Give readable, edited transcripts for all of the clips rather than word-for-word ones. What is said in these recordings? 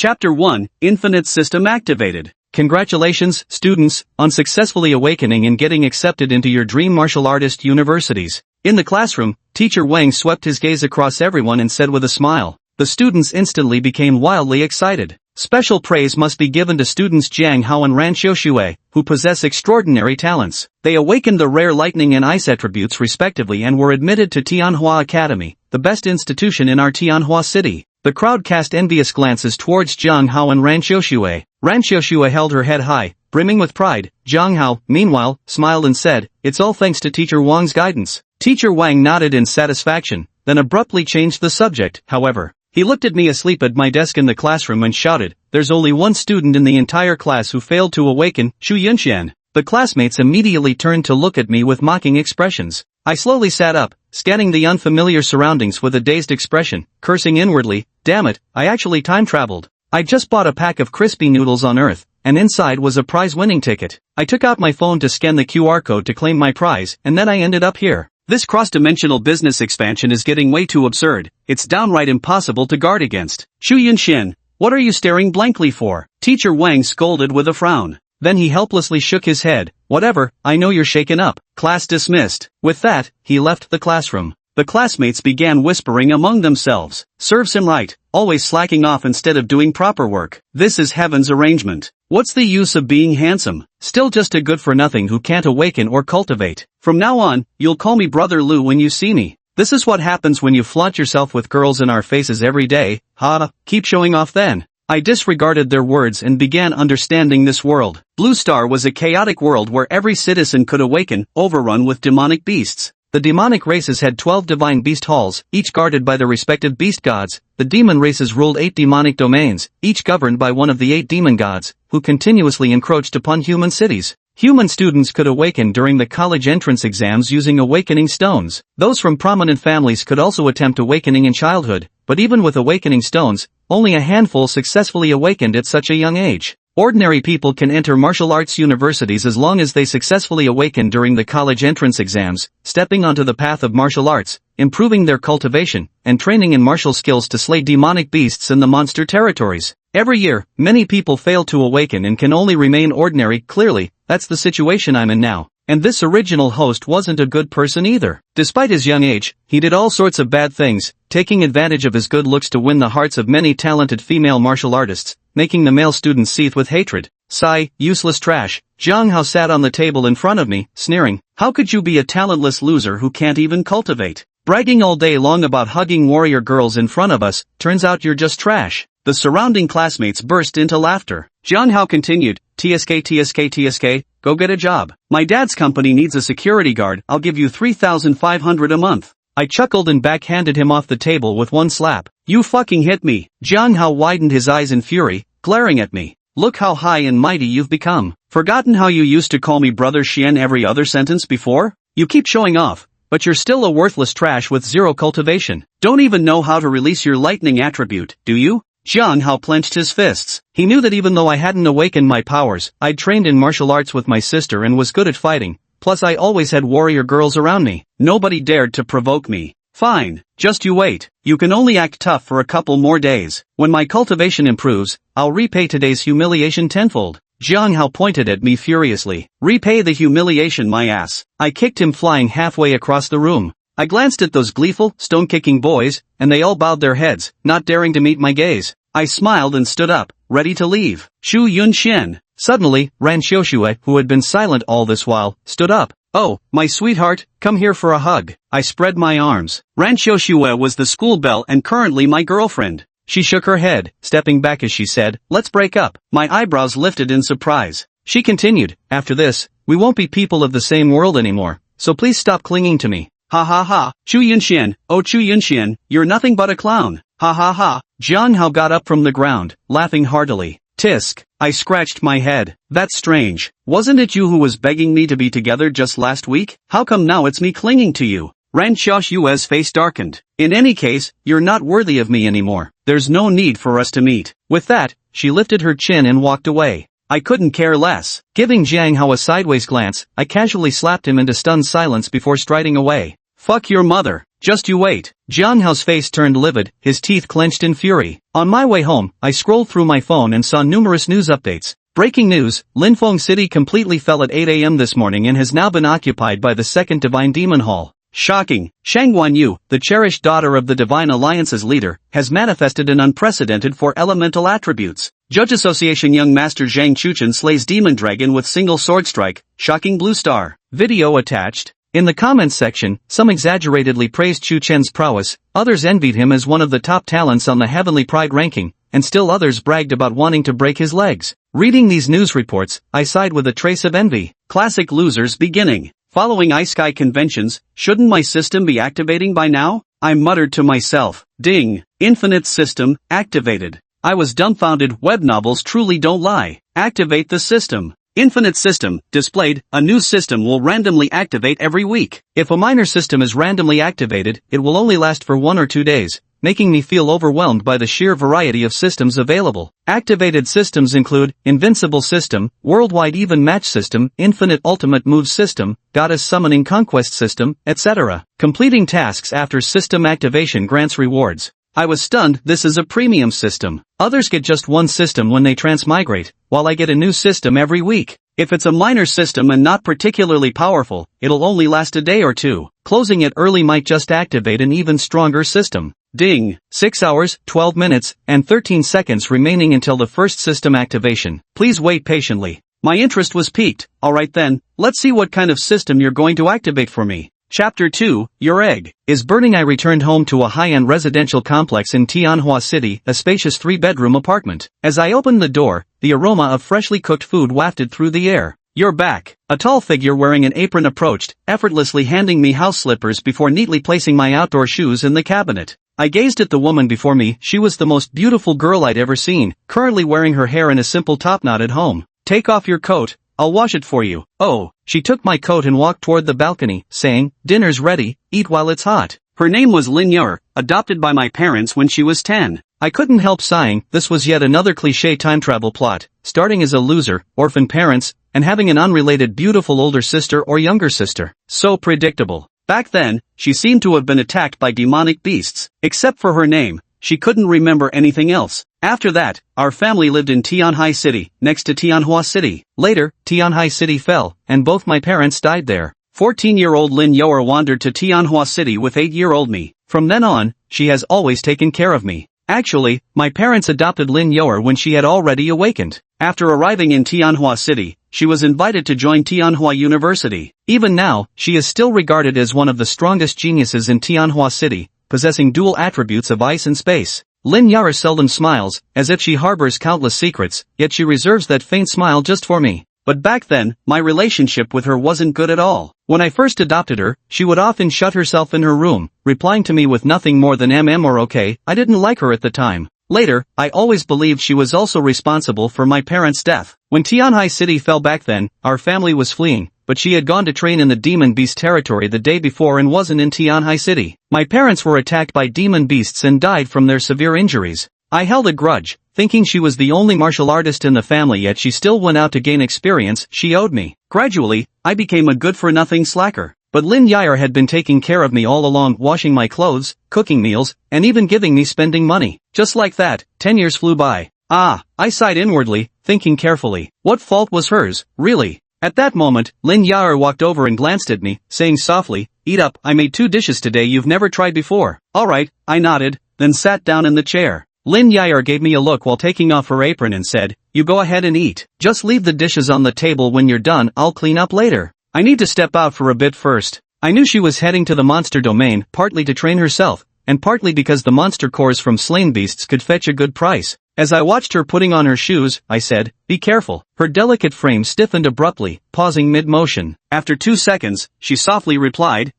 Chapter 1, Infinite System Activated. Congratulations, students, on successfully awakening and getting accepted into your dream martial artist universities. In the classroom, Teacher Wang swept his gaze across everyone and said with a smile. The students instantly became wildly excited. Special praise must be given to students Jiang Hao and Ran Xiuxue, who possess extraordinary talents. They awakened the rare lightning and ice attributes respectively and were admitted to Tianhua Academy, the best institution in our Tianhua city. The crowd cast envious glances towards Jiang Hao and Ran Xiuxue. Ran Xiuxue held her head high, brimming with pride. Jiang Hao, meanwhile, smiled and said, "It's all thanks to Teacher Wang's guidance." Teacher Wang nodded in satisfaction, then abruptly changed the subject. However, he looked at me asleep at my desk in the classroom and shouted, "There's only one student in the entire class who failed to awaken, Xu Yunxian." The classmates immediately turned to look at me with mocking expressions. I slowly sat up, scanning the unfamiliar surroundings with a dazed expression, cursing inwardly, "Damn it, I actually time-traveled. I just bought a pack of crispy noodles on Earth, and inside was a prize-winning ticket. I took out my phone to scan the QR code to claim my prize, and then I ended up here. This cross-dimensional business expansion is getting way too absurd. It's downright impossible to guard against." "Xu Yunxian, what are you staring blankly for?" Teacher Wang scolded with a frown. Then he helplessly shook his head. "Whatever, I know you're shaken up. Class dismissed." With that, he left the classroom. The classmates began whispering among themselves. "Serves him right, always slacking off instead of doing proper work. This is heaven's arrangement. What's the use of being handsome? Still just a good-for-nothing who can't awaken or cultivate. From now on, you'll call me Brother Lu when you see me. This is what happens when you flaunt yourself with girls in our faces every day. Ha, keep showing off then." I disregarded their words and began understanding this world. Blue Star was a chaotic world where every citizen could awaken, overrun with demonic beasts. The demonic races had 12 divine beast halls, each guarded by their respective beast gods. The demon races ruled 8 demonic domains, each governed by one of the 8 demon gods, who continuously encroached upon human cities. Human students could awaken during the college entrance exams using awakening stones. Those from prominent families could also attempt awakening in childhood, but even with awakening stones, only a handful successfully awakened at such a young age. Ordinary people can enter martial arts universities as long as they successfully awaken during the college entrance exams, stepping onto the path of martial arts, improving their cultivation, and training in martial skills to slay demonic beasts in the monster territories. Every year, many people fail to awaken and can only remain ordinary. Clearly, that's the situation I'm in now. And this original host wasn't a good person either. Despite his young age, he did all sorts of bad things, taking advantage of his good looks to win the hearts of many talented female martial artists, making the male students seethe with hatred. Sigh, useless trash. Jiang Hao sat on the table in front of me, sneering. "How could you be a talentless loser who can't even cultivate? Bragging all day long about hugging warrior girls in front of us, turns out you're just trash." The surrounding classmates burst into laughter. Jiang Hao continued, TSK, go get a job. My dad's company needs a security guard. I'll give you 3,500 a month. I chuckled and backhanded him off the table with one slap. "You fucking hit me." Jiang Hao widened his eyes in fury, glaring at me. "Look how high and mighty you've become. Forgotten how you used to call me Brother Xian every other sentence before? You keep showing off, but you're still a worthless trash with zero cultivation. Don't even know how to release your lightning attribute, do you?" Jiang Hao clenched his fists. He knew that even though I hadn't awakened my powers, I'd trained in martial arts with my sister and was good at fighting, plus I always had warrior girls around me. Nobody dared to provoke me. "Fine, just you wait. You can only act tough for a couple more days. When my cultivation improves, I'll repay today's humiliation tenfold." Jiang Hao pointed at me furiously. "Repay the humiliation, my ass." I kicked him flying halfway across the room. I glanced at those gleeful, stone-kicking boys, and they all bowed their heads, not daring to meet my gaze. I smiled and stood up, ready to leave. "Xu Yunxian." Suddenly, Ran Xiuxue, who had been silent all this while, stood up. "Oh, my sweetheart, come here for a hug." I spread my arms. Ran Xiuxue was the school belle and currently my girlfriend. She shook her head, stepping back as she said, "Let's break up." My eyebrows lifted in surprise. She continued, "After this, we won't be people of the same world anymore, so please stop clinging to me." "Ha ha ha, Xu Yunxian, oh Xu Yunxian, you're nothing but a clown. Ha ha ha." Jiang Hao got up from the ground, laughing heartily. "Tisk." I scratched my head. "That's strange. Wasn't it you who was begging me to be together just last week? How come now it's me clinging to you?" Ran Xiaoxue's face darkened. "In any case, you're not worthy of me anymore. There's no need for us to meet." With that, she lifted her chin and walked away. I couldn't care less. Giving Jiang Hao a sideways glance, I casually slapped him into stunned silence before striding away. "Fuck your mother." Just you wait. Jiang Hao's face turned livid, his teeth clenched in fury. On my way home, I scrolled through my phone and saw numerous news updates. Breaking news, Linfeng City completely fell at 8 a.m. this morning and has now been occupied by the second Divine Demon Hall. Shocking. Shang Guanyu, the cherished daughter of the Divine Alliance's leader, has manifested an unprecedented for elemental attributes. Judge Association Young Master Zhang Chuchen slays Demon Dragon with single sword strike, shocking blue star. Video attached. In the comments section, some exaggeratedly praised Chu Chen's prowess, others envied him as one of the top talents on the Heavenly Pride ranking, and still others bragged about wanting to break his legs. Reading these news reports, I sighed with a trace of envy. Classic losers beginning. Following iSky conventions, shouldn't my system be activating by now? I muttered to myself. Ding. Infinite system, activated. I was dumbfounded. Web novels truly don't lie. Activate the system. Infinite system, displayed, a new system will randomly activate every week. If a minor system is randomly activated, it will only last for 1 or 2 days, making me feel overwhelmed by the sheer variety of systems available. Activated systems include, Invincible System, Worldwide Even Match System, Infinite Ultimate Move System, Goddess Summoning Conquest System, etc. Completing tasks after system activation grants rewards. I was stunned. This is a premium system. Others get just one system when they transmigrate, while I get a new system every week. If it's a minor system and not particularly powerful, it'll only last a day or two. Closing it early might just activate an even stronger system. Ding. 6 hours, 12 minutes, and 13 seconds remaining until the first system activation. Please wait patiently. My interest was piqued. Alright then, let's see what kind of system you're going to activate for me. Chapter 2, Your Egg, is burning. I returned home to a high-end residential complex in Tianhua City, a spacious 3-bedroom apartment. As I opened the door, the aroma of freshly cooked food wafted through the air. You're back. A tall figure wearing an apron approached, effortlessly handing me house slippers before neatly placing my outdoor shoes in the cabinet. I gazed at the woman before me. She was the most beautiful girl I'd ever seen, currently wearing her hair in a simple topknot at home. Take off your coat, I'll wash it for you. Oh, she took my coat and walked toward the balcony, saying, dinner's ready, eat while it's hot. Her name was Lin Yer, adopted by my parents when she was 10. I couldn't help sighing. This was yet another cliché time travel plot, starting as a loser, orphan parents, and having an unrelated beautiful older sister or younger sister. So predictable. Back then, she seemed to have been attacked by demonic beasts. Except for her name, she couldn't remember anything else. After that, our family lived in Tianhai City, next to Tianhua City. Later, Tianhai City fell, and both my parents died there. 14-year-old Lin Yer wandered to Tianhua City with 8-year-old me. From then on, she has always taken care of me. Actually, my parents adopted Lin Yer when she had already awakened. After arriving in Tianhua City, she was invited to join Tianhua University. Even now, she is still regarded as one of the strongest geniuses in Tianhua City, possessing dual attributes of ice and space. Lin Yer seldom smiles, as if she harbors countless secrets, yet she reserves that faint smile just for me. But back then, my relationship with her wasn't good at all. When I first adopted her, she would often shut herself in her room, replying to me with nothing more than or okay. I didn't like her at the time. Later, I always believed she was also responsible for my parents' death. When Tianhai City fell back then, our family was fleeing, but she had gone to train in the demon beast territory the day before and wasn't in Tianhai City. My parents were attacked by demon beasts and died from their severe injuries. I held a grudge, thinking she was the only martial artist in the family, yet she still went out to gain experience she owed me. Gradually, I became a good-for-nothing slacker. But Lin Yer had been taking care of me all along, washing my clothes, cooking meals, and even giving me spending money. Just like that, 10 years flew by. I sighed inwardly, thinking carefully. What fault was hers, really? At that moment, Lin Yer walked over and glanced at me, saying softly, eat up, I made 2 dishes today you've never tried before. Alright, I nodded, then sat down in the chair. Lin Yer gave me a look while taking off her apron and said, you go ahead and eat. Just leave the dishes on the table. When you're done, I'll clean up later. I need to step out for a bit first. I knew she was heading to the monster domain, partly to train herself, and partly because the monster cores from slain beasts could fetch a good price. As I watched her putting on her shoes, I said, be careful. Her delicate frame stiffened abruptly, pausing mid-motion. After 2 seconds, she softly replied,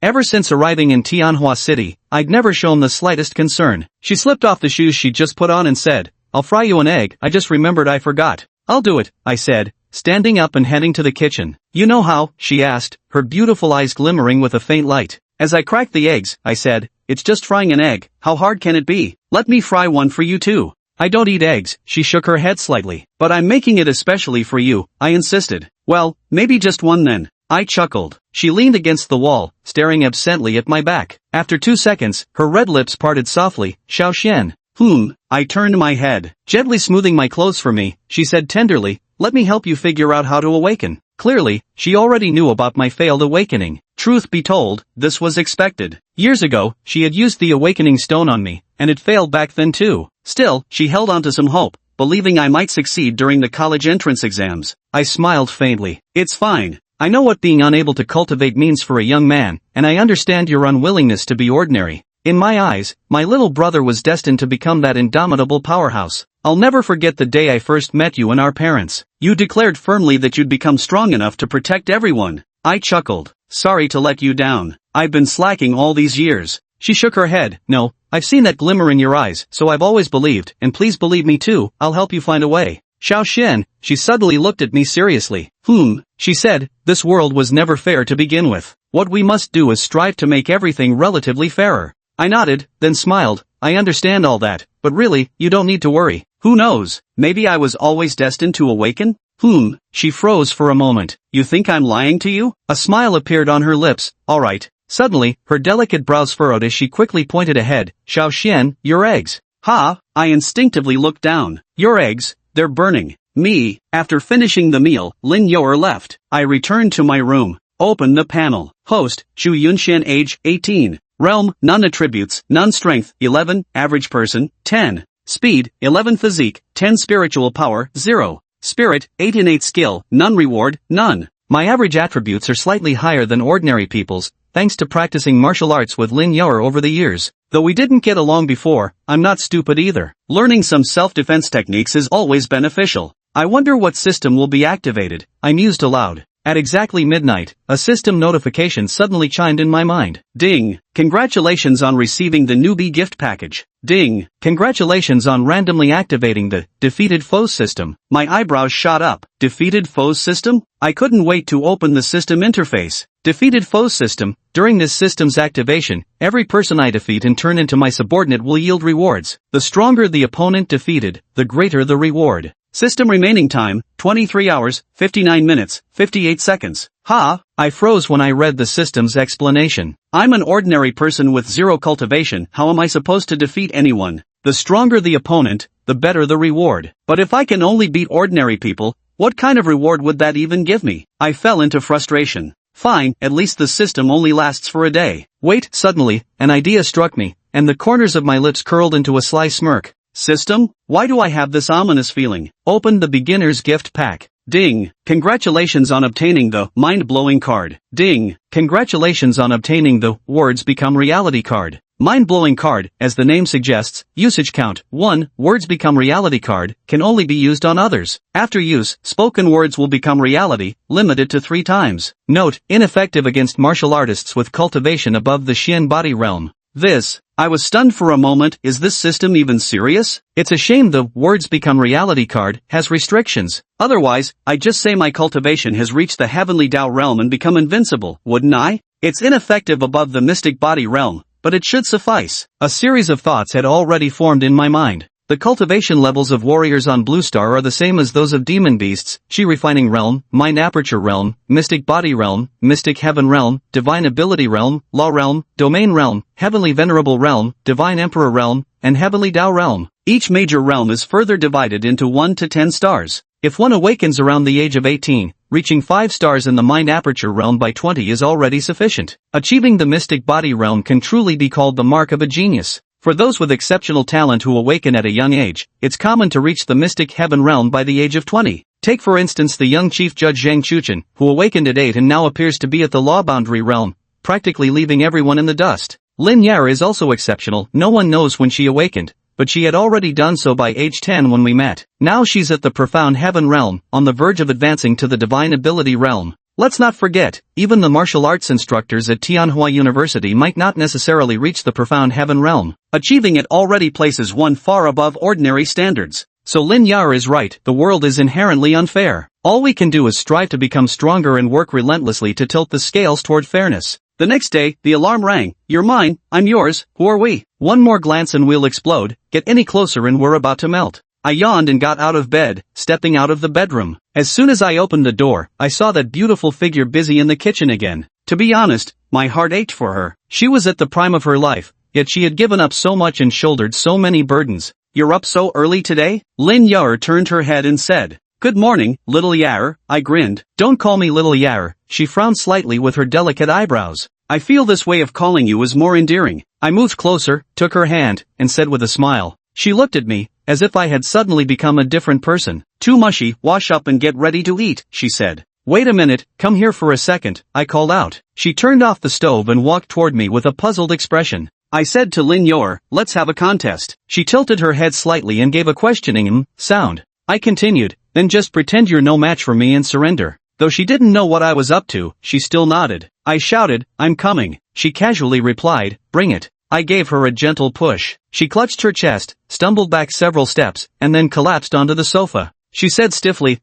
Ever since arriving in Tianhua City, I'd never shown the slightest concern. She slipped off the shoes she'd just put on and said, I'll fry you an egg. I just remembered I forgot. I'll do it, I said, standing up and heading to the kitchen. You know how? She asked, her beautiful eyes glimmering with a faint light. As I cracked the eggs, I said, it's just frying an egg. How hard can it be? Let me fry one for you too. I don't eat eggs. She shook her head slightly. But I'm making it especially for you, I insisted. Well, maybe just one then. I chuckled. She leaned against the wall, staring absently at my back. After 2 seconds, her red lips parted softly. Xiao Xian. I turned my head. Gently smoothing my clothes for me, she said tenderly, let me help you figure out how to awaken. Clearly, she already knew about my failed awakening. Truth be told, this was expected. Years ago, she had used the awakening stone on me, and it failed back then too. Still, she held on to some hope, believing I might succeed during the college entrance exams. I smiled faintly. It's fine. I know what being unable to cultivate means for a young man, and I understand your unwillingness to be ordinary. In my eyes, my little brother was destined to become that indomitable powerhouse. I'll never forget the day I first met you and our parents. You declared firmly that you'd become strong enough to protect everyone. I chuckled. Sorry to let you down. I've been slacking all these years. She shook her head. No, I've seen that glimmer in your eyes, so I've always believed, and please believe me too, I'll help you find a way. Xiao Xian, she suddenly looked at me seriously. She said, this world was never fair to begin with. What we must do is strive to make everything relatively fairer. I nodded, then smiled. I understand all that, but really, you don't need to worry. Who knows, maybe I was always destined to awaken? She froze for a moment. You think I'm lying to you? A smile appeared on her lips. All right. Suddenly, her delicate brows furrowed as she quickly pointed ahead. Xiao Xian, your eggs. Ha! I instinctively looked down. Your eggs, they're burning. Me. After finishing the meal, Lin Yor left. I returned to my room. Open the panel. Host, Chu Yunshan, age 18. Realm, none attributes, none strength, 11, average person, 10. Speed, 11 physique, 10 spiritual power, 0. Spirit, 8 innate skill, none reward, none. My average attributes are slightly higher than ordinary people's, thanks to practicing martial arts with Lin Yor over the years. Though we didn't get along before, I'm not stupid either. Learning some self-defense techniques is always beneficial. I wonder what system will be activated, I mused aloud. At exactly midnight, a system notification suddenly chimed in my mind. Ding! Congratulations on receiving the newbie gift package. Ding! Congratulations on randomly activating the defeated foes system. My eyebrows shot up. Defeated foes system? I couldn't wait to open the system interface. Defeated foes system. During this system's activation, every person I defeat and turn into my subordinate will yield rewards. The stronger the opponent defeated, the greater the reward. System remaining time, 23 hours, 59 minutes, 58 seconds. Ha! I froze when I read the system's explanation. I'm an ordinary person with 0 cultivation, how am I supposed to defeat anyone? The stronger the opponent, the better the reward. But if I can only beat ordinary people, what kind of reward would that even give me? I fell into frustration. Fine, at least the system only lasts for a day. Wait, suddenly, an idea struck me, and the corners of my lips curled into a sly smirk. System? Why do I have this ominous feeling? Open the beginner's gift pack. Ding! Congratulations on obtaining the mind-blowing card. Ding! Congratulations on obtaining the words become reality card. Mind-blowing card, as the name suggests, usage count, 1, words become reality card, can only be used on others. After use, spoken words will become reality, limited to 3 times. Note, ineffective against martial artists with cultivation above the Xian body realm. I was stunned for a moment. Is this system even serious? It's a shame the words become reality card has restrictions. Otherwise, I'd just say my cultivation has reached the heavenly Tao realm and become invincible, wouldn't I? It's ineffective above the mystic body realm, but it should suffice. A series of thoughts had already formed in my mind. The cultivation levels of warriors on Blue Star are the same as those of demon beasts: Chi refining realm, mind aperture realm, mystic body realm, mystic heaven realm, divine ability realm, law realm, domain realm, heavenly venerable realm, divine emperor realm, and heavenly Tao realm. Each major realm is further divided into 1 to 10 stars. If one awakens around the age of 18, reaching 5 stars in the mind aperture realm by 20 is already sufficient. Achieving the mystic body realm can truly be called the mark of a genius. For those with exceptional talent who awaken at a young age, it's common to reach the mystic heaven realm by the age of 20. Take for instance the young Chief Judge Zhang Chuchen, who awakened at 8 and now appears to be at the law boundary realm, practically leaving everyone in the dust. Lin Yor is also exceptional. No one knows when she awakened, but she had already done so by age 10 when we met. Now she's at the profound heaven realm, on the verge of advancing to the divine ability realm. Let's not forget, even the martial arts instructors at Manhwa University might not necessarily reach the profound heaven realm. Achieving it already places one far above ordinary standards. So Lin Yor is right, the world is inherently unfair. All we can do is strive to become stronger and work relentlessly to tilt the scales toward fairness. The next day, the alarm rang. You're mine, I'm yours, who are we? One more glance and we'll explode. Get any closer and we're about to melt. I yawned and got out of bed, stepping out of the bedroom. As soon as I opened the door, I saw that beautiful figure busy in the kitchen again. To be honest, my heart ached for her. She was at the prime of her life, yet she had given up so much and shouldered so many burdens. "You're up so early today?" Lin Yar turned her head and said. "Good morning, little Yar," I grinned. "Don't call me little Yar," she frowned slightly with her delicate eyebrows. "I feel this way of calling you is more endearing." I moved closer, took her hand, and said with a smile. She looked at me, as if I had suddenly become a different person. "Too mushy, wash up and get ready to eat," she said. "Wait a minute, come here for a second," I called out. She turned off the stove and walked toward me with a puzzled expression. I said to Lin Yor, "Let's have a contest." She tilted her head slightly and gave a questioning sound. I continued, "Then just pretend you're no match for me and surrender." Though she didn't know what I was up to, she still nodded. I shouted, "I'm coming." She casually replied, "Bring it." I gave her a gentle push. She clutched her chest, stumbled back several steps, and then collapsed onto the sofa. She said stiffly,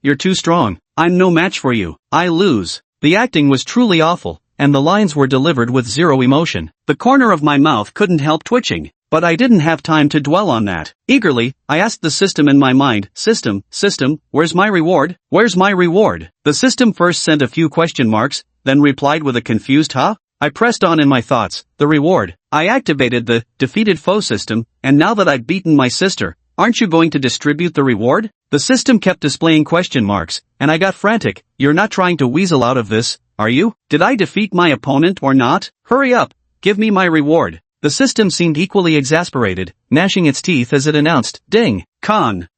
"You're too strong. I'm no match for you. I lose." The acting was truly awful, and the lines were delivered with zero emotion. The corner of my mouth couldn't help twitching. But I didn't have time to dwell on that. Eagerly, I asked the system in my mind, System, where's my reward? Where's my reward?" The system first sent a few question marks, then replied with a confused huh? I pressed on in my thoughts, the reward. I activated the defeated foe system, and now that I've beaten my sister, aren't you going to distribute the reward? The system kept displaying question marks, and I got frantic. "You're not trying to weasel out of this, are you? Did I defeat my opponent or not? Hurry up, give me my reward." The system seemed equally exasperated, gnashing its teeth as it announced, "Ding!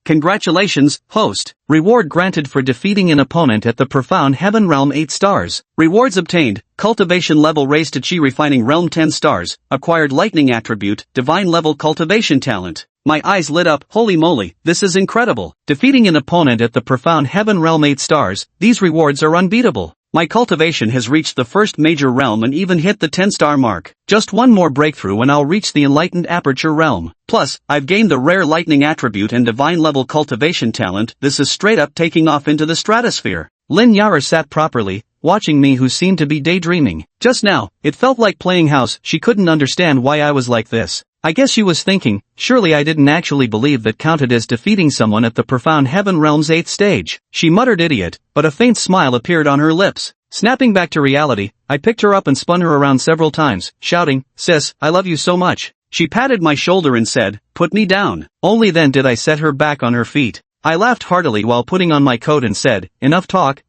Congratulations, host. Reward granted for defeating an opponent at the Profound Heaven Realm 8 stars. Rewards obtained, cultivation level raised to Chi Refining Realm 10 stars, acquired lightning attribute, divine level cultivation talent." My eyes lit up, holy moly, this is incredible. Defeating an opponent at the Profound Heaven Realm 8 stars, these rewards are unbeatable. My cultivation has reached the first major realm and even hit the 10-star mark. Just one more breakthrough and I'll reach the enlightened aperture realm. Plus, I've gained the rare lightning attribute and divine level cultivation talent. This is straight up taking off into the stratosphere. Lin Yara sat properly, watching me who seemed to be daydreaming. Just now, it felt like playing house. She couldn't understand why I was like this. I guess she was thinking, surely I didn't actually believe that counted as defeating someone at the Profound Heaven Realm's 8th stage. She muttered idiot, but a faint smile appeared on her lips. Snapping back to reality, I picked her up and spun her around several times, shouting, "Sis, I love you so much." She patted my shoulder and said, "Put me down." Only then did I set her back on her feet. I laughed heartily while putting on my coat and said, enough talk,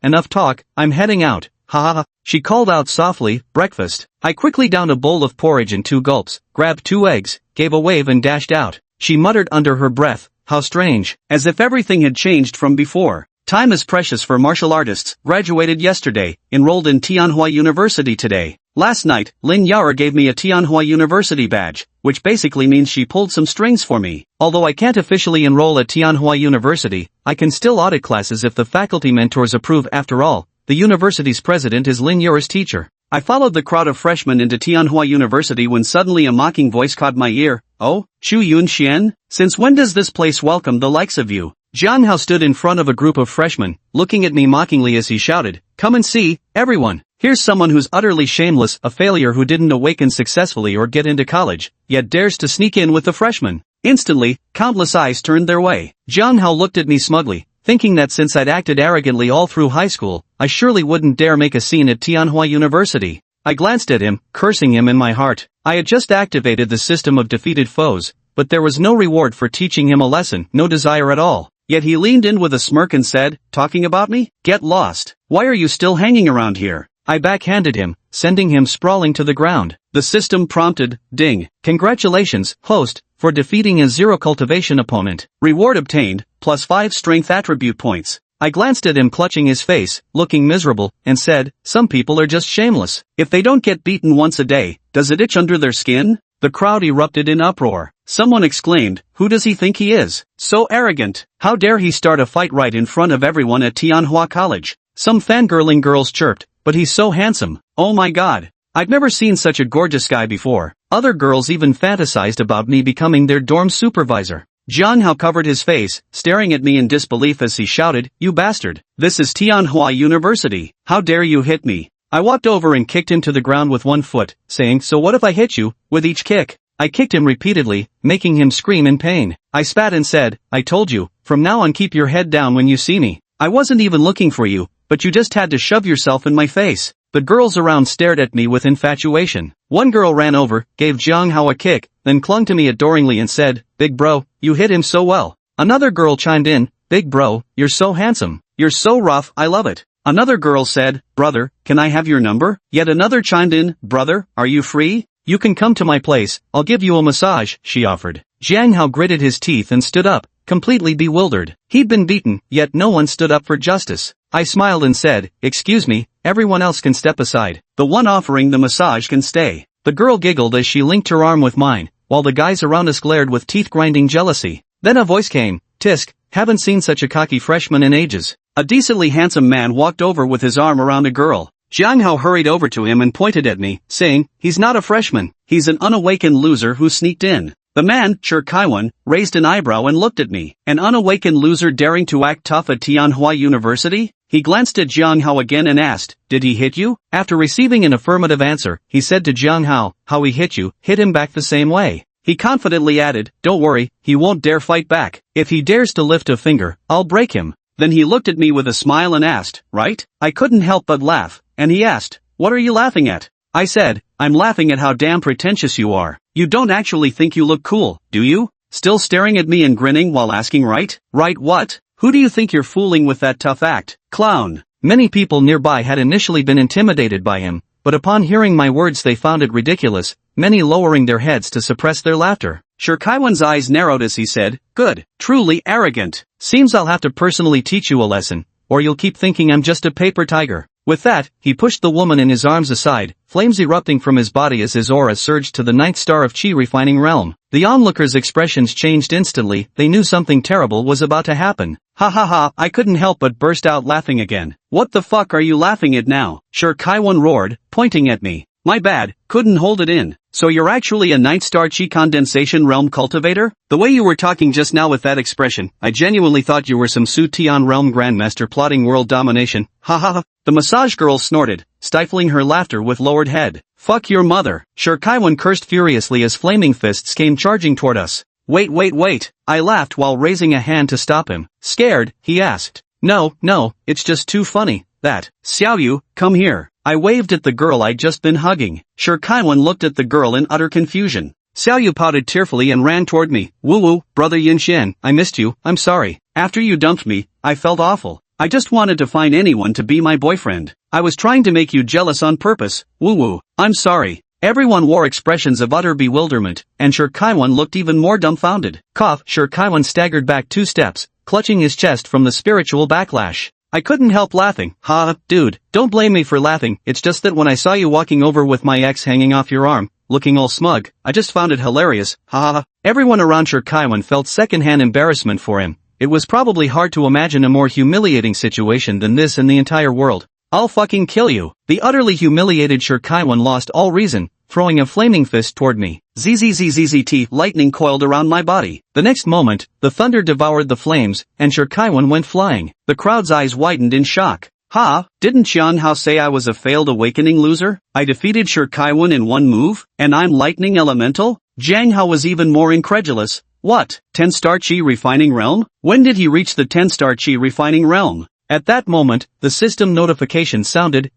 I'm heading out." "Ha ha ha." She called out softly, "Breakfast." I quickly downed a bowl of porridge in 2 gulps, grabbed 2 eggs, gave a wave and dashed out. She muttered under her breath, "How strange." As if everything had changed from before. Time is precious for martial artists. Graduated yesterday, enrolled in Tianhua University today. Last night, Lin Yara gave me a Tianhua University badge, which basically means she pulled some strings for me. Although I can't officially enroll at Tianhua University, I can still audit classes if the faculty mentors approve. After all, the university's president is Lin Yara's teacher. I followed the crowd of freshmen into Tianhua University when suddenly a mocking voice caught my ear. "Oh, Chu Yunxian? Since when does this place welcome the likes of you?" Jiang Hao stood in front of a group of freshmen, looking at me mockingly as he shouted, "Come and see, everyone. Here's someone who's utterly shameless, a failure who didn't awaken successfully or get into college, yet dares to sneak in with the freshmen." Instantly, countless eyes turned their way. Jiang Hao looked at me smugly, thinking that since I'd acted arrogantly all through high school, I surely wouldn't dare make a scene at Tianhua University. I glanced at him, cursing him in my heart. I had just activated the system of defeated foes, but there was no reward for teaching him a lesson, no desire at all. Yet he leaned in with a smirk and said, "Talking about me? Get lost. Why are you still hanging around here?" I backhanded him, sending him sprawling to the ground. The system prompted, "Ding. Congratulations, host, for defeating a 0 cultivation opponent. Reward obtained, +5 strength attribute points." I glanced at him clutching his face, looking miserable, and said, "Some people are just shameless. If they don't get beaten once a day, does it itch under their skin?" The crowd erupted in uproar. Someone exclaimed, "Who does he think he is? So arrogant. How dare he start a fight right in front of everyone at Tianhua College?" Some fangirling girls chirped, "But he's so handsome. Oh my god. I've never seen such a gorgeous guy before." Other girls even fantasized about me becoming their dorm supervisor. Jiang Hao covered his face, staring at me in disbelief as he shouted, "You bastard. This is Tianhua University. How dare you hit me?" I walked over and kicked him to the ground with 1 foot, saying, "So what if I hit you?" With each kick, I kicked him repeatedly, making him scream in pain. I spat and said, "I told you, from now on keep your head down when you see me." I wasn't even looking for you, but you just had to shove yourself in my face. The girls around stared at me with infatuation. One girl ran over, gave Jiang Hao a kick, then clung to me adoringly and said, "Big bro, you hit him so well." Another girl chimed in, "Big bro, you're so handsome. You're so rough, I love it." Another girl said, "Brother, can I have your number?" Yet another chimed in, "Brother, are you free? You can come to my place, I'll give you a massage," she offered. Jiang Hao gritted his teeth and stood up, completely bewildered. He'd been beaten, yet no one stood up for justice. I smiled and said, "Excuse me, everyone else can step aside. The one offering the massage can stay." The girl giggled as she linked her arm with mine, while the guys around us glared with teeth-grinding jealousy. Then a voice came, "Tisk, haven't seen such a cocky freshman in ages." A decently handsome man walked over with his arm around a girl. Jiang Hao hurried over to him and pointed at me, saying, "He's not a freshman, he's an unawakened loser who sneaked in." The man, Sher Kaiwan, raised an eyebrow and looked at me. An unawakened loser daring to act tough at Tianhua University? He glanced at Jiang Hao again and asked, "Did he hit you?" After receiving an affirmative answer, he said to Jiang Hao, "How he hit you, hit him back the same way." He confidently added, "Don't worry, he won't dare fight back. If he dares to lift a finger, I'll break him." Then he looked at me with a smile and asked, "Right?" I couldn't help but laugh, and he asked, "What are you laughing at?" I said, "I'm laughing at how damn pretentious you are. You don't actually think you look cool, do you?" Still staring at me and grinning while asking, "Right? Right what? Who do you think you're fooling with that tough act, clown?" Many people nearby had initially been intimidated by him, but upon hearing my words they found it ridiculous, many lowering their heads to suppress their laughter. Sher Kaiwan's eyes narrowed as he said, "Good, truly arrogant. Seems I'll have to personally teach you a lesson, or you'll keep thinking I'm just a paper tiger." With that, he pushed the woman in his arms aside, flames erupting from his body as his aura surged to the 9th star of Qi refining realm. The onlookers' expressions changed instantly, they knew something terrible was about to happen. "Ha ha ha," I couldn't help but burst out laughing again. "What the fuck are you laughing at now?" Sher Kaiwan roared, pointing at me. "My bad, couldn't hold it in. So you're actually a 9th star Qi condensation realm cultivator? The way you were talking just now with that expression, I genuinely thought you were some Su Tian realm grandmaster plotting world domination. Ha ha ha." The massage girl snorted, stifling her laughter with lowered head. "Fuck your mother." Sher Kaiwan cursed furiously as flaming fists came charging toward us. Wait. I laughed while raising a hand to stop him. Scared, he asked. No, it's just too funny, that. "Xiaoyu, come here." I waved at the girl I'd just been hugging. Sher Kaiwan looked at the girl in utter confusion. Xiaoyu pouted tearfully and ran toward me. "Woo, brother Yinshan, I missed you, I'm sorry. After you dumped me, I felt awful. I just wanted to find anyone to be my boyfriend. I was trying to make you jealous on purpose. Woo, I'm sorry." Everyone wore expressions of utter bewilderment, and Sher Kaiwan looked even more dumbfounded. Cough, Sher Kaiwan staggered back 2 steps, clutching his chest from the spiritual backlash. I couldn't help laughing. "Ha, dude, don't blame me for laughing, it's just that when I saw you walking over with my ex hanging off your arm, looking all smug, I just found it hilarious. Ha ha ha." Everyone around Sher Kaiwan felt secondhand embarrassment for him. It was probably hard to imagine a more humiliating situation than this in the entire world. "I'll fucking kill you." The utterly humiliated Sher Kaiwan lost all reason, throwing a flaming fist toward me. Zzzzzt, lightning coiled around my body. The next moment, the thunder devoured the flames, and Sher Kaiwan went flying. The crowd's eyes widened in shock. "Ha, didn't Jiang Hao say I was a failed awakening loser? I defeated Sher Kaiwan in one move, and I'm lightning elemental?" Jiang Hao was even more incredulous. "What, 10-star Qi refining realm? When did he reach the 10-star Qi refining realm?" At that moment, the system notification sounded,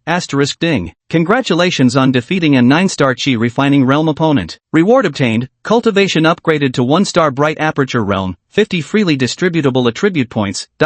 *ding. "Congratulations on defeating a 9-star Qi refining realm opponent. Reward obtained, cultivation upgraded to 1-star bright aperture realm, 50 freely distributable attribute points, **.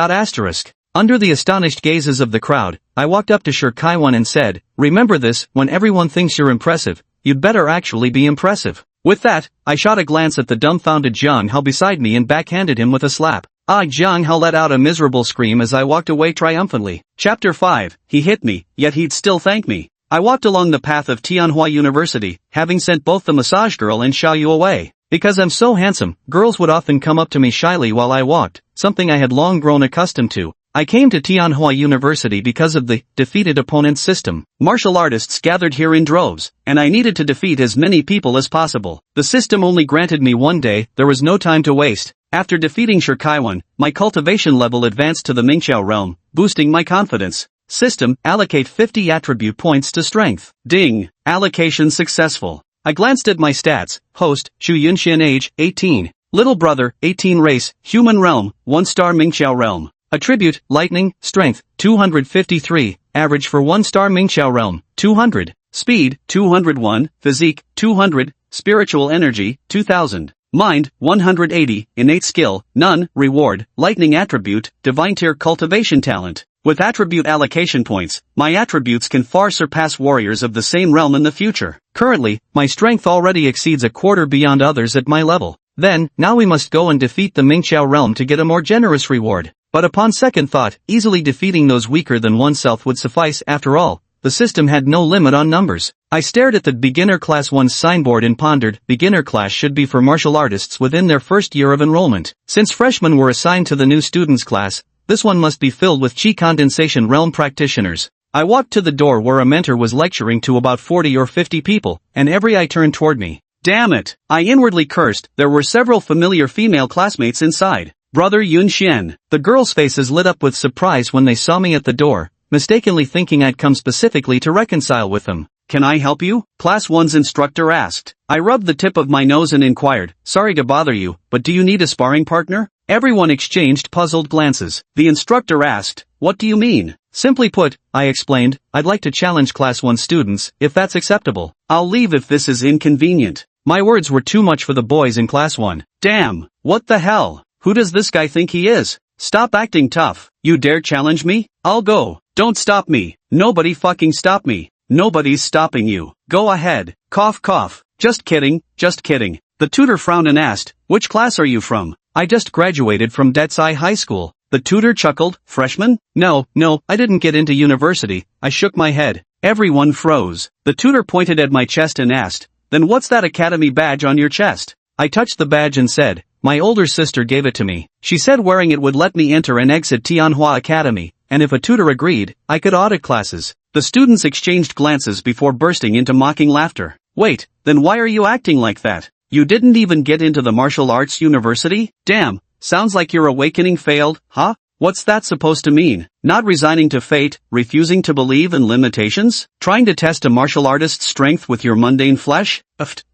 Under the astonished gazes of the crowd, I walked up to Sher Kaiwan and said, "Remember this, when everyone thinks you're impressive, you'd better actually be impressive." With that, I shot a glance at the dumbfounded Jiang Hao beside me and backhanded him with a slap. Jiang Hao let out a miserable scream as I walked away triumphantly. Chapter 5, he hit me, yet he'd still thank me. I walked along the path of Tianhua University, having sent both the massage girl and Xiaoyu away. Because I'm so handsome, girls would often come up to me shyly while I walked, something I had long grown accustomed to. I came to Tianhua University because of the defeated opponent system. Martial artists gathered here in droves, and I needed to defeat as many people as possible. The system only granted me one day, there was no time to waste. After defeating Sher Kaiwan, my cultivation level advanced to the Mingqiao realm, boosting my confidence. System, allocate 50 attribute points to strength. Ding, allocation successful. I glanced at my stats. Host, Xu Yunshan age, 18. Little brother, 18 race, human realm, 1-star Mingqiao realm. Attribute, lightning, strength, 253, average for 1-star Mingqiao realm, 200. Speed, 201, physique, 200, spiritual energy, 2000. Mind, 180, innate skill, none, reward, lightning attribute, divine tier cultivation talent. With attribute allocation points, my attributes can far surpass warriors of the same realm in the future. Currently, my strength already exceeds a quarter beyond others at my level. Now we must go and defeat the Mingqiao realm to get a more generous reward. But upon second thought, easily defeating those weaker than oneself would suffice. After all, the system had no limit on numbers. I stared at the beginner class 1's signboard and pondered, beginner class should be for martial artists within their first year of enrollment. Since freshmen were assigned to the new students class, this one must be filled with chi condensation realm practitioners. I walked to the door where a mentor was lecturing to about 40 or 50 people, and every eye turned toward me. Damn it! I inwardly cursed. There were several familiar female classmates inside. Brother Yunxian. The girls' faces lit up with surprise when they saw me at the door, mistakenly thinking I'd come specifically to reconcile with them. Can I help you? Class 1's instructor asked. I rubbed the tip of my nose and inquired, sorry to bother you, but do you need a sparring partner? Everyone exchanged puzzled glances. The instructor asked, what do you mean? Simply put, I explained, I'd like to challenge Class 1 students, if that's acceptable. I'll leave if this is inconvenient. My words were too much for the boys in Class 1. Damn, what the hell? Who does this guy think he is? Stop acting tough. You dare challenge me? I'll go. Don't stop me. Nobody fucking stop me. Nobody's stopping you. Go ahead. Cough cough. Just kidding, just kidding. The tutor frowned and asked, which class are you from? I just graduated from Detsai High School. The tutor chuckled, freshman? No, I didn't get into university. I shook my head. Everyone froze. The tutor pointed at my chest and asked, then what's that academy badge on your chest? I touched the badge and said, my older sister gave it to me. She said wearing it would let me enter and exit Tianhua Academy, and if a tutor agreed, I could audit classes. The students exchanged glances before bursting into mocking laughter. Wait, then why are you acting like that? You didn't even get into the martial arts university? Damn, sounds like your awakening failed, huh? What's that supposed to mean? Not resigning to fate, refusing to believe in limitations? Trying to test a martial artist's strength with your mundane flesh?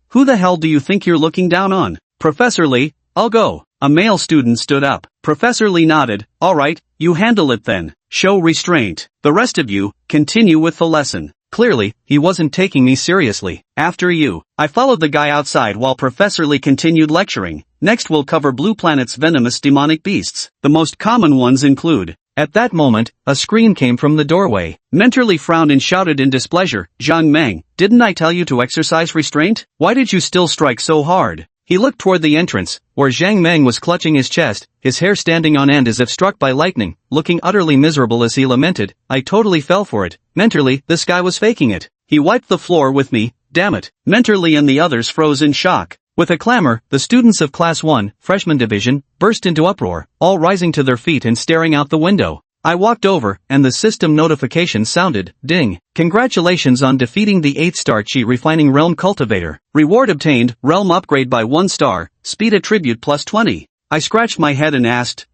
Who the hell do you think you're looking down on? Professor Lee, I'll go. A male student stood up. Professor Lee nodded. Alright, you handle it then. Show restraint. The rest of you, continue with the lesson. Clearly, he wasn't taking me seriously. After you. I followed the guy outside while Professor Lee continued lecturing. Next we'll cover Blue Planet's venomous demonic beasts. The most common ones include. At that moment, a scream came from the doorway. Mentor Lee frowned and shouted in displeasure, Zhang Meng, didn't I tell you to exercise restraint? Why did you still strike so hard? He looked toward the entrance, where Zhang Meng was clutching his chest, his hair standing on end as if struck by lightning, looking utterly miserable as he lamented, I totally fell for it. Mentor Lee, this guy was faking it. He wiped the floor with me, damn it. Mentor Lee and the others froze in shock. With a clamor, the students of Class 1, Freshman Division, burst into uproar, all rising to their feet and staring out the window. I walked over, and the system notification sounded, ding. Congratulations on defeating the 8-star Chi Refining Realm Cultivator. Reward obtained, realm upgrade by 1 star, speed attribute plus 20. I scratched my head and asked,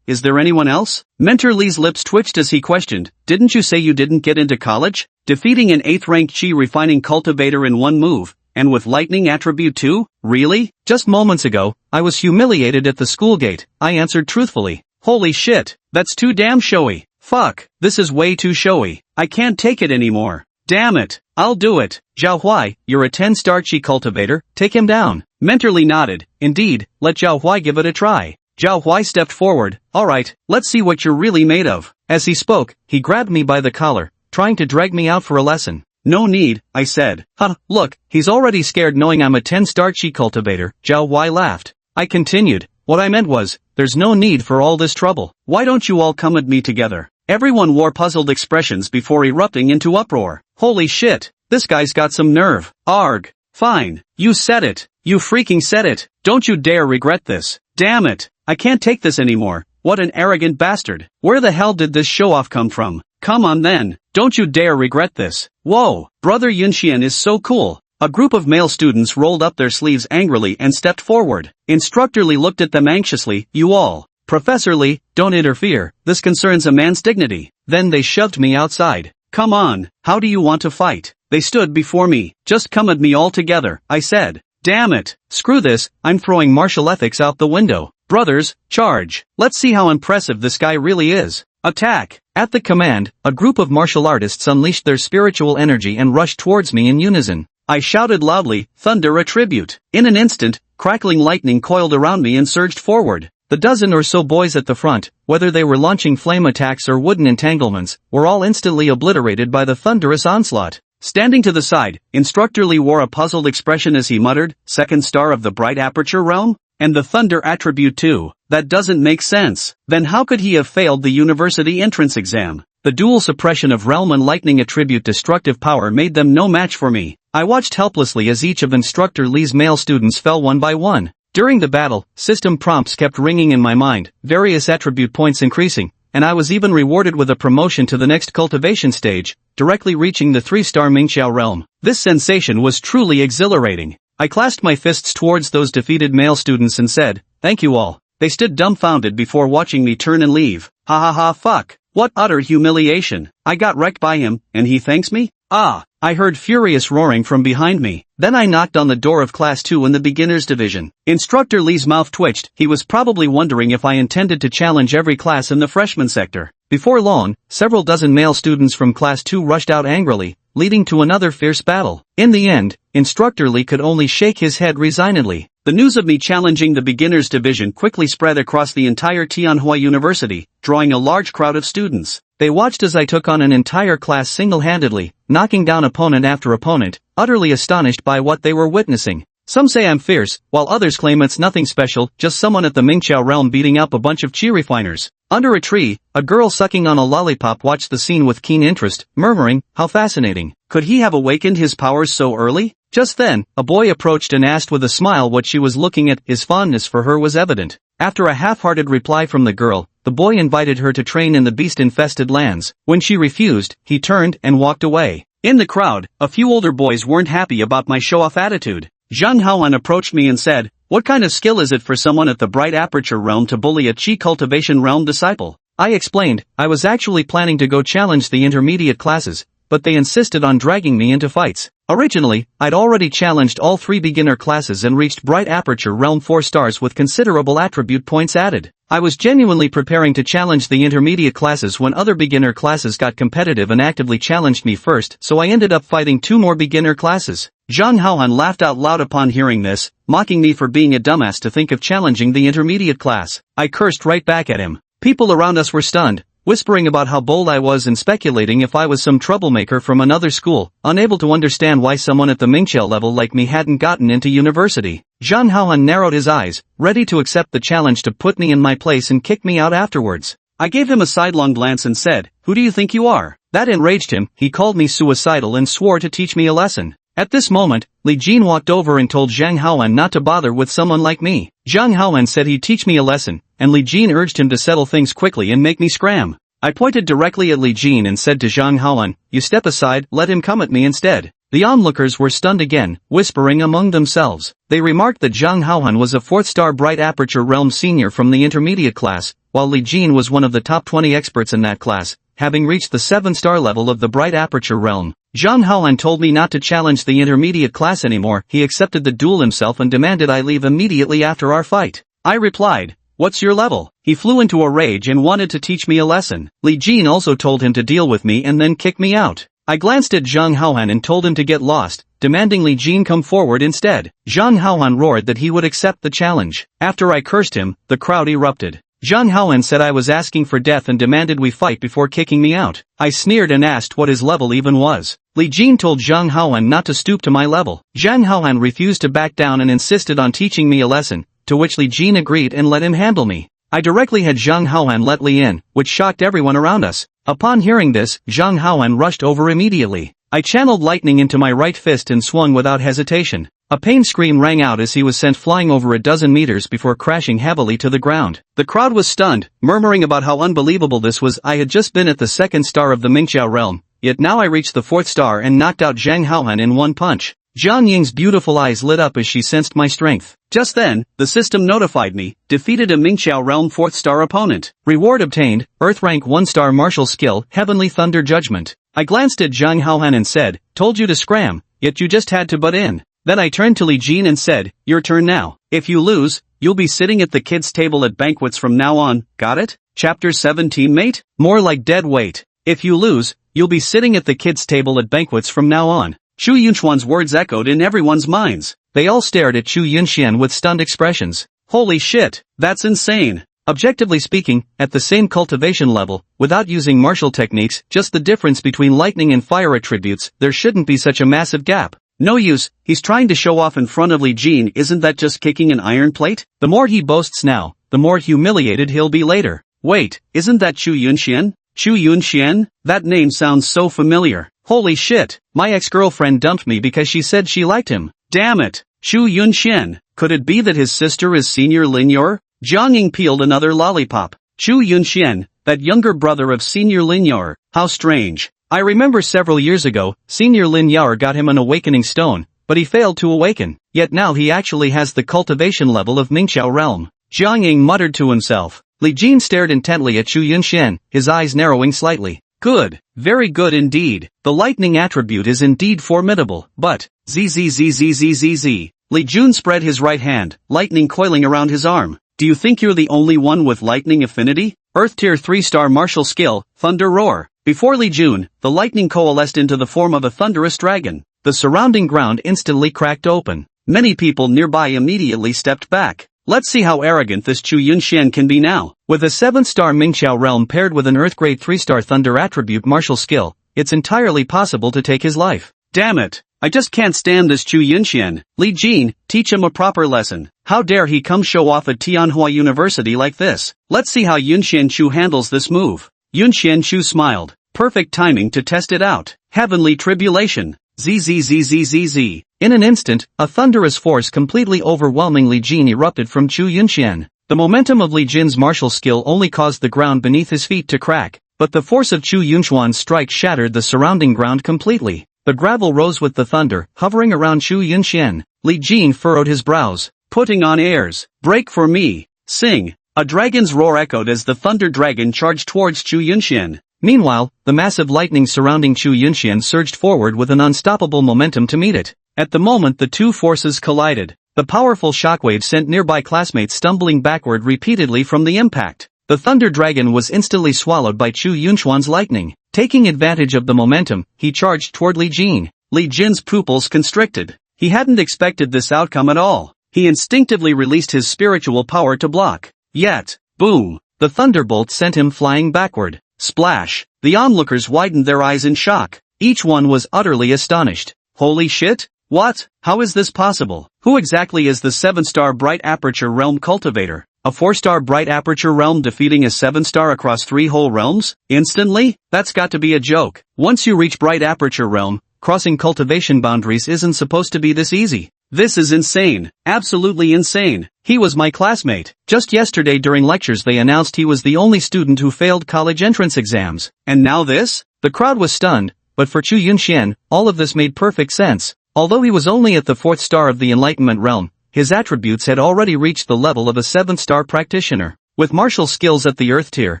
is there anyone else? Mentor Lee's lips twitched as he questioned, didn't you say you didn't get into college? Defeating an 8th-ranked Chi Refining Cultivator in one move, and with lightning attribute too? Really? Just moments ago, I was humiliated at the school gate, I answered truthfully. Holy shit, that's too damn showy. Fuck, this is way too showy. I can't take it anymore. Damn it, I'll do it. Zhao Huai, you're a 10-star Chi cultivator, take him down. Mentor Lee nodded. Indeed, let Zhao Huai give it a try. Zhao Huai stepped forward. Alright, let's see what you're really made of. As he spoke, he grabbed me by the collar, trying to drag me out for a lesson. No need, I said. Look, he's already scared knowing I'm a 10-star Chi cultivator. Zhao Huai laughed. I continued. What I meant was, there's no need for all this trouble. Why don't you all come at me together? Everyone wore puzzled expressions before erupting into uproar. Holy shit, this guy's got some nerve. Arg. Fine. You said it. You freaking said it. Don't you dare regret this. Damn it. I can't take this anymore. What an arrogant bastard. Where the hell did this show-off come from? Come on then. Don't you dare regret this. Whoa, Brother Yunxian is so cool. A group of male students rolled up their sleeves angrily and stepped forward. Instructor Lee looked at them anxiously. You all. Professor Lee, don't interfere. This concerns a man's dignity. Then they shoved me outside. Come on, how do you want to fight? They stood before me. Just come at me all together, I said. Damn it. Screw this, I'm throwing martial ethics out the window. Brothers, charge. Let's see how impressive this guy really is. Attack! At the command, a group of martial artists unleashed their spiritual energy and rushed towards me in unison. I shouted loudly, thunder a tribute. In an instant, crackling lightning coiled around me and surged forward. The dozen or so boys at the front, whether they were launching flame attacks or wooden entanglements, were all instantly obliterated by the thunderous onslaught. Standing to the side, Instructor Lee wore a puzzled expression as he muttered, second star of the bright aperture realm? And the thunder attribute too. That doesn't make sense. Then how could he have failed the university entrance exam? The dual suppression of realm and lightning attribute destructive power made them no match for me. I watched helplessly as each of Instructor Lee's male students fell one by one. During the battle, system prompts kept ringing in my mind, various attribute points increasing, and I was even rewarded with a promotion to the next cultivation stage, directly reaching the 3-star Mingqiao realm. This sensation was truly exhilarating. I clasped my fists towards those defeated male students and said, "Thank you all." They stood dumbfounded before watching me turn and leave. Ha ha ha fuck. What utter humiliation. I got wrecked by him, and he thanks me? Ah! I heard furious roaring from behind me. Then I knocked on the door of Class 2 in the beginners division. Instructor Lee's mouth twitched. He was probably wondering if I intended to challenge every class in the freshman sector. Before long, several dozen male students from Class 2 rushed out angrily, leading to another fierce battle. In the end, Instructor Lee could only shake his head resignedly. The news of me challenging the beginners division quickly spread across the entire Tianhua University, drawing a large crowd of students. They watched as I took on an entire class single-handedly, knocking down opponent after opponent, utterly astonished by what they were witnessing. Some say I'm fierce, while others claim it's nothing special, just someone at the Mingqiao realm beating up a bunch of chi refiners. Under a tree, a girl sucking on a lollipop watched the scene with keen interest, murmuring, "How fascinating. Could he have awakened his powers so early?" Just then, a boy approached and asked with a smile what she was looking at. His fondness for her was evident. After a half-hearted reply from the girl, the boy invited her to train in the beast-infested lands. When she refused, he turned and walked away. In the crowd, a few older boys weren't happy about my show-off attitude. Zhang Haoan approached me and said, "What kind of skill is it for someone at the Bright Aperture realm to bully a Chi Cultivation realm disciple?" I explained, I was actually planning to go challenge the intermediate classes, but they insisted on dragging me into fights. Originally, I'd already challenged all 3 beginner classes and reached Bright Aperture Realm 4 stars with considerable attribute points added. I was genuinely preparing to challenge the intermediate classes when other beginner classes got competitive and actively challenged me first, so I ended up fighting 2 more beginner classes. Zhang Haoan laughed out loud upon hearing this, mocking me for being a dumbass to think of challenging the intermediate class. I cursed right back at him. People around us were stunned, whispering about how bold I was and speculating if I was some troublemaker from another school, unable to understand why someone at the Mingqiao level like me hadn't gotten into university. Zhang Haoan narrowed his eyes, ready to accept the challenge to put me in my place and kick me out afterwards. I gave him a sidelong glance and said, "Who do you think you are?" That enraged him. He called me suicidal and swore to teach me a lesson. At this moment, Li Jin walked over and told Zhang Haoan not to bother with someone like me. Zhang Haoan said he'd teach me a lesson, and Li Jin urged him to settle things quickly and make me scram. I pointed directly at Li Jin and said to Zhang Haoan, "You step aside, let him come at me instead." The onlookers were stunned again, whispering among themselves. They remarked that Zhang Haoan was a 4th-star Bright Aperture Realm senior from the intermediate class, while Li Jin was one of the top 20 experts in that class, having reached the 7-star level of the Bright Aperture Realm. Zhang Haoan told me not to challenge the intermediate class anymore. He accepted the duel himself and demanded I leave immediately after our fight. I replied, "What's your level?" He flew into a rage and wanted to teach me a lesson. Li Jin also told him to deal with me and then kick me out. I glanced at Zhang Haoan and told him to get lost, demanding Li Jin come forward instead. Zhang Haoan roared that he would accept the challenge. After I cursed him, the crowd erupted. Zhang Haoan said I was asking for death and demanded we fight before kicking me out. I sneered and asked what his level even was. Li Jin told Zhang Haoan not to stoop to my level. Zhang Haoan refused to back down and insisted on teaching me a lesson, to which Li Jin agreed and let him handle me. I directly had Zhang Haoan let Li in, which shocked everyone around us. Upon hearing this, Zhang Haoan rushed over immediately. I channeled lightning into my right fist and swung without hesitation. A pain scream rang out as he was sent flying over a dozen meters before crashing heavily to the ground. The crowd was stunned, murmuring about how unbelievable this was. I had just been at the 2nd star of the Mingqiao realm, yet now I reached the 4th star and knocked out Zhang Haoan in one punch. Jian Ying's beautiful eyes lit up as she sensed my strength. Just then, the system notified me, defeated a Mingqiao realm 4th star opponent. Reward obtained, Earth rank 1-star martial skill, Heavenly Thunder Judgment. I glanced at Zhang Haoan and said, "Told you to scram, yet you just had to butt in." Then I turned to Li Jin and said, "Your turn now. If you lose, you'll be sitting at the kids' table at banquets from now on, got it? Chapter 17 mate? More like dead weight. If you lose, you'll be sitting at the kids' table at banquets from now on. Chu Yunchuan's words echoed in everyone's minds. They all stared at Chu Yunxian with stunned expressions. Holy shit, that's insane. Objectively speaking, at the same cultivation level, without using martial techniques, just the difference between lightning and fire attributes, there shouldn't be such a massive gap. No use, he's trying to show off in front of Li Jin. Isn't that just kicking an iron plate? The more he boasts now, the more humiliated he'll be later. Wait, isn't that Chu Yunxian? Chu Yunxian? That name sounds so familiar. Holy shit, my ex-girlfriend dumped me because she said she liked him. Damn it, Chu Yunxian. Could it be that his sister is Senior Lin Yor? Jiang Ying peeled another lollipop. Chu Yunxian, that younger brother of Senior Lin Yor. How strange. I remember several years ago, Senior Lin Yor got him an awakening stone, but he failed to awaken. Yet now he actually has the cultivation level of Mingqiao realm. Jiang Ying muttered to himself. Li Jin stared intently at Chu Yunxian, his eyes narrowing slightly. Good, very good indeed. The lightning attribute is indeed formidable, but, zzzzzzzzz. Li Jun spread his right hand, lightning coiling around his arm. Do you think you're the only one with lightning affinity? Earth Tier 3-star martial skill, Thunder Roar. Before Li Jun, the lightning coalesced into the form of a thunderous dragon. The surrounding ground instantly cracked open. Many people nearby immediately stepped back. Let's see how arrogant this Chu Yunxian can be now. With a 7-star Mingqiao realm paired with an Earth Grade 3-star Thunder attribute martial skill, it's entirely possible to take his life. Damn it. I just can't stand this Chu Yunxian. Li Jin, teach him a proper lesson. How dare he come show off at Tianhua University like this? Let's see how Yunxian Chu handles this move. Yunxian Chu smiled. Perfect timing to test it out. Heavenly tribulation. Zzzzzzz. In an instant, a thunderous force completely overwhelming Li Jin erupted from Chu Yunxian. The momentum of Li Jin's martial skill only caused the ground beneath his feet to crack, but the force of Chu Yunchuan's strike shattered the surrounding ground completely. The gravel rose with the thunder, hovering around Chu Yunxian. Li Jin furrowed his brows. Putting on airs. Break for me. Sing. A dragon's roar echoed as the thunder dragon charged towards Chu Yunxian. Meanwhile, the massive lightning surrounding Chu Yunxian surged forward with an unstoppable momentum to meet it. At the moment the two forces collided, the powerful shockwave sent nearby classmates stumbling backward repeatedly from the impact. The thunder dragon was instantly swallowed by Chu Yunchuan's lightning. Taking advantage of the momentum, he charged toward Li Jin. Li Jin's pupils constricted. He hadn't expected this outcome at all. He instinctively released his spiritual power to block. Yet, boom! The thunderbolt sent him flying backward. Splash! The onlookers widened their eyes in shock. Each one was utterly astonished. Holy shit! What? How is this possible? Who exactly is the 7-star Bright Aperture Realm cultivator? A 4-star Bright Aperture Realm defeating a 7-star across 3 whole realms? Instantly? That's got to be a joke. Once you reach Bright Aperture Realm, crossing cultivation boundaries isn't supposed to be this easy. This is insane. Absolutely insane. He was my classmate. Just yesterday during lectures they announced he was the only student who failed college entrance exams. And now this? The crowd was stunned, but for Chu Yunxian, all of this made perfect sense. Although he was only at the 4th star of the Enlightenment realm, his attributes had already reached the level of a 7-star practitioner. With martial skills at the Earth tier,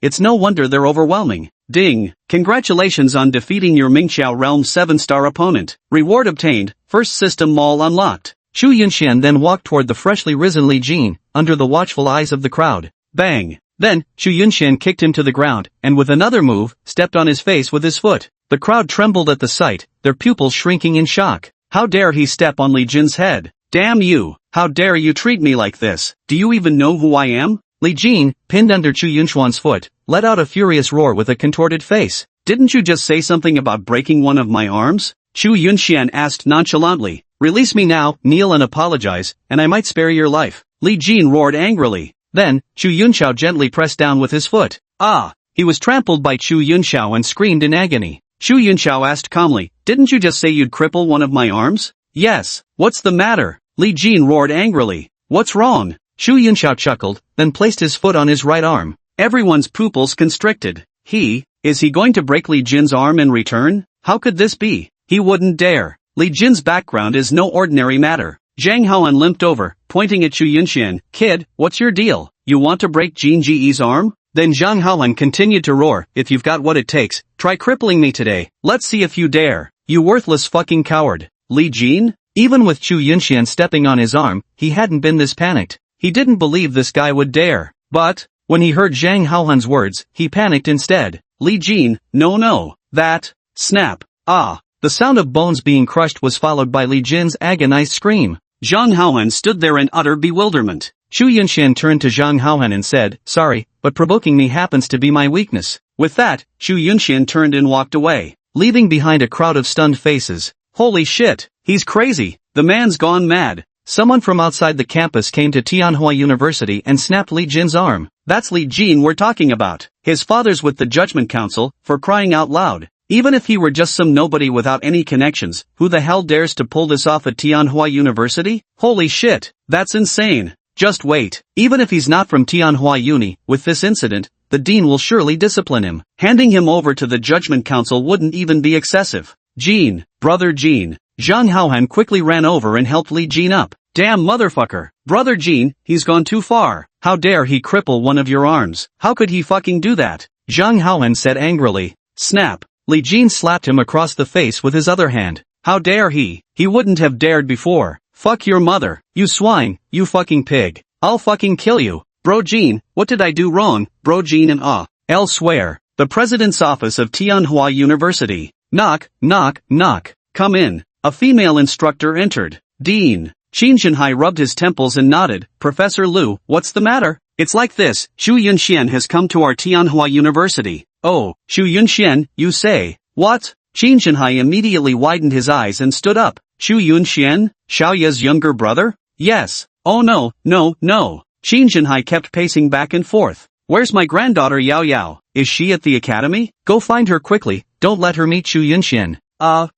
it's no wonder they're overwhelming. Ding! Congratulations on defeating your Mingqiao realm 7-star opponent. Reward obtained, first system mall unlocked. Chu Yunxian then walked toward the freshly risen Li Jin, under the watchful eyes of the crowd. Bang! Then, Chu Yunxian kicked him to the ground, and with another move, stepped on his face with his foot. The crowd trembled at the sight, their pupils shrinking in shock. How dare he step on Li Jin's head? Damn you! How dare you treat me like this? Do you even know who I am? Li Jin, pinned under Chu Yunchuan's foot, let out a furious roar with a contorted face. Didn't you just say something about breaking one of my arms? Chu Yunxian asked nonchalantly. Release me now, kneel and apologize, and I might spare your life. Li Jin roared angrily. Then, Chu Yunxiao gently pressed down with his foot. Ah! He was trampled by Chu Yunxiao and screamed in agony. Chu Yunxiao asked calmly, didn't you just say you'd cripple one of my arms? Yes. What's the matter? Li Jin roared angrily. What's wrong? Chu Yunxiao chuckled, then placed his foot on his right arm. Everyone's pupils constricted. Is he going to break Li Jin's arm in return? How could this be? He wouldn't dare. Li Jin's background is no ordinary matter. Zhang Haoan limped over, pointing at Chu Yunxian. Kid, what's your deal? You want to break Jin Ji's arm? Then Zhang Haoan continued to roar, if you've got what it takes, try crippling me today. Let's see if you dare. You worthless fucking coward. Li Jin? Even with Chu Yunxian stepping on his arm, he hadn't been this panicked. He didn't believe this guy would dare. But, when he heard Zhang Haohan's words, he panicked instead. Li Jin, no. That. Snap. Ah. The sound of bones being crushed was followed by Li Jin's agonized scream. Zhang Haohan stood there in utter bewilderment. Xu Yunxian turned to Zhang Haohan and said, "Sorry, but provoking me happens to be my weakness." With that, Xu Yunxian turned and walked away, leaving behind a crowd of stunned faces. Holy shit, he's crazy, the man's gone mad. Someone from outside the campus came to Tianhua University and snapped Li Jin's arm. That's Li Jin we're talking about. His father's with the Judgment Council, for crying out loud. Even if he were just some nobody without any connections, who the hell dares to pull this off at Tianhua University? Holy shit, that's insane. Just wait. Even if he's not from Tianhua Uni, with this incident, the dean will surely discipline him. Handing him over to the Judgment Council wouldn't even be excessive. Jin, brother Jin. Zhang Haohan quickly ran over and helped Li Jin up. Damn motherfucker. Brother Jin, he's gone too far. How dare he cripple one of your arms? How could he fucking do that? Zhang Haohan said angrily. Snap. Li Jin slapped him across the face with his other hand. How dare he? He wouldn't have dared before. Fuck your mother, you swine, you fucking pig. I'll fucking kill you. Bro Jin, what did I do wrong? Bro Jin and elsewhere. The president's office of Tianhua University. Knock, knock, knock. Come in. A female instructor entered. Dean. Qin Shanhai rubbed his temples and nodded. Professor Liu, what's the matter? It's like this, Xu Yunxian has come to our Tianhua University. Oh, Xu Yunxian, you say? What? Qin Shanhai immediately widened his eyes and stood up. Xu Yunxian? Xiaoya's younger brother? Yes. Oh no. Qin Shanhai kept pacing back and forth. Where's my granddaughter Yao Yao? Is she at the academy? Go find her quickly, don't let her meet Xu Yunxian.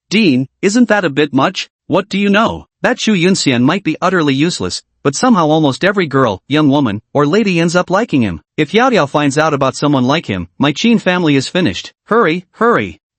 Dean, isn't that a bit much? What do you know? That Xu Yunxian might be utterly useless, but somehow almost every girl, young woman, or lady ends up liking him. If Yao Yao finds out about someone like him, my Qin family is finished. Hurry.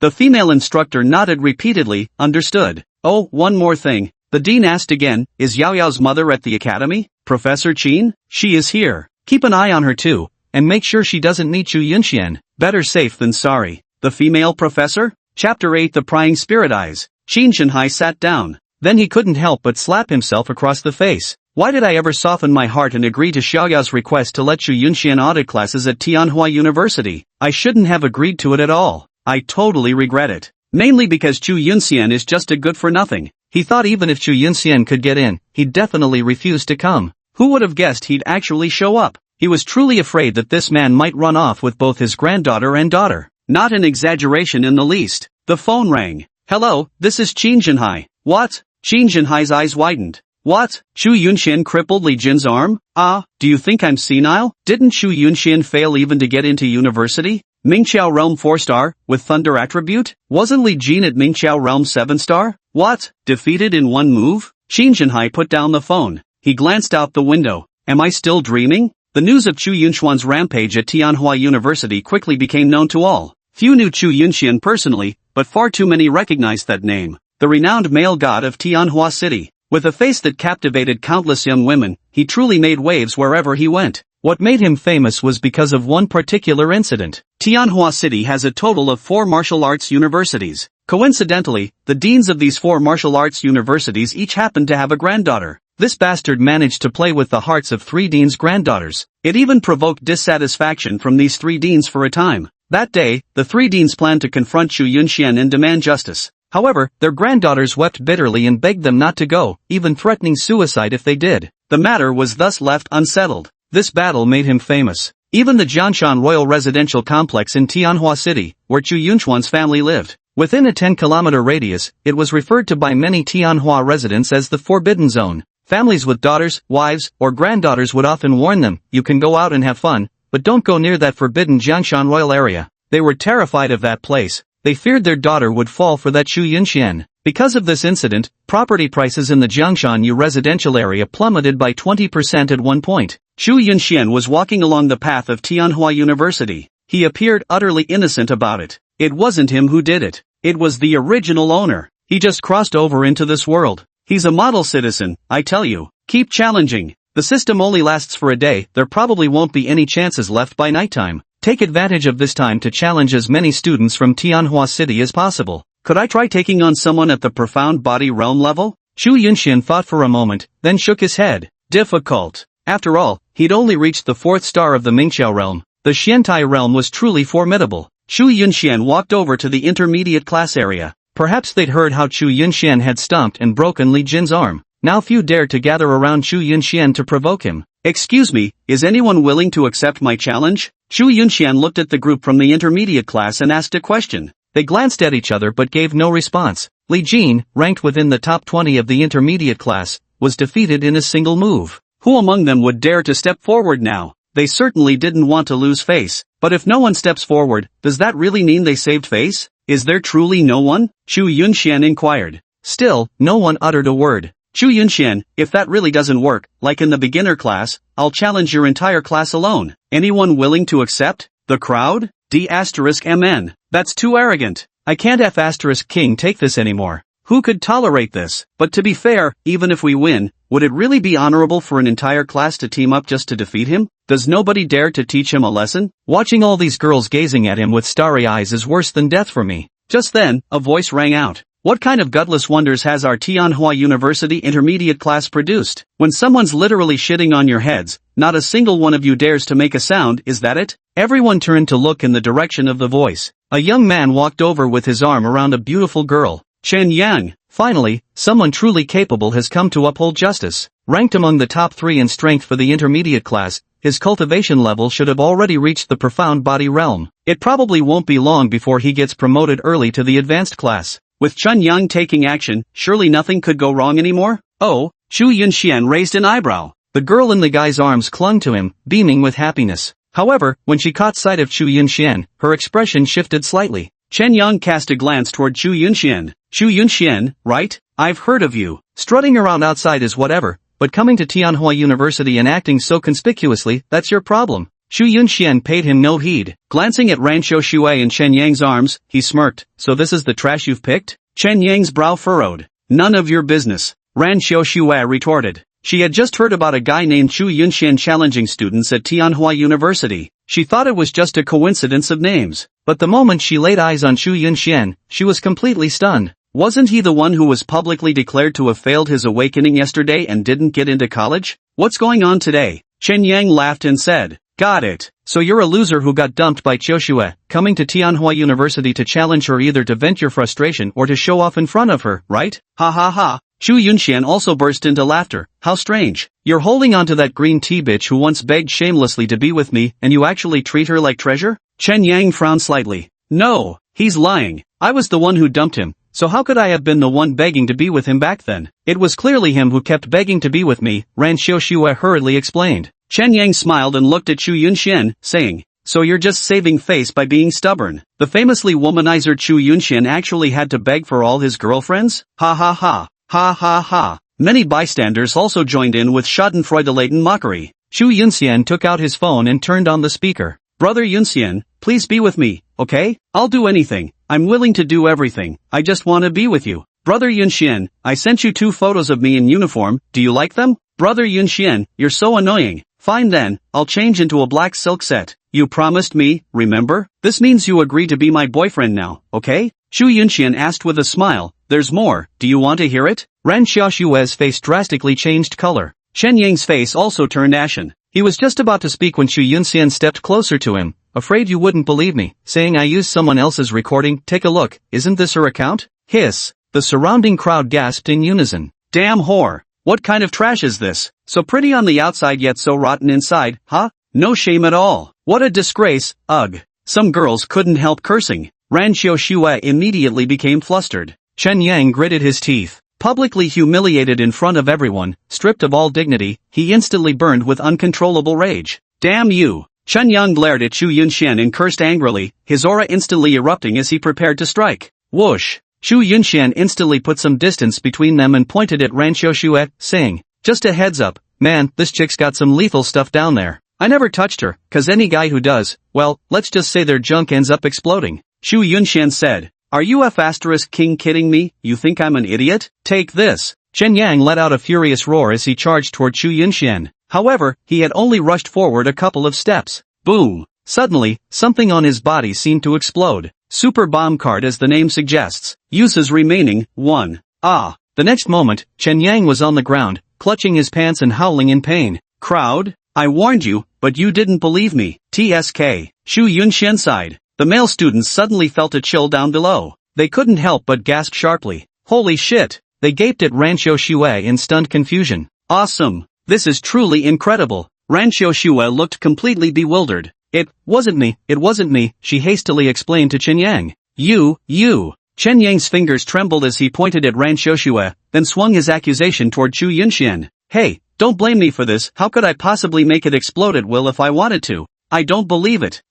The female instructor nodded repeatedly, understood. Oh, one more thing. The dean asked again, is Yao Yao's mother at the academy? Professor Qin? She is here. Keep an eye on her too, and make sure she doesn't meet Xu Yunxian. Better safe than sorry. The female professor? Chapter 8 The Prying Spirit Eyes. Qin Shanhai sat down. Then he couldn't help but slap himself across the face. Why did I ever soften my heart and agree to Xiaoyao's request to let Xu Yunxian audit classes at Tianhua University? I shouldn't have agreed to it at all. I totally regret it. Mainly because Xu Yunxian is just a good-for-nothing. He thought even if Xu Yunxian could get in, he'd definitely refuse to come. Who would have guessed he'd actually show up? He was truly afraid that this man might run off with both his granddaughter and daughter. Not an exaggeration in the least. The phone rang. Hello, this is Qin Shanhai. What? Qin Shanhai's eyes widened. What? Xu Yunxian crippled Li Jin's arm? Do you think I'm senile? Didn't Xu Yunxian fail even to get into university? Mingqiao Realm 4-star, with Thunder attribute? Wasn't Li Jin at Mingqiao Realm 7-star? What? Defeated in one move? Qin Shanhai put down the phone. He glanced out the window. Am I still dreaming? The news of Xu Yunxuan's rampage at Tianhua University quickly became known to all. Few knew Xu Yunxian personally, but far too many recognized that name. The renowned male god of Tianhua City. With a face that captivated countless young women, he truly made waves wherever he went. What made him famous was because of one particular incident. Tianhua City has a total of 4 martial arts universities. Coincidentally, the deans of these 4 martial arts universities each happened to have a granddaughter. This bastard managed to play with the hearts of 3 deans' granddaughters. It even provoked dissatisfaction from these 3 deans for a time. That day, the 3 deans planned to confront Xu Yunxian and demand justice. However, their granddaughters wept bitterly and begged them not to go, even threatening suicide if they did. The matter was thus left unsettled. This battle made him famous. Even the Jianshan Royal Residential Complex in Tianhua City, where Xu Yunxuan's family lived, within a 10-kilometer radius, it was referred to by many Tianhua residents as the Forbidden Zone. Families with daughters, wives, or granddaughters would often warn them, you can go out and have fun, but don't go near that forbidden Jianshan Royal area. They were terrified of that place. They feared their daughter would fall for that Xu Yunxian. Because of this incident, property prices in the Jiangshan Yu residential area plummeted by 20% at one point. Xu Yunxian was walking along the path of Tianhua University. He appeared utterly innocent about it. It wasn't him who did it. It was the original owner. He just crossed over into this world. He's a model citizen, I tell you. Keep challenging. The system only lasts for a day, there probably won't be any chances left by nighttime. Take advantage of this time to challenge as many students from Tianhua City as possible. Could I try taking on someone at the profound body realm level? Xu Yunxian thought for a moment, then shook his head. Difficult. After all, he'd only reached the 4th star of the Mingqiao realm. The Xiantai realm was truly formidable. Chu Yunxian walked over to the intermediate class area. Perhaps they'd heard how Chu Yunxian had stomped and broken Li Jin's arm. Now few dared to gather around Chu Yunxian to provoke him. Excuse me, is anyone willing to accept my challenge? Chu Yunxian looked at the group from the intermediate class and asked a question. They glanced at each other but gave no response. Li Jin, ranked within the top 20 of the intermediate class, was defeated in a single move. Who among them would dare to step forward now? They certainly didn't want to lose face. But if no one steps forward, does that really mean they saved face? Is there truly no one? Chu Yunxian inquired. Still, no one uttered a word. Chu Yunxian, if that really doesn't work, like in the beginner class, I'll challenge your entire class alone. Anyone willing to accept? The crowd? D*MN. That's too arrogant. I can't F*King take this anymore. Who could tolerate this? But to be fair, even if we win, would it really be honorable for an entire class to team up just to defeat him? Does nobody dare to teach him a lesson? Watching all these girls gazing at him with starry eyes is worse than death for me. Just then, a voice rang out. What kind of gutless wonders has our Tianhua University intermediate class produced? When someone's literally shitting on your heads, not a single one of you dares to make a sound, is that it? Everyone turned to look in the direction of the voice. A young man walked over with his arm around a beautiful girl. Chen Yang. Finally, someone truly capable has come to uphold justice. Ranked among the top 3 in strength for the intermediate class, his cultivation level should have already reached the profound body realm. It probably won't be long before he gets promoted early to the advanced class. With Chen Yang taking action, surely nothing could go wrong anymore? Oh, Chu Yunxian raised an eyebrow. The girl in the guy's arms clung to him, beaming with happiness. However, when she caught sight of Chu Yunxian, her expression shifted slightly. Chen Yang cast a glance toward Chu Yunxian. Chu Yunxian, right? I've heard of you. Strutting around outside is whatever, but coming to Tianhua University and acting so conspicuously, that's your problem. Chu Yunxian paid him no heed. Glancing at Ranxiu Shui in Chen Yang's arms, he smirked. So this is the trash you've picked? Chen Yang's brow furrowed. None of your business. Ranxiu Shui retorted. She had just heard about a guy named Chu Yunxian challenging students at Tianhua University. She thought it was just a coincidence of names. But the moment she laid eyes on Chu Yunxian, she was completely stunned. Wasn't he the one who was publicly declared to have failed his awakening yesterday and didn't get into college? What's going on today? Chen Yang laughed and said, got it. So you're a loser who got dumped by Qiushue, coming to Tianhua University to challenge her either to vent your frustration or to show off in front of her, right? Ha ha ha. Chu Yunxian also burst into laughter. How strange. You're holding on to that green tea bitch who once begged shamelessly to be with me and you actually treat her like treasure? Chen Yang frowned slightly. No, he's lying. I was the one who dumped him. So how could I have been the one begging to be with him back then? It was clearly him who kept begging to be with me, Ranxiu Shui hurriedly explained. Chen Yang smiled and looked at Chu Yunxian, saying, so you're just saving face by being stubborn. The famously womanizer Chu Yunxian actually had to beg for all his girlfriends? Ha ha ha. Ha ha ha. Many bystanders also joined in with schadenfreude-laden mockery. Chu Yunxian took out his phone and turned on the speaker. Brother Yunxian, please be with me, okay? I'll do anything. I'm willing to do everything. I just want to be with you. Brother Yunxian, I sent you 2 photos of me in uniform. Do you like them? Brother Yunxian, you're so annoying. Fine then, I'll change into a black silk set. You promised me, remember? This means you agree to be my boyfriend now, okay? Chu Yunxian asked with a smile. There's more. Do you want to hear it? Ranxiu Shui's face drastically changed color. Chen Yang's face also turned ashen. He was just about to speak when Chu Yunxian stepped closer to him. Afraid you wouldn't believe me, saying I used someone else's recording. Take a look, isn't this her account? Hiss. The surrounding crowd gasped in unison. Damn whore. What kind of trash is this? So pretty on the outside yet so rotten inside, huh? No shame at all. What a disgrace, ugh. Some girls couldn't help cursing. Ranxiu Shui immediately became flustered. Chen Yang gritted his teeth. Publicly humiliated in front of everyone, stripped of all dignity, he instantly burned with uncontrollable rage. Damn you! Chen Yang glared at Chu Yunxian and cursed angrily, his aura instantly erupting as he prepared to strike. Whoosh! Chu Yunxian instantly put some distance between them and pointed at Ranxiu Shui, saying, just a heads up, man, this chick's got some lethal stuff down there. I never touched her, cause any guy who does, well, let's just say their junk ends up exploding. Chu Yunxian said. Are you F*King kidding me? You think I'm an idiot? Take this. Chen Yang let out a furious roar as he charged toward Chu Yunxian. However, he had only rushed forward a couple of steps. Boom. Suddenly, something on his body seemed to explode. Super bomb card as the name suggests. Uses remaining, 1. Ah. The next moment, Chen Yang was on the ground, clutching his pants and howling in pain. Crowd? I warned you, but you didn't believe me. TSK. Xu Yunxian sighed. The male students suddenly felt a chill down below. They couldn't help but gasp sharply. Holy shit! They gaped at Ranxiu Xue in stunned confusion. Awesome! This is truly incredible. Ranxiu Xue looked completely bewildered. It wasn't me, she hastily explained to Chen Yang. You. Chen Yang's fingers trembled as he pointed at Ranxiu Xue, then swung his accusation toward Xu Yunxian. Hey, don't blame me for this, how could I possibly make it explode at will if I wanted to? I don't believe it.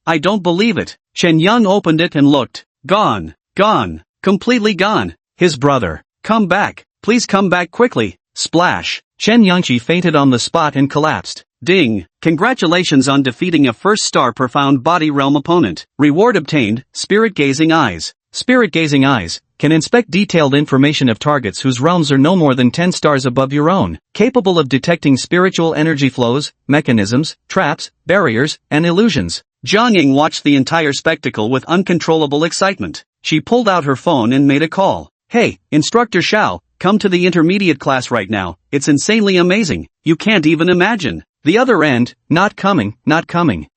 Chen Yang opened it and looked. Gone. Completely gone. His brother. Come back. Please come back quickly. Splash. Chen Yangqi fainted on the spot and collapsed. Ding. Congratulations on defeating a first-star profound body realm opponent. Reward obtained, Spirit Gazing Eyes. Spirit Gazing Eyes can inspect detailed information of targets whose realms are no more than 10 stars above your own, capable of detecting spiritual energy flows, mechanisms, traps, barriers, and illusions. Jiang Ying watched the entire spectacle with uncontrollable excitement. She pulled out her phone and made a call. Hey, Instructor Xiao, come to the intermediate class right now, it's insanely amazing, you can't even imagine. The other end, not coming.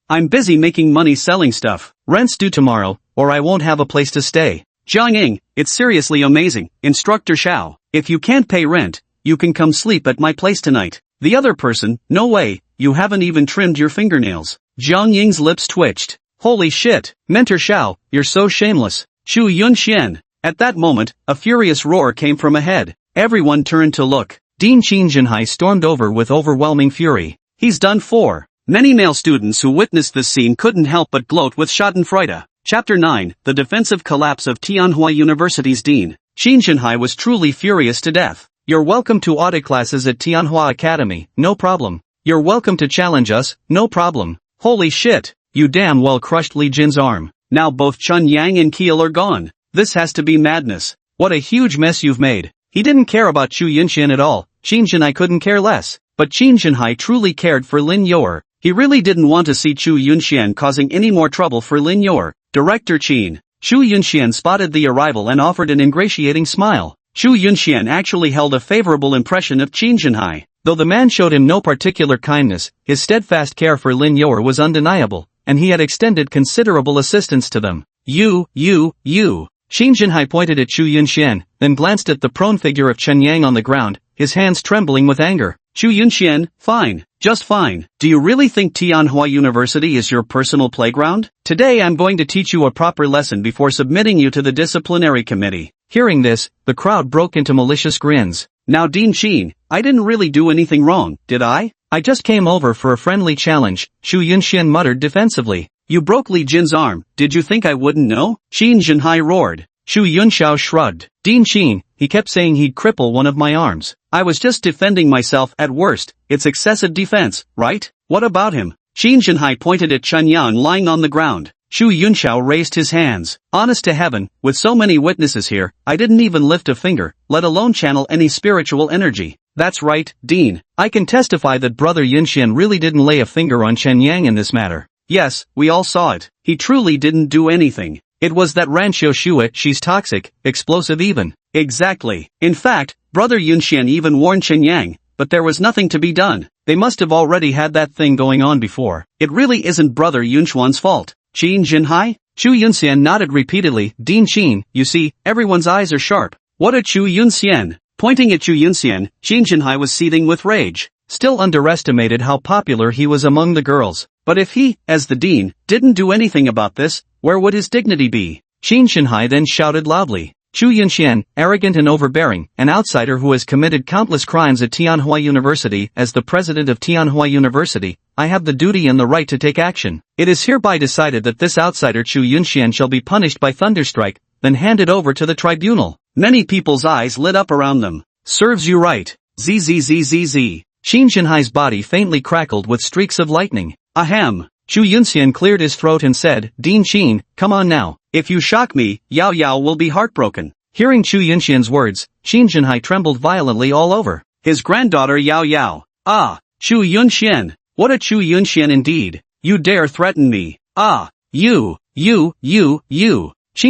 I'm busy making money selling stuff. Rent's due tomorrow, or I won't have a place to stay. Jiang Ying, it's seriously amazing, Instructor Xiao. If you can't pay rent, you can come sleep at my place tonight. The other person, no way, you haven't even trimmed your fingernails. Jiang Ying's lips twitched. Holy shit, Mentor Xiao, you're so shameless. Xu Yunxian. At that moment, a furious roar came from ahead. Everyone turned to look. Dean Qin Jinhai stormed over with overwhelming fury. He's done for. Many male students who witnessed this scene couldn't help but gloat with schadenfreude. Chapter 9, The Defensive Collapse of Tianhua University's Dean. Qin Jinhai was truly furious to death. You're welcome to audit classes at Tianhua Academy, no problem. You're welcome to challenge us, no problem. Holy shit, you damn well crushed Li Jin's arm. Now both Chun Yang and Kiel are gone. This has to be madness. What a huge mess you've made. He didn't care about Xu Yunxian at all. Qin Jinhai couldn't care less. But Qin Jinhai truly cared for Lin Yor. He really didn't want to see Xu Yunxian causing any more trouble for Lin Yor. Director Qin. Xu Yunxian spotted the arrival and offered an ingratiating smile. Xu Yunxian actually held a favorable impression of Qin Jinhai. Though the man showed him no particular kindness, his steadfast care for Lin Yor was undeniable, and he had extended considerable assistance to them. You. Qin Jinhai pointed at Xu Yunxian, then glanced at the prone figure of Chen Yang on the ground, his hands trembling with anger. Xu Yunxian, fine, just fine. Do you really think Tianhua University is your personal playground? Today I'm going to teach you a proper lesson before submitting you to the disciplinary committee. Hearing this, the crowd broke into malicious grins. Now Dean Qin, I didn't really do anything wrong, did I? I just came over for a friendly challenge, Xu Yunxian muttered defensively. You broke Li Jin's arm, did you think I wouldn't know? Qin Jinhai roared. Xu Yunxiao shrugged. Dean Qin, he kept saying he'd cripple one of my arms. I was just defending myself at worst, it's excessive defense, right? What about him? Qin Jinhai pointed at Chen Yan lying on the ground. Xu Yunxiao raised his hands. Honest to heaven, with so many witnesses here, I didn't even lift a finger, let alone channel any spiritual energy. That's right, Dean. I can testify that Brother Yunxian really didn't lay a finger on Chen Yang in this matter. Yes, we all saw it. He truly didn't do anything. It was that Ranxiu Xue, she's toxic, explosive even. Exactly. In fact, Brother Yunxian even warned Chen Yang, but there was nothing to be done. They must have already had that thing going on before. It really isn't Brother Yunxuan's fault. Qin Jinhai? Xu Yunxian nodded repeatedly. Dean Qin, you see, everyone's eyes are sharp. What a Xu Yunxian! Pointing at Xu Yunxian, Qin Jinhai was seething with rage. Still underestimated how popular he was among the girls. But if he, as the dean, didn't do anything about this, where would his dignity be? Qin Jinhai then shouted loudly. Xu Yunxian, arrogant and overbearing, an outsider who has committed countless crimes at Tianhua University. As the president of Tianhua University, I have the duty and the right to take action. It is hereby decided that this outsider Xu Yunxian shall be punished by thunderstrike, then handed over to the tribunal. Many people's eyes lit up around them. Serves you right. Zzzzz. Qin Jinhai's body faintly crackled with streaks of lightning. Ahem. Xu Yunxian cleared his throat and said, Dean Qin, come on now. If you shock me, Yao Yao will be heartbroken. Hearing Xu Yunxian's words, Qin Jinhai trembled violently all over. His granddaughter Yao Yao. Ah, Xu Yunxian. What a Xu Yunxian indeed. You dare threaten me. Ah, you. Qin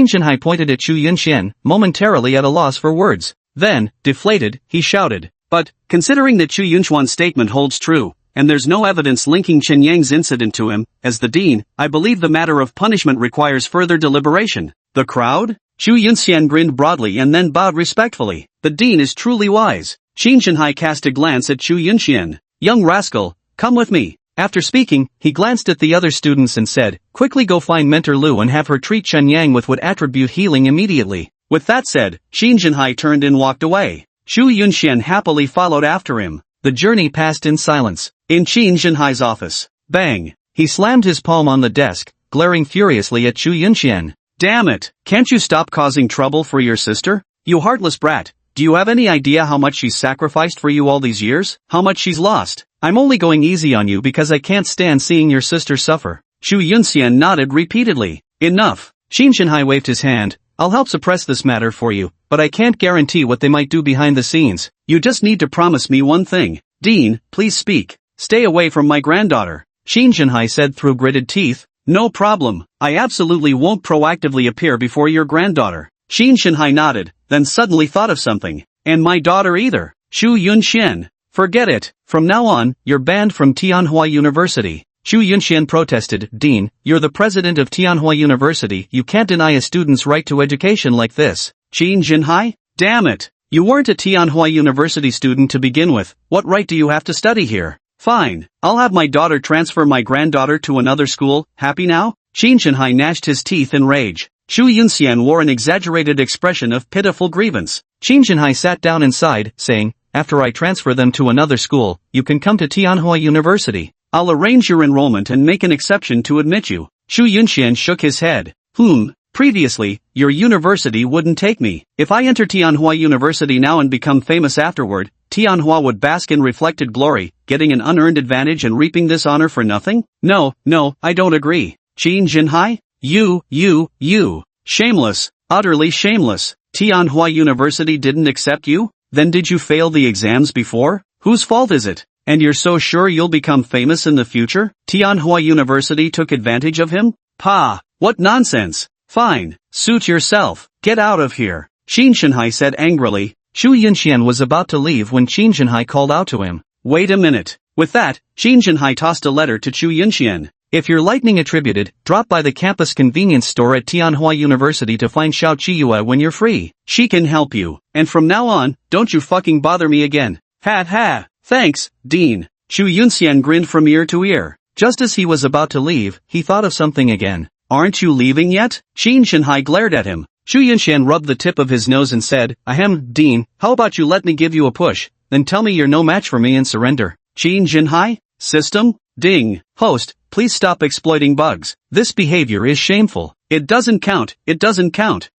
Jinhai pointed at Xu Yunxian, momentarily at a loss for words. Then, deflated, he shouted. But, considering that Xu Yunxuan's statement holds true, and there's no evidence linking Chen Yang's incident to him. As the dean, I believe the matter of punishment requires further deliberation. The crowd? Xu Yunxian grinned broadly and then bowed respectfully. The dean is truly wise. Qin Shenhai cast a glance at Xu Yunxian. Young rascal, come with me. After speaking, he glanced at the other students and said, quickly go find Mentor Lu and have her treat Chen Yang with what attribute healing immediately. With that said, Qin Shenhai turned and walked away. Xu Yunxian happily followed after him. The journey passed in silence. In Qin Shenhai's office. Bang! He slammed his palm on the desk, glaring furiously at Xu Yunxian. Damn it! Can't you stop causing trouble for your sister? You heartless brat! Do you have any idea how much she's sacrificed for you all these years? How much she's lost? I'm only going easy on you because I can't stand seeing your sister suffer. Xu Yunxian nodded repeatedly. Enough. Qin Shenhai waved his hand. I'll help suppress this matter for you, but I can't guarantee what they might do behind the scenes. You just need to promise me one thing. Dean, please speak. Stay away from my granddaughter. Qin Shenhai said through gritted teeth. No problem. I absolutely won't proactively appear before your granddaughter. Qin Shenhai nodded, then suddenly thought of something. And my daughter either. Xu Yunxian. Forget it. From now on, you're banned from Tianhua University. Xu Yunxian protested. Dean, you're the president of Tianhua University. You can't deny a student's right to education like this. Qin Shenhai? Damn it. You weren't a Tianhua University student to begin with. What right do you have to study here? Fine. I'll have my daughter transfer my granddaughter to another school. Happy now? Qin Shenhai gnashed his teeth in rage. Xu Yunxian wore an exaggerated expression of pitiful grievance. Qin Shenhai sat down and sighed, saying, after I transfer them to another school, you can come to Tianhua University. I'll arrange your enrollment and make an exception to admit you. Xu Yunxian shook his head. Previously, your university wouldn't take me. If I enter Tianhua University now and become famous afterward, Tianhua would bask in reflected glory, getting an unearned advantage and reaping this honor for nothing? No, I don't agree. Qin Shenhai? You. Shameless, utterly shameless. Tianhua University didn't accept you? Then did you fail the exams before? Whose fault is it? And you're so sure you'll become famous in the future? Tianhua University took advantage of him? Pah, what nonsense. Fine, suit yourself. Get out of here. Qin Shenhai said angrily. Xu Yunxian was about to leave when Qin Shenhai called out to him. Wait a minute. With that, Qin Shenhai tossed a letter to Xu Yunxian. If you're lightning attributed, drop by the campus convenience store at Tianhua University to find Xiao Chiyue when you're free. She can help you. And from now on, don't you fucking bother me again. Ha. Thanks, Dean. Xu Yunxian grinned from ear to ear. Just as he was about to leave, he thought of something again. Aren't you leaving yet? Qin Shenhai glared at him. Xu Yunxian rubbed the tip of his nose and said, Ahem, Dean, how about you let me give you a push, then tell me you're no match for me and surrender. Qin Shenhai? System? Ding. Host, please stop exploiting bugs. This behavior is shameful. It doesn't count.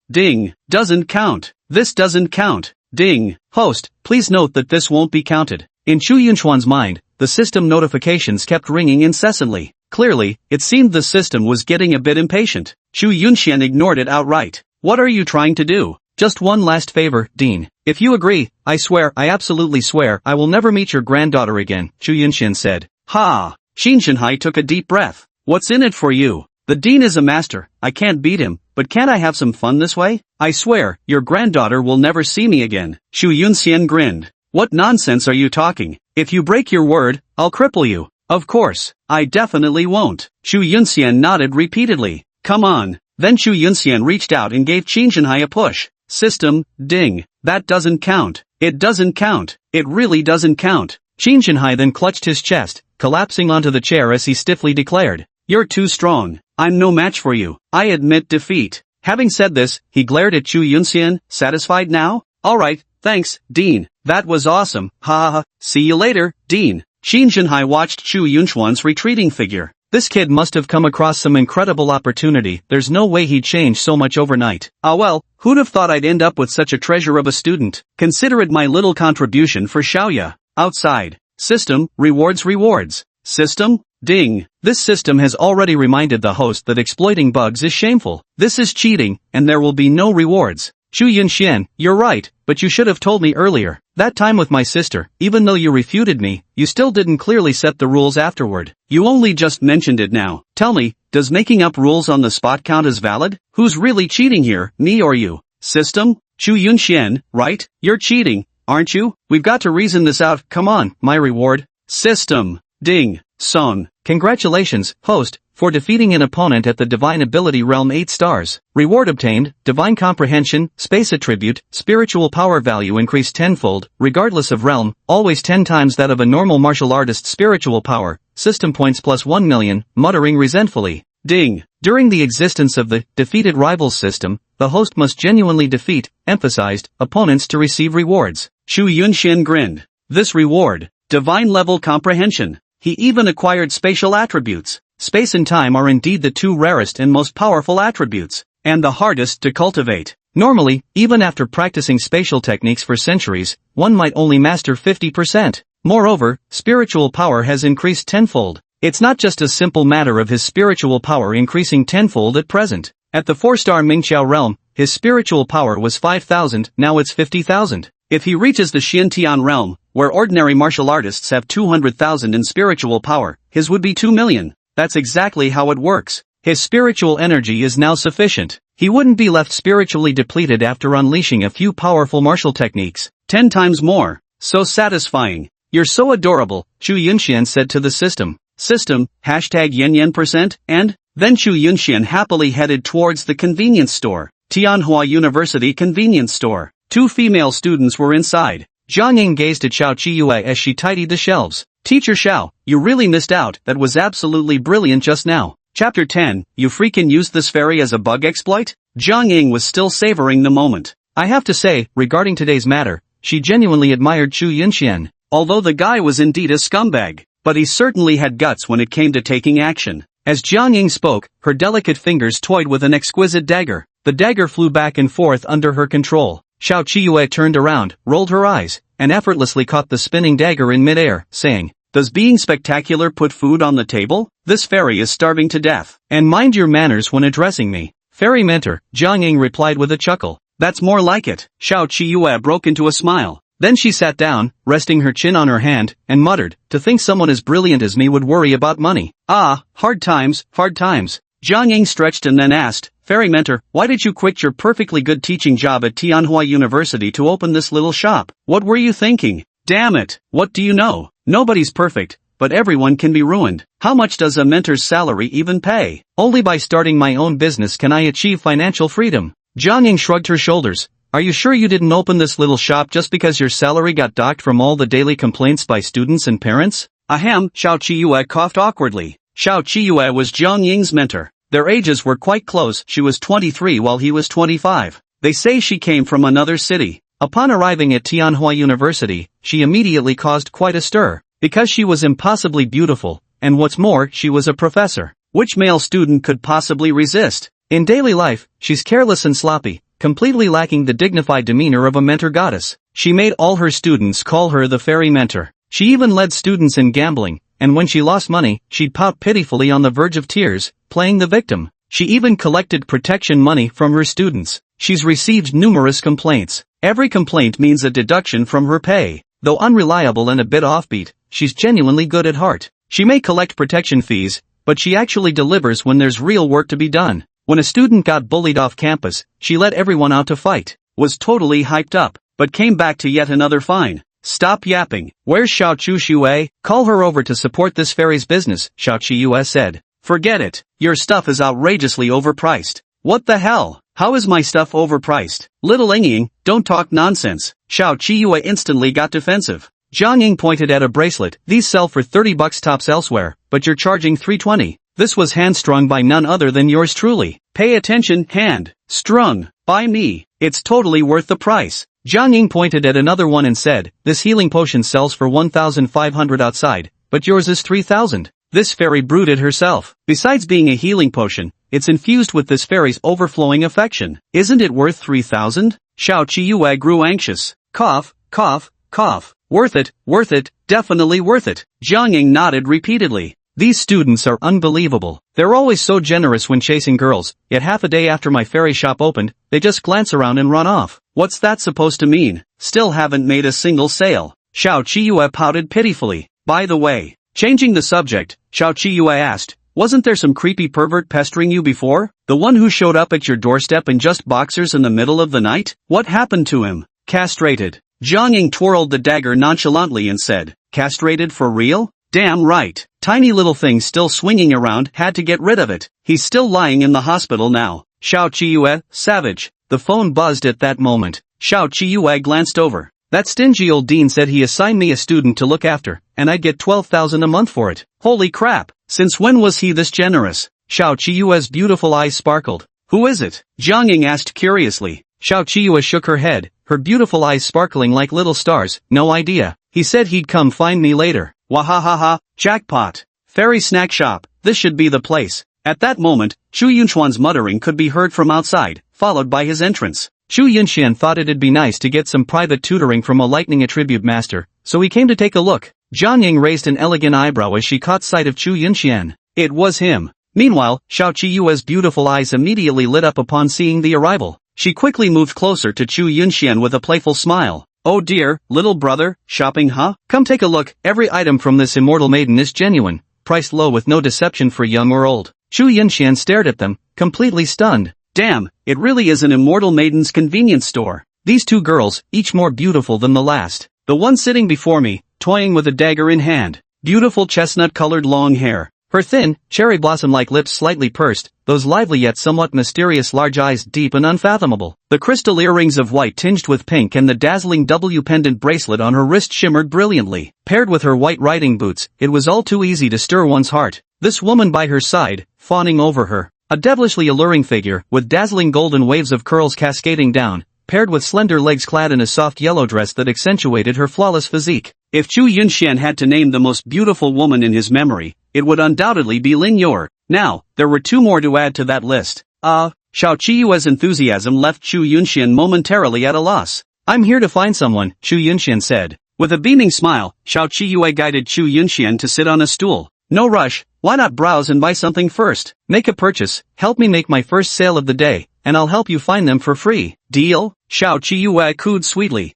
Ding. Doesn't count. This doesn't count. Ding. Host, please note that this won't be counted. In Xu Yunxuan's mind, the system notifications kept ringing incessantly. Clearly, it seemed the system was getting a bit impatient. Xu Yunxian ignored it outright. What are you trying to do? Just one last favor, Dean. If you agree, I absolutely swear, I will never meet your granddaughter again, Xu Yunxian said. Ha! Qin Shenhai took a deep breath. What's in it for you? The dean is a master, I can't beat him, but can't I have some fun this way? I swear, your granddaughter will never see me again. Xu Yunxian grinned. What nonsense are you talking? If you break your word, I'll cripple you. Of course, I definitely won't. Xu Yunxian nodded repeatedly. Come on. Then Xu Yunxian reached out and gave Qin Shenhai a push. System, ding. That doesn't count. It doesn't count. It really doesn't count. Qin Shenhai then clutched his chest, collapsing onto the chair as he stiffly declared. You're too strong. I'm no match for you. I admit defeat. Having said this, he glared at Xu Yunxian. Satisfied now? Alright, thanks, Dean. That was awesome. Ha. See you later, Dean. Qin Shenhai watched Xu Yunxuan's retreating figure. This kid must have come across some incredible opportunity. There's no way he'd change so much overnight. Ah well, who'd have thought I'd end up with such a treasure of a student? Consider it my little contribution for Xiaoya. Outside. System, rewards. System? Ding. This system has already reminded the host that exploiting bugs is shameful. This is cheating, and there will be no rewards. Xu Yunxian, you're right, but you should have told me earlier. That time with my sister, even though you refuted me, you still didn't clearly set the rules afterward. You only just mentioned it now. Tell me, does making up rules on the spot count as valid? Who's really cheating here, me or you? System? Xu Yunxian, right? You're cheating, aren't you? We've got to reason this out. Come on, my reward. System. Ding, Song. Congratulations, host, for defeating an opponent at the Divine Ability Realm 8 stars. Reward obtained, Divine Comprehension, Space Attribute, Spiritual Power Value increased tenfold, regardless of realm, always 10 times that of a normal martial artist's spiritual power, system points plus 1 million, muttering resentfully. Ding. During the existence of the defeated rivals system, the host must genuinely defeat, emphasized, opponents to receive rewards. Xu Yunxian grinned. This reward, Divine Level Comprehension. He even acquired spatial attributes. Space and time are indeed the two rarest and most powerful attributes, and the hardest to cultivate. Normally, even after practicing spatial techniques for centuries, one might only master 50%. Moreover, spiritual power has increased tenfold. It's not just a simple matter of his spiritual power increasing tenfold at present. At the 4-star Mingqiao realm, his spiritual power was 5,000, now it's 50,000. If he reaches the Xiantian realm, where ordinary martial artists have 200,000 in spiritual power, his would be 2 million. That's exactly how it works. His spiritual energy is now sufficient. He wouldn't be left spiritually depleted after unleashing a few powerful martial techniques. 10 times more. So satisfying. You're so adorable, Xu Yunxian said to the system. System, #yen%, and then Xu Yunxian happily headed towards the convenience store. Tianhua University convenience store. 2 female students were inside. Zhang Ying gazed at Xiao Qiyue as she tidied the shelves. Teacher Xiao, you really missed out. That was absolutely brilliant just now. Chapter 10, you freaking used this fairy as a bug exploit? Zhang Ying was still savoring the moment. I have to say, regarding today's matter, she genuinely admired Xu Yunxian. Although the guy was indeed a scumbag, but he certainly had guts when it came to taking action. As Zhang Ying spoke, her delicate fingers toyed with an exquisite dagger. The dagger flew back and forth under her control. Xiao Qiyue turned around, rolled her eyes, and effortlessly caught the spinning dagger in midair, saying, "Does being spectacular put food on the table? This fairy is starving to death. And mind your manners when addressing me." "Fairy mentor," Zhang Ying replied with a chuckle. "That's more like it." Xiao Qiyue broke into a smile. Then she sat down, resting her chin on her hand, and muttered, "To think someone as brilliant as me would worry about money. Ah, hard times, hard times." Zhang Ying stretched and then asked, "Fairy mentor, why did you quit your perfectly good teaching job at Tianhua University to open this little shop? What were you thinking? Damn it, what do you know? Nobody's perfect, but everyone can be ruined. How much does a mentor's salary even pay? Only by starting my own business can I achieve financial freedom." Zhang Ying shrugged her shoulders. "Are you sure you didn't open this little shop just because your salary got docked from all the daily complaints by students and parents?" Ahem, Xiao Qiyue coughed awkwardly. Xiao Qiyue was Zhang Ying's mentor. Their ages were quite close. She was 23 while he was 25. They say she came from another city. Upon arriving at Tianhua University, she immediately caused quite a stir, because she was impossibly beautiful, and what's more, she was a professor. Which male student could possibly resist? In daily life, she's careless and sloppy, completely lacking the dignified demeanor of a mentor goddess. She made all her students call her the fairy mentor. She even led students in gambling, and when she lost money, she'd pout pitifully on the verge of tears, playing the victim. She even collected protection money from her students. She's received numerous complaints. Every complaint means a deduction from her pay. Though unreliable and a bit offbeat, she's genuinely good at heart. She may collect protection fees, but she actually delivers when there's real work to be done. When a student got bullied off campus, she let everyone out to fight, was totally hyped up, but came back to yet another fine. "Stop yapping. Where's Xiao Qiyue? Call her over to support this fairy's business," Xiao Qiyue said. "Forget it. Your stuff is outrageously overpriced." "What the hell? How is my stuff overpriced?" "Little Ying, don't talk nonsense." Xiao Qiyue instantly got defensive. Zhang Ying pointed at a bracelet. "These sell for $30 tops elsewhere, but you're charging $320. This was hand-strung by none other than yours truly." "Pay attention, hand-strung by me. It's totally worth the price." Zhang Ying pointed at another one and said, "This healing potion sells for 1,500 outside, but yours is 3,000. This fairy brooded herself. Besides being a healing potion, it's infused with this fairy's overflowing affection. Isn't it worth 3,000? Xiao Qiyue grew anxious. Cough, cough, cough. Worth it, definitely worth it. Zhang Ying nodded repeatedly. These students are unbelievable. They're always so generous when chasing girls, yet half a day after my fairy shop opened, they just glance around and run off. What's that supposed to mean? Still haven't made a single sale. Xiao Qiyue pouted pitifully. By the way, changing the subject, Xiao Qiyue asked, wasn't there some creepy pervert pestering you before? The one who showed up at your doorstep in just boxers in the middle of the night? What happened to him? Castrated. Zhang Ying twirled the dagger nonchalantly and said, "Castrated for real? Damn right. Tiny little thing still swinging around, had to get rid of it. He's still lying in the hospital now. Xiao Qiyue, savage. The phone buzzed at that moment. Xiao Qiyue glanced over. That stingy old dean said he assigned me a student to look after, and I'd get 12,000 a month for it. Holy crap. Since when was he this generous? Xiao Qiyue's beautiful eyes sparkled. Who is it? Jiang Ying asked curiously. Xiao Qiyue shook her head, her beautiful eyes sparkling like little stars. No idea. He said he'd come find me later. Wahahaha, jackpot. Fairy snack shop, this should be the place. At that moment, Chu Yunchuan's muttering could be heard from outside, followed by his entrance. Chu Yunxian thought it'd be nice to get some private tutoring from a lightning attribute master, so he came to take a look. Jiang Ying raised an elegant eyebrow as she caught sight of Chu Yunxian. It was him. Meanwhile, Xiao Qiyue's beautiful eyes immediately lit up upon seeing the arrival. She quickly moved closer to Chu Yunxian with a playful smile. Oh dear, little brother, shopping huh? Come take a look, every item from this immortal maiden is genuine, priced low with no deception for young or old. Chu Yunxian stared at them, completely stunned. Damn, it really is an immortal maiden's convenience store. These two girls, each more beautiful than the last. The one sitting before me, toying with a dagger in hand. Beautiful chestnut-colored long hair. Her thin, cherry blossom-like lips slightly pursed, those lively yet somewhat mysterious large eyes deep and unfathomable. The crystal earrings of white tinged with pink and the dazzling W pendant bracelet on her wrist shimmered brilliantly. Paired with her white riding boots, it was all too easy to stir one's heart. This woman by her side, fawning over her. A devilishly alluring figure, with dazzling golden waves of curls cascading down, paired with slender legs clad in a soft yellow dress that accentuated her flawless physique. If Chu Yunxian had to name the most beautiful woman in his memory, it would undoubtedly be Lin Yor. Now, there were two more to add to that list. Xiao Qiyue's enthusiasm left Chu Yunxian momentarily at a loss. I'm here to find someone, Chu Yunxian said. With a beaming smile, Xiao Qiyue guided Chu Yunxian to sit on a stool. No rush, why not browse and buy something first? Make a purchase, help me make my first sale of the day, and I'll help you find them for free. Deal? Xiao Qiyue cooed sweetly.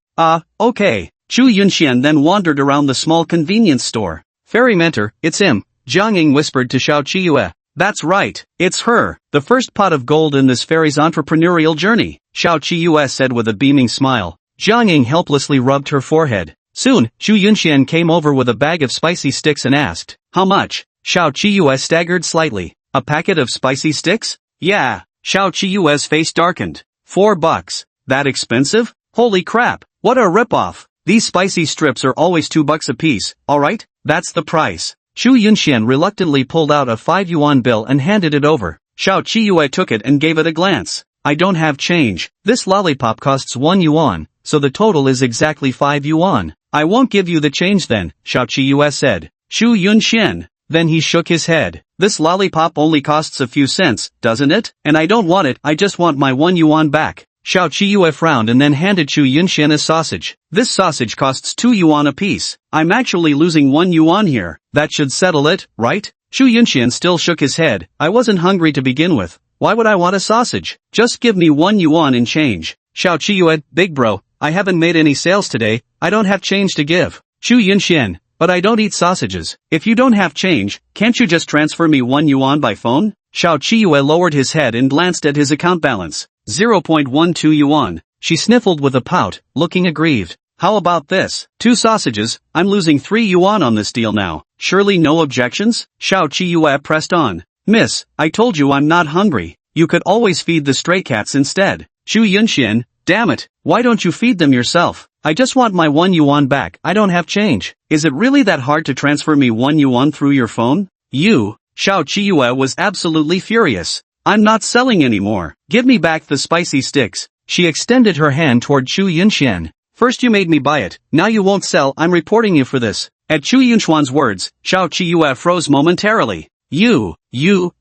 Okay. Chu Yunxian then wandered around the small convenience store. Fairy mentor, it's him, Jiang Ying whispered to Xiao Qiyue. That's right, it's her, the first pot of gold in this fairy's entrepreneurial journey, Xiao Qiyue said with a beaming smile. Jiang Ying helplessly rubbed her forehead. Soon, Chu Yunxian came over with a bag of spicy sticks and asked, how much? Xiao Qiyue staggered slightly. A packet of spicy sticks? Yeah. Xiao Qiyue's face darkened. $4. That expensive? Holy crap, what a ripoff. These spicy strips are always $2 a piece, alright? That's the price. Chu Yunxian reluctantly pulled out a 5 yuan bill and handed it over. Xiao Qiyue took it and gave it a glance. I don't have change. This lollipop costs 1 yuan, so the total is exactly 5 yuan. I won't give you the change then, Xiao Qiyue said. Chu Yunxian. Then he shook his head. This lollipop only costs a few cents, doesn't it? And I don't want it, I just want my 1 yuan back. Xiao Qiyue frowned and then handed Chu Yunxian a sausage. This sausage costs 2 yuan a piece. I'm actually losing 1 yuan here. That should settle it, right? Chu Yunxian still shook his head. I wasn't hungry to begin with. Why would I want a sausage? Just give me 1 yuan in change. Xiao Qiyue, big bro, I haven't made any sales today, I don't have change to give. Chu Yunxian, but I don't eat sausages. If you don't have change, can't you just transfer me 1 yuan by phone? Xiao Qiyue lowered his head and glanced at his account balance. 0.12 yuan. She sniffled with a pout, looking aggrieved. How about this? 2 sausages, I'm losing 3 yuan on this deal now. Surely no objections? Xiao Qiyue pressed on. Miss, I told you I'm not hungry. You could always feed the stray cats instead. Chu Yunxian, damn it, why don't you feed them yourself? I just want my 1 yuan back, I don't have change. Is it really that hard to transfer me 1 yuan through your phone? You? Xiao Qiyue was absolutely furious. I'm not selling anymore. Give me back the spicy sticks. She extended her hand toward Chu Yunxian. First you made me buy it, now you won't sell, I'm reporting you for this. At Chu Yunchuan's words, Xiao Qiyue froze momentarily. You. Xiao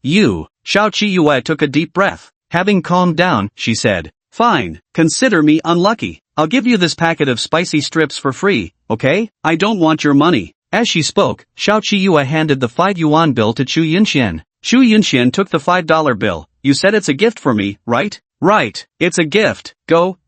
Qiyue took a deep breath. Having calmed down, she said, fine, consider me unlucky. I'll give you this packet of spicy strips for free, okay? I don't want your money. As she spoke, Xiao Qiyue handed the 5 yuan bill to Chu Yunxian. Chu Yunxian took the $5 bill. You said it's a gift for me, right? Right, it's a gift. Go.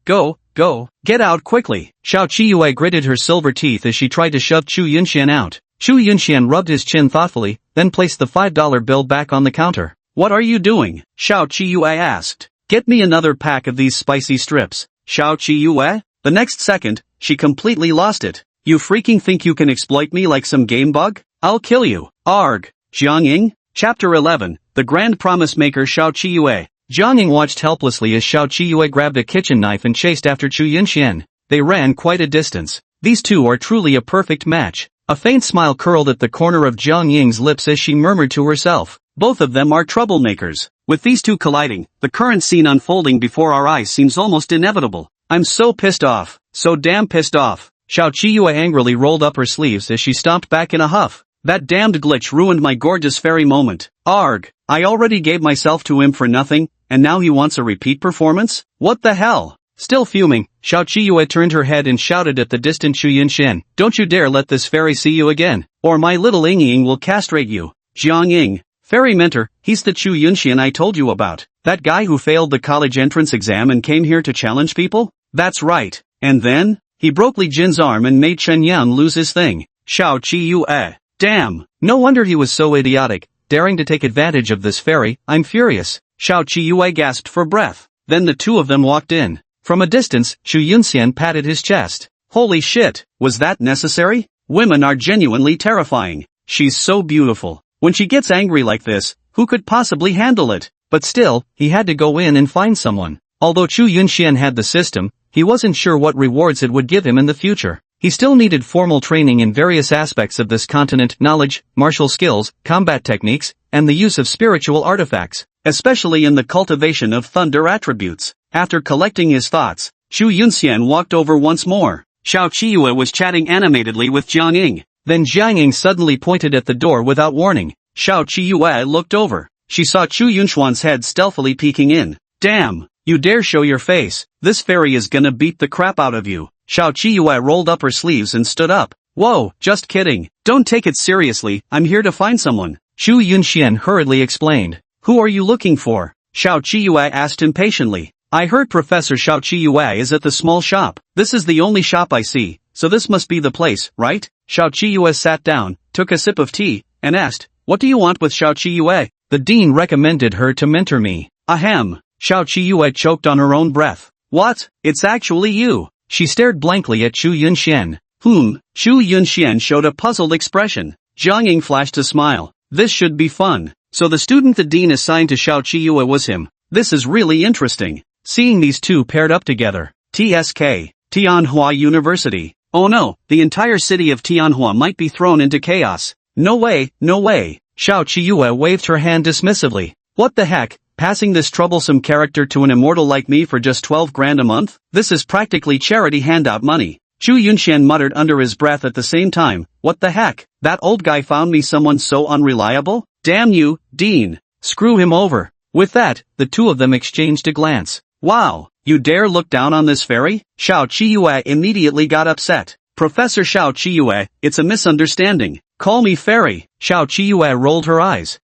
Get out quickly. Xiao Qiyue gritted her silver teeth as she tried to shove Chu Yunxian out. Chu Yunxian rubbed his chin thoughtfully, then placed the $5 bill back on the counter. What are you doing? Xiao Qiyue asked. Get me another pack of these spicy strips. Xiao Qiyue? The next second, she completely lost it. You freaking think you can exploit me like some game bug? I'll kill you. Arg. Jiang Ying? Chapter 11, The Grand Promise Maker Xiao Qiyue. Jiang Ying watched helplessly as Xiao Qiyue grabbed a kitchen knife and chased after Chu Yunxian. They ran quite a distance. These two are truly a perfect match. A faint smile curled at the corner of Jiang Ying's lips as she murmured to herself. Both of them are troublemakers. With these two colliding, the current scene unfolding before our eyes seems almost inevitable. I'm so pissed off. So damn pissed off. Xiao Qiyue angrily rolled up her sleeves as she stomped back in a huff. That damned glitch ruined my gorgeous fairy moment. Arg. I already gave myself to him for nothing, and now he wants a repeat performance? What the hell? Still fuming, Xiao Qiyue turned her head and shouted at the distant Chu Yunxian, "Don't you dare let this fairy see you again, or my little Ying will castrate you." Jiang Ying, fairy mentor, he's the Chu Yunxian I told you about. That guy who failed the college entrance exam and came here to challenge people? That's right. And then? He broke Li Jin's arm and made Chen Yan lose his thing. Xiao Qiyue. Damn. No wonder he was so idiotic, daring to take advantage of this fairy. I'm furious. Xiao Qiyue gasped for breath. Then the two of them walked in. From a distance, Chu Yunxian patted his chest. Holy shit, was that necessary? Women are genuinely terrifying. She's so beautiful. When she gets angry like this, who could possibly handle it? But still, he had to go in and find someone. Although Chu Yunxian had the system, he wasn't sure what rewards it would give him in the future. He still needed formal training in various aspects of this continent: knowledge, martial skills, combat techniques, and the use of spiritual artifacts, especially in the cultivation of thunder attributes. After collecting his thoughts, Chu Yunxian walked over once more. Xiao Qiyue was chatting animatedly with Jiang Ying. Then Jiang Ying suddenly pointed at the door without warning. Xiao Qiyue looked over. She saw Chu Yunxuan's head stealthily peeking in. Damn, you dare show your face. This fairy is gonna beat the crap out of you. Xiao Qiyue rolled up her sleeves and stood up. Whoa, just kidding. Don't take it seriously, I'm here to find someone. Chu Yunxian hurriedly explained. Who are you looking for? Xiao Qiyue asked impatiently. I heard Professor Xiao Qiyue is at the small shop. This is the only shop I see, so this must be the place, right? Xiao Qiyue sat down, took a sip of tea, and asked, what do you want with Xiao Qiyue? The dean recommended her to mentor me. Ahem. Xiao Qiyue choked on her own breath. What? It's actually you. She stared blankly at Chu Yunxian. Chu Yunxian showed a puzzled expression. Jiang Ying flashed a smile. This should be fun. So the student the dean assigned to Xiao Qiyue was him. This is really interesting. Seeing these two paired up together. TSK. Tianhua University. Oh no, the entire city of Tianhua might be thrown into chaos. No way, no way. Xiao Qiyue waved her hand dismissively. What the heck, passing this troublesome character to an immortal like me for just 12 grand a month? This is practically charity handout money. Chu Yunxian muttered under his breath at the same time. What the heck, that old guy found me someone so unreliable? Damn you, Dean. Screw him over. With that, the two of them exchanged a glance. Wow, you dare look down on this fairy? Xiao Qiyue immediately got upset. Professor Xiao Qiyue, it's a misunderstanding. Call me fairy. Xiao Qiyue rolled her eyes.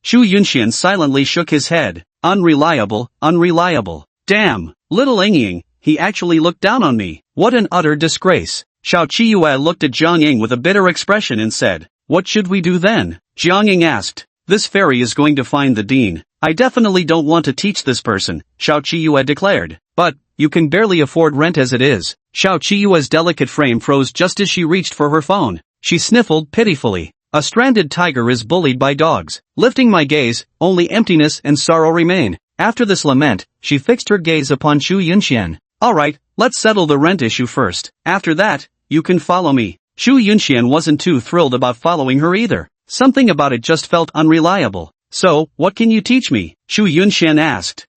Chu Yunxian silently shook his head. Unreliable, unreliable. Damn, little Ying, he actually looked down on me. What an utter disgrace. Xiao Qiyue looked at Jiang Ying with a bitter expression and said, what should we do then? Jiang Ying asked. This fairy is going to find the dean. I definitely don't want to teach this person, Xiao Qiyue declared. But, you can barely afford rent as it is. Xiao Qiyue's delicate frame froze just as she reached for her phone. She sniffled pitifully. A stranded tiger is bullied by dogs. Lifting my gaze, only emptiness and sorrow remain. After this lament, she fixed her gaze upon Chu Yunxian. Alright, let's settle the rent issue first. After that, you can follow me. Chu Yunxian wasn't too thrilled about following her either. Something about it just felt unreliable. So, what can you teach me? Chu Yunxian asked.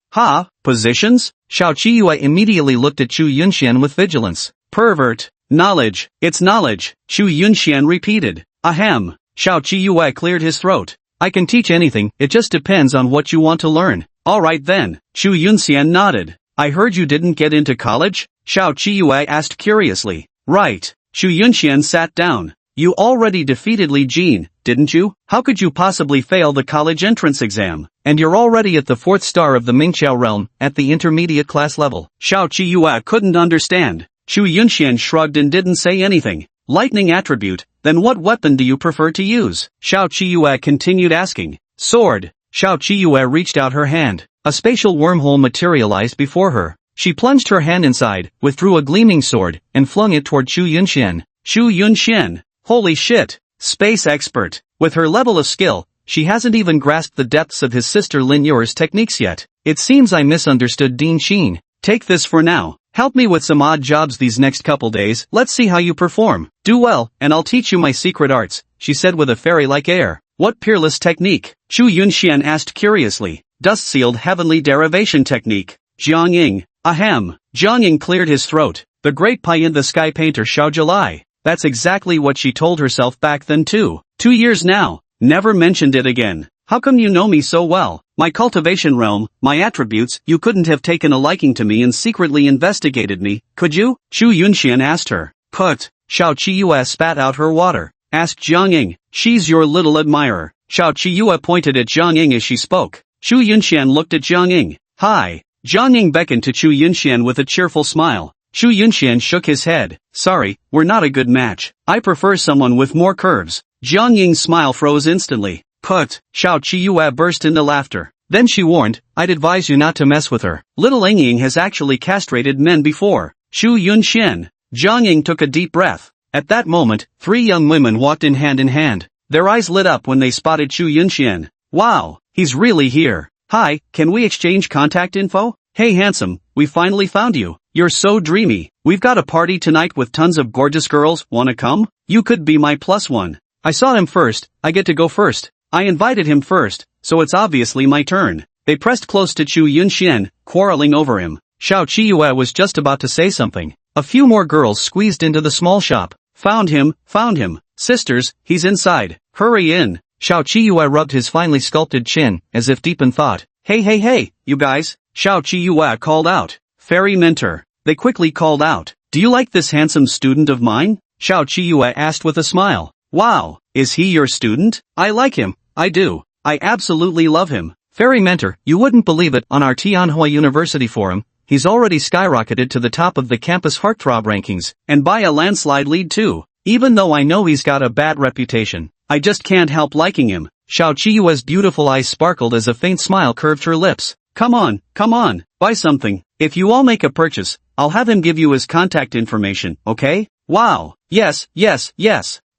Positions? Xiao Qiyue immediately looked at Chu Yunxian with vigilance. Pervert. Knowledge. It's knowledge, Chu Yunxian repeated. Ahem. Xiao Qiyue cleared his throat. I can teach anything, it just depends on what you want to learn. Alright then. Chu Yunxian nodded. I heard you didn't get into college? Xiao Qiyue asked curiously. Right. Chu Yunxian sat down. You already defeated Li Jin, didn't you? How could you possibly fail the college entrance exam? And you're already at the 4th star of the Mingqiao realm, at the intermediate class level. Xiao Qiyue couldn't understand. Chu Yunxian shrugged and didn't say anything. Lightning attribute, then what weapon do you prefer to use? Xiao Qiyue continued asking. Sword. Xiao Qiyue reached out her hand. A spatial wormhole materialized before her. She plunged her hand inside, withdrew a gleaming sword, and flung it toward Chu Yunxian. Chu Yunxian. Holy shit. Space expert. With her level of skill, she hasn't even grasped the depths of his sister Lin Yuer's techniques yet. It seems I misunderstood Dean Sheen. Take this for now. Help me with some odd jobs these next couple days. Let's see how you perform. Do well, and I'll teach you my secret arts, she said with a fairy-like air. What peerless technique? Chu Yunxian asked curiously. Dust-sealed heavenly derivation technique. Jiang Ying. Ahem. Jiang Ying cleared his throat. The great pie-in-the-sky painter Xiao Zhilai. That's exactly what she told herself back then too. 2 years now. Never mentioned it again. How come you know me so well? My cultivation realm, my attributes, you couldn't have taken a liking to me and secretly investigated me, could you? Chu Yunxian asked her. Put. Xiao Qiyue spat out her water. Asked Jiang Ying. She's your little admirer. Xiao Qiyue pointed at Jiang Ying as she spoke. Chu Yunxian looked at Jiang Ying. Hi. Jiang Ying beckoned to Chu Yunxian with a cheerful smile. Chu Yunxian shook his head. Sorry, we're not a good match. I prefer someone with more curves. Jiang Ying's smile froze instantly. Put. Xiao Qiyue burst into laughter. Then she warned, I'd advise you not to mess with her. Little Ying has actually castrated men before. Chu Yunxian. Jiang Ying took a deep breath. At that moment, 3 young women walked in hand. Their eyes lit up when they spotted Chu Yunxian. Wow, he's really here. Hi, can we exchange contact info? Hey handsome, we finally found you. You're so dreamy. We've got a party tonight with tons of gorgeous girls. Wanna come? You could be my +1. I saw him first, I get to go first. I invited him first, so it's obviously my turn. They pressed close to Chu Yunxian, quarreling over him. Xiao Qiyue was just about to say something. A few more girls squeezed into the small shop. Found him. Sisters, he's inside. Hurry in. Xiao Qiyue rubbed his finely sculpted chin, as if deep in thought. Hey, you guys. Xiao Qiyue called out. Fairy mentor. They quickly called out. Do you like this handsome student of mine? Xiao Qiyue asked with a smile. Wow, is he your student? I like him, I do. I absolutely love him. Fairy mentor, you wouldn't believe it, on our Tianhui University forum, he's already skyrocketed to the top of the campus heartthrob rankings, and by a landslide lead too. Even though I know he's got a bad reputation, I just can't help liking him. Xiao Qiyue's beautiful eyes sparkled as a faint smile curved her lips. Come on, buy something. If you all make a purchase, I'll have him give you his contact information, okay? Wow, yes.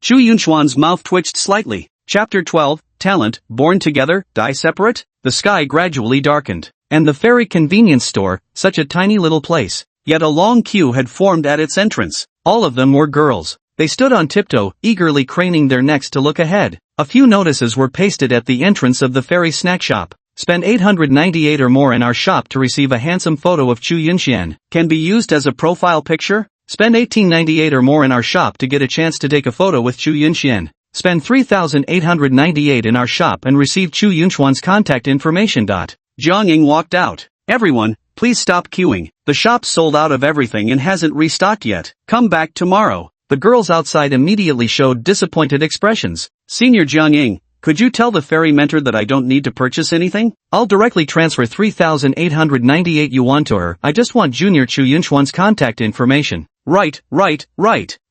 Chu Yunxuan's mouth twitched slightly. Chapter 12, Talent, Born Together, Die Separate? The sky gradually darkened, and the fairy convenience store, such a tiny little place, yet a long queue had formed at its entrance. All of them were girls. They stood on tiptoe, eagerly craning their necks to look ahead. A few notices were pasted at the entrance of the fairy snack shop. Spend 898 or more in our shop to receive a handsome photo of Chu Yunxian. Can be used as a profile picture? Spend 1898 or more in our shop to get a chance to take a photo with Chu Yunxian. Spend 3,898 in our shop and receive Chu Yunxuan's contact information. Jiang Ying walked out. Everyone, please stop queuing. The shop's sold out of everything and hasn't restocked yet. Come back tomorrow. The girls outside immediately showed disappointed expressions. Senior Jiang Ying, could you tell the fairy mentor that I don't need to purchase anything? I'll directly transfer 3,898 yuan to her. I just want Junior Chu Yunxuan's contact information. Right.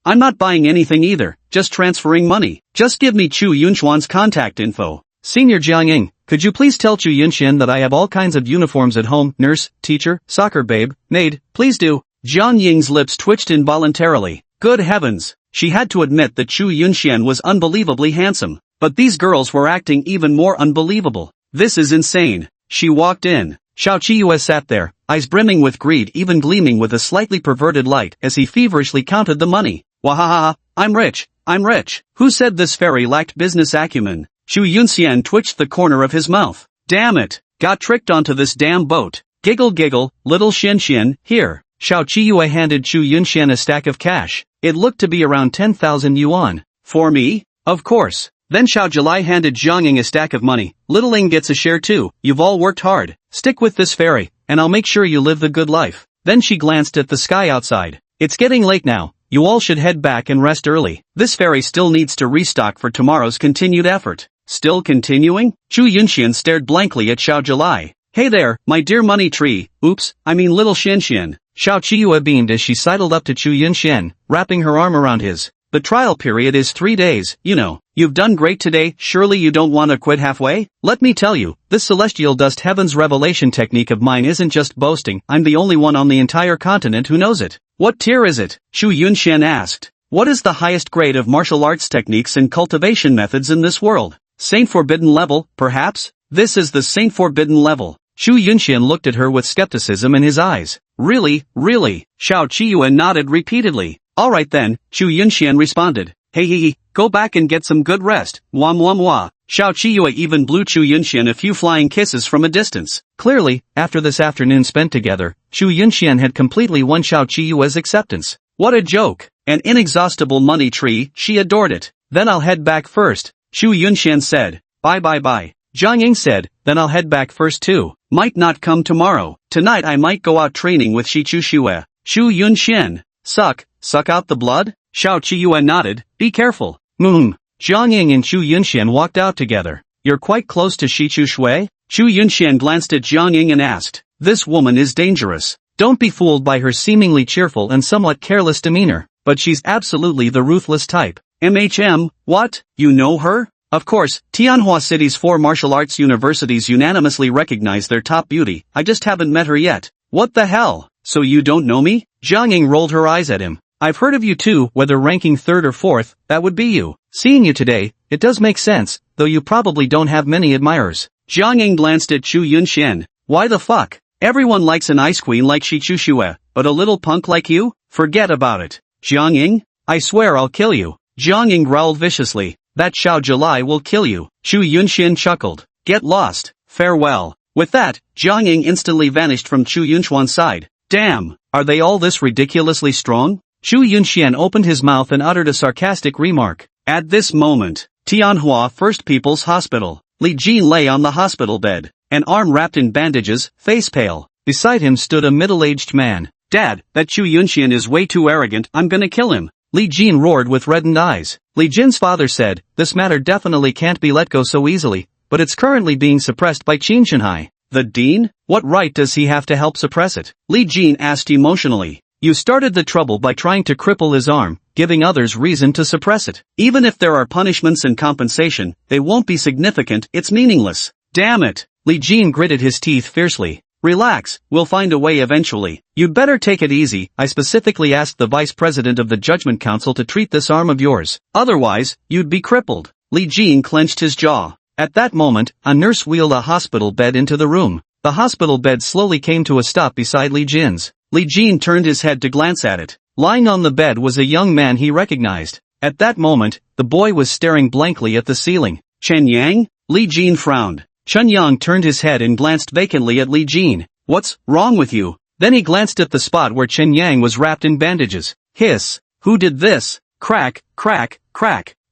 I'm not buying anything either, just transferring money. Just give me Chu Yunxuan's contact info. Senior Jiang Ying, could you please tell Chu Yunxian that I have all kinds of uniforms at home, nurse, teacher, soccer babe, maid, please do. Jiang Ying's lips twitched involuntarily. Good heavens, she had to admit that Chu Yunxian was unbelievably handsome. But these girls were acting even more unbelievable. This is insane. She walked in. Xiao Qiyue sat there, eyes brimming with greed even gleaming with a slightly perverted light as he feverishly counted the money. Wahaha, I'm rich. Who said this fairy lacked business acumen? Chu Yunxian twitched the corner of his mouth. Damn it, got tricked onto this damn boat. Giggle, little Xian, here. Xiao Qiyue handed Chu Yunxian a stack of cash. It looked to be around 10,000 yuan. For me? Of course. Then Xiao Zhilai handed Jiang Ying a stack of money. Little Ling gets a share too. You've all worked hard. Stick with this fairy, and I'll make sure you live the good life. Then she glanced at the sky outside. It's getting late now. You all should head back and rest early. This fairy still needs to restock for tomorrow's continued effort. Still continuing? Chu Yunxian stared blankly at Xiao Zhilai. Hey there, my dear money tree. Oops, I mean little Xian. Xiao Qiyue beamed as she sidled up to Chu Yunxian, wrapping her arm around his. The trial period is 3 days, you know. You've done great today, surely you don't want to quit halfway? Let me tell you, this celestial dust heavens revelation technique of mine isn't just boasting, I'm the only one on the entire continent who knows it. What tier is it? Chu Yunxian asked. What is the highest grade of martial arts techniques and cultivation methods in this world? Saint Forbidden level, perhaps? This is the Saint Forbidden level. Xu Yunxian looked at her with skepticism in his eyes. Really, really? Xiao Qiyuan nodded repeatedly. Alright then, Xu Yunxian responded. Hey, go back and get some good rest. Wah. Xiao Qiyue even blew Xu Yunxian a few flying kisses from a distance. Clearly, after this afternoon spent together, Xu Yunxian had completely won Xiao Qiyue's acceptance. What a joke! An inexhaustible money tree, she adored it. Then I'll head back first, Xu Yunxian said. Bye. Zhang Ying said, then I'll head back first too. Might not come tomorrow. Tonight I might go out training with Shi Chu Xue. Xu Yunxian. Suck out the blood? Xiao Qiyue nodded. Be careful. Zhang Ying and Xu Yunxian walked out together. You're quite close to Shi Chu Xue? Xu Yunxian glanced at Zhang Ying and asked. This woman is dangerous. Don't be fooled by her seemingly cheerful and somewhat careless demeanor, but she's absolutely the ruthless type. What? You know her? Of course, Tianhua City's 4 martial arts universities unanimously recognize their top beauty. I just haven't met her yet. What the hell? So you don't know me? Zhang Ying rolled her eyes at him. I've heard of you too, whether ranking 3rd or 4th, that would be you. Seeing you today, it does make sense, though you probably don't have many admirers. Zhang Ying glanced at Xu Yunxian. Why the fuck? Everyone likes an ice queen like Shi Chu Xue, but a little punk like you? Forget about it. Zhang Ying? I swear I'll kill you. Zhang Ying growled viciously. That Xiao July will kill you. Xu Yunxian chuckled. Get lost. Farewell. With that, Zhang Ying instantly vanished from Xu Yunxian's side. Damn, are they all this ridiculously strong? Xu Yunxian opened his mouth and uttered a sarcastic remark. At this moment, Tianhua First People's Hospital. Li Jin lay on the hospital bed, an arm wrapped in bandages, face pale. Beside him stood a middle-aged man. Dad, that Xu Yunxian is way too arrogant, I'm gonna kill him. Li Jin roared with reddened eyes. Li Jin's father said, this matter definitely can't be let go so easily, but it's currently being suppressed by Qin Shanhai. The dean? What right does he have to help suppress it? Li Jin asked emotionally. You started the trouble by trying to cripple his arm, giving others reason to suppress it. Even if there are punishments and compensation, they won't be significant, it's meaningless. Damn it! Li Jin gritted his teeth fiercely. Relax, we'll find a way eventually. You'd better take it easy. I specifically asked the vice president of the Judgment Council to treat this arm of yours. Otherwise, you'd be crippled. Li Jin clenched his jaw. At that moment, a nurse wheeled a hospital bed into the room. The hospital bed slowly came to a stop beside Li Jin's. Li Jin turned his head to glance at it. Lying on the bed was a young man he recognized. At that moment, the boy was staring blankly at the ceiling. Chen Yang? Li Jin frowned. Chen Yang turned his head and glanced vacantly at Li Jin. What's wrong with you? Then he glanced at the spot where Chen Yang was wrapped in bandages. Hiss. Who did this? Crack.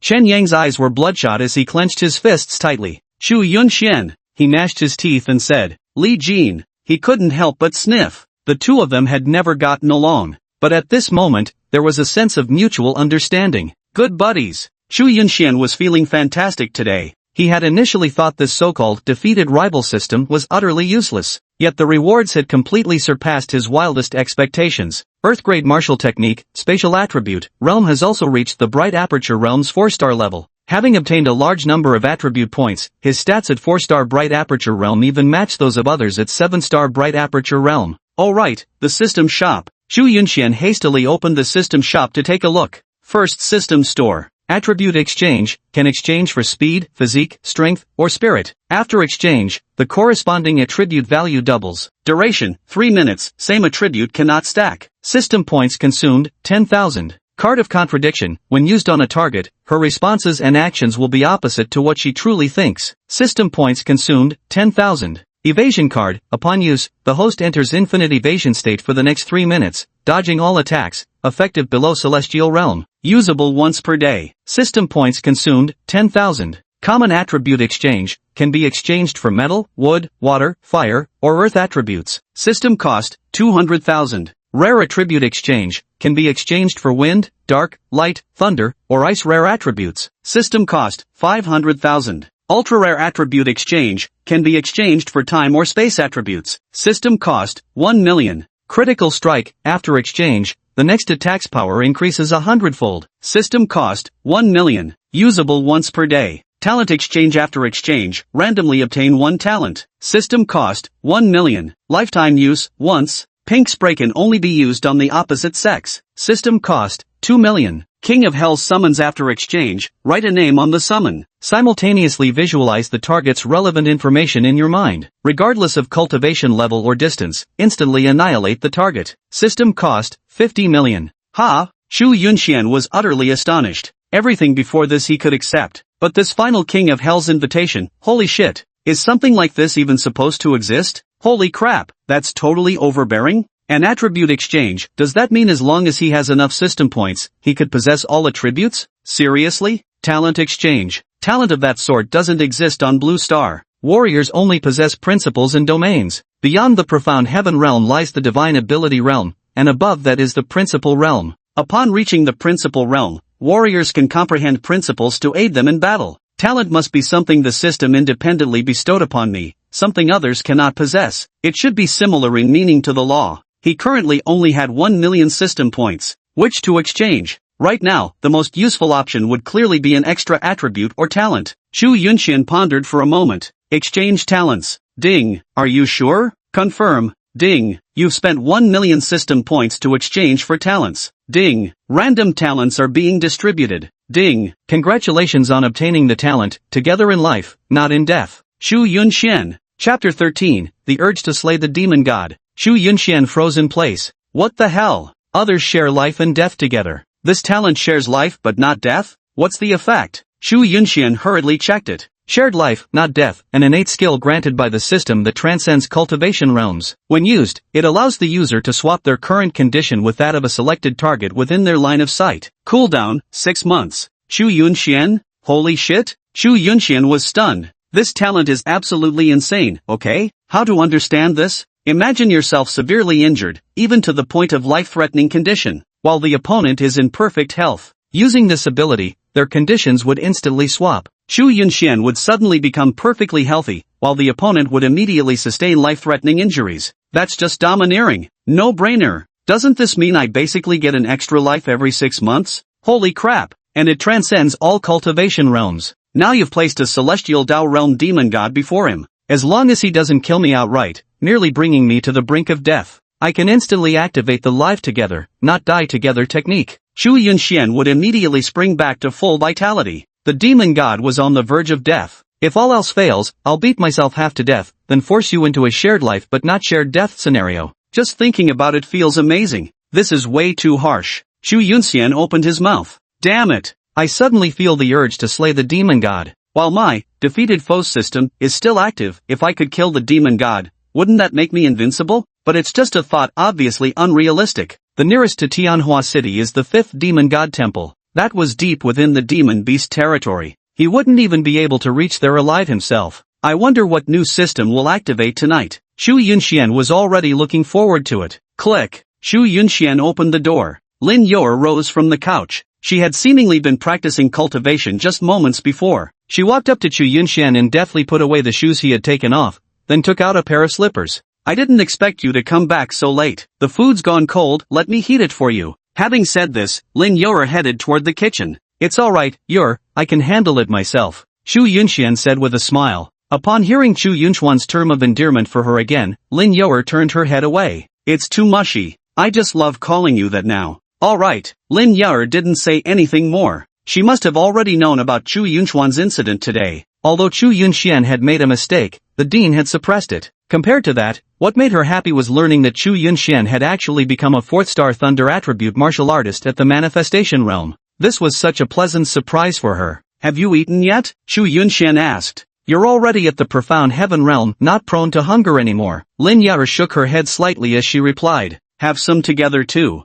Chen Yang's eyes were bloodshot as he clenched his fists tightly. Xu Yunxian. He gnashed his teeth and said. Li Jin. He couldn't help but sniff. The two of them had never gotten along. But at this moment, there was a sense of mutual understanding. Good buddies. Xu Yunxian was feeling fantastic today. He had initially thought this so-called defeated rival system was utterly useless. Yet the rewards had completely surpassed his wildest expectations. Earth-grade martial technique, spatial attribute, realm has also reached the Bright Aperture Realm's 4-star level. Having obtained a large number of attribute points, his stats at 4-star Bright Aperture Realm even matched those of others at 7-star Bright Aperture Realm. Alright, the system shop. Xu Yunxian hastily opened the system shop to take a look. First system store. Attribute exchange, can exchange for speed, physique, strength, or spirit. After exchange, the corresponding attribute value doubles. Duration, 3 minutes, same attribute cannot stack. System points consumed, 10,000. Card of contradiction, when used on a target, her responses and actions will be opposite to what she truly thinks. System points consumed, 10,000. Evasion card, upon use, the host enters infinite evasion state for the next 3 minutes, dodging all attacks, effective below celestial realm. Usable once per day. System points consumed, 10,000. Common attribute exchange, can be exchanged for metal, wood, water, fire, or earth attributes. System cost, 200,000. Rare attribute exchange, can be exchanged for wind, dark, light, thunder, or ice rare attributes. System cost, 500,000. Ultra-rare attribute exchange, can be exchanged for time or space attributes. System cost, 1 million. Critical strike, after exchange, the next attack's power increases 100-fold. System cost, 1 million. Usable once per day. Talent exchange after exchange, randomly obtain 1 talent. System cost, 1 million. Lifetime use, once. Pink spray can only be used on the opposite sex. System cost, 2 million. King of Hell summons after exchange, write a name on the summon. Simultaneously visualize the target's relevant information in your mind. Regardless of cultivation level or distance, instantly annihilate the target. System cost, 50 million. Ha! Xu Yunxian was utterly astonished. Everything before this he could accept. But this final King of Hell's invitation, holy shit. Is something like this even supposed to exist? Holy crap, that's totally overbearing? An attribute exchange, does that mean as long as he has enough system points, he could possess all attributes? Seriously? Talent exchange. Talent of that sort doesn't exist on Blue Star. Warriors only possess principles and domains. Beyond the profound heaven realm lies the divine ability realm, and above that is the principle realm. Upon reaching the principle realm, warriors can comprehend principles to aid them in battle. Talent must be something the system independently bestowed upon me, something others cannot possess. It should be similar in meaning to the law. He currently only had 1 million system points, which to exchange. Right now, the most useful option would clearly be an extra attribute or talent. Xu Yunxian pondered for a moment. Exchange talents. Ding. Are you sure? Confirm. Ding. You've spent 1 million system points to exchange for talents. Ding. Random talents are being distributed. Ding. Congratulations on obtaining the talent, together in life, not in death. Xu Yunxian. Chapter 13, The Urge to Slay the Demon God. Xu Yunxian froze in place. What the hell? Others share life and death together. This talent shares life but not death? What's the effect? Xu Yunxian hurriedly checked it. Shared life, not death, an innate skill granted by the system that transcends cultivation realms. When used, it allows the user to swap their current condition with that of a selected target within their line of sight. Cooldown, 6 months. Xu Yunxian? Holy shit? Xu Yunxian was stunned. This talent is absolutely insane, okay? How to understand this? Imagine yourself severely injured, even to the point of life-threatening condition, while the opponent is in perfect health. Using this ability, their conditions would instantly swap. Xu Yunxian would suddenly become perfectly healthy, while the opponent would immediately sustain life-threatening injuries. That's just domineering. No-brainer. Doesn't this mean I basically get an extra life every 6 months? Holy crap. And it transcends all cultivation realms. Now you've placed a celestial Dao realm demon god before him. As long as he doesn't kill me outright, nearly bringing me to the brink of death, I can instantly activate the live together, not die together technique. Xu Yunxian would immediately spring back to full vitality. The demon god was on the verge of death. If all else fails, I'll beat myself half to death, then force you into a shared life but not shared death scenario. Just thinking about it feels amazing. This is way too harsh. Xu Yunxian opened his mouth. Damn it. I suddenly feel the urge to slay the demon god. While my defeated foes system is still active, if I could kill the demon god, wouldn't that make me invincible? But it's just a thought obviously unrealistic. The nearest to Tianhua City is the 5th demon god temple. That was deep within the demon beast territory. He wouldn't even be able to reach there alive himself. I wonder what new system will activate tonight. Xu Yunxian was already looking forward to it. Click. Xu Yunxian opened the door. Lin Yor rose from the couch. She had seemingly been practicing cultivation just moments before. She walked up to Xu Yunxian and deftly put away the shoes he had taken off, then took out a pair of slippers. I didn't expect you to come back so late. The food's gone cold, let me heat it for you. Having said this, Lin Yor headed toward the kitchen. It's alright, Yor, I can handle it myself, Xu Yunxian said with a smile. Upon hearing Xu Yunxuan's term of endearment for her again, Lin Yor turned her head away. It's too mushy. I just love calling you that now. Alright, Lin Yor didn't say anything more. She must have already known about Xu Yunxuan's incident today. Although Xu Yunxian had made a mistake, the dean had suppressed it. Compared to that, what made her happy was learning that Xu Yunxian had actually become a 4th-star Thunder attribute martial artist at the manifestation realm. This was such a pleasant surprise for her. Have you eaten yet? Xu Yunxian asked. You're already at the profound heaven realm, not prone to hunger anymore. Lin Yor shook her head slightly as she replied. Have some together too.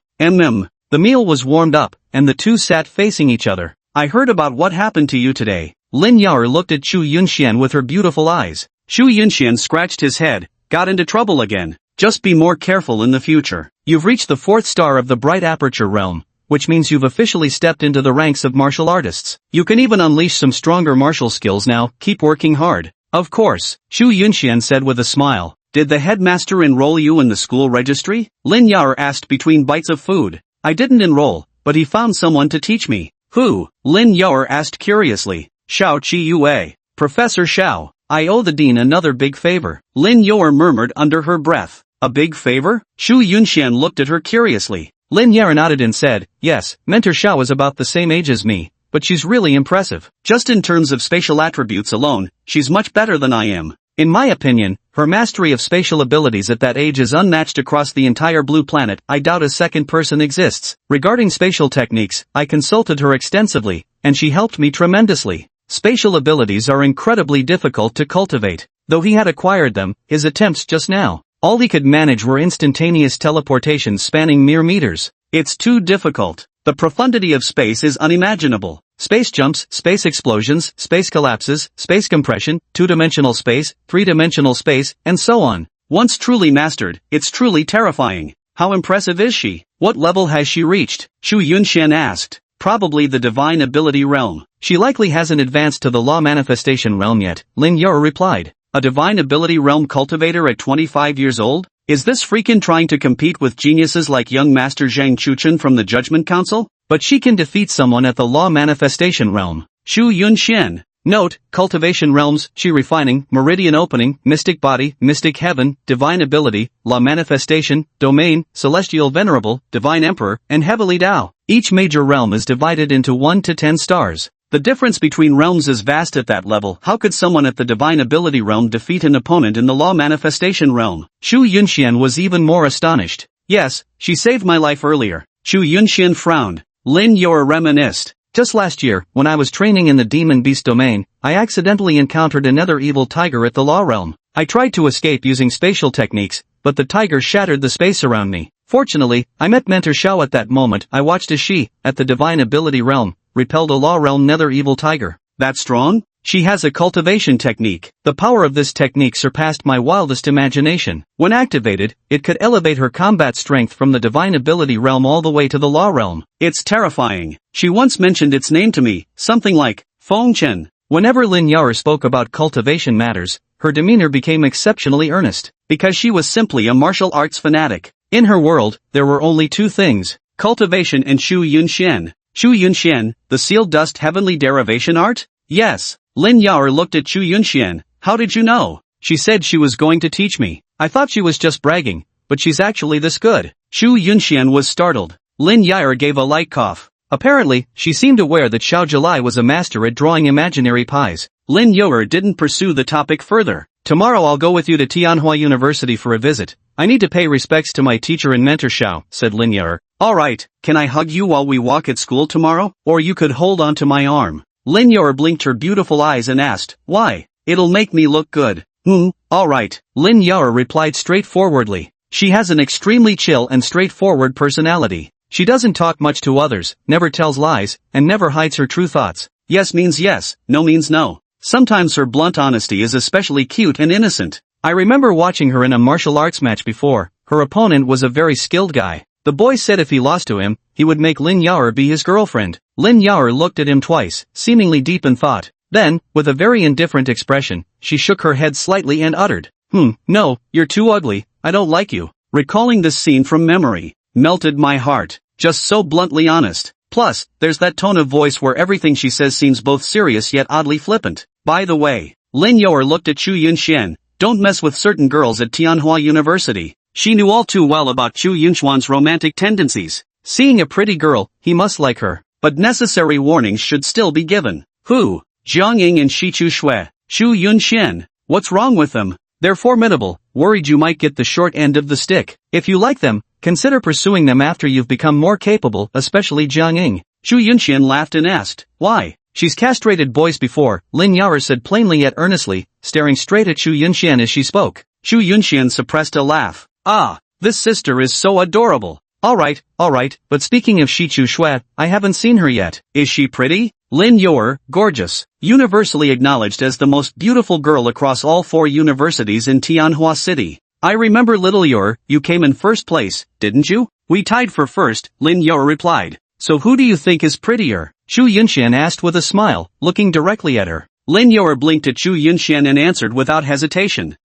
The meal was warmed up, and the two sat facing each other. I heard about what happened to you today. Lin Yor looked at Xu Yunxian with her beautiful eyes. Xu Yunxian scratched his head. Got into trouble again. Just be more careful in the future. You've reached the 4th star of the Bright Aperture realm, which means you've officially stepped into the ranks of martial artists. You can even unleash some stronger martial skills now, keep working hard. Of course, Xu Yunxian said with a smile. Did the headmaster enroll you in the school registry? Lin Yor asked between bites of food. I didn't enroll, but he found someone to teach me. Who? Lin Yor asked curiously. Xiao Qiyue. Professor Xiao. I owe the dean another big favor. Lin Yor murmured under her breath. A big favor? Xu Yunxian looked at her curiously. Lin Yao nodded and said, yes, Mentor Xiao is about the same age as me, but she's really impressive. Just in terms of spatial attributes alone, she's much better than I am. In my opinion, her mastery of spatial abilities at that age is unmatched across the entire blue planet. I doubt a second person exists. Regarding spatial techniques, I consulted her extensively, and she helped me tremendously. Spatial abilities are incredibly difficult to cultivate. Though he had acquired them, his attempts just now, all he could manage were instantaneous teleportations spanning mere meters. It's too difficult. The profundity of space is unimaginable. Space jumps, space explosions, space collapses, space compression, two-dimensional space, three-dimensional space, and so on. Once truly mastered, it's truly terrifying. How impressive is she? What level has she reached? Xu Yunxian asked. Probably the divine ability realm. She likely hasn't advanced to the law manifestation realm yet, Lin Yao replied. A divine ability realm cultivator at 25 years old? Is this freakin' trying to compete with geniuses like young Master Zhang Chuchen from the Judgment Council? But she can defeat someone at the law manifestation realm. Xu Yunxian. Note, cultivation realms, Qi refining, meridian opening, mystic body, mystic heaven, divine ability, law manifestation, domain, celestial venerable, divine emperor, and heavenly Tao. Each major realm is divided into 1 to 10 stars. The difference between realms is vast at that level. How could someone at the divine ability realm defeat an opponent in the law manifestation realm? Xu Yunxian was even more astonished. Yes, she saved my life earlier. Xu Yunxian frowned. Lin Yao reminisced. Just last year, when I was training in the demon beast domain, I accidentally encountered another evil tiger at the law realm. I tried to escape using spatial techniques, but the tiger shattered the space around me. Fortunately, I met Mentor Xiao at that moment. I watched as she, at the divine ability realm, repelled a law realm nether evil tiger. That strong? She has a cultivation technique. The power of this technique surpassed my wildest imagination. When activated, it could elevate her combat strength from the divine ability realm all the way to the law realm. It's terrifying. She once mentioned its name to me, something like Feng Chen. Whenever Lin Yao spoke about cultivation matters, her demeanor became exceptionally earnest, because she was simply a martial arts fanatic. In her world, there were only two things: cultivation and Xu Yunxian. Xu Yunxian, the sealed dust heavenly derivation art? Yes. Lin Yao looked at Xu Yunxian. How did you know? She said she was going to teach me. I thought she was just bragging, but she's actually this good. Xu Yunxian was startled. Lin Yao gave a light cough. Apparently, she seemed aware that Xiao Zhilai was a master at drawing imaginary pies. Lin Yao didn't pursue the topic further. Tomorrow I'll go with you to Tianhua University for a visit. I need to pay respects to my teacher and mentor Xiao, said Lin Yao. Alright, can I hug you while we walk at school tomorrow? Or you could hold on to my arm. Lin Yao blinked her beautiful eyes and asked, why? It'll make me look good. Alright. Lin Yao replied straightforwardly. She has an extremely chill and straightforward personality. She doesn't talk much to others, never tells lies, and never hides her true thoughts. Yes means yes, no means no. Sometimes her blunt honesty is especially cute and innocent. I remember watching her in a martial arts match before. Her opponent was a very skilled guy. The boy said if he lost to him, he would make Lin Yao be his girlfriend. Lin Yao looked at him twice, seemingly deep in thought. Then, with a very indifferent expression, she shook her head slightly and uttered, no, you're too ugly, I don't like you. Recalling this scene from memory melted my heart. Just so bluntly honest. Plus, there's that tone of voice where everything she says seems both serious yet oddly flippant. By the way, Lin Yao looked at Xu Yunxian. Don't mess with certain girls at Tianhua University. She knew all too well about Xu Yunxian's romantic tendencies. Seeing a pretty girl, he must like her. But necessary warnings should still be given. Who? Jiang Ying and Shichu Shui. Xu Yunxian. What's wrong with them? They're formidable. Worried you might get the short end of the stick. If you like them, consider pursuing them after you've become more capable, especially Jiang Ying. Xu Yunxian laughed and asked, why? She's castrated boys before, Lin Yao said plainly yet earnestly, staring straight at Xu Yunxian as she spoke. Xu Yunxian suppressed a laugh. Ah, this sister is so adorable. Alright, but speaking of Shichu Shui, I haven't seen her yet. Is she pretty? Lin Yao, gorgeous. Universally acknowledged as the most beautiful girl across all 4 universities in Tianhua City. I remember little Yao, you came in first place, didn't you? We tied for first, Lin Yao replied. So who do you think is prettier? Xu Yunxian asked with a smile, looking directly at her. Lin Yao blinked at Xu Yunxian and answered without hesitation.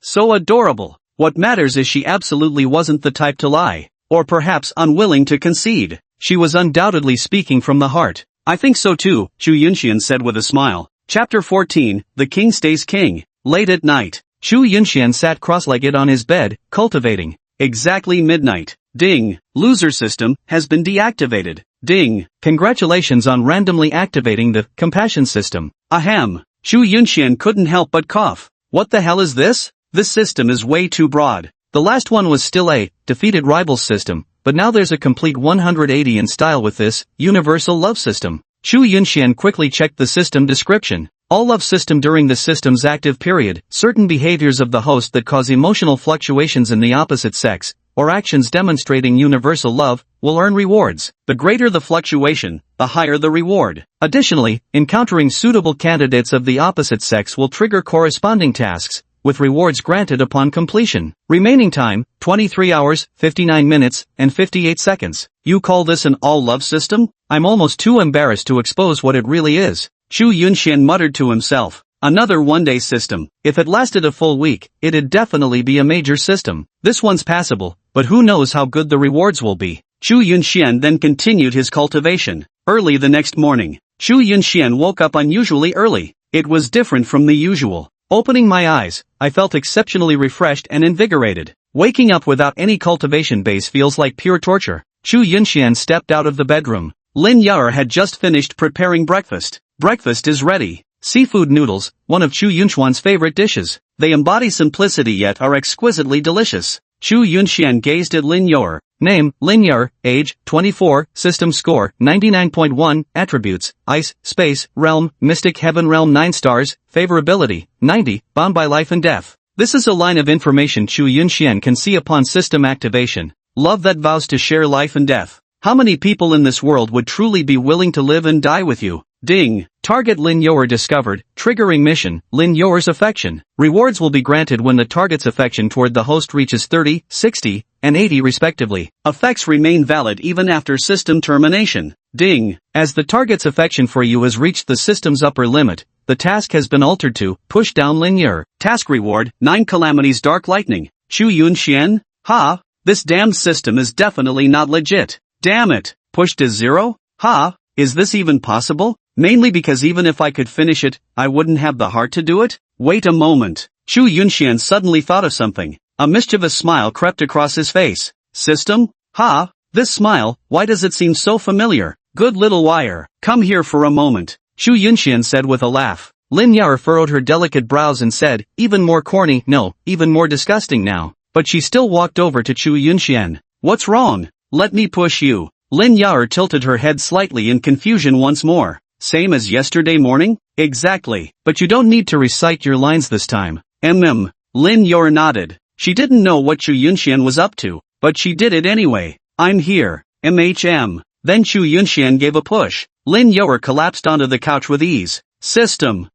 So adorable. What matters is she absolutely wasn't the type to lie. Or perhaps unwilling to concede. She was undoubtedly speaking from the heart. I think so too, Xu Yunxian said with a smile. Chapter 14, The King Stays King. Late at night, Xu Yunxian sat cross-legged on his bed, cultivating. exactly midnight. Ding. Loser system has been deactivated. Ding. Congratulations on randomly activating the compassion system. Ahem. Shu Yunxian couldn't help but cough. What the hell is this? This system is way too broad. The last one was still a defeated rivals system, but now there's a complete 180 in style with this universal love system. Shu Yunxian quickly checked the system description. All love system during the system's active period, certain behaviors of the host that cause emotional fluctuations in the opposite sex, or actions demonstrating universal love, will earn rewards. The greater the fluctuation, the higher the reward. Additionally, encountering suitable candidates of the opposite sex will trigger corresponding tasks, with rewards granted upon completion. Remaining time, 23 hours, 59 minutes, and 58 seconds. You call this an all-love system? I'm almost too embarrassed to expose what it really is. Shu Yunxian muttered to himself. Another one-day system. If it lasted a full week, it'd definitely be a major system. This one's passable, but who knows how good the rewards will be. Shu Yunxian then continued his cultivation. Early the next morning, Shu Yunxian woke up unusually early. It was different from the usual. Opening my eyes, I felt exceptionally refreshed and invigorated. Waking up without any cultivation base feels like pure torture. Shu Yunxian stepped out of the bedroom. Lin Yar had just finished preparing breakfast. Breakfast is ready. Seafood noodles, one of Shu Yunxuan's favorite dishes. They embody simplicity yet are exquisitely delicious. Shu Yunxian gazed at Lin Yar. Name, Lin Yar, age, 24, system score, 99.1, attributes, ice, space, realm, mystic heaven realm 9 stars, favorability, 90, bound by life and death. This is a line of information Shu Yunxian can see upon system activation. Love that vows to share life and death. How many people in this world would truly be willing to live and die with you? Ding. Target Lin Yor discovered, triggering mission, Lin Yor's affection. Rewards will be granted when the target's affection toward the host reaches 30, 60, and 80 respectively. Effects remain valid even after system termination. Ding. As the target's affection for you has reached the system's upper limit, the task has been altered to push down Lin Yor. Task reward, 9 calamities dark lightning. Shu Yunxian? Ha? This damned system is definitely not legit. Damn it. Pushed to 0? Ha? Is this even possible? Mainly because even if I could finish it, I wouldn't have the heart to do it? Wait a moment. Shu Yunxian suddenly thought of something. A mischievous smile crept across his face. System? Ha? This smile, why does it seem so familiar? Good little wire. Come here for a moment. Shu Yunxian said with a laugh. Lin Yar furrowed her delicate brows and said, even more corny, no, even more disgusting now. But she still walked over to Shu Yunxian. What's wrong? Let me push you. Lin Yar tilted her head slightly in confusion once more. Same as yesterday morning? Exactly. But you don't need to recite your lines this time. Lin Yar nodded. She didn't know what Shu Yunxian was up to, but she did it anyway. I'm here. Then Shu Yunxian gave a push. Lin Yar collapsed onto the couch with ease. System,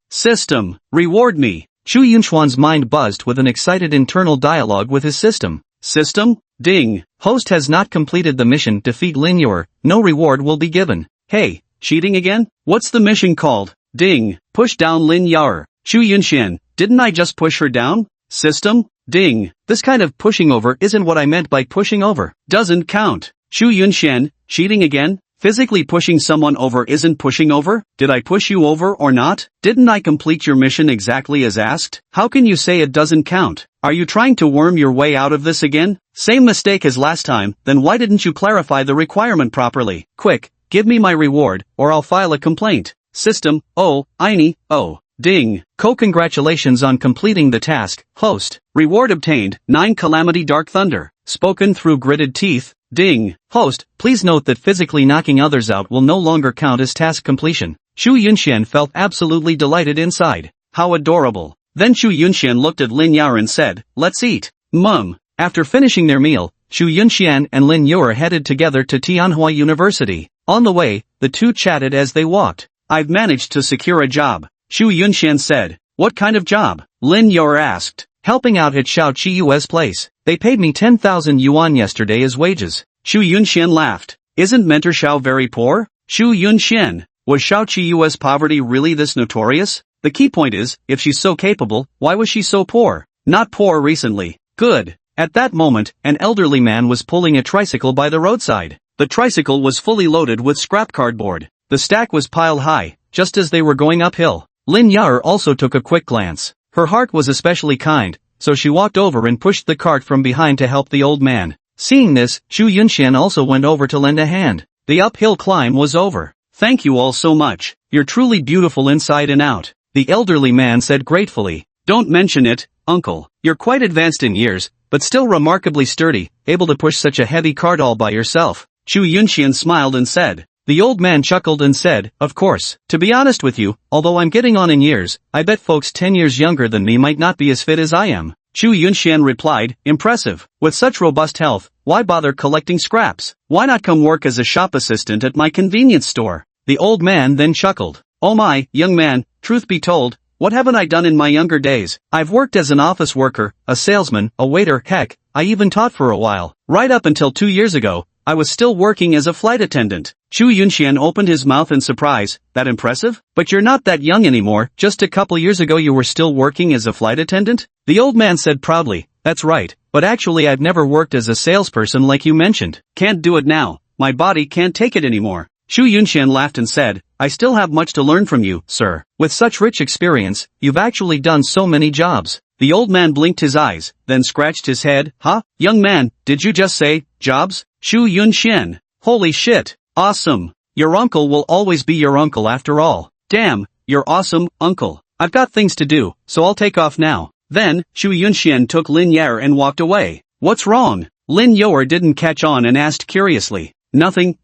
reward me. Shu Yunxuan's mind buzzed with an excited internal dialogue with his system. System? Ding. Host has not completed the mission, defeat Lin Yar. No reward will be given. Hey, cheating again? What's the mission called? Ding. Push down Lin Yar. Shu Yunxian, didn't I just push her down? System? Ding. This kind of pushing over isn't what I meant by pushing over. Doesn't count. Shu Yunxian, cheating again? Physically pushing someone over isn't pushing over? Did I push you over or not? Didn't I complete your mission exactly as asked? How can you say it doesn't count? Are you trying to worm your way out of this again? Same mistake as last time, then why didn't you clarify the requirement properly? Quick, give me my reward, or I'll file a complaint. System, Ding. Congratulations on completing the task, host. Reward obtained, 9 Calamity Dark Thunder. Spoken through gritted teeth. Ding. Host, please note that physically knocking others out will no longer count as task completion. Shu Yunxian felt absolutely delighted inside. How adorable. Then Shu Yunxian looked at Lin Yar and said, let's eat. After finishing their meal, Shu Yunxian and Lin Yar headed together to Manhwa University. On the way, the two chatted as they walked. I've managed to secure a job. Shu Yunxian said. What kind of job? Lin Yar asked. Helping out at Shao Qiu's place. They paid me 10,000 yuan yesterday as wages. Shu Yunxian laughed. Isn't Mentor Shao very poor? Shu Yunxian, was Shao Qiu's poverty really this notorious? The key point is, if she's so capable, why was she so poor? Not poor recently. Good. At that moment, an elderly man was pulling a tricycle by the roadside. The tricycle was fully loaded with scrap cardboard. The stack was piled high, just as they were going uphill. Lin Yar also took a quick glance. Her heart was especially kind, so she walked over and pushed the cart from behind to help the old man. Seeing this, Chu Yunshan also went over to lend a hand. The uphill climb was over. Thank you all so much. You're truly beautiful inside and out, the elderly man said gratefully. Don't mention it, uncle. You're quite advanced in years, but still remarkably sturdy, able to push such a heavy cart all by yourself. Chu Yunshan smiled and said. The old man chuckled and said, of course. To be honest with you, although I'm getting on in years, I bet folks 10 years younger than me might not be as fit as I am. Chu Yunshan replied, impressive. With such robust health, why bother collecting scraps? Why not come work as a shop assistant at my convenience store? The old man then chuckled. Oh my, young man, truth be told, what haven't I done in my younger days? I've worked as an office worker, a salesman, a waiter, heck, I even taught for a while. Right up until 2 years ago, I was still working as a flight attendant. Chu Yunshan opened his mouth in surprise. That impressive? But you're not that young anymore. Just a couple years ago you were still working as a flight attendant? The old man said proudly. That's right, but actually I've never worked as a salesperson like you mentioned. Can't do it now. My body can't take it anymore. Chu Yunshan laughed and said, I still have much to learn from you, sir. With such rich experience, you've actually done so many jobs. The old man blinked his eyes, then scratched his head. Huh? Young man, did you just say, jobs? Chu Yunshan. Holy shit. Awesome. Your uncle will always be your uncle after all. Damn, you're awesome, uncle. I've got things to do, so I'll take off now. Then, Chu Yunshan took Lin Yer and walked away. What's wrong? Lin Yer didn't catch on and asked curiously. Nothing.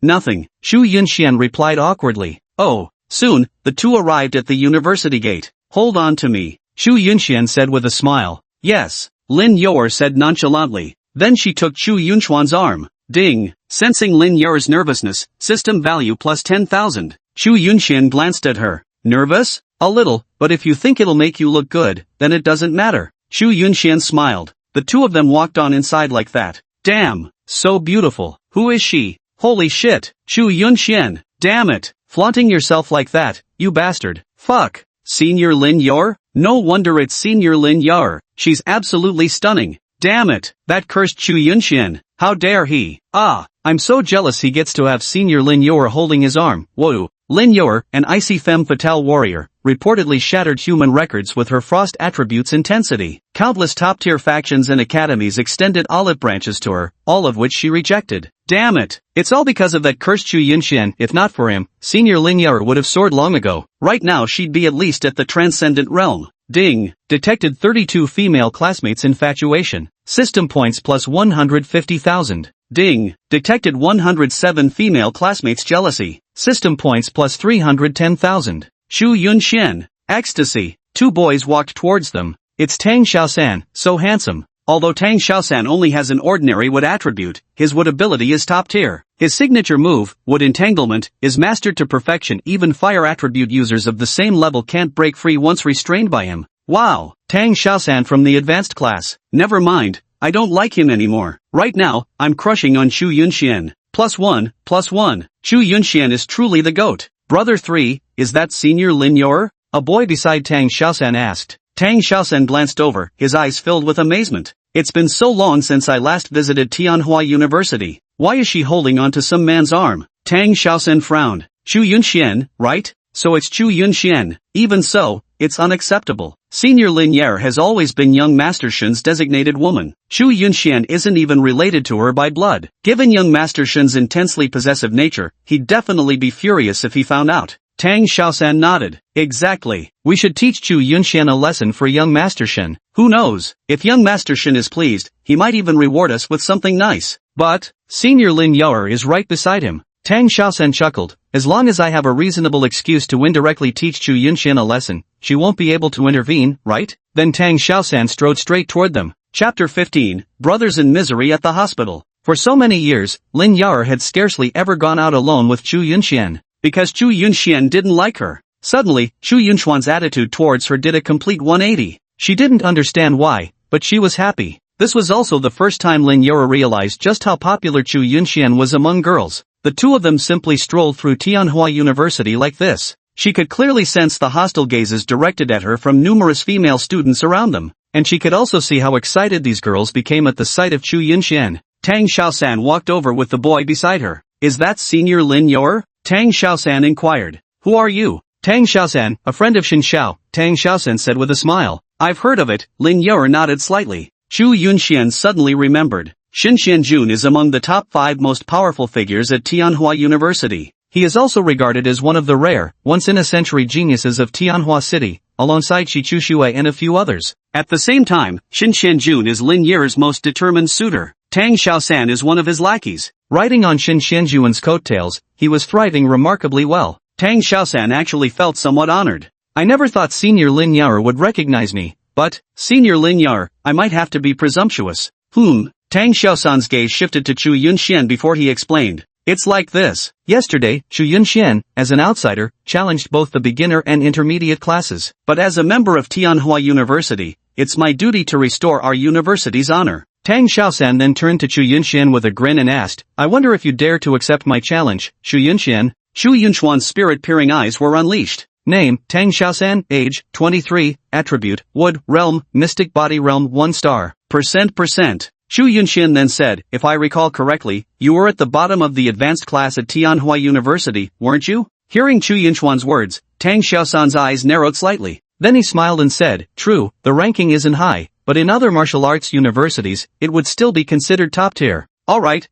Chu Yunshan replied awkwardly. Oh, soon, the two arrived at the university gate. Hold on to me, Chu Yunshan said with a smile. Yes, Lin Yer said nonchalantly. Then she took Chu Yunshan's arm. Ding. Sensing Lin Yer's nervousness, system value plus 10,000. Chu Yunshan glanced at her. Nervous? A little, but if you think it'll make you look good, then it doesn't matter. Chu Yunshan smiled. The two of them walked on inside like that. Damn, so beautiful. Who is she? Holy shit, Chu Yunshan. Damn it. Flaunting yourself like that, you bastard. Fuck. Senior Lin Yer? No wonder it's Senior Lin Yer. She's absolutely stunning. Damn it. That cursed Chu Yunshan. How dare he? Ah, I'm so jealous he gets to have Senior Lin Yer holding his arm. Whoa. Lin Yer, an icy femme fatale warrior, reportedly shattered human records with her frost attributes intensity. Countless top-tier factions and academies extended olive branches to her, all of which she rejected. Damn it. It's all because of that cursed Chu Yunshan. If not for him, Senior Lin Yer would have soared long ago. Right now she'd be at least at the transcendent realm. Ding. Detected 32 female classmates infatuation. System points plus 150,000. Ding. Detected 107 female classmates jealousy. System points plus 310,000. Chu Yunshan. Ecstasy. Two boys walked towards them. It's Tang Xiaosan, so handsome. Although Tang Xiaosan only has an ordinary wood attribute, his wood ability is top tier. His signature move, Wood Entanglement, is mastered to perfection. Even fire attribute users of the same level can't break free once restrained by him. Wow, Tang Xiaosan from the advanced class. Never mind, I don't like him anymore. Right now, I'm crushing on Chu Yunshan. +1, +1. Chu Yunshan is truly the GOAT. Brother 3, is that Senior Lin Yer? A boy beside Tang Xiaosan asked. Tang Xiaosan glanced over, his eyes filled with amazement. It's been so long since I last visited Manhwa University. Why is she holding onto some man's arm? Tang Xiaosan frowned. Chu Yunshan, right? So it's Chu Yunshan. Even so, it's unacceptable. Senior Lin Yer has always been young Master Shen's designated woman. Chu Yunshan isn't even related to her by blood. Given young Master Shen's intensely possessive nature, he'd definitely be furious if he found out. Tang Xiaosan nodded. Exactly. We should teach Chu Yunshan a lesson for young Master Shen. Who knows? If young Master Shen is pleased, he might even reward us with something nice. But, Senior Lin Yer is right beside him. Tang Xiaosan chuckled. As long as I have a reasonable excuse to indirectly teach Chu Yunshan a lesson, she won't be able to intervene, right? Then Tang Xiaosan strode straight toward them. Chapter 15, Brothers in Misery at the Hospital. For so many years, Lin Yer had scarcely ever gone out alone with Chu Yunshan. Because Chu Yunshan didn't like her. Suddenly, Chu Yunshan's attitude towards her did a complete 180. She didn't understand why, but she was happy. This was also the first time Lin Yer realized just how popular Chu Yunshan was among girls. The two of them simply strolled through Manhwa University like this. She could clearly sense the hostile gazes directed at her from numerous female students around them, and she could also see how excited these girls became at the sight of Chu Yunshan. Tang Xiaosan walked over with the boy beside her. Is that Senior Lin Yer? Tang Xiaosan inquired. Who are you? Tang Xiaosan, a friend of Shen Xiao, Tang Xiaosan said with a smile. I've heard of it, Lin Yor nodded slightly. Chu Yunxian suddenly remembered. Xin Xianjun is among the top 5 most powerful figures at Tianhua University. He is also regarded as one of the rare, once-in-a-century geniuses of Tianhua City, alongside Shi Chushui and a few others. At the same time, Xin Xianjun is Lin Yer's most determined suitor. Tang Xiaosan is one of his lackeys. Riding on Xin Xianjuan's coattails, he was thriving remarkably well. Tang Xiaosan actually felt somewhat honored. I never thought Senior Lin Yer would recognize me, but, Senior Lin Yer, I might have to be presumptuous. Tang Xiaosan's gaze shifted to Chu Yunxian before he explained. It's like this. Yesterday, Chu Yunxian, as an outsider, challenged both the beginner and intermediate classes. But as a member of Tianhua University, it's my duty to restore our university's honor. Tang Xiaosan then turned to Chu Yunxian with a grin and asked, I wonder if you dare to accept my challenge, Chu Yunxian. Chu Yunxuan's spirit-peering eyes were unleashed. Name, Tang Xiaosan, age, 23, attribute, wood, realm, mystic body realm 1 star. Percent. Chu Yunxian then said, if I recall correctly, you were at the bottom of the advanced class at Tianhua University, weren't you? Hearing Chu Yunxuan's words, Tang Xiaosan's eyes narrowed slightly. Then he smiled and said, true, the ranking isn't high, but in other martial arts universities, it would still be considered top tier. Alright.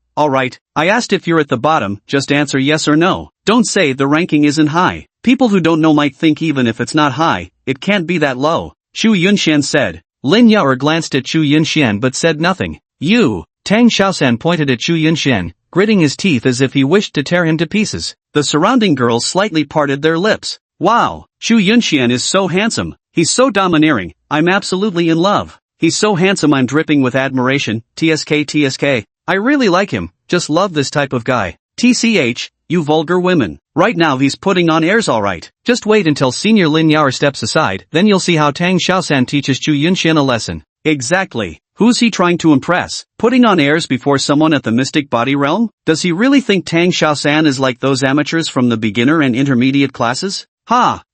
I asked if you're at the bottom, just answer yes or no. Don't say the ranking isn't high. People who don't know might think even if it's not high, it can't be that low. Chu Yunxian said. Lin Yer glanced at Chu Yunxian but said nothing. You! Tang Xiaosan pointed at Chu Yunxian, gritting his teeth as if he wished to tear him to pieces. The surrounding girls slightly parted their lips. Wow! Chu Yunxian is so handsome. He's so domineering. I'm absolutely in love. He's so handsome I'm dripping with admiration. TSK. I really like him. Just love this type of guy. TCH, you vulgar women. Right now he's putting on airs alright. Just wait until Senior Lin Yer steps aside, then you'll see how Tang Xiaosan teaches Chu Yunxian a lesson. Exactly. Who's he trying to impress? Putting on airs before someone at the mystic body realm? Does he really think Tang Xiaosan is like those amateurs from the beginner and intermediate classes?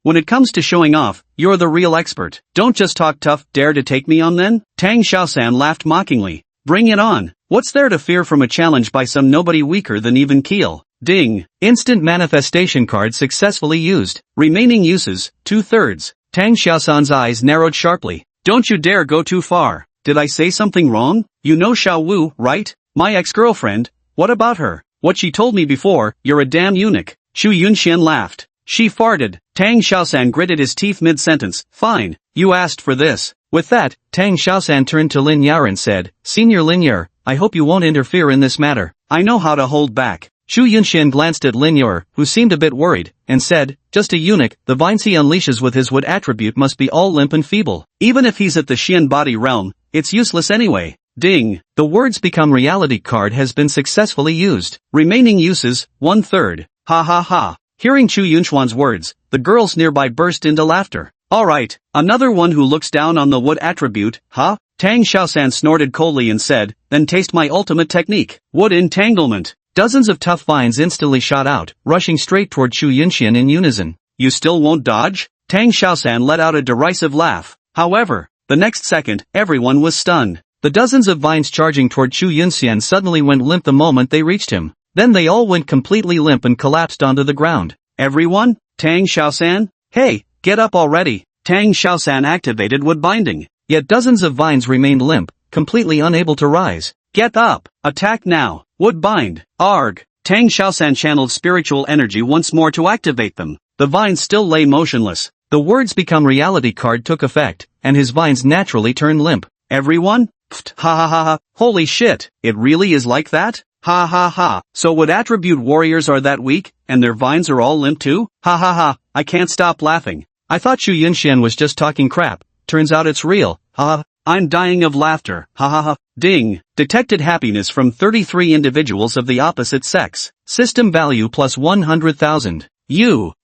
When it comes to showing off, you're the real expert. Don't just talk tough, dare to take me on then? Tang Xiaosan laughed mockingly. Bring it on. What's there to fear from a challenge by some nobody weaker than even keel? Ding. Instant manifestation card successfully used. Remaining uses, 2/3. Tang Xiaosan's eyes narrowed sharply. Don't you dare go too far. Did I say something wrong? You know Xiao Wu, right? My ex-girlfriend. What about her? What she told me before, you're a damn eunuch. Chu Yunxian laughed. She farted. Tang Xiaosan gritted his teeth mid-sentence. Fine. You asked for this. With that, Tang Xiaosan turned to Lin Yer and said, Senior Lin Yer, I hope you won't interfere in this matter. I know how to hold back. Chu Yunxian glanced at Lin Yer, who seemed a bit worried, and said, just a eunuch, the vines he unleashes with his wood attribute must be all limp and feeble. Even if he's at the Xian body realm, it's useless anyway. Ding. The words become reality card has been successfully used. Remaining uses, 1/3. Ha. Hearing Chu Yunxuan's words, the girls nearby burst into laughter. Alright, another one who looks down on the wood attribute, huh? Tang Xiaosan snorted coldly and said, then taste my ultimate technique, wood entanglement. Dozens of tough vines instantly shot out, rushing straight toward Chu Yunxian in unison. You still won't dodge? Tang Xiaosan let out a derisive laugh. However, the next second, everyone was stunned. The dozens of vines charging toward Chu Yunxian suddenly went limp the moment they reached him. Then they all went completely limp and collapsed onto the ground. Everyone? Tang Xiaosan? Hey, get up already. Tang Xiaosan activated wood binding. Yet dozens of vines remained limp, completely unable to rise. Get up! Attack now! Wood bind! Arg! Tang Xiaosan channeled spiritual energy once more to activate them. The vines still lay motionless. The words become reality card took effect, and his vines naturally turned limp. Everyone? Pfft, ha. Holy shit, it really is like that? Ha. So wood attribute warriors are that weak, and their vines are all limp too? Ha. I can't stop laughing. I thought Chu Yunxian was just talking crap. Turns out it's real. Ha. I'm dying of laughter. Ha. Ding. Detected happiness from 33 individuals of the opposite sex. System value plus 100,000. You.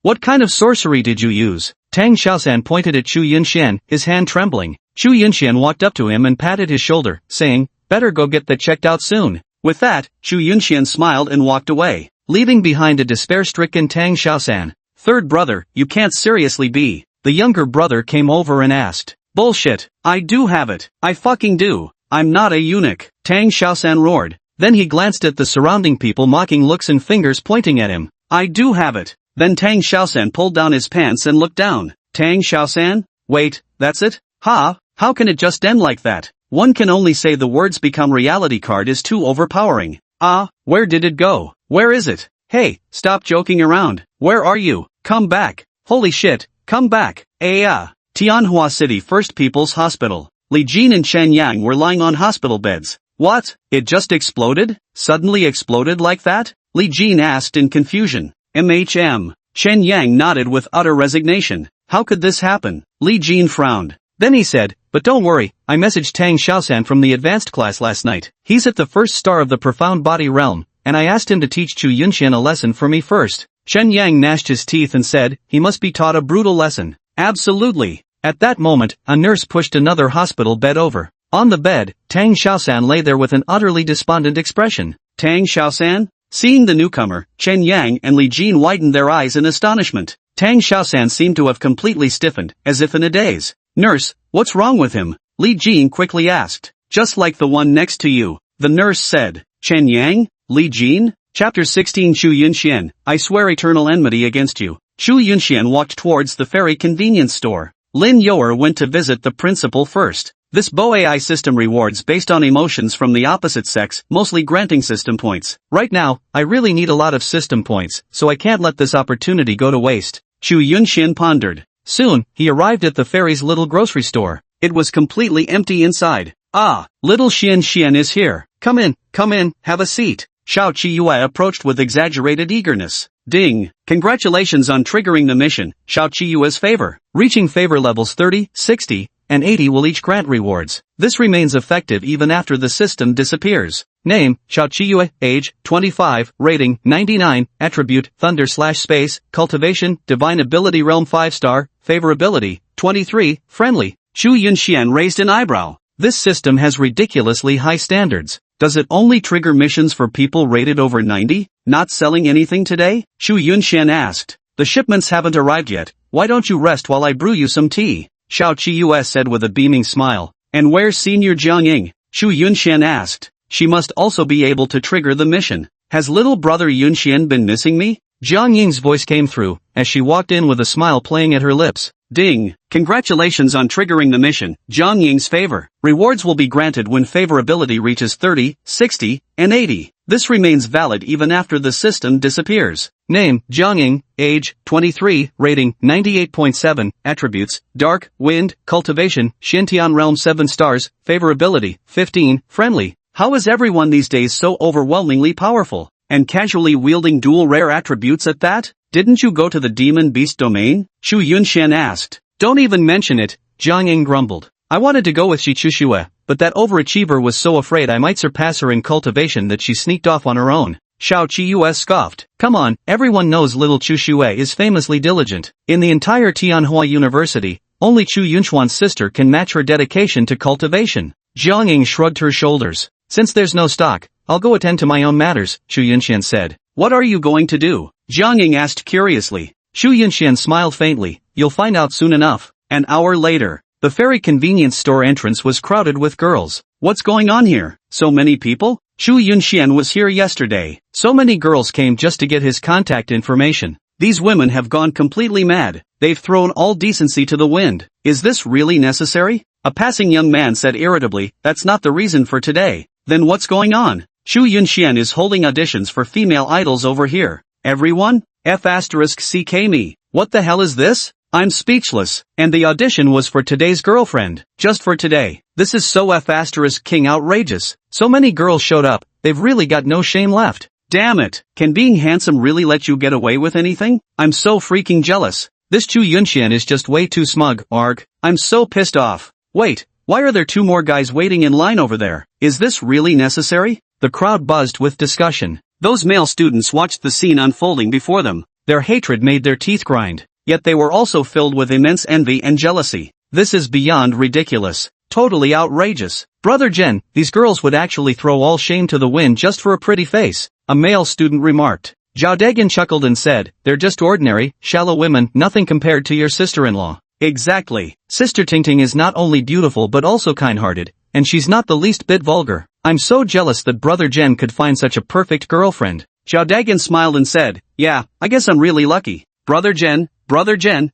What kind of sorcery did you use? Tang Xiaosan pointed at Chu Yunxian, his hand trembling. Chu Yunxian walked up to him and patted his shoulder, saying, better go get that checked out soon. With that, Chu Yunxian smiled and walked away, leaving behind a despair-stricken Tang Xiaosan. Third brother, you can't seriously be. The younger brother came over and asked. Bullshit. I do have it. I fucking do. I'm not a eunuch. Tang Xiaosan roared. Then he glanced at the surrounding people mocking looks and fingers pointing at him. I do have it. Then Tang Xiaosan pulled down his pants and looked down. Tang Xiaosan? Wait, that's it? Ha, how can it just end like that? One can only say the words become reality card is too overpowering. Ah, where did it go? Where is it? Hey, stop joking around. Where are you? Come back. Holy shit, come back. Tianhua City First People's Hospital. Li Jin and Chen Yang were lying on hospital beds. What? It just exploded? Suddenly exploded like that? Li Jin asked in confusion. Chen Yang nodded with utter resignation. How could this happen? Li Jin frowned. Then he said, but don't worry, I messaged Tang Xiaosan from the advanced class last night. He's at the first star of the profound body realm, and I asked him to teach Chu Yunxian a lesson for me first. Chen Yang gnashed his teeth and said, he must be taught a brutal lesson. Absolutely. At that moment, a nurse pushed another hospital bed over. On the bed, Tang Xiaosan lay there with an utterly despondent expression. Tang Xiaosan? Seeing the newcomer, Chen Yang and Li Jin widened their eyes in astonishment. Tang Xiaosan seemed to have completely stiffened, as if in a daze. Nurse, what's wrong with him? Li Jin quickly asked. Just like the one next to you, the nurse said. Chen Yang? Li Jin? Chapter 16 Chu Yunxian, I swear eternal enmity against you. Chu Yunxian walked towards the ferry convenience store. Lin Youer went to visit the principal first. This Bo AI system rewards based on emotions from the opposite sex, mostly granting system points. Right now, I really need a lot of system points, so I can't let this opportunity go to waste. Chu Yunxian pondered. Soon, he arrived at the ferry's little grocery store. It was completely empty inside. Ah, little Xian is here. Come in, have a seat. Xiao Qiyue approached with exaggerated eagerness. Ding! Congratulations on triggering the mission, Xiao Qiyue's favor. Reaching favor levels 30, 60, and 80 will each grant rewards. This remains effective even after the system disappears. Name, Xiao Qiyue, age, 25, rating, 99, attribute, thunder/space, cultivation, divine ability realm 5-star, favorability, 23, friendly. Chu Yunxian raised an eyebrow. This system has ridiculously high standards. Does it only trigger missions for people rated over 90? Not selling anything today? Chu Yunxian asked. The shipments haven't arrived yet, why don't you rest while I brew you some tea? Xiao Qiyue said with a beaming smile. And where's Senior Jiang Ying? Chu Yunxian asked. She must also be able to trigger the mission. Has little brother Yunxian been missing me? Jiang Ying's voice came through, as she walked in with a smile playing at her lips. Ding! Congratulations on triggering the mission, Jiang Ying's favor. Rewards will be granted when favorability reaches 30, 60, and 80. This remains valid even after the system disappears. Name, Jiang Ying, age, 23, rating, 98.7, attributes, dark, wind, cultivation, Xintian realm 7 stars, favorability, 15, friendly. How is everyone these days so overwhelmingly powerful? And casually wielding dual rare attributes at that? Didn't you go to the demon beast domain? Chu Yunxian asked. Don't even mention it, Jiang Ying grumbled. I wanted to go with Shi Chuxue, but that overachiever was so afraid I might surpass her in cultivation that she sneaked off on her own. Xiao Qiyue scoffed. Come on, everyone knows little Chuxue is famously diligent. In the entire Tianhua University, only Chu Yunxuan's sister can match her dedication to cultivation. Jiang Ying shrugged her shoulders. Since there's no stock, I'll go attend to my own matters, Chu Yunxian said. What are you going to do? Jiang Ying asked curiously. Chu Yunxian smiled faintly. You'll find out soon enough. An hour later, the ferry convenience store entrance was crowded with girls. What's going on here? So many people? Chu Yunxian was here yesterday. So many girls came just to get his contact information. These women have gone completely mad. They've thrown all decency to the wind. Is this really necessary? A passing young man said irritably, that's not the reason for today. Then what's going on? Chu Yunxian is holding auditions for female idols over here. Everyone? F***ck me. What the hell is this? I'm speechless. And the audition was for today's girlfriend. Just for today. This is so F***king outrageous. So many girls showed up, they've really got no shame left. Damn it. Can being handsome really let you get away with anything? I'm so freaking jealous. This Chu Yunxian is just way too smug, arg. I'm so pissed off. Wait, why are there 2 more guys waiting in line over there? Is this really necessary? The crowd buzzed with discussion. Those male students watched the scene unfolding before them. Their hatred made their teeth grind. Yet they were also filled with immense envy and jealousy. This is beyond ridiculous. Totally outrageous. Brother Jen, these girls would actually throw all shame to the wind just for a pretty face, a male student remarked. Zhao Dagan chuckled and said, they're just ordinary, shallow women, nothing compared to your sister-in-law. Exactly. Sister Tingting is not only beautiful but also kind-hearted, and she's not the least bit vulgar. I'm so jealous that Brother Jen could find such a perfect girlfriend. Zhao Dagan smiled and said, yeah, I guess I'm really lucky. Brother Jen,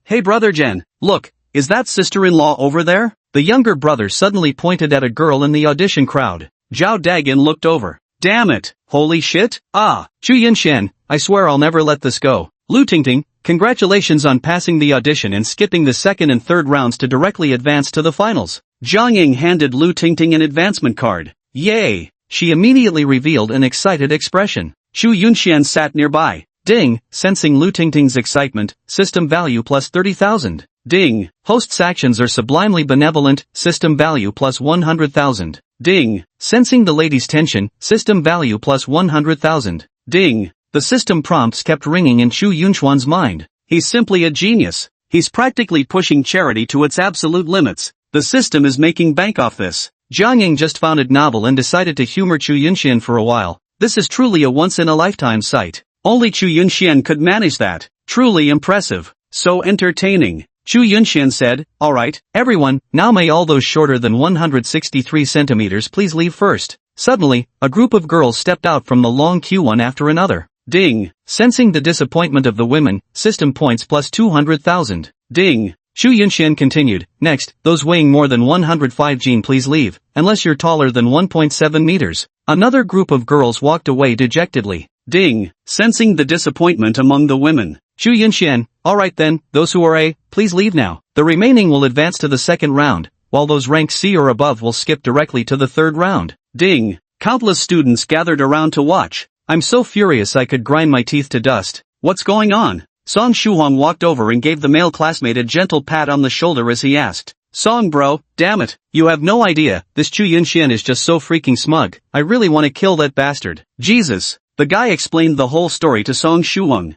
hey Brother Jen, look, is that sister-in-law over there? The younger brother suddenly pointed at a girl in the audition crowd. Zhao Dagan looked over. Damn it, holy shit, Chu Yunshan, I swear I'll never let this go. Lu Tingting, congratulations on passing the audition and skipping the second and third rounds to directly advance to the finals. Jiang Ying handed Lu Tingting an advancement card. Yay! She immediately revealed an excited expression. Chu Yunshan sat nearby. Ding, sensing Lu Tingting's excitement, system value plus 30,000. Ding, host's actions are sublimely benevolent, system value plus 100,000. Ding, sensing the lady's tension, system value plus 100,000. Ding, the system prompts kept ringing in Chu Yunshuan's mind. He's simply a genius. He's practically pushing charity to its absolute limits. The system is making bank off this. Jiang Ying just found it novel and decided to humor Chu Yunshan for a while. This is truly a once-in-a-lifetime sight. Only Chu Yunshan could manage that. Truly impressive. So entertaining. Chu Yunshan said, alright, everyone, now may all those shorter than 163 centimeters please leave first. Suddenly, a group of girls stepped out from the long queue one after another. Ding. Sensing the disappointment of the women, system points plus 200,000. Ding. Chu Yunshan continued, next, those weighing more than 105 gene please leave, unless you're taller than 1.7 meters. Another group of girls walked away dejectedly. Ding. Sensing the disappointment among the women. Chu Yunshan, alright then, those who are A, please leave now. The remaining will advance to the second round, while those ranked C or above will skip directly to the third round. Ding. Countless students gathered around to watch. I'm so furious I could grind my teeth to dust. What's going on? Song Shuhong walked over and gave the male classmate a gentle pat on the shoulder as he asked. Song bro, damn it, you have no idea, this Chu Yunshan is just so freaking smug, I really want to kill that bastard. Jesus. The guy explained the whole story to Song Shuhong.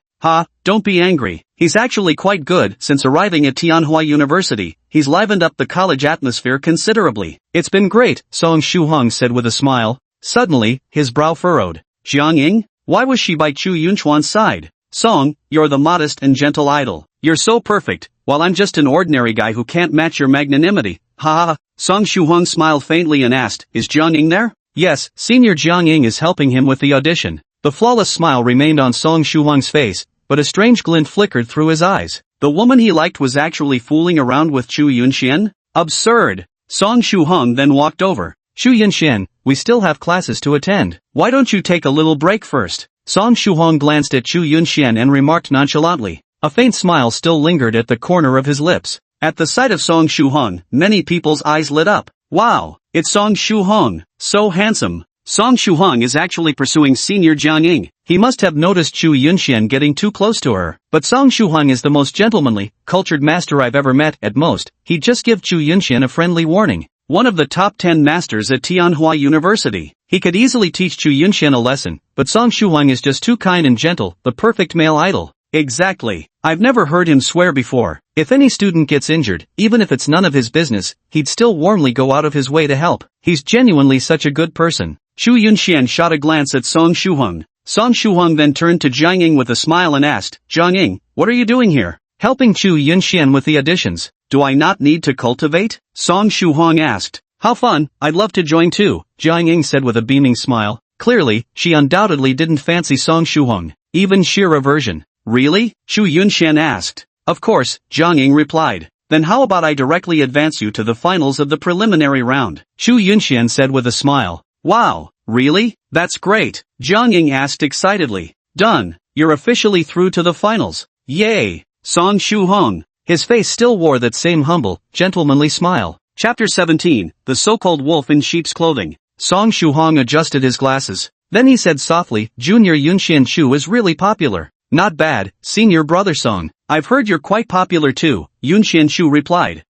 Don't be angry, he's actually quite good. Since arriving at Tianhua University, he's livened up the college atmosphere considerably. It's been great, Song Shuhong said with a smile. Suddenly, his brow furrowed. Jiang Ying? Why was she by Chu Yunshuan's side? Song, you're the modest and gentle idol. You're so perfect, while I'm just an ordinary guy who can't match your magnanimity. Song Shuhong smiled faintly and asked, is Jiang Ying there? Yes, Senior Jiang Ying is helping him with the audition. The flawless smile remained on Song Shuhong's face, but a strange glint flickered through his eyes. The woman he liked was actually fooling around with Chu Yunshan? Absurd. Song Shuhong then walked over. Chu Yunshan, we still have classes to attend. Why don't you take a little break first? Song Shuhong glanced at Chu Yunshan and remarked nonchalantly. A faint smile still lingered at the corner of his lips. At the sight of Song Shuhong, many people's eyes lit up. Wow, it's Song Shuhong, so handsome. Song Shuhong is actually pursuing Senior Jiang Ying. He must have noticed Chu Yunshan getting too close to her. But Song Shuhong is the most gentlemanly, cultured master I've ever met. At most, he'd just give Chu Yunshan a friendly warning. One of the top 10 masters at Tianhua University. He could easily teach Chu Yunshan a lesson, but Song Shuhong is just too kind and gentle, the perfect male idol. Exactly. I've never heard him swear before. If any student gets injured, even if it's none of his business, he'd still warmly go out of his way to help. He's genuinely such a good person. Chu Yunshan shot a glance at Song Shuhong. Song Shuhong then turned to Jiang Ying with a smile and asked, Jiang Ying, what are you doing here? Helping Chu Yunshan with the auditions. Do I not need to cultivate? Song Shuhong asked. How fun, I'd love to join too, Jiang Ying said with a beaming smile. Clearly, she undoubtedly didn't fancy Song Shuhong. Even sheer aversion. Really? Chu Yunshan asked. Of course, Jiang Ying replied. Then how about I directly advance you to the finals of the preliminary round? Chu Yunshan said with a smile. Wow, really? That's great. Jiang Ying asked excitedly. Done. You're officially through to the finals. Yay. Song Shuhong. His face still wore that same humble, gentlemanly smile. Chapter 17, The So-Called Wolf in Sheep's Clothing. Song Shuhong adjusted his glasses. Then he said softly, Junior Yunshan Chu is really popular. Not bad, Senior Brother Song. I've heard you're quite popular too, Yunshan Chu replied.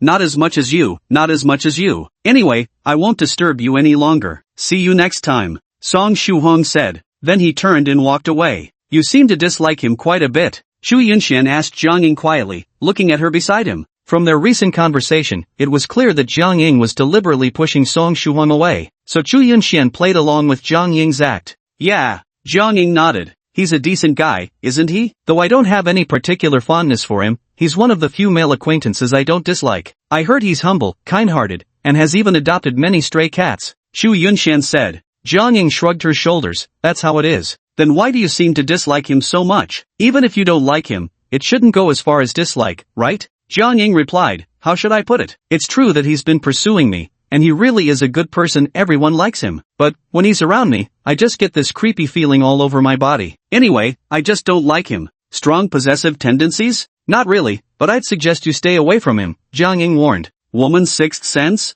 Not as much as you, not as much as you. Anyway, I won't disturb you any longer. See you next time, Song Shuhong said. Then he turned and walked away. You seem to dislike him quite a bit, Chu Yunshan asked Jiang Ying quietly, looking at her beside him. From their recent conversation, it was clear that Jiang Ying was deliberately pushing Song Shuhong away, so Chu Yunshan played along with Jiang Ying's act. Yeah, Jiang Ying nodded. He's a decent guy, isn't he? Though I don't have any particular fondness for him, he's one of the few male acquaintances I don't dislike. I heard he's humble, kind-hearted, and has even adopted many stray cats, Chu Yunshan said. Jiang Ying shrugged her shoulders. That's how it is. Then why do you seem to dislike him so much? Even if you don't like him, it shouldn't go as far as dislike, right? Jiang Ying replied, how should I put it? It's true that he's been pursuing me, and he really is a good person, everyone likes him. But, when he's around me, I just get this creepy feeling all over my body. Anyway, I just don't like him. Strong possessive tendencies? Not really, but I'd suggest you stay away from him, Jiang Ying warned. Woman's sixth sense?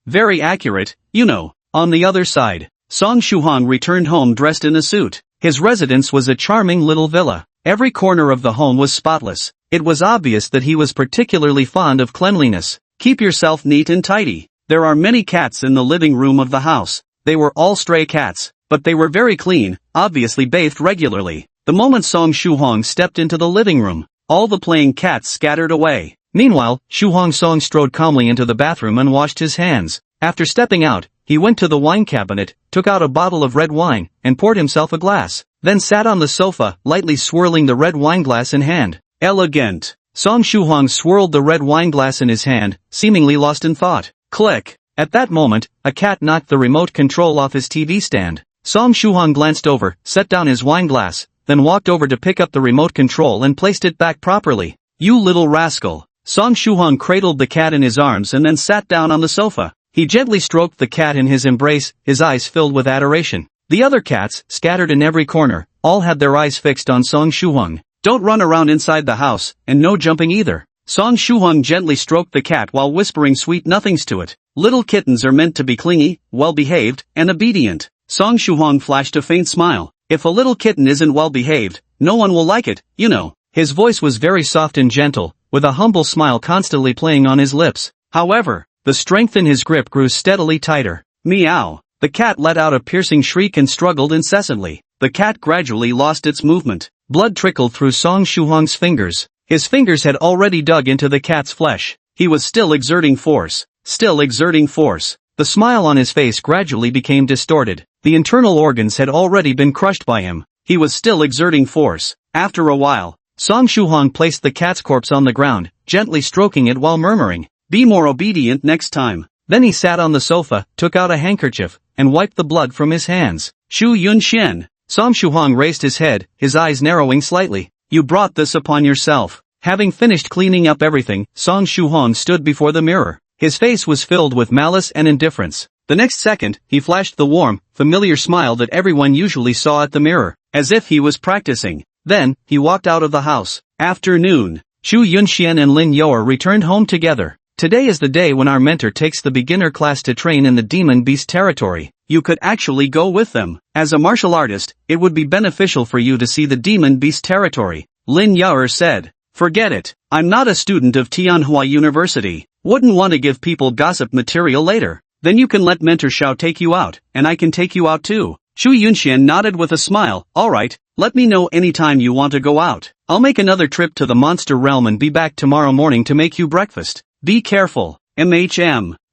Very accurate, you know. On the other side, Song Shuhong returned home dressed in a suit. His residence was a charming little villa. Every corner of the home was spotless. It was obvious that he was particularly fond of cleanliness. Keep yourself neat and tidy. There are many cats in the living room of the house. They were all stray cats, but they were very clean, obviously bathed regularly. The moment Song Shuhong stepped into the living room, all the playing cats scattered away. Meanwhile, Shuhong Song strode calmly into the bathroom and washed his hands. After stepping out, he went to the wine cabinet, took out a bottle of red wine, and poured himself a glass, then sat on the sofa, lightly swirling the red wine glass in hand. Elegant. Song Shuhong swirled the red wine glass in his hand, seemingly lost in thought. Click. At that moment, a cat knocked the remote control off his TV stand. Song Shuhong glanced over, set down his wine glass, then walked over to pick up the remote control and placed it back properly. You little rascal. Song Shuhong cradled the cat in his arms and then sat down on the sofa. He gently stroked the cat in his embrace, his eyes filled with adoration. The other cats, scattered in every corner, all had their eyes fixed on Song Shuhong. Don't run around inside the house, and no jumping either. Song Shuhong gently stroked the cat while whispering sweet nothings to it. Little kittens are meant to be clingy, well-behaved, and obedient. Song Shuhong flashed a faint smile. If a little kitten isn't well-behaved, no one will like it, you know. His voice was very soft and gentle, with a humble smile constantly playing on his lips. However, the strength in his grip grew steadily tighter. Meow. The cat let out a piercing shriek and struggled incessantly. The cat gradually lost its movement. Blood trickled through Song Shuhong's fingers. His fingers had already dug into the cat's flesh. He was still exerting force. Still exerting force. The smile on his face gradually became distorted. The internal organs had already been crushed by him. He was still exerting force. After a while, Song Shuhong placed the cat's corpse on the ground, gently stroking it while murmuring, "Be more obedient next time." Then he sat on the sofa, took out a handkerchief, and wiped the blood from his hands. Shu Yunxian. Song Shuhong raised his head, his eyes narrowing slightly. You brought this upon yourself. Having finished cleaning up everything, Song Shuhong stood before the mirror. His face was filled with malice and indifference. The next second, he flashed the warm, familiar smile that everyone usually saw at the mirror, as if he was practicing. Then, he walked out of the house. Afternoon. Shu Yunxian and Lin You're returned home together. Today is the day when our mentor takes the beginner class to train in the demon beast territory. You could actually go with them. As a martial artist, it would be beneficial for you to see the demon beast territory. Lin You're said. Forget it. I'm not a student of Manhwa University. Wouldn't want to give people gossip material later. Then you can let Mentor Xiao take you out, and I can take you out too. Shu Yunxian nodded with a smile. Alright, let me know anytime you want to go out. I'll make another trip to the monster realm and be back tomorrow morning to make you breakfast. Be careful.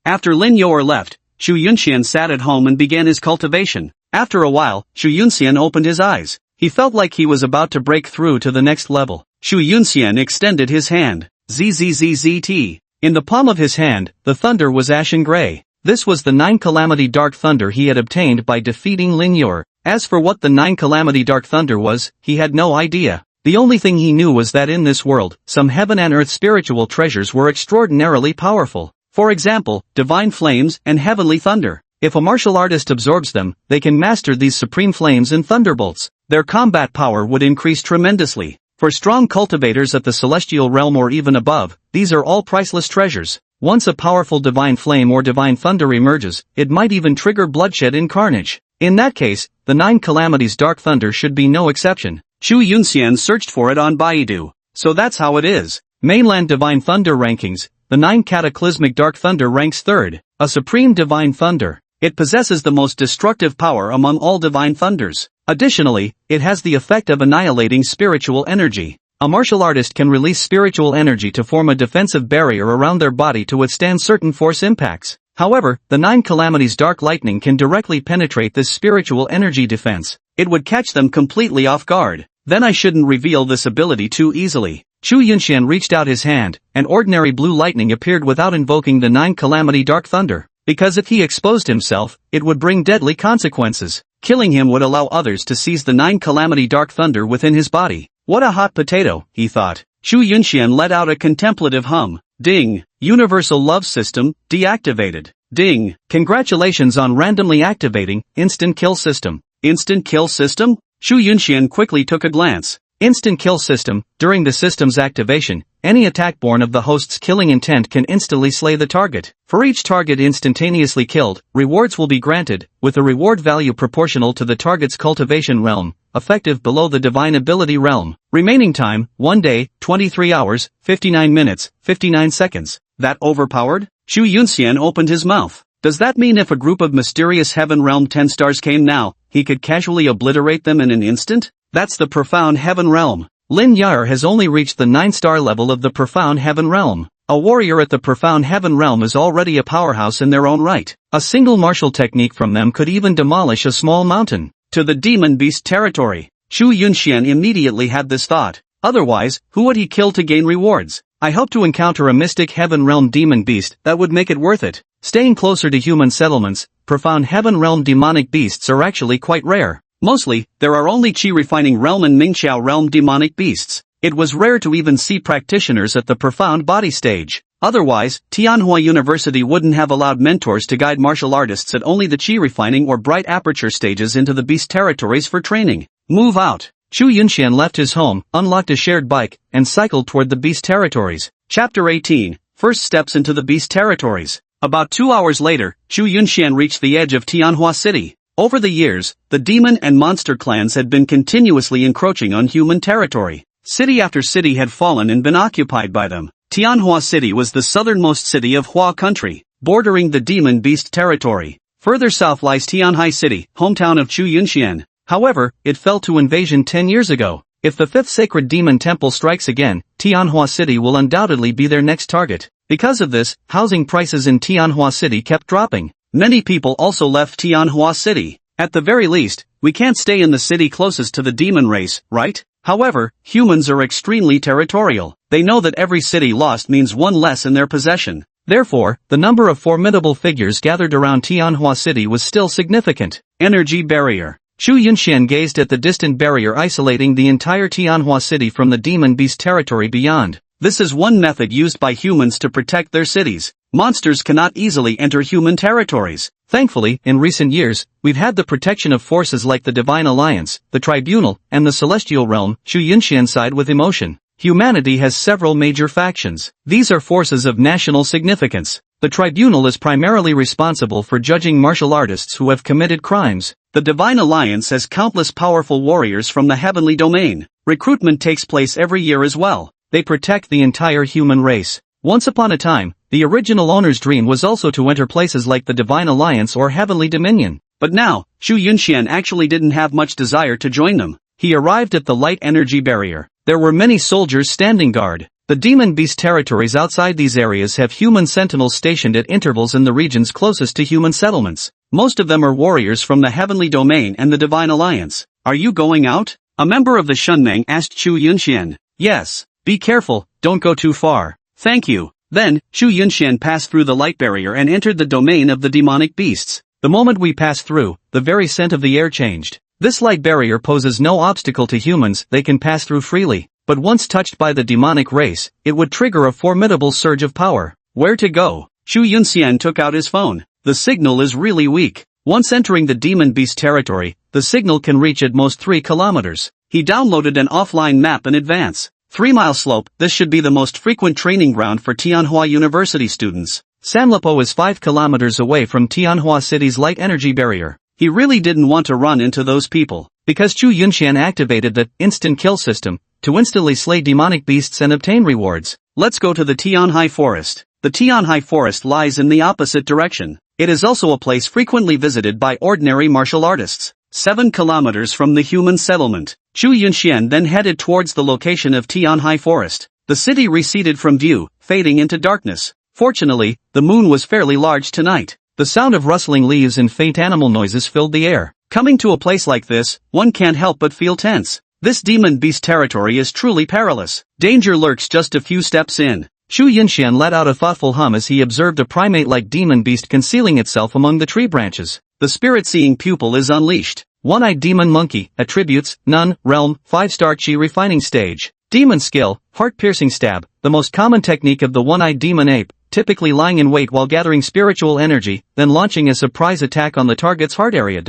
After Lin You're left, Shu Yunxian sat at home and began his cultivation. After a while, Shu Yunxian opened his eyes. He felt like he was about to break through to the next level. Shu Yunxian extended his hand. ZZZZT. In the palm of his hand, the thunder was ashen gray. This was the 9 Calamity Dark Thunder he had obtained by defeating Lin You're. As for what the 9 Calamity Dark Thunder was, he had no idea. The only thing he knew was that in this world, some heaven and earth spiritual treasures were extraordinarily powerful. For example, divine flames and heavenly thunder. If a martial artist absorbs them, they can master these supreme flames and thunderbolts. Their combat power would increase tremendously. For strong cultivators at the celestial realm or even above, these are all priceless treasures. Once a powerful divine flame or divine thunder emerges, it might even trigger bloodshed and carnage. In that case, the 9 Calamities Dark Thunder should be no exception. Shu Yunxian searched for it on Baidu. So that's how it is. Mainland Divine Thunder Rankings, the 9 Cataclysmic Dark Thunder ranks 3rd, a supreme divine thunder. It possesses the most destructive power among all divine thunders. Additionally, it has the effect of annihilating spiritual energy. A martial artist can release spiritual energy to form a defensive barrier around their body to withstand certain force impacts. However, the 9 Calamities Dark Lightning can directly penetrate this spiritual energy defense. It would catch them completely off guard. Then I shouldn't reveal this ability too easily. Shu Yunxian reached out his hand, and ordinary blue lightning appeared without invoking the 9 Calamity Dark Thunder. Because if he exposed himself, it would bring deadly consequences. Killing him would allow others to seize the 9 Calamity Dark Thunder within his body. What a hot potato, he thought. Xu Yunxian let out a contemplative hum. Ding. Universal love system, deactivated. Ding. Congratulations on randomly activating instant kill system. Instant kill system? Xu Yunxian quickly took a glance. Instant kill system. During the system's activation, any attack born of the host's killing intent can instantly slay the target. For each target instantaneously killed, rewards will be granted, with a reward value proportional to the target's cultivation realm, effective below the divine ability realm. Remaining time, 1 day, 23 hours, 59 minutes, 59 seconds. That overpowered? Xu Yunxian opened his mouth. Does that mean if a group of mysterious heaven realm 10 stars came now, he could casually obliterate them in an instant? That's the profound heaven realm. Lin Yar has only reached the 9-star level of the profound heaven realm. A warrior at the profound heaven realm is already a powerhouse in their own right. A single martial technique from them could even demolish a small mountain. To the demon beast territory. Xu Yunxian immediately had this thought. Otherwise, who would he kill to gain rewards? I hope to encounter a mystic heaven realm demon beast that would make it worth it. Staying closer to human settlements, profound heaven realm demonic beasts are actually quite rare. Mostly, there are only Qi refining realm and Mingxiao realm demonic beasts. It was rare to even see practitioners at the profound body stage. Otherwise, Tianhua University wouldn't have allowed mentors to guide martial artists at only the Qi refining or bright aperture stages into the beast territories for training. Move out. Xu Yunxian left his home, unlocked a shared bike, and cycled toward the beast territories. Chapter 18. First steps into the beast territories. About 2 hours later, Xu Yunxian reached the edge of Tianhua City. Over the years, the demon and monster clans had been continuously encroaching on human territory. City after city had fallen and been occupied by them. Tianhua City was the southernmost city of Hua country, bordering the demon beast territory. Further south lies Tianhai City, hometown of Xu Yunxian. However, it fell to invasion 10 years ago. If the fifth sacred demon temple strikes again, Tianhua City will undoubtedly be their next target. Because of this, housing prices in Tianhua City kept dropping. Many people also left Tianhua City. At the very least, we can't stay in the city closest to the demon race, right? However, humans are extremely territorial. They know that every city lost means one less in their possession. Therefore, the number of formidable figures gathered around Tianhua City was still significant. Energy barrier. Xu Yunxian gazed at the distant barrier isolating the entire Tianhua City from the demon beast territory beyond. This is one method used by humans to protect their cities. Monsters cannot easily enter human territories. Thankfully, in recent years, we've had the protection of forces like the Divine Alliance, the Tribunal, and the Celestial Realm. Xu Yunxian sighed with emotion. Humanity has several major factions. These are forces of national significance. The Tribunal is primarily responsible for judging martial artists who have committed crimes. The Divine Alliance has countless powerful warriors from the heavenly domain. Recruitment takes place every year as well. They protect the entire human race. Once upon a time, the original owner's dream was also to enter places like the Divine Alliance or Heavenly Dominion. But now, Xu Yunxian actually didn't have much desire to join them. He arrived at the light energy barrier. There were many soldiers standing guard. The demon beast territories outside these areas have human sentinels stationed at intervals in the regions closest to human settlements. Most of them are warriors from the Heavenly Domain and the Divine Alliance. Are you going out? A member of the Shunmeng asked Xu Yunxian. Yes. Be careful, don't go too far. Thank you. Then, Xu Yunxian passed through the light barrier and entered the domain of the demonic beasts. The moment we passed through, the very scent of the air changed. This light barrier poses no obstacle to humans, they can pass through freely. But once touched by the demonic race, it would trigger a formidable surge of power. Where to go? Xu Yunxian took out his phone. The signal is really weak. Once entering the demon beast territory, the signal can reach at most 3 kilometers. He downloaded an offline map in advance. 3-mile slope, this should be the most frequent training ground for Tianhua University students. Sanlipo is 5 kilometers away from Tianhua City's light energy barrier. He really didn't want to run into those people. Because Xu Yunxian activated the instant kill system to instantly slay demonic beasts and obtain rewards. Let's go to the Tianhai Forest. The Tianhai Forest lies in the opposite direction. It is also a place frequently visited by ordinary martial artists. 7 kilometers from the human settlement. Xu Yunxian then headed towards the location of Tianhai Forest. The city receded from view, fading into darkness. Fortunately, the moon was fairly large tonight. The sound of rustling leaves and faint animal noises filled the air. Coming to a place like this, one can't help but feel tense. This demon beast territory is truly perilous. Danger lurks just a few steps in. Xu Yunxian let out a thoughtful hum as he observed a primate-like demon beast concealing itself among the tree branches. The spirit-seeing pupil is unleashed. One-eyed demon monkey, attributes, none, realm, 5-star Qi refining stage. Demon skill, heart-piercing stab, the most common technique of the one-eyed demon ape, typically lying in wait while gathering spiritual energy, then launching a surprise attack on the target's heart area.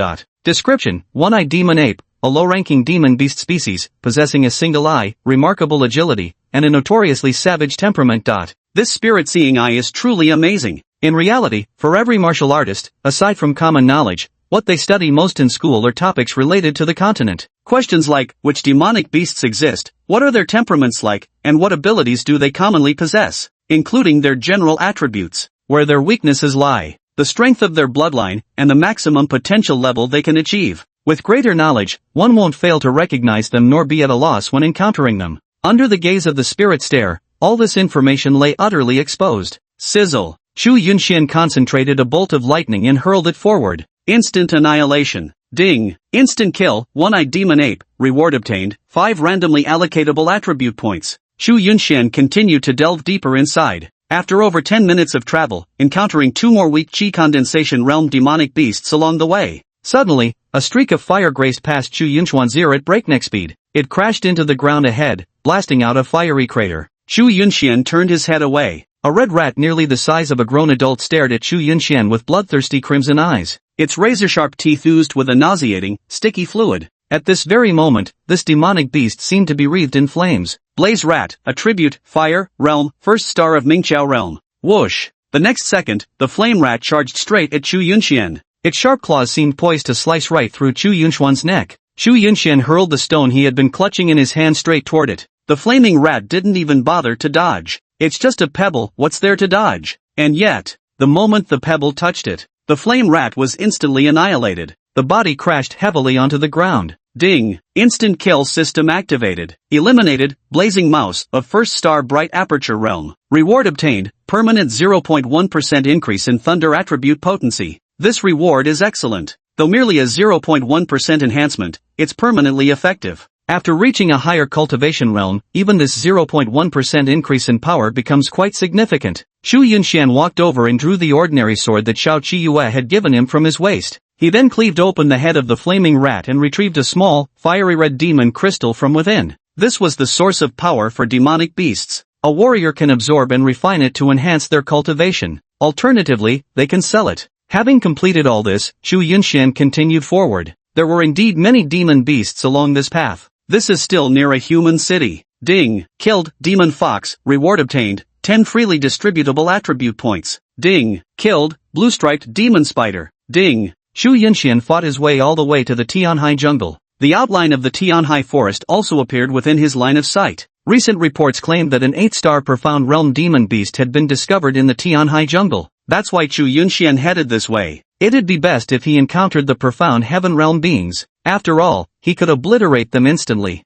Description: one-eyed demon ape, a low-ranking demon beast species, possessing a single eye, remarkable agility, and a notoriously savage temperament. This spirit-seeing eye is truly amazing. In reality, for every martial artist, aside from common knowledge, what they study most in school are topics related to the continent. Questions like, which demonic beasts exist, what are their temperaments like, and what abilities do they commonly possess, including their general attributes, where their weaknesses lie, the strength of their bloodline, and the maximum potential level they can achieve. With greater knowledge, one won't fail to recognize them nor be at a loss when encountering them. Under the gaze of the spirit stare, all this information lay utterly exposed. Sizzle. Chu Yunxian concentrated a bolt of lightning and hurled it forward. Instant annihilation. Ding. Instant kill, one-eyed demon ape, reward obtained, 5 randomly allocatable attribute points. Chu Yunxian continued to delve deeper inside. After over 10 minutes of travel, encountering 2 more weak Qi condensation realm demonic beasts along the way. Suddenly, a streak of fire grazed past Chu Yunxian's ear at breakneck speed. It crashed into the ground ahead, blasting out a fiery crater. Chu Yunxian turned his head away. A red rat nearly the size of a grown adult stared at Chu Yunxian with bloodthirsty crimson eyes. Its razor-sharp teeth oozed with a nauseating, sticky fluid. At this very moment, this demonic beast seemed to be wreathed in flames. Blaze Rat, attribute, fire, realm, first star of Mingqiao realm. Whoosh! The next second, the flame rat charged straight at Chu Yunxian. Its sharp claws seemed poised to slice right through Chu Yunxian's neck. Chu Yunxian hurled the stone he had been clutching in his hand straight toward it. The flaming rat didn't even bother to dodge. It's just a pebble, what's there to dodge? And yet, the moment the pebble touched it, the flame rat was instantly annihilated. The body crashed heavily onto the ground. Ding! Instant kill system activated. Eliminated, Blazing Mouse, of first star bright aperture realm. Reward obtained, permanent 0.1% increase in thunder attribute potency. This reward is excellent. Though merely a 0.1% enhancement, it's permanently effective. After reaching a higher cultivation realm, even this 0.1% increase in power becomes quite significant. Chu Yunxian walked over and drew the ordinary sword that Xiao Qiyue had given him from his waist. He then cleaved open the head of the flaming rat and retrieved a small, fiery red demon crystal from within. This was the source of power for demonic beasts. A warrior can absorb and refine it to enhance their cultivation. Alternatively, they can sell it. Having completed all this, Chu Yunxian continued forward. There were indeed many demon beasts along this path. This is still near a human city. Ding! Killed, demon fox, reward obtained, 10 freely distributable attribute points. Ding! Killed, blue-striped demon spider. Ding! Chu Yunxian fought his way all the way to the Tianhai jungle. The outline of the Tianhai forest also appeared within his line of sight. Recent reports claimed that an 8-star profound realm demon beast had been discovered in the Tianhai jungle. That's why Chu Yunxian headed this way. It'd be best if he encountered the profound heaven realm beings. After all, he could obliterate them instantly.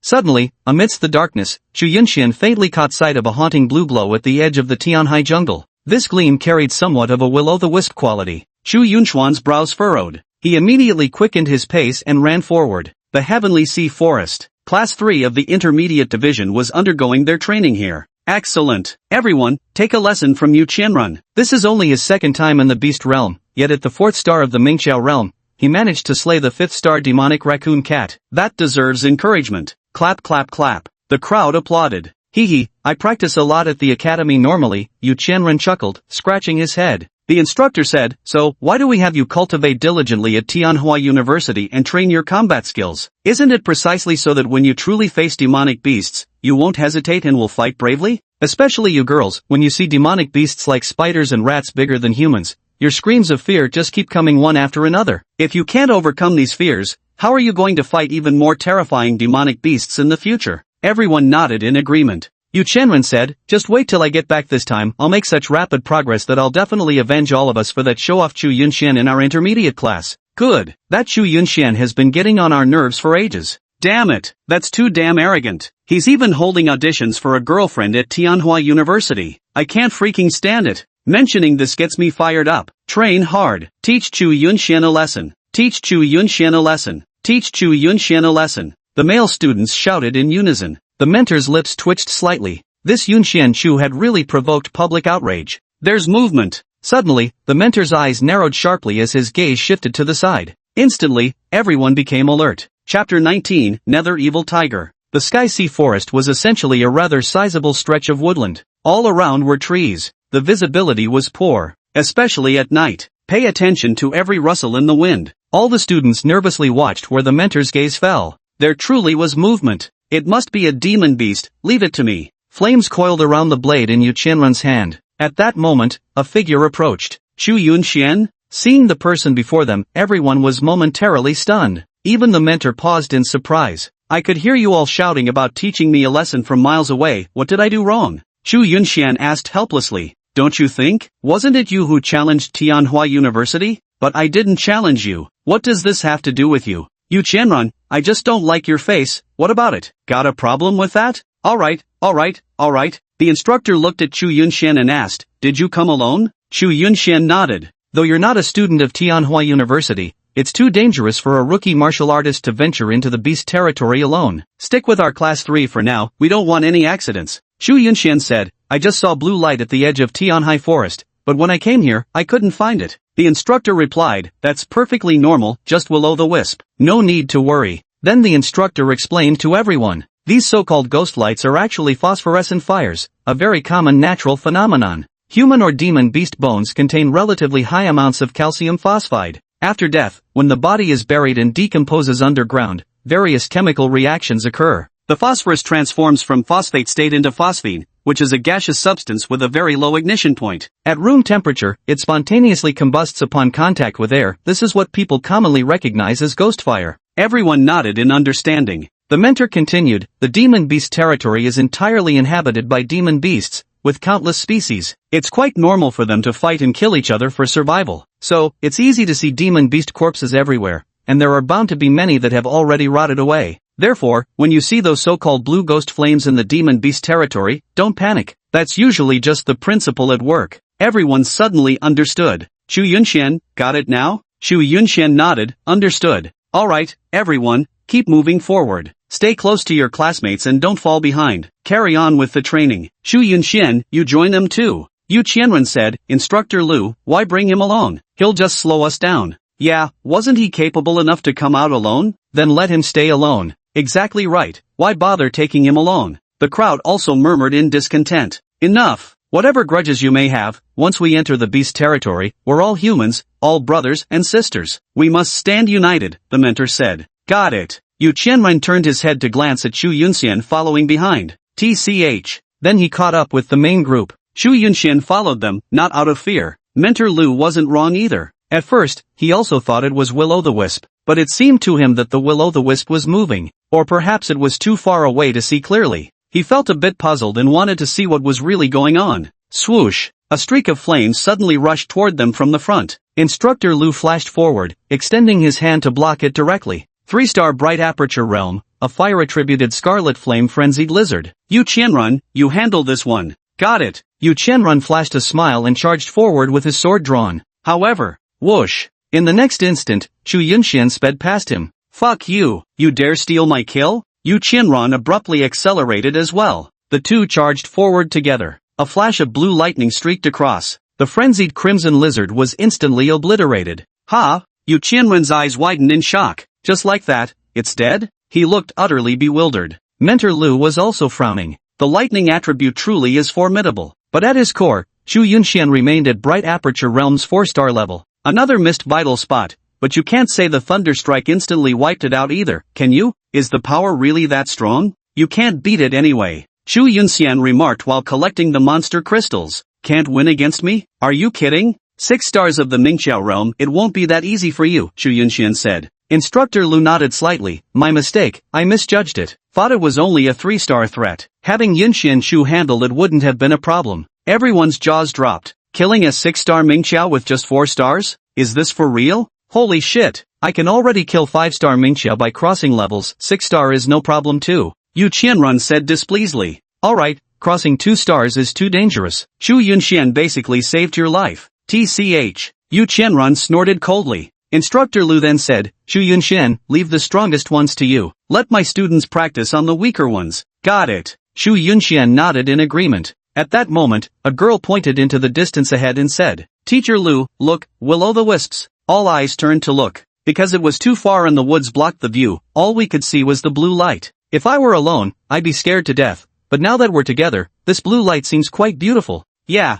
Suddenly, amidst the darkness, Chu Yunxian faintly caught sight of a haunting blue glow at the edge of the Tianhai jungle. This gleam carried somewhat of a will-o'-the-wisp quality. Chu Yunxian's brows furrowed. He immediately quickened his pace and ran forward. The Heavenly Sea Forest. Class 3 of the Intermediate Division was undergoing their training here. Excellent. Everyone, take a lesson from Yu Qianrun. This is only his second time in the Beast Realm, yet at the 4th star of the Mingqiao Realm, he managed to slay the 5th star demonic raccoon cat. That deserves encouragement. Clap clap clap. The crowd applauded. Hee, I practice a lot at the academy normally, Yu Qianrun chuckled, scratching his head. The instructor said, so, why do we have you cultivate diligently at Tianhua University and train your combat skills? Isn't it precisely so that when you truly face demonic beasts, you won't hesitate and will fight bravely? Especially you girls, when you see demonic beasts like spiders and rats bigger than humans, your screams of fear just keep coming one after another. If you can't overcome these fears, how are you going to fight even more terrifying demonic beasts in the future? Everyone nodded in agreement. Yu Qianrun said, just wait till I get back this time, I'll make such rapid progress that I'll definitely avenge all of us for that show-off Chu Yunxian in our intermediate class. Good, that Chu Yunxian has been getting on our nerves for ages. Damn it, that's too damn arrogant. He's even holding auditions for a girlfriend at Tianhua University. I can't freaking stand it. Mentioning this gets me fired up. Train hard. Teach Chu Yunxian a lesson. Teach Chu Yunxian a lesson. Teach Chu Yunxian a lesson. The male students shouted in unison. The mentor's lips twitched slightly. This Yunxian Chu had really provoked public outrage. There's movement. Suddenly, the mentor's eyes narrowed sharply as his gaze shifted to the side. Instantly, everyone became alert. Chapter 19, Nether Evil Tiger. The Sky-Sea Forest was essentially a rather sizable stretch of woodland. All around were trees. The visibility was poor, especially at night. Pay attention to every rustle in the wind. All the students nervously watched where the mentor's gaze fell. There truly was movement. It must be a demon beast, leave it to me. Flames coiled around the blade in Yu Qianrun's hand. At that moment, a figure approached. Xu Yunxian? Seeing the person before them, everyone was momentarily stunned. Even the mentor paused in surprise. I could hear you all shouting about teaching me a lesson from miles away. What did I do wrong? Xu Yunxian asked helplessly. Don't you think? Wasn't it you who challenged Tianhua University? But I didn't challenge you. What does this have to do with you? Yu Qianrun, I just don't like your face. What about it? Got a problem with that? Alright. The instructor looked at Xu Yunxian and asked, did you come alone? Xu Yunxian nodded. Though you're not a student of Tianhua University, it's too dangerous for a rookie martial artist to venture into the beast territory alone. Stick with our class 3 for now, we don't want any accidents. Xu Yunxian said, I just saw blue light at the edge of Tianhai Forest, but when I came here, I couldn't find it. The instructor replied, that's perfectly normal, just will-o'-the-wisp. No need to worry. Then the instructor explained to everyone. These so-called ghost lights are actually phosphorescent fires, a very common natural phenomenon. Human or demon beast bones contain relatively high amounts of calcium phosphide. After death, when the body is buried and decomposes underground, various chemical reactions occur. The phosphorus transforms from phosphate state into phosphine, which is a gaseous substance with a very low ignition point. At room temperature, it spontaneously combusts upon contact with air. This is what people commonly recognize as ghost fire. Everyone nodded in understanding. The mentor continued, the demon beast territory is entirely inhabited by demon beasts, with countless species. It's quite normal for them to fight and kill each other for survival. So, it's easy to see demon beast corpses everywhere, and there are bound to be many that have already rotted away. Therefore, when you see those so-called blue ghost flames in the demon beast territory, don't panic. That's usually just the principle at work. Everyone suddenly understood. Xu Yunxian, got it now? Xu Yunxian nodded, understood. Alright, everyone, keep moving forward. Stay close to your classmates and don't fall behind. Carry on with the training. Xu Yunxian, you join them too. Yu Qianrun said, Instructor Lu, why bring him along? He'll just slow us down. Yeah, wasn't he capable enough to come out alone? Then let him stay alone. Exactly right. Why bother taking him along? The crowd also murmured in discontent. Enough. Whatever grudges you may have, once we enter the beast territory, we're all humans, all brothers and sisters. We must stand united, the mentor said. Got it. Yu Qianrun turned his head to glance at Xu Yunxian following behind. TCH. Then he caught up with the main group. Xu Yunxian followed them, not out of fear. Mentor Lu wasn't wrong either. At first, he also thought it was will-o'-the-wisp, but it seemed to him that the will-o'-the-wisp was moving, or perhaps it was too far away to see clearly. He felt a bit puzzled and wanted to see what was really going on. Swoosh! A streak of flames suddenly rushed toward them from the front. Instructor Lu flashed forward, extending his hand to block it directly. 3-star bright aperture realm, a fire-attributed scarlet flame frenzied lizard. Yu Qianrun, you handle this one. Got it. Yu Qianrun flashed a smile and charged forward with his sword drawn. However, whoosh! In the next instant, Xu Yunxian sped past him. Fuck you! You dare steal my kill? Yu Qianrun abruptly accelerated as well. The two charged forward together. A flash of blue lightning streaked across. The frenzied crimson lizard was instantly obliterated. Ha! Yu Qianrun's eyes widened in shock. Just like that, it's dead? He looked utterly bewildered. Mentor Lu was also frowning. The lightning attribute truly is formidable. But at his core, Xu Yunxian remained at bright aperture realm's 4-star level. Another missed vital spot, but you can't say the thunder strike instantly wiped it out either, can you? Is the power really that strong? You can't beat it anyway. Xu Yunxian remarked while collecting the monster crystals. Can't win against me? Are you kidding? 6 stars of the Mingqiao realm, it won't be that easy for you, Xu Yunxian said. Instructor Lu nodded slightly. My mistake, I misjudged it. Thought it was only a 3-star threat. Having Yunxian Shu handle it wouldn't have been a problem. Everyone's jaws dropped. Killing a 6-star Mingqiao with just 4 stars? Is this for real? Holy shit! I can already kill 5-star Mingqiao by crossing levels. 6-star is no problem too. Yu Qianrun said displeasedly. Alright, crossing 2 stars is too dangerous. Xu Yunxian basically saved your life. TCH. Yu Qianrun snorted coldly. Instructor Lu then said, Xu Yunxian, leave the strongest ones to you. Let my students practice on the weaker ones. Got it. Xu Yunxian nodded in agreement. At that moment, a girl pointed into the distance ahead and said, Teacher Lu, look, will-o'-the-wisps. All eyes turned to look. Because it was too far and the woods blocked the view, all we could see was the blue light. If I were alone, I'd be scared to death, but now that we're together, this blue light seems quite beautiful. Yeah,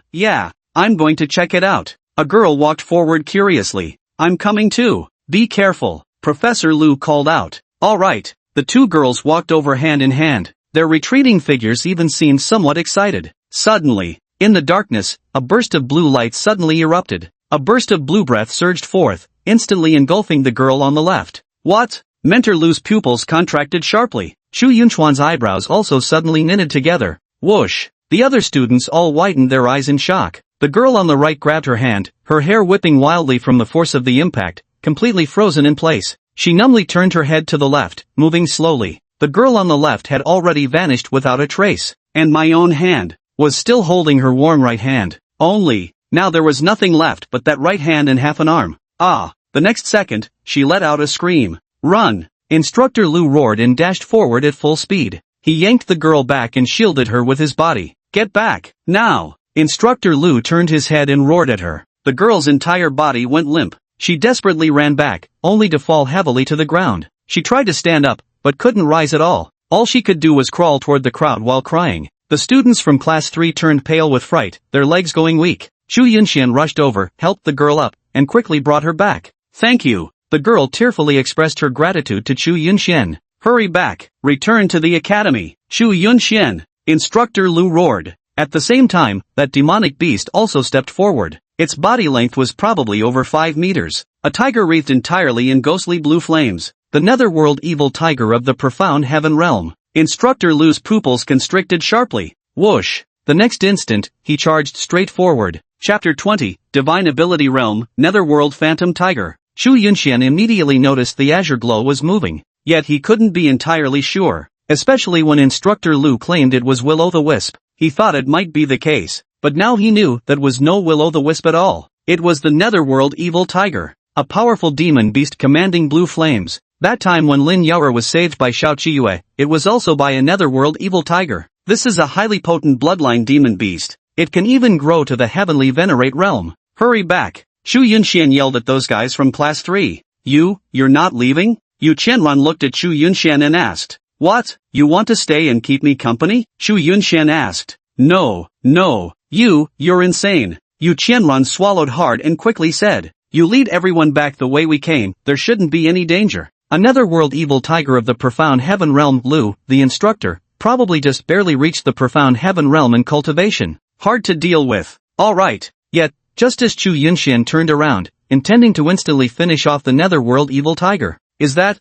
I'm going to check it out. A girl walked forward curiously. I'm coming too. Be careful, Professor Lu called out. All right. The two girls walked over hand in hand. Their retreating figures even seemed somewhat excited. Suddenly, in the darkness, a burst of blue light suddenly erupted. A burst of blue breath surged forth, instantly engulfing the girl on the left. What? Mentor Lu's pupils contracted sharply. Chu Yunchuan's eyebrows also suddenly knitted together. Whoosh! The other students all widened their eyes in shock. The girl on the right grabbed her hand, her hair whipping wildly from the force of the impact, completely frozen in place. She numbly turned her head to the left, moving slowly. The girl on the left had already vanished without a trace, and my own hand was still holding her warm right hand. Only, now there was nothing left but that right hand and half an arm. Ah! The next second, she let out a scream. Run! Instructor Lu roared and dashed forward at full speed. He yanked the girl back and shielded her with his body. Get back, now! Instructor Lu turned his head and roared at her. The girl's entire body went limp. She desperately ran back, only to fall heavily to the ground. She tried to stand up, but couldn't rise at all. All she could do was crawl toward the crowd while crying. The students from class 3 turned pale with fright, their legs going weak. Chu Yunxian rushed over, helped the girl up, and quickly brought her back. Thank you. The girl tearfully expressed her gratitude to Chu Yunxian. Hurry back. Return to the academy. Chu Yunxian. Instructor Lu roared. At the same time, that demonic beast also stepped forward. Its body length was probably over 5 meters. A tiger wreathed entirely in ghostly blue flames. The netherworld evil tiger of the profound heaven realm. Instructor Lu's pupils constricted sharply. Whoosh! The next instant, he charged straight forward. Chapter 20, Divine Ability Realm, Netherworld Phantom Tiger. Chu Yunxian immediately noticed the azure glow was moving. Yet he couldn't be entirely sure. Especially when Instructor Lu claimed it was Will-O-the-Wisp. He thought it might be the case. But now he knew that was no Will-O-the-Wisp at all. It was the netherworld evil tiger. A powerful demon beast commanding blue flames. That time when Lin Yaoer was saved by Xiao Qiyue, it was also by a netherworld evil tiger. This is a highly potent bloodline demon beast. It can even grow to the heavenly venerate realm. Hurry back. Chu Yunxian yelled at those guys from class 3. You're not leaving? Yu Qianran looked at Chu Yunxian and asked. What? You want to stay and keep me company? Chu Yunxian asked. No. You're insane. Yu Qianran swallowed hard and quickly said. You lead everyone back the way we came, there shouldn't be any danger. A netherworld evil tiger of the profound heaven realm, Lu, the instructor, probably just barely reached the profound heaven realm in cultivation. Hard to deal with. Alright. Yet, just as Chu Yunxian turned around, intending to instantly finish off the netherworld evil tiger. Is that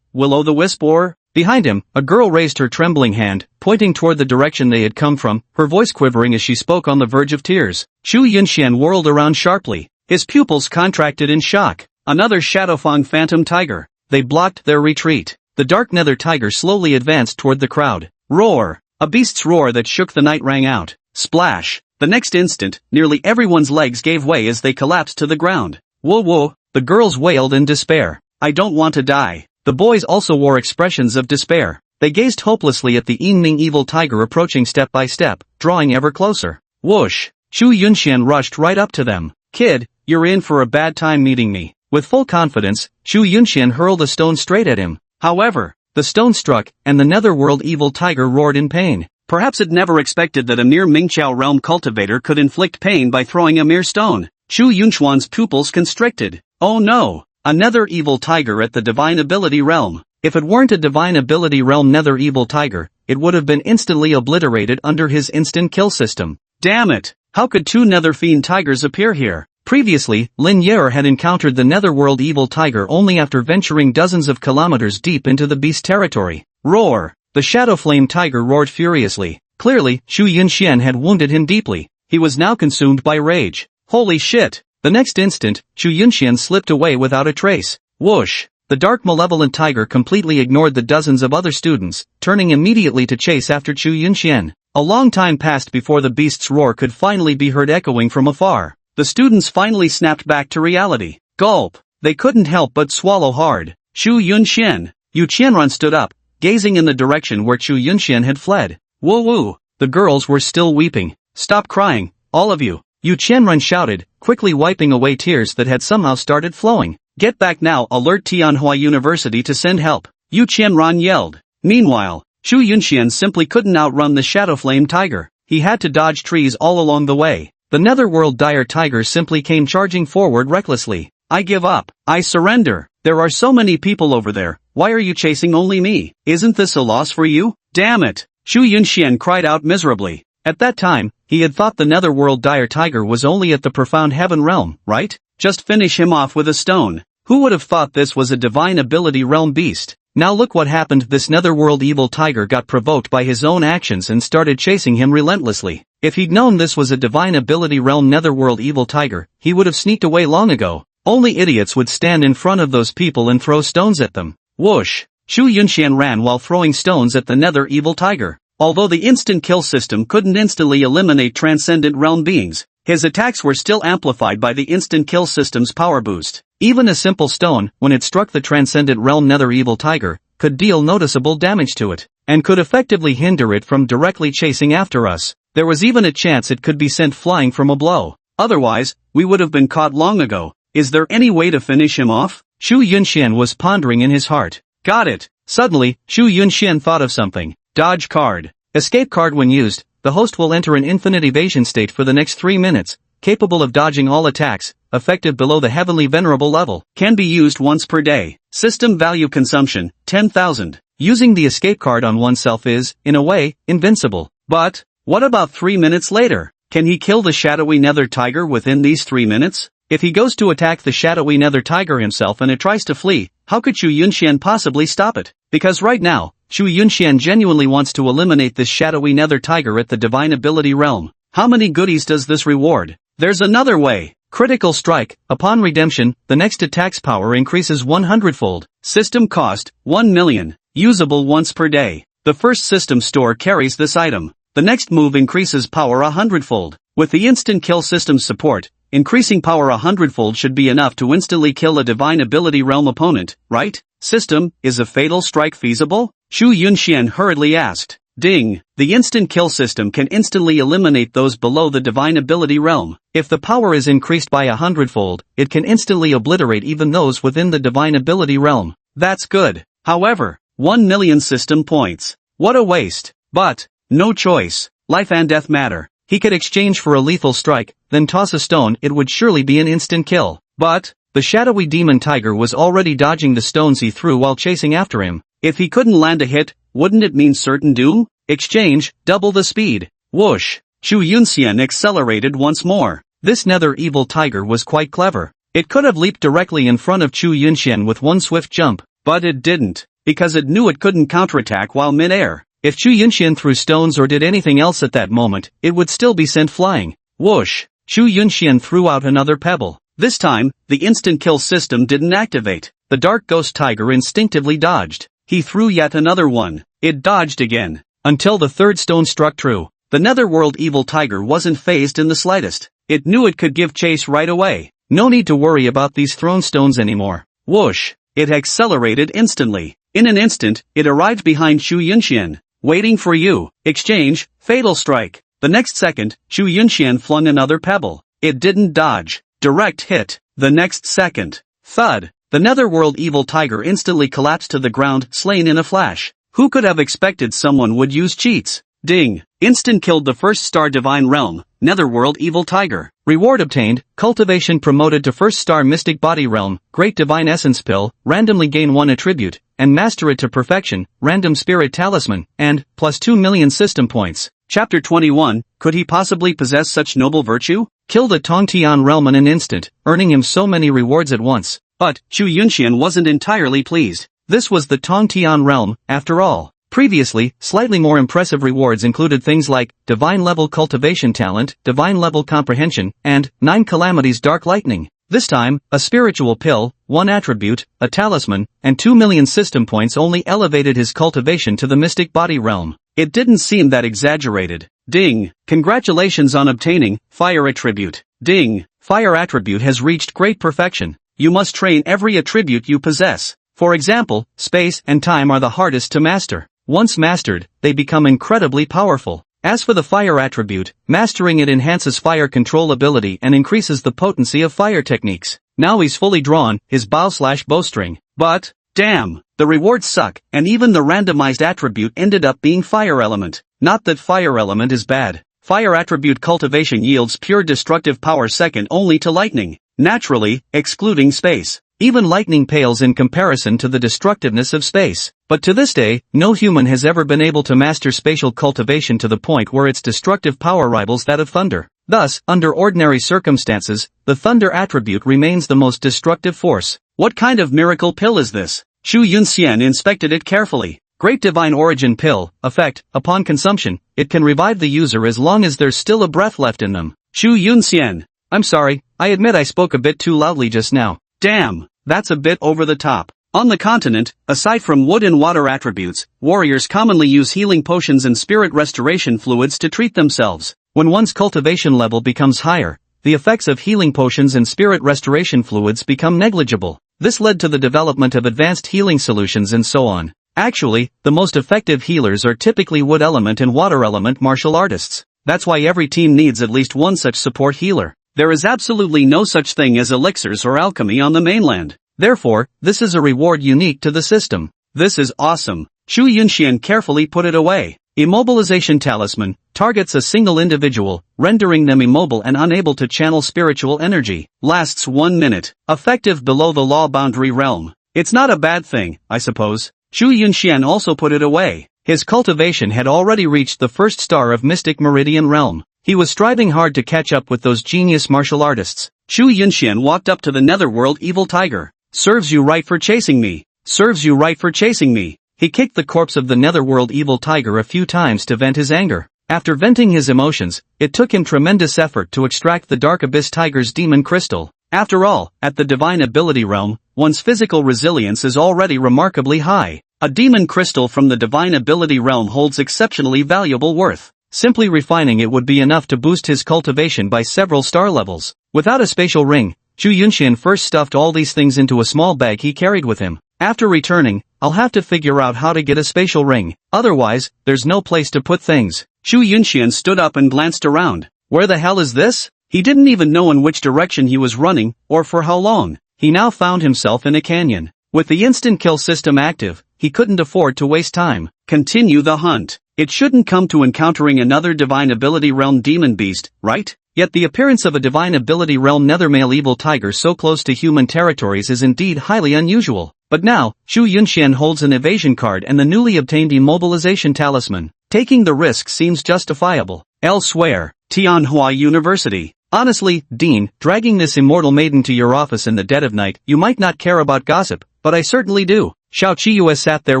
Will-O-the-Wisp or? Behind him, a girl raised her trembling hand, pointing toward the direction they had come from, her voice quivering as she spoke on the verge of tears. Chu Yunxian whirled around sharply. His pupils contracted in shock. Another Shadowfang phantom tiger. They blocked their retreat. The dark nether tiger slowly advanced toward the crowd. Roar! A beast's roar that shook the night rang out. Splash! The next instant, nearly everyone's legs gave way as they collapsed to the ground. Whoa! The girls wailed in despair. I don't want to die. The boys also wore expressions of despair. They gazed hopelessly at the Yingning evil tiger approaching step by step, drawing ever closer. Whoosh! Chu Yunxian rushed right up to them. Kid, you're in for a bad time meeting me. With full confidence, Chu Yunxian hurled a stone straight at him. However, the stone struck, and the netherworld evil tiger roared in pain. Perhaps it never expected that a mere Mingqiao realm cultivator could inflict pain by throwing a mere stone. Chu Yunchuan's pupils constricted. Oh no! Another evil tiger at the divine ability realm. If it weren't a divine ability realm nether evil tiger, it would have been instantly obliterated under his instant kill system. Damn it! How could two nether fiend tigers appear here? Previously, Lin Yaoer had encountered the netherworld evil tiger only after venturing dozens of kilometers deep into the beast territory. Roar! The shadow flame tiger roared furiously. Clearly, Chu Yunxian had wounded him deeply. He was now consumed by rage. Holy shit! The next instant, Chu Yunxian slipped away without a trace. Whoosh! The dark malevolent tiger completely ignored the dozens of other students, turning immediately to chase after Chu Yunxian. A long time passed before the beast's roar could finally be heard echoing from afar. The students finally snapped back to reality. Gulp! They couldn't help but swallow hard. Chu Yunxian! Yu Qianran stood up, gazing in the direction where Chu Yunxian had fled. Woo! The girls were still weeping. Stop crying, all of you! Yu Qianran shouted, quickly wiping away tears that had somehow started flowing. Get back now! Alert Tianhua University to send help! Yu Qianran yelled. Meanwhile, Shu Yunxian simply couldn't outrun the Shadow Flame Tiger. He had to dodge trees all along the way. The Netherworld Dire Tiger simply came charging forward recklessly. I give up. I surrender. There are so many people over there. Why are you chasing only me? Isn't this a loss for you? Damn it! Shu Yunxian cried out miserably. At that time, he had thought the Netherworld Dire Tiger was only at the Profound Heaven realm, right? Just finish him off with a stone. Who would have thought this was a Divine Ability realm beast? Now look what happened. This Netherworld Evil Tiger got provoked by his own actions and started chasing him relentlessly. If he'd known this was a Divine Ability realm Netherworld Evil Tiger, he would have sneaked away long ago. Only idiots would stand in front of those people and throw stones at them. Whoosh! Shu Yunxian ran while throwing stones at the Nether Evil Tiger. Although the instant kill system couldn't instantly eliminate transcendent realm beings, his attacks were still amplified by the instant kill system's power boost. Even a simple stone, when it struck the transcendent realm Nether Evil Tiger, could deal noticeable damage to it, and could effectively hinder it from directly chasing after us. There was even a chance it could be sent flying from a blow. Otherwise, we would have been caught long ago. Is there any way to finish him off? Shu Yunxian was pondering in his heart. Got it! Suddenly, Shu Yunxian thought of something. Dodge card. Escape card. When used, the host will enter an infinite evasion state for the next 3 minutes, capable of dodging all attacks, effective below the Heavenly Venerable level. Can be used once per day. System value consumption, 10,000. Using the escape card on oneself is, in a way, invincible. But, what about 3 minutes later? Can he kill the shadowy Nether Tiger within these 3 minutes? If he goes to attack the shadowy Nether Tiger himself and it tries to flee, how could Shu Yunxian possibly stop it? Because right now, Shu Yunxian genuinely wants to eliminate this shadowy Nether Tiger at the Divine Ability realm. How many goodies does this reward? There's another way. Critical strike. Upon redemption, the next attack's power increases 100-fold. System cost, 1 million. Usable once per day. The first system store carries this item. The next move increases power 100-fold. With the instant kill system support, increasing power 100-fold should be enough to instantly kill a Divine Ability realm opponent, right? System, is a fatal strike feasible? Shu Yunxian hurriedly asked. Ding! The instant kill system can instantly eliminate those below the Divine Ability realm. If the power is increased by 100-fold, it can instantly obliterate even those within the Divine Ability realm. That's good. However, 1 million system points. What a waste. But, no choice. Life and death matter. He could exchange for a lethal strike, then toss a stone. It would surely be an instant kill. But, the shadowy demon tiger was already dodging the stones he threw while chasing after him. If he couldn't land a hit, wouldn't it mean certain doom? Exchange, double the speed. Whoosh! Shu Yunxian accelerated once more. This Nether Evil Tiger was quite clever. It could have leaped directly in front of Shu Yunxian with one swift jump, but it didn't, because it knew it couldn't counterattack while mid-air. If Shu Yunxian threw stones or did anything else at that moment, it would still be sent flying. Whoosh! Shu Yunxian threw out another pebble. This time, the instant kill system didn't activate. The Dark Ghost Tiger instinctively dodged. He threw yet another one. It dodged again, until the third stone struck true. The Netherworld Evil Tiger wasn't fazed in the slightest. It knew it could give chase right away. No need to worry about these thrown stones anymore. Whoosh! It accelerated instantly. In an instant, it arrived behind Shu Yunxian. Waiting for you. Exchange, fatal strike. The next second, Shu Yunxian flung another pebble. It didn't dodge. Direct hit. The next second. Thud. The Netherworld Evil Tiger instantly collapsed to the ground, slain in a flash. Who could have expected someone would use cheats? Ding! Instant killed the first star Divine Realm, Netherworld Evil Tiger. Reward obtained, cultivation promoted to first star Mystic Body Realm, Great Divine Essence Pill, randomly gain 1 attribute, and master it to perfection, random Spirit Talisman, and, plus 2 million system points. Chapter 21, could he possibly possess such noble virtue? Kill the Tongtian realm in an instant, earning him so many rewards at once. But, Shu Yunxian wasn't entirely pleased. This was the Tongtian realm, after all. Previously, slightly more impressive rewards included things like, Divine Level Cultivation Talent, Divine Level Comprehension, and, 9 Calamities Dark Lightning. This time, a Spiritual Pill, 1 attribute, a Talisman, and 2 million system points only elevated his cultivation to the Mystic Body Realm. It didn't seem that exaggerated. Ding! Congratulations on obtaining, Fire Attribute. Ding! Fire Attribute has reached great perfection. You must train every attribute you possess. For example, space and time are the hardest to master. Once mastered, they become incredibly powerful. As for the fire attribute, mastering it enhances fire control ability and increases the potency of fire techniques. Now he's fully drawn, his bow/bowstring. But, Damn, the rewards suck, and even the randomized attribute ended up being fire element. Not that fire element is bad. Fire attribute cultivation yields pure destructive power second only to lightning. Naturally, excluding space. Even lightning pales in comparison to the destructiveness of space. But to this day, no human has ever been able to master spatial cultivation to the point where its destructive power rivals that of thunder. Thus, under ordinary circumstances, the thunder attribute remains the most destructive force. What kind of miracle pill is this? Xu Yunxian inspected it carefully. Great Divine Origin Pill. Effect: upon consumption, it can revive the user as long as there's still a breath left in them. Xu Yunxian. I'm sorry, I admit I spoke a bit too loudly just now. Damn, that's a bit over the top. On the continent, aside from wood and water attributes, warriors commonly use healing potions and spirit restoration fluids to treat themselves. When one's cultivation level becomes higher, the effects of healing potions and spirit restoration fluids become negligible. This led to the development of advanced healing solutions and so on. Actually, the most effective healers are typically wood element and water element martial artists. That's why every team needs at least one such support healer. There is absolutely no such thing as elixirs or alchemy on the mainland. Therefore, this is a reward unique to the system. This is awesome. Xu Yunxian carefully put it away. Immobilization Talisman targets a single individual, rendering them immobile and unable to channel spiritual energy. Lasts 1 minute. Effective below the law boundary realm. It's not a bad thing, I suppose. Xu Yunxian also put it away. His cultivation had already reached the first star of Mystic Meridian Realm. He was striving hard to catch up with those genius martial artists. Xu Yunxian walked up to the netherworld evil tiger. Serves you right for chasing me. Serves you right for chasing me. He kicked the corpse of the netherworld evil tiger a few times to vent his anger. After venting his emotions, it took him tremendous effort to extract the Dark Abyss Tiger's demon crystal. After all, at the Divine Ability Realm, one's physical resilience is already remarkably high. A demon crystal from the Divine Ability Realm holds exceptionally valuable worth. Simply refining it would be enough to boost his cultivation by several star levels. Without a spatial ring, Xu Yunxian first stuffed all these things into a small bag he carried with him. After returning, I'll have to figure out how to get a spatial ring. Otherwise, there's no place to put things. Xu Yunxian stood up and glanced around. Where the hell is this? He didn't even know in which direction he was running, or for how long. He now found himself in a canyon. With the instant kill system active, he couldn't afford to waste time. Continue the hunt. It shouldn't come to encountering another Divine Ability Realm demon beast, right? Yet the appearance of a Divine Ability Realm nethermale evil tiger so close to human territories is indeed highly unusual. But now, Xu Yunxian holds an evasion card and the newly obtained immobilization talisman. Taking the risk seems justifiable. Elsewhere, Tianhua University. Honestly, Dean, dragging this immortal maiden to your office in the dead of night, you might not care about gossip, but I certainly do. Xiao Qiyue sat there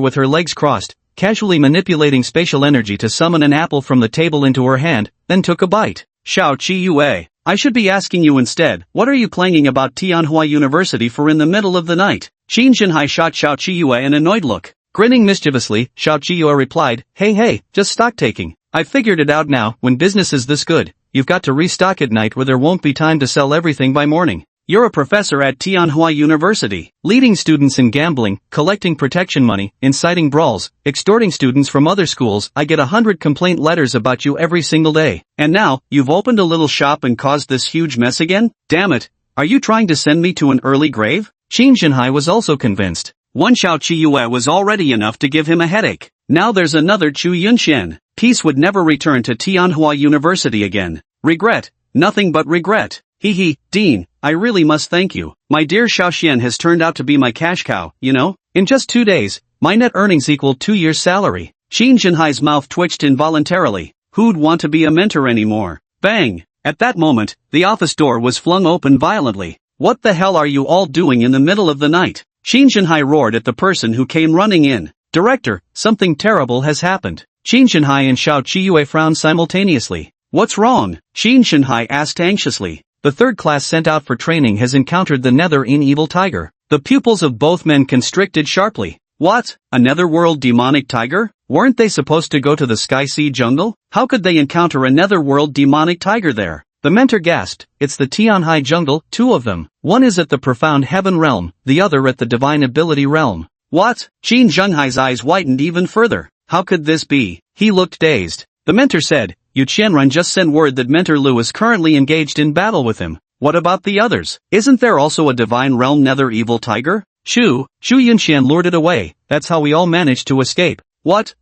with her legs crossed, casually manipulating spatial energy to summon an apple from the table into her hand, then took a bite. Xiao Qiyue, I should be asking you instead, what are you clanging about Tianhua University for in the middle of the night? Xin Zhenhai shot Xiao Qiyue an annoyed look. Grinning mischievously, Xiao Qiyue replied, Hey, just stock taking. I figured it out now, when business is this good, you've got to restock at night where there won't be time to sell everything by morning. You're a professor at Tianhua University, leading students in gambling, collecting protection money, inciting brawls, extorting students from other schools. I get 100 complaint letters about you every single day. And now, you've opened a little shop and caused this huge mess again? Damn it, are you trying to send me to an early grave? Xin Zhenhai was also convinced. One Xiao Qiyue was already enough to give him a headache. Now there's another Xu Yunxian. Peace would never return to Tianhua University again. Regret, nothing but regret. Dean, I really must thank you. My dear Xiaoxian has turned out to be my cash cow, you know? In just 2 days, my net earnings equaled 2 years' salary. Xin Zhenhai's mouth twitched involuntarily. Who'd want to be a mentor anymore? Bang! At that moment, the office door was flung open violently. What the hell are you all doing in the middle of the night? Xin Zhenhai roared at the person who came running in. Director, something terrible has happened. Xin Zhenhai and Xiao Qiyue frowned simultaneously. What's wrong? Xin Zhenhai asked anxiously. The third class sent out for training has encountered the nether-in evil tiger. The pupils of both men constricted sharply. What? A netherworld demonic tiger? Weren't they supposed to go to the Sky Sea jungle? How could they encounter a netherworld demonic tiger there? The mentor gasped. It's the Tianhai jungle, 2 of them. One is at the profound heaven realm, the other at the divine ability realm. What? Xin Zhenhai's eyes widened even further. How could this be? He looked dazed. The mentor said, Yu Qianran just sent word that Mentor Lu is currently engaged in battle with him. What about the others? Isn't there also a divine realm nether evil tiger? Shu Yunshan lured it away. That's how we all managed to escape. What?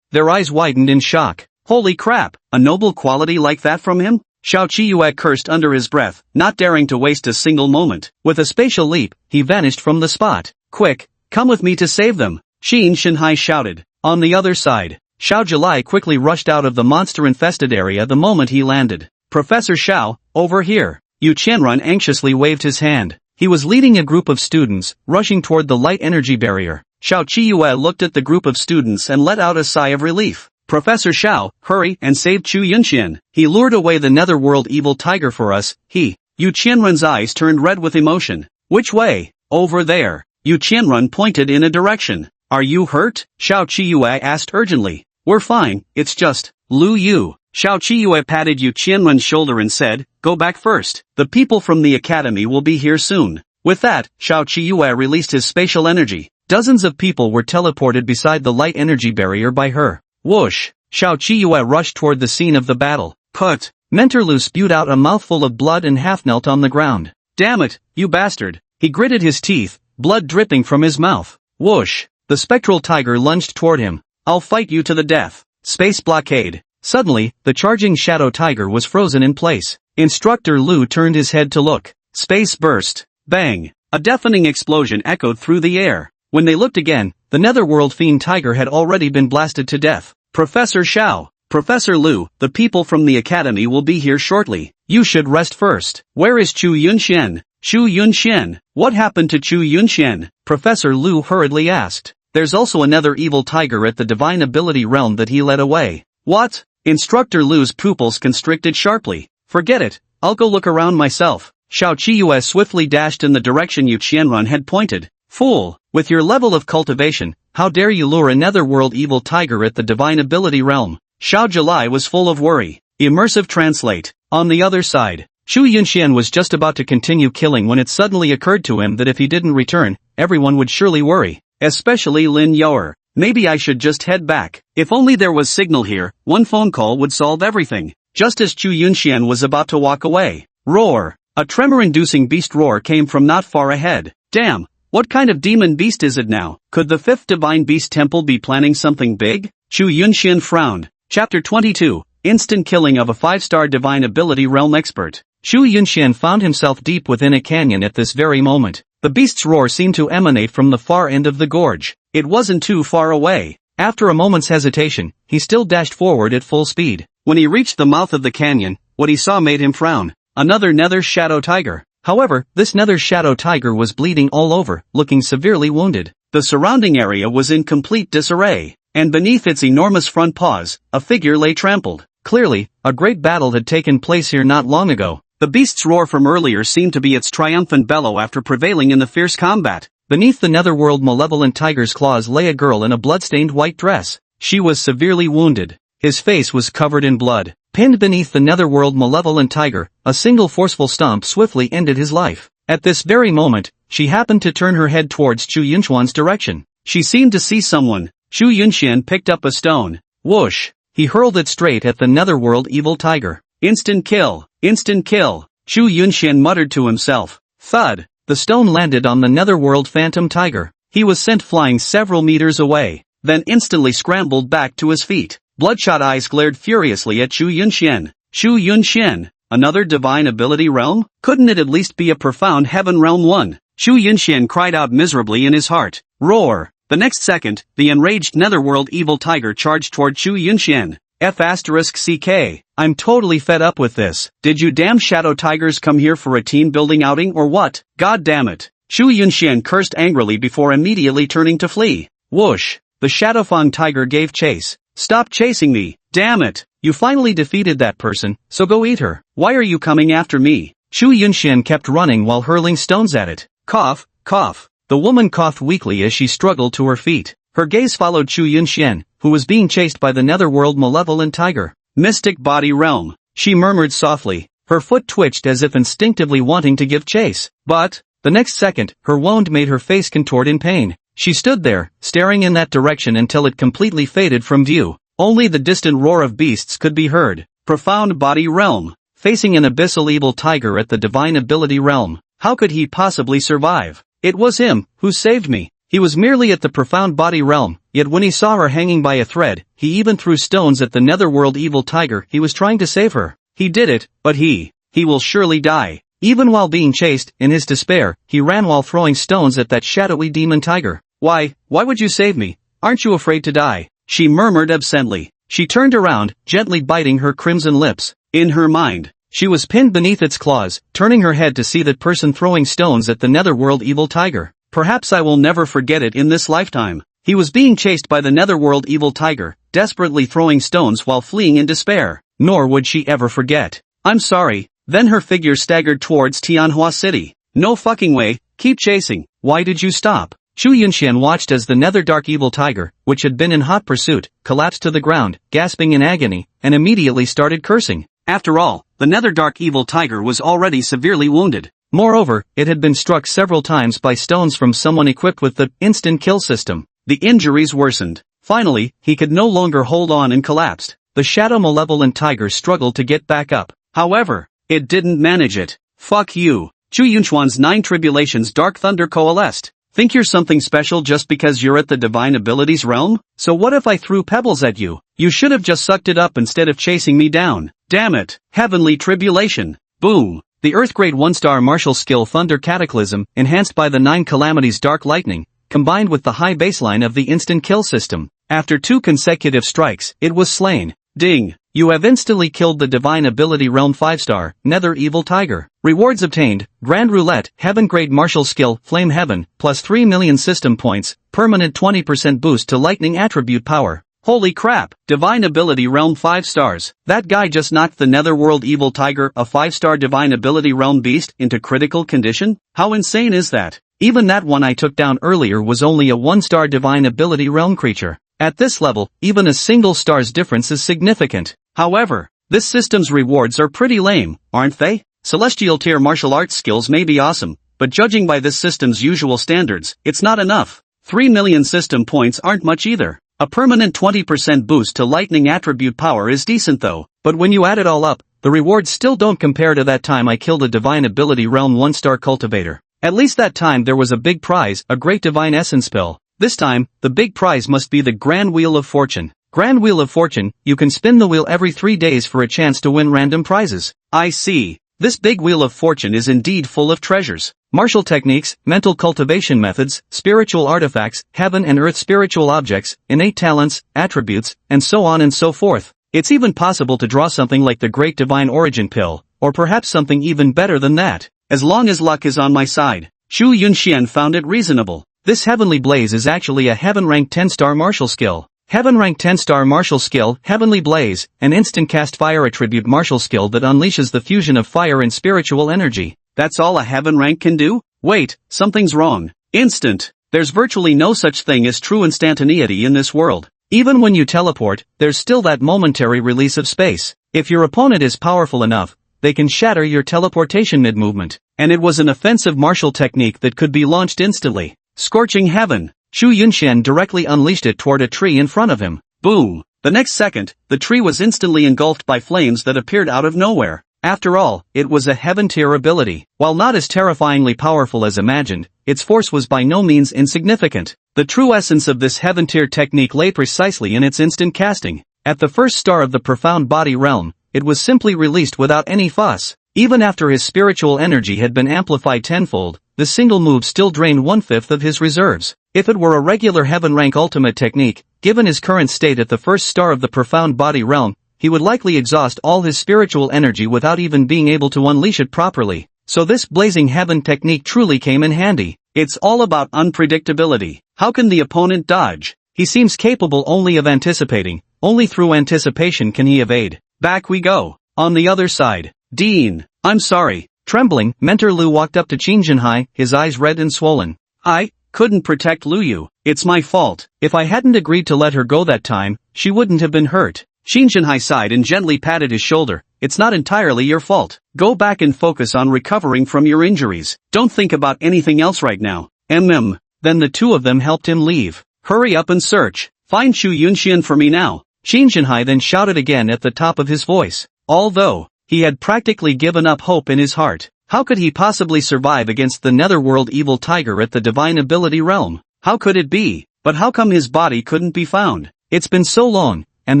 Their eyes widened in shock. Holy crap, a noble quality like that from him? Xiao Qiyue cursed under his breath, not daring to waste a single moment. With a spatial leap, he vanished from the spot. Quick, come with me to save them, Xin Shinhai shouted. On the other side, Xiao Zhilai quickly rushed out of the monster-infested area the moment he landed. Professor Xiao, over here. Yu Qianrun anxiously waved his hand. He was leading a group of students, rushing toward the light energy barrier. Xiao Qiyue looked at the group of students and let out a sigh of relief. Professor Xiao, hurry and save Chu Yunshan. He lured away the netherworld evil tiger for us, Yu Qianrun's eyes turned red with emotion. Which way? Over there. Yu Qianrun pointed in a direction. Are you hurt? Xiao Qiyue asked urgently. We're fine, it's just, Lu Yu. Xiao Qiyue patted Yu Qianrun's shoulder and said, go back first. The people from the academy will be here soon. With that, Xiao Qiyue released his spatial energy. Dozens of people were teleported beside the light energy barrier by her. Whoosh! Xiao Qiyue rushed toward the scene of the battle. Put! Mentor Lu spewed out a mouthful of blood and half-knelt on the ground. Damn it, you bastard! He gritted his teeth, blood dripping from his mouth. Whoosh! The spectral tiger lunged toward him. I'll fight you to the death. Space blockade. Suddenly, the charging shadow tiger was frozen in place. Instructor Lu turned his head to look. Space burst. Bang! A deafening explosion echoed through the air. When they looked again, the netherworld fiend tiger had already been blasted to death. Professor Xiao, Professor Lu, the people from the academy will be here shortly. You should rest first. Where is Chu Yunshan? Chu Yunshan, what happened to Chu Yunshan? Professor Lu hurriedly asked. There's also another evil tiger at the divine ability realm that he led away. What? Instructor Lu's pupils constricted sharply. Forget it, I'll go look around myself. Xiao Qiyue swiftly dashed in the direction Yu Qianrun had pointed. Fool, with your level of cultivation, how dare you lure a netherworld evil tiger at the divine ability realm? Xiao Zhilai was full of worry. Immersive translate. On the other side, Chu Yunshan was just about to continue killing when it suddenly occurred to him that if he didn't return, everyone would surely worry. Especially Lin Youer. Maybe I should just head back. If only there was signal here, one phone call would solve everything. Just as Chu Yunshan was about to walk away. Roar! A tremor-inducing beast roar came from not far ahead. Damn! What kind of demon beast is it now? Could the fifth divine beast temple be planning something big? Chu Yunshan frowned. Chapter 22, Instant Killing of a 5-star Divine Ability Realm Expert. Chu Yunshan found himself deep within a canyon at this very moment. The beast's roar seemed to emanate from the far end of the gorge. It wasn't too far away. After a moment's hesitation, he still dashed forward at full speed. When he reached the mouth of the canyon, what he saw made him frown. Another nether shadow tiger. However, this nether shadow tiger was bleeding all over, looking severely wounded. The surrounding area was in complete disarray, and beneath its enormous front paws, a figure lay trampled. Clearly, a great battle had taken place here not long ago. The beast's roar from earlier seemed to be its triumphant bellow after prevailing in the fierce combat. Beneath the netherworld malevolent tiger's claws lay a girl in a blood-stained white dress. She was severely wounded. His face was covered in blood. Pinned beneath the netherworld malevolent tiger, a single forceful stomp swiftly ended his life. At this very moment, she happened to turn her head towards Chu Yunshan's direction. She seemed to see someone. Chu Yunshan picked up a stone. Whoosh! He hurled it straight at the netherworld evil tiger. Instant kill! Instant kill! Chu Yunshan muttered to himself. Thud! The stone landed on the netherworld phantom tiger. He was sent flying several meters away, then instantly scrambled back to his feet. Bloodshot eyes glared furiously at Chu Yunshan. Chu Yunshan, another divine ability realm? Couldn't it at least be a profound heaven realm one? Chu Yunshan cried out miserably in his heart. Roar! The next second, the enraged netherworld evil tiger charged toward Chu Yunshan. F***CK. I'm totally fed up with this. Did you damn shadow tigers come here for a team building outing or what? God damn it. Chu Yunshan cursed angrily before immediately turning to flee. Whoosh! The Shadowfang tiger gave chase. Stop chasing me, damn it! You finally defeated that person, so go eat her. Why are you coming after me? Chu Yunshan kept running while hurling stones at it. Cough, cough. The woman coughed weakly as she struggled to her feet. Her gaze followed Chu Yunshan, who was being chased by the netherworld malevolent tiger. Mystic body realm, she murmured softly. Her foot twitched as if instinctively wanting to give chase. But, the next second, her wound made her face contort in pain. She stood there, staring in that direction until it completely faded from view. Only the distant roar of beasts could be heard. Profound body realm. Facing an abyssal evil tiger at the divine ability realm. How could he possibly survive? It was him who saved me. He was merely at the profound body realm, yet when he saw her hanging by a thread, he even threw stones at the netherworld evil tiger he was trying to save her. He did it, but he will surely die. Even while being chased, in his despair, he ran while throwing stones at that shadowy demon tiger. Why would you save me? Aren't you afraid to die? She murmured absently. She turned around, gently biting her crimson lips. In her mind, she was pinned beneath its claws, turning her head to see that person throwing stones at the netherworld evil tiger. Perhaps I will never forget it in this lifetime. He was being chased by the netherworld evil tiger, desperately throwing stones while fleeing in despair. Nor would she ever forget. I'm sorry. Then her figure staggered towards Tianhua City. No fucking way, keep chasing. Why did you stop? Xu Yunxian watched as the nether-dark evil tiger, which had been in hot pursuit, collapsed to the ground, gasping in agony, and immediately started cursing. After all, the nether-dark evil tiger was already severely wounded. Moreover, it had been struck several times by stones from someone equipped with the instant kill system. The injuries worsened. Finally, he could no longer hold on and collapsed. The shadow malevolent tiger struggled to get back up. However, it didn't manage it. Fuck you. Zhu Yunchuan's 9 tribulations dark thunder coalesced. Think you're something special just because you're at the divine abilities realm? So what if I threw pebbles at you? You should have just sucked it up instead of chasing me down. Damn it. Heavenly tribulation. Boom. The Earth Grade 1-star martial skill Thunder Cataclysm, enhanced by the 9 calamities Dark Lightning, combined with the high baseline of the instant kill system. After 2 consecutive strikes, it was slain. Ding. You have instantly killed the Divine Ability Realm 5-star, Nether Evil Tiger. Rewards obtained, Grand Roulette, Heaven Grade Martial Skill, Flame Heaven, plus 3 million system points, permanent 20% boost to Lightning Attribute Power. Holy crap, Divine Ability Realm 5 stars. That guy just knocked the Netherworld Evil Tiger, a 5-star Divine Ability Realm beast, into critical condition? How insane is that? Even that one I took down earlier was only a 1-star Divine Ability Realm creature. At this level, even a single star's difference is significant. However, this system's rewards are pretty lame, aren't they? Celestial tier martial arts skills may be awesome, but judging by this system's usual standards, it's not enough. 3 million system points aren't much either. A permanent 20% boost to lightning attribute power is decent though, but when you add it all up, the rewards still don't compare to that time I killed a Divine Ability Realm 1-star cultivator. At least that time there was a big prize, a great Divine Essence pill. This time, the big prize must be the Grand Wheel of Fortune. Grand Wheel of Fortune, you can spin the wheel every 3 days for a chance to win random prizes. I see. This big Wheel of Fortune is indeed full of treasures. Martial techniques, mental cultivation methods, spiritual artifacts, heaven and earth spiritual objects, innate talents, attributes, and so on and so forth. It's even possible to draw something like the Great Divine Origin Pill, or perhaps something even better than that. As long as luck is on my side. Xu Yunxian found it reasonable. This Heavenly Blaze is actually a Heaven-ranked 10-star martial skill. Heaven-ranked 10-star martial skill, Heavenly Blaze, an instant cast fire attribute martial skill that unleashes the fusion of fire and spiritual energy. That's all a Heaven rank can do? Wait, something's wrong. Instant. There's virtually no such thing as true instantaneity in this world. Even when you teleport, there's still that momentary release of space. If your opponent is powerful enough, they can shatter your teleportation mid-movement. And it was an offensive martial technique that could be launched instantly. Scorching Heaven. Xu Yunxian directly unleashed it toward a tree in front of him. Boom. The next second, the tree was instantly engulfed by flames that appeared out of nowhere. After all, it was a Heaven-tier ability. While not as terrifyingly powerful as imagined, its force was by no means insignificant. The true essence of this Heaven-tier technique lay precisely in its instant casting. At the first star of the profound body realm, it was simply released without any fuss. Even after his spiritual energy had been amplified tenfold, the single move still drained 1/5 of his reserves. If it were a regular Heaven rank ultimate technique, given his current state at the first star of the profound body realm, he would likely exhaust all his spiritual energy without even being able to unleash it properly. So this blazing Heaven technique truly came in handy. It's all about unpredictability. How can the opponent dodge? He seems capable only of anticipating. Only through anticipation can he evade. Back we go. On the other side. Dean. I'm sorry. Trembling, Mentor Lu walked up to Qin Jinhai, his eyes red and swollen. I couldn't protect Lu Yu. It's my fault. If I hadn't agreed to let her go that time, she wouldn't have been hurt. Qin Jinhai sighed and gently patted his shoulder. It's not entirely your fault. Go back and focus on recovering from your injuries. Don't think about anything else right now. Then the two of them helped him leave. Hurry up and search. Find Xu Yunxian for me now. Qin Jinhai then shouted again at the top of his voice. Although he had practically given up hope in his heart. How could he possibly survive against the netherworld evil tiger at the divine ability realm? How could it be? But how come his body couldn't be found? It's been so long, and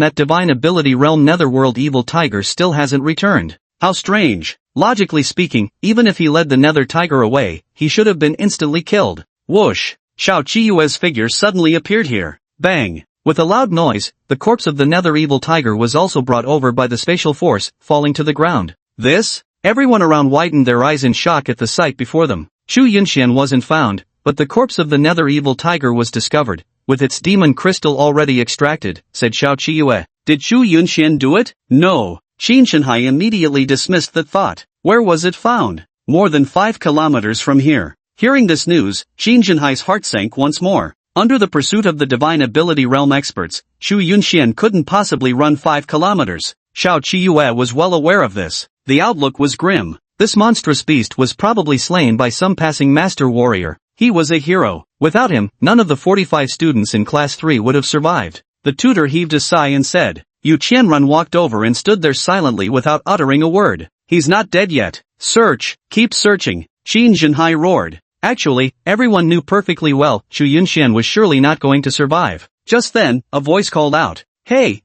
that divine ability realm netherworld evil tiger still hasn't returned. How strange. Logically speaking, even if he led the nether tiger away, he should have been instantly killed. Whoosh! Xiao Qiyue's figure suddenly appeared here. Bang! With a loud noise, the corpse of the nether evil tiger was also brought over by the spatial force, falling to the ground. This? Everyone around widened their eyes in shock at the sight before them. Chu Yunxian wasn't found, but the corpse of the nether evil tiger was discovered, with its demon crystal already extracted, said Xiao Qiyue. Did Chu Yunxian do it? No. Qin Shanhai immediately dismissed that thought. Where was it found? More than 5 kilometers from here. Hearing this news, Qin Shanhai's heart sank once more. Under the pursuit of the divine ability realm experts, Chu Yunxian couldn't possibly run 5 kilometers. Xiao Qiyue was well aware of this. The outlook was grim. This monstrous beast was probably slain by some passing master warrior. He was a hero. Without him, none of the 45 students in class 3 would have survived. The tutor heaved a sigh and said. Yu Qianrun walked over and stood there silently without uttering a word. He's not dead yet. Search, keep searching, Qin Shanhai roared. Actually, everyone knew perfectly well Chu Yunxian was surely not going to survive. Just then, a voice called out. Hey,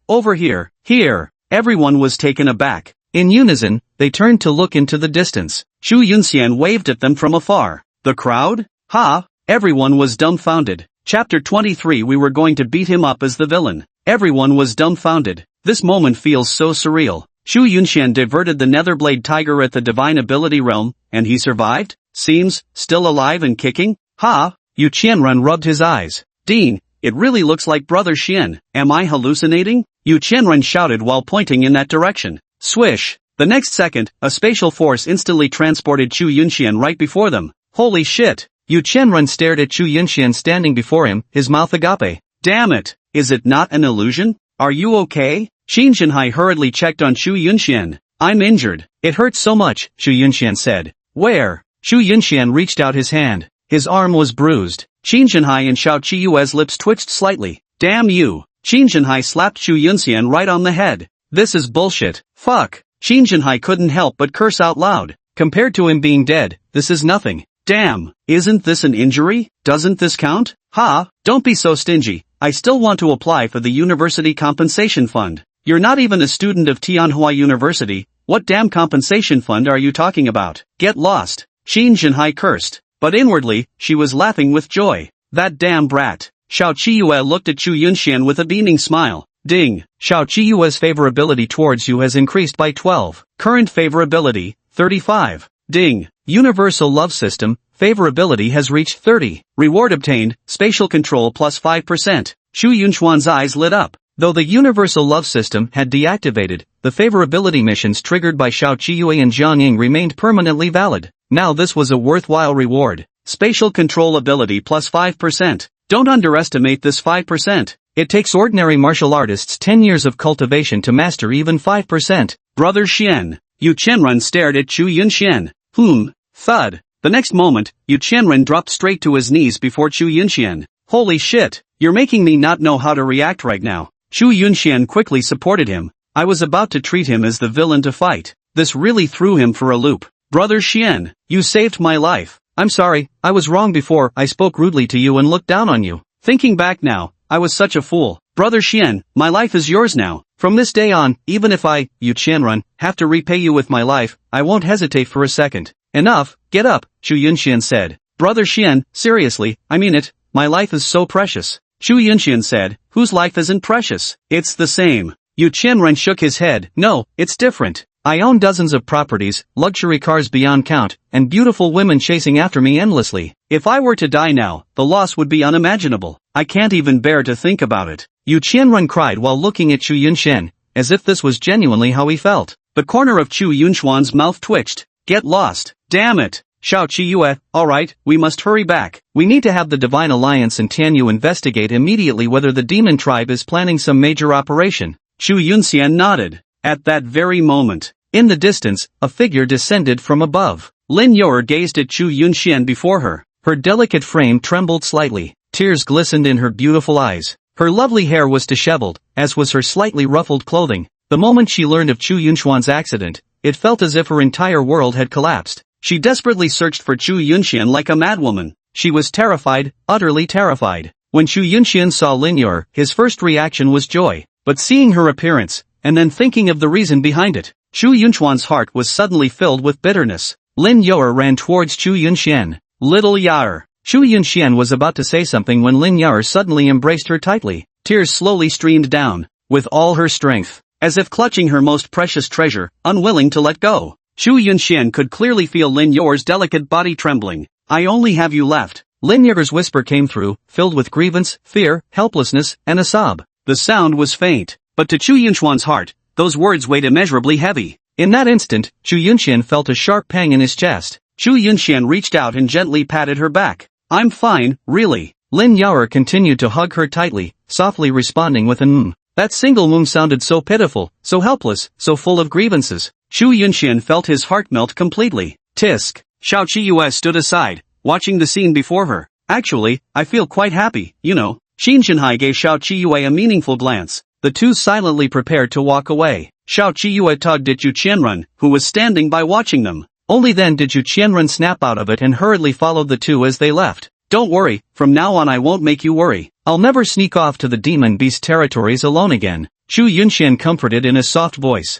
over here, here. Everyone was taken aback. In unison, they turned to look into the distance. Chu Yunxian waved at them from afar. The crowd? Ha! Everyone was dumbfounded. Chapter 23. We were going to beat him up as the villain. Everyone was dumbfounded. This moment feels so surreal. Chu Yunxian diverted the Netherblade Tiger at the Divine Ability Realm, and he survived? Seems, still alive and kicking? Ha! Yu Qianrun rubbed his eyes. Dean, it really looks like Brother Xian. Am I hallucinating? Yu Qianrun shouted while pointing in that direction. Swish! The next second, a spatial force instantly transported Chu Yunxian right before them. Holy shit! Yu Qianrun stared at Chu Yunxian standing before him, his mouth agape. Damn it! Is it not an illusion? Are you okay? Qin Shanhai hurriedly checked on Chu Yunxian. I'm injured. It hurts so much, Chu Yunxian said. Where? Chu Yunxian reached out his hand. His arm was bruised. Qin Shanhai and Xiao Qiyue's lips twitched slightly. Damn you! Qin Shanhai slapped Chu Yunxian right on the head. This is bullshit. Fuck! Qin Shanhai couldn't help but curse out loud. Compared to him being dead, this is nothing. Damn! Isn't this an injury? Doesn't this count? Ha! Don't be so stingy. I still want to apply for the University Compensation Fund. You're not even a student of Tianhua University. What damn compensation fund are you talking about? Get lost! Qin Shanhai cursed. But inwardly, she was laughing with joy. That damn brat. Xiao Qiyue looked at Chu Yunxian with a beaming smile. Ding! Xiao Qiyue's favorability towards you has increased by 12. Current favorability, 35. Ding! Universal love system, favorability has reached 30. Reward obtained, spatial control plus 5%. Chu Yunxuan's eyes lit up. Though the universal love system had deactivated, the favorability missions triggered by Xiao Qiyue and Jiang Ying remained permanently valid. Now this was a worthwhile reward. Spatial control ability plus 5%. Don't underestimate this 5%. It takes ordinary martial artists 10 years of cultivation to master even 5%. Brother Xian. Yu Qianrun stared at Chu Yunxian. Thud. The next moment, Yu Qianrun dropped straight to his knees before Chu Yunxian. Holy shit, you're making me not know how to react right now. Chu Yunxian quickly supported him. I was about to treat him as the villain to fight. This really threw him for a loop. Brother Xian, you saved my life. I'm sorry, I was wrong before I spoke rudely to you and looked down on you. Thinking back now, I was such a fool. Brother Xian, my life is yours now. From this day on, even if I, Yu Qianrun, have to repay you with my life, I won't hesitate for a second. Enough, get up, Chu Yunxian said. Brother Xian, seriously, I mean it, my life is so precious. Chu Yunxian said, whose life isn't precious? It's the same. Yu Qianrun shook his head. No, it's different. I own dozens of properties, luxury cars beyond count, and beautiful women chasing after me endlessly. If I were to die now, the loss would be unimaginable. I can't even bear to think about it. Yu Qianrun cried while looking at Chu Yunxian, as if this was genuinely how he felt. The corner of Chu Yunxuan's mouth twitched. Get lost. Damn it. Xiao Qiyue, alright, we must hurry back. We need to have the Divine Alliance and Tianyu investigate immediately whether the demon tribe is planning some major operation. Chu Yunxian nodded. At that very moment, in the distance, a figure descended from above. Lin Yor gazed at Chu Yunxian before her. Her delicate frame trembled slightly. Tears glistened in her beautiful eyes. Her lovely hair was disheveled, as was her slightly ruffled clothing. The moment she learned of Chu Yunxuan's accident, it felt as if her entire world had collapsed. She desperately searched for Chu Yunxian like a madwoman. She was terrified, utterly terrified. When Chu Yunxian saw Lin Yor, his first reaction was joy. But seeing her appearance, and then thinking of the reason behind it, Chu Yunchuan's heart was suddenly filled with bitterness. Lin Yor ran towards Chu Yunxian. Little Yar. Chu Yunxian was about to say something when Lin Yor suddenly embraced her tightly. Tears slowly streamed down, with all her strength, as if clutching her most precious treasure, unwilling to let go. Chu Yunxian could clearly feel Lin Yor's delicate body trembling. I only have you left. Lin Yor's whisper came through, filled with grievance, fear, helplessness, and a sob. The sound was faint, but to Chu Yunchuan's heart, those words weighed immeasurably heavy. In that instant, Chu Yunxian felt a sharp pang in his chest. Chu Yunxian reached out and gently patted her back. I'm fine, really. Lin Yor continued to hug her tightly, softly responding with an That single sounded so pitiful, so helpless, so full of grievances. Chu Yunxian felt his heart melt completely. Tisk. Xiao Qiyue stood aside, watching the scene before her. Actually, I feel quite happy, you know. Xin Shanhai gave Xiao Qiyue a meaningful glance. The two silently prepared to walk away. Xiao Qiyue tugged at Yu Qianrun, who was standing by watching them. Only then did Yu Qianrun snap out of it and hurriedly followed the two as they left. Don't worry, from now on I won't make you worry. I'll never sneak off to the demon beast territories alone again. Chu Yunxian comforted in a soft voice.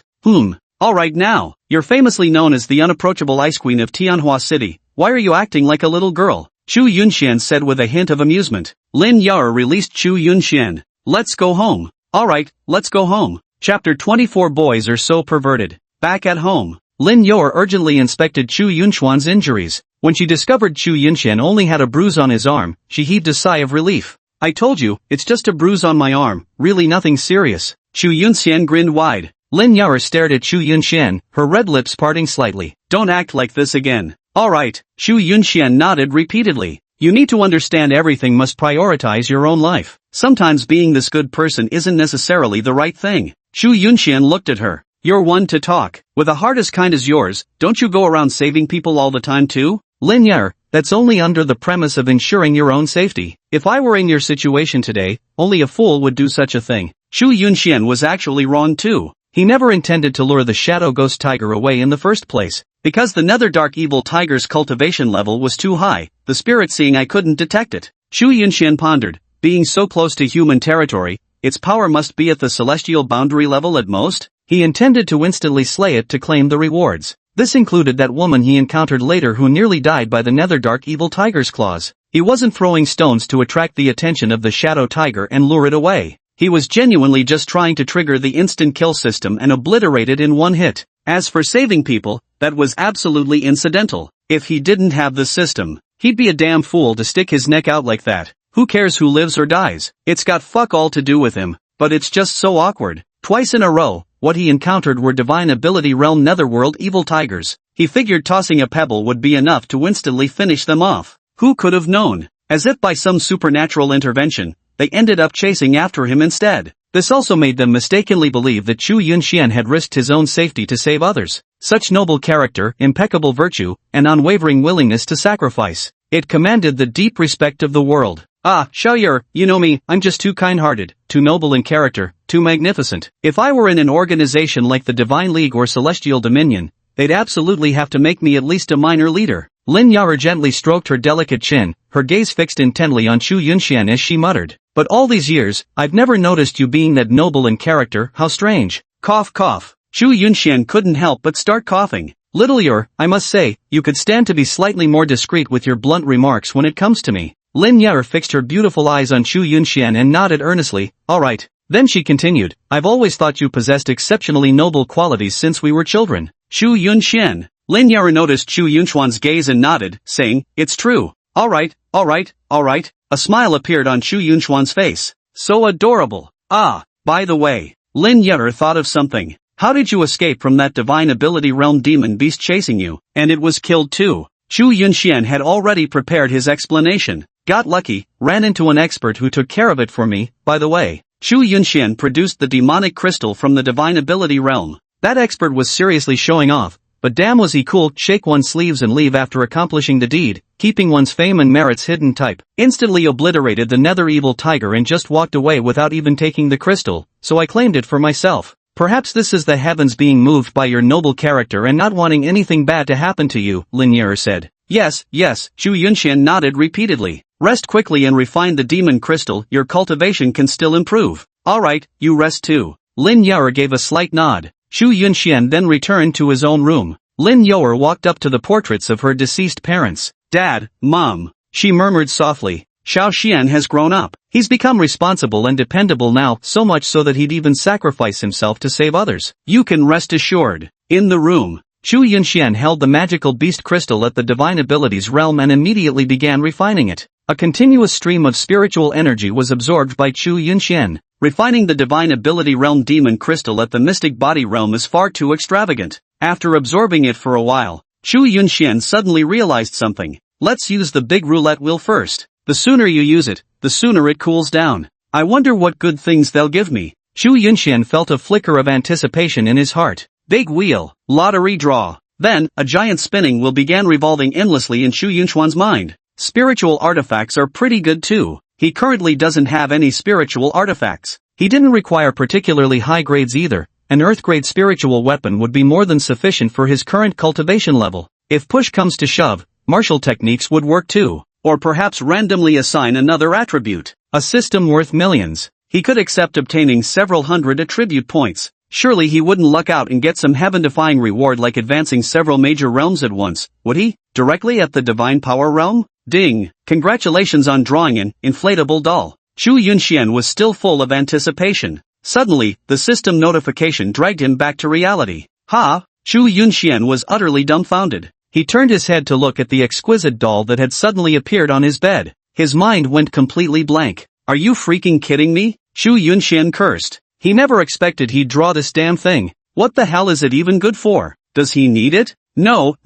Alright now, you're famously known as the unapproachable ice queen of Tianhua City. Why are you acting like a little girl? Chu Yunxian said with a hint of amusement. Lin Yor released Chu Yunxian. Let's go home. Alright, let's go home. Chapter 24 Boys are so perverted. Back at home, Lin Yor urgently inspected Chu Yunchuan's injuries. When she discovered Chu Yunxian only had a bruise on his arm, she heaved a sigh of relief. I told you, it's just a bruise on my arm, really nothing serious. Chu Yunxian grinned wide. Lin Yor stared at Chu Yunxian, her red lips parting slightly. Don't act like this again. Alright, Chu Yunxian nodded repeatedly. You need to understand everything must prioritize your own life. Sometimes being this good person isn't necessarily the right thing. Chu Yunxian looked at her. You're one to talk. With a heart as kind as yours, don't you go around saving people all the time too? Lin Yor, that's only under the premise of ensuring your own safety. If I were in your situation today, only a fool would do such a thing. Chu Yunxian was actually wrong too. He never intended to lure the Shadow Ghost Tiger away in the first place. Because the Nether Dark Evil Tiger's cultivation level was too high, the spirit seeing I couldn't detect it. Chu Yunxian pondered. Being so close to human territory, its power must be at the celestial boundary level at most? He intended to instantly slay it to claim the rewards. This included that woman he encountered later who nearly died by the Nether Dark Evil Tiger's claws. He wasn't throwing stones to attract the attention of the Shadow Tiger and lure it away. He was genuinely just trying to trigger the instant kill system and obliterate it in one hit. As for saving people, that was absolutely incidental. If he didn't have the system, he'd be a damn fool to stick his neck out like that. Who cares who lives or dies? It's got fuck all to do with him, but it's just so awkward. Twice in a row, what he encountered were Divine Ability Realm Netherworld Evil Tigers. He figured tossing a pebble would be enough to instantly finish them off. Who could have known? As if by some supernatural intervention, they ended up chasing after him instead. This also made them mistakenly believe that Chu Yunxian had risked his own safety to save others. Such noble character, impeccable virtue, and unwavering willingness to sacrifice. It commanded the deep respect of the world. Xiaoyer, you know me, I'm just too kind-hearted, too noble in character, too magnificent. If I were in an organization like the Divine League or Celestial Dominion, they'd absolutely have to make me at least a minor leader. Lin Yor gently stroked her delicate chin, her gaze fixed intently on Chu Yunxian as she muttered. But all these years, I've never noticed you being that noble in character, how strange. Cough cough. Chu Yunxian couldn't help but start coughing. Little Yor, I must say, you could stand to be slightly more discreet with your blunt remarks when it comes to me. Lin Yor fixed her beautiful eyes on Chu Yunxian and nodded earnestly. Alright. Then she continued, I've always thought you possessed exceptionally noble qualities since we were children. Chu Yunxian. Lin Yor noticed Chu Yunchuan's gaze and nodded, saying, it's true. Alright. A smile appeared on Chu Yunchuan's face. So adorable. By the way, Lin Yor thought of something. How did you escape from that Divine Ability Realm demon beast chasing you? And it was killed too. Chu Yunxian had already prepared his explanation. Got lucky, ran into an expert who took care of it for me. By the way, Chu Yunxian produced the demonic crystal from the Divine Ability Realm. That expert was seriously showing off, but damn was he cool. Shake one's sleeves and leave after accomplishing the deed, keeping one's fame and merits hidden type. Instantly obliterated the Nether Evil Tiger and just walked away without even taking the crystal, so I claimed it for myself. Perhaps this is the heavens being moved by your noble character and not wanting anything bad to happen to you, Lin Yer said. Yes, Zhu Yunshan nodded repeatedly. Rest quickly and refine the demon crystal, your cultivation can still improve. Alright, you rest too. Lin Yer gave a slight nod. Zhu Yunshan then returned to his own room. Lin Yer walked up to the portraits of her deceased parents. Dad, Mom, she murmured softly. Xiao Xian has grown up. He's become responsible and dependable now, so much so that he'd even sacrifice himself to save others. You can rest assured. In the room, Zhu Yunshan held the magical beast crystal at the divine abilities realm and immediately began refining it. A continuous stream of spiritual energy was absorbed by Zhu Yunshan. Refining the divine ability realm demon crystal at the mystic body realm is far too extravagant. After absorbing it for a while, Zhu Yunshan suddenly realized something. Let's use the big roulette wheel first. The sooner you use it, the sooner it cools down. I wonder what good things they'll give me. Zhu Yunshan felt a flicker of anticipation in his heart. Big wheel, lottery draw. Then, a giant spinning wheel began revolving endlessly in Zhu Yunshan's mind. Spiritual artifacts are pretty good too. He currently doesn't have any spiritual artifacts. He didn't require particularly high grades either. An earth-grade spiritual weapon would be more than sufficient for his current cultivation level. If push comes to shove, martial techniques would work too. Or perhaps randomly assign another attribute. A system worth millions. He could accept obtaining several hundred attribute points. Surely he wouldn't luck out and get some heaven-defying reward like advancing several major realms at once, would he? Directly at the divine power realm? Ding! Congratulations on drawing an inflatable doll. Zhu Yunshan was still full of anticipation. Suddenly, the system notification dragged him back to reality. Ha! Zhu Yunshan was utterly dumbfounded. He turned his head to look at the exquisite doll that had suddenly appeared on his bed. His mind went completely blank. Are you freaking kidding me? Zhu Yunshan cursed. He never expected he'd draw this damn thing. What the hell is it even good for? Does he need it? No,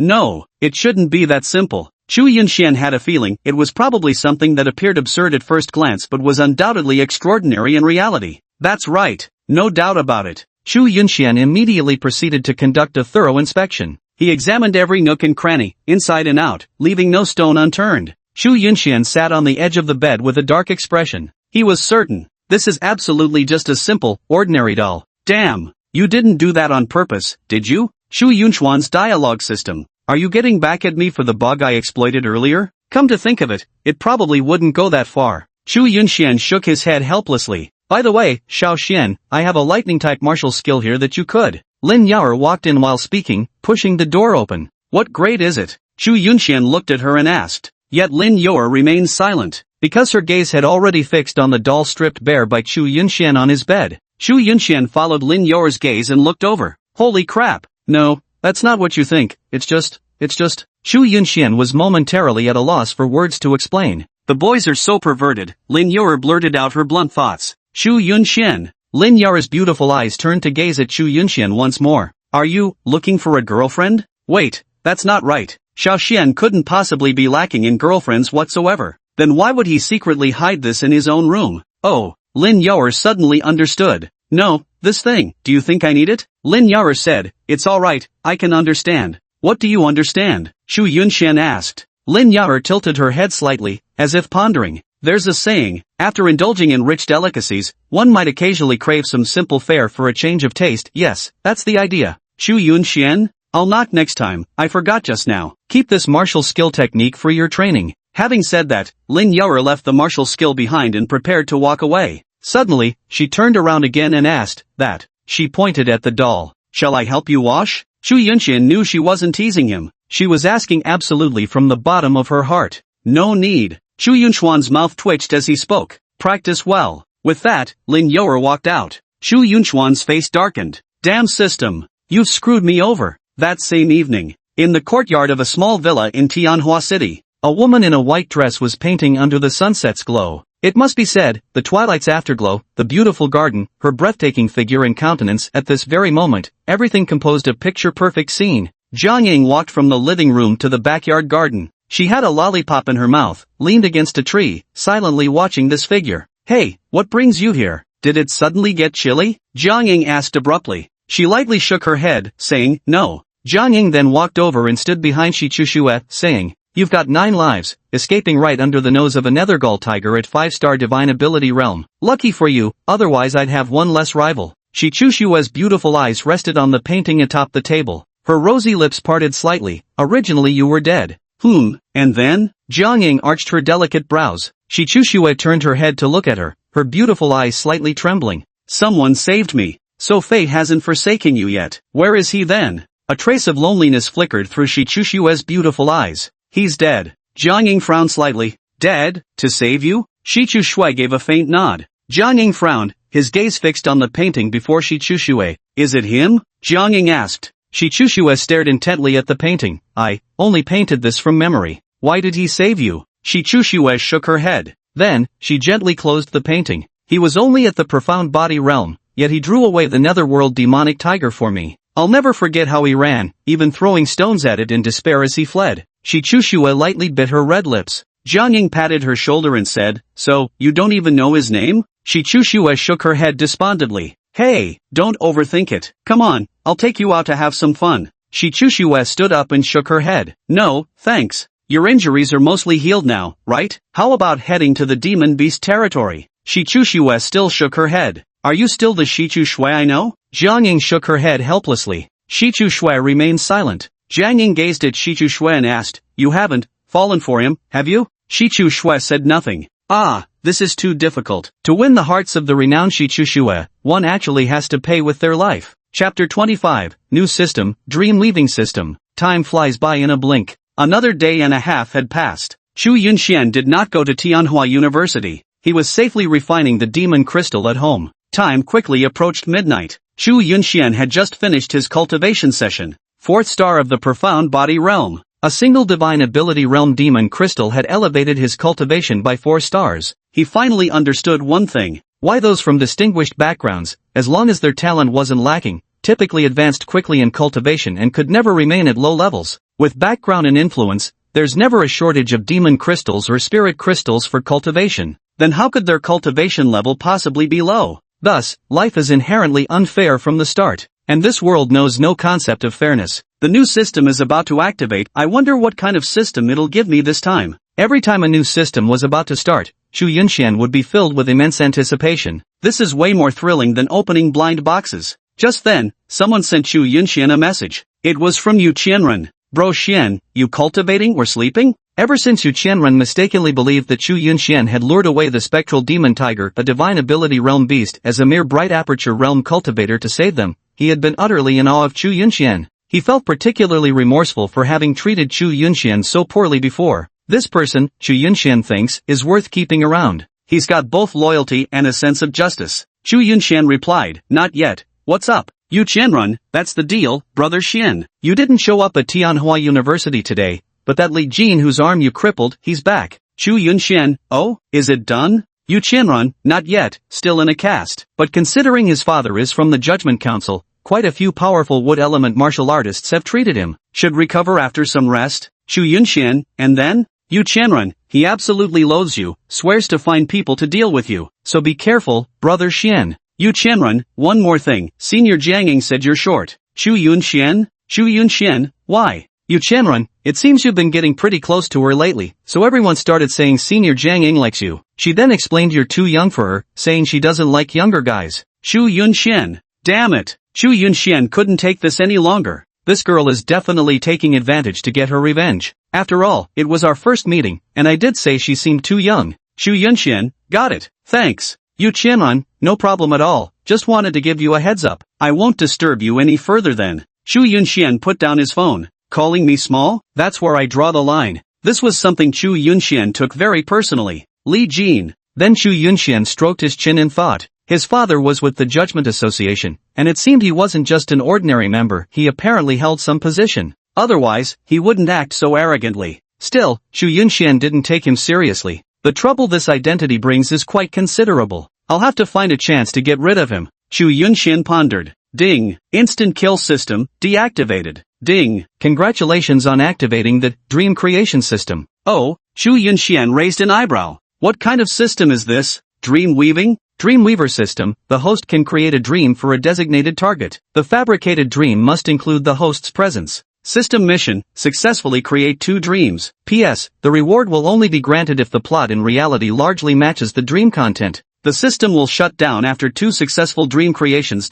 it shouldn't be that simple. Zhu Yunshan had a feeling it was probably something that appeared absurd at first glance but was undoubtedly extraordinary in reality. That's right, no doubt about it. Zhu Yunshan immediately proceeded to conduct a thorough inspection. He examined every nook and cranny, inside and out, leaving no stone unturned. Zhu Yunshan sat on the edge of the bed with a dark expression. He was certain. This is absolutely just a simple, ordinary doll. Damn, you didn't do that on purpose, did you? Zhu Yunshan's dialogue system. Are you getting back at me for the bug I exploited earlier? Come to think of it, it probably wouldn't go that far. Zhu Yunshan shook his head helplessly. By the way, Xiao Xian, I have a lightning-type martial skill here that you could. Lin Yer walked in while speaking, pushing the door open. What grade is it? Zhu Yunshan looked at her and asked. Yet Lin Yer remained silent. Because her gaze had already fixed on the doll stripped bare by Zhu Yunshan on his bed. Zhu Yunshan followed Lin Yer's gaze and looked over. Holy crap. No, that's not what you think, it's just. Zhu Yunshan was momentarily at a loss for words to explain. The boys are so perverted, Lin Yer blurted out her blunt thoughts. Zhu Yunshan. Lin Yer's beautiful eyes turned to gaze at Zhu Yunshan once more. Are you looking for a girlfriend? Wait, that's not right. Xiao Xian couldn't possibly be lacking in girlfriends whatsoever. Then why would he secretly hide this in his own room? Oh, Lin Yer suddenly understood. No, this thing, do you think I need it? Lin Yer said, it's alright, I can understand. What do you understand? Zhu Yunshan asked. Lin Yer tilted her head slightly, as if pondering. There's a saying, after indulging in rich delicacies, one might occasionally crave some simple fare for a change of taste. Yes, that's the idea. Zhu Yunshan? I'll knock next time, I forgot just now. Keep this martial skill technique for your training. Having said that, Lin Yer left the martial skill behind and prepared to walk away. Suddenly, she turned around again and asked, that. She pointed at the doll. Shall I help you wash? Zhu Yunshan knew she wasn't teasing him. She was asking absolutely from the bottom of her heart. No need. Zhu Yunshan's mouth twitched as he spoke. Practice well. With that, Lin Yer walked out. Zhu Yunshan's face darkened. Damn system. You've screwed me over. That same evening, in the courtyard of a small villa in Tianhua City, a woman in a white dress was painting under the sunset's glow. It must be said, the twilight's afterglow, the beautiful garden, her breathtaking figure and countenance at this very moment, everything composed a picture-perfect scene. Jiang Ying walked from the living room to the backyard garden. She had a lollipop in her mouth, leaned against a tree, silently watching this figure. Hey, what brings you here? Did it suddenly get chilly? Jiang Ying asked abruptly. She lightly shook her head, saying, no. Jiang Ying then walked over and stood behind Shi Chushue, saying, you've got 9 lives, escaping right under the nose of a nethergull tiger at 5-star divine ability realm. Lucky for you, otherwise I'd have one less rival. Shi Chushue's beautiful eyes rested on the painting atop the table. Her rosy lips parted slightly. Originally you were dead. And then? Jiang Ying arched her delicate brows. Shi Chushue turned her head to look at her, her beautiful eyes slightly trembling. Someone saved me. So fate hasn't forsaken you yet. Where is he then? A trace of loneliness flickered through Shi Chushue's beautiful eyes. He's dead. Jiang Ying frowned slightly. Dead? To save you? Shi Chushue gave a faint nod. Jiang Ying frowned, his gaze fixed on the painting before Shi Chushue. Is it him? Jiang Ying asked. Shi Chushue stared intently at the painting. I only painted this from memory. Why did he save you? Shi Chushue shook her head. Then, she gently closed the painting. He was only at the profound body realm, yet he drew away the netherworld demonic tiger for me. I'll never forget how he ran, even throwing stones at it in despair as he fled. Shi Chushue lightly bit her red lips. Jiang Ying patted her shoulder and said, So, you don't even know his name? Shi Chushue shook her head despondently. Hey, don't overthink it. Come on, I'll take you out to have some fun. Shi Chushue stood up and shook her head. No, thanks. Your injuries are mostly healed now, right? How about heading to the demon beast territory? Shi Chushue still shook her head. Are you still the Shi Chushue I know? Jiang Ying shook her head helplessly. Shi Chushue remained silent. Jiang Ying gazed at Shi Chushue and asked, You haven't fallen for him, have you? Shi Chushue said nothing. Ah, this is too difficult. To win the hearts of the renowned Shi Chushue, one actually has to pay with their life. Chapter 25, New System, Dream Weaving System. Time flies by in a blink. Another day and a half had passed. Chu Yunxian did not go to Tianhua University. He was safely refining the demon crystal at home. Time quickly approached midnight. Chu Yunxian had just finished his cultivation session. 4th star of the profound body realm. A single divine ability realm demon crystal had elevated his cultivation by 4 stars. He finally understood one thing. Why those from distinguished backgrounds, as long as their talent wasn't lacking, typically advanced quickly in cultivation and could never remain at low levels. With background and influence, there's never a shortage of demon crystals or spirit crystals for cultivation. Then how could their cultivation level possibly be low? Thus, life is inherently unfair from the start. And this world knows no concept of fairness. The new system is about to activate. I wonder what kind of system it'll give me this time. Every time a new system was about to start, Chu Yunxian would be filled with immense anticipation. This is way more thrilling than opening blind boxes. Just then, someone sent Chu Yunxian a message. It was from Yu Qianren. Bro Xian, you cultivating or sleeping? Ever since Yu Qianren mistakenly believed that Chu Yunxian had lured away the spectral demon tiger, a divine ability realm beast, as a mere bright aperture realm cultivator to save them, he had been utterly in awe of Chu Yunxian. He felt particularly remorseful for having treated Chu Yunxian so poorly before. This person, Chu Yunxian thinks, is worth keeping around. He's got both loyalty and a sense of justice. Chu Yunxian replied, Not yet. What's up? Yu Qianren, that's the deal, brother Xian. You didn't show up at Tianhua University today, but that Li Jin whose arm you crippled, he's back. Chu Yunxian, oh, is it done? Yu Qianren, not yet, still in a cast. But considering his father is from the Judgment Council, quite a few powerful wood element martial artists have treated him. Should recover after some rest. Chu Yunxian, and then? Yu Qianren, he absolutely loathes you, swears to find people to deal with you. So be careful, brother Xian. Yu Qianren, one more thing. Senior Jiang Ying said you're short. Chu Yunxian? Chu Yunxian, why? Yu Qianren, it seems you've been getting pretty close to her lately, so everyone started saying Senior Jiang Ying likes you. She then explained you're too young for her, saying she doesn't like younger guys. Chu Yunxian, damn it. Chu Yunxian couldn't take this any longer. This girl is definitely taking advantage to get her revenge. After all, it was our first meeting, and I did say she seemed too young. Chu Yunxian, got it, thanks. Yu Qianren, no problem at all, just wanted to give you a heads up. I won't disturb you any further then. Chu Yunxian put down his phone. Calling me small? That's where I draw the line. This was something Chu Yunxian took very personally. Li Jin. Then Chu Yunxian stroked his chin in thought. His father was with the Judgment Association, and it seemed he wasn't just an ordinary member, he apparently held some position. Otherwise, he wouldn't act so arrogantly. Still, Chu Yunxian didn't take him seriously. The trouble this identity brings is quite considerable. I'll have to find a chance to get rid of him. Chu Yunxian pondered. Ding. Instant kill system, deactivated. Ding. Congratulations on activating the dream creation system. Oh, Chu Yunxian raised an eyebrow. What kind of system is this? Dream weaving? Dreamweaver system, the host can create a dream for a designated target. The fabricated dream must include the host's presence. System mission, successfully create 2 dreams. P.S. The reward will only be granted if the plot in reality largely matches the dream content. The system will shut down after 2 successful dream creations.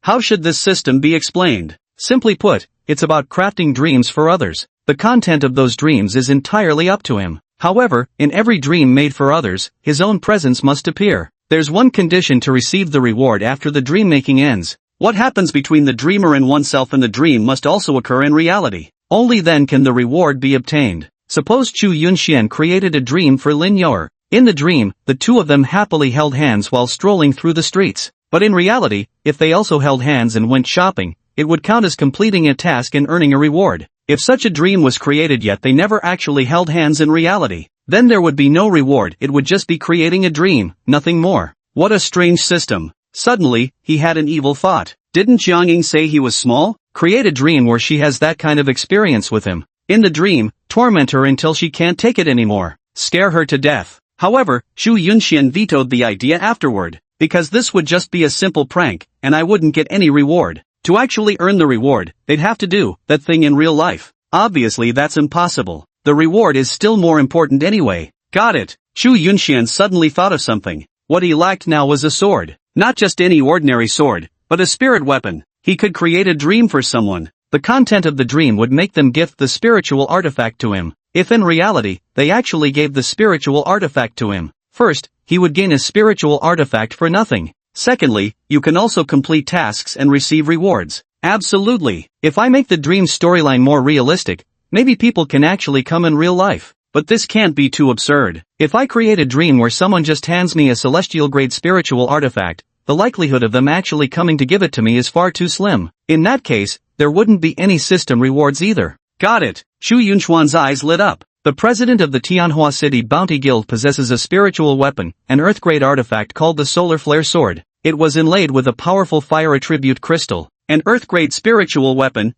How should this system be explained? Simply put, it's about crafting dreams for others. The content of those dreams is entirely up to him. However, in every dream made for others, his own presence must appear. There's one condition to receive the reward after the dream making ends. What happens between the dreamer and oneself in the dream must also occur in reality. Only then can the reward be obtained. Suppose Chu Yunxian created a dream for Lin Yor. In the dream, the two of them happily held hands while strolling through the streets. But in reality, if they also held hands and went shopping, it would count as completing a task and earning a reward. If such a dream was created yet they never actually held hands in reality, then there would be no reward, it would just be creating a dream, nothing more. What a strange system. Suddenly, he had an evil thought. Didn't Jiang Ying say he was small? Create a dream where she has that kind of experience with him. In the dream, torment her until she can't take it anymore. Scare her to death. However, Chu Yunxian vetoed the idea afterward, because this would just be a simple prank, and I wouldn't get any reward. To actually earn the reward, they'd have to do that thing in real life. Obviously that's impossible. The reward is still more important anyway. Got it. Chu Yunxian suddenly thought of something. What he lacked now was a sword. Not just any ordinary sword, but a spirit weapon. He could create a dream for someone. The content of the dream would make them gift the spiritual artifact to him. If in reality, they actually gave the spiritual artifact to him, first, he would gain a spiritual artifact for nothing. Secondly, you can also complete tasks and receive rewards. Absolutely. If I make the dream storyline more realistic, maybe people can actually come in real life. But this can't be too absurd. If I create a dream where someone just hands me a celestial grade spiritual artifact, the likelihood of them actually coming to give it to me is far too slim. In that case, there wouldn't be any system rewards either. Got it. Chu Yunxuan's eyes lit up. The president of the Tianhua City Bounty Guild possesses a spiritual weapon, an earth-grade artifact called the Solar Flare Sword. It was inlaid with a powerful fire attribute crystal. An earth-grade spiritual weapon,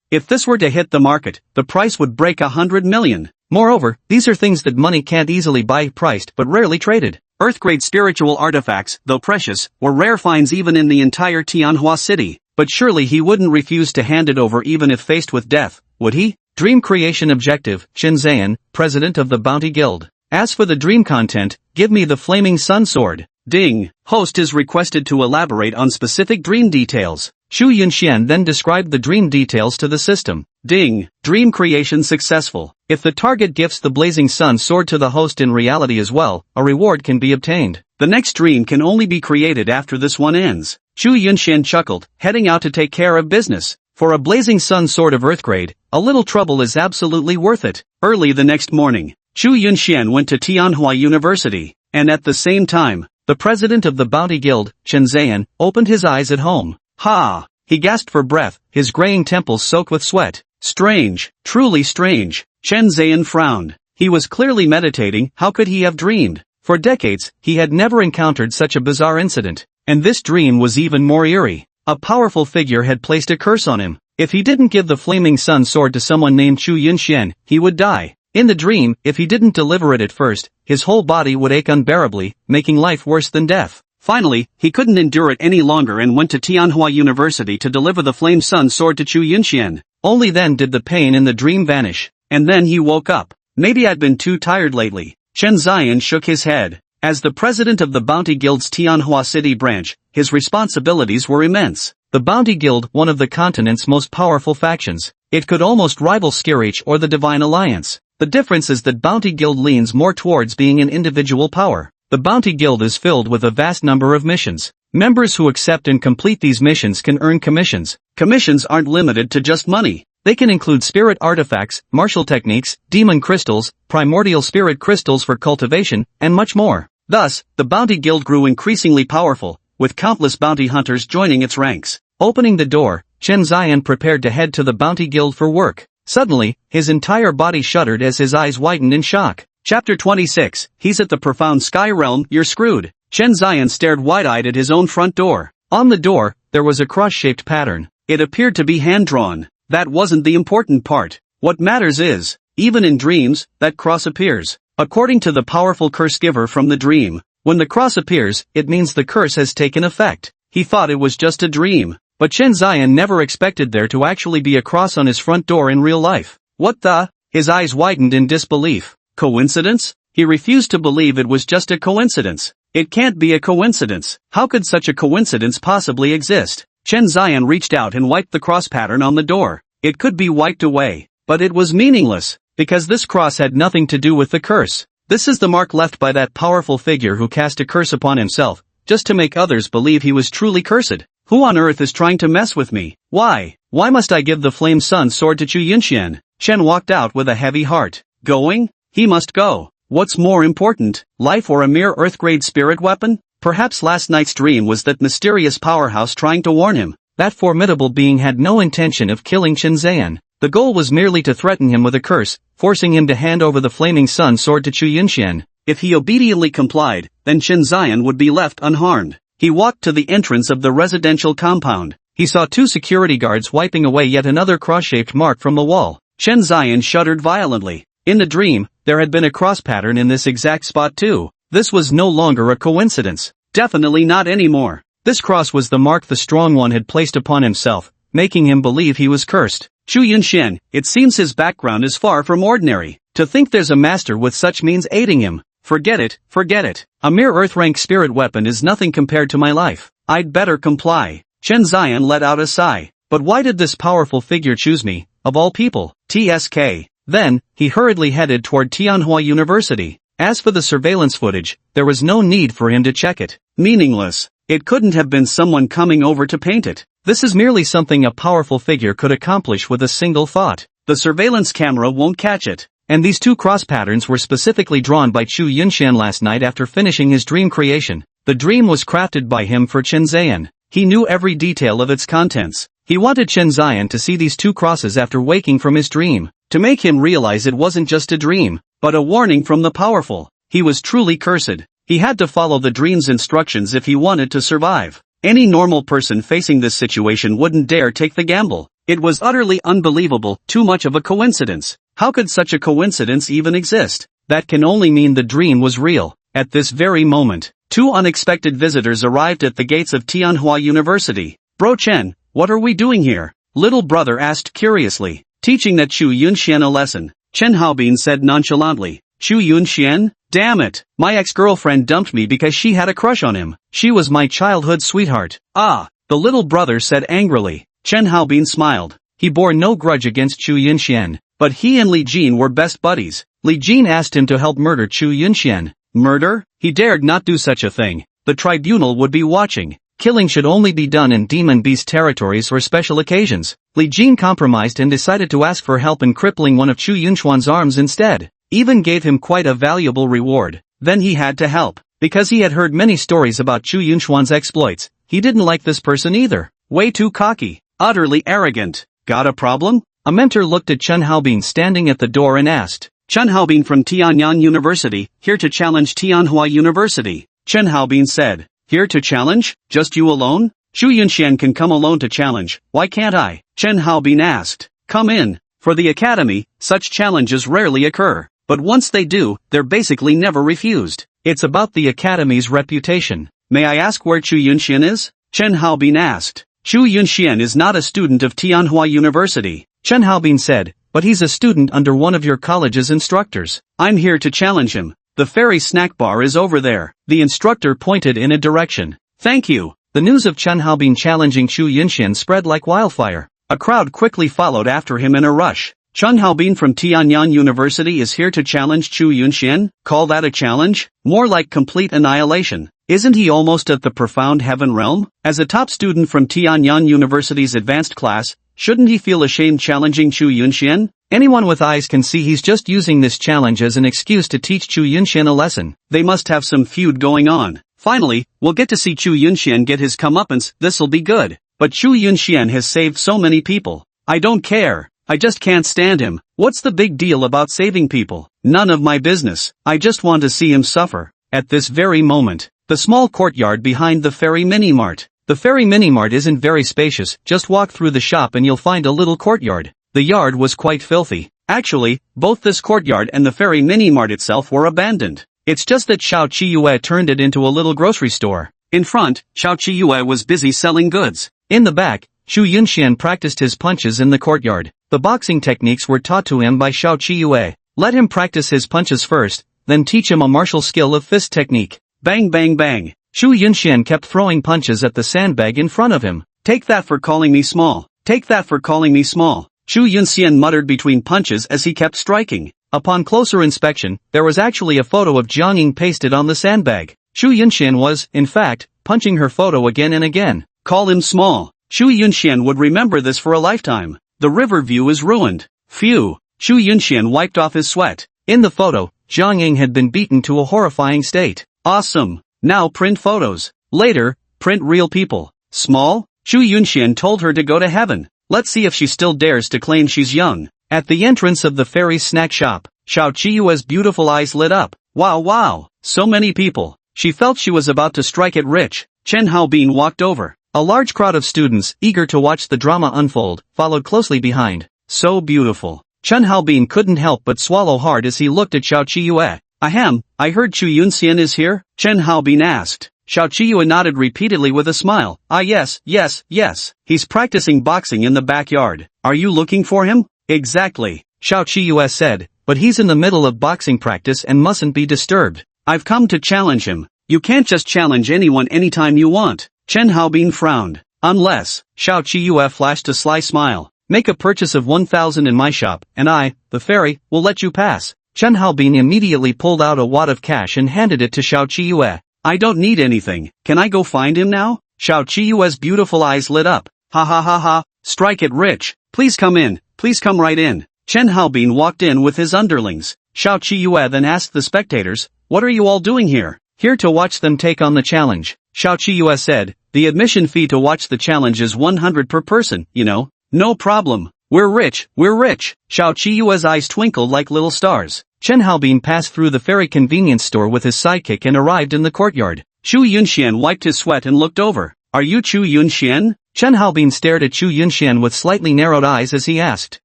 If this were to hit the market, the price would break 100 million. Moreover, these are things that money can't easily buy, priced but rarely traded. Earth-grade spiritual artifacts, though precious, were rare finds even in the entire Tianhua City. But surely he wouldn't refuse to hand it over even if faced with death, would he? Dream creation objective, Shen Zhan, president of the Bounty Guild. As for the dream content, give me the flaming sun sword. Ding. Host is requested to elaborate on specific dream details. Chu Yunxian then described the dream details to the system. Ding. Dream creation successful. If the target gifts the blazing sun sword to the host in reality as well, a reward can be obtained. The next dream can only be created after this one ends. Chu Yunxian chuckled, heading out to take care of business. For a blazing sun sword of earth grade, a little trouble is absolutely worth it. Early the next morning, Chu Yunxian went to Tianhua University, and at the same time, the president of the Bounty Guild, Shen Zhan, opened his eyes at home. Ha! He gasped for breath, his graying temples soaked with sweat. Strange, truly strange. Shen Zhan frowned. He was clearly meditating. How could he have dreamed? For decades, he had never encountered such a bizarre incident. And this dream was even more eerie. A powerful figure had placed a curse on him. If he didn't give the flaming sun sword to someone named Chu Yunxian, he would die. In the dream, if he didn't deliver it at first, his whole body would ache unbearably, making life worse than death. Finally, he couldn't endure it any longer and went to Tianhua University to deliver the flame sun sword to Chu Yunxian. Only then did the pain in the dream vanish. And then he woke up. Maybe I'd been too tired lately. Shen Zhan shook his head. As the president of the Bounty Guild's Tianhua City branch, his responsibilities were immense. The Bounty Guild, one of the continent's most powerful factions. It could almost rival Skirich or the Divine Alliance. The difference is that Bounty Guild leans more towards being an individual power. The Bounty Guild is filled with a vast number of missions. Members who accept and complete these missions can earn commissions. Commissions aren't limited to just money. They can include spirit artifacts, martial techniques, demon crystals, primordial spirit crystals for cultivation, and much more. Thus, the Bounty Guild grew increasingly powerful, with countless bounty hunters joining its ranks. Opening the door, Shen Zhan prepared to head to the Bounty Guild for work. Suddenly, his entire body shuddered as his eyes widened in shock. Chapter 26, He's at the Profound Sky Realm, You're Screwed. Shen Zhan stared wide-eyed at his own front door. On the door, there was a cross-shaped pattern. It appeared to be hand-drawn. That wasn't the important part. What matters is, even in dreams, that cross appears. According to the powerful curse giver from the dream, when the cross appears, it means the curse has taken effect. He thought it was just a dream. But Shen Zhan never expected there to actually be a cross on his front door in real life. What the? His eyes widened in disbelief. Coincidence? He refused to believe it was just a coincidence. It can't be a coincidence. How could such a coincidence possibly exist? Chen Zian reached out and wiped the cross pattern on the door. It could be wiped away, but it was meaningless, because this cross had nothing to do with the curse. This is the mark left by that powerful figure who cast a curse upon himself, just to make others believe he was truly cursed. Who on earth is trying to mess with me? Why? Why must I give the Flame Sun sword to Chu Yunxian? Chen walked out with a heavy heart. Going? He must go. What's more important, life or a mere Earth-grade spirit weapon? Perhaps last night's dream was that mysterious powerhouse trying to warn him. That formidable being had no intention of killing Chen Zian. The goal was merely to threaten him with a curse, forcing him to hand over the Flaming Sun sword to Chu Yunxian. If he obediently complied, then Chen Zian would be left unharmed. He walked to the entrance of the residential compound. He saw 2 security guards wiping away yet another cross-shaped mark from the wall. Chen Zian shuddered violently. In the dream, there had been a cross pattern in this exact spot too. This was no longer a coincidence. Definitely not anymore. This cross was the mark the Strong One had placed upon himself, making him believe he was cursed. Chu Yunxian, it seems his background is far from ordinary. To think there's a master with such means aiding him. Forget it, forget it. A mere Earth-rank spirit weapon is nothing compared to my life. I'd better comply. Chen Zian let out a sigh. But why did this powerful figure choose me, of all people? TSK. Then, he hurriedly headed toward Tianhua University. As for the surveillance footage, there was no need for him to check it. Meaningless. It couldn't have been someone coming over to paint it. This is merely something a powerful figure could accomplish with a single thought. The surveillance camera won't catch it. And these 2 cross patterns were specifically drawn by Chu Yunxian last night after finishing his dream creation. The dream was crafted by him for Chen Zian. He knew every detail of its contents. He wanted Chen Zian to see these 2 crosses after waking from his dream, to make him realize it wasn't just a dream, but a warning from the powerful. He was truly cursed. He had to follow the dream's instructions if he wanted to survive. Any normal person facing this situation wouldn't dare take the gamble. It was utterly unbelievable, too much of a coincidence. How could such a coincidence even exist? That can only mean the dream was real. At this very moment, 2 unexpected visitors arrived at the gates of Tianhua University. Bro Chen, what are we doing here? Little brother asked curiously. Teaching that Chu Yunxian a lesson. Chen Haobin said nonchalantly. Chu Yunxian? Damn it, my ex-girlfriend dumped me because she had a crush on him. She was my childhood sweetheart. Ah, the little brother said angrily. Chen Haobin smiled. He bore no grudge against Chu Yunxian, but he and Li Jin were best buddies. Li Jin asked him to help murder Chu Yunxian. Murder? He dared not do such a thing. The tribunal would be watching. Killing should only be done in demon beast territories or special occasions. Li Jin compromised and decided to ask for help in crippling one of Chu Yunxuan's arms instead. Even gave him quite a valuable reward. Then he had to help. Because he had heard many stories about Chu Yunxuan's exploits, he didn't like this person either. Way too cocky. Utterly arrogant. Got a problem? A mentor looked at Chen Haobin standing at the door and asked. Chen Haobin from Tianyang University, here to challenge Tianhua University. Chen Haobin said. Here to challenge? Just you alone? Chu Yunxian can come alone to challenge, why can't I? Chen Haobin asked. Come in. For the academy, such challenges rarely occur. But once they do, they're basically never refused. It's about the academy's reputation. May I ask where Chu Yunxian is? Chen Haobin asked. Chu Yunxian is not a student of Tianhua University. Chen Haobin said, but he's a student under one of your college's instructors. I'm here to challenge him. The fairy snack bar is over there. The instructor pointed in a direction. Thank you. The news of Chen Haobin challenging Chu Yunxian spread like wildfire. A crowd quickly followed after him in a rush. Chen Haobin from Tianyang University is here to challenge Chu Yunxian? Call that a challenge? More like complete annihilation. Isn't he almost at the profound heaven realm? As a top student from Tianyang University's advanced class, shouldn't he feel ashamed challenging Chu Yunxian? Anyone with eyes can see he's just using this challenge as an excuse to teach Chu Yunxian a lesson. They must have some feud going on. Finally, we'll get to see Chu Yunxian get his comeuppance, this'll be good. But Chu Yunxian has saved so many people. I don't care. I just can't stand him. What's the big deal about saving people? None of my business. I just want to see him suffer. At this very moment, the small courtyard behind the Fairy Mini-Mart. The Fairy Mini-Mart isn't very spacious, just walk through the shop and you'll find a little courtyard. The yard was quite filthy. Actually, both this courtyard and the Fairy Mini-Mart itself were abandoned. It's just that Xiao Qiyue turned it into a little grocery store. In front, Xiao Qiyue was busy selling goods. In the back, Chu Yunxian practiced his punches in the courtyard. The boxing techniques were taught to him by Xiao Qiyue. Let him practice his punches first, then teach him a martial skill of fist technique. Bang bang bang. Xu Yunxian kept throwing punches at the sandbag in front of him. Take that for calling me small. Take that for calling me small. Xu Yunxian muttered between punches as he kept striking. Upon closer inspection, there was actually a photo of Jiang Ying pasted on the sandbag. Xu Yunxian was, in fact, punching her photo again and again. Call him small. Xu Yunxian would remember this for a lifetime. The river view is ruined. Phew. Xu Yunxian wiped off his sweat. In the photo, Jiang Ying had been beaten to a horrifying state. Awesome. Now print photos. Later, print real people. Small? Xu Yunxian told her to go to heaven. Let's see if she still dares to claim she's young. At the entrance of the fairy's snack shop, Xiao Qiyue's beautiful eyes lit up. Wow wow. So many people. She felt she was about to strike it rich. Chen Haobin walked over. A large crowd of students, eager to watch the drama unfold, followed closely behind. So beautiful. Chen Haobin couldn't help but swallow hard as he looked at Xiao Qiyue. Ahem, I heard Xu Yunxian is here? Chen Haobin asked. Xiao Qiyue nodded repeatedly with a smile. Ah yes, yes, yes. He's practicing boxing in the backyard. Are you looking for him? Exactly. Xiao Qiyue said, but he's in the middle of boxing practice and mustn't be disturbed. I've come to challenge him. You can't just challenge anyone anytime you want. Chen Haobin frowned. Unless, Xiao Qiyue flashed a sly smile. Make a purchase of 1,000 in my shop, and I, the fairy, will let you pass. Chen Haobin immediately pulled out a wad of cash and handed it to Xiao Qiyue. I don't need anything. Can I go find him now? Xiao Qiyue's beautiful eyes lit up. Ha ha ha ha. Strike it rich. Please come in. Please come right in. Chen Haobin walked in with his underlings. Xiao Qiyue then asked the spectators, what are you all doing here? Here to watch them take on the challenge. Xiao Qiyue said, the admission fee to watch the challenge is 100 per person, you know. No problem. We're rich, we're rich. Xiao Qiyue's eyes twinkled like little stars. Chen Haobin passed through the fairy convenience store with his sidekick and arrived in the courtyard. Xu Yunxian wiped his sweat and looked over. Are you Xu Yunxian? Chen Haobin stared at Xu Yunxian with slightly narrowed eyes as he asked.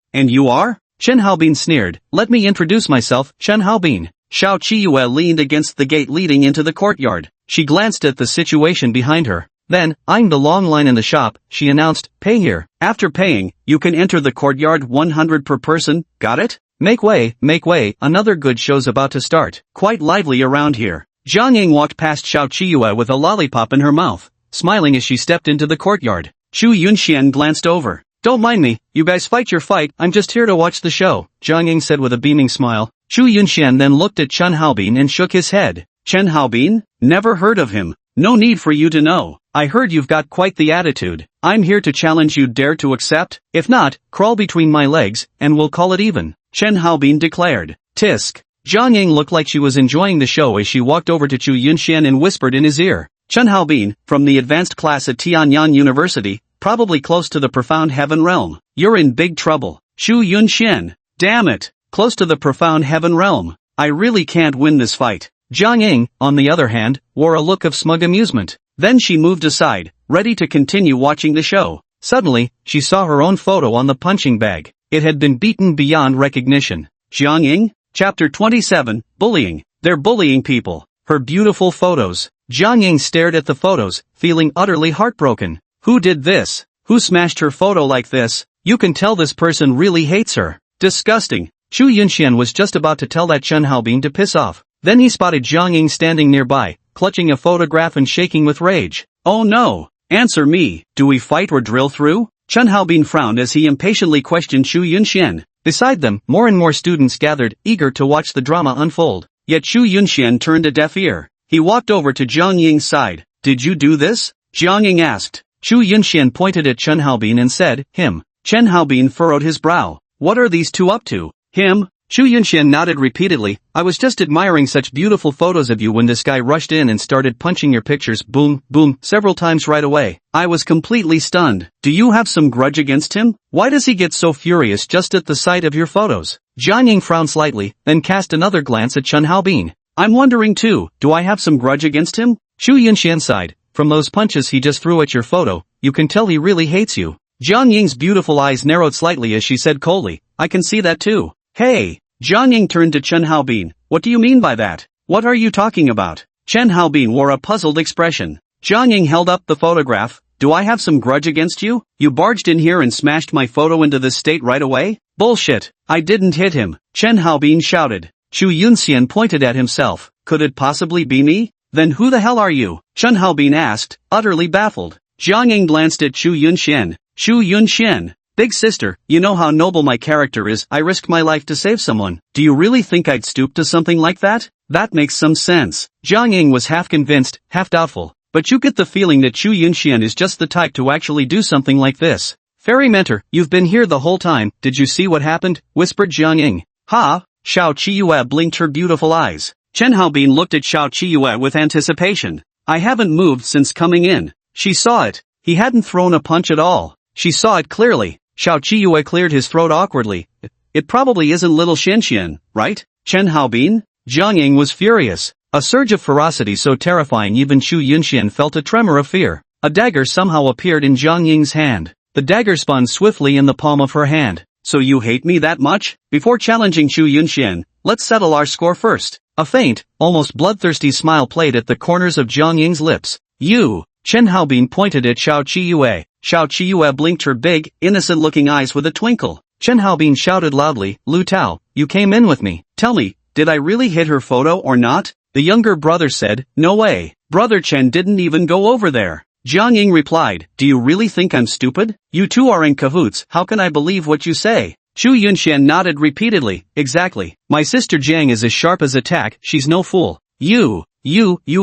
And you are? Chen Haobin sneered. Let me introduce myself, Chen Haobin. Xiao Qiyue leaned against the gate leading into the courtyard. She glanced at the situation behind her. Then, eyeing the long line in the shop, she announced, pay here. After paying, you can enter the courtyard 100 per person, got it? Make way, another good show's about to start. Quite lively around here. Jiang Ying walked past Xiao Qiyue with a lollipop in her mouth, smiling as she stepped into the courtyard. Xu Yunxian glanced over. Don't mind me, you guys fight your fight, I'm just here to watch the show, Jiang Ying said with a beaming smile. Xu Yunxian then looked at Chen Haobin and shook his head. Chen Haobin? Never heard of him. No need for you to know. I heard you've got quite the attitude. I'm here to challenge you, dare to accept? If not, crawl between my legs, and we'll call it even. Chen Haobin declared. Tisk. Jiang Ying looked like she was enjoying the show as she walked over to Xu Yunxian and whispered in his ear. Chen Haobin, from the advanced class at Tianyang University, probably close to the profound heaven realm. You're in big trouble. Xu Yunxian. Damn it. Close to the profound heaven realm. I really can't win this fight. Jiang Ying, on the other hand, wore a look of smug amusement. Then she moved aside, ready to continue watching the show. Suddenly, she saw her own photo on the punching bag. It had been beaten beyond recognition. Jiang Ying? Chapter 27, Bullying. They're bullying people. Her beautiful photos. Jiang Ying stared at the photos, feeling utterly heartbroken. Who did this? Who smashed her photo like this? You can tell this person really hates her. Disgusting. Xu Yunxian was just about to tell that Chen Haobin to piss off. Then he spotted Jiang Ying standing nearby, clutching a photograph and shaking with rage. Oh no! Answer me, do we fight or drill through? Chen Haobin frowned as he impatiently questioned Xu Yunxian. Beside them, more and more students gathered, eager to watch the drama unfold. Yet Xu Yunxian turned a deaf ear. He walked over to Jiang Ying's side. Did you do this? Jiang Ying asked. Xu Yunxian pointed at Chen Haobin and said, him. Chen Haobin furrowed his brow. What are these two up to? Him? Xu Yunxian nodded repeatedly. I was just admiring such beautiful photos of you when this guy rushed in and started punching your pictures boom, boom, several times right away. I was completely stunned. Do you have some grudge against him? Why does he get so furious just at the sight of your photos? Jiang Ying frowned slightly, then cast another glance at Chen Haobin. I'm wondering too, do I have some grudge against him? Xu Yunxian sighed. From those punches he just threw at your photo, you can tell he really hates you. Jiang Ying's beautiful eyes narrowed slightly as she said coldly, I can see that too. Hey! Jiang Ying turned to Chen Haobin. What do you mean by that? What are you talking about? Chen Haobin wore a puzzled expression. Jiang Ying held up the photograph. Do I have some grudge against you? You barged in here and smashed my photo into this state right away? Bullshit. I didn't hit him. Chen Haobin shouted. Chu Yunxian pointed at himself. Could it possibly be me? Then who the hell are you? Chen Haobin asked, utterly baffled. Jiang Ying glanced at Chu Yunxian. Chu Yunxian. Big sister, you know how noble my character is. I risked my life to save someone. Do you really think I'd stoop to something like that? That makes some sense. Jiang Ying was half convinced, half doubtful. But you get the feeling that Chu Yunxian is just the type to actually do something like this. Fairy mentor, you've been here the whole time. Did you see what happened? Whispered Jiang Ying. Ha! Xiao Qiyue blinked her beautiful eyes. Chen Haobin looked at Xiao Qiyue with anticipation. I haven't moved since coming in. She saw it. He hadn't thrown a punch at all. She saw it clearly. Xiao Qiyue cleared his throat awkwardly. It probably isn't little Xianxian, right? Chen Haobin? Jiang Ying was furious. A surge of ferocity so terrifying even Chu Yunxian felt a tremor of fear. A dagger somehow appeared in Jiang Ying's hand. The dagger spun swiftly in the palm of her hand. So you hate me that much? Before challenging Chu Yunxian, let's settle our score first. A faint, almost bloodthirsty smile played at the corners of Jiang Ying's lips. You! Chen Haobin pointed at Xiao Qiyue. Xiao Qiyue blinked her big, innocent-looking eyes with a twinkle. Chen Haobin shouted loudly, Lu Tao, you came in with me. Tell me, did I really hit her photo or not? The younger brother said, no way. Brother Chen didn't even go over there. Jiang Ying replied, do you really think I'm stupid? You two are in cahoots, how can I believe what you say? Chu Yunxian nodded repeatedly, exactly. My sister Jiang is as sharp as a tack, she's no fool. You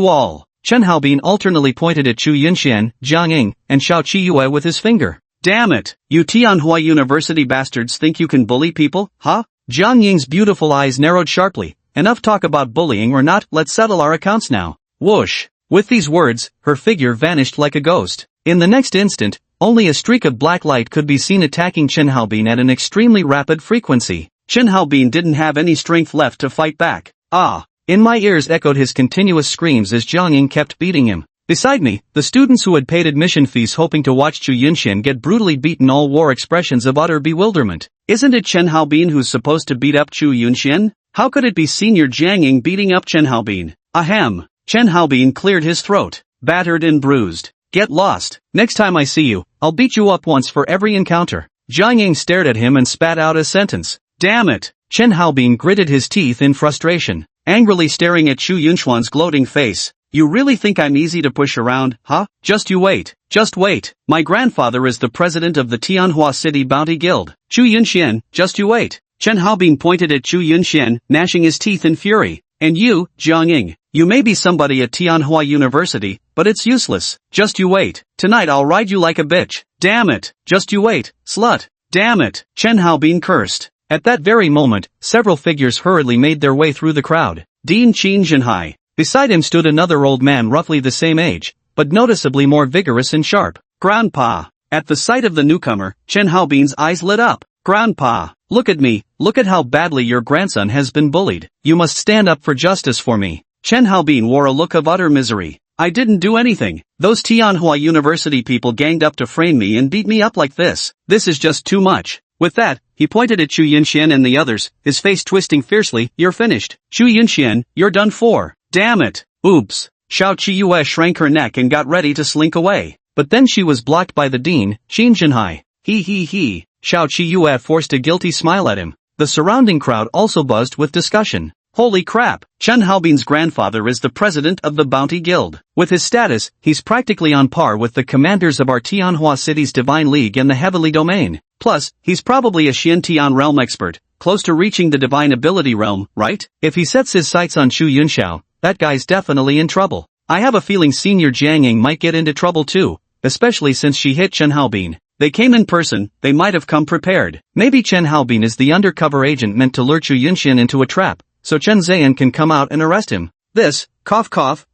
all. Chen Haobin alternately pointed at Chu Yunxian, Jiang Ying, and Xiao Qiyue with his finger. Damn it, you Tianhua University bastards think you can bully people, huh? Jiang Ying's beautiful eyes narrowed sharply. Enough talk about bullying or not, let's settle our accounts now. Whoosh. With these words, her figure vanished like a ghost. In the next instant, only a streak of black light could be seen attacking Chen Haobin at an extremely rapid frequency. Chen Haobin didn't have any strength left to fight back. Ah! In my ears echoed his continuous screams as Jiang Ying kept beating him. Beside me, the students who had paid admission fees hoping to watch Chu Yunxian get brutally beaten all wore expressions of utter bewilderment. Isn't it Chen Haobin who's supposed to beat up Chu Yunxian? How could it be Senior Jiang Ying beating up Chen Haobin? Ahem. Chen Haobin cleared his throat. Battered and bruised. Get lost. Next time I see you, I'll beat you up once for every encounter. Jiang Ying stared at him and spat out a sentence. Damn it. Chen Haobin gritted his teeth in frustration, angrily staring at Chu Yunxuan's gloating face. You really think I'm easy to push around, huh? Just you wait. Just wait. My grandfather is the president of the Tianhua City Bounty Guild. Chu Yunxian, just you wait. Chen Haobin pointed at Chu Yunxian, gnashing his teeth in fury. And you, Jiang Ying, you may be somebody at Tianhua University, but it's useless. Just you wait. Tonight I'll ride you like a bitch. Damn it. Just you wait, slut. Damn it. Chen Haobin cursed. At that very moment, several figures hurriedly made their way through the crowd. Dean Qin Zhenhai. Beside him stood another old man roughly the same age, but noticeably more vigorous and sharp. Grandpa. At the sight of the newcomer, Chen Haobin's eyes lit up. Grandpa, look at me, look at how badly your grandson has been bullied. You must stand up for justice for me. Chen Haobin wore a look of utter misery. I didn't do anything. Those Tianhua University people ganged up to frame me and beat me up like this. This is just too much. With that, he pointed at Chu Yunxian and the others, his face twisting fiercely. You're finished. Chu Yunxian, you're done for. Damn it. Oops. Xiao Qiyue shrank her neck and got ready to slink away. But then she was blocked by the dean, Qin Zhenhai. He. Xiao Qiyue forced a guilty smile at him. The surrounding crowd also buzzed with discussion. Holy crap, Chen Haobin's grandfather is the president of the Bounty Guild. With his status, he's practically on par with the commanders of our Tianhua City's Divine League and the Heavenly Domain. Plus, he's probably a Xiantian realm expert, close to reaching the Divine Ability realm, right? If he sets his sights on Chu Yunxiao, that guy's definitely in trouble. I have a feeling Senior Jiang Ying might get into trouble too, especially since she hit Chen Haobin. They came in person, they might have come prepared. Maybe Chen Haobin is the undercover agent meant to lure Chu Yunxian into a trap, so Chen Zhian can come out and arrest him. This,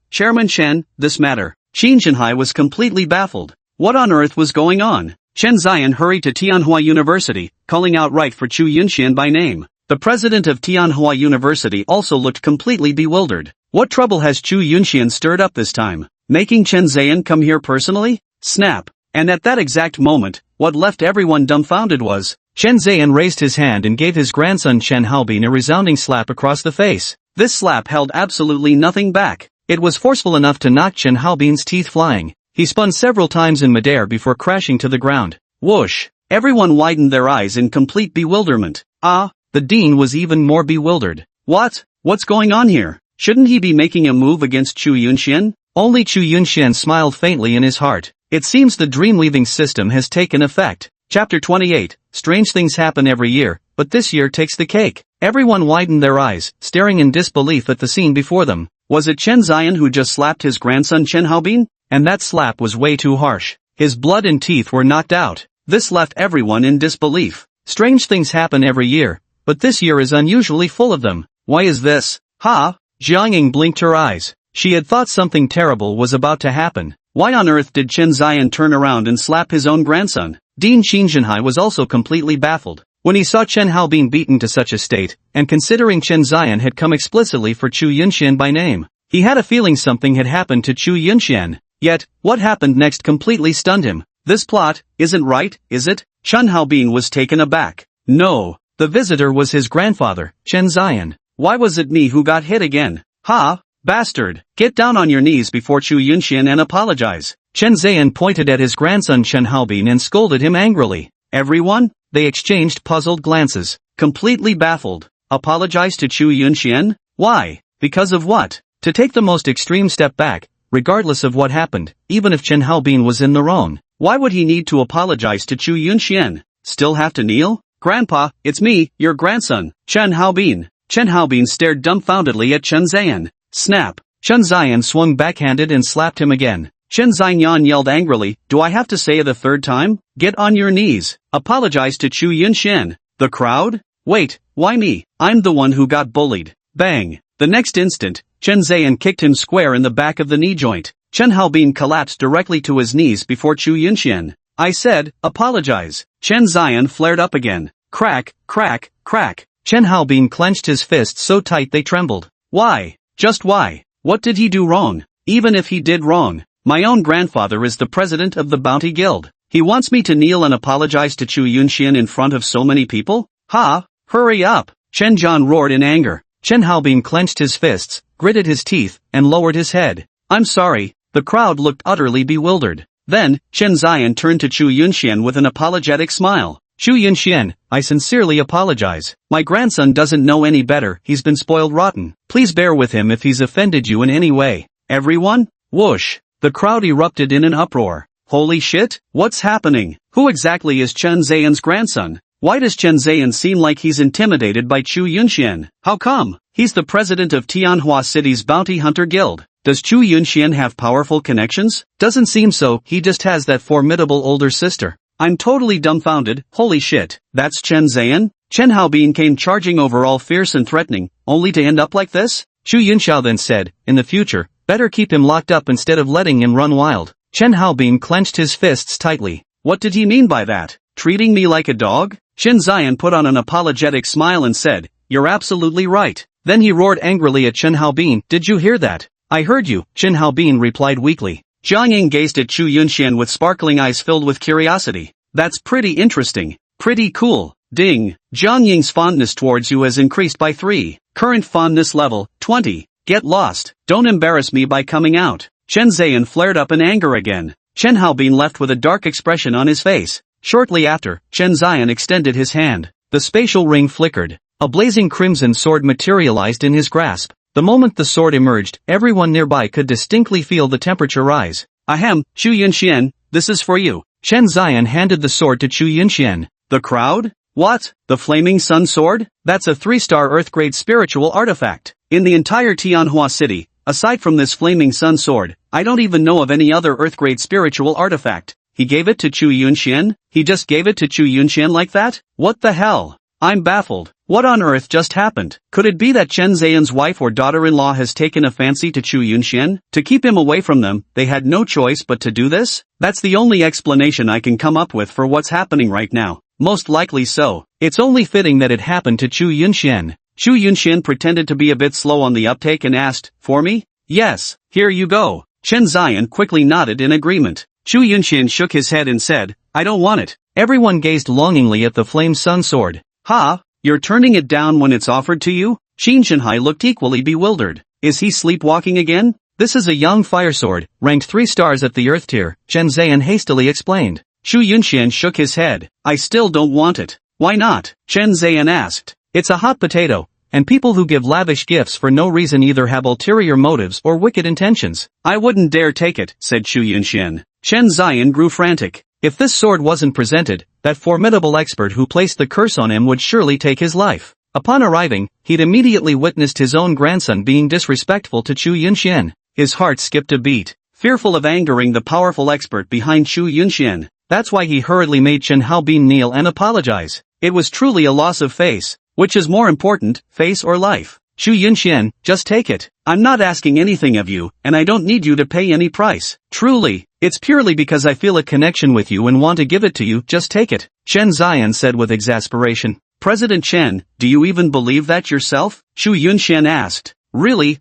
Chairman Chen, this matter. Qin Zhenhai was completely baffled. What on earth was going on? Chen Zhian hurried to Tianhua University, calling outright for Chu Yunxian by name. The president of Tianhua University also looked completely bewildered. What trouble has Chu Yunxian stirred up this time? Making Chen Zhian come here personally? Snap. And at that exact moment, what left everyone dumbfounded was, Chen Zhian raised his hand and gave his grandson Chen Haobin a resounding slap across the face. This slap held absolutely nothing back. It was forceful enough to knock Chen Haobin's teeth flying. He spun several times in midair before crashing to the ground. Whoosh! Everyone widened their eyes in complete bewilderment. Ah! The dean was even more bewildered. What? What's going on here? Shouldn't he be making a move against Chu Yunxian? Only Chu Yunxian smiled faintly in his heart. It seems the dream-weaving system has taken effect. Chapter 28. Strange things happen every year, but this year takes the cake. Everyone widened their eyes, staring in disbelief at the scene before them. Was it Chen Ziyan who just slapped his grandson Chen Haobin? And that slap was way too harsh. His blood and teeth were knocked out. This left everyone in disbelief. Strange things happen every year, but this year is unusually full of them. Why is this? Ha! Jiang Ying blinked her eyes. She had thought something terrible was about to happen. Why on earth did Chen Ziyan turn around and slap his own grandson? Dean Xinzhenhai was also completely baffled. When he saw Chen Haobin beaten to such a state, and considering Chen Ziyan had come explicitly for Chu Yunxian by name, he had a feeling something had happened to Chu Yunxian. Yet, what happened next completely stunned him. This plot isn't right, is it? Chen Haobin was taken aback. No, the visitor was his grandfather, Chen Ziyan. Why was it me who got hit again? Ha! Bastard! Get down on your knees before Chu Yunxian and apologize. Chen Ziyan pointed at his grandson Chen Haobin and scolded him angrily. Everyone? They exchanged puzzled glances. Completely baffled. Apologize to Chu Yunxian? Why? Because of what? To take the most extreme step back, regardless of what happened, even if Chen Haobin was in the wrong. Why would he need to apologize to Chu Yunxian? Still have to kneel? Grandpa, it's me, your grandson, Chen Haobin. Chen Haobin stared dumbfoundedly at Chen Ziyan. Snap. Chen Ziyan swung backhanded and slapped him again. Chen Ziyan yelled angrily, do I have to say it a third time? Get on your knees. Apologize to Chu Yunxian. The crowd? Wait, why me? I'm the one who got bullied. Bang. The next instant, Chen Ziyan kicked him square in the back of the knee joint. Chen Haobin collapsed directly to his knees before Chu Yunxian. I said, apologize. Chen Ziyan flared up again. Crack, crack, crack. Chen Haobin clenched his fists so tight they trembled. Why? Just why? What did he do wrong? Even if he did wrong, my own grandfather is the president of the Bounty Guild. He wants me to kneel and apologize to Chu Yunxian in front of so many people? Ha! Hurry up! Chen Zhan roared in anger. Chen Haobin clenched his fists, gritted his teeth, and lowered his head. I'm sorry. The crowd looked utterly bewildered. Then, Chen Ziyan turned to Chu Yunxian with an apologetic smile. Chu Yunxian, I sincerely apologize. My grandson doesn't know any better, he's been spoiled rotten. Please bear with him if he's offended you in any way. Everyone? Whoosh. The crowd erupted in an uproar. Holy shit, what's happening? Who exactly is Chen Ziyan's grandson? Why does Chen Ziyan seem like he's intimidated by Chu Yunxian? How come? He's the president of Tianhua City's Bounty Hunter Guild. Does Chu Yunxian have powerful connections? Doesn't seem so, he just has that formidable older sister. I'm totally dumbfounded. Holy shit, that's Chen Ziyan? Chen Haobin came charging over all fierce and threatening, only to end up like this? Chu Yunxiao then said, in the future, better keep him locked up instead of letting him run wild. Chen Haobin clenched his fists tightly. What did he mean by that? Treating me like a dog? Chen Ziyan put on an apologetic smile and said, you're absolutely right. Then he roared angrily at Chen Haobin, did you hear that? I heard you, Chen Haobin replied weakly. Jiang Ying gazed at Chu Yunxian with sparkling eyes filled with curiosity. That's pretty interesting. Pretty cool. Ding. Jiang Ying's fondness towards you has increased by 3. Current fondness level, 20. Get lost. Don't embarrass me by coming out. Chen Ziyan flared up in anger again. Chen Haobin left with a dark expression on his face. Shortly after, Chen Ziyan extended his hand. The spatial ring flickered. A blazing crimson sword materialized in his grasp. The moment the sword emerged, everyone nearby could distinctly feel the temperature rise. Ahem, Chu Yunxian, this is for you. Chen Ziyan handed the sword to Chu Yunxian. The crowd? What? The Flaming Sun Sword? That's a 3-star Earth-grade spiritual artifact. In the entire Tianhua City, aside from this Flaming Sun Sword, I don't even know of any other Earth-grade spiritual artifact. He gave it to Chu Yunxian? He just gave it to Chu Yunxian like that? What the hell? I'm baffled. What on earth just happened? Could it be that Chen Ziyan's wife or daughter-in-law has taken a fancy to Chu Yunxian? To keep him away from them, they had no choice but to do this? That's the only explanation I can come up with for what's happening right now. Most likely so. It's only fitting that it happened to Chu Yunxian. Chu Yunxian pretended to be a bit slow on the uptake and asked, for me? Yes, here you go. Chen Ziyan quickly nodded in agreement. Chu Yunxian shook his head and said, I don't want it. Everyone gazed longingly at the Flame Sun Sword. Ha! You're turning it down when it's offered to you? Xinzhenhai looked equally bewildered. Is he sleepwalking again? This is a young fire sword, ranked 3 stars at the Earth tier, Chen Ziyan hastily explained. Chu Yunxian shook his head. I still don't want it. Why not? Chen Ziyan asked. It's a hot potato, and people who give lavish gifts for no reason either have ulterior motives or wicked intentions. I wouldn't dare take it, said Chu Yunxian. Chen Ziyan grew frantic. If this sword wasn't presented, that formidable expert who placed the curse on him would surely take his life. Upon arriving, he'd immediately witnessed his own grandson being disrespectful to Chu Yunxian. His heart skipped a beat, fearful of angering the powerful expert behind Chu Yunxian. That's why he hurriedly made Chen Haobin kneel and apologize. It was truly a loss of face. Which is more important, face or life? Chu Yunxian, just take it. I'm not asking anything of you, and I don't need you to pay any price. Truly, it's purely because I feel a connection with you and want to give it to you, just take it. Chen Ziyan said with exasperation. President Chen, do you even believe that yourself? Chu Yunxian asked. Really?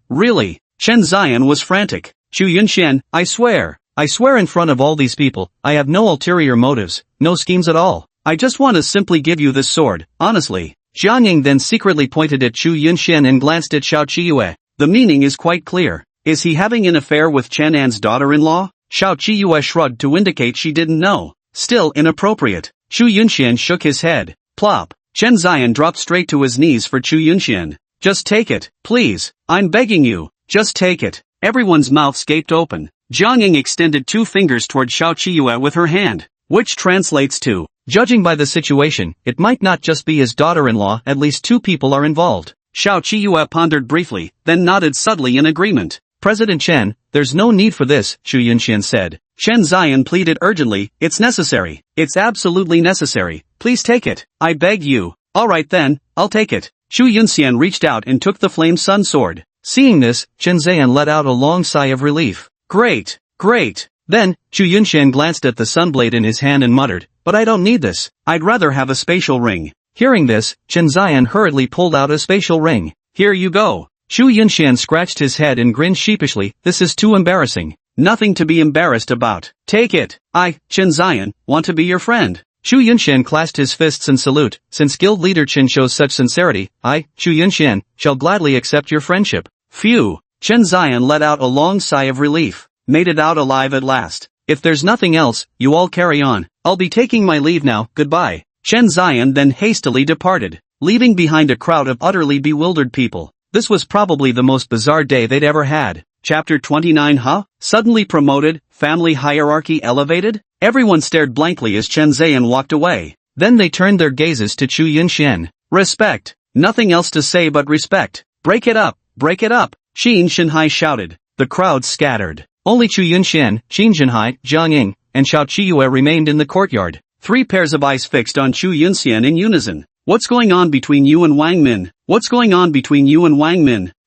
Chen Ziyan was frantic. Chu Yunxian, I swear in front of all these people, I have no ulterior motives, no schemes at all. I just want to simply give you this sword, honestly. Jiang Ying then secretly pointed at Chu Yunxian and glanced at Xiao Qiyue. The meaning is quite clear. Is he having an affair with Chen An's daughter-in-law? Xiao Qiyue shrugged to indicate she didn't know. Still inappropriate. Chu Yunxian shook his head. Plop. Chen Ziyan dropped straight to his knees for Chu Yunxian. Just take it, please. I'm begging you. Just take it. Everyone's mouths gaped open. Jiang Ying extended 2 fingers toward Xiao Qiyue with her hand, which translates to, judging by the situation, it might not just be his daughter-in-law, at least 2 people are involved. Xiao Qiyue pondered briefly, then nodded subtly in agreement. President Chen, there's no need for this, Chu Yunxian said. Chen Ziyan pleaded urgently, it's necessary. It's absolutely necessary. Please take it. I beg you. Alright then, I'll take it. Chu Yunxian reached out and took the Flame Sun sword. Seeing this, Chen Ziyan let out a long sigh of relief. Great. Then, Chu Yunxian glanced at the sunblade in his hand and muttered, but I don't need this. I'd rather have a spatial ring. Hearing this, Chen Ziyan hurriedly pulled out a spatial ring. Here you go. Chu Yunxian scratched his head and grinned sheepishly, this is too embarrassing. Nothing to be embarrassed about. Take it. I, Chen Ziyan, want to be your friend. Chu Yunxian clasped his fists in salute, since guild leader Chen shows such sincerity, I, Chu Yunxian, shall gladly accept your friendship. Phew. Chen Ziyan let out a long sigh of relief. Made it out alive at last. If there's nothing else, you all carry on. I'll be taking my leave now, goodbye. Chen Ziyan then hastily departed, leaving behind a crowd of utterly bewildered people. This was probably the most bizarre day they'd ever had. Chapter 29 Huh? Suddenly promoted, family hierarchy elevated? Everyone stared blankly as Chen Ziyan walked away. Then they turned their gazes to Chu Yunxian. Respect. Nothing else to say but respect. Break it up. Qin Shinhai shouted. The crowd scattered. Only Chu Yunxian, Qin Shinhai, Jiang Ying, and Xiao Qiyue remained in the courtyard. 3 pairs of eyes fixed on Chu Yunxian in unison. What's going on between you and Wang Min?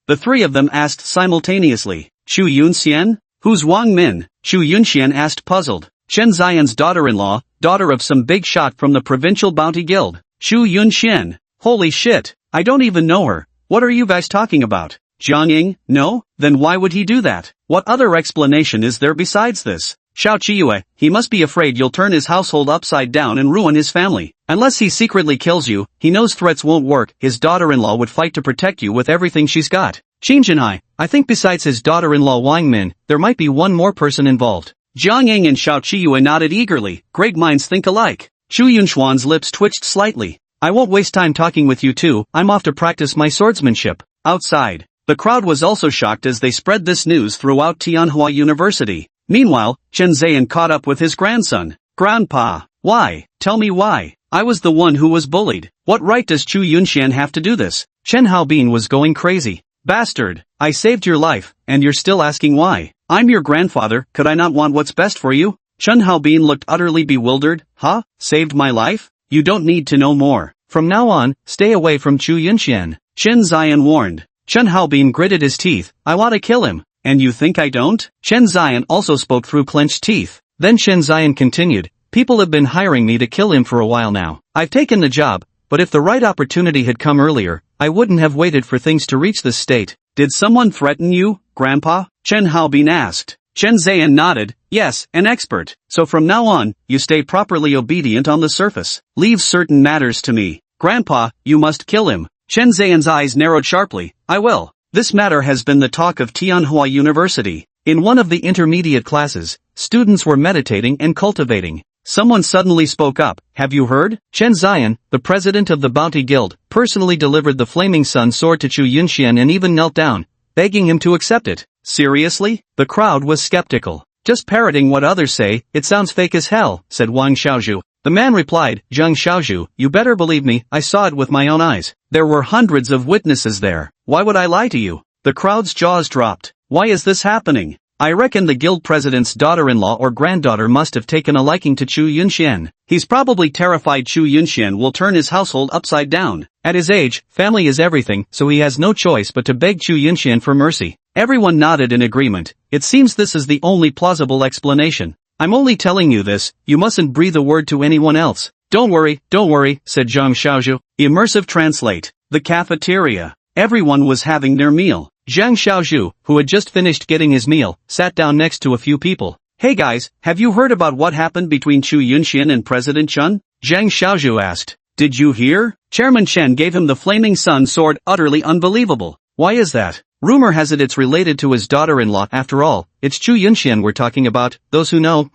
The 3 of them asked simultaneously. Chu Yunxian? Who's Wang Min? Chu Yunxian asked puzzled. Chen Ziyan's daughter-in-law, daughter of some big shot from the provincial bounty guild. Chu Yunxian. Holy shit, I don't even know her. What are you guys talking about? Jiang Ying? No? Then why would he do that? What other explanation is there besides this? Xiao Qiyue, he must be afraid you'll turn his household upside down and ruin his family. Unless he secretly kills you, he knows threats won't work, his daughter-in-law would fight to protect you with everything she's got. Qin Shinhai, I think besides his daughter-in-law Wang Min, there might be one more person involved. Jiang Ying and Xiao Qiyue nodded eagerly, great minds think alike. Chu Yunshuan's lips twitched slightly. I won't waste time talking with you two, I'm off to practice my swordsmanship. Outside. The crowd was also shocked as they spread this news throughout Manhwa University. Meanwhile, Chen Ziyan caught up with his grandson. Grandpa, why? Tell me why. I was the one who was bullied. What right does Chu Yunxian have to do this? Chen Haobin was going crazy. Bastard, I saved your life, and you're still asking why. I'm your grandfather, could I not want what's best for you? Chen Haobin looked utterly bewildered. Huh? Saved my life? You don't need to know more. From now on, stay away from Chu Yunxian. Chen Ziyan warned. Chen Haobin gritted his teeth. I want to kill him. And you think I don't? Chen Ziyan also spoke through clenched teeth. Then Chen Ziyan continued. People have been hiring me to kill him for a while now. I've taken the job, but if the right opportunity had come earlier, I wouldn't have waited for things to reach this state. Did someone threaten you, Grandpa? Chen Haobin asked. Chen Ziyan nodded. Yes, an expert. So from now on, you stay properly obedient on the surface. Leave certain matters to me. Grandpa, you must kill him. Chen Ziyan's eyes narrowed sharply. I will. This matter has been the talk of Manhwa University. In one of the intermediate classes, students were meditating and cultivating. Someone suddenly spoke up. Have you heard? Chen Zion, the president of the Bounty Guild, personally delivered the Flaming Sun sword to Chu Yunxian and even knelt down, begging him to accept it. Seriously? The crowd was skeptical. Just parroting what others say, it sounds fake as hell, said Wang Xiaozhu. The man replied, Zhang Xiaozhu, you better believe me, I saw it with my own eyes. There were hundreds of witnesses there. Why would I lie to you? The crowd's jaws dropped. Why is this happening? I reckon the guild president's daughter-in-law or granddaughter must have taken a liking to Chu Yunxian. He's probably terrified Chu Yunxian will turn his household upside down. At his age, family is everything, so he has no choice but to beg Chu Yunxian for mercy. Everyone nodded in agreement. It seems this is the only plausible explanation. I'm only telling you this, you mustn't breathe a word to anyone else. Don't worry, said Zhang Xiaozhu. Immersive translate. The cafeteria. Everyone was having their meal. Zhang Xiaozhu, who had just finished getting his meal, sat down next to a few people. Hey guys, have you heard about what happened between Chu Yunxian and President Chen? Zhang Xiaozhu asked. Did you hear? Chairman Chen gave him the Flaming Sun sword. Utterly unbelievable. Why is that? Rumor has it it's related to his daughter-in-law. After all, it's Chu Yunxian we're talking about. Those who know.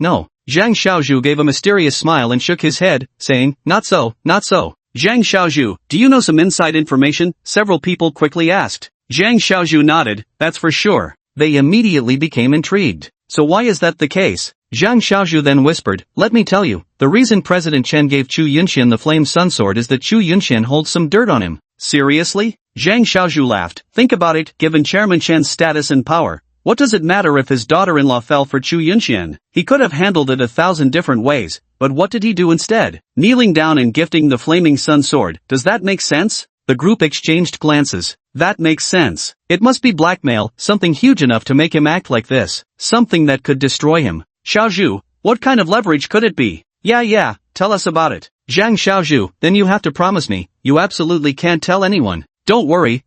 Zhang Xiaozhu gave a mysterious smile and shook his head, saying, not so. Zhang Xiaozhu, do you know some inside information? Several people quickly asked. Zhang Xiaozhu nodded, that's for sure. They immediately became intrigued. So why is that the case? Zhang Xiaozhu then whispered, let me tell you, the reason President Chen gave Chu Yunxian the Flame Sun Sword is that Chu Yunxian holds some dirt on him. Seriously? Zhang Xiaozhu laughed. Think about it, given Chairman Chen's status and power. What does it matter if his daughter-in-law fell for Chu Yunxian? He could have handled it 1,000 different ways, but what did he do instead? Kneeling down and gifting the Flaming Sun Sword. Does that make sense? The group exchanged glances. That makes sense. It must be blackmail, something huge enough to make him act like this. Something that could destroy him. Xiaozhu, what kind of leverage could it be? Yeah, tell us about it. Zhang Xiaozhu, then you have to promise me, you absolutely can't tell anyone. Don't worry.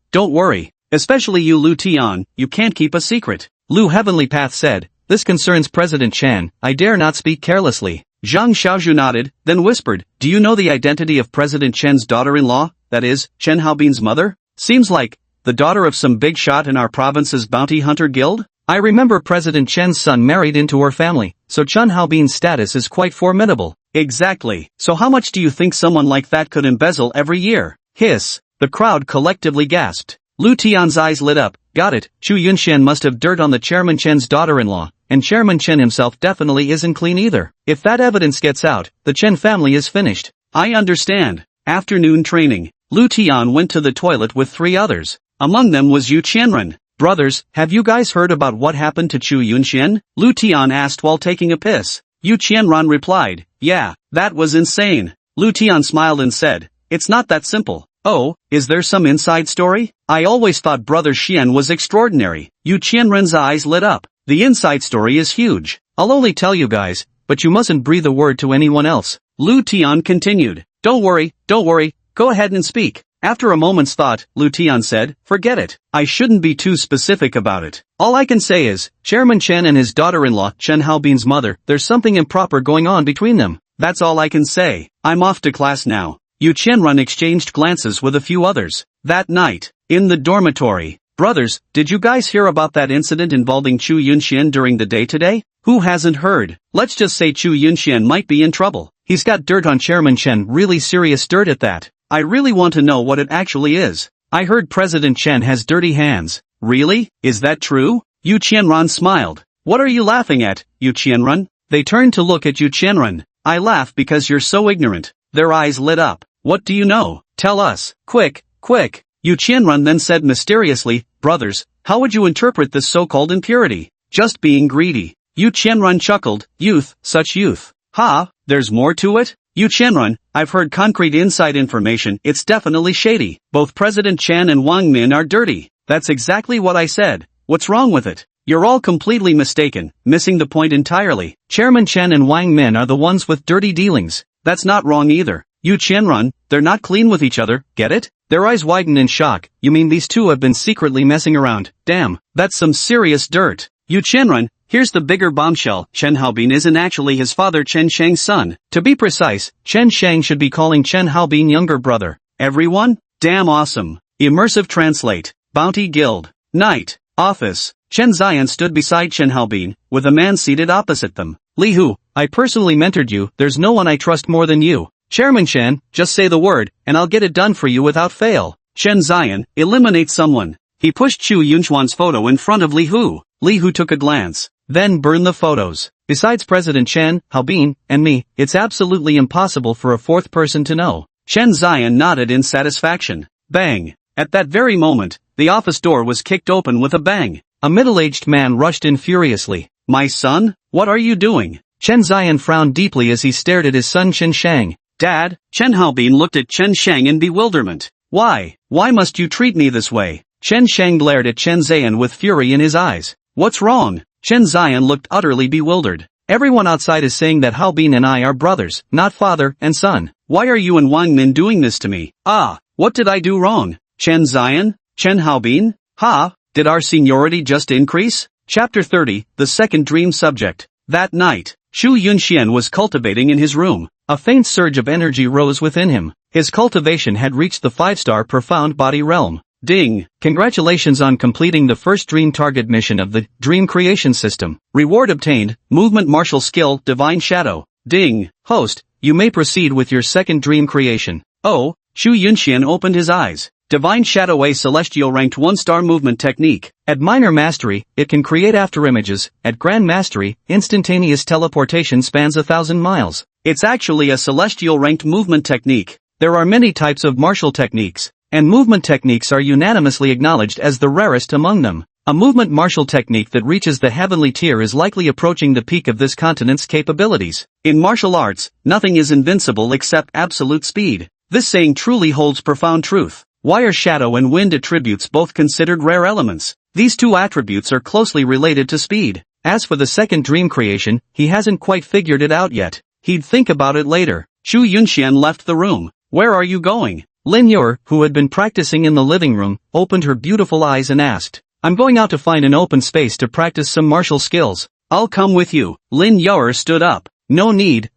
Especially you Lu Tian, you can't keep a secret. Lu Heavenly Path said, this concerns President Chen, I dare not speak carelessly. Zhang Xiaozhu nodded, then whispered, do you know the identity of President Chen's daughter-in-law, that is, Chen Haobin's mother? Seems like, the daughter of some big shot in our province's bounty hunter guild? I remember President Chen's son married into her family, so Chen Haobin's status is quite formidable. Exactly, so how much do you think someone like that could embezzle every year? Hiss. The crowd collectively gasped. Lu Tian's eyes lit up. Got it, Chu Yunxian must have dirt on the Chairman Chen's daughter-in-law, and Chairman Chen himself definitely isn't clean either. If that evidence gets out, the Chen family is finished. I understand. Afternoon training. Lu Tian went to the toilet with 3 others. Among them was Yu Qianren. Brothers, have you guys heard about what happened to Chu Yunxian? Lu Tian asked while taking a piss. Yu Qianren replied, yeah, that was insane. Lu Tian smiled and said, it's not that simple. Oh, is there some inside story? I always thought Brother Xian was extraordinary. Yu Qianren's eyes lit up. The inside story is huge. I'll only tell you guys, but you mustn't breathe a word to anyone else. Lu Tian continued. Don't worry, go ahead and speak. After a moment's thought, Lu Tian said, forget it. I shouldn't be too specific about it. All I can say is, Chairman Chen and his daughter-in-law, Chen Haobin's mother, there's something improper going on between them. That's all I can say. I'm off to class now. Yu Qianren exchanged glances with a few others. That night, in the dormitory. Brothers, did you guys hear about that incident involving Chu Yunxian during the day today? Who hasn't heard? Let's just say Chu Yunxian might be in trouble. He's got dirt on Chairman Chen, really serious dirt at that. I really want to know what it actually is. I heard President Chen has dirty hands. Really? Is that true? Yu Qianren smiled. What are you laughing at, Yu Qianren? They turned to look at Yu Qianren. I laugh because you're so ignorant. Their eyes lit up. What do you know? Tell us. Quick. Yu Qianren then said mysteriously, brothers, how would you interpret this so-called impurity? Just being greedy. Yu Qianren chuckled, youth, such youth. Ha, there's more to it? Yu Qianren, I've heard concrete inside information, it's definitely shady. Both President Chen and Wang Min are dirty. That's exactly what I said. What's wrong with it? You're all completely mistaken, missing the point entirely. Chairman Chen and Wang Min are the ones with dirty dealings. That's not wrong either. Yu Qianren, they're not clean with each other, get it? Their eyes widened in shock. You mean these two have been secretly messing around? Damn, that's some serious dirt. Yu Qianren, here's the bigger bombshell. Chen Haobin isn't actually his father Chen Shang's son. To be precise, Chen Shang should be calling Chen Haobin younger brother. Everyone? Damn awesome. Immersive translate. Bounty Guild. Night. Office. Chen Zion stood beside Chen Haobin, with a man seated opposite them. Li Hu, I personally mentored you, there's no one I trust more than you. Chairman Shen, just say the word, and I'll get it done for you without fail. Shen Zion, eliminate someone. He pushed Chu Yunchuan's photo in front of Li Hu. Li Hu took a glance. Then burn the photos. Besides President Chen, Haobin, and me, it's absolutely impossible for a fourth person to know. Shen Zion nodded in satisfaction. Bang! At that very moment, the office door was kicked open with a bang. A middle-aged man rushed in furiously. My son? What are you doing? Chen Zion frowned deeply as he stared at his son Chen Shang. Dad? Chen Haobin looked at Chen Shang in bewilderment. Why? Why must you treat me this way? Chen Shang glared at Chen Zion with fury in his eyes. What's wrong? Chen Zion looked utterly bewildered. Everyone outside is saying that Haobin and I are brothers, not father and son. Why are you and Wang Min doing this to me? Ah, what did I do wrong? Chen Zion? Chen Haobin? Ha? Did our seniority just increase? Chapter 30, the second dream subject. That night, Xu Yunxian was cultivating in his room. A faint surge of energy rose within him. His cultivation had reached the 5-star profound body realm. Ding! Congratulations on completing the first dream target mission of the Dream Creation System. Reward obtained, movement martial skill, divine shadow. Ding! Host, you may proceed with your second dream creation. Oh, Xu Yunxian opened his eyes. Divine Shadow A Celestial ranked 1-star movement technique. At minor mastery, it can create afterimages. At grand mastery, instantaneous teleportation spans 1,000 miles. It's actually a celestial ranked movement technique. There are many types of martial techniques, and movement techniques are unanimously acknowledged as the rarest among them. A movement martial technique that reaches the heavenly tier is likely approaching the peak of this continent's capabilities. In martial arts, nothing is invincible except absolute speed. This saying truly holds profound truth. Why are shadow and wind attributes both considered rare elements? These two attributes are closely related to speed. As for the second dream creation, he hasn't quite figured it out yet. He'd think about it later. Xu Yunxian left the room. Where are you going? Lin Yor, who had been practicing in the living room, opened her beautiful eyes and asked, I'm going out to find an open space to practice some martial skills. I'll come with you. Lin Yor stood up. No need,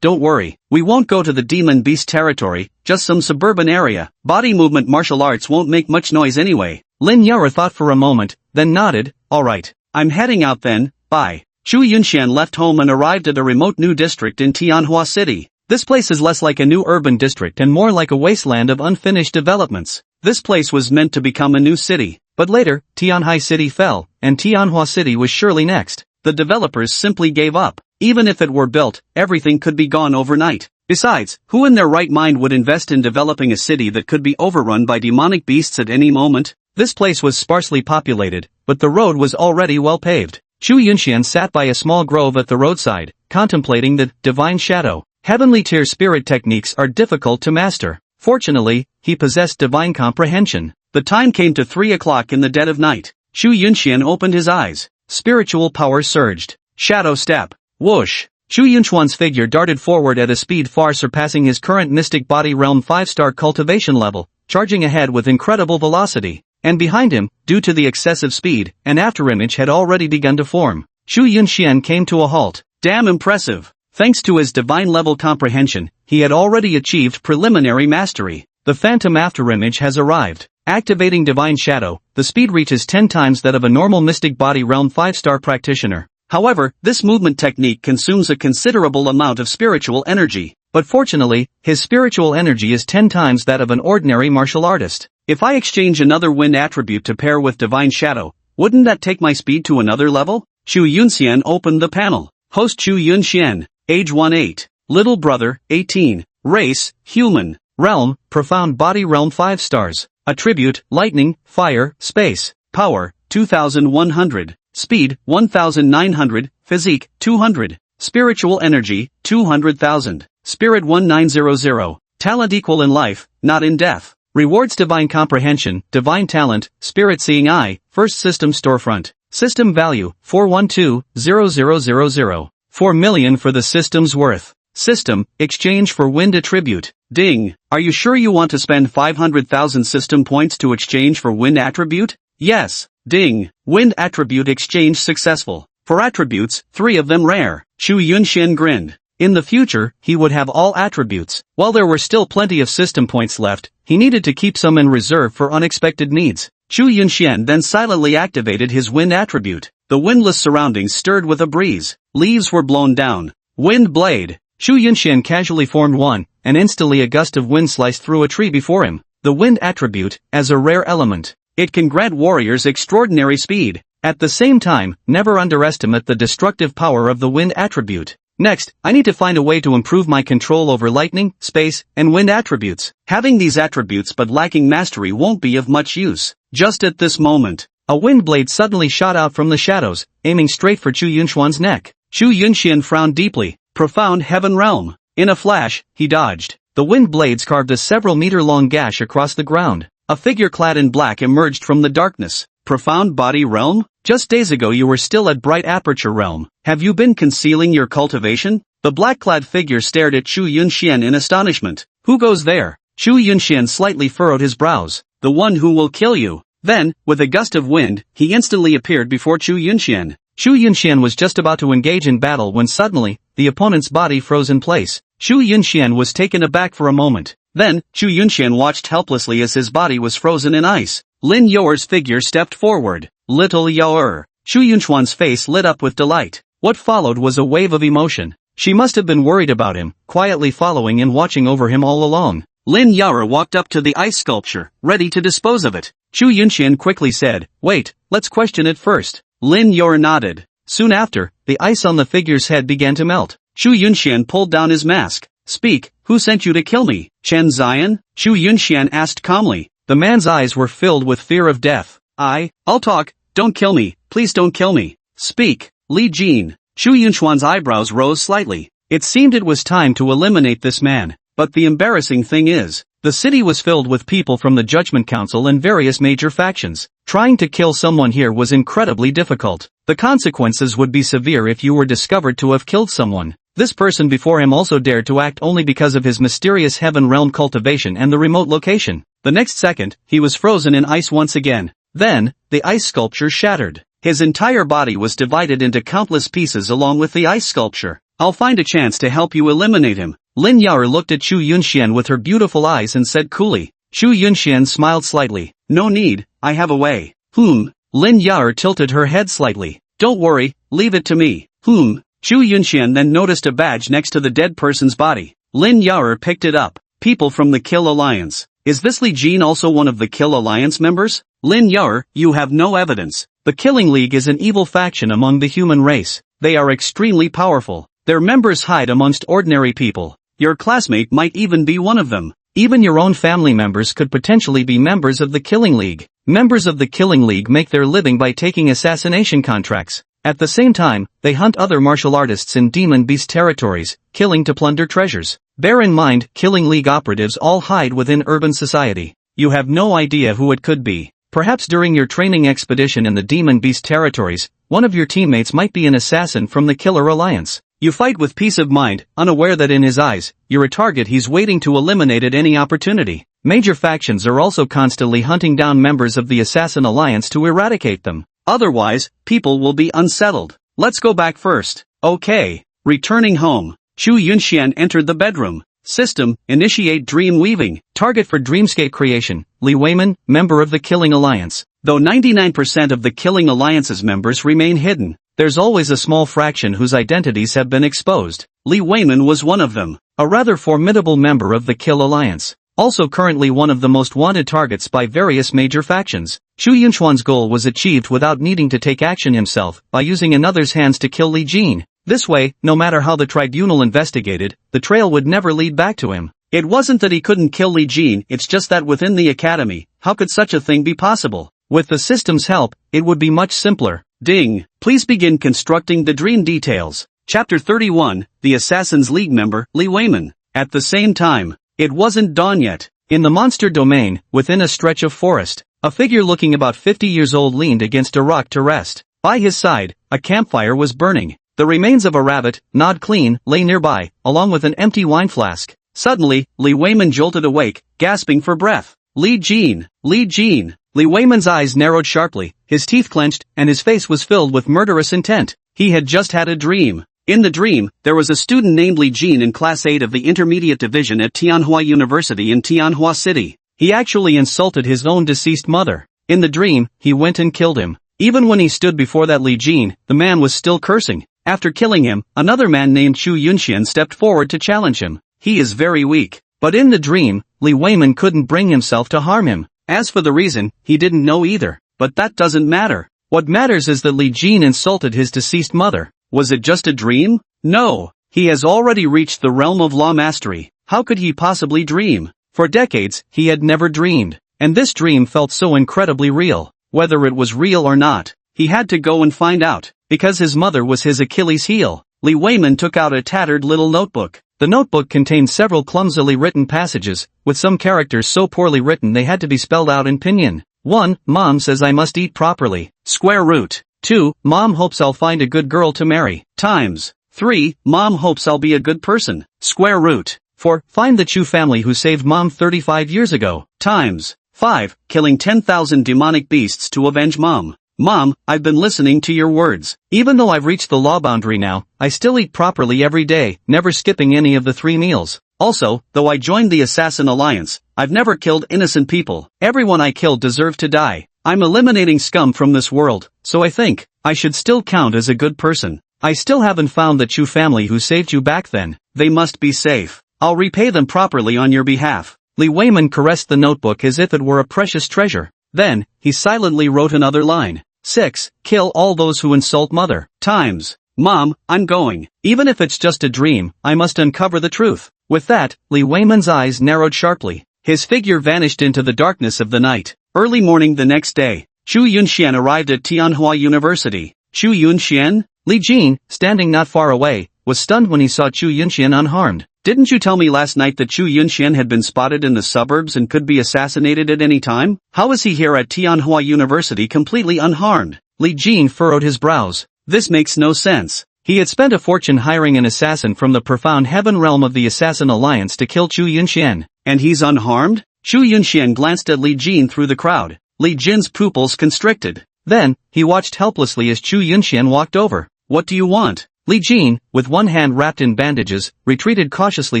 don't worry. We won't go to the demon beast territory, just some suburban area. Body movement martial arts won't make much noise anyway. Lin Yara thought for a moment, then nodded, alright. I'm heading out then, bye. Xu Yunxian left home and arrived at a remote new district in Tianhua City. This place is less like a new urban district and more like a wasteland of unfinished developments. This place was meant to become a new city, but later, Tianhai City fell, and Tianhua City was surely next. The developers simply gave up. Even if it were built, everything could be gone overnight. Besides, who in their right mind would invest in developing a city that could be overrun by demonic beasts at any moment? This place was sparsely populated, but the road was already well paved. Xu Yunxian sat by a small grove at the roadside, contemplating the divine shadow. Heavenly tier spirit techniques are difficult to master. Fortunately, he possessed divine comprehension. The time came to 3 o'clock in the dead of night. Xu Yunxian opened his eyes. Spiritual power surged. Shadow step. Whoosh! Xu Yunchuan's figure darted forward at a speed far surpassing his current mystic body realm 5-star cultivation level, charging ahead with incredible velocity. And behind him, due to the excessive speed, an afterimage had already begun to form. Xu Yunxian came to a halt. Damn impressive! Thanks to his divine level comprehension, he had already achieved preliminary mastery. The phantom afterimage has arrived. Activating divine shadow, the speed reaches 10 times that of a normal mystic body realm 5-star practitioner. However, this movement technique consumes a considerable amount of spiritual energy. But fortunately, his spiritual energy is 10 times that of an ordinary martial artist. If I exchange another wind attribute to pair with divine shadow, wouldn't that take my speed to another level? Xu Yunxian opened the panel. Host Xu Yunxian, age 18. Little brother, 18. Race, human. Realm, profound body realm 5 stars. Attribute, lightning, fire, space. Power, 2100. Speed, 1900, physique, 200. Spiritual energy, 200,000. Spirit 1900. Talent equal in life, not in death. Rewards divine comprehension, divine talent, spirit seeing eye, first system storefront. System value, 412,0000. 4 million for the system's worth. System, exchange for wind attribute. Ding, are you sure you want to spend 500,000 system points to exchange for wind attribute? Yes. Ding, wind attribute exchange successful. For attributes, 3 of them rare. Xu Yunxian grinned. In the future, he would have all attributes. While there were still plenty of system points left, he needed to keep some in reserve for unexpected needs. Chu Yunxian then silently activated his wind attribute. The windless surroundings stirred with a breeze. Leaves were blown down. Wind blade. Chu Yunxian casually formed one, and instantly a gust of wind sliced through a tree before him. The wind attribute, as a rare element, it can grant warriors extraordinary speed. At the same time, never underestimate the destructive power of the wind attribute. Next, I need to find a way to improve my control over lightning, space, and wind attributes. Having these attributes but lacking mastery won't be of much use. Just at this moment, a wind blade suddenly shot out from the shadows, aiming straight for Chu Yunxuan's neck. Chu Yunxian frowned deeply. Profound heaven realm. In a flash, he dodged. The wind blades carved a several-meter-long gash across the ground. A figure clad in black emerged from the darkness. Profound body realm? Just days ago you were still at bright aperture realm. Have you been concealing your cultivation? The black-clad figure stared at Chu Yunxian in astonishment. Who goes there? Chu Yunxian slightly furrowed his brows. The one who will kill you. Then, with a gust of wind, he instantly appeared before Chu Yunxian. Chu Yunxian was just about to engage in battle when suddenly, the opponent's body froze in place. Chu Yunxian was taken aback for a moment. Then, Chu Yunxian watched helplessly as his body was frozen in ice. Lin Youer's figure stepped forward. Little Youer. Chu Yunxuan's face lit up with delight. What followed was a wave of emotion. She must have been worried about him, quietly following and watching over him all along. Lin Youer walked up to the ice sculpture, ready to dispose of it. Chu Yunxian quickly said, "Wait, let's question it first." Lin Youer nodded. Soon after, the ice on the figure's head began to melt. Chu Yunxian pulled down his mask. "Speak, who sent you to kill me? Chen Ziyan?" Chu Yunxian asked calmly. The man's eyes were filled with fear of death. I'll talk, don't kill me, please don't kill me. Speak, Li Jin. Chu Yunxuan's eyebrows rose slightly. It seemed it was time to eliminate this man. But the embarrassing thing is, the city was filled with people from the Judgment Council and various major factions. Trying to kill someone here was incredibly difficult. The consequences would be severe if you were discovered to have killed someone. This person before him also dared to act only because of his mysterious heaven realm cultivation and the remote location. The next second, he was frozen in ice once again. Then, the ice sculpture shattered. His entire body was divided into countless pieces along with the ice sculpture. I'll find a chance to help you eliminate him. Lin Youer looked at Chu Yunxian with her beautiful eyes and said coolly. Chu Yunxian smiled slightly. No need, I have a way. Lin Youer tilted her head slightly. Don't worry, leave it to me. Chu Yunxian then noticed a badge next to the dead person's body. Lin Youer picked it up. People from the Kill Alliance. Is this Li Jin also one of the Kill Alliance members? Lin Youer, you have no evidence. The Killing League is an evil faction among the human race. They are extremely powerful. Their members hide amongst ordinary people. Your classmate might even be one of them. Even your own family members could potentially be members of the Killing League. Members of the Killing League make their living by taking assassination contracts. At the same time, they hunt other martial artists in Demon Beast territories, killing to plunder treasures. Bear in mind, Killing League operatives all hide within urban society. You have no idea who it could be. Perhaps during your training expedition in the Demon Beast territories, one of your teammates might be an assassin from the Killer Alliance. You fight with peace of mind, unaware that in his eyes, you're a target he's waiting to eliminate at any opportunity. Major factions are also constantly hunting down members of the Assassin Alliance to eradicate them. Otherwise, people will be unsettled. Let's go back first. Okay. Returning home, Chu Yunxian entered the bedroom. System, initiate dream weaving. Target for dreamscape creation, Li Weiman, member of the Killing Alliance. Though 99% of the Killing Alliance's members remain hidden, there's always a small fraction whose identities have been exposed. Li Weiman was one of them. A rather formidable member of the Kill Alliance. Also currently one of the most wanted targets by various major factions. Chu Yunxuan's goal was achieved without needing to take action himself, by using another's hands to kill Li Jin. This way, no matter how the tribunal investigated, the trail would never lead back to him. It wasn't that he couldn't kill Li Jin, it's just that within the academy, how could such a thing be possible? With the system's help, it would be much simpler. Ding. Please begin constructing the dream details. Chapter 31, The Assassin's League member, Li Weiman. At the same time, it wasn't dawn yet. In the monster domain, within a stretch of forest, a figure looking about 50 years old leaned against a rock to rest. By his side, a campfire was burning. The remains of a rabbit, gnawed clean, lay nearby, along with an empty wine flask. Suddenly, Li Weiman jolted awake, gasping for breath. Li Jin! Li Jin! Li Weiman's eyes narrowed sharply, his teeth clenched, and his face was filled with murderous intent. He had just had a dream. In the dream, there was a student named Li Jin in Class 8 of the Intermediate Division at Tianhua University in Tianhua City. He actually insulted his own deceased mother. In the dream, he went and killed him. Even when he stood before that Li Jin, the man was still cursing. After killing him, another man named Chu Yunxian stepped forward to challenge him. He is very weak. But in the dream, Li Weiman couldn't bring himself to harm him. As for the reason, he didn't know either. But that doesn't matter. What matters is that Li Jin insulted his deceased mother. Was it just a dream? No. He has already reached the realm of law mastery. How could he possibly dream? For decades, he had never dreamed. And this dream felt so incredibly real. Whether it was real or not, he had to go and find out. Because his mother was his Achilles heel. Li Weiman took out a tattered little notebook. The notebook contained several clumsily written passages, with some characters so poorly written they had to be spelled out in pinyin. 1. Mom says I must eat properly. Square root. 2. Mom hopes I'll find a good girl to marry. Times. 3. Mom hopes I'll be a good person. Square root. 4. Find the Chu family who saved Mom 35 years ago. Times. 5. Killing 10,000 demonic beasts to avenge Mom. Mom, I've been listening to your words. Even though I've reached the law boundary now, I still eat properly every day, never skipping any of the 3 meals. Also, though I joined the Assassin Alliance, I've never killed innocent people. Everyone I killed deserved to die. I'm eliminating scum from this world, so I think I should still count as a good person. I still haven't found the Chu family who saved you back then. They must be safe. I'll repay them properly on your behalf. Li Weiman caressed the notebook as if it were a precious treasure. Then, he silently wrote another line. 6. Kill all those who insult mother. Times. Mom, I'm going. Even if it's just a dream, I must uncover the truth. With that, Li Weiman's eyes narrowed sharply. His figure vanished into the darkness of the night. Early morning the next day, Chu Yunxian arrived at Manhwa University. Chu Yunxian? Li Jin, standing not far away, was stunned when he saw Chu Yunxian unharmed. Didn't you tell me last night that Chu Yunxian had been spotted in the suburbs and could be assassinated at any time? How is he here at Manhwa University completely unharmed? Li Jin furrowed his brows. This makes no sense. He had spent a fortune hiring an assassin from the profound heaven realm of the Assassin Alliance to kill Chu Yunxian. And he's unharmed? Chu Yunxian glanced at Li Jin through the crowd. Li Jin's pupils constricted. Then, he watched helplessly as Chu Yunxian walked over. What do you want? Li Jin, with one hand wrapped in bandages, retreated cautiously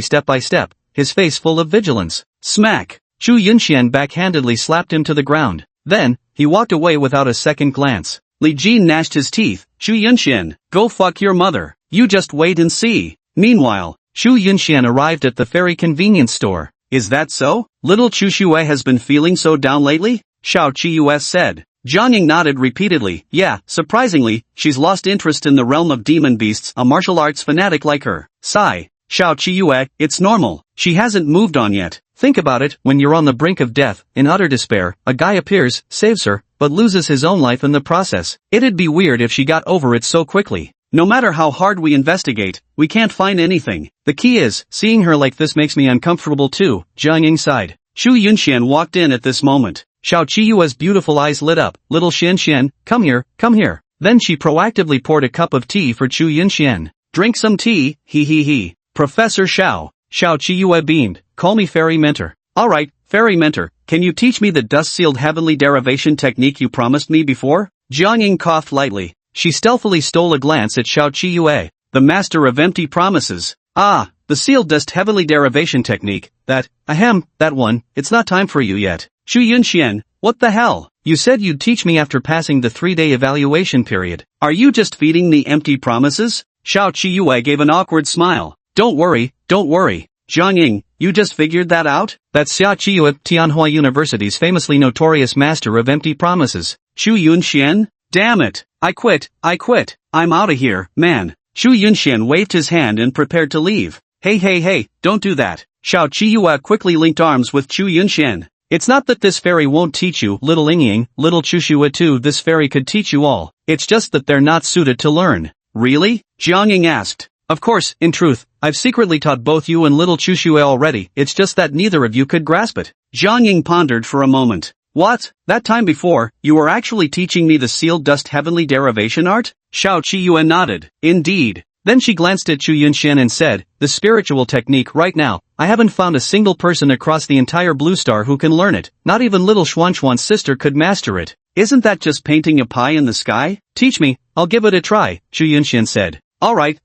step by step, his face full of vigilance. Smack! Chu Yunxian backhandedly slapped him to the ground. Then, he walked away without a second glance. Li Jin gnashed his teeth. Chu Yunxian, go fuck your mother. You just wait and see. Meanwhile, Chu Yunxian arrived at the ferry convenience store. Is that so? Little Chu Shue has been feeling so down lately? Xiao Qiyue said. Jiang Ying nodded repeatedly. Yeah, surprisingly, she's lost interest in the realm of demon beasts, a martial arts fanatic like her. Sigh. Xiao Qiyue, it's normal. She hasn't moved on yet. Think about it, when you're on the brink of death, in utter despair, a guy appears, saves her, but loses his own life in the process. It'd be weird if she got over it so quickly. No matter how hard we investigate, we can't find anything. The key is, seeing her like this makes me uncomfortable too, Jiang Ying sighed. Chu Yunxian walked in at this moment. Xiao Qiyue's beautiful eyes lit up. Little Xian, come here, come here. Then she proactively poured a cup of tea for Chu Yunxian. Drink some tea, he. Professor Xiao. Xiao Qiyue beamed. Call me Fairy Mentor. Alright, Fairy Mentor, can you teach me the dust-sealed heavenly derivation technique you promised me before? Jiang Ying coughed lightly. She stealthily stole a glance at Xiao Qiyue, the master of empty promises. Ah, the sealed dust heavenly derivation technique, that one, it's not time for you yet. Chu Yunxian, what the hell? You said you'd teach me after passing the 3-day evaluation period. Are you just feeding me empty promises? Xiao Qiyue gave an awkward smile. Don't worry. Jiang Ying, you just figured that out? That's Xiao Qiyue, Tianhua University's famously notorious master of empty promises. Chu Yunxian? Damn it. I quit. I'm outta here, man. Chu Yunxian waved his hand and prepared to leave. Hey, don't do that. Xiao Qiyue quickly linked arms with Chu Yunxian. It's not that this fairy won't teach you, little Yingying, little Chu Shue too, this fairy could teach you all. It's just that they're not suited to learn. Really? Jiang Ying asked. Of course, in truth, I've secretly taught both you and little Chu Shue already, it's just that neither of you could grasp it. Jiang Ying pondered for a moment. What? That time before, you were actually teaching me the sealed dust heavenly derivation art? Xiao Qiyue nodded. Indeed. Then she glanced at Chu Yunxian and said, the spiritual technique right now, I haven't found a single person across the entire Blue Star who can learn it, not even little Xuanxuan's sister could master it. Isn't that just painting a pie in the sky? Teach me, I'll give it a try, Chu Yunxian said. Alright,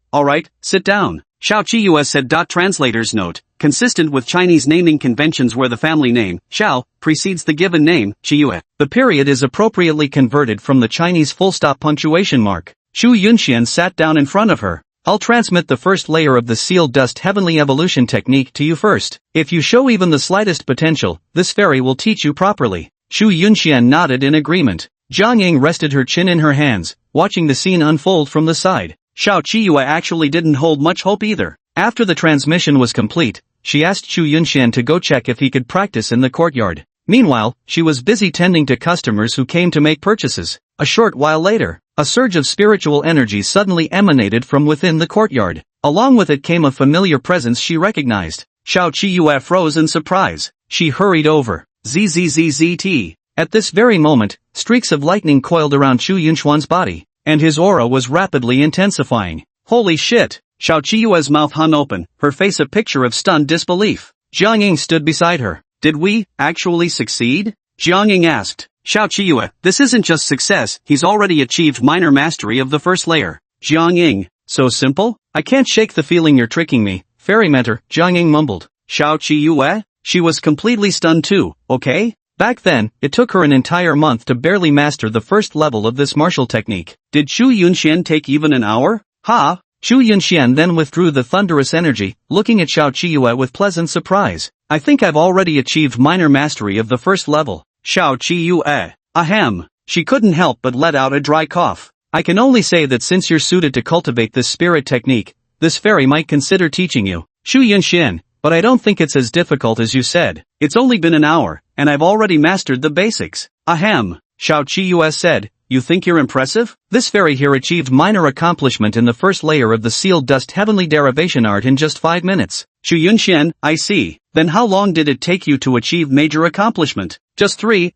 sit down. Xiao Qiyue said. Translator's note, consistent with Chinese naming conventions where the family name, Xiao, precedes the given name, Qiyue. The period is appropriately converted from the Chinese full-stop punctuation mark. Xu Yunxian sat down in front of her. I'll transmit the first layer of the sealed dust heavenly evolution technique to you first. If you show even the slightest potential, this fairy will teach you properly. Xu Yunxian nodded in agreement. Jiang Ying rested her chin in her hands, watching the scene unfold from the side. Xiao Qiyue actually didn't hold much hope either. After the transmission was complete, she asked Xu Yunxian to go check if he could practice in the courtyard. Meanwhile, she was busy tending to customers who came to make purchases. A short while later, a surge of spiritual energy suddenly emanated from within the courtyard. Along with it came a familiar presence she recognized. Xiao Qiyue froze in surprise. She hurried over. ZZZZT. At this very moment, streaks of lightning coiled around Xu Yunxuan's body, and his aura was rapidly intensifying. Holy shit! Xiao Qiyue's mouth hung open, her face a picture of stunned disbelief. Jiang Ying stood beside her. Did we actually succeed? Jiang Ying asked. Xiao Qiyue, this isn't just success, he's already achieved minor mastery of the first layer. Jiang Ying, so simple? I can't shake the feeling you're tricking me, fairy mentor, Jiang Ying mumbled. Xiao Qiyue? She was completely stunned too, okay? Back then, it took her an entire month to barely master the first level of this martial technique. Did Xu Yunxian take even an hour? Ha! Xu Yunxian then withdrew the thunderous energy, looking at Xiao Qiyue with pleasant surprise. I think I've already achieved minor mastery of the first level. Xiao Qiyue. Ahem. She couldn't help but let out a dry cough. I can only say that since you're suited to cultivate this spirit technique, this fairy might consider teaching you. Xu Yunxian. But I don't think it's as difficult as you said. It's only been an hour, and I've already mastered the basics. Ahem. Xiao Qiyue said. You think you're impressive? This fairy here achieved minor accomplishment in the first layer of the sealed dust heavenly derivation art in just 5 minutes. Xu Yunxian, I see. Then how long did it take you to achieve major accomplishment? Just 3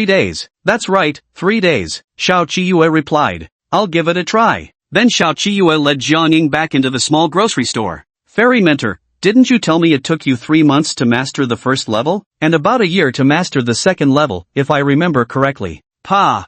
days. That's right, 3 days. Xiao Qiyue replied. I'll give it a try. Then Xiao Qiyue led Jiang Ying back into the small grocery store. Fairy mentor, didn't you tell me it took you 3 months to master the first level? And about a year to master the second level, if I remember correctly. Pa.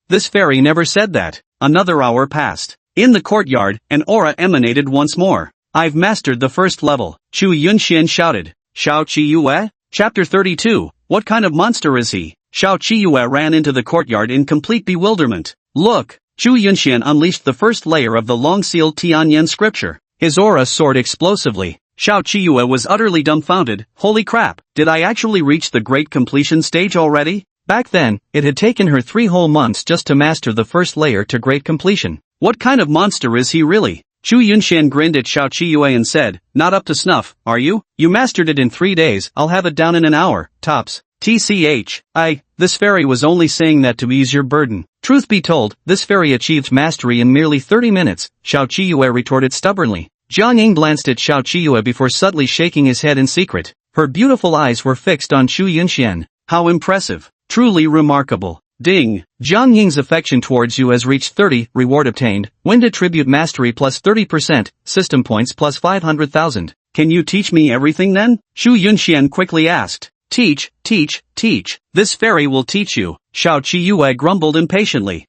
This fairy never said that. Another hour passed. In the courtyard, an aura emanated once more. I've mastered the first level. Xu Yunxian shouted. Xiao Qiyue? Chapter 32. What kind of monster is he? Xiao Qiyue ran into the courtyard in complete bewilderment. Look! Xu Yunxian unleashed the first layer of the long-sealed Tianyan scripture. His aura soared explosively. Xiao Qiyue was utterly dumbfounded. Holy crap, did I actually reach the great completion stage already? Back then, it had taken her 3 whole months just to master the first layer to great completion. What kind of monster is he really? Xu Yunxian grinned at Xiao Qiyue and said, not up to snuff, are you? You mastered it in 3 days, I'll have it down in an hour, tops. TCH. This fairy was only saying that to ease your burden. Truth be told, this fairy achieved mastery in merely 30 minutes, Xiao Qiyue retorted stubbornly. Jiang Ying glanced at Xiao Qiyue before subtly shaking his head in secret. Her beautiful eyes were fixed on Xu Yunxian. How impressive. Truly remarkable. Ding. Jiang Ying's affection towards you has reached 30, reward obtained, wind attribute mastery plus 30%, system points plus 500,000. Can you teach me everything then? Xu Yunxian quickly asked. Teach. This fairy will teach you. Xiao Qiyue grumbled impatiently.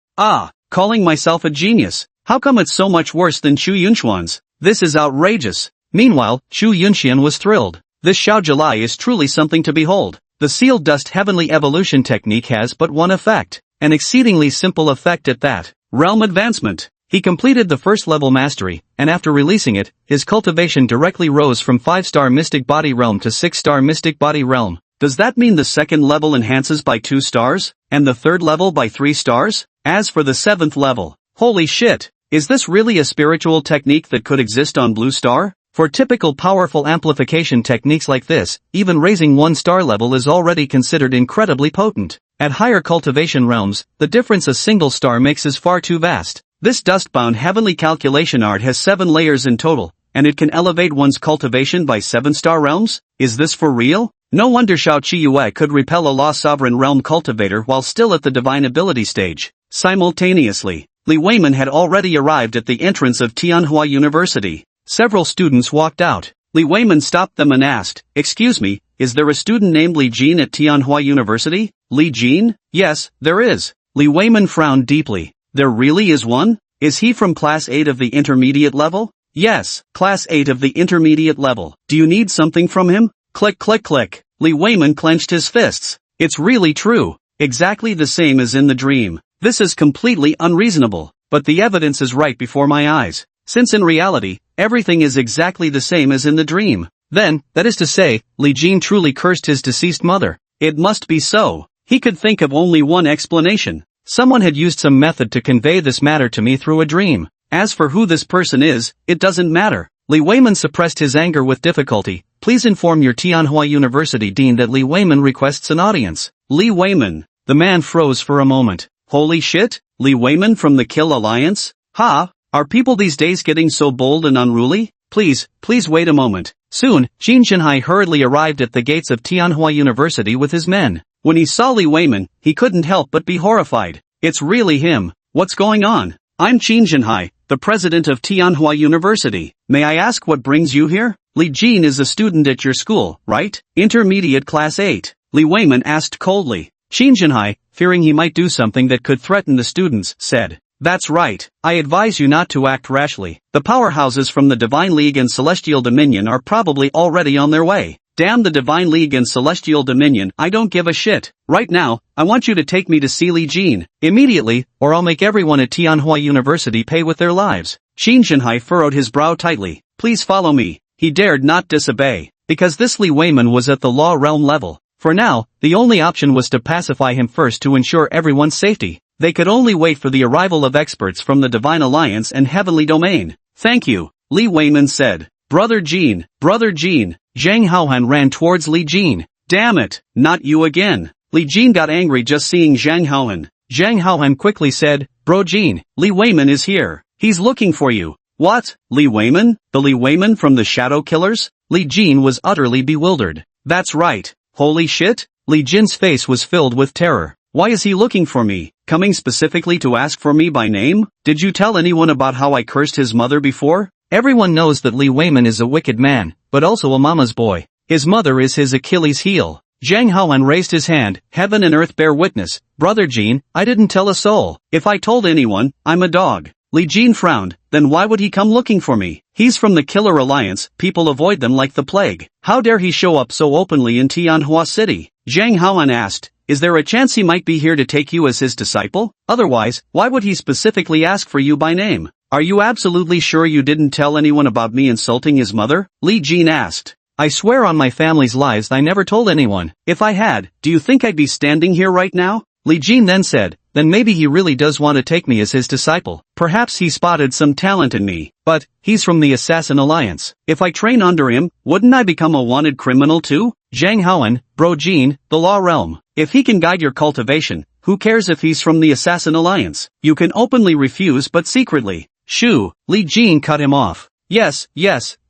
Calling myself a genius. How come it's so much worse than Xu Yunxuan's? This is outrageous. Meanwhile, Xu Yunxian was thrilled. This Xiao Jilai is truly something to behold. The sealed dust heavenly evolution technique has but one effect. An exceedingly simple effect at that. Realm advancement. He completed the first level mastery, and after releasing it, his cultivation directly rose from 5-star mystic body realm to 6-star mystic body realm. Does that mean the second level enhances by 2 stars, and the third level by 3 stars? As for the 7th level, holy shit, is this really a spiritual technique that could exist on Blue Star? For typical powerful amplification techniques like this, even raising 1-star level is already considered incredibly potent. At higher cultivation realms, the difference a single star makes is far too vast. This dust-bound heavenly calculation art has 7 layers in total, and it can elevate one's cultivation by 7-star realms? Is this for real? No wonder Xiao Qiyue could repel a Law Sovereign Realm cultivator while still at the divine ability stage. Simultaneously, Li Weiman had already arrived at the entrance of Manhwa University. Several students walked out. Li Weiman stopped them and asked, excuse me, is there a student named Li Jin at Manhwa University? Li Jin? Yes, there is. Li Weiman frowned deeply. There really is one? Is he from class 8 of the intermediate level? Yes, Class 8 of the intermediate level. Do you need something from him? Click click click. Li Weiman clenched his fists. It's really true. Exactly the same as in the dream. This is completely unreasonable, but the evidence is right before my eyes. Since in reality, everything is exactly the same as in the dream. Then, that is to say, Li Jin truly cursed his deceased mother. It must be so. He could think of only one explanation. Someone had used some method to convey this matter to me through a dream. As for who this person is, it doesn't matter. Li Weiman suppressed his anger with difficulty. Please inform your Manhwa University dean that Li Weiman requests an audience. Li Weiman. The man froze for a moment. Holy shit? Li Weiman from the Kill Alliance? Ha? Are people these days getting so bold and unruly? Please wait a moment. Soon, Jin Shinhai hurriedly arrived at the gates of Manhwa University with his men. When he saw Li Weiman, he couldn't help but be horrified. It's really him. What's going on? I'm Jin Shinhai, the president of Manhwa University. May I ask what brings you here? Li Jin is a student at your school, right? Intermediate Class 8. Li Weiman asked coldly. Jin Shinhai, fearing he might do something that could threaten the students, said, "That's right. I advise you not to act rashly. The powerhouses from the Divine League and Celestial Dominion are probably already on their way. Damn the Divine League and Celestial Dominion, I don't give a shit. Right now, I want you to take me to see Li Jin, immediately, or I'll make everyone at Manhwa University pay with their lives." Jin Shinhai furrowed his brow tightly. Please follow me. He dared not disobey, because this Li Weiman was at the law realm level. For now, the only option was to pacify him first to ensure everyone's safety. They could only wait for the arrival of experts from the Divine Alliance and Heavenly Domain. Thank you, Li Weiman said. Brother Jin. Zhang Haohan ran towards Li Jin. Damn it, not you again. Li Jin got angry just seeing Zhang Haohan. Zhang Haohan quickly said, Bro Jin, Li Weiman is here. He's looking for you. What? Li Weiman? The Li Weiman from the Shadow Killers? Li Jin was utterly bewildered. That's right. Holy shit? Li Jin's face was filled with terror. Why is he looking for me? Coming specifically to ask for me by name? Did you tell anyone about how I cursed his mother before? Everyone knows that Li Weiman is a wicked man, but also a mama's boy. His mother is his Achilles heel. Zhang Haohan raised his hand. Heaven and earth bear witness. Brother Jin, I didn't tell a soul. If I told anyone, I'm a dog. Li Jin frowned. Then why would he come looking for me? He's from the Killer Alliance. People avoid them like the plague. How dare he show up so openly in Tianhua City? Zhang Haohan asked. Is there a chance he might be here to take you as his disciple? Otherwise, why would he specifically ask for you by name? Are you absolutely sure you didn't tell anyone about me insulting his mother? Li Jin asked. I swear on my family's lives I never told anyone. If I had, do you think I'd be standing here right now? Li Jin then said, then maybe he really does want to take me as his disciple. Perhaps he spotted some talent in me. But, he's from the Assassin Alliance. If I train under him, wouldn't I become a wanted criminal too? Zhang Haohan, Bro Jin, the law realm. If he can guide your cultivation, who cares if he's from the Assassin Alliance? You can openly refuse but secretly. Shoo, Li Jin cut him off. Yes,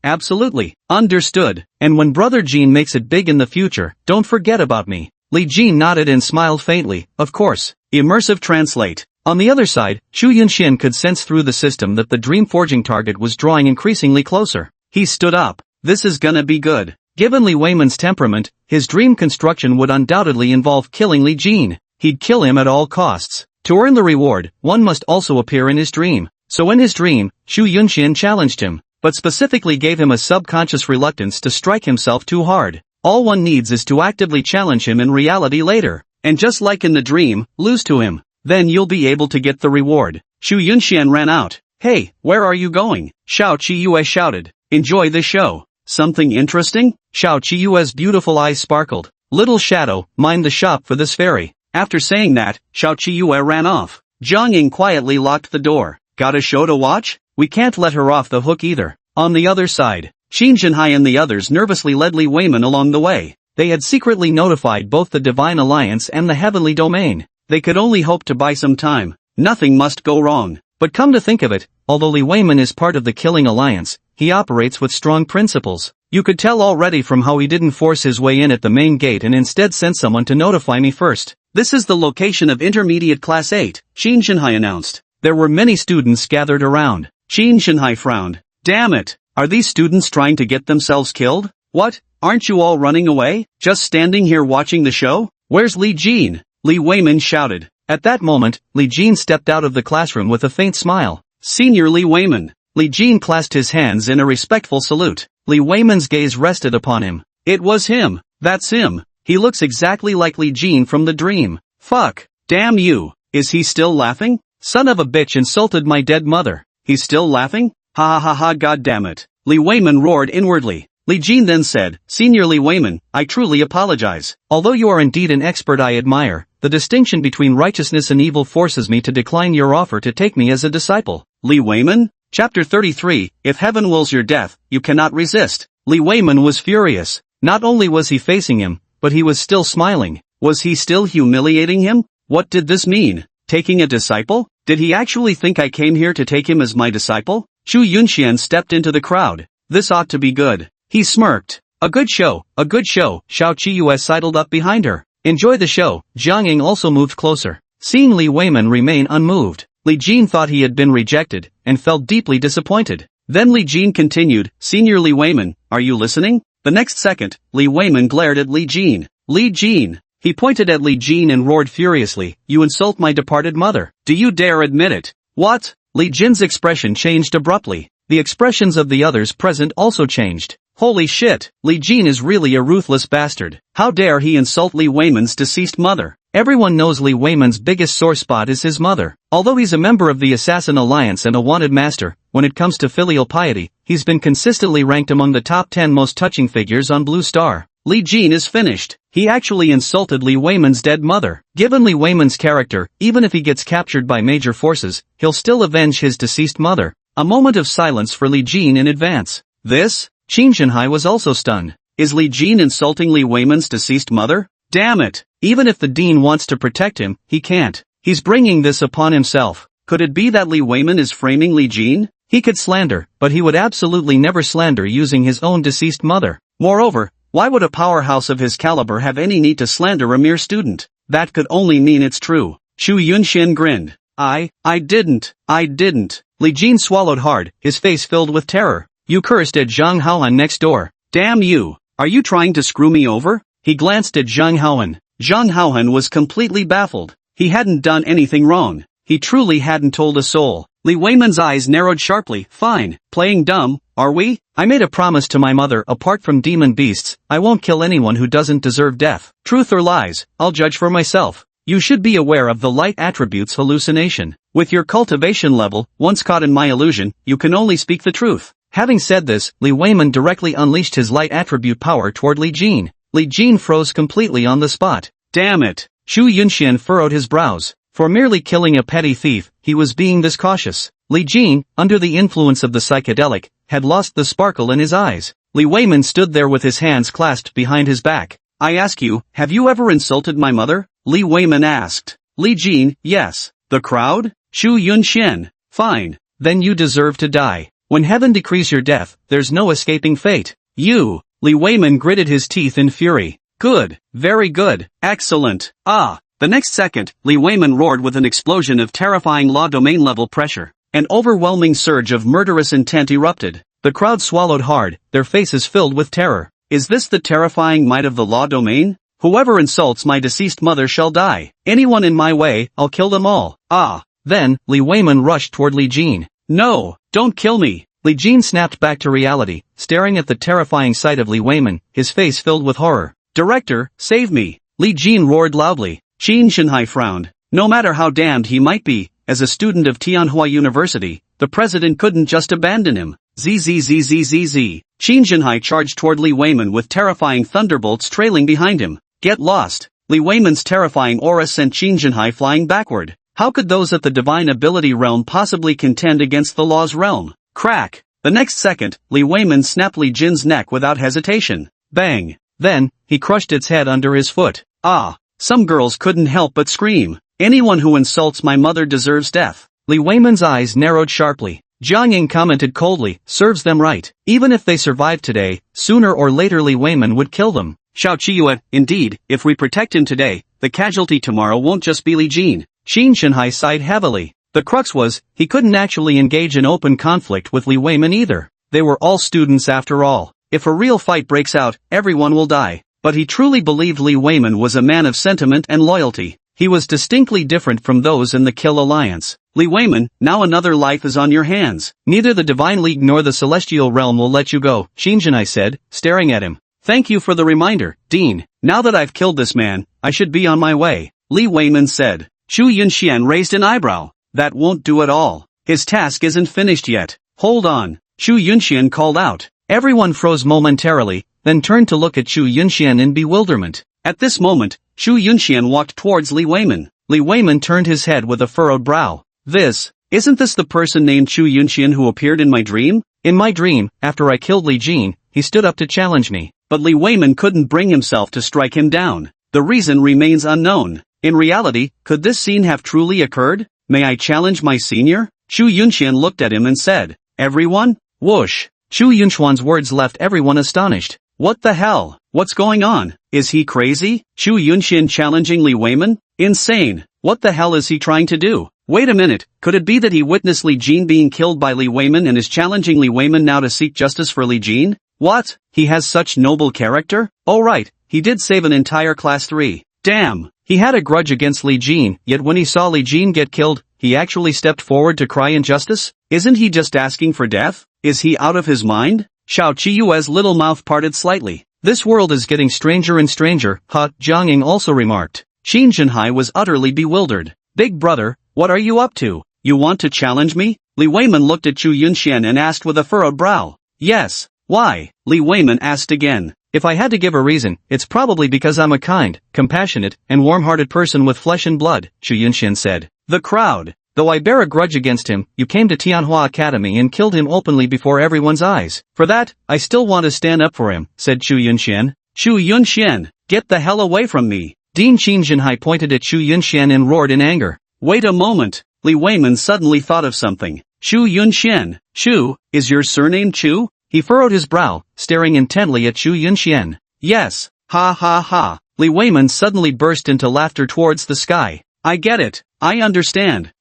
absolutely. Understood. And when Brother Jin makes it big in the future, don't forget about me. Li Jin nodded and smiled faintly. Of course. Immersive translate. On the other side, Shu Yunxian could sense through the system that the dream forging target was drawing increasingly closer. He stood up. This is gonna be good. Given Li Weiman's temperament, his dream construction would undoubtedly involve killing Li Jin. He'd kill him at all costs. To earn the reward, one must also appear in his dream. So in his dream, Shu Yunxian challenged him, but specifically gave him a subconscious reluctance to strike himself too hard. All one needs is to actively challenge him in reality later. And just like in the dream, lose to him. Then you'll be able to get the reward. Shu Yunxian ran out. Hey, where are you going? Xiao Qiyue shouted. Enjoy the show. Something interesting? Xiao Qiyue's beautiful eyes sparkled. Little shadow, mind the shop for this fairy. After saying that, Xiao Qiyue ran off. Zhang Ying quietly locked the door. Got a show to watch? We can't let her off the hook either. On the other side, Qin Jinhai and the others nervously led Li Weiman along the way. They had secretly notified both the Divine Alliance and the Heavenly Domain. They could only hope to buy some time. Nothing must go wrong. But come to think of it, although Li Weiman is part of the Killing Alliance, he operates with strong principles. You could tell already from how he didn't force his way in at the main gate and instead sent someone to notify me first. This is the location of Intermediate Class 8, Qin Jinhai announced. There were many students gathered around. Qin Jinhai frowned. Damn it, are these students trying to get themselves killed? What? Aren't you all running away? Just standing here watching the show? Where's Li Jin? Li Weiman shouted. At that moment, Li Jin stepped out of the classroom with a faint smile. Senior Li Weiman. Li Jin clasped his hands in a respectful salute. Li Weiman's gaze rested upon him. It was him. That's him. He looks exactly like Li Jin from the dream. Fuck. Damn you. Is he still laughing? Son of a bitch insulted my dead mother. He's still laughing? Ha ha ha ha, god damn it. Li Weiman roared inwardly. Li Jin then said, Senior Li Weiman, I truly apologize. Although you are indeed an expert I admire, the distinction between righteousness and evil forces me to decline your offer to take me as a disciple. Li Weiman? Chapter 33, If heaven wills your death, you cannot resist. Li Weiman was furious. Not only was he facing him, but he was still smiling. Was he still humiliating him? What did this mean? Taking a disciple? Did he actually think I came here to take him as my disciple? Xu Yunxian stepped into the crowd. This ought to be good. He smirked. A good show, a good show. Xiao Qiyue sidled up behind her. Enjoy the show. Jiang Ying also moved closer. Seeing Li Weiman remain unmoved, Li Jin thought he had been rejected, and felt deeply disappointed. Then Li Jin continued, Senior Li Weiman, are you listening? The next second, Li Weiman glared at Li Jin. Li Jin. He pointed at Li Jin and roared furiously, You insult my departed mother. Do you dare admit it? What? Li Jin's expression changed abruptly. The expressions of the others present also changed. Holy shit, Li Jin is really a ruthless bastard. How dare he insult Li Weiman's deceased mother? Everyone knows Li Weiman's biggest sore spot is his mother. Although he's a member of the Assassin Alliance and a wanted master, when it comes to filial piety, he's been consistently ranked among the top 10 most touching figures on Blue Star. Li Jin is finished. He actually insulted Li Weiman's dead mother. Given Li Weiman's character, even if he gets captured by major forces, he'll still avenge his deceased mother. A moment of silence for Li Jin in advance. This? Qin Shanhai was also stunned. Is Li Jin insulting Li Weiman's deceased mother? Damn it. Even if the dean wants to protect him, he can't. He's bringing this upon himself. Could it be that Li Weiman is framing Li Jin? He could slander, but he would absolutely never slander using his own deceased mother. Moreover, why would a powerhouse of his caliber have any need to slander a mere student? That could only mean it's true. Xu Yunxian grinned. I didn't. Li Jin swallowed hard, his face filled with terror. You cursed at Zhang Haoan next door. Damn you. Are you trying to screw me over? He glanced at Zhang Haoan. Zhang Haoan was completely baffled. He hadn't done anything wrong. He truly hadn't told a soul. Li Weiman's eyes narrowed sharply. Fine. Playing dumb, are we? I made a promise to my mother apart from demon beasts, I won't kill anyone who doesn't deserve death. Truth or lies, I'll judge for myself. You should be aware of the light attributes hallucination. With your cultivation level, once caught in my illusion, you can only speak the truth. Having said this, Li Weiman directly unleashed his light attribute power toward Li Jin. Li Jin froze completely on the spot. Damn it. Xu Yunxian furrowed his brows. For merely killing a petty thief, he was being this cautious. Li Jin, under the influence of the psychedelic, had lost the sparkle in his eyes. Li Weiman stood there with his hands clasped behind his back. I ask you, have you ever insulted my mother? Li Weiman asked. Li Jin, yes. The crowd? Xu Yunxian. Fine. Then you deserve to die. When heaven decrees your death, there's no escaping fate. You. Li Weiman gritted his teeth in fury. Good. Very good. Excellent. Ah. The next second, Li Weiman roared with an explosion of terrifying law domain level pressure. An overwhelming surge of murderous intent erupted. The crowd swallowed hard, their faces filled with terror. Is this the terrifying might of the law domain? Whoever insults my deceased mother shall die. Anyone in my way, I'll kill them all. Ah. Then, Li Weiman rushed toward Li Jin. No, don't kill me. Li Jin snapped back to reality, staring at the terrifying sight of Li Weiman, his face filled with horror. Director, save me. Li Jin roared loudly. Qin Shanhai frowned. No matter how damned he might be, as a student of Tianhua University, the president couldn't just abandon him. Zzzzzzz. Qin Shanhai charged toward Li Weiman with terrifying thunderbolts trailing behind him. Get lost. Li Weiman's terrifying aura sent Qin Shanhai flying backward. How could those at the divine ability realm possibly contend against the law's realm? Crack. The next second, Li Weiman snapped Li Jin's neck without hesitation. Bang. Then, he crushed its head under his foot. Ah. Some girls couldn't help but scream. Anyone who insults my mother deserves death. Li Weiman's eyes narrowed sharply. Jiang Ying commented coldly, serves them right. Even if they survive today, sooner or later Li Weiman would kill them. Xiao Qiyue, indeed, if we protect him today, the casualty tomorrow won't just be Li Jin. Qin Shanhai sighed heavily. The crux was, he couldn't actually engage in open conflict with Li Weiman either. They were all students after all. If a real fight breaks out, everyone will die. But he truly believed Li Weiman was a man of sentiment and loyalty. He was distinctly different from those in the Kill Alliance. Li Weiman, now another life is on your hands. Neither the Divine League nor the Celestial Realm will let you go, Shinjinai said, staring at him. Thank you for the reminder, Dean. Now that I've killed this man, I should be on my way, Li Weiman said. Xu Yunxian raised an eyebrow. That won't do at all. His task isn't finished yet. Hold on, Xu Yunxian called out. Everyone froze momentarily, then turned to look at Xu Yunxian in bewilderment. At this moment, Xu Yunxian walked towards Li Weiman. Li Weiman turned his head with a furrowed brow. Isn't this the person named Xu Yunxian who appeared in my dream? In my dream, after I killed Li Jin, he stood up to challenge me. But Li Weiman couldn't bring himself to strike him down. The reason remains unknown. In reality, could this scene have truly occurred? May I challenge my senior? Xu Yunxian looked at him and said, Everyone? Whoosh. Xu Yunxuan's words left everyone astonished. What the hell? What's going on? Is he crazy? Xu Yunxian challenging Li Weiman? Insane. What the hell is he trying to do? Wait a minute, could it be that he witnessed Li Jin being killed by Li Weiman and is challenging Li Weiman now to seek justice for Li Jin? What? He has such noble character? Oh right, he did save an entire class 3. Damn. He had a grudge against Li Jin, yet when he saw Li Jin get killed, he actually stepped forward to cry injustice? Isn't he just asking for death? Is he out of his mind? Xiao Qiyue's little mouth parted slightly. This world is getting stranger and stranger, Jianging also remarked. Qin Zhenhai was utterly bewildered. Big brother, what are you up to? You want to challenge me? Li Weiman looked at Xu Yunxian and asked with a furrowed brow. Yes. Why? Li Weiman asked again. If I had to give a reason, it's probably because I'm a kind, compassionate, and warm-hearted person with flesh and blood, Xu Yunxian said. The crowd. Though I bear a grudge against him, you came to Tianhua Academy and killed him openly before everyone's eyes. For that, I still want to stand up for him, said Xu Yunxian. Xu Yunxian, get the hell away from me. Dean Qin Zhenhai pointed at Xu Yunxian and roared in anger. Wait a moment. Li Weiman suddenly thought of something. Xu Yunxian. Xu, is your surname Chu? He furrowed his brow, staring intently at Xu Yunxian. Yes. Ha ha ha. Li Weiman suddenly burst into laughter towards the sky. I get it. I understand.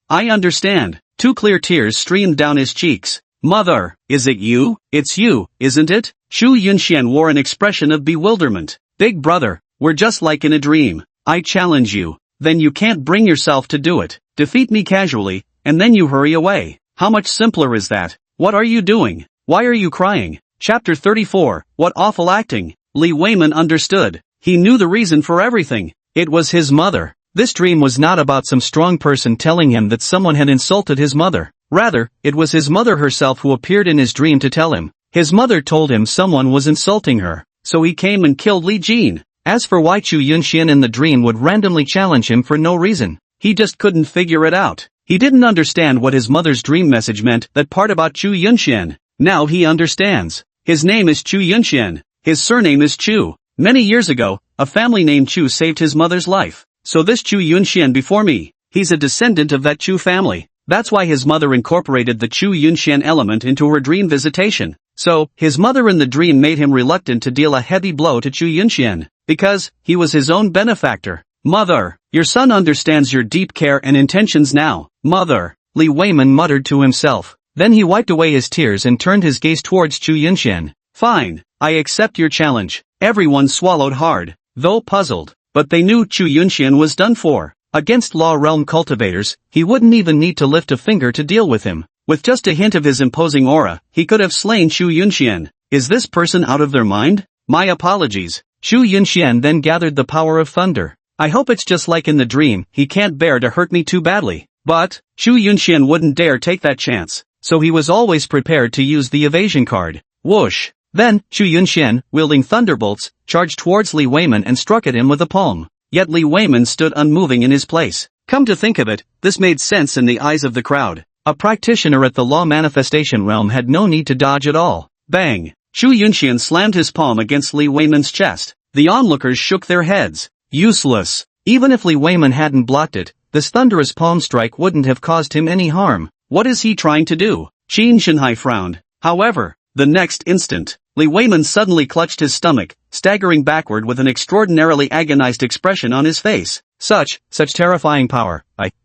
2 clear tears streamed down his cheeks. Mother, is it you? It's you, isn't it? Xu Yunxian wore an expression of bewilderment. Big brother, we're just like in a dream. I challenge you. Then you can't bring yourself to do it. Defeat me casually, and then you hurry away. How much simpler is that? What are you doing? Why are you crying? Chapter 34, What awful acting. Li Weiman understood. He knew the reason for everything. It was his mother. This dream was not about some strong person telling him that someone had insulted his mother. Rather, it was his mother herself who appeared in his dream to tell him. His mother told him someone was insulting her, so he came and killed Li Jin. As for why Xu Yunxian in the dream would randomly challenge him for no reason, he just couldn't figure it out. He didn't understand what his mother's dream message meant, that part about Xu Yunxian. Now he understands. His name is Xu Yunxian. His surname is Chu. Many years ago, a family named Chu saved his mother's life. So this Xu Yunxian before me, he's a descendant of that Chu family. That's why his mother incorporated the Xu Yunxian element into her dream visitation. So, his mother in the dream made him reluctant to deal a heavy blow to Xu Yunxian, because he was his own benefactor. Mother, your son understands your deep care and intentions now. Mother, Li Weiman muttered to himself. Then he wiped away his tears and turned his gaze towards Xu Yunxian. Fine, I accept your challenge. Everyone swallowed hard, though puzzled. But they knew Xu Yunxian was done for. Against Law Realm cultivators, he wouldn't even need to lift a finger to deal with him. With just a hint of his imposing aura, he could have slain Xu Yunxian. Is this person out of their mind? My apologies. Xu Yunxian then gathered the power of thunder. I hope it's just like in the dream, he can't bear to hurt me too badly. But, Xu Yunxian wouldn't dare take that chance, so he was always prepared to use the evasion card. Whoosh! Then, Xu Yunxian, wielding thunderbolts, charged towards Li Weiman and struck at him with a palm. Yet Li Weiman stood unmoving in his place. Come to think of it, this made sense in the eyes of the crowd. A practitioner at the law manifestation realm had no need to dodge at all. Bang! Xu Yunxian slammed his palm against Li Weiman's chest. The onlookers shook their heads. Useless. Even if Li Weiman hadn't blocked it, this thunderous palm strike wouldn't have caused him any harm. What is he trying to do? Qin Zhenhai frowned. However, the next instant, Li Weiman suddenly clutched his stomach, staggering backward with an extraordinarily agonized expression on his face. Such terrifying power.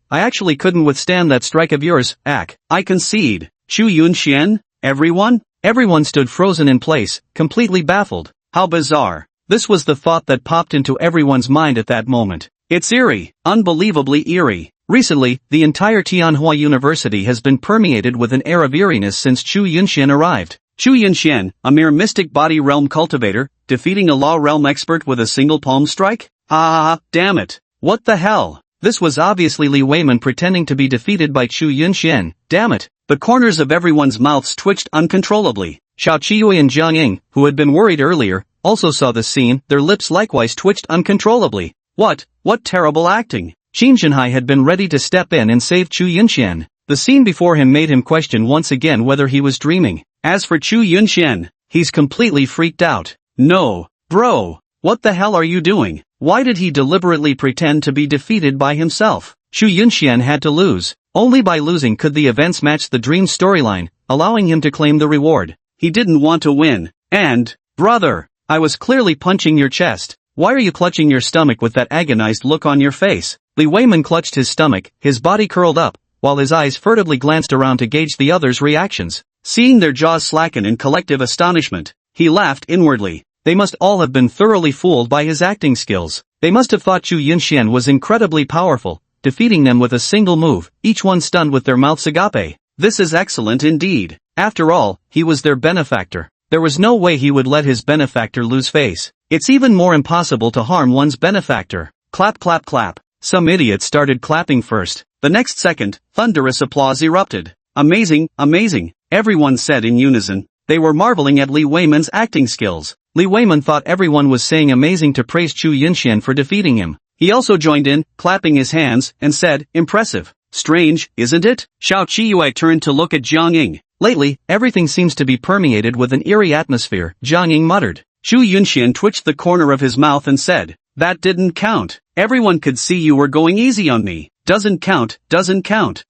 I actually couldn't withstand that strike of yours, I concede. Xu Yunxian? Everyone stood frozen in place, completely baffled. How bizarre. This was the thought that popped into everyone's mind at that moment. It's eerie, unbelievably eerie. Recently, the entire Tianhua University has been permeated with an air of eeriness since Chu Yunxian arrived. Chu Yunxian, a mere mystic body realm cultivator, defeating a law realm expert with a single palm strike? Ah, damn it. What the hell? This was obviously Li Weiman pretending to be defeated by Chu Yunxian, damn it. The corners of everyone's mouths twitched uncontrollably. Xiao Qiyue and Jiang Ying, who had been worried earlier, also saw the scene, their lips likewise twitched uncontrollably. What terrible acting. Qin Zhenhai had been ready to step in and save Chu Yunxian. The scene before him made him question once again whether he was dreaming. As for Chu Yunxian, he's completely freaked out. No, bro, what the hell are you doing? Why did he deliberately pretend to be defeated by himself? Chu Yunxian had to lose. Only by losing could the events match the dream storyline, allowing him to claim the reward. He didn't want to win. And, brother, I was clearly punching your chest. Why are you clutching your stomach with that agonized look on your face? Li Weiman clutched his stomach, his body curled up, while his eyes furtively glanced around to gauge the others' reactions. Seeing their jaws slacken in collective astonishment, he laughed inwardly. They must all have been thoroughly fooled by his acting skills. They must have thought Chu Yunxian was incredibly powerful, defeating them with a single move, each one stunned with their mouths agape. This is excellent indeed. After all, he was their benefactor. There was no way he would let his benefactor lose face. It's even more impossible to harm one's benefactor. Clap clap clap. Some idiots started clapping first. The next second, thunderous applause erupted. Amazing, amazing, everyone said in unison. They were marveling at Li Weiman's acting skills. Li Weiman thought everyone was saying amazing to praise Chu Yunxian for defeating him. He also joined in, clapping his hands, and said, impressive. Strange, isn't it? Xiao Qiyue turned to look at Jiang Ying. Lately, everything seems to be permeated with an eerie atmosphere, Jiang Ying muttered. Chu Yunxian twitched the corner of his mouth and said, that didn't count. Everyone could see you were going easy on me. Doesn't count,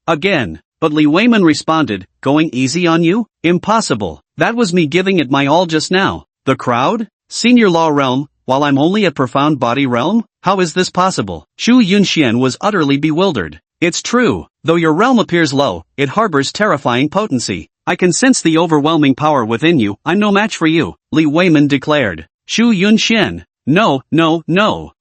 again. But Li Weiman responded, going easy on you? Impossible. That was me giving it my all just now. The crowd? Senior law realm, while I'm only a profound body realm? How is this possible? Chu Yunxian was utterly bewildered. It's true. Though your realm appears low, it harbors terrifying potency. I can sense the overwhelming power within you. I'm no match for you, Li Weiman declared. Chu Yunxian. No.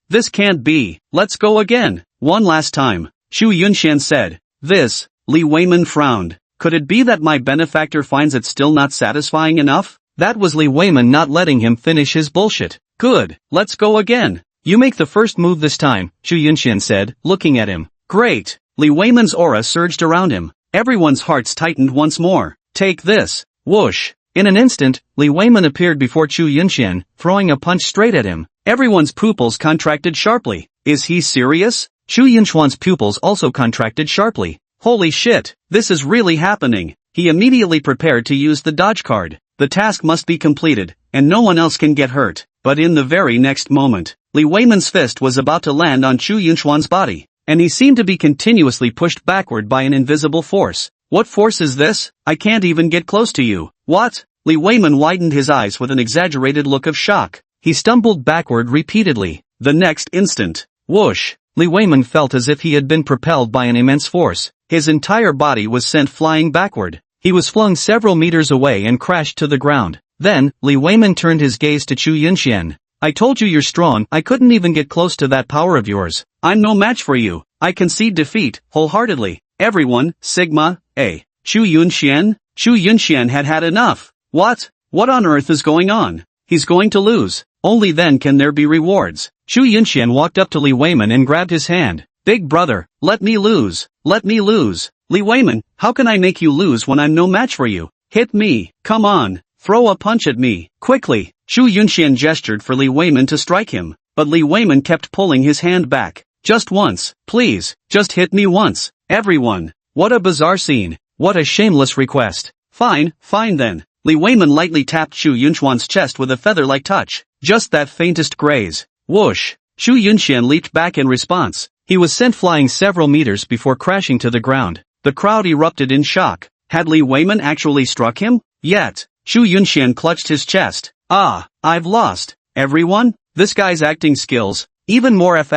This can't be. Let's go again. One last time. Chu Yunxian said. This. Li Weiman frowned. Could it be that my benefactor finds it still not satisfying enough? That was Li Weiman not letting him finish his bullshit. Good. Let's go again. You make the first move this time, Chu Yunxian said, looking at him. Great. Li Weiman's aura surged around him. Everyone's hearts tightened once more. Take this. Whoosh. In an instant, Li Weiman appeared before Chu Yunxian, throwing a punch straight at him. Everyone's pupils contracted sharply. Is he serious? Chu Yunxian's pupils also contracted sharply. Holy shit, this is really happening. He immediately prepared to use the dodge card. The task must be completed, and no one else can get hurt. But in the very next moment, Li Weiman's fist was about to land on Chu Yunxian's body, and he seemed to be continuously pushed backward by an invisible force. What force is this? I can't even get close to you. What? Li Weiman widened his eyes with an exaggerated look of shock. He stumbled backward repeatedly. The next instant, whoosh, Li Weiman felt as if he had been propelled by an immense force. His entire body was sent flying backward. He was flung several meters away and crashed to the ground. Then, Li Weiman turned his gaze to Chu Yunxian. I told you you're strong. I couldn't even get close to that power of yours. I'm no match for you. I concede defeat, wholeheartedly. Everyone, Sigma, A. Chu Yunxian? Chu Yunxian had had enough. What? What on earth is going on? He's going to lose. Only then can there be rewards. Chu Yunxian walked up to Li Weiman and grabbed his hand. Big brother, let me lose. Let me lose. Li Weiman, how can I make you lose when I'm no match for you? Hit me. Come on. Throw a punch at me. Quickly. Chu Yunxian gestured for Li Weiman to strike him, but Li Weiman kept pulling his hand back. Just once, please. Just hit me once. Everyone. What a bizarre scene. What a shameless request. Fine then. Li Weiman lightly tapped Chu Yunxian's chest with a feather-like touch. Just that faintest graze. Whoosh. Chu Yunxian leaped back in response. He was sent flying several meters before crashing to the ground. The crowd erupted in shock. Had Li Weiman actually struck him? Yet. Chu Yunxian clutched his chest. Ah, I've lost. Everyone? This guy's acting skills. Even more F**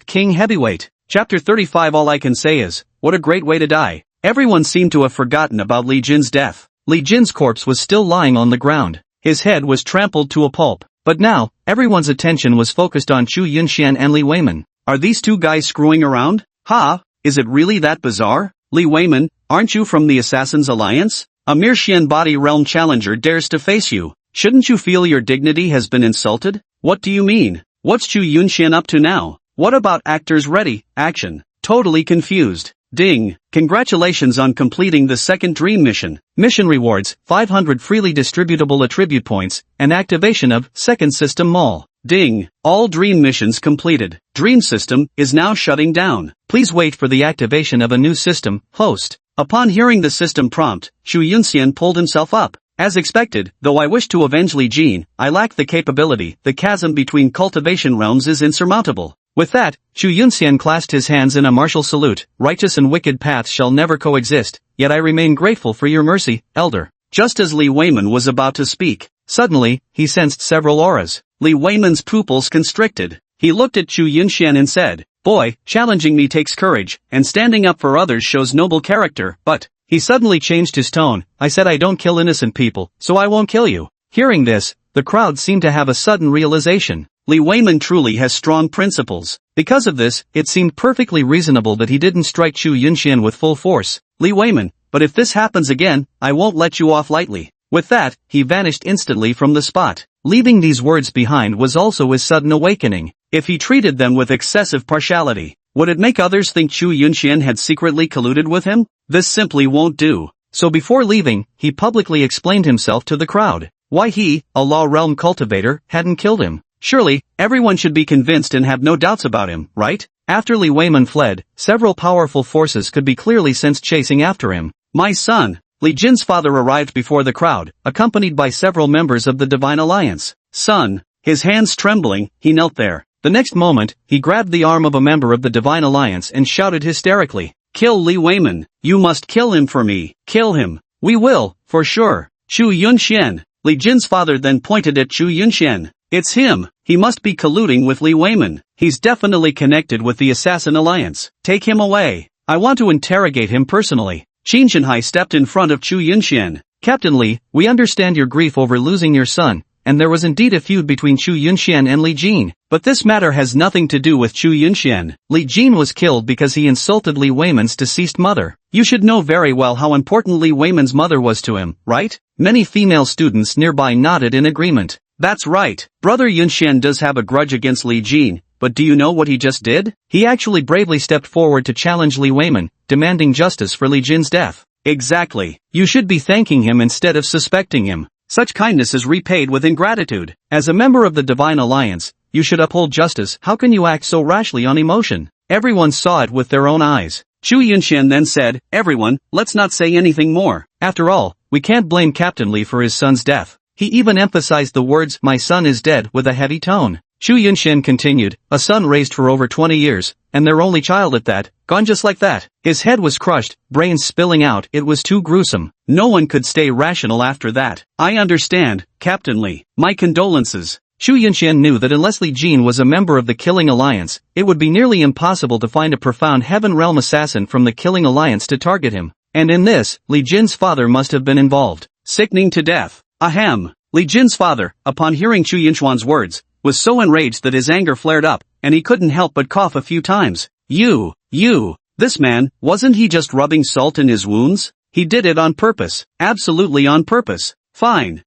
King Heavyweight. Chapter 35. All I can say is, what a great way to die. Everyone seemed to have forgotten about Li Jin's death. Li Jin's corpse was still lying on the ground. His head was trampled to a pulp. But now, everyone's attention was focused on Chu Yunxian and Li Weiman. Are these two guys screwing around? Ha! is it really that bizarre? Li Weiman, aren't you from the Assassin's Alliance? A mere Xian body realm challenger dares to face you. Shouldn't you feel your dignity has been insulted? What do you mean? What's Chu Yunxian up to now? What about actors ready, action? Totally confused. Ding. Congratulations on completing the second dream mission. Mission rewards, 500 freely distributable attribute points, and activation of second system mall. Ding. All dream missions completed. Dream system is now shutting down. Please wait for the activation of a new system, host. Upon hearing the system prompt, Chu Yunxian pulled himself up. As expected, though I wish to avenge Li Jin, I lack the capability. The chasm between cultivation realms is insurmountable. With that, Chu Yunxian clasped his hands in a martial salute. Righteous and wicked paths shall never coexist, yet I remain grateful for your mercy, elder. Just as Li Weiman was about to speak, suddenly, he sensed several auras. Li Weiman's pupils constricted. He looked at Chu Yunxian and said, "Boy, challenging me takes courage, and standing up for others shows noble character, but..." He suddenly changed his tone. "I said I don't kill innocent people, so I won't kill you." Hearing this, the crowd seemed to have a sudden realization. Li Weiman truly has strong principles. Because of this, it seemed perfectly reasonable that he didn't strike Chu Yunxian with full force. Li Weiman, but if this happens again, I won't let you off lightly. With that, he vanished instantly from the spot. Leaving these words behind was also his sudden awakening. If he treated them with excessive partiality, would it make others think Chu Yunxian had secretly colluded with him? This simply won't do. So before leaving, he publicly explained himself to the crowd. Why he, a law realm cultivator, hadn't killed him. Surely, everyone should be convinced and have no doubts about him, right? After Li Weiman fled, several powerful forces could be clearly sensed chasing after him. My son! Li Jin's father arrived before the crowd, accompanied by several members of the Divine Alliance. Son! His hands trembling, he knelt there. The next moment, he grabbed the arm of a member of the Divine Alliance and shouted hysterically, "Kill Li Weiman! You must kill him for me! Kill him! We will, for sure! Chu Yunxian!" Li Jin's father then pointed at Chu Yunxian. "It's him! He must be colluding with Li Weiman. He's definitely connected with the Assassin Alliance. Take him away. I want to interrogate him personally." Qin Shanhai stepped in front of Chu Yunxian. "Captain Li, we understand your grief over losing your son, and there was indeed a feud between Chu Yunxian and Li Jin. But this matter has nothing to do with Chu Yunxian. Li Jin was killed because he insulted Li Weiman's deceased mother. You should know very well how important Li Weiman's mother was to him, right?" Many female students nearby nodded in agreement. "That's right. Brother Yunxian does have a grudge against Li Jin, but do you know what he just did? He actually bravely stepped forward to challenge Li Weiman, demanding justice for Li Jin's death." Exactly. You should be thanking him instead of suspecting him. Such kindness is repaid with ingratitude. As a member of the Divine Alliance, you should uphold justice. How can you act so rashly on emotion? Everyone saw it with their own eyes. Chu Yunxian then said, "Everyone, let's not say anything more. After all, we can't blame Captain Li for his son's death." He even emphasized the words, "My son is dead," with a heavy tone. Chu Yunxian continued, "A son raised for over 20 years, and their only child at that, gone just like that." His head was crushed, brains spilling out. It was too gruesome. No one could stay rational after that. "I understand, Captain Li. My condolences." Chu Yunxian knew that unless Li Jin was a member of the Killing Alliance, it would be nearly impossible to find a profound Heaven Realm assassin from the Killing Alliance to target him. And in this, Li Jin's father must have been involved. Sickening to death. Ahem. Li Jin's father, upon hearing Chu Yunxuan's words, was so enraged that his anger flared up, and he couldn't help but cough a few times. This man, wasn't he just rubbing salt in his wounds? He did it on purpose. Absolutely on purpose. Fine.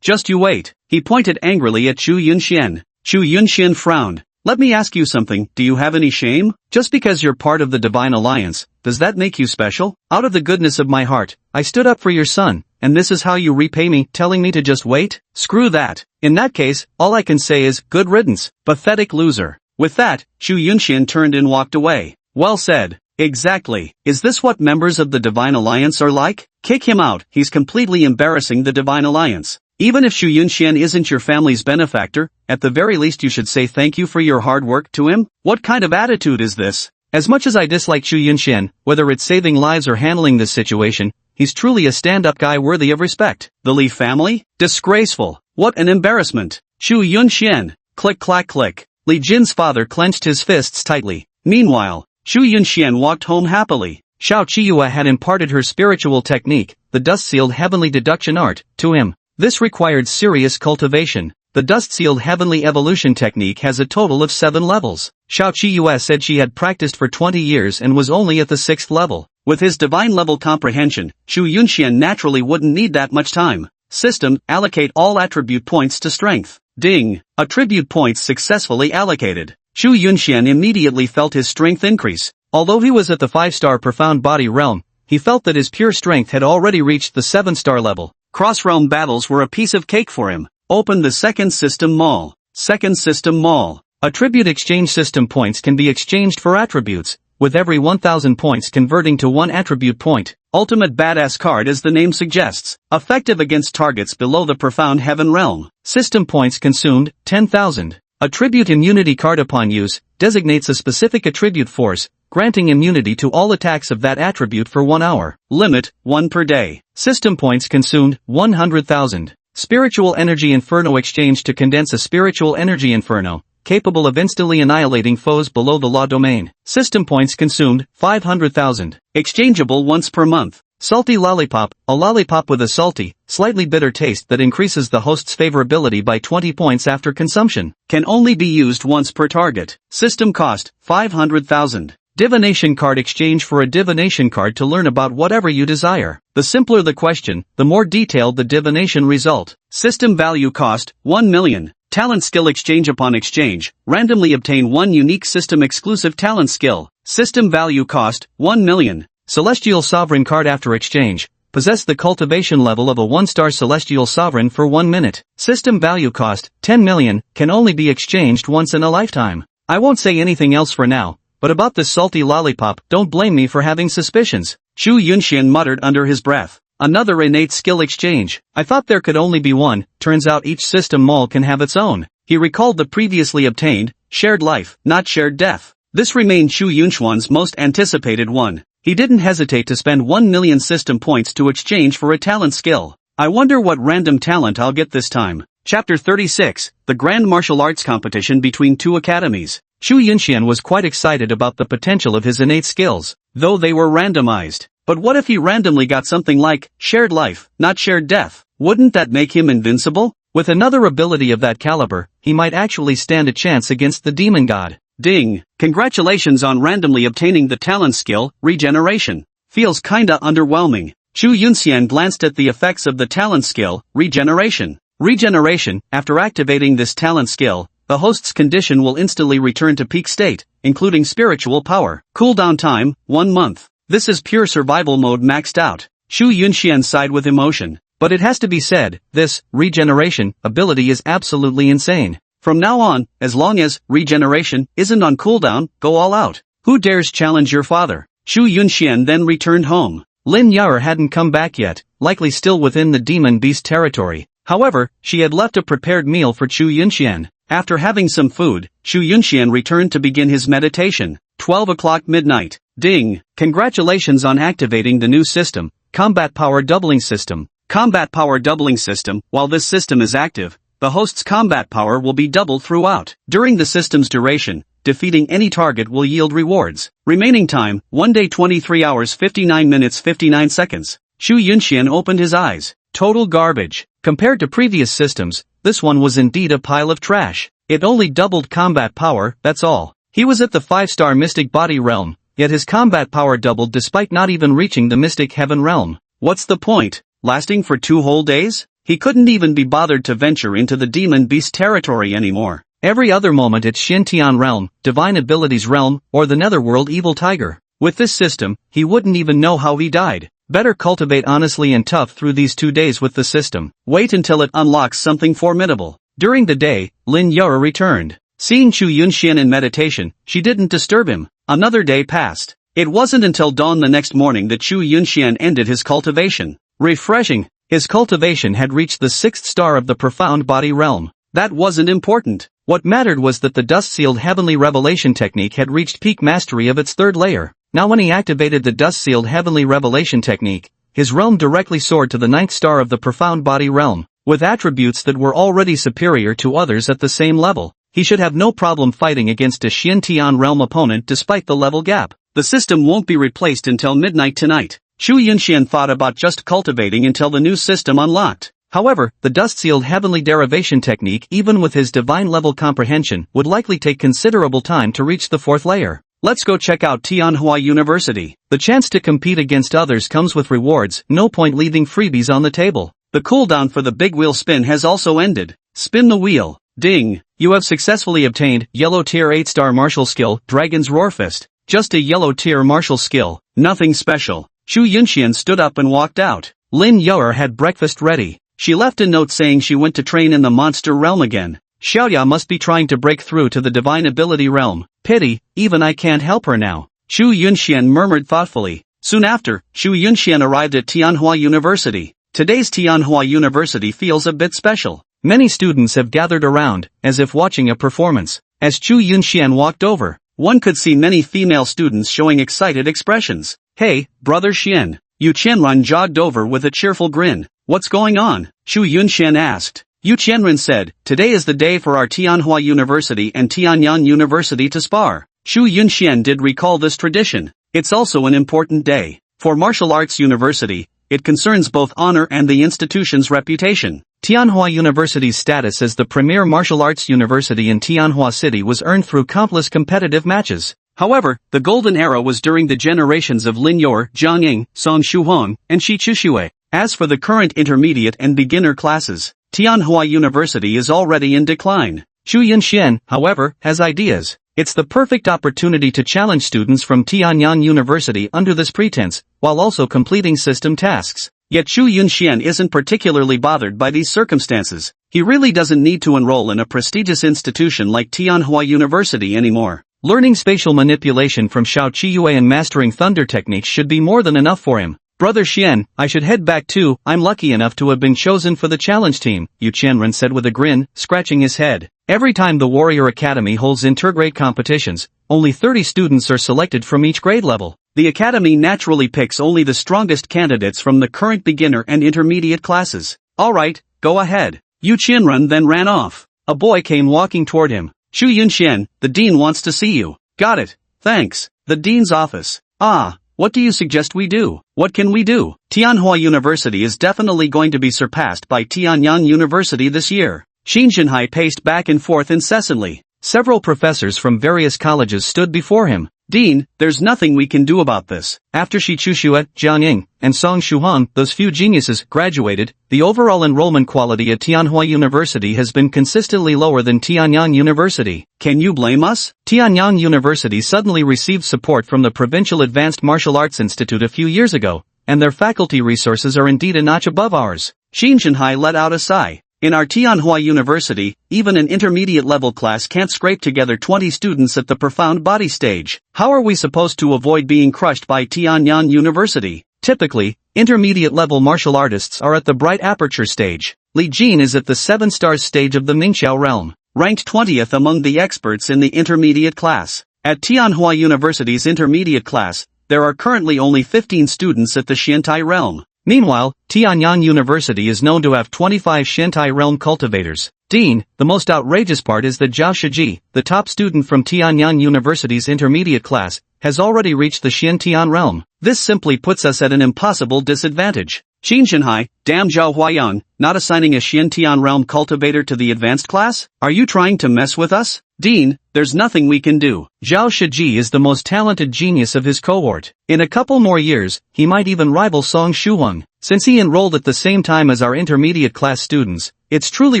Just you wait." He pointed angrily at Chu Yunxian. Chu Yunxian frowned. "Let me ask you something, do you have any shame? Just because you're part of the Divine Alliance, does that make you special? Out of the goodness of my heart, I stood up for your son, and this is how you repay me, telling me to just wait? Screw that. In that case, all I can say is, good riddance, pathetic loser." With that, Chu Yunxian turned and walked away. Well said. Exactly. Is this what members of the Divine Alliance are like? Kick him out, he's completely embarrassing the Divine Alliance. Even if Chu Yunxian isn't your family's benefactor, at the very least you should say thank you for your hard work to him? What kind of attitude is this? As much as I dislike Chu Yunxian, whether it's saving lives or handling this situation, he's truly a stand-up guy worthy of respect. The Li family? Disgraceful. What an embarrassment. Chu Yunxian. Click clack click. Li Jin's father clenched his fists tightly. Meanwhile, Chu Yunxian walked home happily. Xiao Qiyue had imparted her spiritual technique, the dust-sealed heavenly deduction art, to him. This required serious cultivation. The dust-sealed heavenly evolution technique has a total of 7 levels. Xiao Qiyue said she had practiced for 20 years and was only at the 6th level. With his divine-level comprehension, Xu Yunxian naturally wouldn't need that much time. System, allocate all attribute points to strength. Ding! Attribute points successfully allocated. Xu Yunxian immediately felt his strength increase. Although he was at the 5-star profound body realm, he felt that his pure strength had already reached the 7-star level. Cross-realm battles were a piece of cake for him. Open the second system mall. Second system mall. Attribute exchange system points can be exchanged for attributes, with every 1000 points converting to 1 attribute point. Ultimate badass card as the name suggests. Effective against targets below the profound heaven realm. System points consumed, 10,000. Attribute immunity card upon use, designates a specific attribute force, granting immunity to all attacks of that attribute for 1 hour. Limit, 1 per day. System points consumed, 100,000. Spiritual energy inferno exchange to condense a spiritual energy inferno, capable of instantly annihilating foes below the law domain. System points consumed, 500,000. Exchangeable once per month. Salty lollipop, a lollipop with a salty, slightly bitter taste that increases the host's favorability by 20 points after consumption. Can only be used once per target. System cost, 500,000. Divination card exchange for a divination card to learn about whatever you desire. The simpler the question, the more detailed the divination result. System value cost, 1 million. Talent skill exchange upon exchange, randomly obtain 1 unique system exclusive talent skill. System value cost, 1 million. Celestial Sovereign card after exchange, possess the cultivation level of a 1-star Celestial Sovereign for 1 minute. System value cost, 10 million, can only be exchanged once in a lifetime. I won't say anything else for now, but about this salty lollipop, don't blame me for having suspicions. Xu Yunxian muttered under his breath. Another innate skill exchange. I thought there could only be one, turns out each system mall can have its own. He recalled the previously obtained, shared life, not shared death. This remained Xu Yunxian's most anticipated one. He didn't hesitate to spend 1 million system points to exchange for a talent skill. I wonder what random talent I'll get this time. Chapter 36, The Grand Martial Arts Competition Between 2 Academies. Xu Yunxian was quite excited about the potential of his innate skills, though they were randomized. But what if he randomly got something like, shared life, not shared death? Wouldn't that make him invincible? With another ability of that caliber, he might actually stand a chance against the demon god. Ding! Congratulations on randomly obtaining the talent skill, Regeneration. Feels kinda underwhelming. Xu Yunxian glanced at the effects of the talent skill, Regeneration. Regeneration, after activating this talent skill, the host's condition will instantly return to peak state, including spiritual power. Cooldown time, 1 month. This is pure survival mode maxed out. Xu Yunxian sighed with emotion. But it has to be said, this, regeneration, ability is absolutely insane. From now on, as long as, regeneration, isn't on cooldown, go all out. Who dares challenge your father? Xu Yunxian then returned home. Lin Yao hadn't come back yet, likely still within the demon beast territory. However, she had left a prepared meal for Xu Yunxian. After having some food, Xu Yunxian returned to begin his meditation. 12 o'clock midnight. Ding! Congratulations on activating the new system, Combat Power Doubling System. Combat Power Doubling System. While this system is active, the host's combat power will be doubled throughout. During the system's duration, defeating any target will yield rewards. Remaining time, 1 day 23 hours 59 minutes 59 seconds. Xu Yunxian opened his eyes. Total garbage. Compared to previous systems, this one was indeed a pile of trash. It only doubled combat power, that's all. He was at the 5-star Mystic Body realm, yet his combat power doubled despite not even reaching the Mystic Heaven realm. What's the point? Lasting for 2 whole days? He couldn't even be bothered to venture into the Demon Beast territory anymore. Every other moment it's Xintian realm, Divine Abilities realm, or the Netherworld Evil Tiger. With this system, he wouldn't even know how he died. Better cultivate honestly and tough through these 2 days with the system. Wait until it unlocks something formidable. During the day, Lin Yao returned. Seeing Xu Yunxian in meditation, she didn't disturb him. Another day passed. It wasn't until dawn the next morning that Xu Yunxian ended his cultivation. Refreshing. His cultivation had reached the 6th star of the profound body realm. That wasn't important. What mattered was that the dust-sealed heavenly revelation technique had reached peak mastery of its 3rd layer. Now when he activated the dust-sealed heavenly revelation technique, his realm directly soared to the 9th star of the profound body realm. With attributes that were already superior to others at the same level, he should have no problem fighting against a Xintian realm opponent despite the level gap. The system won't be replaced until midnight tonight. Xu Yunxian thought about just cultivating until the new system unlocked. However, the dust-sealed heavenly derivation technique, even with his divine-level comprehension, would likely take considerable time to reach the 4th layer. Let's go check out Tianhua University. The chance to compete against others comes with rewards, no point leaving freebies on the table. The cooldown for the big wheel spin has also ended. Spin the wheel. Ding! You have successfully obtained Yellow Tier 8-star martial skill, Dragon's Roar Fist. Just a Yellow Tier martial skill, nothing special. Shu Yunxian stood up and walked out. Lin You'er had breakfast ready. She left a note saying she went to train in the monster realm again. Xiaoya must be trying to break through to the divine ability realm. Pity, even I can't help her now. Shu Yunxian murmured thoughtfully. Soon after, Shu Yunxian arrived at Tianhua University. Today's Tianhua University feels a bit special. Many students have gathered around, as if watching a performance. As Shu Yunxian walked over, one could see many female students showing excited expressions. Hey, brother Xian. Yu Qianren jogged over with a cheerful grin. What's going on? Shu Yunxian asked. Yu Qianren said, today is the day for our Tianhua University and Tianyang University to spar. Shu Yunxian did recall this tradition. It's also an important day. For Martial Arts University, it concerns both honor and the institution's reputation. Tianhua University's status as the premier martial arts university in Tianhua City was earned through countless competitive matches. However, the golden era was during the generations of Lin You'er, Zhang Ying, Song Shuhuang, and Shi Chuxue. As for the current intermediate and beginner classes, Tianhua University is already in decline. Shu Yunxian, however, has ideas. It's the perfect opportunity to challenge students from Tianyang University under this pretense, while also completing system tasks. Yet Shu Yunxian isn't particularly bothered by these circumstances. He really doesn't need to enroll in a prestigious institution like Tianhua University anymore. Learning spatial manipulation from Xiao Qiyue and mastering thunder techniques should be more than enough for him. Brother Xian, I should head back too. I'm lucky enough to have been chosen for the challenge team, Yu Qianren said with a grin, scratching his head. Every time the Warrior Academy holds intergrade competitions, only 30 students are selected from each grade level. The academy naturally picks only the strongest candidates from the current beginner and intermediate classes. Alright, go ahead. Yu Qianren then ran off. A boy came walking toward him. Shu Yunxian, the dean wants to see you. Got it, thanks. The dean's office. Ah, what do you suggest we do? What can we do? Tianhua University is definitely going to be surpassed by Tianyang University this year. Xin Zhenhai paced back and forth incessantly. Several professors from various colleges stood before him. Dean, there's nothing we can do about this. After Shi Chuxue, Jiang Ying, and Song Shuhuang, those few geniuses, graduated, the overall enrollment quality at Tianhua University has been consistently lower than Tianyang University. Can you blame us? Tianyang University suddenly received support from the Provincial Advanced Martial Arts Institute a few years ago, and their faculty resources are indeed a notch above ours. Xin Zhenhai let out a sigh. In our Tianhua University, even an intermediate-level class can't scrape together 20 students at the profound body stage. How are we supposed to avoid being crushed by Tianyang University? Typically, intermediate-level martial artists are at the bright aperture stage. Li Jin is at the 7 stars stage of the Mingqiao realm, ranked 20th among the experts in the intermediate class. At Tianhua University's intermediate class, there are currently only 15 students at the Xiantai realm. Meanwhile, Tianyang University is known to have 25 Xiantai realm cultivators. Dean, the most outrageous part is that Zhao Shiji, the top student from Tianyang University's intermediate class, has already reached the Xiantian realm. This simply puts us at an impossible disadvantage. Xin Zhenhai, damn Zhao Huayang, not assigning a Xiantian realm cultivator to the advanced class? Are you trying to mess with us? Dean, there's nothing we can do. Zhao Shiji is the most talented genius of his cohort. In a couple more years, he might even rival Song Shuhuang. Since he enrolled at the same time as our intermediate class students, it's truly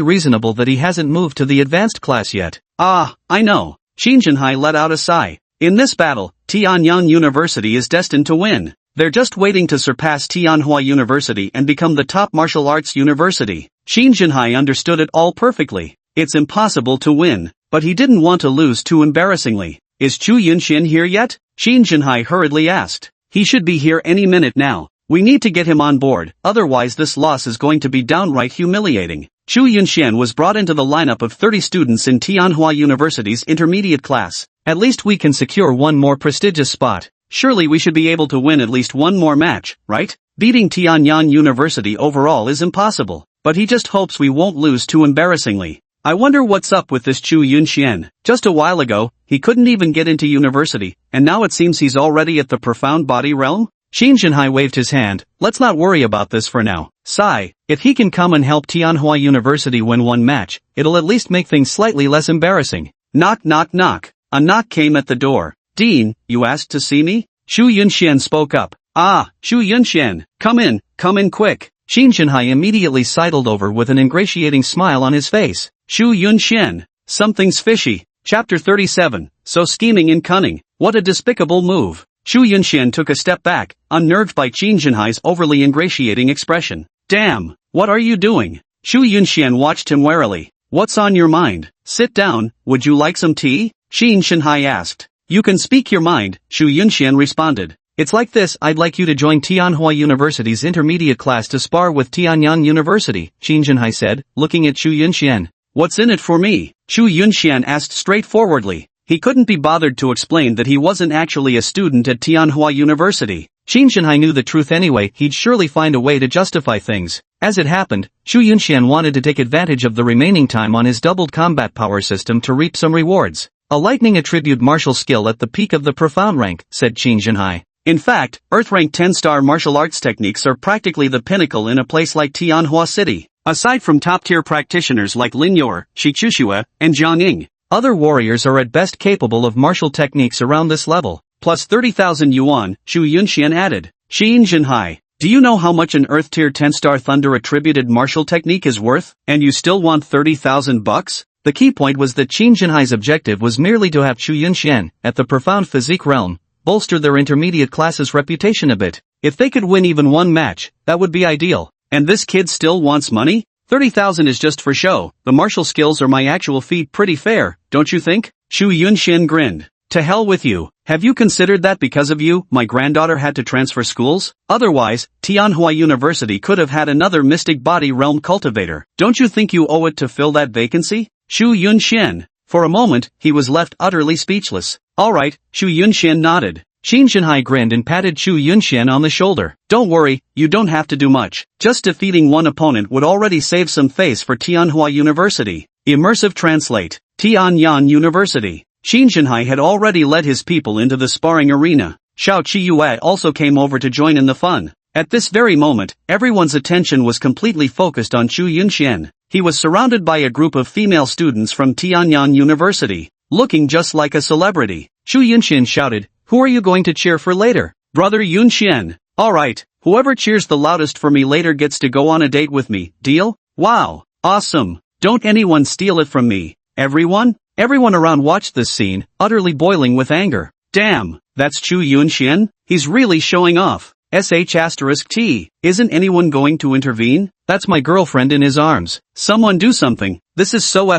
reasonable that he hasn't moved to the advanced class yet. Ah, I know. Xin Zhenhai let out a sigh. In this battle, Tianyang University is destined to win. They're just waiting to surpass Tianhua University and become the top martial arts university. Xin Zhenhai understood it all perfectly. It's impossible to win, but he didn't want to lose too embarrassingly. Is Chu Yunxian here yet? Xin Zhenhai hurriedly asked. He should be here any minute now. We need to get him on board, otherwise this loss is going to be downright humiliating. Chu Yunxian was brought into the lineup of 30 students in Tianhua University's intermediate class. At least we can secure one more prestigious spot. Surely we should be able to win at least one more match, right? Beating Tianyang University overall is impossible, but he just hopes we won't lose too embarrassingly. I wonder what's up with this Chu Yunxian. Just a while ago, he couldn't even get into university, and now it seems he's already at the profound body realm? Xin Zhenhai waved his hand. Let's not worry about this for now. Sigh, if he can come and help Tianhua University win one match, it'll at least make things slightly less embarrassing. Knock knock knock. A knock came at the door. Dean, you asked to see me? Xu Yunxian spoke up. Ah, Xu Yunxian, come in quick. Xin Shanhai immediately sidled over with an ingratiating smile on his face. Xu Yunxian, something's fishy. Chapter 37, so scheming and cunning, what a despicable move. Xu Yunxian took a step back, unnerved by Qin Jinhai's overly ingratiating expression. Damn, what are you doing? Xu Yunxian watched him warily. What's on your mind? Sit down, would you like some tea? Qin Jinhai asked. You can speak your mind, Xu Yunxian responded. It's like this, I'd like you to join Tianhua University's intermediate class to spar with Tianyang University, Qin Jinhai said, looking at Xu Yunxian. What's in it for me? Xu Yunxian asked straightforwardly. He couldn't be bothered to explain that he wasn't actually a student at Tianhua University. Qin Jinhai knew the truth anyway, he'd surely find a way to justify things. As it happened, Xu Yunxian wanted to take advantage of the remaining time on his doubled combat power system to reap some rewards. A lightning attribute martial skill at the peak of the profound rank, said Qin Jinhai. In fact, Earth-rank 10-star martial arts techniques are practically the pinnacle in a place like Tianhua City. Aside from top-tier practitioners like Lin Yor, Shi Chuxue, and Jiang Ying, other warriors are at best capable of martial techniques around this level. Plus 30,000 yuan, Xu Yunxian added. Qin Jinhai, do you know how much an Earth-tier 10-star thunder-attributed martial technique is worth? And you still want 30,000 bucks? The key point was that Qin Jinhai's objective was merely to have Xu Yunxian, at the profound physique realm, bolster their intermediate class's reputation a bit. If they could win even one match, that would be ideal. And this kid still wants money? 30,000 is just for show. The martial skills are my actual feat. Pretty fair, don't you think? Xu Yunxian grinned. To hell with you. Have you considered that because of you, my granddaughter had to transfer schools? Otherwise, Tianhua University could have had another mystic body realm cultivator. Don't you think you owe it to fill that vacancy? Xu Yunxian. For a moment, he was left utterly speechless. Alright, Xu Yunxian nodded. Qin Jinhai grinned and patted Xu Yunxian on the shoulder. Don't worry, you don't have to do much. Just defeating one opponent would already save some face for Tianhua University. Immersive translate. Tianyang University. Qin Jinhai had already led his people into the sparring arena. Xiao Qiyue also came over to join in the fun. At this very moment, everyone's attention was completely focused on Xu Yunxian. He was surrounded by a group of female students from Tianyang University, looking just like a celebrity. Xu Yunxian shouted, who are you going to cheer for later? Brother Yunxian. Alright, whoever cheers the loudest for me later gets to go on a date with me, deal? Wow, awesome. Don't anyone steal it from me. Everyone? Everyone around watched this scene, utterly boiling with anger. Damn, that's Xu Yunxian? He's really showing off. *T. Isn't anyone going to intervene? That's my girlfriend in his arms. Someone do something. This is so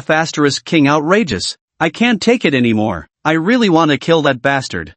*King outrageous. I can't take it anymore. I really want to kill that bastard.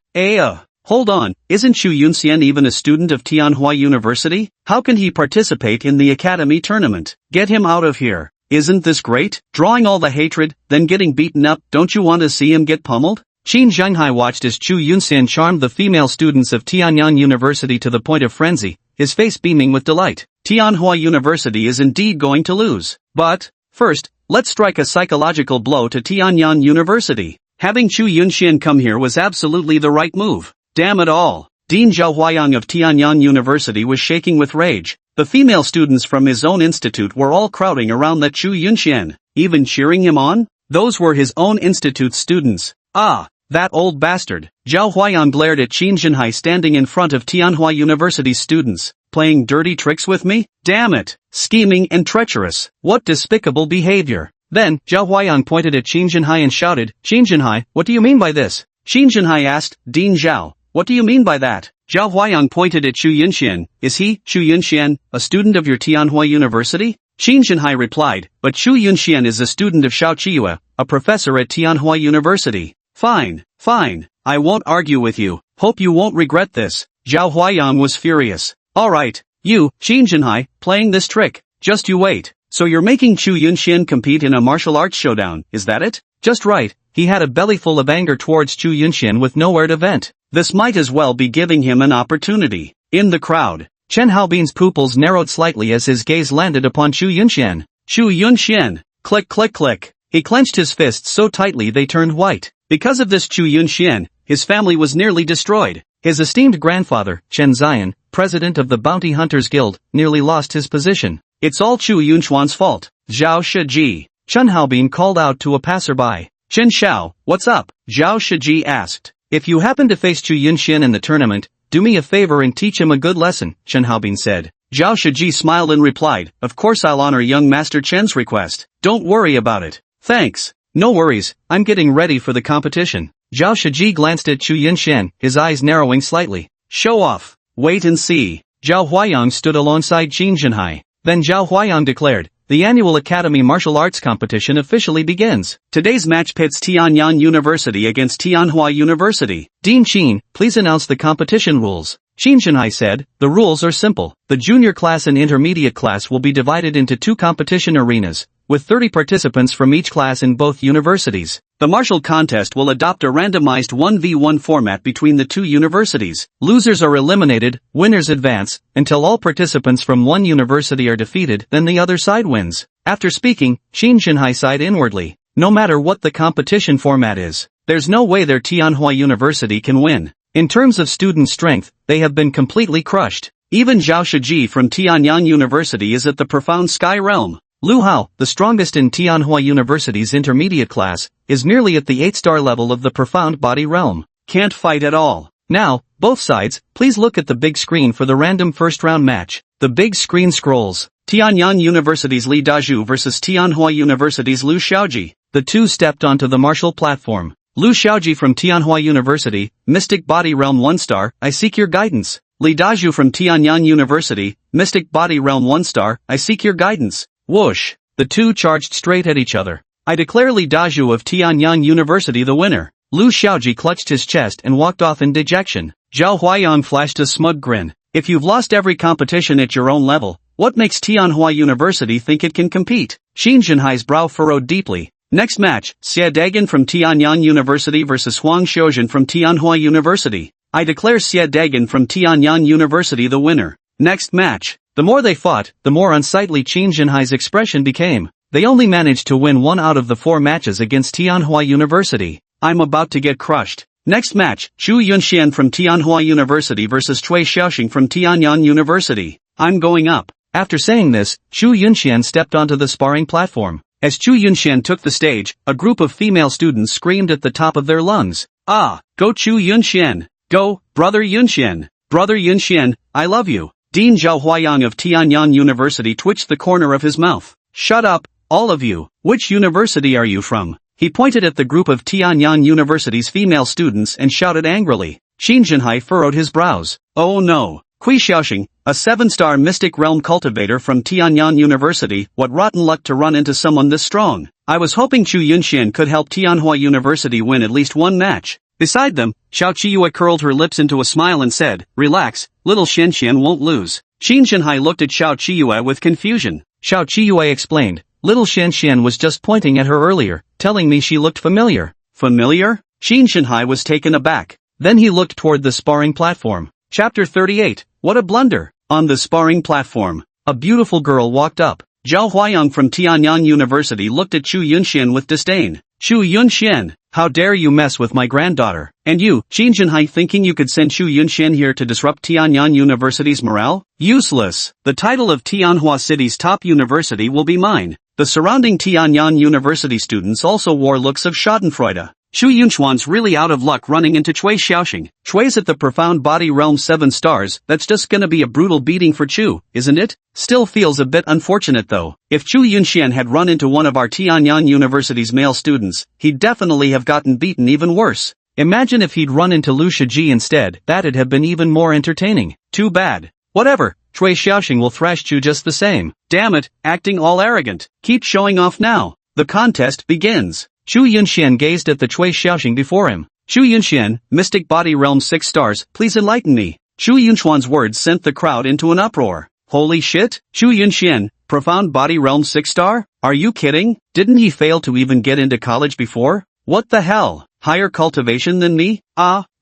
Hold on, isn't Xu Yunxian even a student of Tianhua University? How can he participate in the academy tournament? Get him out of here. Isn't this great? Drawing all the hatred, then getting beaten up, don't you want to see him get pummeled? Qin Jinhai watched as Xu Yunxian charmed the female students of Tianyang University to the point of frenzy, his face beaming with delight. Tianhua University is indeed going to lose. But, first, let's strike a psychological blow to Tianyang University. Having Xu Yunxian come here was absolutely the right move. Damn it all. Dean Zhao Huayang of Tianyang University was shaking with rage. The female students from his own institute were all crowding around that Xu Yunxian, even cheering him on. Those were his own institute's students. Ah, that old bastard. Zhao Huayang glared at Qin Jinhai standing in front of Tianhua University's students. Playing dirty tricks with me? Damn it. Scheming and treacherous. What despicable behavior. Then, Zhao Huayang pointed at Qin Jinhai and shouted, Qin Jinhai, what do you mean by this? Qin Jinhai asked, Dean Zhao, what do you mean by that? Zhao Huayang pointed at Xu Yunxian. Is he, Xu Yunxian, a student of your Tianhua University? Qin Jinhai replied, but Xu Yunxian is a student of Xiao Qiyue, a professor at Tianhua University. Fine. I won't argue with you. Hope you won't regret this. Zhao Huayang was furious. Alright, you, Qin Jinhai, playing this trick. Just you wait. So you're making Xu Yunxian compete in a martial arts showdown, is that it? Just right. He had a bellyful of anger towards Xu Yunxian with nowhere to vent. This might as well be giving him an opportunity. In the crowd, Chen Haobin's pupils narrowed slightly as his gaze landed upon Xu Yunxian. Xu Yunxian. Click click click. He clenched his fists so tightly they turned white. Because of this Xu Yunxian, his family was nearly destroyed. His esteemed grandfather, Chen Ziyan, president of the Bounty Hunters Guild, nearly lost his position. It's all Chu Yunchuan's fault. Zhao Shiji. Chen Haobin called out to a passerby. Chen Xiao, what's up? Zhao Shiji asked. If you happen to face Chu Yunxian in the tournament, do me a favor and teach him a good lesson, Chen Haobin said. Zhao Shiji smiled and replied, of course I'll honor young Master Chen's request. Don't worry about it. Thanks. No worries, I'm getting ready for the competition. Zhao Shiji glanced at Chu Yunxian, his eyes narrowing slightly. Show off. Wait and see. Zhao Huayang stood alongside Qin Zhenhai. Then Zhao Huayang declared, the annual Academy martial arts competition officially begins. Today's match pits Tianyang University against Tianhua University. Dean Qin, please announce the competition rules. Qin Zhenhai said, the rules are simple. The junior class and intermediate class will be divided into 2 competition arenas, with 30 participants from each class in both universities. The martial contest will adopt a randomized 1v1 format between the 2 universities. Losers are eliminated, winners advance, until all participants from one university are defeated, then the other side wins. After speaking, Qin Zhenhai sighed inwardly. No matter what the competition format is, there's no way their Tianhua University can win. In terms of student strength, they have been completely crushed. Even Zhao Shiji from Tianyang University is at the profound sky realm. Lu Hao, the strongest in Tianhua University's intermediate class, is nearly at the 8-star level of the profound body realm. Can't fight at all. Now, both sides, please look at the big screen for the random first-round match. The big screen scrolls. Tianyang University's Li Dazhu versus Tianhua University's Lu Xiaoji. The two stepped onto the martial platform. Lu Xiaoji from Tianhua University, Mystic Body Realm 1-star, I seek your guidance. Li Dazhu from Tianyang University, Mystic Body Realm 1-star, I seek your guidance. Whoosh! The two charged straight at each other. I declare Li Dazhu of Tianyang University the winner. Lu Xiaoji clutched his chest and walked off in dejection. Zhao Huayang flashed a smug grin. If you've lost every competition at your own level, what makes Tianhua University think it can compete? Qin Zhenhai's brow furrowed deeply. Next match, Xie Dagan from Tianyang University versus Huang Xiuzhen from Tianhua University. I declare Xie Dagan from Tianyang University the winner. Next match. The more they fought, the more unsightly Qin Zhenhai's expression became. They only managed to win 1 out of the 4 matches against Tianhua University. I'm about to get crushed. Next match, Chu Yunxian from Tianhua University versus Cui Xiaoxing from Tianyang University. I'm going up. After saying this, Chu Yunxian stepped onto the sparring platform. As Chu Yunxian took the stage, a group of female students screamed at the top of their lungs. Ah, go Chu Yunxian. Go, Brother Yunxian. Brother Yunxian, I love you. Dean Zhao Huayang of Tianyang University twitched the corner of his mouth. Shut up, all of you. Which university are you from? He pointed at the group of Tianyang University's female students and shouted angrily. Qin Zhenhai furrowed his brows. Oh no. Cui Xiaoxing, a 7-star mystic realm cultivator from Tianyang University, what rotten luck to run into someone this strong. I was hoping Chu Yunxian could help Tianhua University win at least 1 match. Beside them, Xiao Qiyue curled her lips into a smile and said, relax, little Xianxian won't lose. Qin Zhenhai looked at Xiao Qiyue with confusion. Xiao Qiyue explained, little Xianxian was just pointing at her earlier, telling me she looked familiar. Familiar? Qin Zhenhai was taken aback. Then he looked toward the sparring platform. Chapter 38, what a blunder. On the sparring platform, a beautiful girl walked up. Zhao Huayang from Tianyang University looked at Chu Yunxian with disdain. Chu Yunxian, how dare you mess with my granddaughter? And you, Qin Zhenhai, thinking you could send Chu Yunxian here to disrupt Tianyang University's morale? Useless. The title of Tianhua City's top university will be mine. The surrounding Tianyang University students also wore looks of schadenfreude. Chu Yunchuan's really out of luck running into Cui Xiaoxing. Cui's at the profound body realm 7 stars, that's just gonna be a brutal beating for Chu, isn't it? Still feels a bit unfortunate though. If Chu Yunxian had run into one of our Tianyang University's male students, he'd definitely have gotten beaten even worse. Imagine if he'd run into Lu Shiji instead, that'd have been even more entertaining. Too bad. Whatever, Cui Xiaoxing will thrash Chu just the same. Damn it, acting all arrogant. Keep showing off now. The contest begins. Chu Yunxian gazed at the Cui Xiaoxing before him. Chu Yunxian, Mystic Body Realm 6 stars, please enlighten me. Chu Yunchuan's words sent the crowd into an uproar. Holy shit, Chu Yunxian, Profound Body Realm 6 star? Are you kidding? Didn't he fail to even get into college before? What the hell? Higher cultivation than me?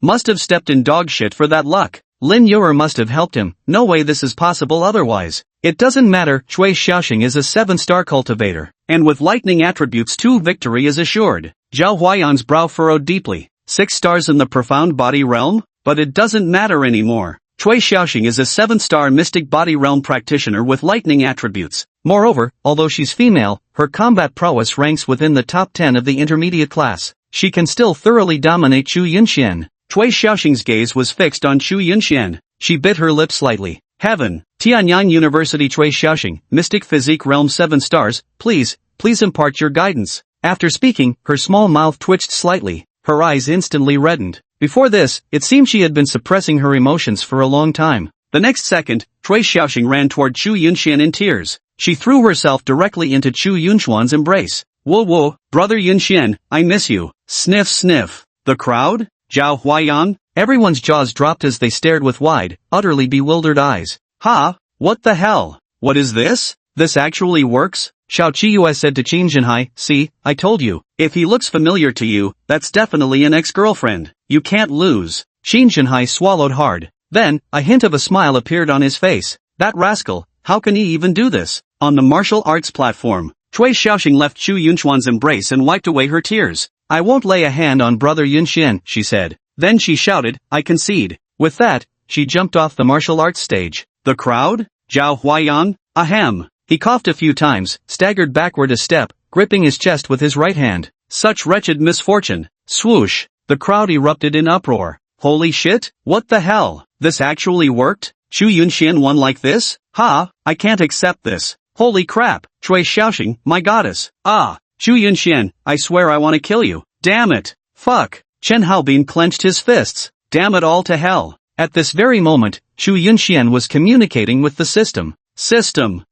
Must have stepped in dog shit for that luck. Lin Yuer must have helped him, no way this is possible otherwise. It doesn't matter, Cui Xiaoxing is a 7-star cultivator. And with lightning attributes too, victory is assured. Zhao Huayang's brow furrowed deeply. 6 stars in the profound body realm? But it doesn't matter anymore. Cui Xiaoxing is a 7-star mystic body realm practitioner with lightning attributes. Moreover, although she's female, her combat prowess ranks within the top 10 of the intermediate class. She can still thoroughly dominate Chu Yunxian. Cui Xiaoxing's gaze was fixed on Chu Yunxian. She bit her lip slightly. Heaven. Tianyang University. Cui Xiaoxing, Mystic Physique Realm 7 stars, please impart your guidance. After speaking, her small mouth twitched slightly. Her eyes instantly reddened. Before this, it seemed she had been suppressing her emotions for a long time. The next second, Cui Xiaoxing ran toward Chu Yunxian in tears. She threw herself directly into Chu Yunxuan's embrace. Whoa, brother Yunxian, I miss you. Sniff sniff. The crowd? Zhao Huayang? Everyone's jaws dropped as they stared with wide, utterly bewildered eyes. Ha? What the hell? What is this? This actually works? Xiao Qiyue said to Qin Jinhai, see, I told you. If he looks familiar to you, that's definitely an ex-girlfriend. You can't lose. Qin Jinhai swallowed hard. Then, a hint of a smile appeared on his face. That rascal, how can he even do this? On the martial arts platform, Cui Xiaoxing left Chu Yunxuan's embrace and wiped away her tears. I won't lay a hand on brother Yunxian, she said. Then she shouted, I concede. With that, she jumped off the martial arts stage. The crowd? Zhao Huayang? Ahem. He coughed a few times, staggered backward a step, gripping his chest with his right hand. Such wretched misfortune. Swoosh! The crowd erupted in uproar. Holy shit, what the hell? This actually worked? Chu Yunxian won like this? Ha, I can't accept this. Holy crap, Cui Xiaoxing, my goddess. Ah, Chu Yunxian, I swear I want to kill you. Damn it. Fuck. Chen Haobin clenched his fists. Damn it all to hell. At this very moment, Chu Yunxian was communicating with the system. System.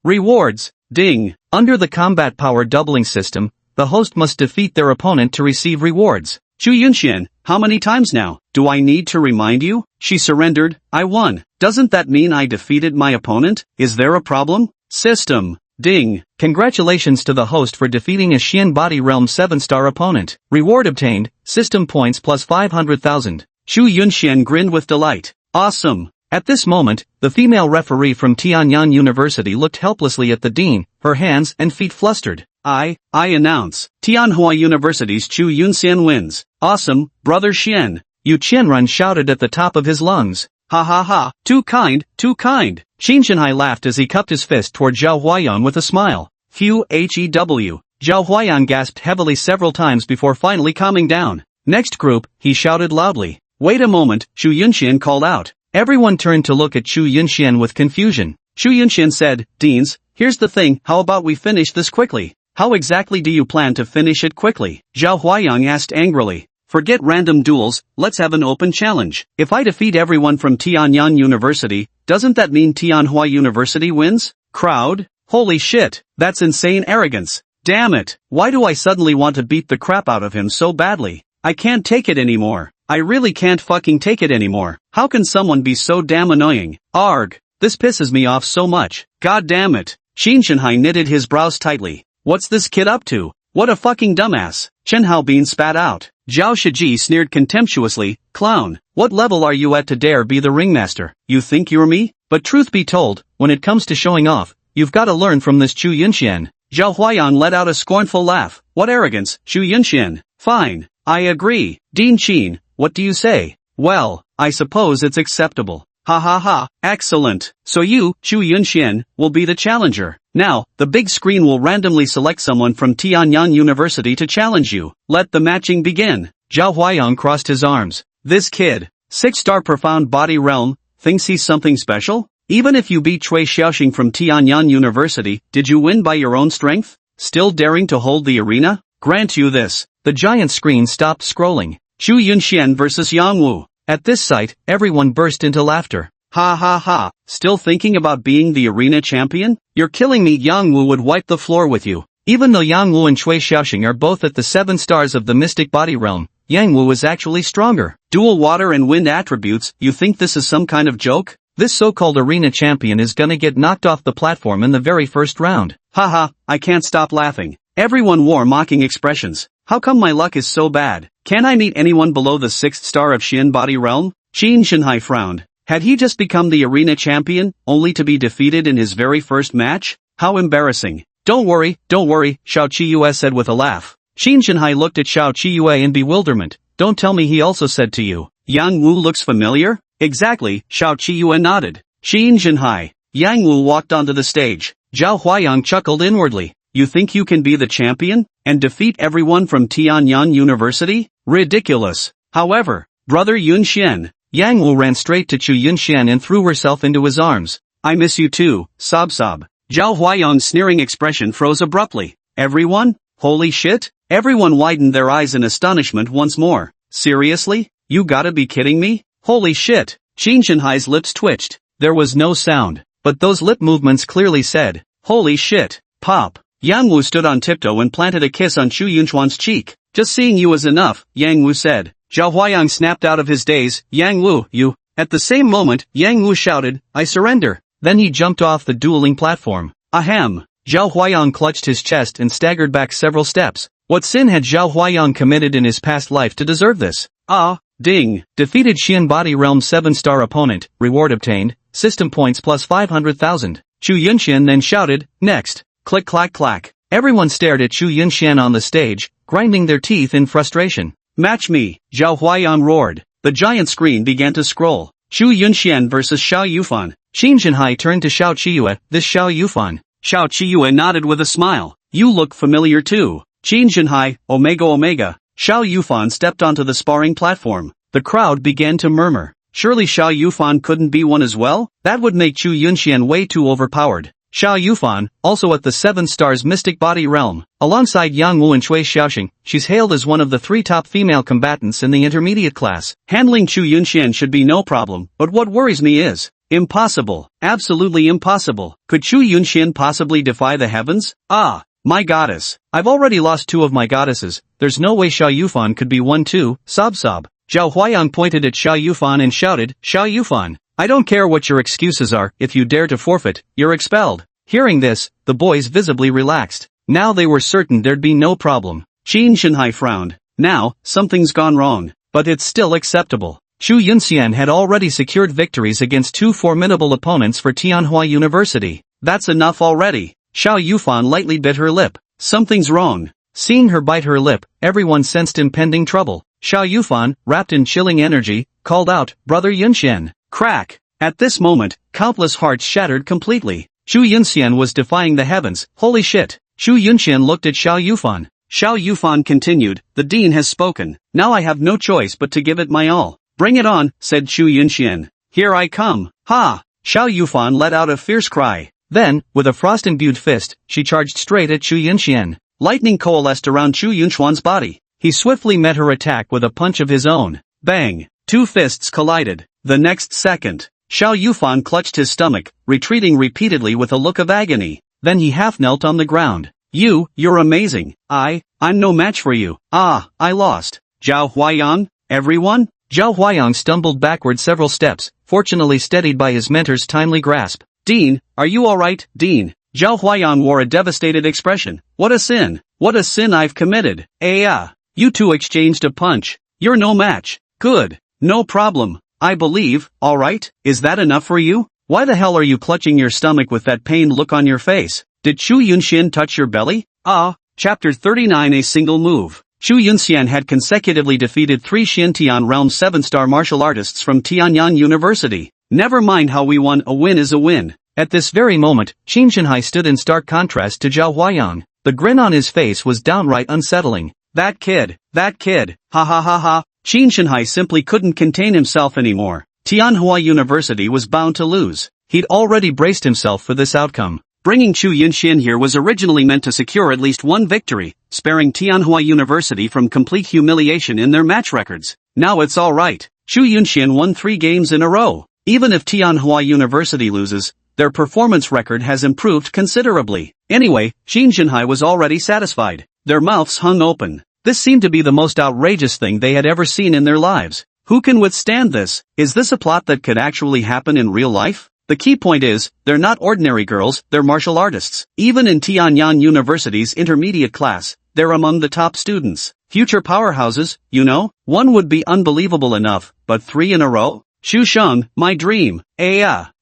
Rewards. Ding. Under the combat power doubling system, the host must defeat their opponent to receive rewards. Chu Yunxian, how many times now? Do I need to remind you? She surrendered. I won. Doesn't that mean I defeated my opponent? Is there a problem? System. Ding. Congratulations to the host for defeating a Xian Body Realm 7-star opponent. Reward obtained, system points plus 500,000. Chu Yunxian grinned with delight. Awesome. At this moment, the female referee from Tianyang University looked helplessly at the dean, her hands and feet flustered. I announce, Tianhua University's Chu Yunxian wins. Awesome, brother Xian. Yu Qianrun shouted at the top of his lungs. Ha ha ha, too kind. Qin Jinhai laughed as he cupped his fist toward Zhao Huayang with a smile. Phew, hew. Zhao Huayang gasped heavily several times before finally calming down. Next group, he shouted loudly. Wait a moment, Chu Yunxian called out. Everyone turned to look at Chu Yunxian with confusion. Chu Yunxian said, Deans, here's the thing, how about we finish this quickly? How exactly do you plan to finish it quickly? Zhao Huayang asked angrily. Forget random duels, let's have an open challenge. If I defeat everyone from Tianyang University, doesn't that mean Tianhua University wins? Crowd? Holy shit, that's insane arrogance. Damn it, why do I suddenly want to beat the crap out of him so badly? I can't take it anymore. I really can't fucking take it anymore. How can someone be so damn annoying? Arg. This pisses me off so much. God damn it. Qin Jinhai knitted his brows tightly. What's this kid up to? What a fucking dumbass. Chen Haobin spat out. Zhao Shiji sneered contemptuously. Clown. What level are you at to dare be the ringmaster? You think you're me? But truth be told, when it comes to showing off, you've got to learn from this Chu Yunxian. Zhao Huayang let out a scornful laugh. What arrogance, Chu Yunxian. Fine. I agree. Dean Qin, what do you say? Well, I suppose it's acceptable. Ha ha ha, excellent. So you, Chu Yunxian, will be the challenger. Now, the big screen will randomly select someone from Tianyang University to challenge you. Let the matching begin. Zhao Huayang crossed his arms. This kid, 6-star profound body realm, thinks he's something special? Even if you beat Cui Xiaoxing from Tianyang University, did you win by your own strength? Still daring to hold the arena? Grant you this. The giant screen stopped scrolling. Chu Yunxian versus Yang Wu. At this sight, everyone burst into laughter. Ha ha ha, still thinking about being the arena champion? You're killing me. Yang Wu would wipe the floor with you. Even though Yang Wu and Cui Xiaoxing are both at the 7 stars of the mystic body realm, Yang Wu is actually stronger. Dual water and wind attributes, you think this is some kind of joke? This so-called arena champion is gonna get knocked off the platform in the very first round. Haha, I can't stop laughing. Everyone wore mocking expressions. How come my luck is so bad? Can I meet anyone below the 6th star of Xian Body Realm? Qin Jinhai frowned. Had he just become the arena champion, only to be defeated in his very first match? How embarrassing. Don't worry, Xiao Qiyue said with a laugh. Qin Jinhai looked at Xiao Qiyue in bewilderment. Don't tell me he also said to you, Yang Wu looks familiar? Exactly, Xiao Qiyuan nodded. Xin Jinhai. Yang Wu walked onto the stage. Zhao Huayang chuckled inwardly. You think you can be the champion, and defeat everyone from Tianyang University? Ridiculous. However, brother Yunxian. Yang Wu ran straight to Chu Yunxian and threw herself into his arms. I miss you too, sob sob. Zhao Huayang's sneering expression froze abruptly. Everyone? Holy shit? Everyone widened their eyes in astonishment once more. Seriously? You gotta be kidding me? Holy shit. Qin Shanhai's lips twitched. There was no sound, but those lip movements clearly said, holy shit. Pop. Yang Wu stood on tiptoe and planted a kiss on Chu Yunchuan's cheek. Just seeing you is enough, Yang Wu said. Zhao Huayang snapped out of his daze. Yang Wu, you. At the same moment, Yang Wu shouted, I surrender. Then he jumped off the dueling platform. Ahem. Zhao Huayang clutched his chest and staggered back several steps. What sin had Zhao Huayang committed in his past life to deserve this? Ding. Defeated Xian Body Realm 7-star opponent, reward obtained, system points plus 500,000. Chu Yunxian then shouted, next. Click clack clack. Everyone stared at Chu Yunxian on the stage, grinding their teeth in frustration. Match me, Zhao Huayang roared. The giant screen began to scroll. Chu Yunxian versus Xiao Yufan. Qin Jinhai turned to Xiao Qiyue, this Xiao Yufan. Xiao Qiyue nodded with a smile. You look familiar too. Qin Jinhai, Omega Omega. Xiao Yufan stepped onto the sparring platform. The crowd began to murmur. Surely Xiao Yufan couldn't be one as well? That would make Chu Yunxian way too overpowered. Xiao Yufan, also at the 7 stars Mystic Body Realm, alongside Yang Wu and Chui Xiaoxing, she's hailed as one of the 3 top female combatants in the intermediate class. Handling Chu Yunxian should be no problem, but what worries me is, impossible, absolutely impossible. Could Chu Yunxian possibly defy the heavens? My goddess. I've already lost 2 of my goddesses, there's no way Xiao Yufan could be one too, sob sob. Zhao Huayang pointed at Xiao Yufan and shouted, Xiao Yufan. I don't care what your excuses are, if you dare to forfeit, you're expelled. Hearing this, the boys visibly relaxed. Now they were certain there'd be no problem. Qin Shanhai frowned. Now, something's gone wrong. But it's still acceptable. Chu Yunxian had already secured victories against 2 formidable opponents for Tianhua University. That's enough already. Xiao Yufan lightly bit her lip. Something's wrong. Seeing her bite her lip, everyone sensed impending trouble. Xiao Yufan, wrapped in chilling energy, called out, Brother Yunxian. Crack! At this moment, countless hearts shattered completely. Chu Yunxian was defying the heavens. Holy shit! Chu Yunxian looked at Xiao Yufan. Xiao Yufan continued, the dean has spoken. Now I have no choice but to give it my all. Bring it on, said Chu Yunxian. Here I come. Ha! Xiao Yufan let out a fierce cry. Then, with a frost-imbued fist, she charged straight at Chu Yunxian. Lightning coalesced around Chu Yunchuan's body. He swiftly met her attack with a punch of his own. Bang! 2 fists collided. The next second, Xiao Yufan clutched his stomach, retreating repeatedly with a look of agony. Then he half knelt on the ground. You're amazing. I'm no match for you. I lost. Zhao Huayang, everyone? Zhao Huayang stumbled backward several steps, fortunately steadied by his mentor's timely grasp. Dean, are you alright, Dean? Zhao Huayang wore a devastated expression. What a sin. What a sin I've committed. You 2 exchanged a punch. You're no match. Good. No problem. I believe, alright, is that enough for you? Why the hell are you clutching your stomach with that pained look on your face? Did Chu Yunxian touch your belly? Chapter 39 A single move. Chu Yunxian had consecutively defeated 3 Xintian Realm 7-star martial artists from Tianyang University. Never mind how we won, a win is a win. At this very moment, Qin Shanhai stood in stark contrast to Zhao Huayang. The grin on his face was downright unsettling. That kid, ha ha ha ha. Qin Shanhai simply couldn't contain himself anymore. Tianhua University was bound to lose. He'd already braced himself for this outcome. Bringing Chu Yunxian here was originally meant to secure at least one victory, sparing Tianhua University from complete humiliation in their match records. Now it's alright. Chu Yunxian won 3 games in a row. Even if Tianhua University loses, their performance record has improved considerably. Anyway, Qin Shanhai was already satisfied. Their mouths hung open. This seemed to be the most outrageous thing they had ever seen in their lives. Who can withstand this? Is this a plot that could actually happen in real life? The key point is, they're not ordinary girls, they're martial artists. Even in Tianyang University's intermediate class, they're among the top students. Future powerhouses, you know? One would be unbelievable enough, but 3 in a row? Xu Sheng, my dream.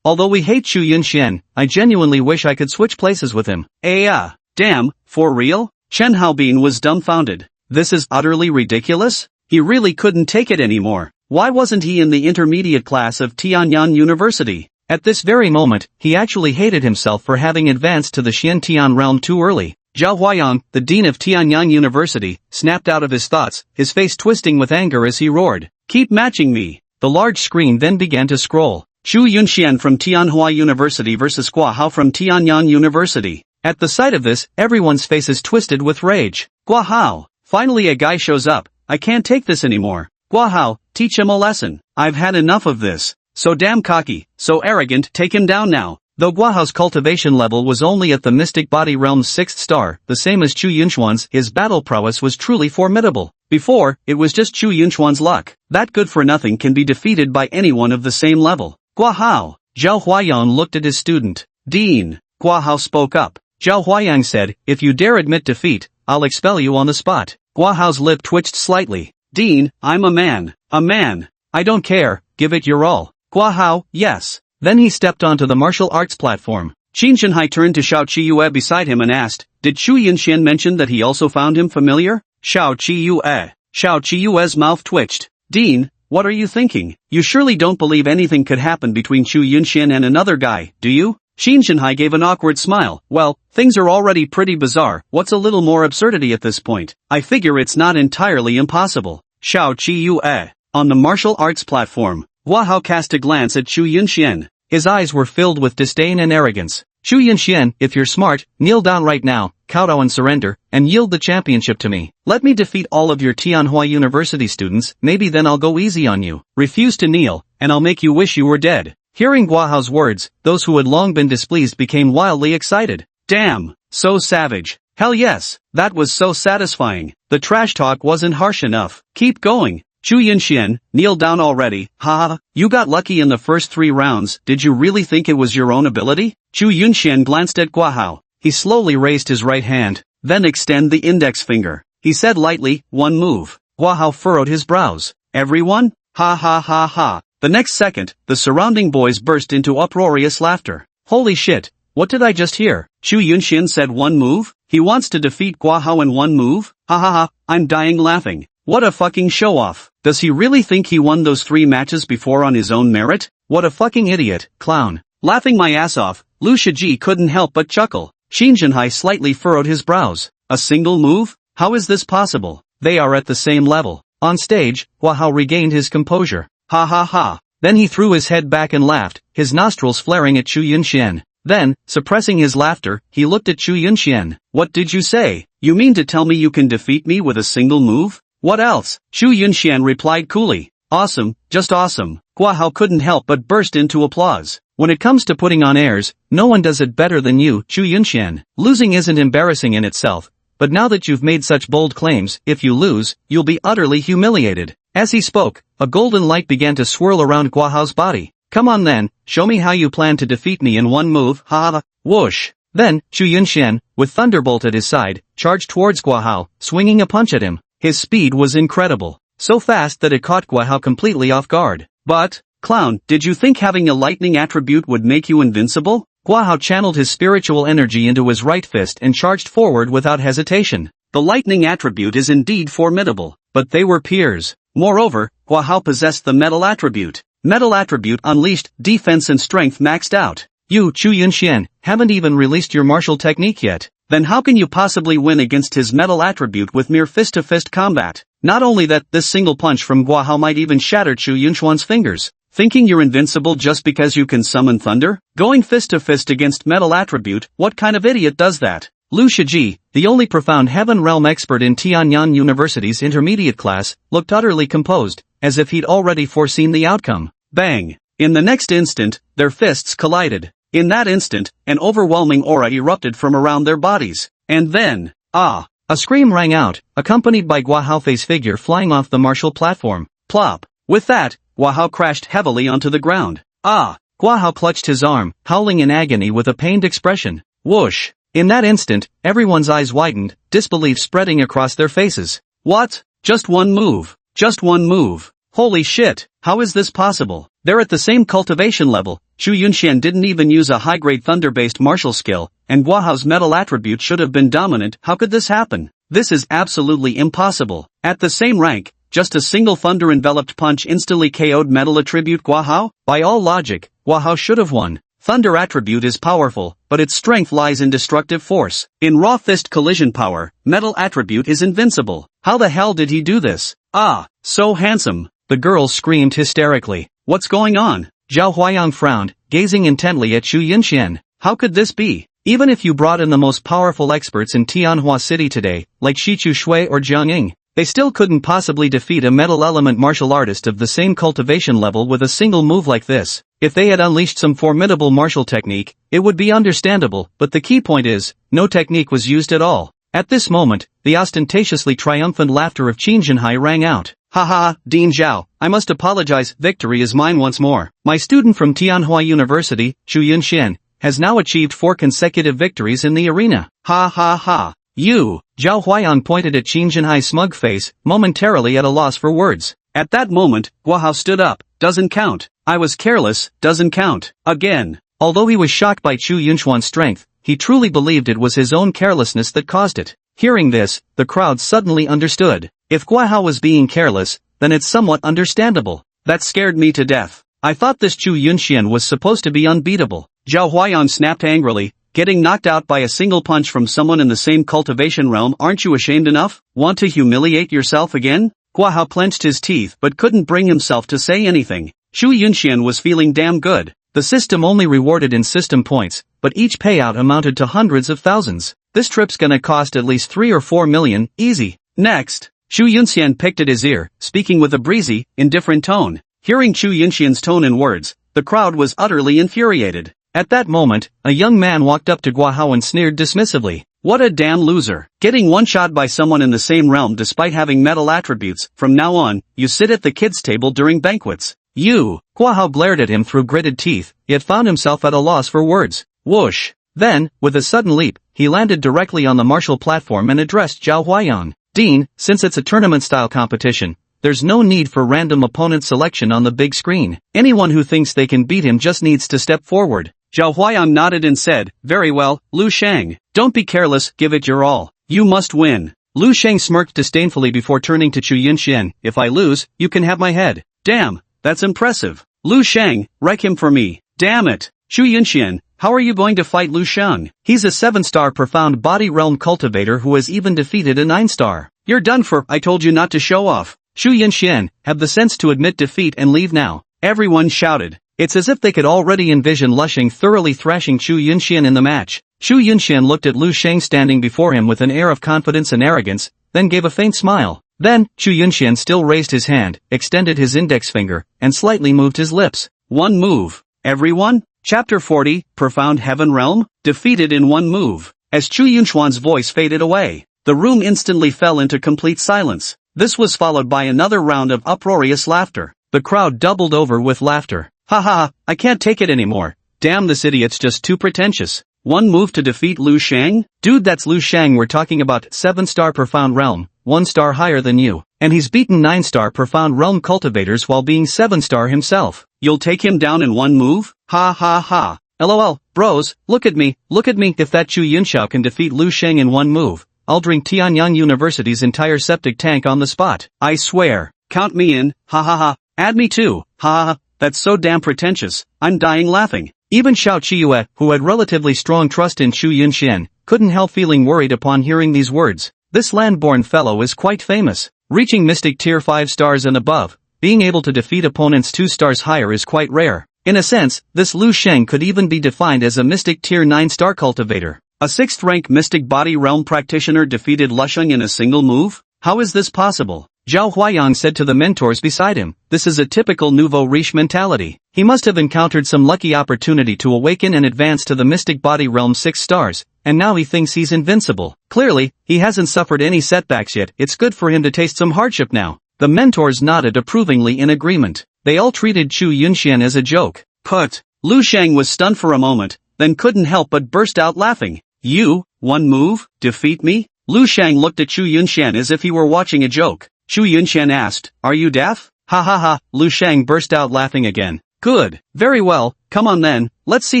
Although we hate Chu Yunxian, I genuinely wish I could switch places with him. Damn, for real? Chen Haobin was dumbfounded. This is utterly ridiculous? He really couldn't take it anymore. Why wasn't he in the intermediate class of Tianyang University? At this very moment, he actually hated himself for having advanced to the Xiantian realm too early. Zhao Huayang, the dean of Tianyang University, snapped out of his thoughts, his face twisting with anger as he roared, "Keep matching me!" The large screen then began to scroll. Chu Yunxian from Tianhua University versus Gua Hao from Tianyang University. At the sight of this, everyone's faces twisted with rage. Gua Hao, finally a guy shows up. I can't take this anymore. Gua Hao, teach him a lesson. I've had enough of this. So damn cocky, so arrogant, take him down now. Though Gua Hao's cultivation level was only at the Mystic Body Realm's 6th star, the same as Chu Yunxuan's, his battle prowess was truly formidable. Before, it was just Chu Yunxuan's luck. That good-for-nothing can be defeated by anyone of the same level. Gua Hao. Zhao Huayang looked at his student. Dean. Gua Hao spoke up. Zhao Huayang said, "If you dare admit defeat, I'll expel you on the spot." Gua Hao's lip twitched slightly. Dean, I'm a man. A man. I don't care, give it your all. Gua Hao, yes. Then he stepped onto the martial arts platform. Qin Shenhai turned to Xiao Qiyue beside him and asked, did Chu Yunxian mention that he also found him familiar? Xiao Qiyue. Xiao Qiyue's mouth twitched. Dean, what are you thinking? You surely don't believe anything could happen between Chu Yunxian and another guy, do you? Qin Shenhai gave an awkward smile. Well, things are already pretty bizarre, what's a little more absurdity at this point? I figure it's not entirely impossible. Xiao Qiyue. On the martial arts platform, Gua Hao cast a glance at Chu Yunxian. His eyes were filled with disdain and arrogance. Chu Yunxian, if you're smart, kneel down right now, kowtow and surrender, and yield the championship to me. Let me defeat all of your Tianhua University students, maybe then I'll go easy on you. Refuse to kneel, and I'll make you wish you were dead. Hearing Gua Hao's words, those who had long been displeased became wildly excited. Damn, so savage. Hell yes, that was so satisfying. The trash talk wasn't harsh enough. Keep going. Chu Yunxian, kneel down already, haha, you got lucky in the first 3 rounds, did you really think it was your own ability? Chu Yunxian glanced at Gua Hao. He slowly raised his right hand, then extend the index finger. He said lightly, one move. Gua Hao furrowed his brows. Everyone? Ha ha ha ha. The next second, the surrounding boys burst into uproarious laughter. Holy shit, what did I just hear? Chu Yunxian said one move? He wants to defeat Gua Hao in one move? Ha ha ha, I'm dying laughing. What a fucking show-off. Does he really think he won those 3 matches before on his own merit? What a fucking idiot, clown. Laughing my ass off, Lu Shiji couldn't help but chuckle. Qin Shenhai slightly furrowed his brows. A single move? How is this possible? They are at the same level. On stage, Gua Hao regained his composure. Ha ha ha. Then he threw his head back and laughed, his nostrils flaring at Chu Yunxian. Then, suppressing his laughter, he looked at Chu Yunxian. What did you say? You mean to tell me you can defeat me with a single move? What else? Chu Yunxian replied coolly. Awesome, just awesome. Gua Hao couldn't help but burst into applause. When it comes to putting on airs, no one does it better than you, Chu Yunxian. Losing isn't embarrassing in itself, but now that you've made such bold claims, if you lose, you'll be utterly humiliated. As he spoke, a golden light began to swirl around Gua Hao's body. Come on then, show me how you plan to defeat me in one move, ha ha. Whoosh. Then, Chu Yunxian, with Thunderbolt at his side, charged towards Gua Hao, swinging a punch at him. His speed was incredible. So fast that it caught Gua Hao completely off guard. But, clown, did you think having a lightning attribute would make you invincible? Gua Hao channeled his spiritual energy into his right fist and charged forward without hesitation. The lightning attribute is indeed formidable, but they were peers. Moreover, Gua Hao possessed the metal attribute. Metal attribute unleashed, defense and strength maxed out. You, Chu Yunxian, haven't even released your martial technique yet. Then how can you possibly win against his metal attribute with mere fist-to-fist combat? Not only that, this single punch from Gua Hao might even shatter Chu Yunxuan's fingers. Thinking you're invincible just because you can summon thunder? Going fist-to-fist against metal attribute, what kind of idiot does that? Lu Shiji, the only profound heaven realm expert in Tianyang University's intermediate class, looked utterly composed, as if he'd already foreseen the outcome. Bang! In the next instant, their fists collided. In that instant, an overwhelming aura erupted from around their bodies. And then, a scream rang out, accompanied by Gua Haofei's figure flying off the martial platform. Plop. With that, Gua Hao crashed heavily onto the ground. Gua Hao clutched his arm, howling in agony with a pained expression. Whoosh. In that instant, everyone's eyes widened, disbelief spreading across their faces. What? Just one move. Just one move. Holy shit, how is this possible? They're at the same cultivation level. Chu Yunxian didn't even use a high-grade thunder-based martial skill, and Gua Hao's metal attribute should have been dominant. How could this happen? This is absolutely impossible. At the same rank, just a single thunder-enveloped punch instantly KO'd metal attribute Guahao? By all logic, Guahao should have won. Thunder attribute is powerful, but its strength lies in destructive force. In raw fist collision power, metal attribute is invincible. How the hell did he do this? Ah, so handsome. The girl screamed hysterically. What's going on? Zhao Huayang frowned, gazing intently at Xu Yunxian. How could this be? Even if you brought in the most powerful experts in Tianhua City today, like Shichu Shui or Jiang Ying, they still couldn't possibly defeat a metal element martial artist of the same cultivation level with a single move like this. If they had unleashed some formidable martial technique, it would be understandable, but the key point is, no technique was used at all. At this moment, the ostentatiously triumphant laughter of Qin Zhenhai rang out. Ha ha, Dean Zhao, I must apologize, victory is mine once more. My student from Tianhua University, Xu Yunxian, has now achieved 4 consecutive victories in the arena. Ha ha ha. You! Zhao Huayang pointed at Qin Zhenhai's smug face, momentarily at a loss for words. At that moment, Guahao stood up. Doesn't count. I was careless, doesn't count. Again. Although he was shocked by Xu Yunxuan's strength, he truly believed it was his own carelessness that caused it. Hearing this, the crowd suddenly understood. If Guahao was being careless, then it's somewhat understandable. That scared me to death. I thought this Xu Yunxian was supposed to be unbeatable. Zhao Huayang snapped angrily. Getting knocked out by a single punch from someone in the same cultivation realm, aren't you ashamed enough? Want to humiliate yourself again? Guahao clenched his teeth but couldn't bring himself to say anything. Xu Yunxian was feeling damn good. The system only rewarded in system points, but each payout amounted to hundreds of thousands. This trip's gonna cost at least 3 or 4 million, easy. Next. Xu Yunxian picked at his ear, speaking with a breezy, indifferent tone. Hearing Xu Yunxian's tone and words, the crowd was utterly infuriated. At that moment, a young man walked up to Guahao and sneered dismissively. What a damn loser. Getting one-shot by someone in the same realm despite having metal attributes. From now on, you sit at the kids' table during banquets. You! Guahao glared at him through gritted teeth, yet found himself at a loss for words. Whoosh! Then, with a sudden leap, he landed directly on the martial platform and addressed Zhao Huayang. Dean, since it's a tournament-style competition, there's no need for random opponent selection on the big screen. Anyone who thinks they can beat him just needs to step forward. Zhao Huayang nodded and said, very well, Lu Shang. Don't be careless, give it your all. You must win. Lu Shang smirked disdainfully before turning to Xu Yunxian. If I lose, you can have my head. Damn, that's impressive. Lu Shang, wreck him for me. Damn it. Xu Yunxian, how are you going to fight Lu Shang? He's a 7-star profound body realm cultivator who has even defeated a 9-star. You're done for, I told you not to show off. Xu Yunxian, have the sense to admit defeat and leave now. Everyone shouted. It's as if they could already envision Lu Shang thoroughly thrashing Xu Yunxian in the match. Xu Yunxian looked at Lu Shang standing before him with an air of confidence and arrogance, then gave a faint smile. Then, Xu Yunxian still raised his hand, extended his index finger, and slightly moved his lips. One move. Everyone? Chapter 40, Profound Heaven Realm? Defeated in one move. As Xu Yunxuan's voice faded away, the room instantly fell into complete silence. This was followed by another round of uproarious laughter. The crowd doubled over with laughter. Ha ha, I can't take it anymore. Damn, this idiot's just too pretentious. One move to defeat Lu Shang? Dude, that's Lu Shang we're talking about. 7-star profound realm, 1 star higher than you. And he's beaten 9-star profound realm cultivators while being 7-star himself. You'll take him down in one move? Ha ha ha. LOL, bros, look at me. If that Xu Yunxiao can defeat Lu Shang in one move, I'll drink Tianyang University's entire septic tank on the spot. I swear. Count me in, ha ha ha. Add me too, ha ha ha. That's so damn pretentious, I'm dying laughing. Even Xiao Qiyue, who had relatively strong trust in Xu Yunxian, couldn't help feeling worried upon hearing these words. This land-born fellow is quite famous. Reaching Mystic Tier 5 stars and above, being able to defeat opponents 2 stars higher is quite rare. In a sense, this Lu Shang could even be defined as a Mystic Tier 9 star cultivator. A 6th-rank Mystic Body Realm practitioner defeated Lu Shang in a single move? How is this possible? Zhao Huayang said to the mentors beside him. This is a typical nouveau riche mentality. He must have encountered some lucky opportunity to awaken and advance to the Mystic Body Realm 6 stars, and now he thinks he's invincible. Clearly, he hasn't suffered any setbacks yet. It's good for him to taste some hardship now. The mentors nodded approvingly in agreement. They all treated Xu Yunxian as a joke. Put. Lu Shang was stunned for a moment, then couldn't help but burst out laughing. You, one move, defeat me? Lu Shang looked at Xu Yunxian as if he were watching a joke. Xu Yunxian asked, are you deaf? Ha ha ha, Lu Shang burst out laughing again. Good, very well, come on then, let's see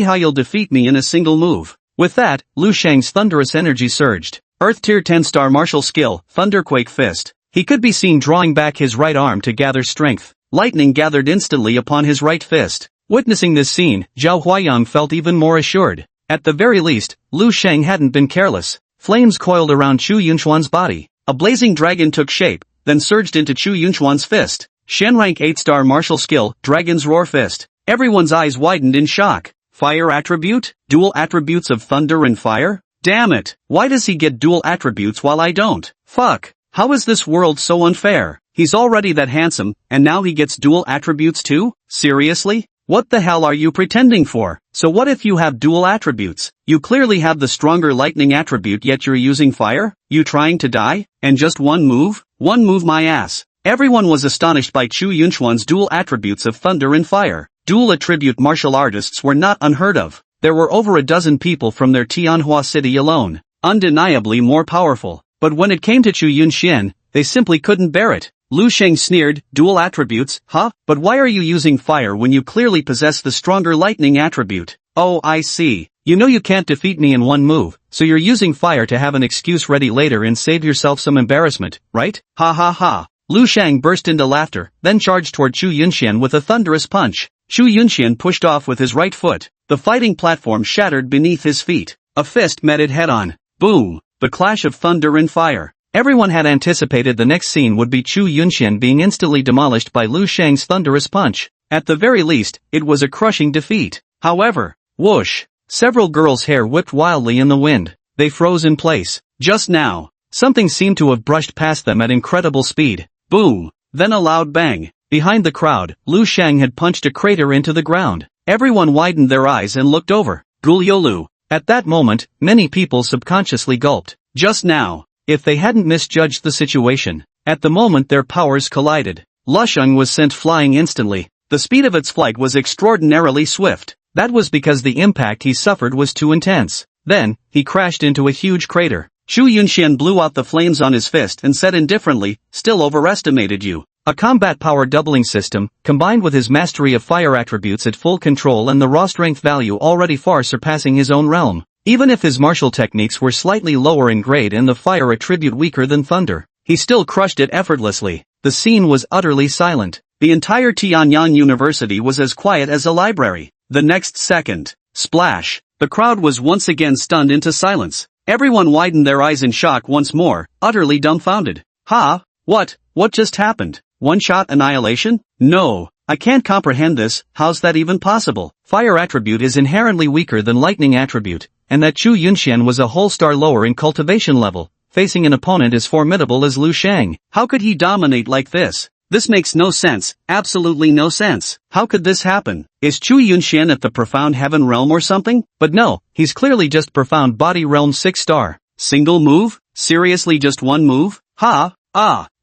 how you'll defeat me in a single move. With that, Lu Shang's thunderous energy surged. Earth Tier 10 star martial skill, Thunderquake Fist. He could be seen drawing back his right arm to gather strength. Lightning gathered instantly upon his right fist. Witnessing this scene, Zhao Huayang felt even more assured. At the very least, Lu Sheng hadn't been careless. Flames coiled around Chu Yunchuan's body. A blazing dragon took shape, then surged into Chu Yunchuan's fist. Shen rank 8-star martial skill, Dragon's Roar Fist. Everyone's eyes widened in shock. Fire attribute? Dual attributes of thunder and fire? Damn it, why does he get dual attributes while I don't? Fuck, how is this world so unfair? He's already that handsome, and now he gets dual attributes too? Seriously? What the hell are you pretending for? So what if you have dual attributes? You clearly have the stronger lightning attribute yet you're using fire? You trying to die? And just one move? One move my ass. Everyone was astonished by Chu Yunchuan's dual attributes of thunder and fire. Dual attribute martial artists were not unheard of. There were over a dozen people from their Tianhua city alone, undeniably more powerful. But when it came to Chu Yunxian, they simply couldn't bear it. Lu Sheng sneered, dual attributes, huh? But why are you using fire when you clearly possess the stronger lightning attribute? Oh, I see. You know you can't defeat me in one move, so you're using fire to have an excuse ready later and save yourself some embarrassment, right? Ha ha ha. Lu Sheng burst into laughter, then charged toward Chu Yunxian with a thunderous punch. Chu Yunxian pushed off with his right foot. The fighting platform shattered beneath his feet. A fist met it head-on. Boom! The clash of thunder and fire. Everyone had anticipated the next scene would be Chu Yunxian being instantly demolished by Lu Sheng's thunderous punch. At the very least, it was a crushing defeat. However, whoosh! Several girls' hair whipped wildly in the wind. They froze in place. Just now, something seemed to have brushed past them at incredible speed. Boom! Then a loud bang. Behind the crowd, Lu Sheng had punched a crater into the ground. Everyone widened their eyes and looked over. Guliolu. At that moment, many people subconsciously gulped. Just now. If they hadn't misjudged the situation. At the moment their powers collided. Lusheng was sent flying instantly. The speed of its flight was extraordinarily swift. That was because the impact he suffered was too intense. Then, he crashed into a huge crater. Chu Yunxian blew out the flames on his fist and said indifferently, still overestimated you. A combat power doubling system, combined with his mastery of fire attributes at full control and the raw strength value already far surpassing his own realm. Even if his martial techniques were slightly lower in grade and the fire attribute weaker than thunder, he still crushed it effortlessly. The scene was utterly silent. The entire Tianyang University was as quiet as a library. The next second, splash! The crowd was once again stunned into silence. Everyone widened their eyes in shock once more, utterly dumbfounded. Ha! What just happened? One-shot annihilation? No, I can't comprehend this. How's that even possible? Fire attribute is inherently weaker than lightning attribute, and that Chu Yunxian was a whole star lower in cultivation level, facing an opponent as formidable as Lu Sheng. How could he dominate like this? This makes no sense, absolutely no sense. How could this happen? Is Chu Yunxian at the profound heaven realm or something? But no, he's clearly just profound body realm 6-star. Single move? Seriously just one move?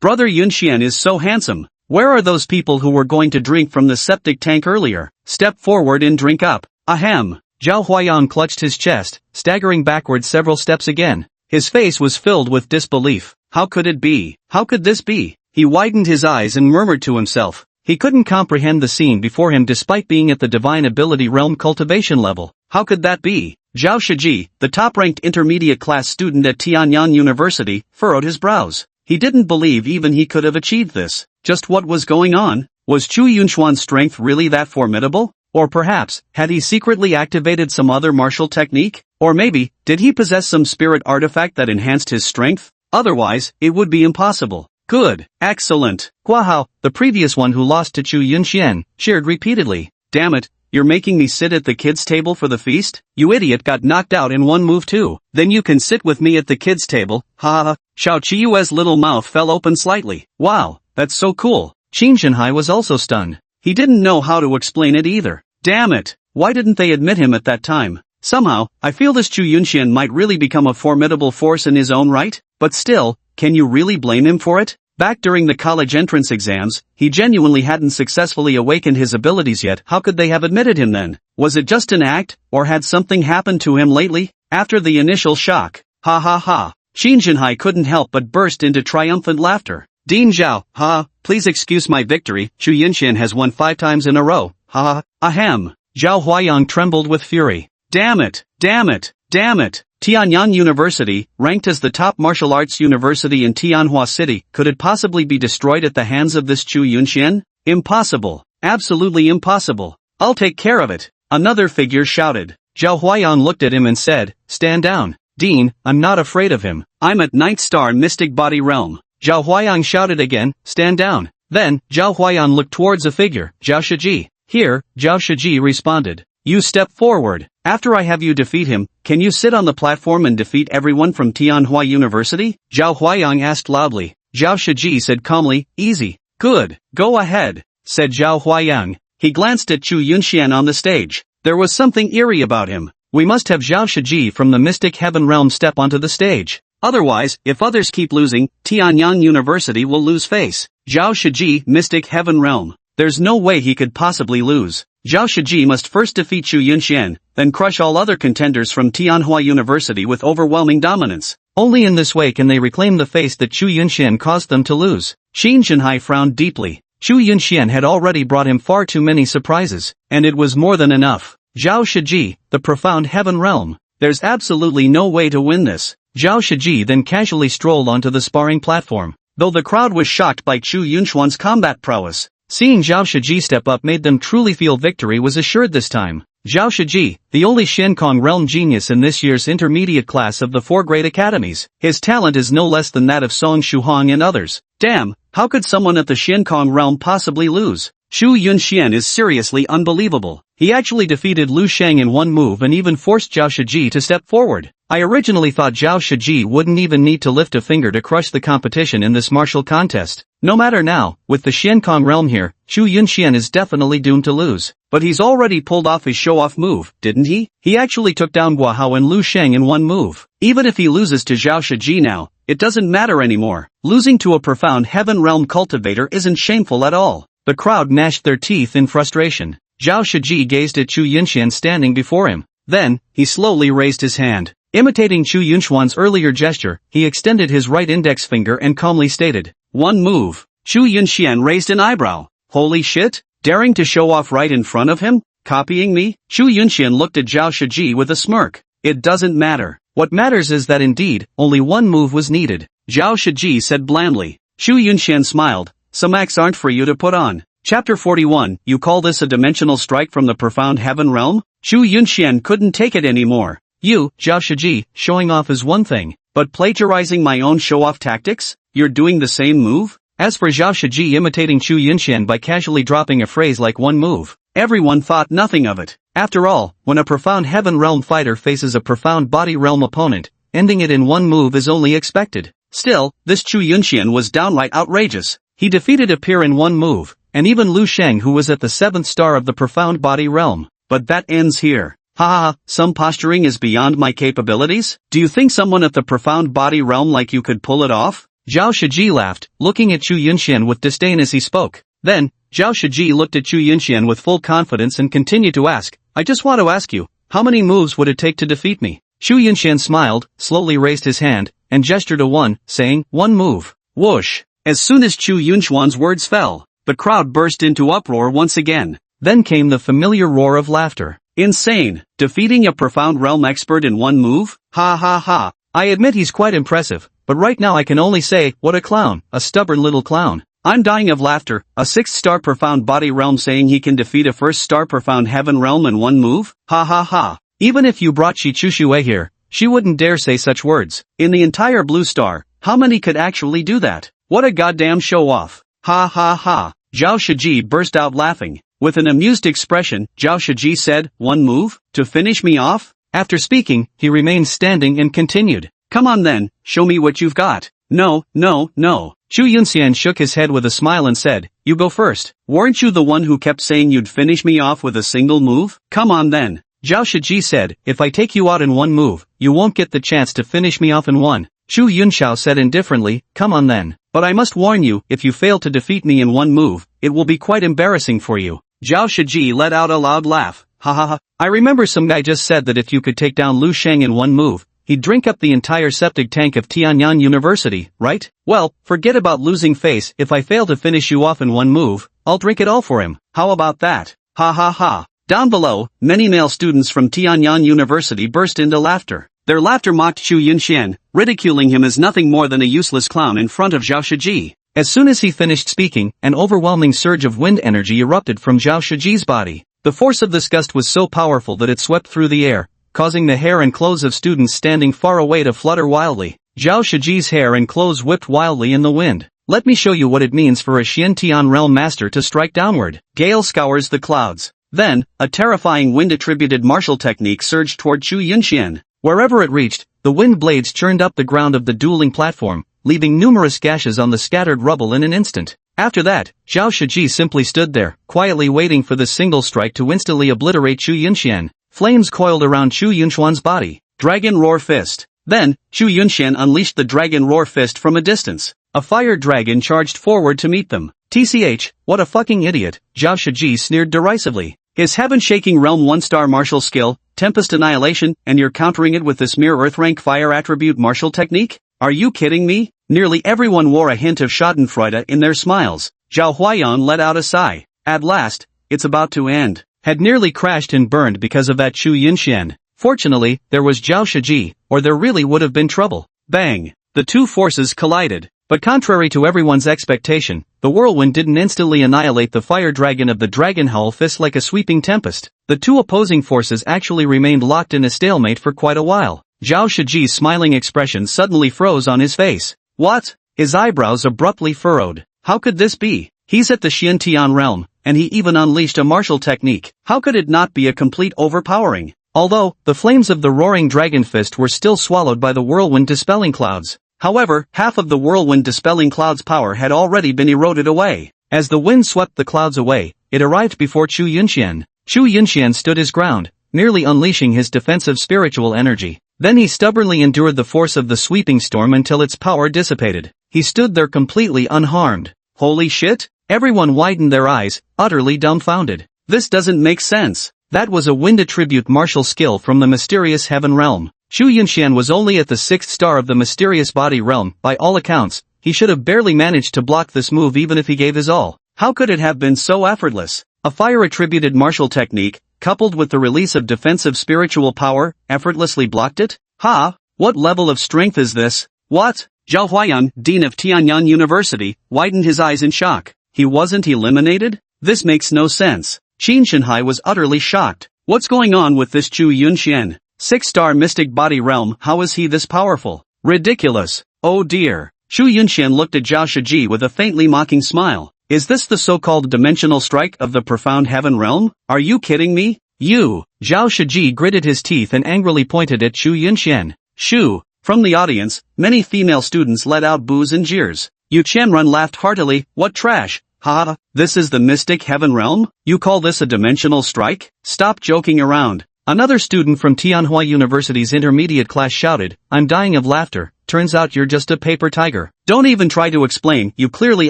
Brother Yunxian is so handsome. Where are those people who were going to drink from the septic tank earlier? Step forward and drink up. Ahem. Zhao Huayang clutched his chest, staggering backward several steps again. His face was filled with disbelief. How could it be? How could this be? He widened his eyes and murmured to himself. He couldn't comprehend the scene before him despite being at the divine ability realm cultivation level. How could that be? Zhao Shiji, the top-ranked intermediate class student at Tianyang University, furrowed his brows. He didn't believe even he could have achieved this. Just what was going on? Was Chu Yunchuan's strength really that formidable? Or perhaps, had he secretly activated some other martial technique? Or maybe, did he possess some spirit artifact that enhanced his strength? Otherwise, it would be impossible. Good. Excellent. Guahao, the previous one who lost to Chu Yunxian, cheered repeatedly. Damn it, you're making me sit at the kids' table for the feast? You idiot got knocked out in one move too. Then you can sit with me at the kids' table, ha ha. Xiao Chiyue's little mouth fell open slightly. Wow, that's so cool. Qin Shanhai was also stunned. He didn't know how to explain it either. Damn it, why didn't they admit him at that time? Somehow, I feel this Chu Yunxian might really become a formidable force in his own right, but still, can you really blame him for it? Back during the college entrance exams, he genuinely hadn't successfully awakened his abilities yet. How could they have admitted him then? Was it just an act, or had something happened to him lately? After the initial shock, ha ha ha, Qin Shanhai couldn't help but burst into triumphant laughter. Dean Zhao, please excuse my victory. Chu Yunxian has won 5 times in a row. Ahem. Zhao Huayang trembled with fury. Damn it, damn it, damn it. Tianyang University, ranked as the top martial arts university in Tianhua City, could it possibly be destroyed at the hands of this Chu Yunxian? Impossible. Absolutely impossible. I'll take care of it. Another figure shouted. Zhao Huayan looked at him and said, "Stand down. Dean, I'm not afraid of him. I'm at Ninth Star Mystic Body Realm." Zhao Huayan shouted again, "Stand down." Then, Zhao Huayan looked towards a figure, Zhao Shiji. "Here," Zhao Shiji responded. "You step forward. After I have you defeat him, can you sit on the platform and defeat everyone from Tianhua University?" Zhao Huayan asked loudly. Zhao Shiji said calmly, "Easy." "Good. Go ahead," said Zhao Huayan. He glanced at Chu Yunxian on the stage. There was something eerie about him. We must have Zhao Shiji from the Mystic Heaven Realm step onto the stage. Otherwise, if others keep losing, Tianyang University will lose face. Zhao Shiji, Mystic Heaven Realm. There's no way he could possibly lose. Zhao Shiji must first defeat Chu Yunxian, then crush all other contenders from Tianhua University with overwhelming dominance. Only in this way can they reclaim the face that Chu Yunxian caused them to lose. Xin Zhenhai frowned deeply. Chu Yunxian had already brought him far too many surprises, and it was more than enough. Zhao Shiji, the profound heaven realm. There's absolutely no way to win this. Zhao Shiji then casually strolled onto the sparring platform. Though the crowd was shocked by Chu Yunxuan's combat prowess, seeing Zhao Shiji step up made them truly feel victory was assured this time. Zhao Shiji, the only Xiankong realm genius in this year's intermediate class of the 4 great academies. His talent is no less than that of Song Shuhong and others. Damn, how could someone at the Xiankong realm possibly lose? Chu Yunxian is seriously unbelievable. He actually defeated Lu Sheng in one move and even forced Zhao Shiji to step forward. I originally thought Zhao Shiji wouldn't even need to lift a finger to crush the competition in this martial contest. No matter now, with the Xiankong realm here, Chu Yunxian is definitely doomed to lose. But he's already pulled off his show-off move, didn't he? He actually took down Guahao and Lu Sheng in one move. Even if he loses to Zhao Shiji now, it doesn't matter anymore. Losing to a profound heaven realm cultivator isn't shameful at all. The crowd gnashed their teeth in frustration. Zhao Shiji gazed at Chu Yunxian standing before him. Then, he slowly raised his hand. Imitating Chu Yunxuan's earlier gesture, he extended his right index finger and calmly stated, "One move." Chu Yunxian raised an eyebrow. Holy shit? Daring to show off right in front of him? Copying me? Chu Yunxian looked at Zhao Shiji with a smirk. It doesn't matter. What matters is that indeed, only one move was needed. Zhao Shiji said blandly. Chu Yunxian smiled. Some acts aren't for you to put on. Chapter 41, you call this a dimensional strike from the profound heaven realm? Chu Yunxian couldn't take it anymore. You, Zhao Shiji, showing off is one thing, but plagiarizing my own show-off tactics? You're doing the same move? As for Zhao Shiji imitating Chu Yunxian by casually dropping a phrase like one move, everyone thought nothing of it. After all, when a profound heaven realm fighter faces a profound body realm opponent, ending it in one move is only expected. Still, this Chu Yunxian was downright outrageous. He defeated a peer in one move, and even Lu Sheng who was at the 7th star of the profound body realm. But that ends here. Ha ha ha, some posturing is beyond my capabilities? Do you think someone at the profound body realm like you could pull it off? Zhao Shiji laughed, looking at Chu Yunxian with disdain as he spoke. Then, Zhao Shiji looked at Chu Yunxian with full confidence and continued to ask, I just want to ask you, how many moves would it take to defeat me? Chu Yunxian smiled, slowly raised his hand, and gestured to one, saying, one move. Whoosh! As soon as Chu Yunxuan's words fell, the crowd burst into uproar once again. Then came the familiar roar of laughter. Insane! Defeating a profound realm expert in one move? Ha ha ha! I admit he's quite impressive, but right now I can only say, what a clown, a stubborn little clown. I'm dying of laughter, a 6th-star profound body realm saying he can defeat a 1st-star profound heaven realm in one move? Ha ha ha! Even if you brought Shi Chushue here, she wouldn't dare say such words. In the entire blue star, how many could actually do that? What a goddamn show-off. Ha ha ha. Zhao Shiji burst out laughing. With an amused expression, Zhao Shiji said, one move? To finish me off? After speaking, he remained standing and continued. Come on then, show me what you've got. No, no, no. Chu Yunxian shook his head with a smile and said, you go first. Weren't you the one who kept saying you'd finish me off with a single move? Come on then. Zhao Shiji said, if I take you out in one move, you won't get the chance to finish me off in one. Chu Yunxiao said indifferently, come on then. But I must warn you, if you fail to defeat me in one move, it will be quite embarrassing for you. Zhao Shiji let out a loud laugh. Ha ha ha. I remember some guy just said that if you could take down Lu Sheng in one move, he'd drink up the entire septic tank of Tianyang University, right? Well, forget about losing face. If I fail to finish you off in one move, I'll drink it all for him. How about that? Ha ha ha. Down below, many male students from Tianyang University burst into laughter. Their laughter mocked Zhu Yunxian, ridiculing him as nothing more than a useless clown in front of Zhao Shiji. As soon as he finished speaking, an overwhelming surge of wind energy erupted from Zhao Shiji's body. The force of this gust was so powerful that it swept through the air, causing the hair and clothes of students standing far away to flutter wildly. Zhao Shiji's hair and clothes whipped wildly in the wind. Let me show you what it means for a Xiantian realm master to strike downward. Gale scours the clouds. Then, a terrifying wind-attributed martial technique surged toward Zhu Yunxian. Wherever it reached, the wind blades churned up the ground of the dueling platform, leaving numerous gashes on the scattered rubble in an instant. After that, Zhao Shiji simply stood there, quietly waiting for the single strike to instantly obliterate Zhu Yunxian. Flames coiled around Zhu Yunxian's body. Dragon Roar Fist. Then, Zhu Yunxian unleashed the Dragon Roar Fist from a distance. A fire dragon charged forward to meet them. TCH, what a fucking idiot, Zhao Shiji sneered derisively. His heaven-shaking realm 1-star martial skill, Tempest Annihilation, and you're countering it with this mere Earth-rank fire attribute martial technique? Are you kidding me? Nearly everyone wore a hint of schadenfreude in their smiles. Zhao Huayan let out a sigh. At last, it's about to end. Had nearly crashed and burned because of that Zhu Yunxian. Fortunately, there was Zhao Shiji, or there really would have been trouble. Bang! The two forces collided. But contrary to everyone's expectation, the whirlwind didn't instantly annihilate the fire dragon of the Dragon Howl Fist like a sweeping tempest. The two opposing forces actually remained locked in a stalemate for quite a while. Zhao Shiji's smiling expression suddenly froze on his face. What? His eyebrows abruptly furrowed. How could this be? He's at the Xiantian realm, and he even unleashed a martial technique. How could it not be a complete overpowering? Although, the flames of the roaring dragon fist were still swallowed by the whirlwind dispelling clouds. However, half of the whirlwind dispelling cloud's power had already been eroded away. As the wind swept the clouds away, it arrived before Zhu Yunxian. Zhu Yunxian stood his ground, nearly unleashing his defensive spiritual energy. Then he stubbornly endured the force of the sweeping storm until its power dissipated. He stood there completely unharmed. Holy shit? Everyone widened their eyes, utterly dumbfounded. This doesn't make sense. That was a wind attribute martial skill from the mysterious heaven realm. Zhu Yunxian was only at the 6th star of the mysterious body realm. By all accounts, he should have barely managed to block this move even if he gave his all. How could it have been so effortless? A fire-attributed martial technique, coupled with the release of defensive spiritual power, effortlessly blocked it? Ha! What level of strength is this? What? Zhao Huayan, dean of Tianyang University, widened his eyes in shock. He wasn't eliminated? This makes no sense. Qin Shanhai was utterly shocked. What's going on with this Zhu Yunxian? 6-star mystic body realm, how is he this powerful? Ridiculous. Oh dear. Zhu Yunxian looked at Zhao Shiji with a faintly mocking smile. Is this the so-called dimensional strike of the profound heaven realm? Are you kidding me? You! Zhao Shiji gritted his teeth and angrily pointed at Zhu Yunxian. Shoo! From the audience, many female students let out boos and jeers. Yu Qianrun laughed heartily. What trash! Ha! This is the mystic heaven realm? You call this a dimensional strike? Stop joking around. Another student from Tianhua University's intermediate class shouted, I'm dying of laughter, turns out you're just a paper tiger. Don't even try to explain, you clearly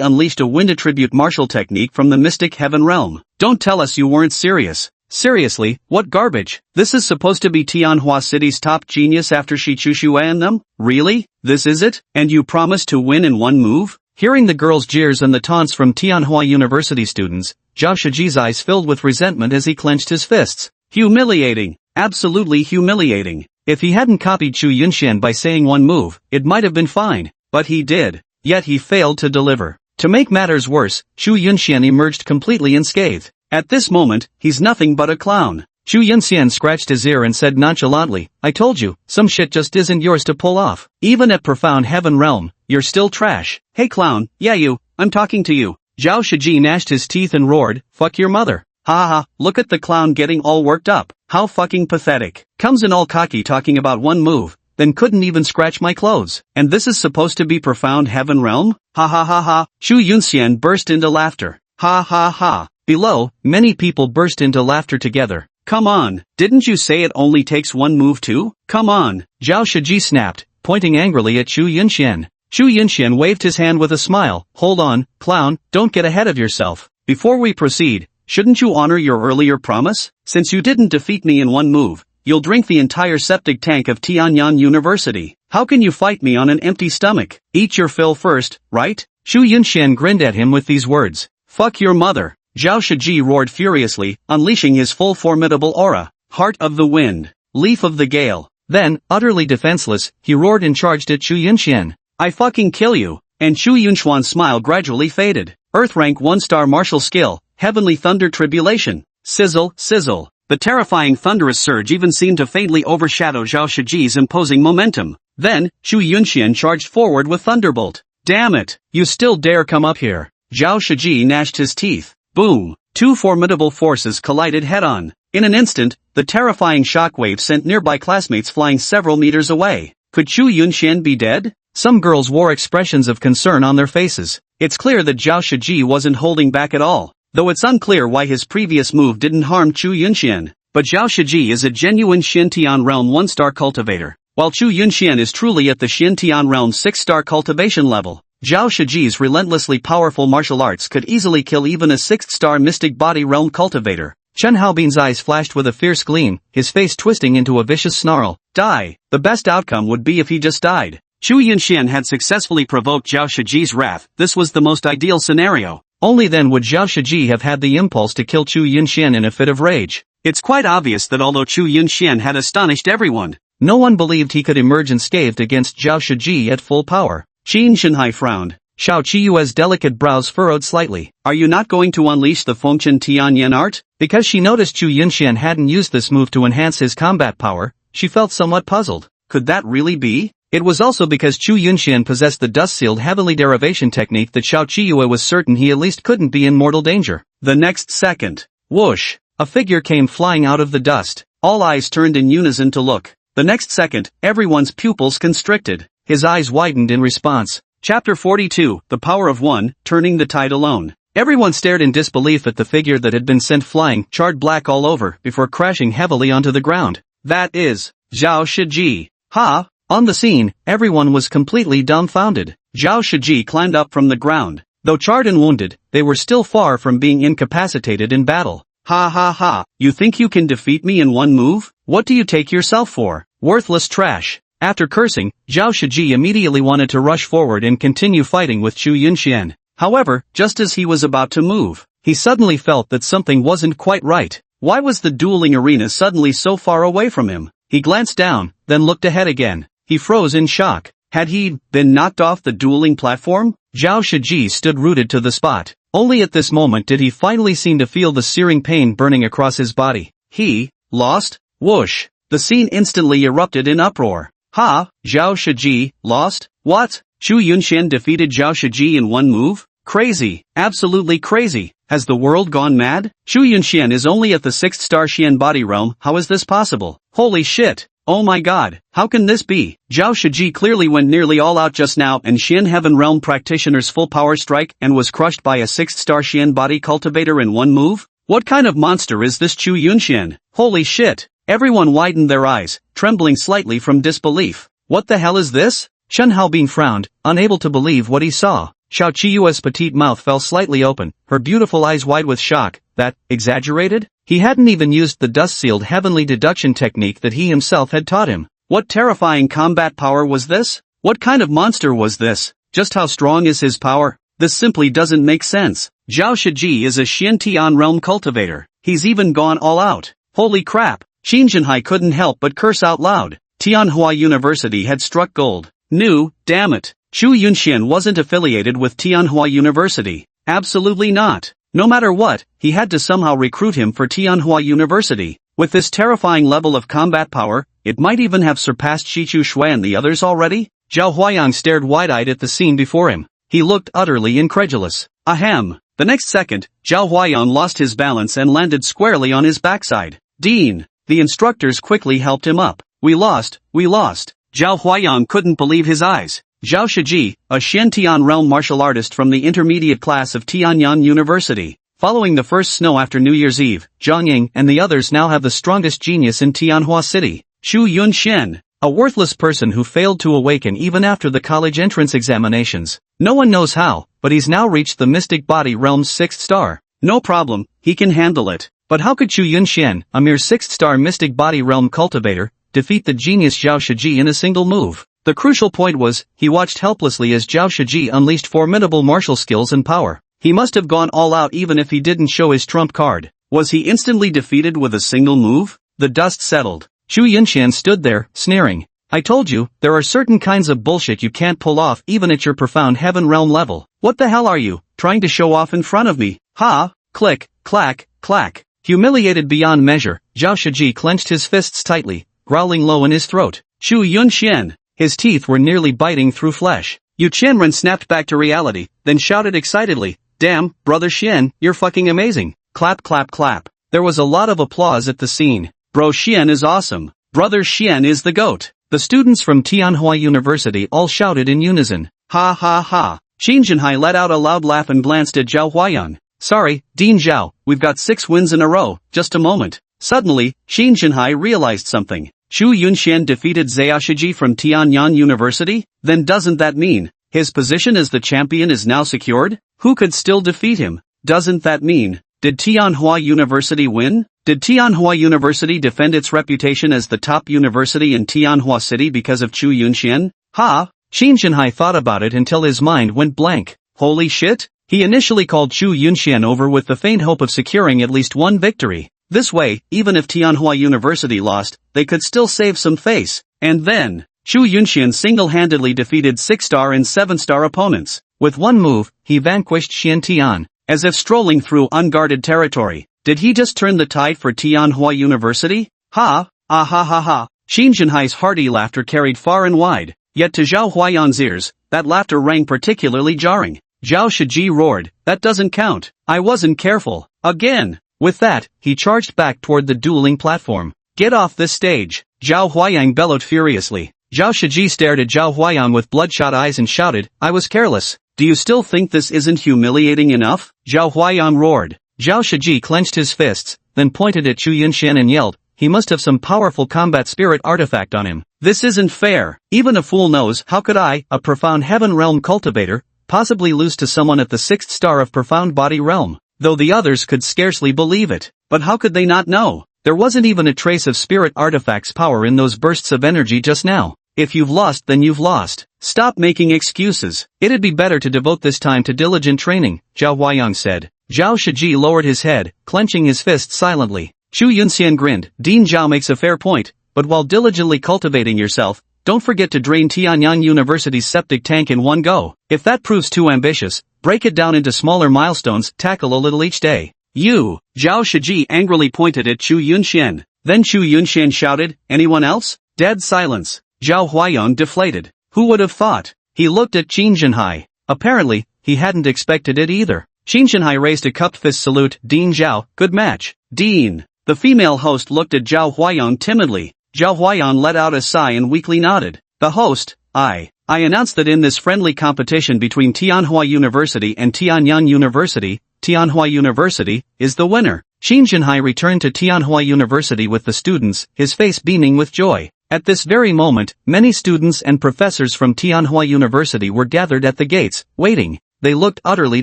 unleashed a wind attribute martial technique from the mystic heaven realm. Don't tell us you weren't serious. Seriously, what garbage? This is supposed to be Tianhua City's top genius after Shi Chushua and them? Really? This is it? And you promised to win in one move? Hearing the girls' jeers and the taunts from Tianhua University students, Zhao Shiji's eyes filled with resentment as he clenched his fists. Humiliating. Absolutely humiliating. If he hadn't copied Zhu Yunxian by saying one move, it might have been fine. But he did. Yet he failed to deliver. To make matters worse, Zhu Yunxian emerged completely unscathed. At this moment, he's nothing but a clown. Zhu Yunxian scratched his ear and said nonchalantly, I told you, some shit just isn't yours to pull off. Even at profound heaven realm, you're still trash. Hey clown, yeah you, I'm talking to you. Zhao Shiji gnashed his teeth and roared, fuck your mother. Ha ha, look at the clown getting all worked up. How fucking pathetic. Comes in all cocky talking about one move, then couldn't even scratch my clothes. And this is supposed to be profound heaven realm? Ha ha ha ha. Zhu Yunxian burst into laughter. Ha ha ha. Below, many people burst into laughter together. Come on, didn't you say it only takes one move too? Come on. Zhao Shiji snapped, pointing angrily at Zhu Yunxian. Zhu Yunxian waved his hand with a smile. Hold on, clown, don't get ahead of yourself. Before we proceed, shouldn't you honor your earlier promise? Since you didn't defeat me in one move, you'll drink the entire septic tank of Tianyang University. How can you fight me on an empty stomach? Eat your fill first, right? Zhu Yunxian grinned at him with these words. Fuck your mother. Zhao Shiji roared furiously, unleashing his full formidable aura. Heart of the wind. Leaf of the gale. Then, utterly defenseless, he roared and charged at Chu Yunxian. I fucking kill you. And Chu Yunxuan's smile gradually faded. Earth rank 1-star martial skill, Heavenly Thunder Tribulation. Sizzle, sizzle. The terrifying thunderous surge even seemed to faintly overshadow Zhao Shiji's imposing momentum. Then, Chu Yunxian charged forward with Thunderbolt. Damn it! You still dare come up here? Zhao Shiji gnashed his teeth. Boom! Two formidable forces collided head-on. In an instant, the terrifying shockwave sent nearby classmates flying several meters away. Could Chu Yunxian be dead? Some girls wore expressions of concern on their faces. It's clear that Zhao Shiji wasn't holding back at all. Though it's unclear why his previous move didn't harm Chu Yunxian. But Zhao Shiji is a genuine Xintian realm 1-star cultivator, while Chu Yunxian is truly at the Xintian realm 6-star cultivation level. Zhao Shiji's relentlessly powerful martial arts could easily kill even a 6th-star mystic body realm cultivator. Chen Haobin's eyes flashed with a fierce gleam, his face twisting into a vicious snarl. Die! The best outcome would be if he just died. Chu Yunxian had successfully provoked Zhao Shiji's wrath. This was the most ideal scenario. Only then would Zhao Shiji have had the impulse to kill Chu Yunxian in a fit of rage. It's quite obvious that although Chu Yunxian had astonished everyone, no one believed he could emerge unscathed against Zhao Shiji at full power. Qin Shenhai frowned. Xiao Qiyue's delicate brows furrowed slightly. Are you not going to unleash the Fengchen Tianyan art? Because she noticed Chu Yunxian hadn't used this move to enhance his combat power, she felt somewhat puzzled. Could that really be? It was also because Chu Yunxian possessed the dust-sealed heavenly derivation technique that Xiao Qiyue was certain he at least couldn't be in mortal danger. The next second, whoosh, a figure came flying out of the dust. All eyes turned in unison to look. The next second, everyone's pupils constricted. His eyes widened in response. Chapter 42, The Power of One, Turning the Tide Alone. Everyone stared in disbelief at the figure that had been sent flying, charred black all over, before crashing heavily onto the ground. That is Zhao Shiji. Ha! On the scene, everyone was completely dumbfounded. Zhao Shiji climbed up from the ground. Though charred and wounded, they were still far from being incapacitated in battle. Ha ha ha, you think you can defeat me in one move? What do you take yourself for? Worthless trash. After cursing, Zhao Shiji immediately wanted to rush forward and continue fighting with Chu Yunxian. However, just as he was about to move, he suddenly felt that something wasn't quite right. Why was the dueling arena suddenly so far away from him? He glanced down, then looked ahead again. He froze in shock. Had he been knocked off the dueling platform? Zhao Shiji stood rooted to the spot. Only at this moment did he finally seem to feel the searing pain burning across his body. He lost? Whoosh! The scene instantly erupted in uproar. Ha! Zhao Shiji lost? What? Chu Yunxian defeated Zhao Shiji in one move? Crazy. Absolutely crazy. Has the world gone mad? Chu Yunxian is only at the 6th-star Xian body realm. How is this possible? Holy shit. Oh my god, how can this be? Zhao Shiji clearly went nearly all out just now and Xian Heaven Realm Practitioner's full power strike and was crushed by a 6th-star Xian body cultivator in one move? What kind of monster is this Chu Yunxian? Holy shit. Everyone widened their eyes, trembling slightly from disbelief. What the hell is this? Chen Haobin frowned, unable to believe what he saw. Xiao Qiyue's petite mouth fell slightly open, her beautiful eyes wide with shock. That, exaggerated? He hadn't even used the dust-sealed heavenly deduction technique that he himself had taught him. What terrifying combat power was this? What kind of monster was this? Just how strong is his power? This simply doesn't make sense. Zhao Shiji is a Xintian realm cultivator. He's even gone all out. Holy crap. Qin Shenhai couldn't help but curse out loud. Tianhua University had struck gold. Damn it. Chu Yunxian wasn't affiliated with Tianhua University. Absolutely not. No matter what, he had to somehow recruit him for Tianhua University. With this terrifying level of combat power, it might even have surpassed Shichu Shui and the others already? Zhao Huayang stared wide-eyed at the scene before him. He looked utterly incredulous. Ahem. The next second, Zhao Huayang lost his balance and landed squarely on his backside. Dean. The instructors quickly helped him up. We lost. Zhao Huayang couldn't believe his eyes. Zhao Shiji, a Xintian realm martial artist from the intermediate class of Tianyan University. Following the first snow after New Year's Eve, Zhang Ying and the others now have the strongest genius in Tianhua City. Chu Yunxian, a worthless person who failed to awaken even after the college entrance examinations. No one knows how, but he's now reached the mystic body realm's 6th star. No problem, he can handle it. But how could Chu Yunxian, a mere 6th-star mystic body realm cultivator, defeat the genius Zhao Shiji in a single move? The crucial point was, he watched helplessly as Zhao Shiji unleashed formidable martial skills and power. He must have gone all out even if he didn't show his trump card. Was he instantly defeated with a single move? The dust settled. Chu Yunshan stood there, sneering. I told you, there are certain kinds of bullshit you can't pull off even at your profound heaven realm level. What the hell are you, trying to show off in front of me? Ha! Click, clack, clack. Humiliated beyond measure, Zhao Shiji clenched his fists tightly, growling low in his throat. Chu Yunshan. His teeth were nearly biting through flesh. Yu Qianren snapped back to reality, then shouted excitedly, damn, Brother Xian, you're fucking amazing. Clap clap clap. There was a lot of applause at the scene. Bro Xian is awesome. Brother Xian is the GOAT. The students from Tianhua University all shouted in unison. Ha ha ha. Qin Jinhai let out a loud laugh and glanced at Zhao Huayang. Sorry, Dean Zhao, we've got 6 wins in a row, just a moment. Suddenly, Qin Jinhai realized something. Chu Yunshan defeated Zhao Shiji from Tianyang University? Then doesn't that mean his position as the champion is now secured? Who could still defeat him? Doesn't that mean, did Tianhua University win? Did Tianhua University defend its reputation as the top university in Tianhua City because of Chu Yunshan? Ha! Qin Jinhai thought about it until his mind went blank. Holy shit! He initially called Chu Yunshan over with the faint hope of securing at least one victory. This way, even if Tianhua University lost, they could still save some face. And then, Chu Yunshan single-handedly defeated 6-star and 7-star opponents. With one move, he vanquished Xian Tian. As if strolling through unguarded territory. Did he just turn the tide for Tianhua University? Ha! Ah ha ha ha. Qin Jinhai's hearty laughter carried far and wide. Yet to Zhao Huayang's ears, that laughter rang particularly jarring. Zhao Shiji roared, that doesn't count. I wasn't careful. Again. With that, he charged back toward the dueling platform. Get off this stage. Zhao Huayang bellowed furiously. Zhao Shiji stared at Zhao Huayang with bloodshot eyes and shouted, I was careless. Do you still think this isn't humiliating enough? Zhao Huayang roared. Zhao Shiji clenched his fists, then pointed at Chu Yunshan and yelled, he must have some powerful combat spirit artifact on him. This isn't fair. Even a fool knows. How could I, a profound heaven realm cultivator, possibly lose to someone at the 6th star of profound body realm? Though the others could scarcely believe it. But how could they not know? There wasn't even a trace of spirit artifact's power in those bursts of energy just now. If you've lost, then you've lost. Stop making excuses. It'd be better to devote this time to diligent training, Zhao Huayang said. Zhao Shiji lowered his head, clenching his fist silently. Chu Yunshan grinned. Dean Zhao makes a fair point, but while diligently cultivating yourself, don't forget to drain Tianyang University's septic tank in one go. If that proves too ambitious, break it down into smaller milestones, tackle a little each day. You! Zhao Shiji angrily pointed at Chu Yunshan. Then Chu Yunshan shouted, anyone else? Dead silence. Zhao Huayang deflated. Who would have thought? He looked at Qin Jinhai. Apparently, he hadn't expected it either. Qin Jinhai raised a cupped fist salute. Dean Zhao, good match. Dean. The female host looked at Zhao Huayang timidly. Zhao Huayang let out a sigh and weakly nodded. The host, I announced that in this friendly competition between Tianhua University and Tianyang University, Tianhua University is the winner. Qin Jinhai returned to Tianhua University with the students, his face beaming with joy. At this very moment, many students and professors from Tianhua University were gathered at the gates, waiting. They looked utterly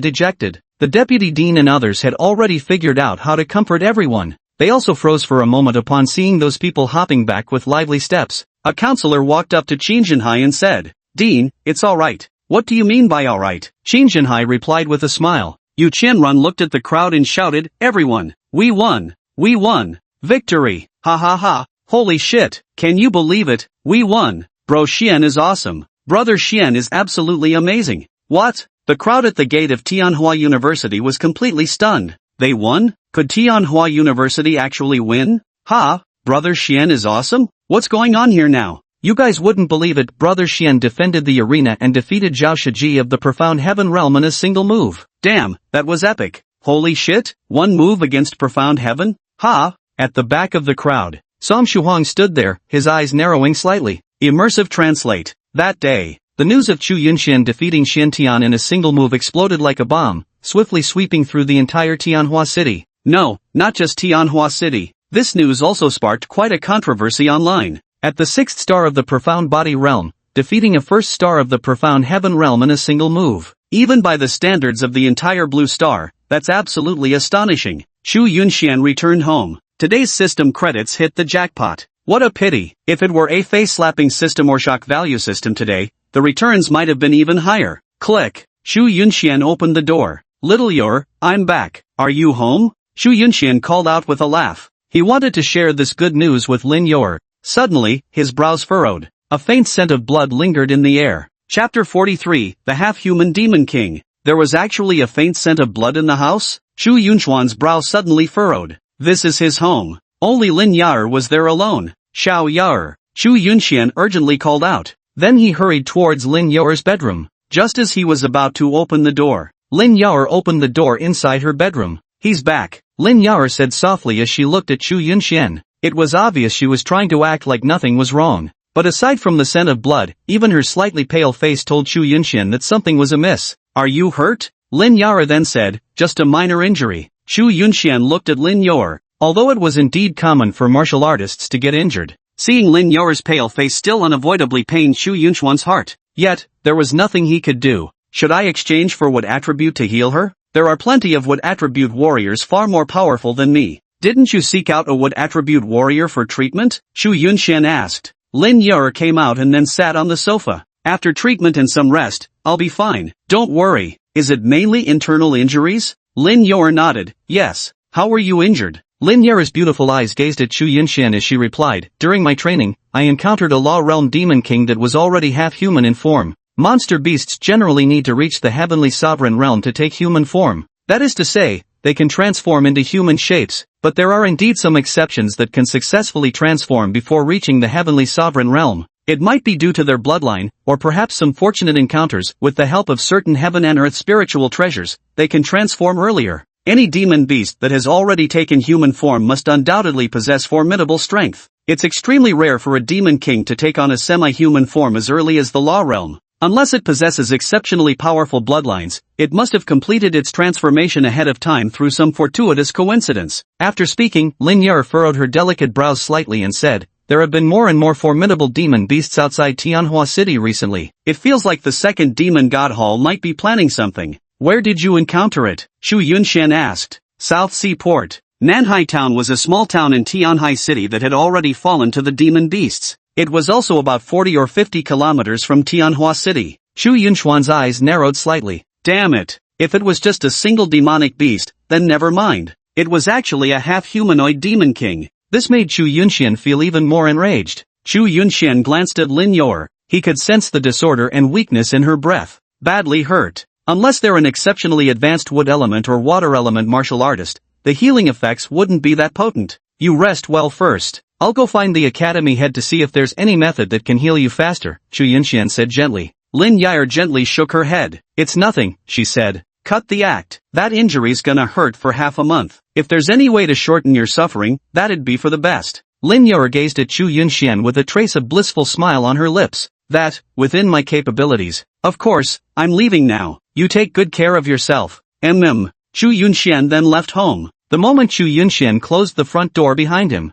dejected. The deputy dean and others had already figured out how to comfort everyone. They also froze for a moment upon seeing those people hopping back with lively steps. A counselor walked up to Qin Jinhai and said, Dean, it's alright. What do you mean by alright? Qin Jinhai replied with a smile. Yu Qianren looked at the crowd and shouted, everyone, we won! We won! Victory! Ha ha ha! Holy shit! Can you believe it? We won! Bro Xian is awesome! Brother Xian is absolutely amazing! What? The crowd at the gate of Tianhua University was completely stunned. They won? Could Tianhua University actually win? Ha! Brother Xian is awesome? What's going on here now? You guys wouldn't believe it. Brother Xian defended the arena and defeated Zhao Shiji of the Profound Heaven Realm in a single move. Damn, that was epic. Holy shit, one move against Profound Heaven? Ha! At the back of the crowd, Song Shuhuang stood there, his eyes narrowing slightly. Immersive translate. That day, the news of Chu Yunshan defeating Xian Tian in a single move exploded like a bomb, swiftly sweeping through the entire Tianhua city. No, not just Tianhua city. This news also sparked quite a controversy online. At the 6th star of the Profound Body Realm, defeating a 1st star of the Profound Heaven Realm in a single move. Even by the standards of the entire Blue Star, that's absolutely astonishing. Chu Yunshan returned home. Today's system credits hit the jackpot. What a pity. If it were a face-slapping system or shock value system today, the returns might have been even higher. Click. Chu Yunshan opened the door. Little Yor, I'm back. Are you home? Chu Yunshan called out with a laugh. He wanted to share this good news with Lin Yor. Suddenly, his brows furrowed. A faint scent of blood lingered in the air. Chapter 43, The Half-Human Demon King. There was actually a faint scent of blood in the house? Shu Yunchuan's brow suddenly furrowed. This is his home. Only Lin Yaer was there alone. Xiao Yaer. Shu Yunxian urgently called out. Then he hurried towards Lin Yaer's bedroom. Just as he was about to open the door, Lin Yaer opened the door inside her bedroom. He's back, Lin Yaer said softly as she looked at Shu Yunxian. It was obvious she was trying to act like nothing was wrong. But aside from the scent of blood, even her slightly pale face told Shu Yunxian that something was amiss. Are you hurt? Lin Yaer then said, just a minor injury. Shu Yunxian looked at Lin Yaer. Although it was indeed common for martial artists to get injured, seeing Lin Yaer's pale face still unavoidably pained Shu Yunchuan's heart. Yet, there was nothing he could do. Should I exchange for what attribute to heal her? There are plenty of what attribute warriors far more powerful than me. Didn't you seek out a what attribute warrior for treatment? Shu Yunxian asked. Lin Yaer came out and then sat on the sofa. After treatment and some rest, I'll be fine. Don't worry. Is it mainly internal injuries? Lin Yaer nodded. Yes. How were you injured? Lin Yaer's beautiful eyes gazed at Shu Yunxian as she replied, during my training, I encountered a Law Realm Demon King that was already half-human in form. Monster beasts generally need to reach the Heavenly Sovereign Realm to take human form. That is to say, they can transform into human shapes, but there are indeed some exceptions that can successfully transform before reaching the Heavenly Sovereign Realm. It might be due to their bloodline, or perhaps some fortunate encounters. With the help of certain heaven and earth spiritual treasures, they can transform earlier. Any demon beast that has already taken human form must undoubtedly possess formidable strength. It's extremely rare for a demon king to take on a semi-human form as early as the Law Realm. Unless it possesses exceptionally powerful bloodlines, it must have completed its transformation ahead of time through some fortuitous coincidence. After speaking, Lin Yaer furrowed her delicate brows slightly and said, there have been more and more formidable demon beasts outside Tianhua City recently. It feels like the second demon god hall might be planning something. Where did you encounter it? Shu Yunxian asked. South Seaport. Nanhai Town was a small town in Tianhai City that had already fallen to the demon beasts. It was also about 40 or 50 kilometers from Tianhua City. Shu Yunchuan's eyes narrowed slightly. Damn it. If it was just a single demonic beast, then never mind. It was actually a half-humanoid demon king. This made Shu Yunxian feel even more enraged. Shu Yunxian glanced at Lin Yaer. He could sense the disorder and weakness in her breath. Badly hurt. Unless they're an exceptionally advanced wood element or water element martial artist, the healing effects wouldn't be that potent. You rest well first. I'll go find the academy head to see if there's any method that can heal you faster, Shu Yunxian said gently. Lin Yaer gently shook her head. It's nothing, she said. Cut the act. That injury's gonna hurt for half a month. If there's any way to shorten your suffering, that'd be for the best. Lin Yaer gazed at Shu Yunxian with a trace of blissful smile on her lips. That, within my capabilities. Of course, I'm leaving now. You take good care of yourself. Shu Yunxian then left home. The moment Shu Yunxian closed the front door behind him,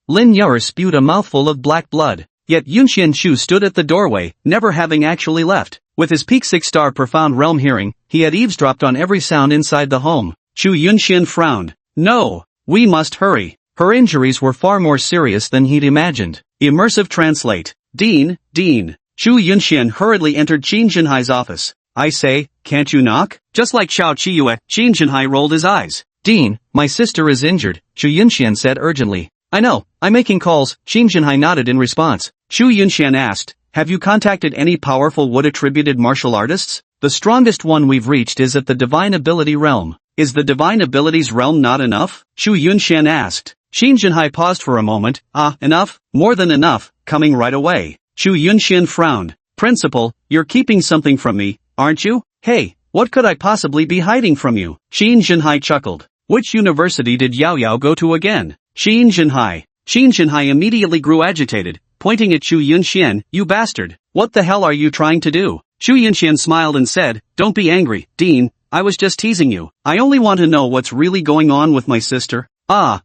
Lin Yaer spewed a mouthful of black blood. Yet Yunxian Shu stood at the doorway, never having actually left. With his peak 6-star profound realm hearing, he had eavesdropped on every sound inside the home. Shu Yunxian frowned. No, we must hurry. Her injuries were far more serious than he'd imagined. Immersive translate. Dean. Shu Yunxian hurriedly entered Qin Jinhai's office. I say, can't you knock? Just like Xiao Qiyue, Qin Jinhai rolled his eyes. Dean, my sister is injured, Shu Yunxian said urgently. I know, I'm making calls, Qin Jinhai nodded in response. Shu Yunxian asked, have you contacted any powerful wood-attributed martial artists? The strongest one we've reached is at the Divine Ability Realm. Is the Divine Abilities Realm not enough? Shu Yunxian asked. Qin Jinhai paused for a moment. Enough? More than enough, coming right away. Shu Yunxian frowned. Principal, you're keeping something from me, aren't you? Hey, what could I possibly be hiding from you? Qin Jinhai chuckled. Which university did Yao Yao go to again? Qin Jinhai immediately grew agitated, pointing at Shu Yunxian. You bastard, what the hell are you trying to do? Shu Yunxian smiled and said, don't be angry, Dean, I was just teasing you. I only want to know what's really going on with my sister.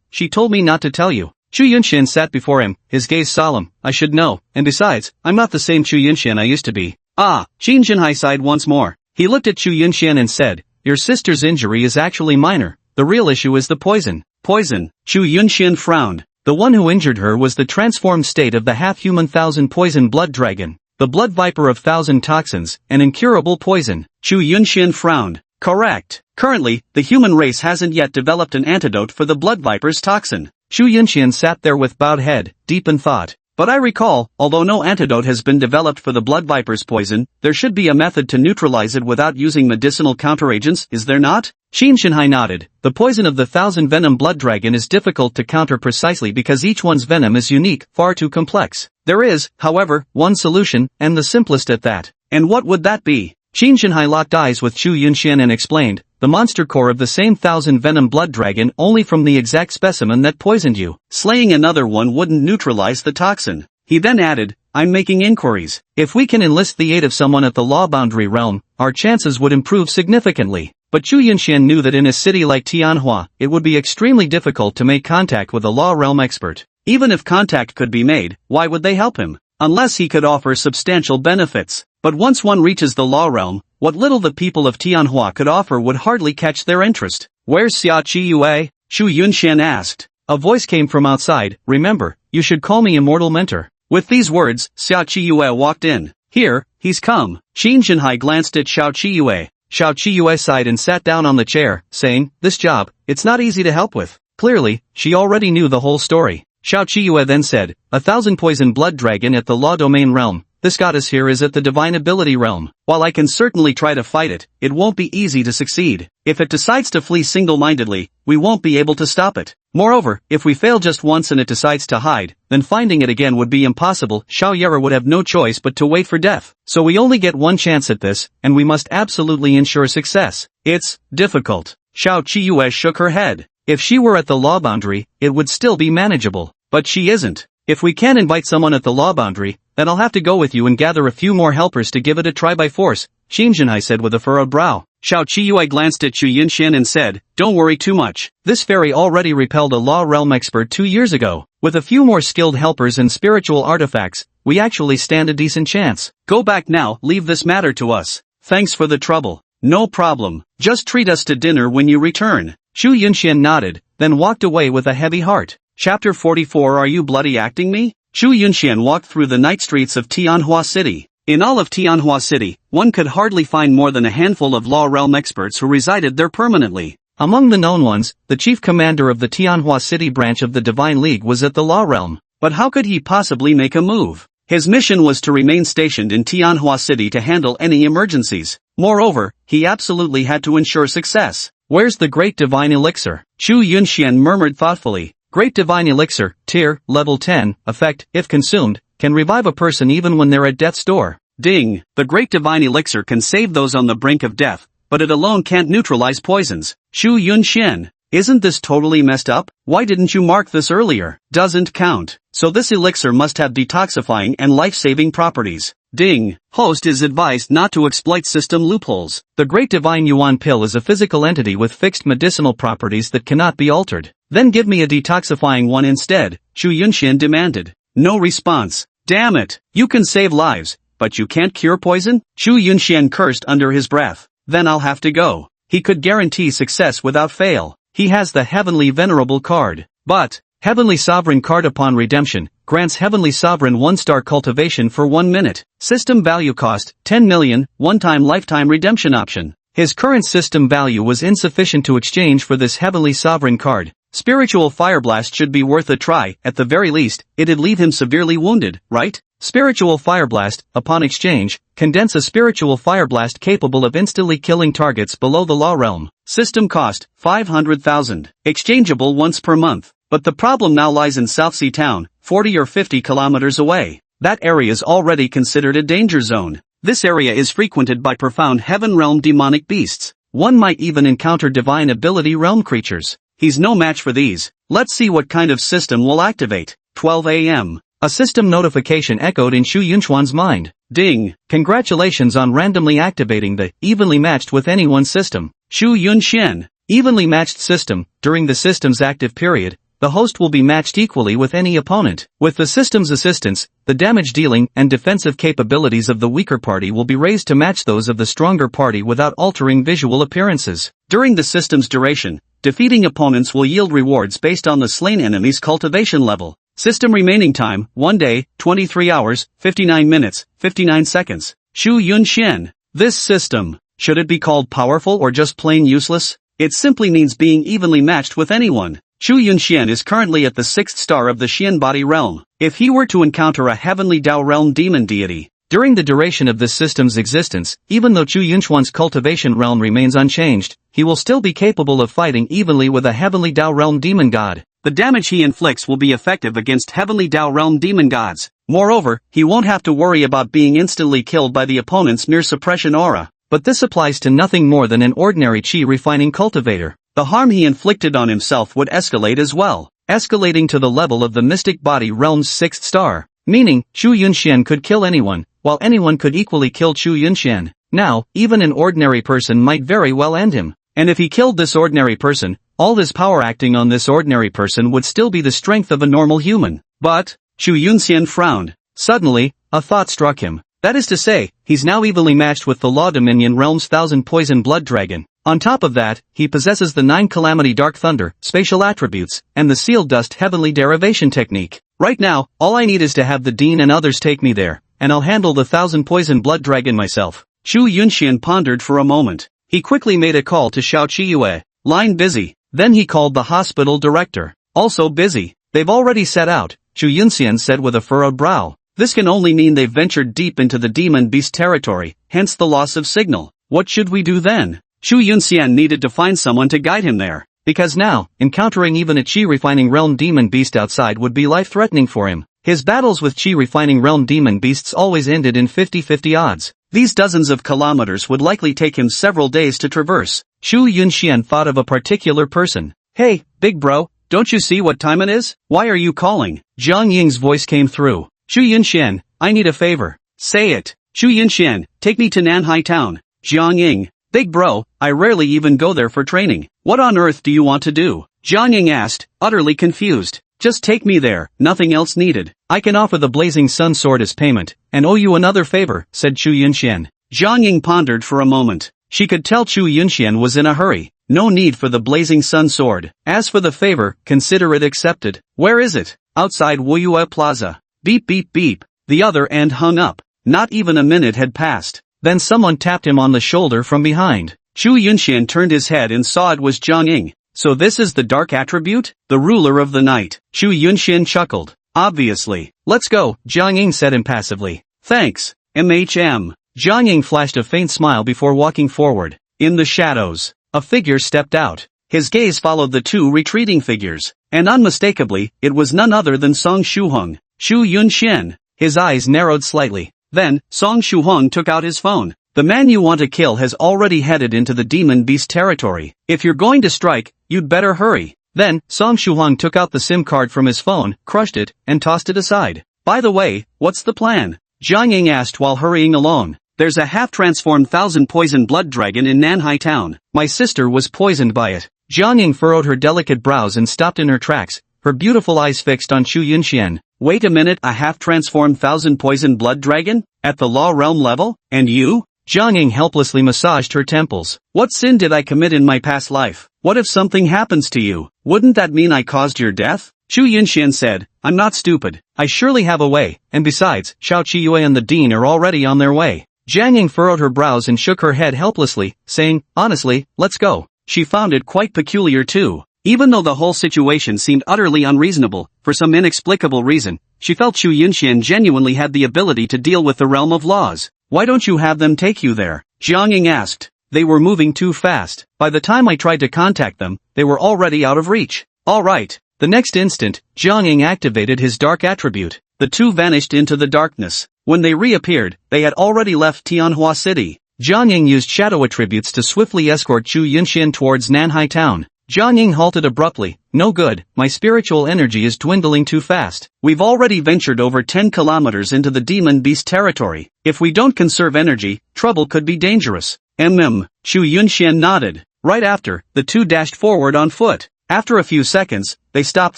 She told me not to tell you. Shu Yunxian sat before him, his gaze solemn. I should know, and besides, I'm not the same Shu Yunxian I used to be. Qin Jinhai sighed once more. He looked at Shu Yunxian and said, your sister's injury is actually minor. The real issue is the poison. Poison? Shu Yunxian frowned. The one who injured her was the transformed state of the half-human thousand poison blood dragon. The blood viper of thousand toxins, an incurable poison. Shu Yunxian frowned. Correct. Currently, the human race hasn't yet developed an antidote for the blood viper's toxin. Shu Yunxian sat there with bowed head, deep in thought. But I recall, although no antidote has been developed for the blood viper's poison, there should be a method to neutralize it without using medicinal counteragents, is there not? Qin Shinhai nodded. The poison of the 1000-venom blood dragon is difficult to counter precisely because each one's venom is unique, far too complex. There is, however, one solution, and the simplest at that. And what would that be? Qin Shinhai locked eyes with Shu Yunxian and explained, the monster core of the same 1000-venom blood dragon only from the exact specimen that poisoned you. Slaying another one wouldn't neutralize the toxin. He then added, I'm making inquiries. If we can enlist the aid of someone at the law boundary realm, our chances would improve significantly. But Shu Yunxian knew that in a city like Tianhua, it would be extremely difficult to make contact with a law realm expert. Even if contact could be made, why would they help him? Unless he could offer substantial benefits. But once one reaches the law realm, what little the people of Tianhua could offer would hardly catch their interest. Where's Xia Qiyue? Shu Yunxian asked. A voice came from outside, remember, you should call me Immortal Mentor. With these words, Xia Qiyue walked in. Here, he's come. Qin Shinhai glanced at Xiao Qiyue. Xiao Qiyue sighed and sat down on the chair, saying, this job, it's not easy to help with. Clearly, she already knew the whole story. Xiao Qiyue then said, 1,000 poison blood dragon at the law domain realm. This goddess here is at the divine ability realm. While I can certainly try to fight it, it won't be easy to succeed. If it decides to flee single-mindedly, we won't be able to stop it. Moreover, if we fail just once and it decides to hide, then finding it again would be impossible. Xiao Yera would have no choice but to wait for death. So we only get one chance at this, and we must absolutely ensure success. It's difficult. Xiao Qiyue shook her head. If she were at the law boundary, it would still be manageable. But she isn't. If we can't invite someone at the law boundary, then I'll have to go with you and gather a few more helpers to give it a try by force, Qin Shinhai said with a furrowed brow. Xiao Qiyue glanced at Shu Yunxian and said, don't worry too much. This fairy already repelled a law realm expert 2 years ago. With a few more skilled helpers and spiritual artifacts, we actually stand a decent chance. Go back now, leave this matter to us. Thanks for the trouble. No problem. Just treat us to dinner when you return. Shu Yunxian nodded, then walked away with a heavy heart. Chapter 44 Are you bloody acting me? Shu Yunxian walked through the night streets of Tianhua City. In all of Tianhua City, one could hardly find more than a handful of law realm experts who resided there permanently. Among the known ones, the chief commander of the Tianhua City branch of the Divine League was at the law realm. But how could he possibly make a move? His mission was to remain stationed in Tianhua City to handle any emergencies. Moreover, he absolutely had to ensure success. Where's the Great Divine Elixir? Shu Yunxian murmured thoughtfully. Great Divine Elixir, tier, level 10, effect, if consumed, can revive a person even when they're at death's door. Ding! The Great Divine Elixir can save those on the brink of death, but it alone can't neutralize poisons. Shu Yunxian, isn't this totally messed up? Why didn't you mark this earlier? Doesn't count. So this elixir must have detoxifying and life-saving properties. Ding! Host is advised not to exploit system loopholes. The Great Divine Yuan Pill is a physical entity with fixed medicinal properties that cannot be altered. Then give me a detoxifying one instead, Shu Yunxian demanded. No response. Damn it! You can save lives, but you can't cure poison? Shu Yunxian cursed under his breath. Then I'll have to go. He could guarantee success without fail. He has the Heavenly Venerable card. But, Heavenly Sovereign card upon redemption, grants Heavenly Sovereign 1-star cultivation for 1 minute. System value cost, 10 million, one-time lifetime redemption option. His current system value was insufficient to exchange for this Heavenly Sovereign card. Spiritual Fire Blast should be worth a try, at the very least, it'd leave him severely wounded, right? Spiritual Fire Blast, upon exchange, condense a Spiritual Fire Blast capable of instantly killing targets below the law realm. System cost, 500,000. Exchangeable once per month. But the problem now lies in South Sea Town, 40 or 50 kilometers away. That area is already considered a danger zone. This area is frequented by profound heaven realm demonic beasts. One might even encounter divine ability realm creatures. He's no match for these. Let's see what kind of system will activate. 12 a.m. A system notification echoed in Shu Yunchuan's mind. Ding! Congratulations on randomly activating the evenly matched with anyone system. Shu Yunxian. Evenly matched system. During the system's active period, the host will be matched equally with any opponent. With the system's assistance, the damage dealing and defensive capabilities of the weaker party will be raised to match those of the stronger party without altering visual appearances. During the system's duration, defeating opponents will yield rewards based on the slain enemy's cultivation level. System remaining time, 1 day, 23 hours, 59 minutes, 59 seconds. Shu Yunxian. This system, should it be called powerful or just plain useless? It simply means being evenly matched with anyone. Chu Yunxian is currently at the 6th star of the Xian body realm. If he were to encounter a heavenly Dao realm demon deity, during the duration of this system's existence, even though Chu Yunxuan's cultivation realm remains unchanged, he will still be capable of fighting evenly with a heavenly Dao realm demon god. The damage he inflicts will be effective against heavenly Dao realm demon gods. Moreover, he won't have to worry about being instantly killed by the opponent's mere suppression aura. But this applies to nothing more than an ordinary Qi refining cultivator. The harm he inflicted on himself would escalate as well, escalating to the level of the mystic body realm's 6th star, meaning Chu Yunxian could kill anyone, while anyone could equally kill Chu Yunxian. Now, even an ordinary person might very well end him. And if he killed this ordinary person, all his power acting on this ordinary person would still be the strength of a normal human. But, Chu Yunxian frowned. Suddenly, a thought struck him. That is to say, he's now evenly matched with the Law Dominion realm's 1000 poison blood dragon. On top of that, he possesses the 9 calamity dark thunder, spatial attributes, and the sealed dust heavenly derivation technique. Right now, all I need is to have the dean and others take me there, and I'll handle the 1000 poison blood dragon myself. Chu Yunxian pondered for a moment. He quickly made a call to Xiao Qiyue. Line busy. Then he called the hospital director. Also busy. They've already set out, Chu Yunxian said with a furrowed brow. This can only mean they've ventured deep into the demon beast territory, hence the loss of signal. What should we do then? Chu Yunxian needed to find someone to guide him there. Because now, encountering even a Qi refining realm demon beast outside would be life-threatening for him. His battles with Qi refining realm demon beasts always ended in 50-50 odds. These dozens of kilometers would likely take him several days to traverse. Chu Yunxian thought of a particular person. Hey, big bro, don't you see what time it is? Why are you calling? Jiang Ying's voice came through. Chu Yunxian, I need a favor. Say it. Chu Yunxian, take me to Nanhai town. Jiang Ying. Big bro, I rarely even go there for training. What on earth do you want to do? Jiang Ying asked, utterly confused. Just take me there, nothing else needed. I can offer the Blazing Sun sword as payment, and owe you another favor, said Chu Yunxian. Jiang Ying pondered for a moment. She could tell Chu Yunxian was in a hurry. No need for the Blazing Sun sword. As for the favor, consider it accepted. Where is it? Outside Wuyue Plaza. Beep beep beep. The other end hung up. Not even a minute had passed. Then someone tapped him on the shoulder from behind. Chu Yunxian turned his head and saw it was Jiang Ying. So this is the dark attribute? The ruler of the night. Chu Yunxian chuckled. Obviously. Let's go, Jiang Ying said impassively. Thanks, MHM. Jiang Ying flashed a faint smile before walking forward. In the shadows, a figure stepped out. His gaze followed the two retreating figures, and unmistakably, it was none other than Song Shuheng. Chu Yunxian. His eyes narrowed slightly. Then, Song Shuheng took out his phone. The man you want to kill has already headed into the demon beast territory. If you're going to strike, you'd better hurry. Then, Song Shuheng took out the SIM card from his phone, crushed it, and tossed it aside. By the way, what's the plan? Jiang Ying asked while hurrying along. There's a half-transformed 1000 poison blood dragon in Nanhai town. My sister was poisoned by it. Jiang Ying furrowed her delicate brows and stopped in her tracks, her beautiful eyes fixed on Chu Yunxian. Wait a minute, a half-transformed 1000 poison blood dragon? At the law realm level? And you? Jiang Ying helplessly massaged her temples. What sin did I commit in my past life? What if something happens to you? Wouldn't that mean I caused your death? Chu Yunxian said, I'm not stupid. I surely have a way, and besides, Xiao Qiyue and the dean are already on their way. Jiang Ying furrowed her brows and shook her head helplessly, saying, honestly, let's go. She found it quite peculiar too. Even though the whole situation seemed utterly unreasonable, for some inexplicable reason, she felt Chu Yunxian genuinely had the ability to deal with the realm of laws. Why don't you have them take you there? Jiang Ying asked. They were moving too fast. By the time I tried to contact them, they were already out of reach. All right. The next instant, Jiang Ying activated his dark attribute. The two vanished into the darkness. When they reappeared, they had already left Tianhua City. Jiang Ying used shadow attributes to swiftly escort Chu Yunxian towards Nanhai town. Jiang Ying halted abruptly. No good, my spiritual energy is dwindling too fast. We've already ventured over 10 kilometers into the demon beast territory. If we don't conserve energy, trouble could be dangerous. Chu Yunxian nodded. Right after, the two dashed forward on foot. After a few seconds, they stopped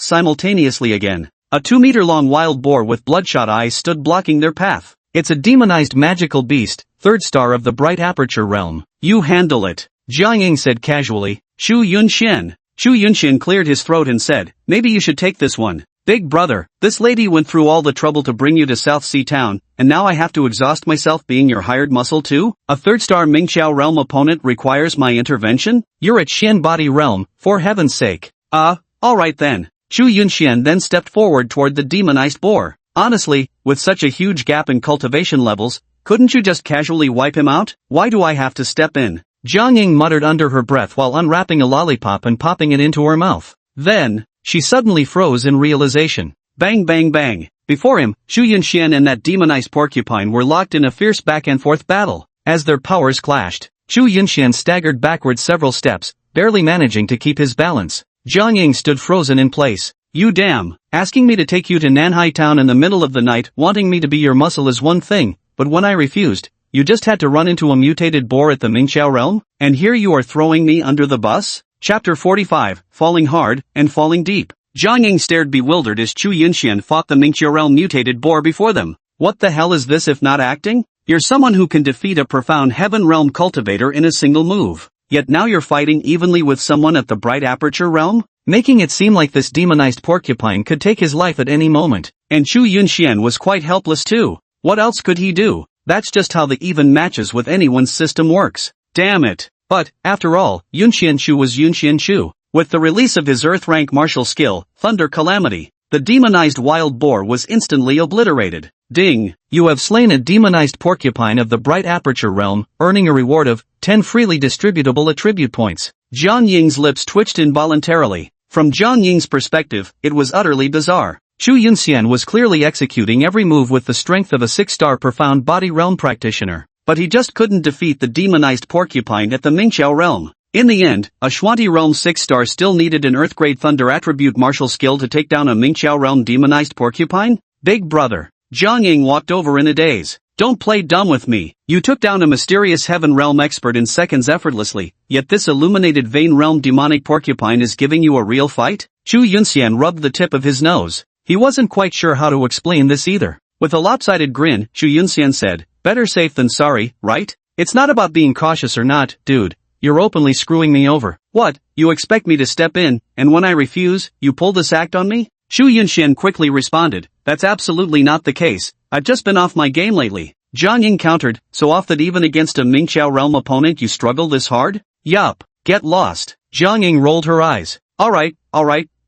simultaneously again. A 2-meter-long wild boar with bloodshot eyes stood blocking their path. It's a demonized magical beast, 3rd star of the bright aperture realm. You handle it, Jiang Ying said casually. Chu Yunxian. Chu Yunxian cleared his throat and said, maybe you should take this one. Big brother, this lady went through all the trouble to bring you to South Sea Town, and now I have to exhaust myself being your hired muscle too? A 3rd-star Mingqiao realm opponent requires my intervention? You're at Xian body realm, for heaven's sake. All Alright then. Chu Yunxian then stepped forward toward the demonized boar. Honestly, with such a huge gap in cultivation levels, couldn't you just casually wipe him out? Why do I have to step in? Jiang Ying muttered under her breath while unwrapping a lollipop and popping it into her mouth. Then, she suddenly froze in realization. Bang bang bang. Before him, Chu Yunxian and that demonized porcupine were locked in a fierce back-and-forth battle. As their powers clashed, Chu Yunxian staggered backward several steps, barely managing to keep his balance. Jiang Ying stood frozen in place. You damn, asking me to take you to Nanhai town in the middle of the night, wanting me to be your muscle is one thing, but when I refused, you just had to run into a mutated boar at the Mingqiao realm? And here you are throwing me under the bus? Chapter 45, Falling Hard, and Falling Deep. Jiang Ying stared bewildered as Chu Yunxian fought the Mingqiao realm mutated boar before them. What the hell is this if not acting? You're someone who can defeat a profound heaven realm cultivator in a single move. Yet now you're fighting evenly with someone at the bright aperture realm? Making it seem like this demonized porcupine could take his life at any moment. And Chu Yunxian was quite helpless too. What else could he do? That's just how the even matches with anyone's system works. Damn it. But, after all, Yunxian Chu was Yunxian Chu. With the release of his Earth-rank martial skill, Thunder Calamity, the demonized wild boar was instantly obliterated. Ding! You have slain a demonized porcupine of the bright aperture realm, earning a reward of 10 freely distributable attribute points. Jiang Ying's lips twitched involuntarily. From Jiang Ying's perspective, it was utterly bizarre. Chu Yunxian was clearly executing every move with the strength of a 6-star profound body realm practitioner. But he just couldn't defeat the demonized porcupine at the Mingqiao realm. In the end, a Xuanti realm 6-star still needed an Earth-grade Thunder attribute martial skill to take down a Mingqiao realm demonized porcupine? Big brother. Jiang Ying walked over in a daze. Don't play dumb with me. You took down a mysterious heaven realm expert in seconds effortlessly, yet this illuminated vein realm demonic porcupine is giving you a real fight? Chu Yunxian rubbed the tip of his nose. He wasn't quite sure how to explain this either. With a lopsided grin, Chu Yunxian said, better safe than sorry, right? It's not about being cautious or not, dude. You're openly screwing me over. What, you expect me to step in, and when I refuse, you pull this act on me? Chu Yunxian quickly responded, that's absolutely not the case. I've just been off my game lately. Jiang Ying countered, so off that even against a Mingqiao realm opponent you struggle this hard? Yup, get lost. Jiang Ying rolled her eyes. Alright,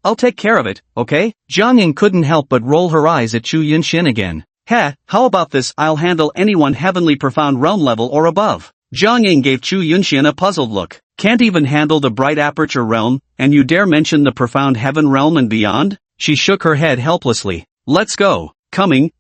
I'll take care of it, okay? Jiang Ying couldn't help but roll her eyes at Chu Yunxian again. Heh, how about this? I'll handle anyone heavenly profound realm level or above. Jiang Ying gave Chu Yunxian a puzzled look. Can't even handle the bright aperture realm, and you dare mention the profound heaven realm and beyond? She shook her head helplessly. Let's go. Coming.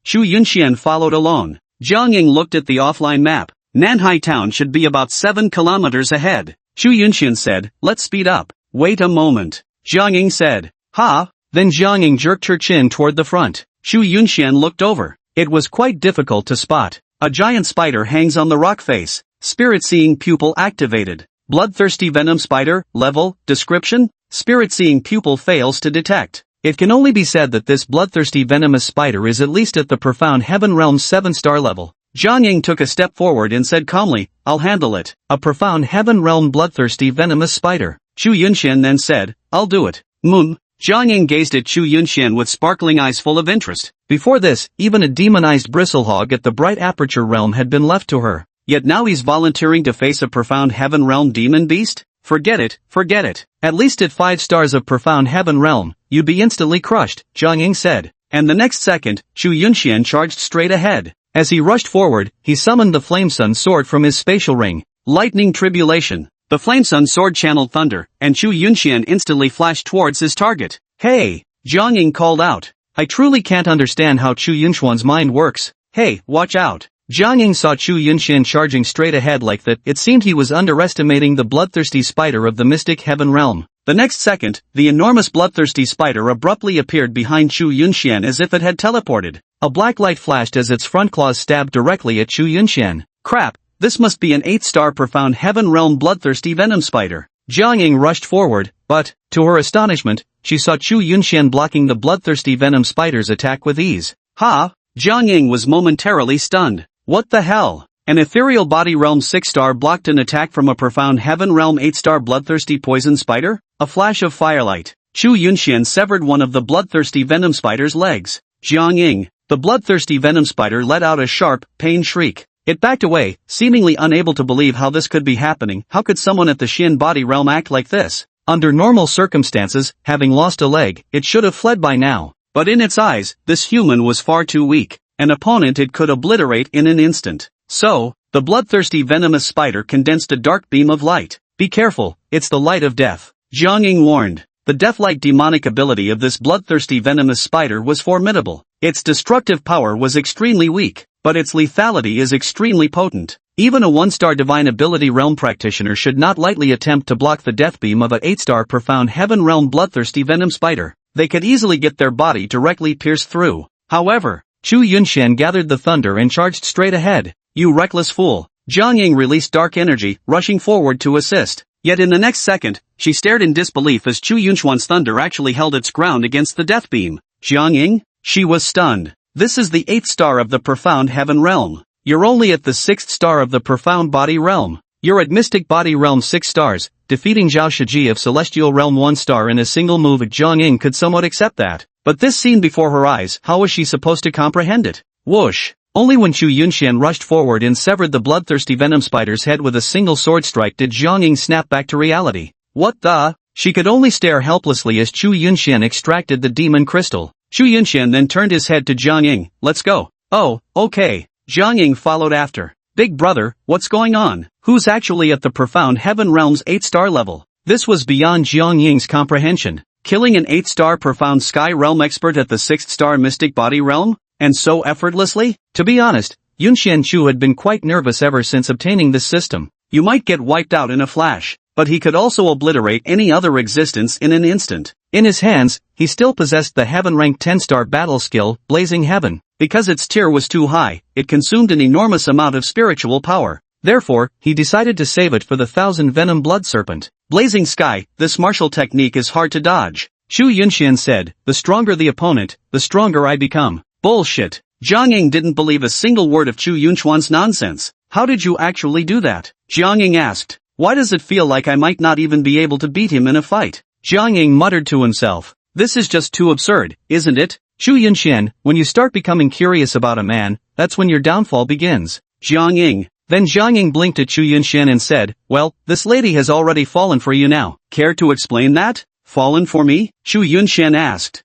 Chu Yunxian followed along. Jiang Ying looked at the offline map. Nanhai town should be about 7 kilometers ahead. Chu Yunxian said, let's speed up. Wait a moment. Jiang Ying said, ha? Then Jiang Ying jerked her chin toward the front. Chu Yunxian looked over. It was quite difficult to spot. A giant spider hangs on the rock face. Spirit-seeing pupil activated. Bloodthirsty venom spider, level, description? Spirit-seeing pupil fails to detect. It can only be said that this bloodthirsty venomous spider is at least at the profound heaven realm's 7-star level. Jiang Ying took a step forward and said calmly, I'll handle it. A profound heaven realm bloodthirsty venomous spider. Chu Yunxian then said, I'll do it. Jiang Ying gazed at Chu Yunxian with sparkling eyes full of interest. Before this, even a demonized bristlehog at the bright aperture realm had been left to her. Yet now he's volunteering to face a profound heaven realm demon beast? Forget it. At least at 5 stars of profound heaven realm, you'd be instantly crushed, Jiang Ying said. And the next second, Chu Yunxian charged straight ahead. As he rushed forward, he summoned the Flamesun sword from his spatial ring. Lightning Tribulation. The Flamesun sword channeled thunder, and Chu Yunxian instantly flashed towards his target. Hey! Jiang Ying called out. I truly can't understand how Chu Yunxian's mind works. Hey, watch out. Jiang Ying saw Chu Yunxian charging straight ahead like that. It seemed he was underestimating the bloodthirsty spider of the mystic heaven realm. The next second, the enormous bloodthirsty spider abruptly appeared behind Chu Yunxian as if it had teleported. A black light flashed as its front claws stabbed directly at Chu Yunxian. Crap, this must be an 8-star profound heaven realm bloodthirsty venom spider. Jiang Ying rushed forward, but, to her astonishment, she saw Chu Yunxian blocking the bloodthirsty venom spider's attack with ease. Ha! Jiang Ying was momentarily stunned. What the hell? An ethereal body realm 6-star blocked an attack from a profound heaven realm 8-star bloodthirsty poison spider? A flash of firelight. Chu Yunxian severed one of the bloodthirsty venom spider's legs. Jiang Ying. The bloodthirsty venom spider let out a sharp, pain shriek. It backed away, seemingly unable to believe how this could be happening. How could someone at the Xin body realm act like this? Under normal circumstances, having lost a leg, it should have fled by now. But in its eyes, this human was far too weak, an opponent it could obliterate in an instant. So, the bloodthirsty venomous spider condensed a dark beam of light. Be careful, it's the light of death, Jiang Ying warned. The death-like demonic ability of this bloodthirsty venomous spider was formidable. Its destructive power was extremely weak, but its lethality is extremely potent. Even a 1-star divine ability realm practitioner should not lightly attempt to block the death beam of a 8-star profound heaven realm bloodthirsty venom spider. They could easily get their body directly pierced through. However, Chu Yunshan gathered the thunder and charged straight ahead. You reckless fool! Jiang Ying released dark energy, rushing forward to assist. Yet in the next second, she stared in disbelief as Chu Yunshan's thunder actually held its ground against the death beam. Jiang Ying? She was stunned. This is the 8th star of the profound heaven realm. You're only at the 6th star of the profound body realm. You're at mystic body realm 6 stars, defeating Zhao Shiji of celestial realm 1 star in a single move. Jiang Ying could somewhat accept that. But this scene before her eyes, how was she supposed to comprehend it? Whoosh! Only when Chu Yunshan rushed forward and severed the bloodthirsty venom spider's head with a single sword strike did Jiang Ying snap back to reality. What the? She could only stare helplessly as Chu Yunshan extracted the demon crystal. Chu Yunshan then turned his head to Jiang Ying. Let's go. Oh, okay. Jiang Ying followed after. Big brother, what's going on? Who's actually at the profound heaven realm's 8-star level? This was beyond Jiang Ying's comprehension. Killing an 8-star profound sky realm expert at the 6th-star mystic body realm? And so effortlessly? To be honest, Yunshan Chu had been quite nervous ever since obtaining this system. You might get wiped out in a flash, but he could also obliterate any other existence in an instant. In his hands, he still possessed the heaven-ranked 10-star battle skill, Blazing Heaven. Because its tier was too high, it consumed an enormous amount of spiritual power. Therefore, he decided to save it for the 1000 Venom Blood Serpent. Blazing Sky, this martial technique is hard to dodge. Chu Yunshan said, the stronger the opponent, the stronger I become. Bullshit. Jiang Ying didn't believe a single word of Chu Yunshan's nonsense. How did you actually do that? Jiang Ying asked. Why does it feel like I might not even be able to beat him in a fight? Jiang Ying muttered to himself. This is just too absurd, isn't it? Chu Yunshan, when you start becoming curious about a man, that's when your downfall begins. Jiang Ying. Then Jiang Ying blinked at Chu Yunshan and said, well, this lady has already fallen for you now. Care to explain that? Fallen for me? Chu Yunshan asked.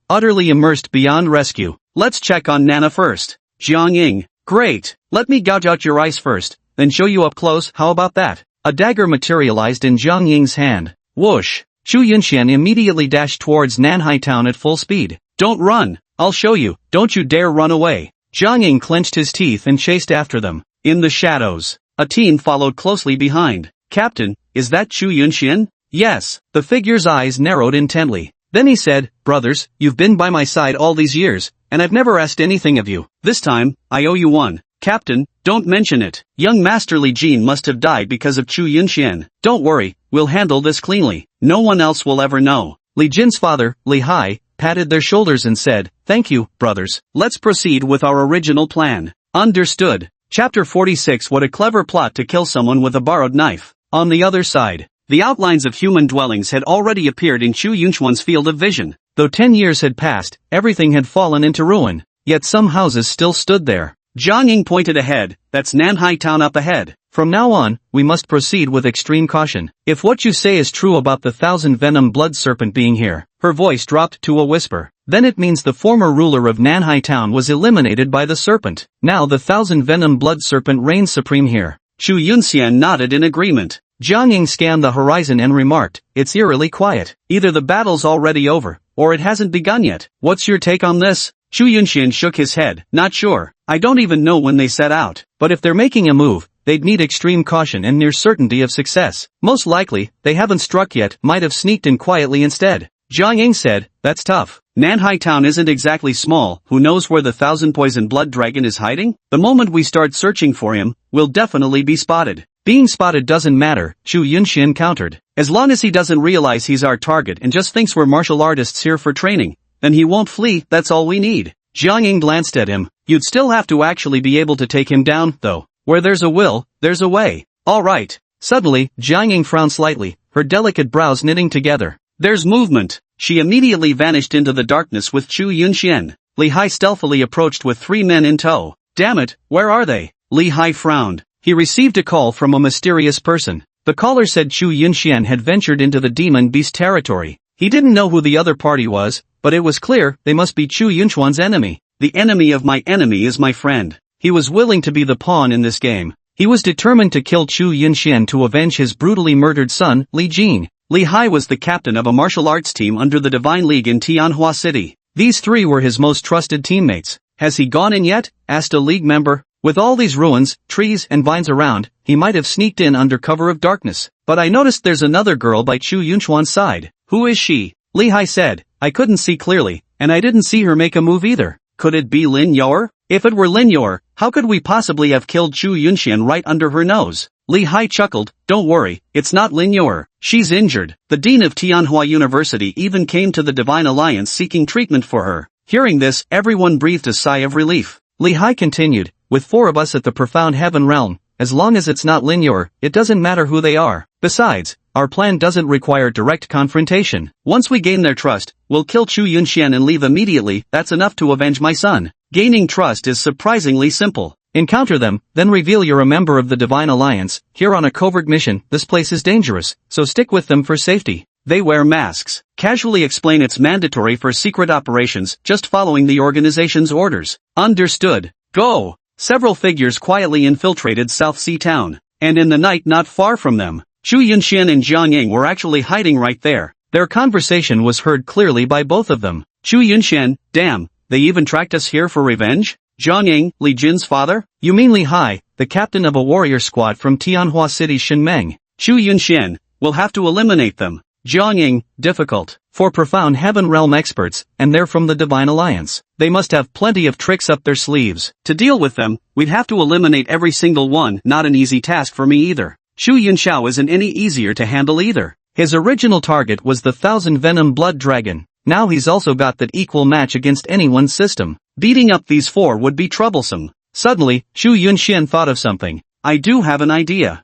Utterly immersed beyond rescue. Let's check on Nana first. Jiang Ying. Great. Let me gouge out your eyes first, then show you up close, how about that? A dagger materialized in Jiang Ying's hand. Whoosh. Chu Yunshan immediately dashed towards Nanhai town at full speed. Don't run. I'll show you. Don't you dare run away. Jiang Ying clenched his teeth and chased after them. In the shadows, a teen followed closely behind. Captain, is that Chu Yunshan? Yes. The figure's eyes narrowed intently. Then he said, brothers, you've been by my side all these years, and I've never asked anything of you. This time, I owe you one. Captain, don't mention it. Young Master Li Jin must have died because of Chu Yunshan. Don't worry, we'll handle this cleanly. No one else will ever know. Li Jin's father, Li Hai, patted their shoulders and said, thank you, brothers. Let's proceed with our original plan. Understood. Chapter 46. What a clever plot to kill someone with a borrowed knife. On the other side, the outlines of human dwellings had already appeared in Chu Yunshan's field of vision. Though 10 years had passed, everything had fallen into ruin. Yet some houses still stood there. Jiang Ying pointed ahead. That's Nanhai town up ahead. From now on, we must proceed with extreme caution. If what you say is true about the 1000 Venom Blood Serpent being here, her voice dropped to a whisper, then it means the former ruler of Nanhai town was eliminated by the serpent. Now the 1000 Venom Blood Serpent reigns supreme here. Chu Yunshan nodded in agreement. Jiang Ying scanned the horizon and remarked, it's eerily quiet. Either the battle's already over, or it hasn't begun yet. What's your take on this? Chu Yunshan shook his head. Not sure. I don't even know when they set out. But if they're making a move, they'd need extreme caution and near certainty of success. Most likely, they haven't struck yet, might have sneaked in quietly instead. Jiang Ying said, that's tough. Nanhai town isn't exactly small, who knows where the 1000 poison blood dragon is hiding? The moment we start searching for him, we'll definitely be spotted. Being spotted doesn't matter, Chu Yunshan countered. As long as he doesn't realize he's our target and just thinks we're martial artists here for training, then he won't flee, that's all we need. Jiang Ying glanced at him. You'd still have to actually be able to take him down, though. Where there's a will, there's a way. All right. Suddenly, Jiang Ying frowned slightly, her delicate brows knitting together. There's movement. She immediately vanished into the darkness with Chu Yunshan. Li Hai stealthily approached with 3 men in tow. Damn it, where are they? Li Hai frowned. He received a call from a mysterious person. The caller said Chu Yunxian had ventured into the demon beast territory. He didn't know who the other party was, but it was clear they must be Chu Yunchuan's enemy. The enemy of my enemy is my friend. He was willing to be the pawn in this game. He was determined to kill Chu Yunxian to avenge his brutally murdered son, Li Jing. Li Hai was the captain of a martial arts team under the Divine League in Tianhua City. These three were his most trusted teammates. Has he gone in yet? Asked a league member. With all these ruins, trees and vines around, he might have sneaked in under cover of darkness. But I noticed there's another girl by Chu Yunchuan's side. Who is she? Li Hai said. I couldn't see clearly, and I didn't see her make a move either. Could it be Lin Yor? If it were Lin Yor, how could we possibly have killed Chu Yunxian right under her nose? Li Hai chuckled. Don't worry, it's not Lin Yor. She's injured. The dean of Tianhua University even came to the Divine Alliance seeking treatment for her. Hearing this, everyone breathed a sigh of relief. Li Hai continued, with 4 of us at the profound heaven realm, as long as it's not Lin Yor, it doesn't matter who they are. Besides, our plan doesn't require direct confrontation. Once we gain their trust, we'll kill Chu Yunxian and leave immediately. That's enough to avenge my son. Gaining trust is surprisingly simple. Encounter them, then reveal you're a member of the Divine Alliance. Here on a covert mission, this place is dangerous, so stick with them for safety. They wear masks. Casually explain it's mandatory for secret operations, just following the organization's orders. Understood. Go! Several figures quietly infiltrated South Sea Town. And in the night not far from them, Chu Yunxian and Jiang Ying were actually hiding right there. Their conversation was heard clearly by both of them. Chu Yunxian, damn, they even tracked us here for revenge? Jiang Ying, Li Jin's father? You mean Li Hai, the captain of a warrior squad from Tianhua City Shinmeng. Chu Yunxian, we'll have to eliminate them. Jiang Ying, difficult. For profound heaven realm experts, and they're from the Divine Alliance. They must have plenty of tricks up their sleeves. To deal with them, we'd have to eliminate every single one. Not an easy task for me either. Xu Yunxiao isn't any easier to handle either. His original target was the 1000 Venom Blood Dragon. Now he's also got that equal match against anyone's system. Beating up these 4 would be troublesome. Suddenly, Xu Yunxian thought of something. I do have an idea.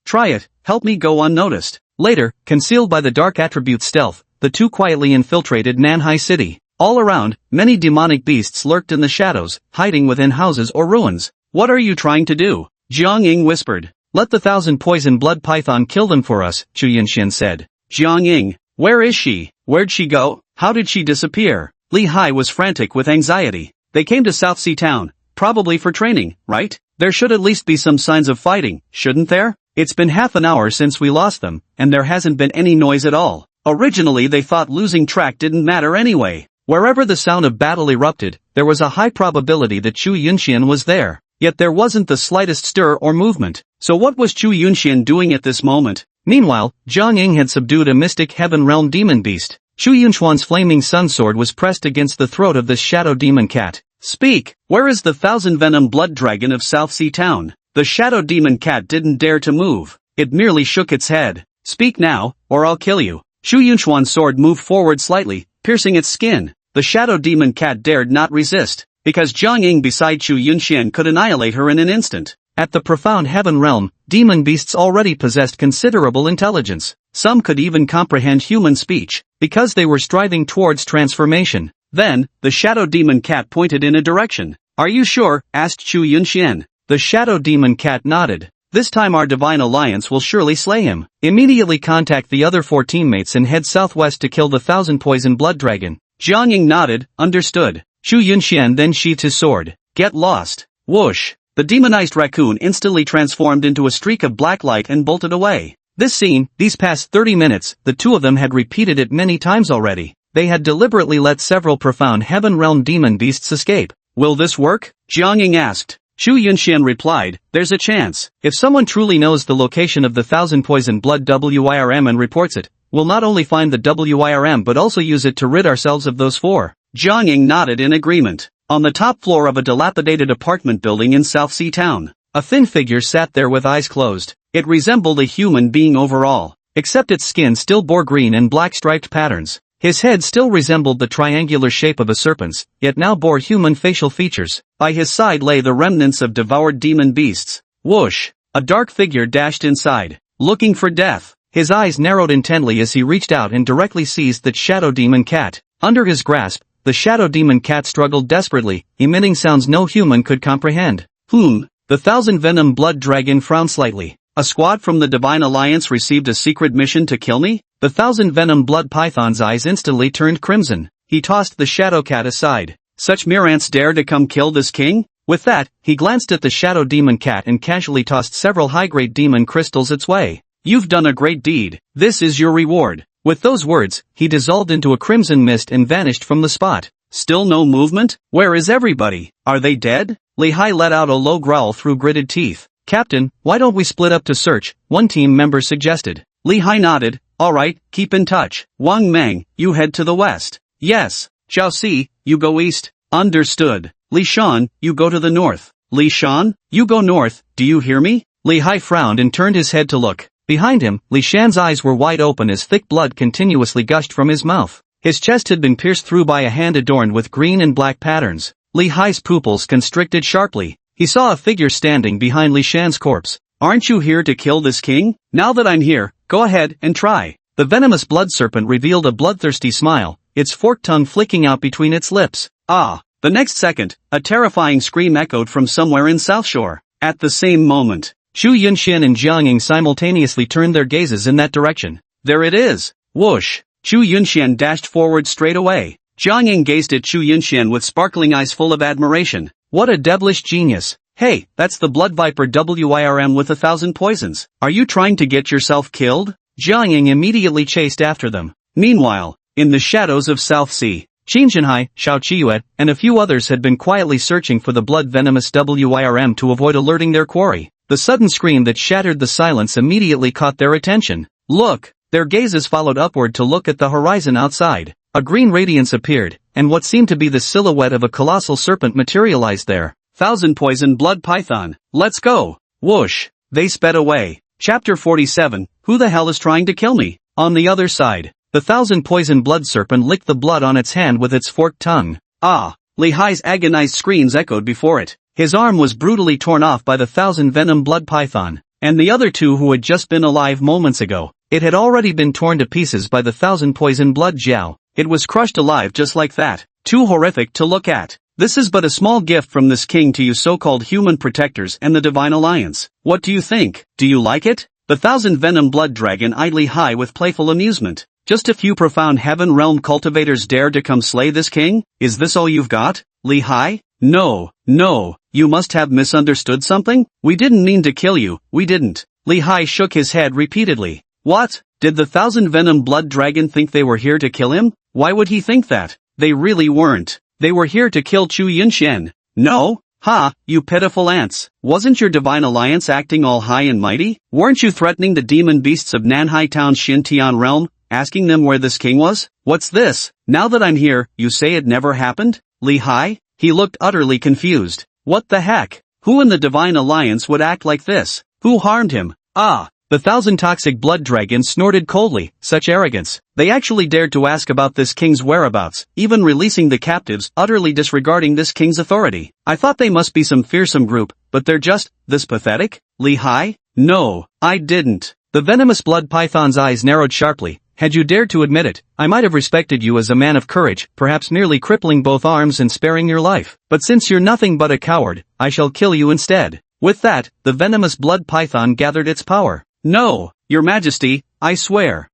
Try it, help me go unnoticed. Later, concealed by the dark attribute stealth, the two quietly infiltrated Nanhai City. All around, many demonic beasts lurked in the shadows, hiding within houses or ruins. What are you trying to do? Jiang Ying whispered. Let the 1000 poison blood python kill them for us, Chu Yunxian said. Jiang Ying, where is she? Where'd she go? How did she disappear? Li Hai was frantic with anxiety. They came to South Sea Town, probably for training, right? There should at least be some signs of fighting, shouldn't there? It's been half an hour since we lost them, and there hasn't been any noise at all. Originally they thought losing track didn't matter anyway. Wherever the sound of battle erupted, there was a high probability that Chu Yunxian was there. Yet there wasn't the slightest stir or movement. So what was Chu Yunxian doing at this moment? Meanwhile, Jiang Ying had subdued a mystic heaven realm demon beast. Chu Yunchuan's flaming sun sword was pressed against the throat of this shadow demon cat. Speak! Where is the 1000 Venom Blood Dragon of South Sea Town? The shadow demon cat didn't dare to move. It merely shook its head. Speak now, or I'll kill you. Chu Yunchuan's sword moved forward slightly, piercing its skin. The shadow demon cat dared not resist, because Jiang Ying beside Chu Yunxian could annihilate her in an instant. At the profound heaven realm, demon beasts already possessed considerable intelligence. Some could even comprehend human speech, because they were striving towards transformation. Then, the shadow demon cat pointed in a direction. Are you sure? Asked Chu Yunxian. The shadow demon cat nodded. This time our Divine Alliance will surely slay him. Immediately contact the other 4 teammates and head southwest to kill the 1000 poison blood dragon. Jiang Ying nodded, understood. Chu Yunxian then sheathed his sword. Get lost. Whoosh. The demonized raccoon instantly transformed into a streak of black light and bolted away. This scene, these past 30 minutes, the two of them had repeated it many times already. They had deliberately let several profound heaven realm demon beasts escape. Will this work? Jiang Ying asked. Chu Yunxian replied, there's a chance. If someone truly knows the location of the 1000 poison blood WIRM and reports it, we'll not only find the WIRM but also use it to rid ourselves of those 4. Jiang Ying nodded in agreement. On the top floor of a dilapidated apartment building in South Sea Town, a thin figure sat there with eyes closed. It resembled a human being overall, except its skin still bore green and black striped patterns. His head still resembled the triangular shape of a serpent's, yet now bore human facial features. By his side lay the remnants of devoured demon beasts. Whoosh! A dark figure dashed inside, looking for death. His eyes narrowed intently as he reached out and directly seized that shadow demon cat. Under his grasp, the shadow demon cat struggled desperately, emitting sounds no human could comprehend. The 1000 Venom Blood Dragon frowned slightly. A squad from the Divine Alliance received a secret mission to kill me? The thousand venom blood python's eyes instantly turned crimson. He tossed the shadow cat aside. Such mere ants dare to come kill this king? With that, he glanced at the shadow demon cat and casually tossed several high-grade demon crystals its way. You've done a great deed. This is your reward. With those words, he dissolved into a crimson mist and vanished from the spot. Still no movement? Where is everybody? Are they dead? Lehigh let out a low growl through gritted teeth. Captain, why don't we split up to search? One team member suggested. Lehigh nodded. Alright, keep in touch. Wang Meng, you head to the west. Yes. Xiao Si, you go east. Understood. Li Shan, you go to the north. Li Shan, you go north, do you hear me? Lehigh frowned and turned his head to look. Behind him, Li Shan's eyes were wide open as thick blood continuously gushed from his mouth. His chest had been pierced through by a hand adorned with green and black patterns. Lehigh's pupils constricted sharply. He saw a figure standing behind Li Shan's corpse. Aren't you here to kill this king? Now that I'm here, go ahead and try. The venomous blood serpent revealed a bloodthirsty smile, its forked tongue flicking out between its lips. Ah! The next second, a terrifying scream echoed from somewhere in South Shore. At the same moment, Chu Yunxian and Jiang Ying simultaneously turned their gazes in that direction. There it is! Whoosh! Chu Yunxian dashed forward straight away. Jiang Ying gazed at Chu Yunxian with sparkling eyes full of admiration. What a devilish genius! Hey, that's the blood viper WIRM with 1,000 poisons. Are you trying to get yourself killed? Jiang Ying immediately chased after them. Meanwhile, in the shadows of South Sea, Qin Zhenhai, Xiao Qiyue, and a few others had been quietly searching for the blood-venomous WIRM to avoid alerting their quarry. The sudden scream that shattered the silence immediately caught their attention. Look! Their gazes followed upward to look at the horizon outside. A green radiance appeared, and what seemed to be the silhouette of a colossal serpent materialized there. 1,000 poison blood python. Let's go! Whoosh! They sped away. Chapter 47, Who the hell is trying to kill me? On the other side, the 1,000 poison blood serpent licked the blood on its hand with its forked tongue. Ah! Lehigh's agonized screams echoed before it. His arm was brutally torn off by the 1,000 venom blood python, and the other two who had just been alive moments ago. It had already been torn to pieces by the 1,000 poison blood jiao. It was crushed alive just like that. Too horrific to look at. This is but a small gift from this king to you so-called human protectors and the Divine Alliance. What do you think? Do you like it? The 1,000 venom blood dragon eyed Lehigh with playful amusement. Just a few profound heaven realm cultivators dare to come slay this king? Is this all you've got, Lehigh? No, you must have misunderstood something? We didn't mean to kill you, we didn't. Lehigh shook his head repeatedly. What? Did the 1,000 venom blood dragon think they were here to kill him? Why would he think that? They really weren't. They were here to kill Chu Yunxian. No? Ha, you pitiful ants. Wasn't your Divine Alliance acting all high and mighty? Weren't you threatening the demon beasts of Nanhai Town's Xintian realm, asking them where this king was? What's this? Now that I'm here, you say it never happened? Lehigh? He looked utterly confused. What the heck? Who in the Divine Alliance would act like this? Who harmed him? Ah! The 1,000 toxic blood dragons snorted coldly. Such arrogance. They actually dared to ask about this king's whereabouts, even releasing the captives, utterly disregarding this king's authority. I thought they must be some fearsome group, but they're just, this pathetic? Lehigh? No, I didn't. The venomous blood python's eyes narrowed sharply. Had you dared to admit it, I might have respected you as a man of courage, perhaps merely crippling both arms and sparing your life. But since you're nothing but a coward, I shall kill you instead. With that, the venomous blood python gathered its power. No, Your Majesty, I swear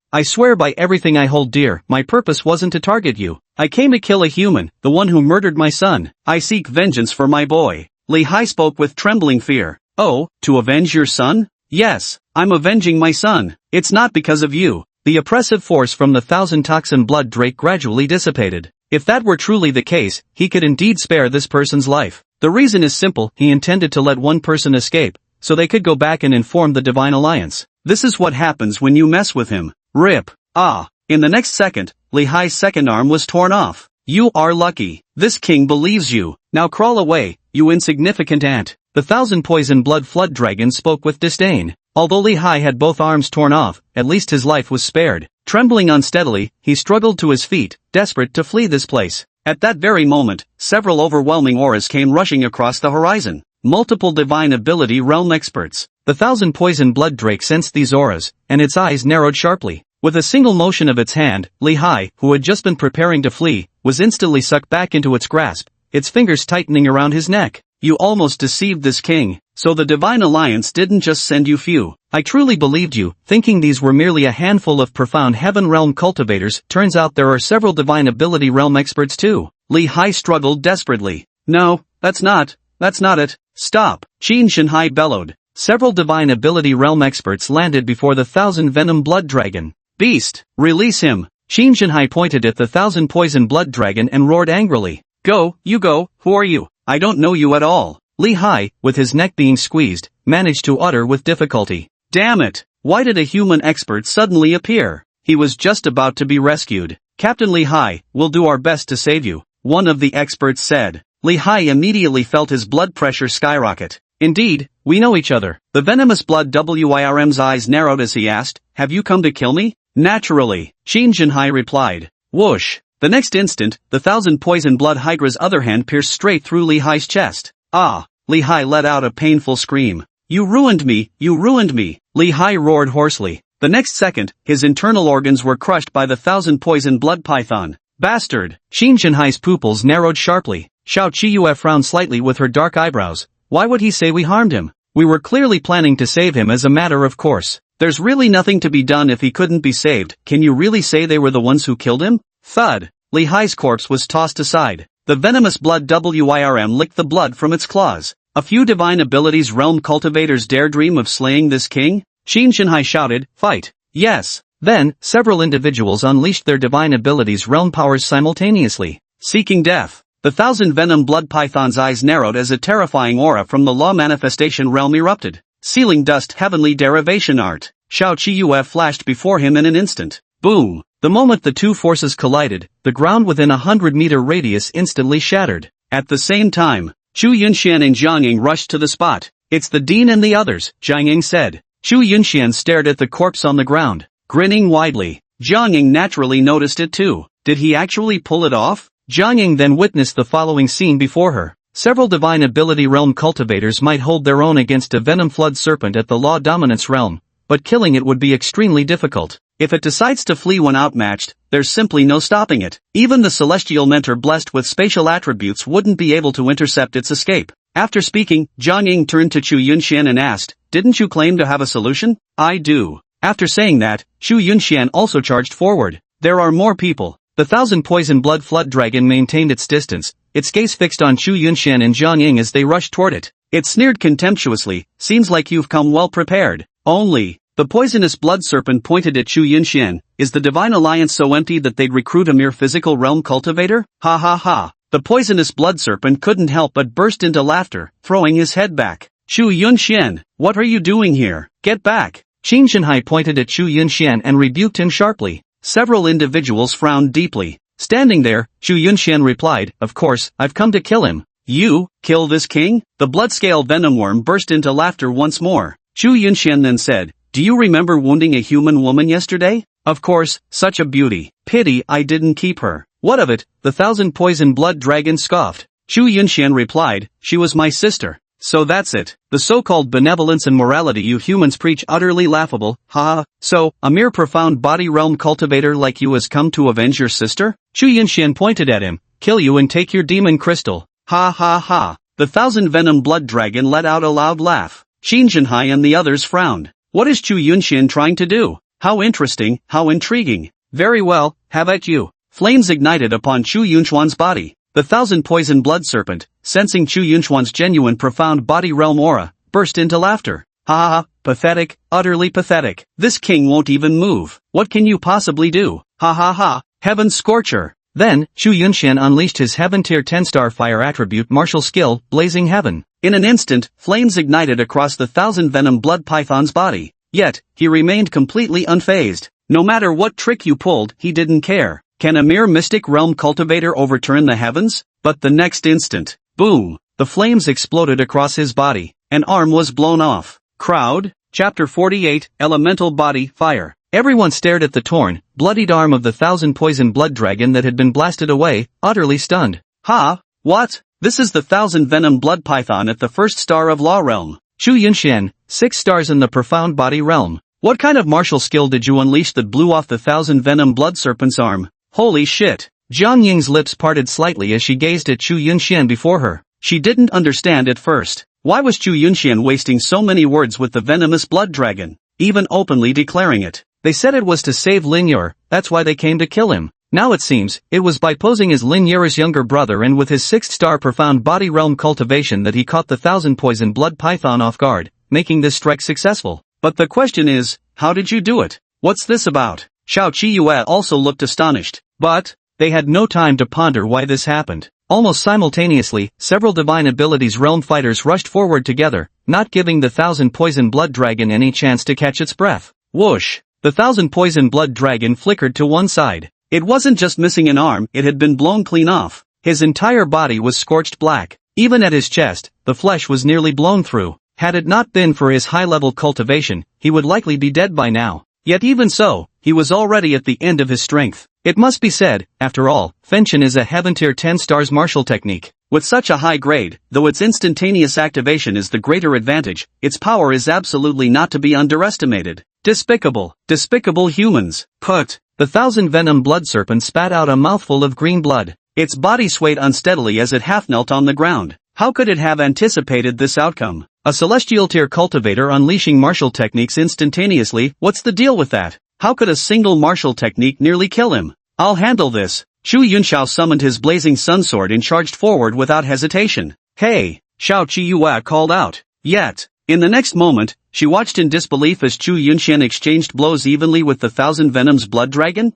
by everything I hold dear, my purpose wasn't to target you. I came to kill a human, the one who murdered my son. I seek vengeance for my boy. Lehigh spoke with trembling fear. Oh, to avenge your son? Yes, I'm avenging my son. It's not because of you. The oppressive force from the 1,000 toxin blood drake gradually dissipated. If that were truly the case, he could indeed spare this person's life. The reason is simple, he intended to let one person escape, so they could go back and inform the Divine Alliance. This is what happens when you mess with him. Rip. Ah. In the next second, Lehigh's second arm was torn off. You are lucky. This king believes you. Now crawl away, you insignificant ant. The 1,000 poison blood flood dragon spoke with disdain. Although Lehigh had both arms torn off, at least his life was spared. Trembling unsteadily, he struggled to his feet, desperate to flee this place. At that very moment, several overwhelming auras came rushing across the horizon. Multiple divine ability realm experts. The 1,000 poison blood drake sensed these auras, and its eyes narrowed sharply. With a single motion of its hand, Lehigh, who had just been preparing to flee, was instantly sucked back into its grasp, its fingers tightening around his neck. You almost deceived this king, So the Divine Alliance didn't just send you few. I truly believed you, thinking these were merely a handful of profound heaven realm cultivators. Turns out there are several divine ability realm experts too. Li Hai struggled desperately. No, that's not it. Stop, Qin Shanhai bellowed. Several divine ability realm experts landed before the Thousand Venom Blood Dragon. Beast, release him. Qin Shanhai pointed at the Thousand Poison Blood Dragon and roared angrily. Go, you go, who are you? I don't know you at all. Li Hai, with his neck being squeezed, managed to utter with difficulty. Damn it, why did a human expert suddenly appear? He was just about to be rescued. Captain Li Hai, we'll do our best to save you, one of the experts said. Li Hai immediately felt his blood pressure skyrocket. Indeed, we know each other. The venomous blood WIRM's eyes narrowed as he asked, have you come to kill me? Naturally, Qin Shanhai replied. Whoosh. The next instant, the Thousand Poison Blood Hydra's other hand pierced straight through Li Hai's chest. Ah! Li Hai let out a painful scream. You ruined me, you ruined me! Li Hai roared hoarsely. The next second, his internal organs were crushed by the Thousand Poison Blood Python. Bastard! Qin Shanhai's pupils narrowed sharply. Xiao Qiyue frowned slightly with her dark eyebrows. Why would he say we harmed him? We were clearly planning to save him as a matter of course. There's really nothing to be done if he couldn't be saved. Can you really say they were the ones who killed him? Thud. Li Hai's corpse was tossed aside. The venomous blood WIRM licked the blood from its claws. A few divine abilities realm cultivators dare dream of slaying this king? Qin Shanhai shouted, fight. Yes. Then, several individuals unleashed their divine abilities realm powers simultaneously. Seeking death. The Thousand Venom Blood Python's eyes narrowed as a terrifying aura from the Law Manifestation realm erupted. Sealing dust heavenly derivation art. Xiao Qiyue flashed before him in an instant. Boom! The moment the two forces collided, the ground within a 100-meter radius instantly shattered. At the same time, Chu Yunxian and Jiang Ying rushed to the spot. It's the dean and the others, Jiang Ying said. Chu Yunxian stared at the corpse on the ground, grinning widely. Jiang Ying naturally noticed it too. Did he actually pull it off? Jiang Ying then witnessed the following scene before her. Several divine ability realm cultivators might hold their own against a venom flood serpent at the law dominance realm, but killing it would be extremely difficult. If it decides to flee when outmatched, there's simply no stopping it. Even the celestial mentor blessed with spatial attributes wouldn't be able to intercept its escape. After speaking, Jiang Ying turned to Chu Yunxian and asked, didn't you claim to have a solution? I do. After saying that, Chu Yunxian also charged forward. There are more people. The Thousand Poison Blood Flood Dragon maintained its distance, its gaze fixed on Chu Yunxian and Jiang Ying as they rushed toward it. It sneered contemptuously, seems like you've come well prepared. Only. The poisonous blood serpent pointed at Chu Yunxian. Is the Divine Alliance so empty that they'd recruit a mere physical realm cultivator? Ha ha ha. The poisonous blood serpent couldn't help but burst into laughter, throwing his head back. Chu Yunxian, what are you doing here? Get back. Qin Shanhai pointed at Chu Yunxian and rebuked him sharply. Several individuals frowned deeply. Standing there, Chu Yunxian replied, of course, I've come to kill him. You, kill this king? The blood-scale venom worm burst into laughter once more. Chu Yunxian then said, do you remember wounding a human woman yesterday? Of course, such a beauty. Pity I didn't keep her. What of it? The Thousand Poison Blood Dragon scoffed. Chu Yunxian replied, she was my sister. So that's it. The so-called benevolence and morality you humans preach utterly laughable, ha. So, a mere profound body realm cultivator like you has come to avenge your sister? Chu Yunxian pointed at him, kill you and take your demon crystal. Ha ha ha. The Thousand Venom Blood Dragon let out a loud laugh. Qin Shanhai and the others frowned. What is Chu Yunxian trying to do? How interesting, how intriguing. Very well, have at you. Flames ignited upon Chu Yunxuan's body. The Thousand Poison Blood Serpent, sensing Chu Yunxuan's genuine profound body realm aura, burst into laughter. Ha ha ha, pathetic, utterly pathetic. This king won't even move. What can you possibly do? Ha ha ha, Heaven Scorcher. Then, Chu Yunxian unleashed his Heaven Tier 10-star fire attribute martial skill, Blazing Heaven. In an instant, flames ignited across the Thousand Venom Blood Python's body. Yet, he remained completely unfazed. No matter what trick you pulled, he didn't care. Can a mere mystic realm cultivator overturn the heavens? But the next instant, boom, the flames exploded across his body. An arm was blown off. Crowd, Chapter 48, Elemental Body, Fire. Everyone stared at the torn, bloodied arm of the Thousand Poison Blood Dragon that had been blasted away, utterly stunned. Ha, what? This is the Thousand Venom Blood Python at the first star of Law Realm. Chu Yunxian, 6 stars in the Profound Body Realm. What kind of martial skill did you unleash that blew off the Thousand Venom Blood Serpent's arm? Holy shit. Jiang Ying's lips parted slightly as she gazed at Chu Yunxian before her. She didn't understand at first. Why was Chu Yunxian wasting so many words with the venomous blood dragon, even openly declaring it? They said it was to save Lin Yor, that's why they came to kill him. Now it seems, it was by posing as Lin Yor's younger brother and with his 6th-star profound body realm cultivation that he caught the 1000 poison blood python off guard, making this strike successful. But the question is, how did you do it? What's this about? Xiao Qiyue also looked astonished. But they had no time to ponder why this happened. Almost simultaneously, several divine abilities realm fighters rushed forward together, not giving the 1000 poison blood dragon any chance to catch its breath. Whoosh! The 1000 poison blood dragon flickered to one side. It wasn't just missing an arm, it had been blown clean off. His entire body was scorched black. Even at his chest, the flesh was nearly blown through. Had it not been for his high-level cultivation, he would likely be dead by now. Yet even so, he was already at the end of his strength. It must be said, after all, Fengchen is a heaven-tier 10 stars martial technique. With such a high grade, though its instantaneous activation is the greater advantage, its power is absolutely not to be underestimated. Despicable humans. Put. The 1000 venom blood serpent spat out a mouthful of green blood. Its body swayed unsteadily as it half-knelt on the ground. How could it have anticipated this outcome? A celestial tier cultivator unleashing martial techniques instantaneously, what's the deal with that? How could a single martial technique nearly kill him? I'll handle this. Xu Yunxiao summoned his blazing sun sword and charged forward without hesitation. Hey! Xiao Qiyue called out. Yet, in the next moment, she watched in disbelief as Chu Yunxian exchanged blows evenly with the 1000 Venom's blood dragon.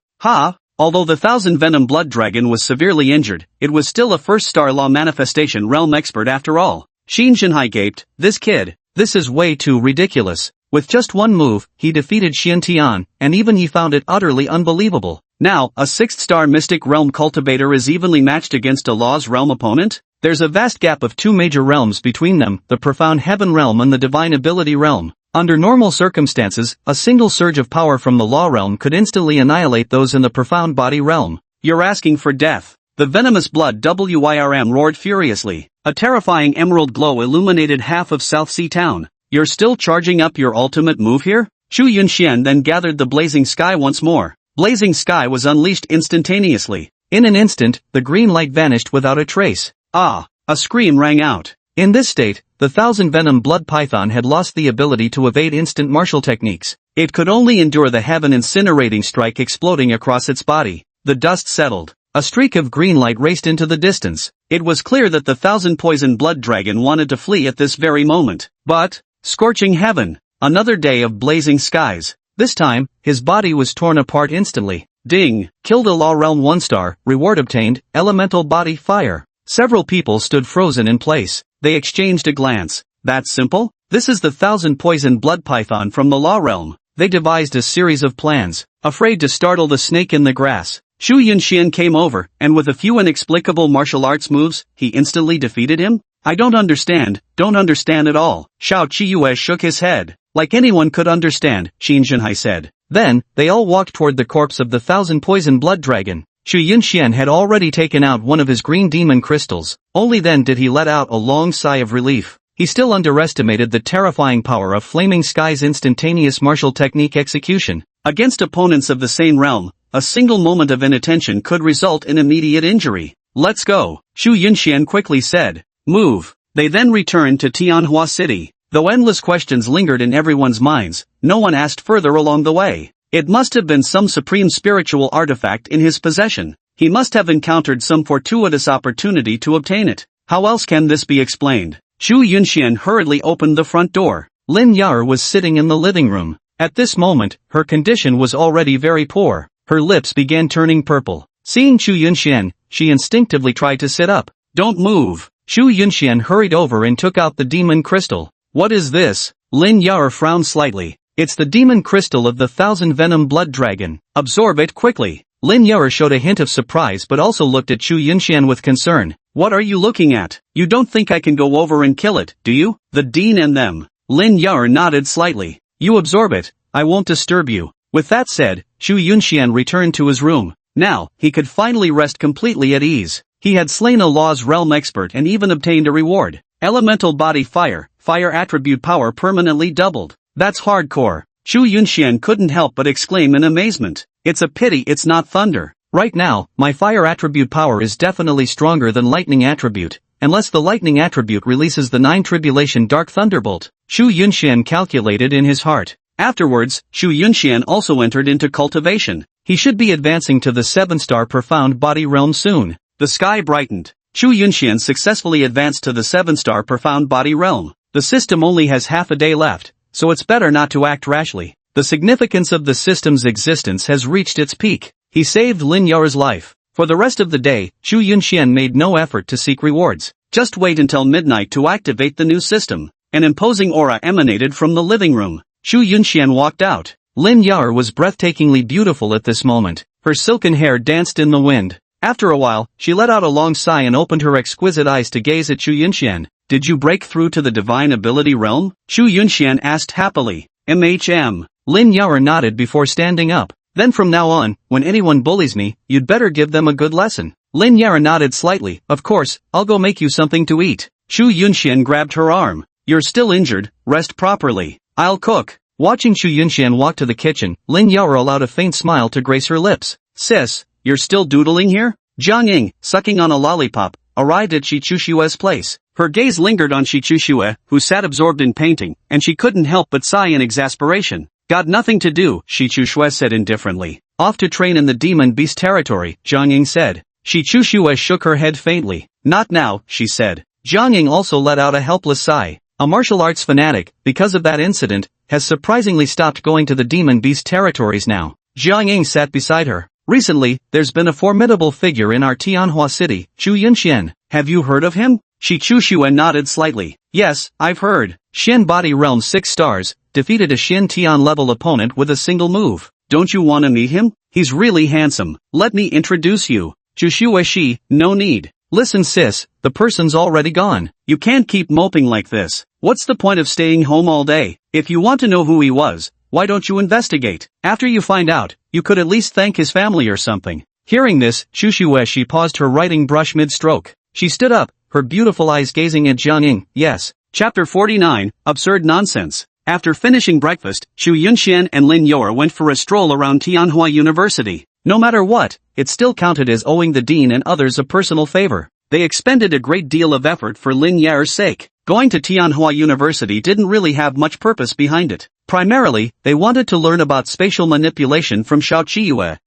Although the 1000 Venom blood dragon was severely injured, it was still a first-star law manifestation realm expert after all. Xin Zhenhai gaped, this is way too ridiculous. With just one move, he defeated Xian Tian, and even he found it utterly unbelievable. Now, a 6th-star mystic realm cultivator is evenly matched against a law's realm opponent? There's a vast gap of 2 major realms between them, the profound heaven realm and the divine ability realm. Under normal circumstances, a single surge of power from the law realm could instantly annihilate those in the profound body realm. You're asking for death. The venomous blood WYRM roared furiously. A terrifying emerald glow illuminated half of South Sea Town. You're still charging up your ultimate move here? Chu Yunxian then gathered the blazing sky once more. Blazing sky was unleashed instantaneously. In an instant, the green light vanished without a trace. A scream rang out. In this state, the 1000 Venom blood python had lost the ability to evade instant martial techniques. It could only endure the heaven incinerating strike exploding across its body. The dust settled. A streak of green light raced into the distance. It was clear that the 1000 poison blood dragon wanted to flee at this very moment. But, scorching heaven, another day of blazing skies. This time, his body was torn apart instantly. Ding! Killed a law realm 1-star, reward obtained, elemental body fire. Several people stood frozen in place. They exchanged a glance. That simple? This is the 1000 poison blood python from the law realm. They devised a series of plans. Afraid to startle the snake in the grass, Xu Yunxian came over, and with a few inexplicable martial arts moves, he instantly defeated him? I don't understand at all. Xiao Qiyue shook his head. Like anyone could understand, Xin Zhenhai said. Then, they all walked toward the corpse of the 1000 poison blood dragon. Xu Yunxian had already taken out one of his green demon crystals. Only then did he let out a long sigh of relief. He still underestimated the terrifying power of Flaming Sky's instantaneous martial technique execution. Against opponents of the same realm, a single moment of inattention could result in immediate injury. Let's go, Xu Yunxian quickly said. Move. They then returned to Tianhua City. Though endless questions lingered in everyone's minds, no one asked further along the way. It must have been some supreme spiritual artifact in his possession. He must have encountered some fortuitous opportunity to obtain it. How else can this be explained? Xu Yunxian hurriedly opened the front door. Lin Yar was sitting in the living room. At this moment, her condition was already very poor. Her lips began turning purple. Seeing Xu Yunxian, she instinctively tried to sit up. Don't move. Xu Yunxian hurried over and took out the demon crystal. What is this? Lin Yar frowned slightly. It's the demon crystal of the 1000 Venom blood dragon. Absorb it quickly. Lin Yar showed a hint of surprise but also looked at Xu Yunxian with concern. What are you looking at? You don't think I can go over and kill it, do you? The dean and them. Lin Yar nodded slightly. You absorb it, I won't disturb you. With that said, Xu Yunxian returned to his room. Now, he could finally rest completely at ease. He had slain a law's realm expert and even obtained a reward. Elemental body fire attribute power permanently doubled. That's hardcore. Xu Yunxian couldn't help but exclaim in amazement. It's a pity it's not thunder. Right now, my fire attribute power is definitely stronger than lightning attribute, unless the lightning attribute releases the 9 tribulation dark thunderbolt. Xu Yunxian calculated in his heart. Afterwards, Xu Yunxian also entered into cultivation. He should be advancing to the 7-star profound body realm soon. The sky brightened. Xu Yunxian successfully advanced to the 7-star profound body realm. The system only has half a day left, so it's better not to act rashly. The significance of the system's existence has reached its peak. He saved Lin Yao's life. For the rest of the day, Xu Yunxian made no effort to seek rewards. Just wait until midnight to activate the new system. An imposing aura emanated from the living room. Xu Yunxian walked out. Lin Yao was breathtakingly beautiful at this moment. Her silken hair danced in the wind. After a while, she let out a long sigh and opened her exquisite eyes to gaze at Xu Yunxian. Did you break through to the divine ability realm? Xu Yunxian asked happily. Lin Yao nodded before standing up. Then from now on, when anyone bullies me, you'd better give them a good lesson. Lin Yao nodded slightly. Of course, I'll go make you something to eat. Xu Yunxian grabbed her arm. You're still injured, rest properly. I'll cook. Watching Xu Yunxian walk to the kitchen, Lin Yao allowed a faint smile to grace her lips. Sis, you're still doodling here? Jiang Ying, sucking on a lollipop, arrived at Shi Chushue's place. Her gaze lingered on Shi Chushue, who sat absorbed in painting, and she couldn't help but sigh in exasperation. Got nothing to do, Shi Chushue said indifferently. Off to train in the demon beast territory, Jiang Ying said. Shi Chushue shook her head faintly. Not now, she said. Jiang Ying also let out a helpless sigh. A martial arts fanatic, because of that incident, has surprisingly stopped going to the demon beast territories now. Jiang Ying sat beside her. Recently, there's been a formidable figure in our Tianhua city, Xu Yunxian. Have you heard of him? Shi Chushue nodded slightly. Yes, I've heard. Shin Body Realm 6 stars, defeated a Shin Tian level opponent with a single move. Don't you want to meet him? He's really handsome. Let me introduce you. Chushue Shi, no need. Listen sis, the person's already gone. You can't keep moping like this. What's the point of staying home all day? If you want to know who he was, why don't you investigate? After you find out, you could at least thank his family or something. Hearing this, Chushue Shi paused her writing brush mid-stroke. She stood up, her beautiful eyes gazing at Jiang Ying. Yes. Chapter 49, Absurd Nonsense. After finishing breakfast, Xu Yunxian and Lin Yao went for a stroll around Tianhua University. No matter what, it still counted as owing the dean and others a personal favor. They expended a great deal of effort for Lin Yao's sake. Going to Tianhua University didn't really have much purpose behind it. Primarily, they wanted to learn about spatial manipulation from Xiao Qiyue.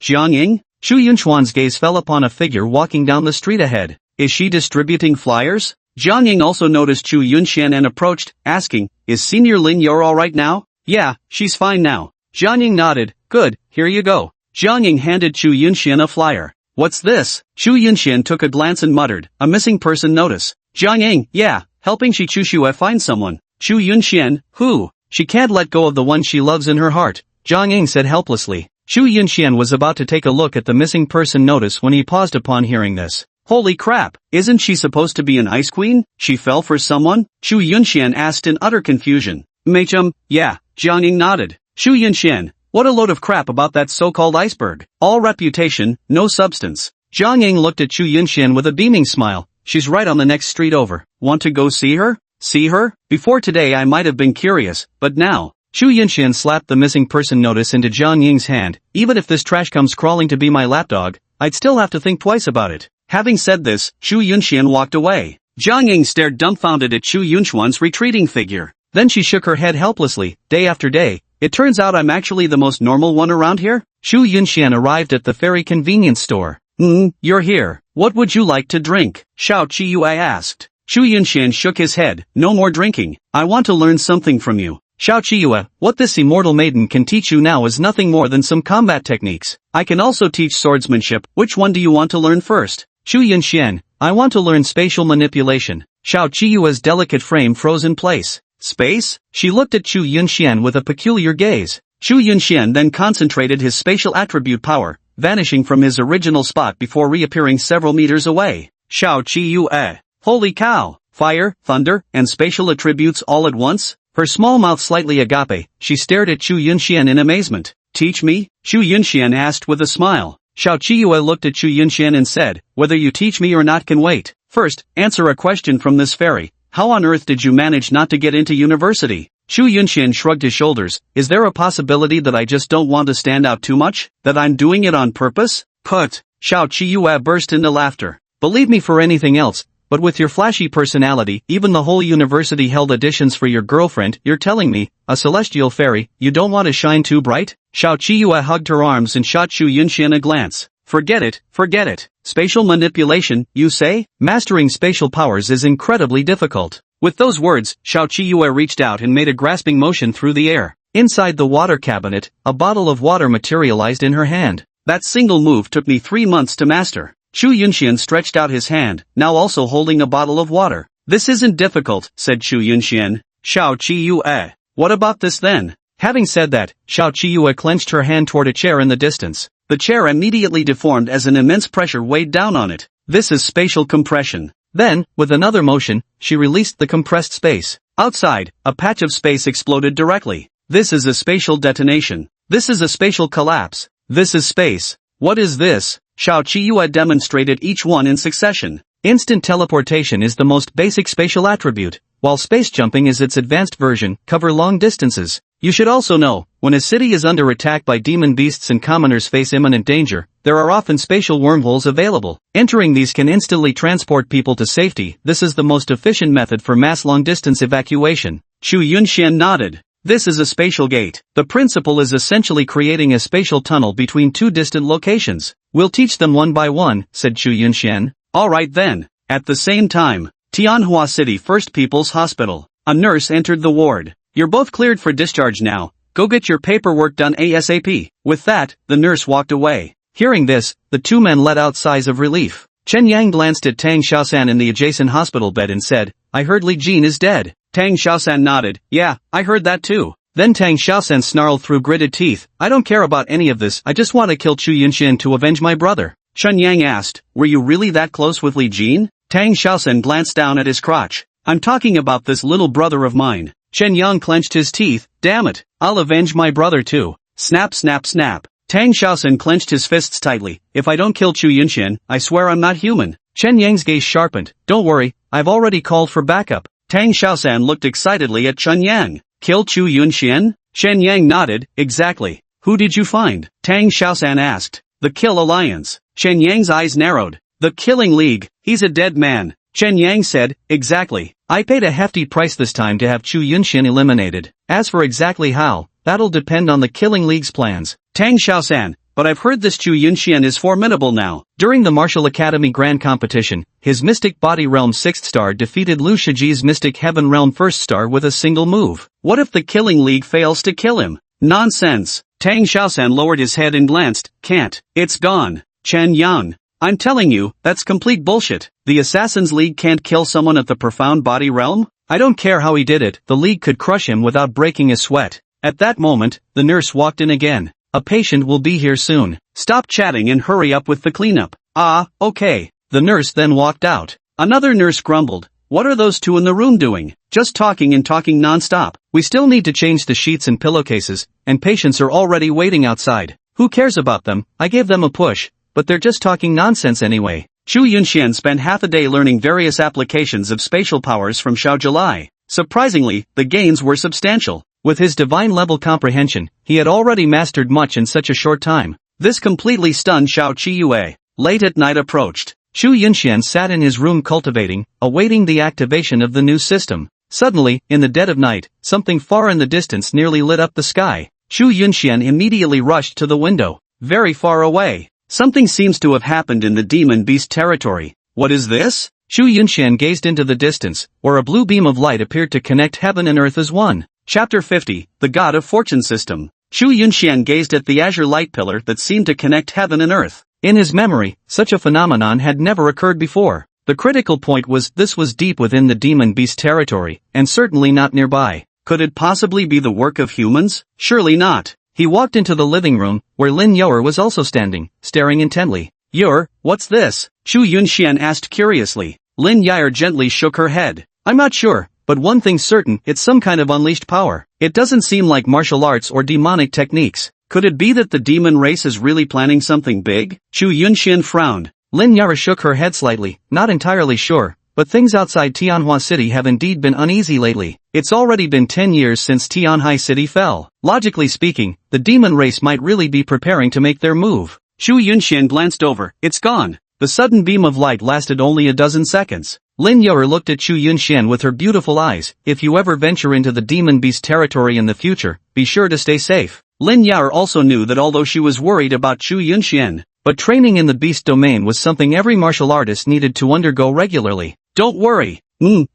Jiang Ying? Xu Yunxuan's gaze fell upon a figure walking down the street ahead. Is she distributing flyers? Jiang Ying also noticed Xu Yunxian and approached, asking, is Senior Lin Yao alright now? Yeah, she's fine now. Jiang Ying nodded. Good, here you go. Jiang Ying handed Xu Yunxian a flyer. What's this? Xu Yunxian took a glance and muttered, a missing person notice. Jiang Ying, yeah, helping Shi Chushue find someone. Xu Yunxian, who? She can't let go of the one she loves in her heart, Jiang Ying said helplessly. Xu Yunxian was about to take a look at the missing person notice when he paused upon hearing this. Holy crap, isn't she supposed to be an ice queen? She fell for someone? Xu Yunxian asked in utter confusion. Yeah, Jiang Ying nodded. Xu Yunxian, what a load of crap about that so-called iceberg. All reputation, no substance. Jiang Ying looked at Xu Yunxian with a beaming smile. She's right on the next street over. Want to go see her? See her? Before today I might have been curious, but now. Xu Yunxian slapped the missing person notice into Jiang Ying's hand. Even if this trash comes crawling to be my lapdog, I'd still have to think twice about it. Having said this, Xu Yunxian walked away. Jiang Ying stared dumbfounded at Xu Yunxuan's retreating figure. Then she shook her head helplessly. Day after day, it turns out I'm actually the most normal one around here? Xu Yunxian arrived at the ferry convenience store. You're here. What would you like to drink? Xiao Qiyue asked. Xu Yunxian shook his head. No more drinking. I want to learn something from you. Xiao Qiyue, what this immortal maiden can teach you now is nothing more than some combat techniques. I can also teach swordsmanship. Which one do you want to learn first? Xu Yunxian, I want to learn spatial manipulation. Xiao Qiyue's delicate frame froze in place. Space? She looked at Xu Yunxian with a peculiar gaze. Xu Yunxian then concentrated his spatial attribute power, vanishing from his original spot before reappearing several meters away. Xiao Qiyue. Holy cow! Fire, thunder, and spatial attributes all at once? Her small mouth slightly agape, she stared at Xu Yunxian in amazement. Teach me? Xu Yunxian asked with a smile. Xiao Qiyue looked at Xu Yunxian and said, whether you teach me or not can wait. First, answer a question from this fairy. How on earth did you manage not to get into university? Xu Yunxian shrugged his shoulders. Is there a possibility that I just don't want to stand out too much? That I'm doing it on purpose? Put. Xiao Qiyue burst into laughter. Believe me for anything else, but with your flashy personality, even the whole university held auditions for your girlfriend. You're telling me, a celestial fairy, you don't want to shine too bright? Xiao Qiyue hugged her arms and shot Xu Yunxian a glance. Forget it, forget it. Spatial manipulation, you say? Mastering spatial powers is incredibly difficult. With those words, Xiao Qiyue reached out and made a grasping motion through the air. Inside the water cabinet, a bottle of water materialized in her hand. That single move took me 3 months to master. Xu Yunxian stretched out his hand, now also holding a bottle of water. This isn't difficult, said Xu Yunxian. Xiao Qiyue. What about this then? Having said that, Xiao Qiyue clenched her hand toward a chair in the distance. The chair immediately deformed as an immense pressure weighed down on it. This is spatial compression. Then, with another motion, she released the compressed space. Outside, a patch of space exploded directly. This is a spatial detonation. This is a spatial collapse. This is space. What is this? Xiao Qiyue demonstrated each one in succession. Instant teleportation is the most basic spatial attribute, while space jumping is its advanced version, cover long distances. You should also know, when a city is under attack by demon beasts and commoners face imminent danger, there are often spatial wormholes available. Entering these can instantly transport people to safety. This is the most efficient method for mass long-distance evacuation. Xu Yunxian nodded. This is a spatial gate. The principle is essentially creating a spatial tunnel between two distant locations. We'll teach them one by one, said Xu Yunxian. Alright then. At the same time, Tianhua City First People's Hospital. A nurse entered the ward. You're both cleared for discharge now. Go get your paperwork done ASAP. With that, the nurse walked away. Hearing this, the two men let out sighs of relief. Chen Yang glanced at Tang Xiaosan in the adjacent hospital bed and said, I heard Li Jin is dead. Tang Xiaosan nodded. Yeah, I heard that too. Then Tang Xiaosan snarled through gritted teeth. I don't care about any of this. I just want to kill Xu Yunxian to avenge my brother. Chen Yang asked, were you really that close with Li Jin? Tang Xiaosan glanced down at his crotch. I'm talking about this little brother of mine. Chen Yang clenched his teeth. Damn it, I'll avenge my brother too. Snap snap snap. Tang Xiaosan clenched his fists tightly. If I don't kill Xu Yunxian, I swear I'm not human. Chen Yang's gaze sharpened. Don't worry, I've already called for backup. Tang Xiaosan looked excitedly at Chen Yang. Kill Xu Yunxian? Chen Yang nodded. Exactly. Who did you find? Tang Xiaosan asked. The Kill Alliance. Chen Yang's eyes narrowed. The Killing League. He's a dead man. Chen Yang said, exactly. I paid a hefty price this time to have Xu Yunxian eliminated. As for exactly how, that'll depend on the Killing League's plans. Tang Xiaosan, but I've heard this Xu Yunxian is formidable now. During the Martial Academy Grand Competition, his Mystic Body Realm 6th star defeated Lu Shiji's Mystic Heaven Realm 1st star with a single move. What if the Killing League fails to kill him? Nonsense. Tang Xiaosan lowered his head and glanced. Can't. It's gone. Chen Yang. I'm telling you, that's complete bullshit. The Assassin's League can't kill someone at the Profound Body Realm? I don't care how he did it, the League could crush him without breaking a sweat. At that moment, the nurse walked in again. A patient will be here soon. Stop chatting and hurry up with the cleanup. Ah, okay. The nurse then walked out. Another nurse grumbled. What are those two in the room doing? Just talking and talking non-stop. We still need to change the sheets and pillowcases, and patients are already waiting outside. Who cares about them? I gave them a push, but they're just talking nonsense anyway. Xu Yunxian spent half a day learning various applications of spatial powers from Xiao Zhilai. Surprisingly, the gains were substantial. With his divine-level comprehension, he had already mastered much in such a short time. This completely stunned Xiao Qiyue. Late at night approached. Xu Yunxian sat in his room cultivating, awaiting the activation of the new system. Suddenly, in the dead of night, something far in the distance nearly lit up the sky. Xu Yunxian immediately rushed to the window. Very far away. Something seems to have happened in the demon beast territory. What is this? Xu Yunxian gazed into the distance, where a blue beam of light appeared to connect heaven and earth as one. Chapter 50, The God of Fortune System. Xu Yunxian gazed at the azure light pillar that seemed to connect heaven and earth. In his memory, such a phenomenon had never occurred before. The critical point was this was deep within the demon beast territory, and certainly not nearby. Could it possibly be the work of humans? Surely not. He walked into the living room, where Lin Youer was also standing, staring intently. Youer, what's this? Xu Yunxian asked curiously. Lin Youer gently shook her head. I'm not sure, but one thing's certain, it's some kind of unleashed power. It doesn't seem like martial arts or demonic techniques. Could it be that the demon race is really planning something big? Xu Yunxian frowned. Lin Youer shook her head slightly, not entirely sure, but things outside Tianhua City have indeed been uneasy lately. It's already been 10 years since Tianhai City fell. Logically speaking, the demon race might really be preparing to make their move. Xu Yunxian glanced over. It's gone. The sudden beam of light lasted only a dozen seconds. Lin Yor looked at Chu Yunxian with her beautiful eyes. If you ever venture into the demon beast territory in the future, be sure to stay safe. Lin Yao also knew that although she was worried about Chu Yunxian, but training in the beast domain was something every martial artist needed to undergo regularly. Don't worry.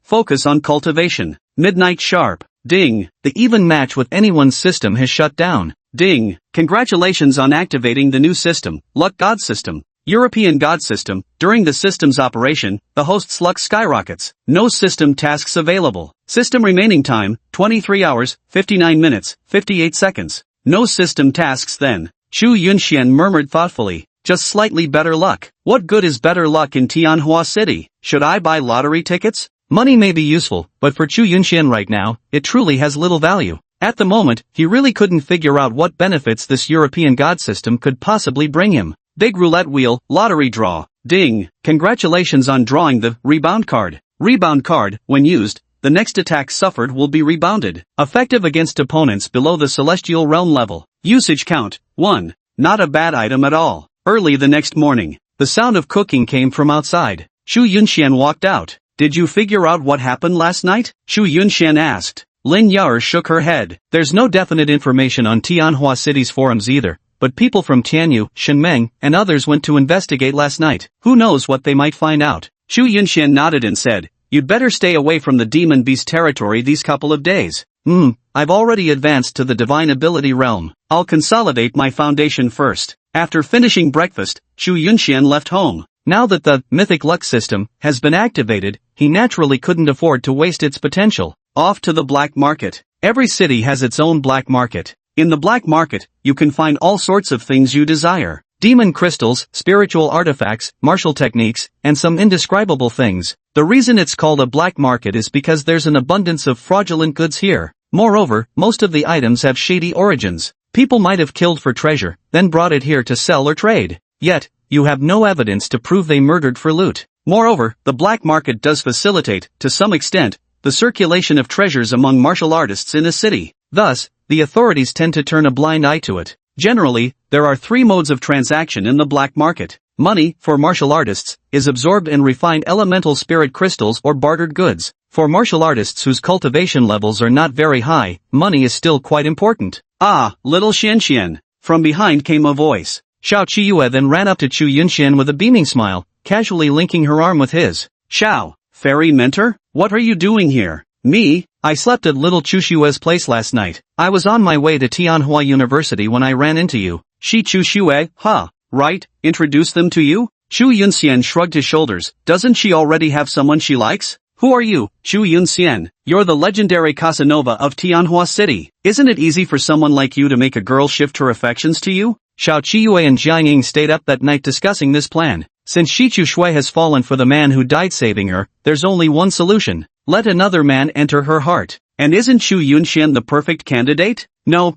Focus on cultivation. Midnight sharp. Ding. The even match with anyone's system has shut down. Ding. Congratulations on activating the new system, Luck God System. European God System. During the system's operation, the host's luck skyrockets. No system tasks available. System remaining time, 23 hours, 59 minutes, 58 seconds. No system tasks then. Chu Yunxian murmured thoughtfully. Just slightly better luck. What good is better luck in Tianhua City? Should I buy lottery tickets? Money may be useful, but for Chu Yunxian right now, it truly has little value. At the moment, he really couldn't figure out what benefits this European God system could possibly bring him. Big roulette wheel, lottery draw. Ding. Congratulations on drawing the rebound card. Rebound card, when used, the next attack suffered will be rebounded. Effective against opponents below the celestial realm level. Usage count, 1. Not a bad item at all. Early the next morning, the sound of cooking came from outside. Chu Yunxian walked out. Did you figure out what happened last night? Chu Yunxian asked. Lin Yao shook her head. There's no definite information on Tianhua City's forums either, but people from Tianyu, Shenmeng, and others went to investigate last night. Who knows what they might find out? Chu Yunxian nodded and said, you'd better stay away from the demon beast territory these couple of days. I've already advanced to the divine ability realm. I'll consolidate my foundation first. After finishing breakfast, Chu Yunxian left home. Now that the mythic luck system has been activated, he naturally couldn't afford to waste its potential. Off to the black market. Every city has its own black market. In the black market, you can find all sorts of things you desire. Demon crystals, spiritual artifacts, martial techniques, and some indescribable things. The reason it's called a black market is because there's an abundance of fraudulent goods here. Moreover, most of the items have shady origins. People might have killed for treasure, then brought it here to sell or trade. Yet, you have no evidence to prove they murdered for loot. Moreover, the black market does facilitate, to some extent, the circulation of treasures among martial artists in a city. Thus, the authorities tend to turn a blind eye to it. Generally, there are 3 modes of transaction in the black market. Money, for martial artists, is absorbed in refined elemental spirit crystals or bartered goods. For martial artists whose cultivation levels are not very high, money is still quite important. Ah, little Xianxian. From behind came a voice. Xiao Qiyue then ran up to Chu Yunxian with a beaming smile, casually linking her arm with his. Xiao, fairy mentor? What are you doing here? Me? I slept at little Chu Xue's place last night. I was on my way to Tianhua University when I ran into you. She Chu Xue, huh? Right, introduce them to you? Chu Yunxian shrugged his shoulders. Doesn't she already have someone she likes? Who are you, Chu Yunxian? You're the legendary Casanova of Tianhua City. Isn't it easy for someone like you to make a girl shift her affections to you? Xiao Qiyue and Jiang Ying stayed up that night discussing this plan. Since Shi Chu Shui has fallen for the man who died saving her, there's only one solution. Let another man enter her heart. And isn't Chu Yunxian the perfect candidate? No,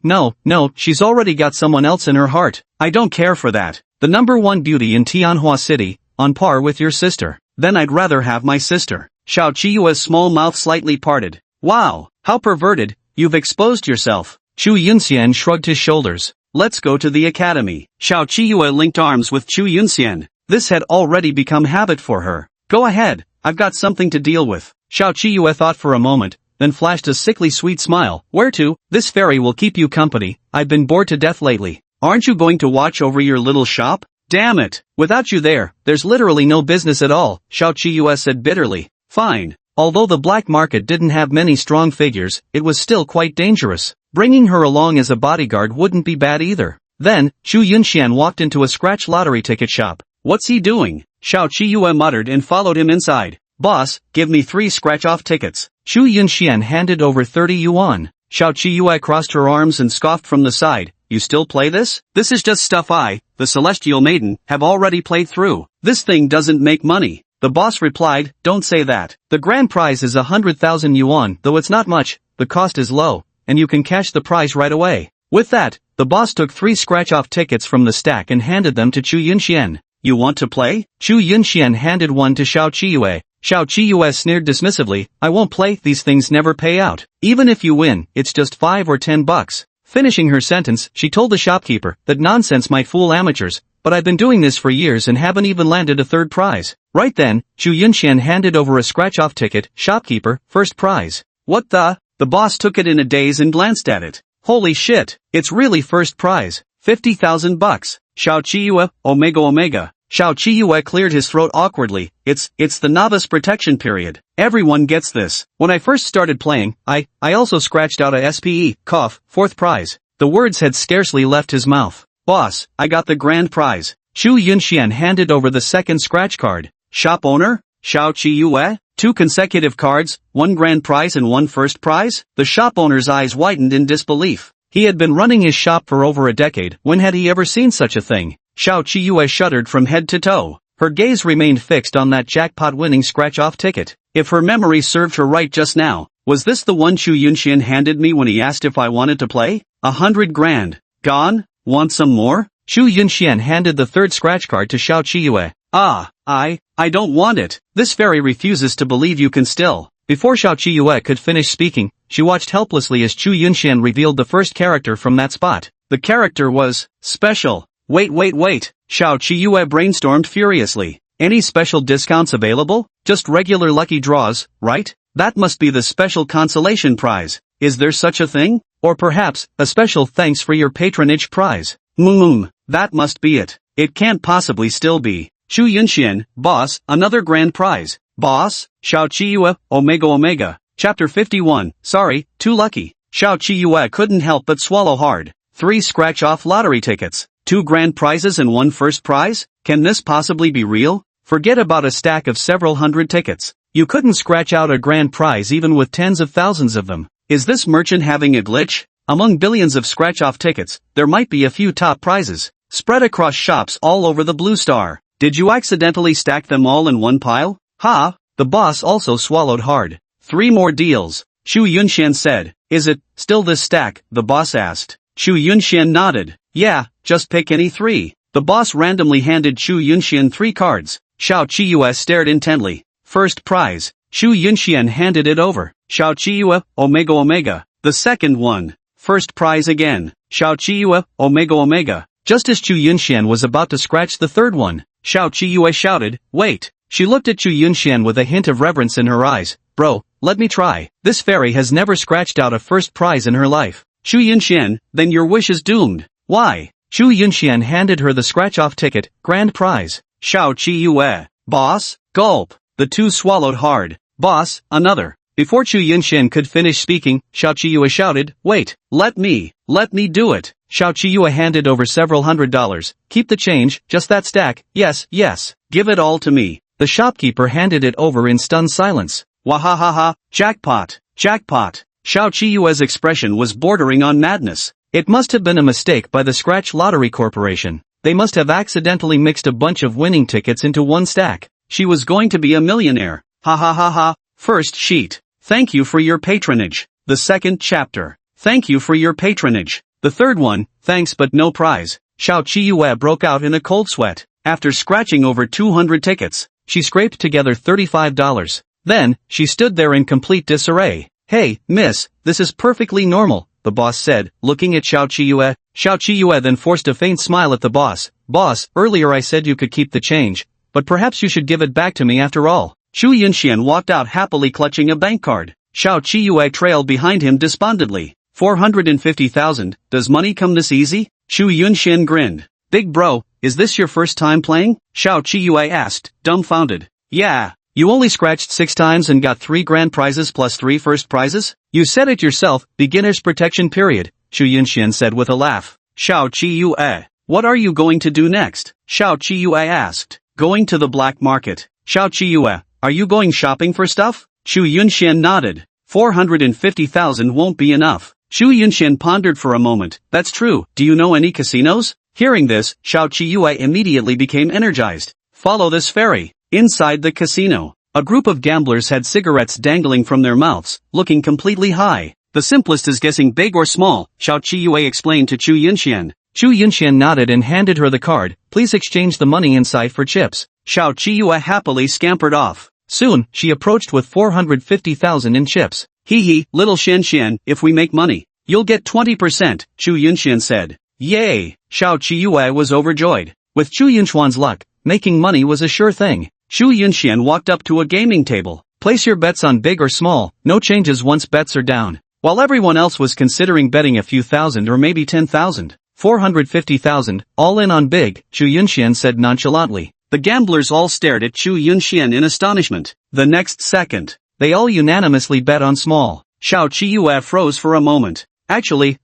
she's already got someone else in her heart. I don't care for that. The number 1 beauty in Tianhua City, on par with your sister. Then I'd rather have my sister. Xiao Qiyue's small mouth slightly parted. Wow, how perverted, you've exposed yourself. Chu Yunxian shrugged his shoulders. Let's go to the academy. Xiao Qiyue linked arms with Chu Yunxian. This had already become habit for her. Go ahead, I've got something to deal with. Xiao Qiyue thought for a moment, then flashed a sickly sweet smile. Where to? This fairy will keep you company. I've been bored to death lately. Aren't you going to watch over your little shop? Damn it. Without you there's literally no business at all, Xiao Qiyue said bitterly. Fine. Although the black market didn't have many strong figures, it was still quite dangerous. Bringing her along as a bodyguard wouldn't be bad either. Then, Chu Yunxian walked into a scratch lottery ticket shop. What's he doing? Xiao Qiyue muttered and followed him inside. Boss, give me 3 scratch-off tickets. Chu Yunxian handed over 30 yuan. Xiao Qiyue crossed her arms and scoffed from the side. You still play this? This is just stuff I, the Celestial Maiden, have already played through. This thing doesn't make money. The boss replied, don't say that. The grand prize is 100,000 yuan, though it's not much, the cost is low, and you can cash the prize right away. With that, the boss took 3 scratch-off tickets from the stack and handed them to Chu Yunxian. You want to play? Chu Yunxian handed one to Xiao Qiyue. Xiao Qiyue sneered dismissively, I won't play, these things never pay out. Even if you win, it's just $5 or $10. Finishing her sentence, she told the shopkeeper that nonsense might fool amateurs, but I've been doing this for years and haven't even landed a third prize. Right then, Chu Yunxian handed over a scratch-off ticket. Shopkeeper, first prize. What the? The boss took it in a daze and glanced at it. Holy shit, it's really first prize. 50,000 bucks. Xiao Chiyue, Omega Omega. Xiao Chiyue cleared his throat awkwardly. It's the novice protection period. Everyone gets this. When I first started playing, I also scratched out a SPE, cough, fourth prize. The words had scarcely left his mouth. Boss, I got the grand prize. Chu Yunxian handed over the second scratch card. Shop owner? Xiao Chiyue? 2 consecutive cards, 1 grand prize and 1 first prize? The shop owner's eyes widened in disbelief. He had been running his shop for over a decade. When had he ever seen such a thing? Xiao Chiyue shuddered from head to toe. Her gaze remained fixed on that jackpot-winning scratch-off ticket. If her memory served her right just now, was this the one Chu Yunxian handed me when he asked if I wanted to play? 100 grand. Gone? Want some more? Chu Yunxian handed the third scratch card to Xiao Chiyue. I don't want it. This fairy refuses to believe you can still. Before Xiao Chiyue could finish speaking, she watched helplessly as Chu Yunxian revealed the first character from that spot. The character was special. Wait. Xiao Chiyue brainstormed furiously. Any special discounts available? Just regular lucky draws, right? That must be the special consolation prize. Is there such a thing? Or perhaps, a special thanks for your patronage prize. That must be it. It can't possibly still be. Chu Yunxian, boss, another grand prize. Boss? Xiao Chiyue, Omega Omega. Chapter 51, sorry, too lucky. Xiao Chiyue couldn't help but swallow hard. 3 scratch-off lottery tickets. 2 grand prizes and 1 first prize? Can this possibly be real? Forget about a stack of several hundred tickets. You couldn't scratch out a grand prize even with tens of thousands of them. Is this merchant having a glitch? Among billions of scratch-off tickets, there might be a few top prizes, spread across shops all over the Blue Star. Did you accidentally stack them all in one pile? Ha! The boss also swallowed hard. 3 more deals. Chu Yunxian said. Is it still this stack? The boss asked. Chu Yunxian nodded. Yeah, just pick any 3. The boss randomly handed Chu Yunxian 3 cards. Xiao Chiyue stared intently. First prize. Chu Yunxian handed it over. Xiao Chiyue, Omega Omega. The second one. First prize again. Xiao Chiyue, Omega Omega. Just as Chu Yunxian was about to scratch the third one, Xiao Chiyue shouted, wait. She looked at Chu Yunxian with a hint of reverence in her eyes. Bro, let me try. This fairy has never scratched out a first prize in her life. Chu Yunxian, then your wish is doomed. Why? Chu Yunxian handed her the scratch-off ticket, grand prize. Xiao Chiyue. Boss? Gulp. The 2 swallowed hard. Boss, another. Before Chu Yunxian could finish speaking, Xiao Chiyue shouted, wait, let me do it. Xiao Chiyue handed over several $100. Keep the change, just that stack, yes, give it all to me. The shopkeeper handed it over in stunned silence. Wahahaha, jackpot. Xiao Chiyue's expression was bordering on madness. It must have been a mistake by the Scratch Lottery Corporation. They must have accidentally mixed a bunch of winning tickets into one stack. She was going to be a millionaire. Ha. First sheet. Thank you for your patronage. The second chapter. Thank you for your patronage. The third one, thanks but no prize. Xiao Chiyue broke out in a cold sweat. After scratching over 200 tickets, she scraped together $35. Then, she stood there in complete disarray. Hey, miss, this is perfectly normal, the boss said, looking at Xiao Chiyue. Xiao Chiyue then forced a faint smile at the boss. Boss, earlier I said you could keep the change, but perhaps you should give it back to me after all. Chu Yunxian walked out happily clutching a bank card. Xiao Chiyue trailed behind him despondently. 450,000, does money come this easy? Chu Yunxian grinned. Big bro, is this your first time playing? Xiao Chiyue asked, dumbfounded. Yeah. You only scratched 6 times and got 3 grand prizes plus 3 first prizes? You said it yourself, beginner's protection period, Chu Yunxian said with a laugh. Xiao Chiyue. What are you going to do next? Xiao Chiyue asked. Going to the black market. Xiao Chiyue, are you going shopping for stuff? Chu Yunxian nodded. 450,000 won't be enough. Chu Yunxian pondered for a moment. That's true. Do you know any casinos? Hearing this, Xiao Chiyue immediately became energized. Follow this fairy. Inside the casino, a group of gamblers had cigarettes dangling from their mouths, looking completely high. The simplest is guessing big or small, Xiao Chiyue explained to Chu Yunxian. Chu Yunxian nodded and handed her the card. Please exchange the money inside for chips. Xiao Chiyue happily scampered off. Soon, she approached with 450,000 in chips. Hee, little Shen, if we make money, You'll get 20%, Chu Yunxian said. Yay! Xiao Qiyue was overjoyed. With Chu Yunxuan's luck, making money was a sure thing. Chu Yunxian walked up to a gaming table. Place your bets on big or small, no changes once bets are down. While everyone else was considering betting a few thousand or maybe 10,000, 450,000, all in on big, Chu Yunxian said nonchalantly. The gamblers all stared at Chu Yunxian in astonishment. The next second, they all unanimously bet on small. Xiao Qiyue froze for a moment. Actually,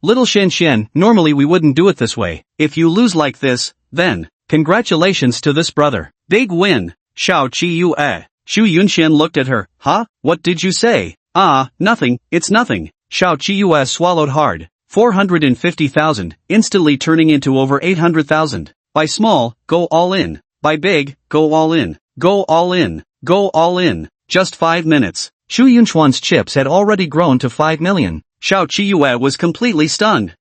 little Xian, normally we wouldn't do it this way. If you lose like this, then, congratulations to this brother. Big win. Xiao Qiyue. Chu Yunxian looked at her. Huh? What did you say? Nothing, it's nothing. Xiao Qiyue swallowed hard. 450,000, instantly turning into over 800,000. By small, go all in. By big, go all in. Go all in. Go all in. Just 5 minutes. Chu Yunxuan's chips had already grown to 5 million. Xiao Qiyue was completely stunned.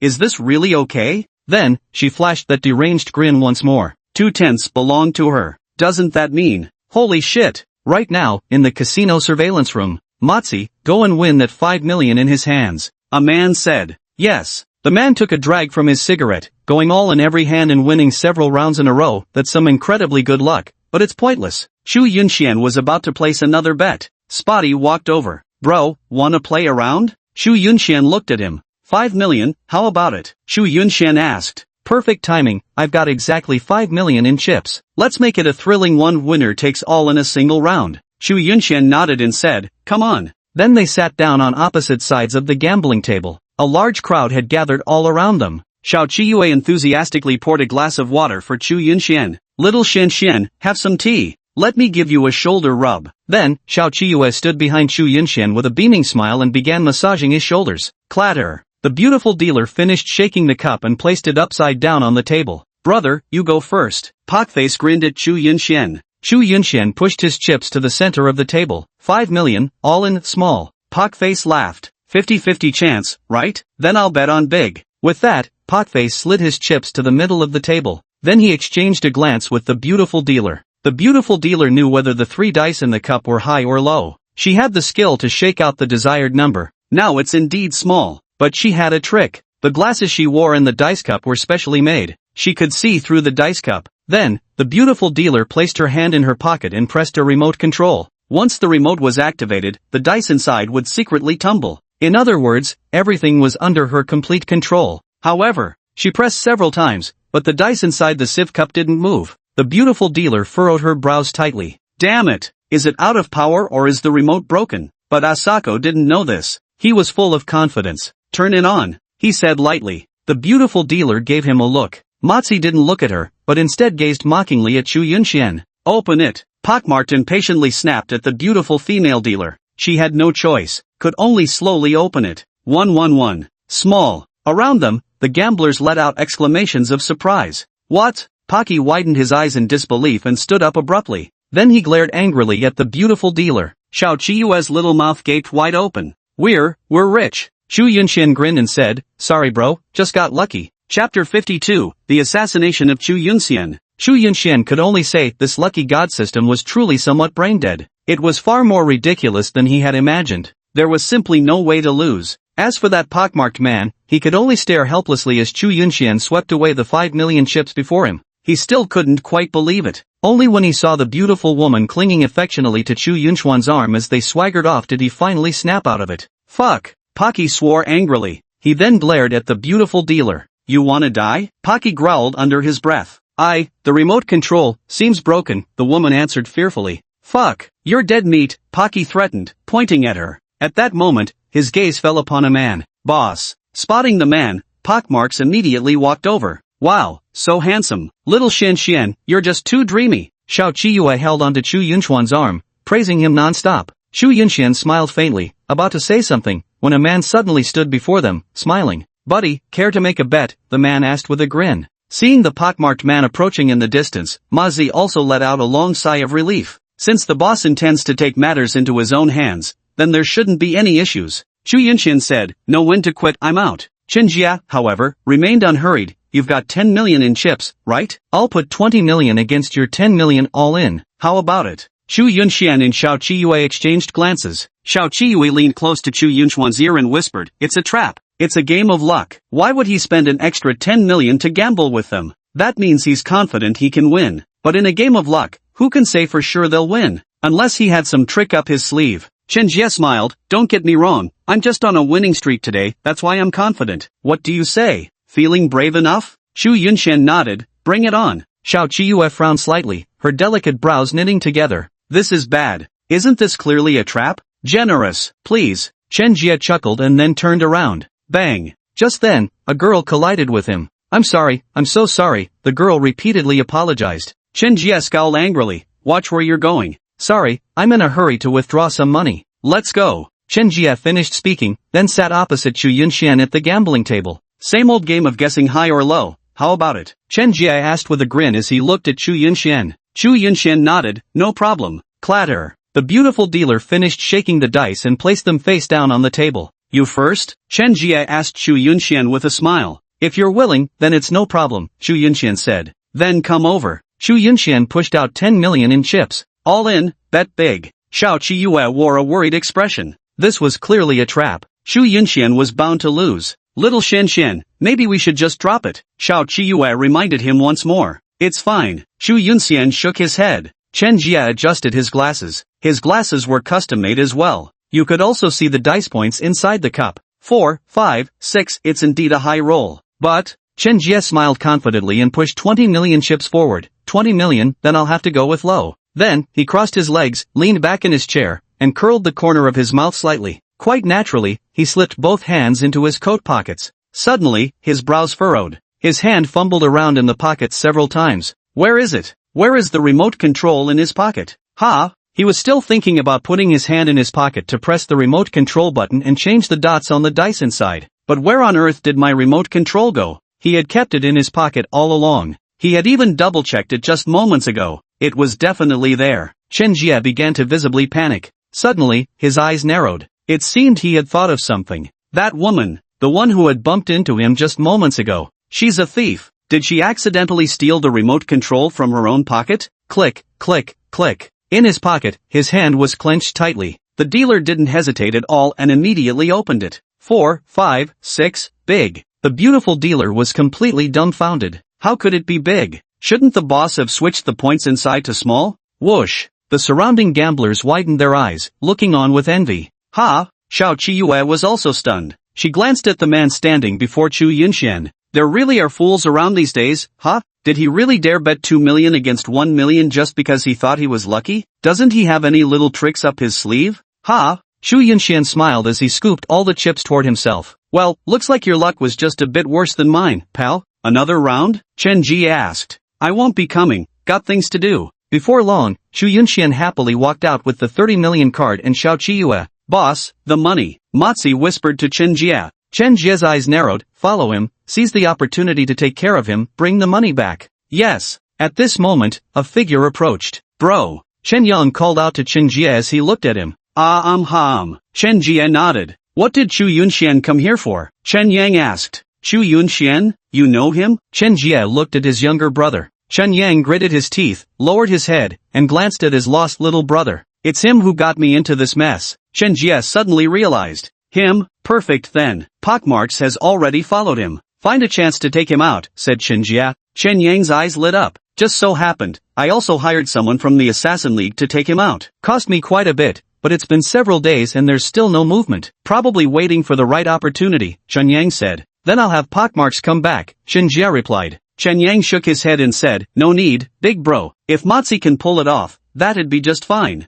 Is this really okay? Then, she flashed that deranged grin once more. 2/10 belonged to her. Doesn't that mean? Holy shit! Right now, in the casino surveillance room, Motzi, go and win that 5 million in his hands. A man said. Yes. The man took a drag from his cigarette, going all in every hand and winning several rounds in a row. That's some incredibly good luck, but it's pointless. Chu Yunxian was about to place another bet. Spotty walked over. Bro, wanna play around? Chu Yunxian looked at him. 5 million, how about it? Chu Yunxian asked. Perfect timing, I've got exactly 5 million in chips. Let's make it a thrilling one, winner takes all in a single round. Chu Yunxian nodded and said, come on. Then they sat down on opposite sides of the gambling table. A large crowd had gathered all around them. Xiao Qiyue enthusiastically poured a glass of water for Chu Yunxian. Little Xian, have some tea. Let me give you a shoulder rub. Then, Xiao Qiyue stood behind Chu Yunxian with a beaming smile and began massaging his shoulders. Clatter. The beautiful dealer finished shaking the cup and placed it upside down on the table. Brother, you go first. Pockface grinned at Chu Yunxian. Chu Yunxian pushed his chips to the center of the table. 5 million, all in, small. Pockface laughed. 50-50 chance, right? Then I'll bet on big. With that, Pockface slid his chips to the middle of the table. Then he exchanged a glance with the beautiful dealer. The beautiful dealer knew whether the 3 dice in the cup were high or low. She had the skill to shake out the desired number. Now it's indeed small. But she had a trick. The glasses she wore in the dice cup were specially made. She could see through the dice cup. Then, the beautiful dealer placed her hand in her pocket and pressed a remote control. Once the remote was activated, the dice inside would secretly tumble. In other words, everything was under her complete control. However, she pressed several times, but the dice inside the sieve cup didn't move. The beautiful dealer furrowed her brows tightly. Damn it! Is it out of power or is the remote broken? But Asako didn't know this. He was full of confidence. Turn it on, he said lightly. The beautiful dealer gave him a look. Motzi didn't look at her, but instead gazed mockingly at Chu Yunxian. Open it. Pockmarked impatiently snapped at the beautiful female dealer. She had no choice, could only slowly open it. 111. Small. Around them, the gamblers let out exclamations of surprise. What? Pocky widened his eyes in disbelief and stood up abruptly. Then he glared angrily at the beautiful dealer. Xiao Qiyue's little mouth gaped wide open. We're rich. Chu Yunxian grinned and said, sorry bro, just got lucky. Chapter 52, The Assassination of Chu Yunxian. Chu Yunxian could only say this lucky god system was truly somewhat brain-dead. It was far more ridiculous than he had imagined. There was simply no way to lose. As for that pockmarked man, he could only stare helplessly as Chu Yunxian swept away the 5 million chips before him. He still couldn't quite believe it. Only when he saw the beautiful woman clinging affectionately to Chu Yunxuan's arm as they swaggered off did he finally snap out of it. Fuck! Pocky swore angrily. He then glared at the beautiful dealer. You wanna die? Pocky growled under his breath. The remote control, seems broken, the woman answered fearfully. Fuck, you're dead meat, Pocky threatened, pointing at her. At that moment, his gaze fell upon a man. Boss. Spotting the man, Pockmarks immediately walked over. Wow, so handsome. Little Xian, you're just too dreamy. Xiao Qiyue held onto Chu Yunxuan's arm, praising him non-stop. Chu Yunxian smiled faintly, about to say something, when a man suddenly stood before them, smiling. Buddy, care to make a bet? The man asked with a grin. Seeing the pockmarked man approaching in the distance, Mozzie also let out a long sigh of relief. Since the boss intends to take matters into his own hands, then there shouldn't be any issues. Chu Yunxian said, know when to quit, I'm out. Qinjia, however, remained unhurried. You've got 10 million in chips, right? I'll put 20 million against your 10 million all in. How about it? Chu Yunxian and Xiao Qiyue exchanged glances. Xiao Qiyue leaned close to Chu Yunxuan's ear and whispered, "It's a trap. It's a game of luck. Why would he spend an extra 10 million to gamble with them? That means he's confident he can win. But in a game of luck, who can say for sure they'll win? Unless he had some trick up his sleeve." Chen Jie smiled, "Don't get me wrong, I'm just on a winning streak today, that's why I'm confident. What do you say? Feeling brave enough?" Chu Yunxian nodded, "Bring it on." Xiao Qiyue frowned slightly, her delicate brows knitting together. "This is bad. Isn't this clearly a trap? Generous, please." Chen Jie chuckled and then turned around. Bang. Just then, a girl collided with him. I'm so sorry, the girl repeatedly apologized. Chen Jie scowled angrily, "Watch where you're going." Sorry, I'm in a hurry to withdraw some money. Let's go. Chen Jie finished speaking, then sat opposite Chu Yunxian at the gambling table. Same old game of guessing high or low, how about it? Chen Jie asked with a grin as he looked at Chu Yunxian. Chu Yunxian nodded, "No problem." Clatter. The beautiful dealer finished shaking the dice and placed them face down on the table. "You first?" Chen Jie asked Chu Yunxian with a smile. If you're willing, then it's no problem, Chu Yunxian said. Then come over. Chu Yunxian pushed out 10 million in chips. All in, bet big. Xiao Qiyue wore a worried expression. This was clearly a trap. Chu Yunxian was bound to lose. "Little Xian, maybe we should just drop it," Xiao Qiyue reminded him once more. "It's fine." Chu Yunxian shook his head. Chen Jie adjusted his glasses. His glasses were custom-made as well. You could also see the dice points inside the cup. 4, 5, 6, it's indeed a high roll. But, Chen Jie smiled confidently and pushed 20 million chips forward. 20 million, then I'll have to go with low. Then, he crossed his legs, leaned back in his chair, and curled the corner of his mouth slightly. Quite naturally, he slipped both hands into his coat pockets. Suddenly, his brows furrowed. His hand fumbled around in the pockets several times. Where is it? Where is the remote control in his pocket? Ha! He was still thinking about putting his hand in his pocket to press the remote control button and change the dots on the dice inside. But where on earth did my remote control go? He had kept it in his pocket all along. He had even double-checked it just moments ago. It was definitely there. Chen Jie began to visibly panic. Suddenly, his eyes narrowed. It seemed he had thought of something. That woman, the one who had bumped into him just moments ago. She's a thief. Did she accidentally steal the remote control from her own pocket? Click, click, click. In his pocket, his hand was clenched tightly. The dealer didn't hesitate at all and immediately opened it. 4, 5, 6, big. The beautiful dealer was completely dumbfounded. How could it be big? Shouldn't the boss have switched the points inside to small? Whoosh. The surrounding gamblers widened their eyes, looking on with envy. Ha! Xiao Qiyue was also stunned. She glanced at the man standing before Chu Yunxian. There really are fools around these days, huh? Did he really dare bet 2 million against 1 million just because he thought he was lucky? Doesn't he have any little tricks up his sleeve? Ha! Chu Yunxian smiled as he scooped all the chips toward himself. Well, looks like your luck was just a bit worse than mine, pal. Another round? Chen Jie asked. I won't be coming, got things to do. Before long, Chu Yunxian happily walked out with the 30 million card and Xiao Qiyue. Boss, the money, Matzi whispered to Chen Jie. Chen Jie's eyes narrowed. Follow him, seize the opportunity to take care of him, bring the money back. Yes. At this moment, a figure approached. Bro. Chen Yang called out to Chen Jie as he looked at him. Chen Jie nodded. What did Chu Yunxian come here for? Chen Yang asked. Chu Yunxian, you know him? Chen Jie looked at his younger brother. Chen Yang gritted his teeth, lowered his head, and glanced at his lost little brother. It's him who got me into this mess. Chen Jie suddenly realized. Him? Perfect then. Pockmarks has already followed him. Find a chance to take him out, said Chen Jie. Chen Yang's eyes lit up. Just so happened, I also hired someone from the Assassin League to take him out. Cost me quite a bit, but it's been several days and there's still no movement. Probably waiting for the right opportunity, Chen Yang said. Then I'll have Pockmarks come back, Chen Jie replied. Chen Yang shook his head and said, no need, big bro. If Matzi can pull it off, that'd be just fine.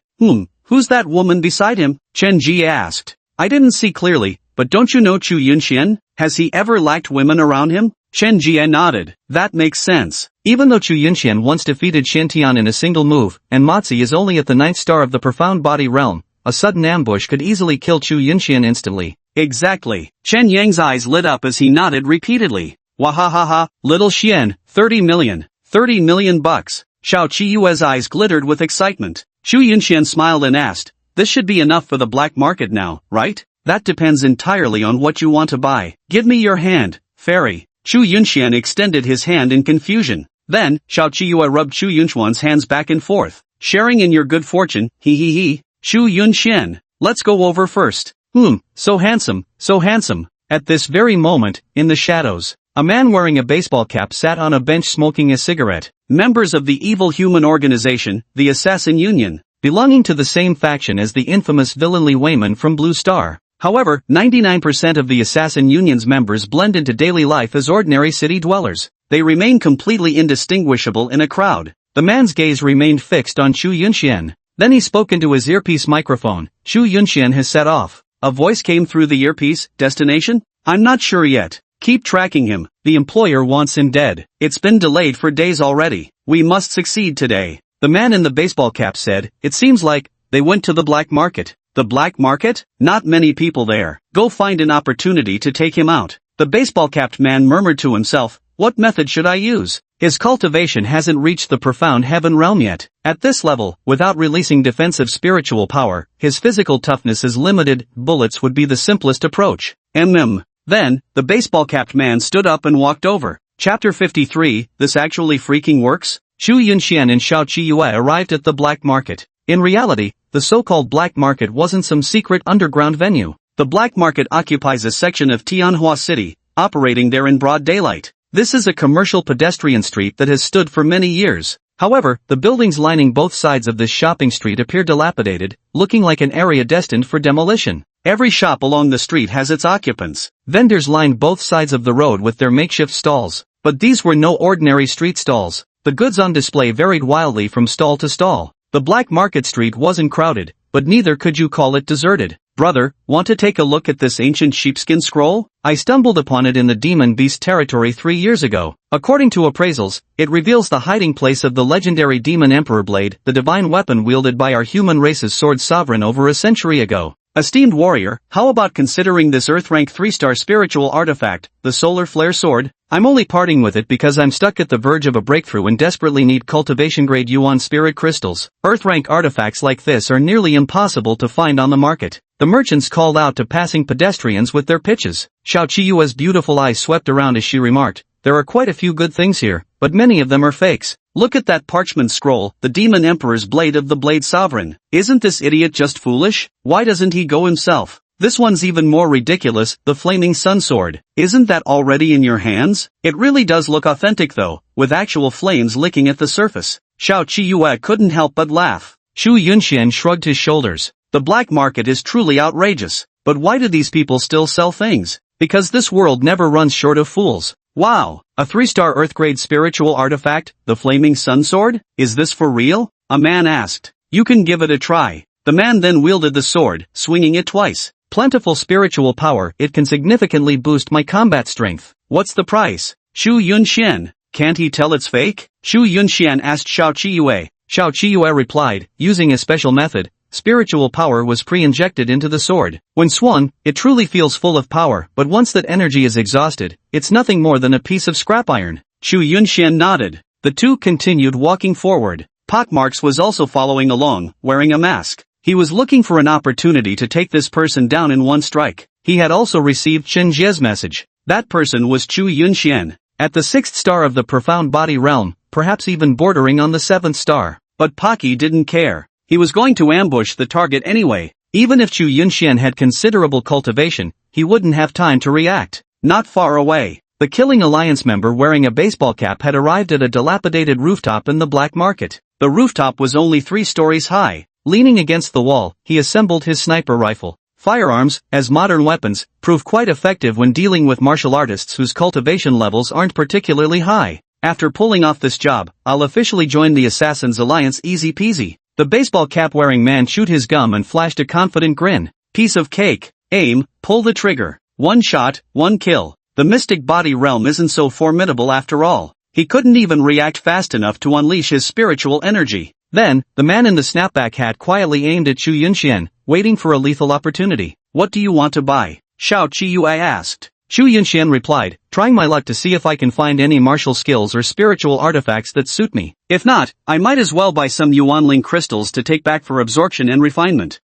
Who's that woman beside him? Chen Jie asked. I didn't see clearly, but don't you know Chu Yunxian? Has he ever liked women around him? Chen Jie nodded. That makes sense. Even though Chu Yunxian once defeated Xiantian in a single move, and Matzi is only at the 9th star of the profound body realm, a sudden ambush could easily kill Chu Yunxian instantly. Exactly. Chen Yang's eyes lit up as he nodded repeatedly. Wahahaha, little Xian, 30 million. 30 million bucks. Xiao Qiyue's eyes glittered with excitement. Chu Yunxian smiled and asked, this should be enough for the black market now, right? That depends entirely on what you want to buy. Give me your hand, fairy. Chu Yunxian extended his hand in confusion. Then, Xiao Qiyue rubbed Chu Yunxuan's hands back and forth. sharing in your good fortune, he he he. Shu Yunxian, let's go over first. So handsome, so handsome. At this very moment, in the shadows, a man wearing a baseball cap sat on a bench smoking a cigarette. Members of the evil human organization, the Assassin Union, belonging to the same faction as the infamous villain Li Wayman from Blue Star. However, 99% of the Assassin Union's members blend into daily life as ordinary city dwellers. They remain completely indistinguishable in a crowd. The man's gaze remained fixed on Shu Yunxian. Then he spoke into his earpiece microphone. Shu Yunxian has set off. A voice came through the earpiece. Destination? I'm not sure yet. Keep tracking him. The employer wants him dead. It's been delayed for days already. We must succeed today. The man in the baseball cap said, it seems like they went to the black market. The black market? Not many people there. Go find an opportunity to take him out. The baseball-capped man murmured to himself, what method should I use? His cultivation hasn't reached the profound heaven realm yet. At this level, without releasing defensive spiritual power, his physical toughness is limited. Bullets would be the simplest approach. Then, the baseball-capped man stood up and walked over. Chapter 53, this actually freaking works? Shu Yunxian and Xiao Qiyue arrived at the black market. In reality, the so-called black market wasn't some secret underground venue. The black market occupies a section of Tianhua City, operating there in broad daylight. This is a commercial pedestrian street that has stood for many years. However, the buildings lining both sides of this shopping street appear dilapidated, looking like an area destined for demolition. Every shop along the street has its occupants. Vendors lined both sides of the road with their makeshift stalls. But these were no ordinary street stalls. The goods on display varied wildly from stall to stall. The black market street wasn't crowded, but neither could you call it deserted. Brother, want to take a look at this ancient sheepskin scroll? I stumbled upon it in the Demon Beast territory 3 years ago. According to appraisals, it reveals the hiding place of the legendary Demon Emperor Blade, the divine weapon wielded by our human race's sword sovereign over a century ago. Esteemed warrior, how about considering this Earth rank 3-star spiritual artifact, the Solar Flare Sword? I'm only parting with it because I'm stuck at the verge of a breakthrough and desperately need cultivation-grade Yuan spirit crystals. Earth-rank artifacts like this are nearly impossible to find on the market. The merchants called out to passing pedestrians with their pitches. Xiao Qiyue's beautiful eyes swept around as she remarked, there are quite a few good things here, but many of them are fakes. Look at that parchment scroll, the Demon Emperor's blade of the Blade Sovereign. Isn't this idiot just foolish? Why doesn't he go himself? This one's even more ridiculous, the Flaming Sun Sword. Isn't that already in your hands? It really does look authentic though, with actual flames licking at the surface. Xiao Qiyue couldn't help but laugh. Shu Yunxian shrugged his shoulders. The black market is truly outrageous. But why do these people still sell things? Because this world never runs short of fools. Wow, a 3-star Earth-grade spiritual artifact, the Flaming Sun Sword? Is this for real? A man asked. You can give it a try. The man then wielded the sword, swinging it twice. Plentiful spiritual power, it can significantly boost my combat strength. What's the price? Shu Yunxian. Can't he tell it's fake? Shu Yunxian asked Xiao Qiyue. Xiao Qiyue replied, using a special method, spiritual power was pre-injected into the sword. When swung, it truly feels full of power, but once that energy is exhausted, it's nothing more than a piece of scrap iron. Shu Yunxian nodded. The two continued walking forward. Pockmarks was also following along, wearing a mask. He was looking for an opportunity to take this person down in one strike. He had also received Chen Jie's message. That person was Chu Yunxian, at the 6th star of the profound body realm, perhaps even bordering on the 7th star. But Pocky didn't care. He was going to ambush the target anyway. Even if Chu Yunxian had considerable cultivation, he wouldn't have time to react. Not far away, the Killing Alliance member wearing a baseball cap had arrived at a dilapidated rooftop in the black market. The rooftop was only 3 stories high. Leaning against the wall, he assembled his sniper rifle. Firearms, as modern weapons, prove quite effective when dealing with martial artists whose cultivation levels aren't particularly high. After pulling off this job, I'll officially join the Assassins Alliance easy peasy. The baseball cap wearing man chewed his gum and flashed a confident grin. Piece of cake. Aim, pull the trigger. 1 shot, 1 kill. The mystic body realm isn't so formidable after all. He couldn't even react fast enough to unleash his spiritual energy. Then, the man in the snapback hat quietly aimed at Chu Yunxian, waiting for a lethal opportunity. What do you want to buy? Xiao Qiyue asked. Chu Yunxian replied, trying my luck to see if I can find any martial skills or spiritual artifacts that suit me. If not, I might as well buy some Yuanling crystals to take back for absorption and refinement.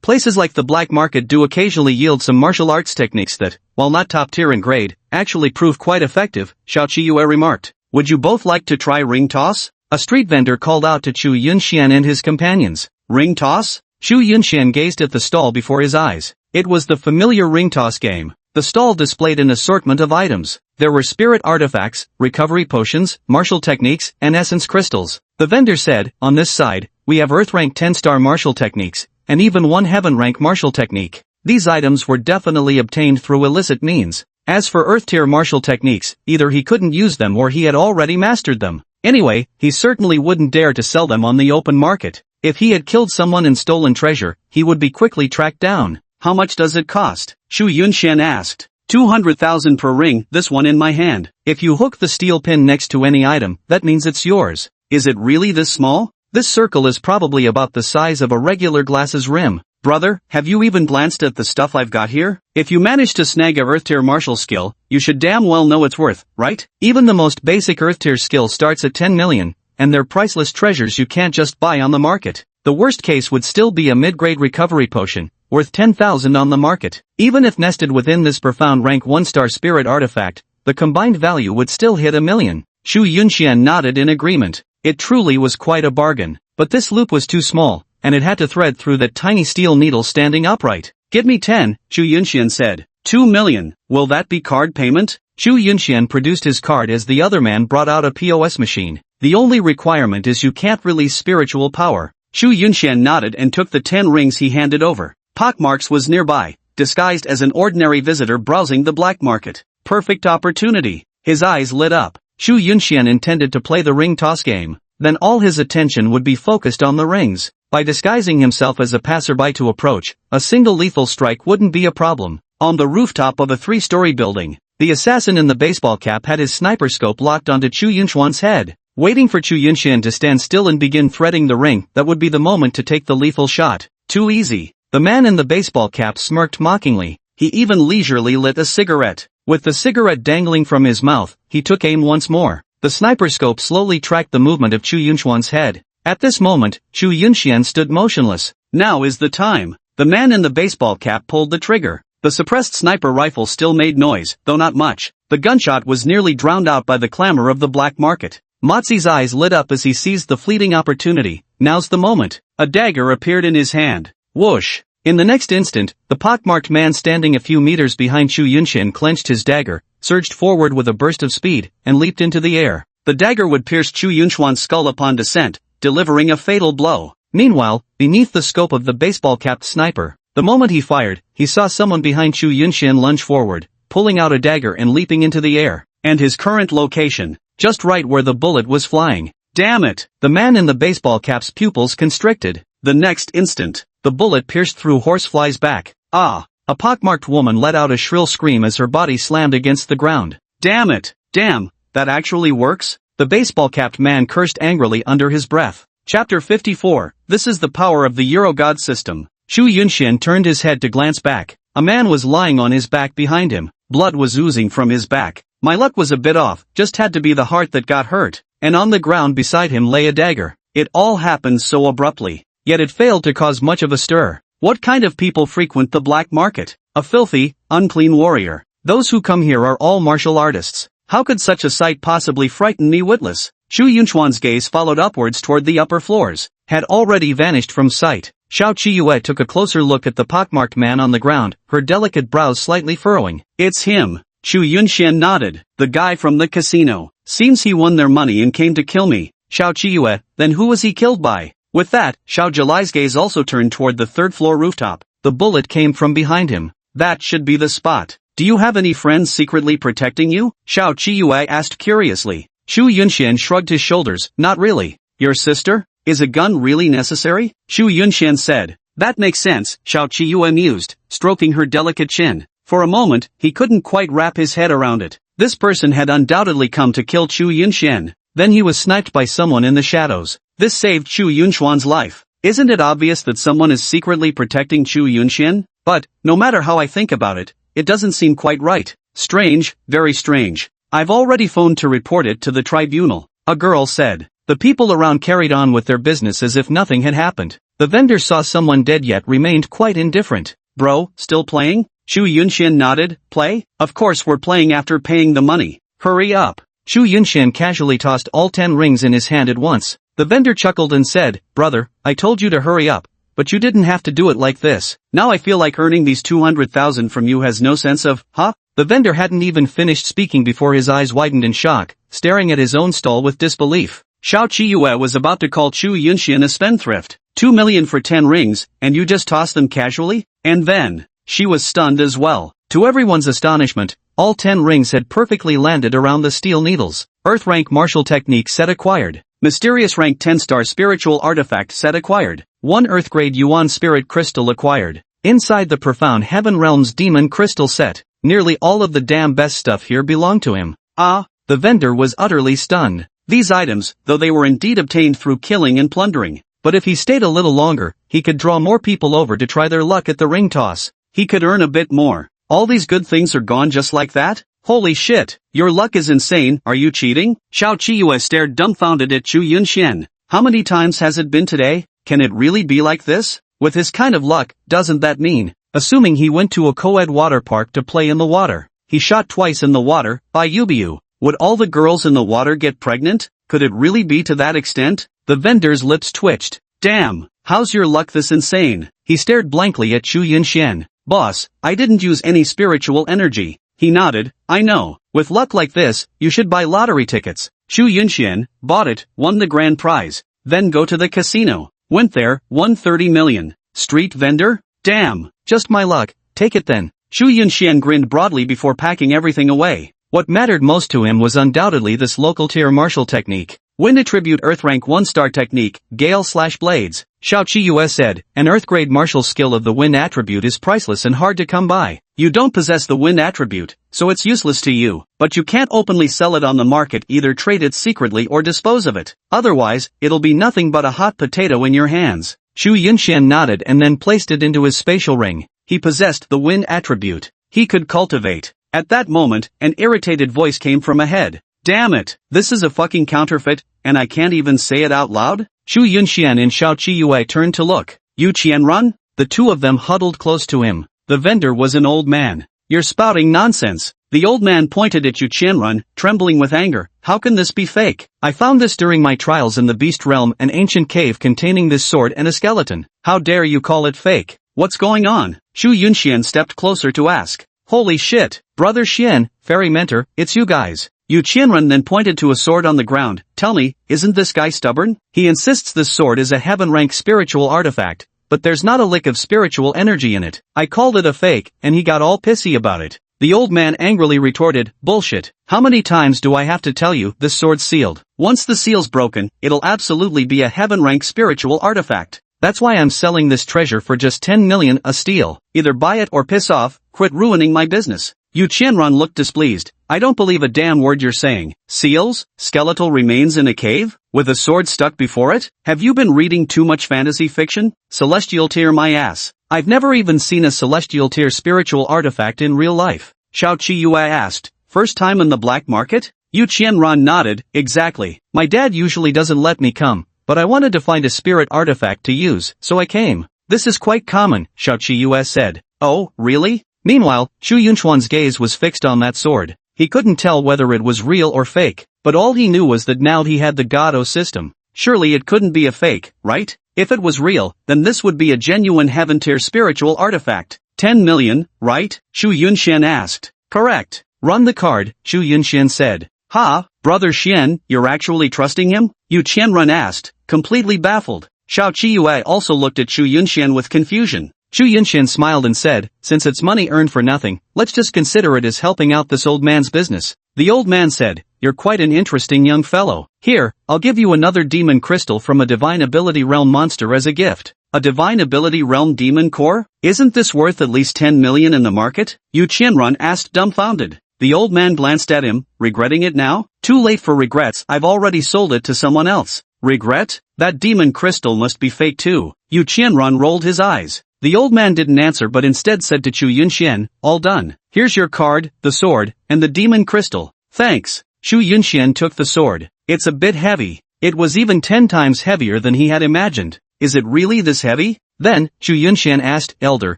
Places like the black market do occasionally yield some martial arts techniques that, while not top tier in grade, actually prove quite effective, Xiao Qiyue remarked. Would you both like to try ring toss? A street vendor called out to Chu Yunxian and his companions. Ring toss? Chu Yunxian gazed at the stall before his eyes. It was the familiar ring toss game. The stall displayed an assortment of items. There were spirit artifacts, recovery potions, martial techniques, and essence crystals. The vendor said, on this side, we have Earth rank 10-star martial techniques, and even one Heaven rank martial technique. These items were definitely obtained through illicit means. As for Earth tier martial techniques, either he couldn't use them or he had already mastered them. Anyway, he certainly wouldn't dare to sell them on the open market. If he had killed someone and stolen treasure, he would be quickly tracked down. How much does it cost? Chu Yunxian asked. 200,000 per ring, this one in my hand. If you hook the steel pin next to any item, that means it's yours. Is it really this small? This circle is probably about the size of a regular glass's rim. Brother, have you even glanced at the stuff I've got here? If you manage to snag a Earth tier martial skill, you should damn well know its worth, right? Even the most basic Earth tier skill starts at 10 million, and they're priceless treasures you can't just buy on the market. The worst case would still be a mid-grade recovery potion, worth 10,000 on the market. Even if nested within this profound rank 1-star spirit artifact, the combined value would still hit 1 million. Chu Yunxian nodded in agreement. It truly was quite a bargain. But this loop was too small, and it had to thread through that tiny steel needle standing upright. Give me 10, Chu Yunxian said. 2 million. Will that be card payment? Chu Yunxian produced his card as the other man brought out a POS machine. The only requirement is you can't release spiritual power. Chu Yunxian nodded and took the 10 rings he handed over. Pockmarks was nearby, disguised as an ordinary visitor browsing the black market. Perfect opportunity. His eyes lit up. Chu Yunxian intended to play the ring toss game. Then all his attention would be focused on the rings. By disguising himself as a passerby to approach, a single lethal strike wouldn't be a problem. On the rooftop of a 3-story building, the assassin in the baseball cap had his sniper scope locked onto Chu Yunxian's head. Waiting for Chu Yunxian to stand still and begin threading the ring, that would be the moment to take the lethal shot. Too easy. The man in the baseball cap smirked mockingly. He even leisurely lit a cigarette. With the cigarette dangling from his mouth, he took aim once more. The sniper scope slowly tracked the movement of Chu Yunxian's head. At this moment, Chu Yunxian stood motionless. Now is the time. The man in the baseball cap pulled the trigger. The suppressed sniper rifle still made noise, though not much. The gunshot was nearly drowned out by the clamor of the black market. Mozi's eyes lit up as he seized the fleeting opportunity. Now's the moment. A dagger appeared in his hand. Whoosh! In the next instant, the pockmarked man standing a few meters behind Chu Yunxian clenched his dagger, surged forward with a burst of speed, and leaped into the air. The dagger would pierce Chu Yunxian's skull upon descent, delivering a fatal blow. Meanwhile, beneath the scope of the baseball-capped sniper, the moment he fired, he saw someone behind Chu Yunxian lunge forward, pulling out a dagger and leaping into the air. And his current location, just right where the bullet was flying. Damn it! The man in the baseball cap's pupils constricted. The next instant, the bullet pierced through Horsefly's back. Ah! A pockmarked woman let out a shrill scream as her body slammed against the ground. Damn it! Damn! That actually works? The baseball-capped man cursed angrily under his breath. Chapter 54. This is the power of the Euro God system. Chu Yunxian turned his head to glance back. A man was lying on his back behind him. Blood was oozing from his back. My luck was a bit off, just had to be the heart that got hurt. And on the ground beside him lay a dagger. It all happened so abruptly. Yet it failed to cause much of a stir. What kind of people frequent the black market? A filthy, unclean warrior. Those who come here are all martial artists. How could such a sight possibly frighten me witless? Chu Yunxian's gaze followed upwards toward the upper floors. Had already vanished from sight. Xiao Qiyue took a closer look at the pockmarked man on the ground, her delicate brows slightly furrowing. It's him. Chu Yunxian nodded. The guy from the casino. Seems he won their money and came to kill me. Xiao Qiyue, then who was he killed by? With that, Xiao Zhilai's gaze also turned toward the third-floor rooftop. The bullet came from behind him. That should be the spot. Do you have any friends secretly protecting you? Xiao Qiyue asked curiously. Chu Yunxian shrugged his shoulders. Not really. Your sister? Is a gun really necessary? Chu Yunxian said. That makes sense, Xiao Qiyue mused, stroking her delicate chin. For a moment, he couldn't quite wrap his head around it. This person had undoubtedly come to kill Chu Yunxian. Then he was sniped by someone in the shadows. This saved Chu Yunxian's life. Isn't it obvious that someone is secretly protecting Chu Yunxian? But, no matter how I think about it, it doesn't seem quite right. Strange, very strange. I've already phoned to report it to the tribunal, a girl said. The people around carried on with their business as if nothing had happened. The vendor saw someone dead yet remained quite indifferent. Bro, still playing? Chu Yunxian nodded. Play? Of course we're playing after paying the money. Hurry up. Shu Yunshan casually tossed all 10 rings in his hand at once. The vendor chuckled and said, "Brother, I told you to hurry up. But you didn't have to do it like this. Now I feel like earning these 200,000 from you has no sense of, huh?" The vendor hadn't even finished speaking before his eyes widened in shock, staring at his own stall with disbelief. Xiao Qiyue was about to call Chu Yunxian a spendthrift. 2 million for 10 rings, and you just toss them casually? And then, she was stunned as well. To everyone's astonishment, all 10 rings had perfectly landed around the steel needles. Earth rank martial technique set acquired. Mysterious rank 10-star spiritual artifact set acquired. 1 Earth grade Yuan spirit crystal acquired. Inside the profound heaven realm's demon crystal set. Nearly all of the damn best stuff here belonged to him. Ah, the vendor was utterly stunned. These items, though they were indeed obtained through killing and plundering. But if he stayed a little longer, he could draw more people over to try their luck at the ring toss. He could earn a bit more. All these good things are gone just like that? Holy shit, your luck is insane, are you cheating? Xiao Qiyue stared dumbfounded at Chu Yunxian. How many times has it been today? Can it really be like this? With his kind of luck, doesn't that mean? Assuming he went to a co-ed water park to play in the water. He shot twice in the water, by Yubiu. Would all the girls in the water get pregnant? Could it really be to that extent? The vendor's lips twitched. Damn, how's your luck this insane? He stared blankly at Chu Yunxian. Boss, I didn't use any spiritual energy. He nodded. I know. With luck like this, you should buy lottery tickets. Chu Yunxian bought it, won the grand prize. Then go to the casino. Went there, won 30 million. Street vendor? Damn, just my luck. Take it then. Chu Yunxian grinned broadly before packing everything away. What mattered most to him was undoubtedly this local tier martial technique. Wind attribute Earth rank 1-star technique, Gale/Blades. Xiao Qiyue said, an Earth grade martial skill of the wind attribute is priceless and hard to come by. You don't possess the wind attribute, so it's useless to you, but you can't openly sell it on the market, either trade it secretly or dispose of it. Otherwise, it'll be nothing but a hot potato in your hands. Chu Yunxian nodded and then placed it into his spatial ring. He possessed the wind attribute. He could cultivate. At that moment, an irritated voice came from ahead. Damn it, this is a fucking counterfeit, and I can't even say it out loud? Chu Yunxian and Xiao Qiyue turned to look. Yu Qianrun? The two of them huddled close to him. The vendor was an old man. You're spouting nonsense. The old man pointed at Yu Qianrun, trembling with anger. How can this be fake? I found this during my trials in the beast realm, an ancient cave containing this sword and a skeleton. How dare you call it fake? What's going on? Chu Yunxian stepped closer to ask. Holy shit, Brother Xian, Fairy Mentor, it's you guys. Yu Qianrun then pointed to a sword on the ground. Tell me, isn't this guy stubborn? He insists this sword is a heaven-rank spiritual artifact, but there's not a lick of spiritual energy in it. I called it a fake, and he got all pissy about it. The old man angrily retorted, bullshit. How many times do I have to tell you this sword's sealed? Once the seal's broken, it'll absolutely be a heaven-rank spiritual artifact. That's why I'm selling this treasure for just 10 million a steal. Either buy it or piss off, quit ruining my business. Yu Qianrun looked displeased. I don't believe a damn word you're saying. Seals? Skeletal remains in a cave? With a sword stuck before it? Have you been reading too much fantasy fiction? Celestial tier my ass. I've never even seen a celestial tier spiritual artifact in real life. Xiao Qiyue asked. First time in the black market? Yu Qianrun nodded. Exactly. My dad usually doesn't let me come, but I wanted to find a spirit artifact to use, so I came. This is quite common, Xiao Qiyue said. Oh, really? Meanwhile, Chu Yunchuan's gaze was fixed on that sword. He couldn't tell whether it was real or fake, but all he knew was that now he had the God-O system. Surely it couldn't be a fake, right? If it was real, then this would be a genuine heaven-tier spiritual artifact. 10 million, right? Chu Yunxian asked. Correct. Run the card, Chu Yunxian said. Ha, Brother Xian, you're actually trusting him? Yu Qianrun asked, completely baffled. Xiao Qiyue also looked at Chu Yunxian with confusion. Chu Yunxian smiled and said, since it's money earned for nothing, let's just consider it as helping out this old man's business. The old man said, you're quite an interesting young fellow. Here, I'll give you another demon crystal from a divine ability realm monster as a gift. A divine ability realm demon core? Isn't this worth at least 10 million in the market? Yu Qianrun asked dumbfounded. The old man glanced at him, regretting it now? Too late for regrets, I've already sold it to someone else. Regret? That demon crystal must be fake too. Yu Qianrun rolled his eyes. The old man didn't answer but instead said to Chu Yunxian, all done. Here's your card, the sword, and the demon crystal. Thanks. Chu Yunxian took the sword. It's a bit heavy. It was even 10 times heavier than he had imagined. Is it really this heavy? Then, Chu Yunxian asked, Elder,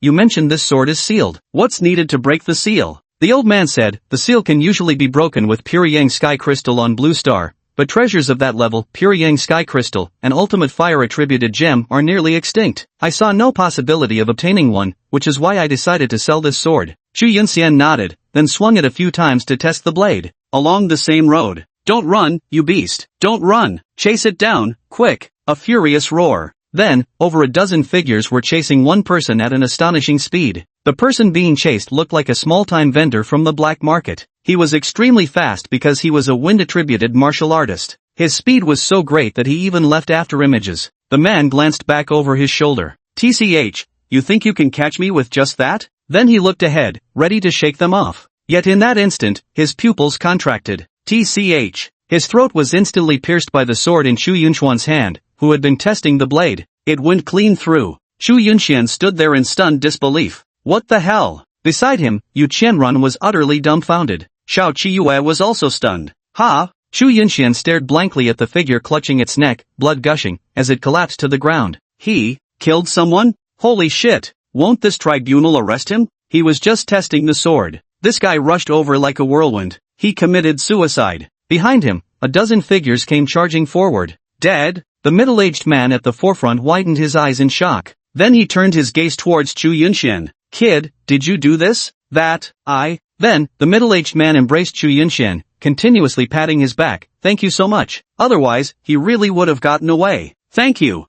you mentioned this sword is sealed. What's needed to break the seal? The old man said, the seal can usually be broken with pure yang sky crystal on blue star, but treasures of that level, pure yang sky crystal, and ultimate fire attributed gem are nearly extinct. I saw no possibility of obtaining one, which is why I decided to sell this sword. Xu Yunxian nodded, then swung it a few times to test the blade. Along the same road. Don't run, you beast. Don't run. Chase it down, quick. A furious roar. Then, over a dozen figures were chasing one person at an astonishing speed. The person being chased looked like a small-time vendor from the black market. He was extremely fast because he was a wind-attributed martial artist. His speed was so great that he even left after images. The man glanced back over his shoulder. TCH, you think you can catch me with just that? Then he looked ahead, ready to shake them off. Yet in that instant, his pupils contracted. TCH. His throat was instantly pierced by the sword in Xu Yunxuan's hand, who had been testing the blade. It went clean through. Xu Yunxian stood there in stunned disbelief. What the hell? Beside him, Yu Qianrun was utterly dumbfounded. Xiao Qiyue was also stunned. Ha! Xu Yunxian stared blankly at the figure clutching its neck, blood gushing, as it collapsed to the ground. He killed someone? Holy shit! Won't this tribunal arrest him? He was just testing the sword. This guy rushed over like a whirlwind. He committed suicide. Behind him, a dozen figures came charging forward. Dead? The middle-aged man at the forefront widened his eyes in shock. Then he turned his gaze towards Xu Yunxian. Kid, did you do this? Then, the middle-aged man embraced Xu Yunxian, continuously patting his back. Thank you so much. Otherwise, he really would have gotten away. Thank you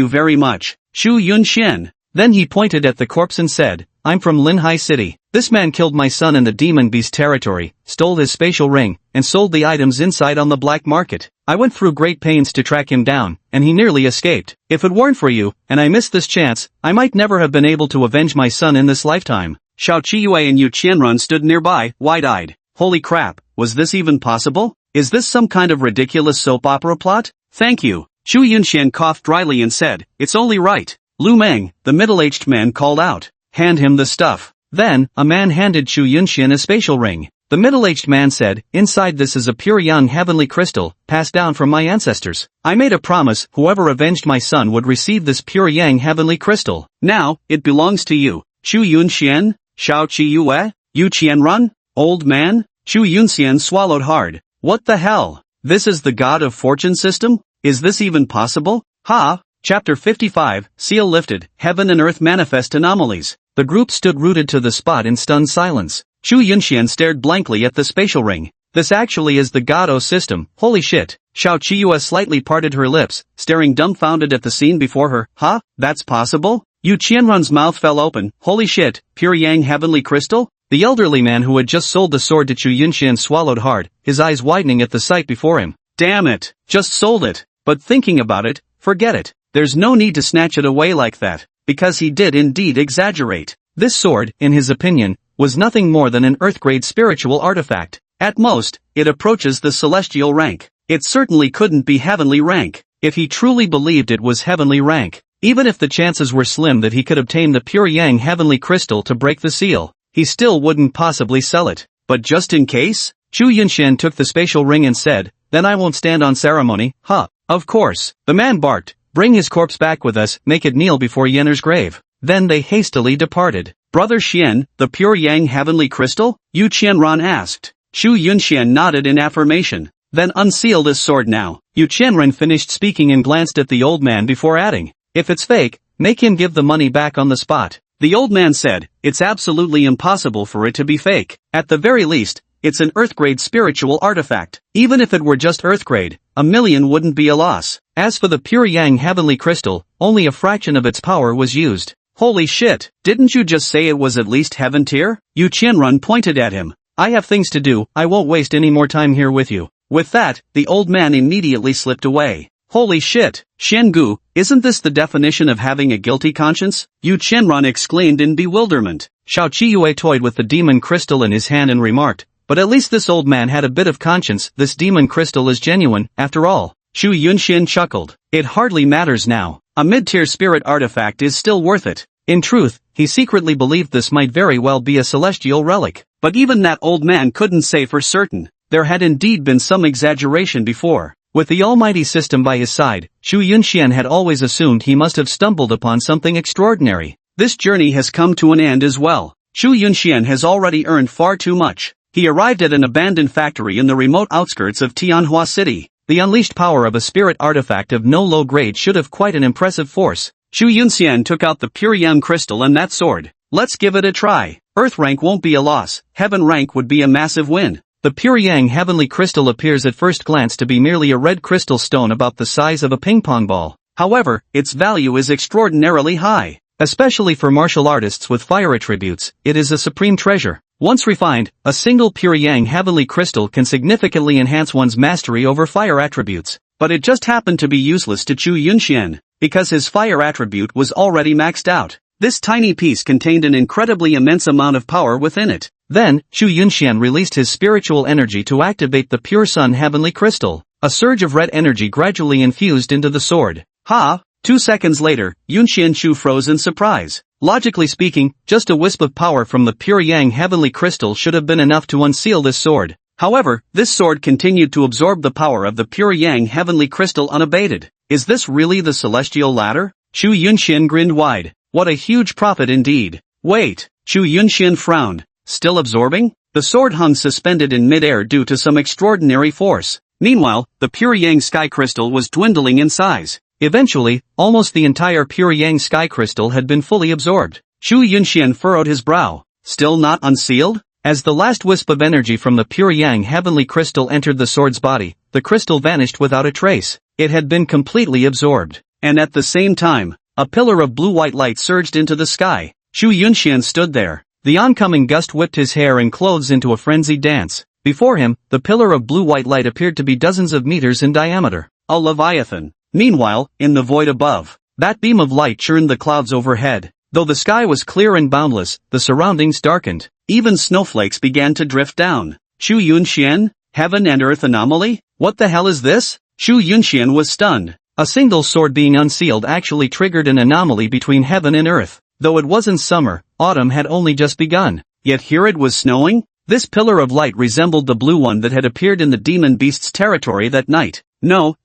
very much, Xu Yunxian. Then he pointed at the corpse and said, I'm from Linhai City. This man killed my son in the demon beast territory, stole his spatial ring, and sold the items inside on the black market. I went through great pains to track him down, and he nearly escaped. If it weren't for you, and I missed this chance, I might never have been able to avenge my son in this lifetime. Xiao Qiyue and Yu Qianrun stood nearby, wide-eyed. Holy crap, was this even possible? Is this some kind of ridiculous soap opera plot? Thank you. Xu Yunxian coughed dryly and said, it's only right. Lu Meng, the middle-aged man called out. Hand him the stuff. Then, a man handed Xu Yunxian a spatial ring. The middle-aged man said, inside this is a pure young heavenly crystal, passed down from my ancestors. I made a promise, whoever avenged my son would receive this pure yang heavenly crystal. Now, it belongs to you. Xu Yunxian, Xiao Qiyue, Yu Qianrun, old man? Xu Yunxian swallowed hard. What the hell? This is the God of Fortune system? Is this even possible? Ha! Chapter 55, Seal Lifted, Heaven and Earth Manifest Anomalies. The group stood rooted to the spot in stunned silence. Xu Yunxian stared blankly at the spatial ring. This actually is the God-O system, holy shit. Xiao Qiyue slightly parted her lips, staring dumbfounded at the scene before her. Huh? That's possible? Yu Qianrun's mouth fell open. Holy shit, pure yang heavenly crystal? The elderly man who had just sold the sword to Xu Yunxian swallowed hard, his eyes widening at the sight before him. Damn it, just sold it. But thinking about it, forget it. There's no need to snatch it away like that, because he did indeed exaggerate. This sword, in his opinion, was nothing more than an Earth-grade spiritual artifact. At most, it approaches the celestial rank. It certainly couldn't be heavenly rank, if he truly believed it was heavenly rank. Even if the chances were slim that he could obtain the pure yang heavenly crystal to break the seal, he still wouldn't possibly sell it. But just in case? Xu Yunxian took the spatial ring and said, then I won't stand on ceremony, huh? Of course. The man barked. Bring his corpse back with us, make it kneel before Yenner's grave. Then they hastily departed. Brother Xian, the pure yang heavenly crystal? Yu Qianrun asked. Xu Yunxian nodded in affirmation. Then unseal this sword now. Yu Qianrun finished speaking and glanced at the old man before adding, if it's fake, make him give the money back on the spot. The old man said, it's absolutely impossible for it to be fake. At the very least, it's an Earth-grade spiritual artifact. Even if it were just Earth-grade, $1 million wouldn't be a loss. As for the pure yang heavenly crystal, only a fraction of its power was used. Holy shit, didn't you just say it was at least heaven tier? Yu Qianrun pointed at him. I have things to do, I won't waste any more time here with you. With that, the old man immediately slipped away. Holy shit, Shengu, isn't this the definition of having a guilty conscience? Yu Qianrun exclaimed in bewilderment. Xiao Qiyue toyed with the demon crystal in his hand and remarked, but at least this old man had a bit of conscience, this demon crystal is genuine, after all. Xu Yunxian chuckled. It hardly matters now. A mid-tier spirit artifact is still worth it. In truth, he secretly believed this might very well be a celestial relic. But even that old man couldn't say for certain. There had indeed been some exaggeration before. With the almighty system by his side, Xu Yunxian had always assumed he must have stumbled upon something extraordinary. This journey has come to an end as well. Xu Yunxian has already earned far too much. He arrived at an abandoned factory in the remote outskirts of Tianhua City. The unleashed power of a spirit artifact of no low grade should have quite an impressive force. Xu Yunxian took out the pure yang crystal and that sword. Let's give it a try. Earth rank won't be a loss, heaven rank would be a massive win. The pure yang heavenly crystal appears at first glance to be merely a red crystal stone about the size of a ping pong ball. However, its value is extraordinarily high. Especially for martial artists with fire attributes, it is a supreme treasure. Once refined, a single pure yang heavenly crystal can significantly enhance one's mastery over fire attributes. But it just happened to be useless to Xu Yunxian, because his fire attribute was already maxed out. This tiny piece contained an incredibly immense amount of power within it. Then, Xu Yunxian released his spiritual energy to activate the pure sun heavenly crystal. A surge of red energy gradually infused into the sword. Ha! 2 seconds later, Yunxian Shu froze in surprise. Logically speaking, just a wisp of power from the pure yang heavenly crystal should have been enough to unseal this sword. However, this sword continued to absorb the power of the pure yang heavenly crystal unabated. Is this really the celestial ladder? Xu Yunxian grinned wide. What a huge profit indeed. Wait, Xu Yunxian frowned. Still absorbing? The sword hung suspended in midair due to some extraordinary force. Meanwhile, the pure yang sky crystal was dwindling in size. Eventually, almost the entire pure yang sky crystal had been fully absorbed. Xu Yunxian furrowed his brow. Still not unsealed? As the last wisp of energy from the pure yang heavenly crystal entered the sword's body, the crystal vanished without a trace. It had been completely absorbed. And at the same time, a pillar of blue-white light surged into the sky. Xu Yunxian stood there. The oncoming gust whipped his hair and clothes into a frenzied dance. Before him, the pillar of blue-white light appeared to be dozens of meters in diameter. A leviathan. Meanwhile, in the void above, that beam of light churned the clouds overhead. Though the sky was clear and boundless, the surroundings darkened. Even snowflakes began to drift down. Xu Yunxian? Heaven and earth anomaly? What the hell is this? Xu Yunxian was stunned. A single sword being unsealed actually triggered an anomaly between heaven and earth. Though it wasn't summer, autumn had only just begun. Yet here it was snowing? This pillar of light resembled the blue one that had appeared in the demon beast's territory that night. No,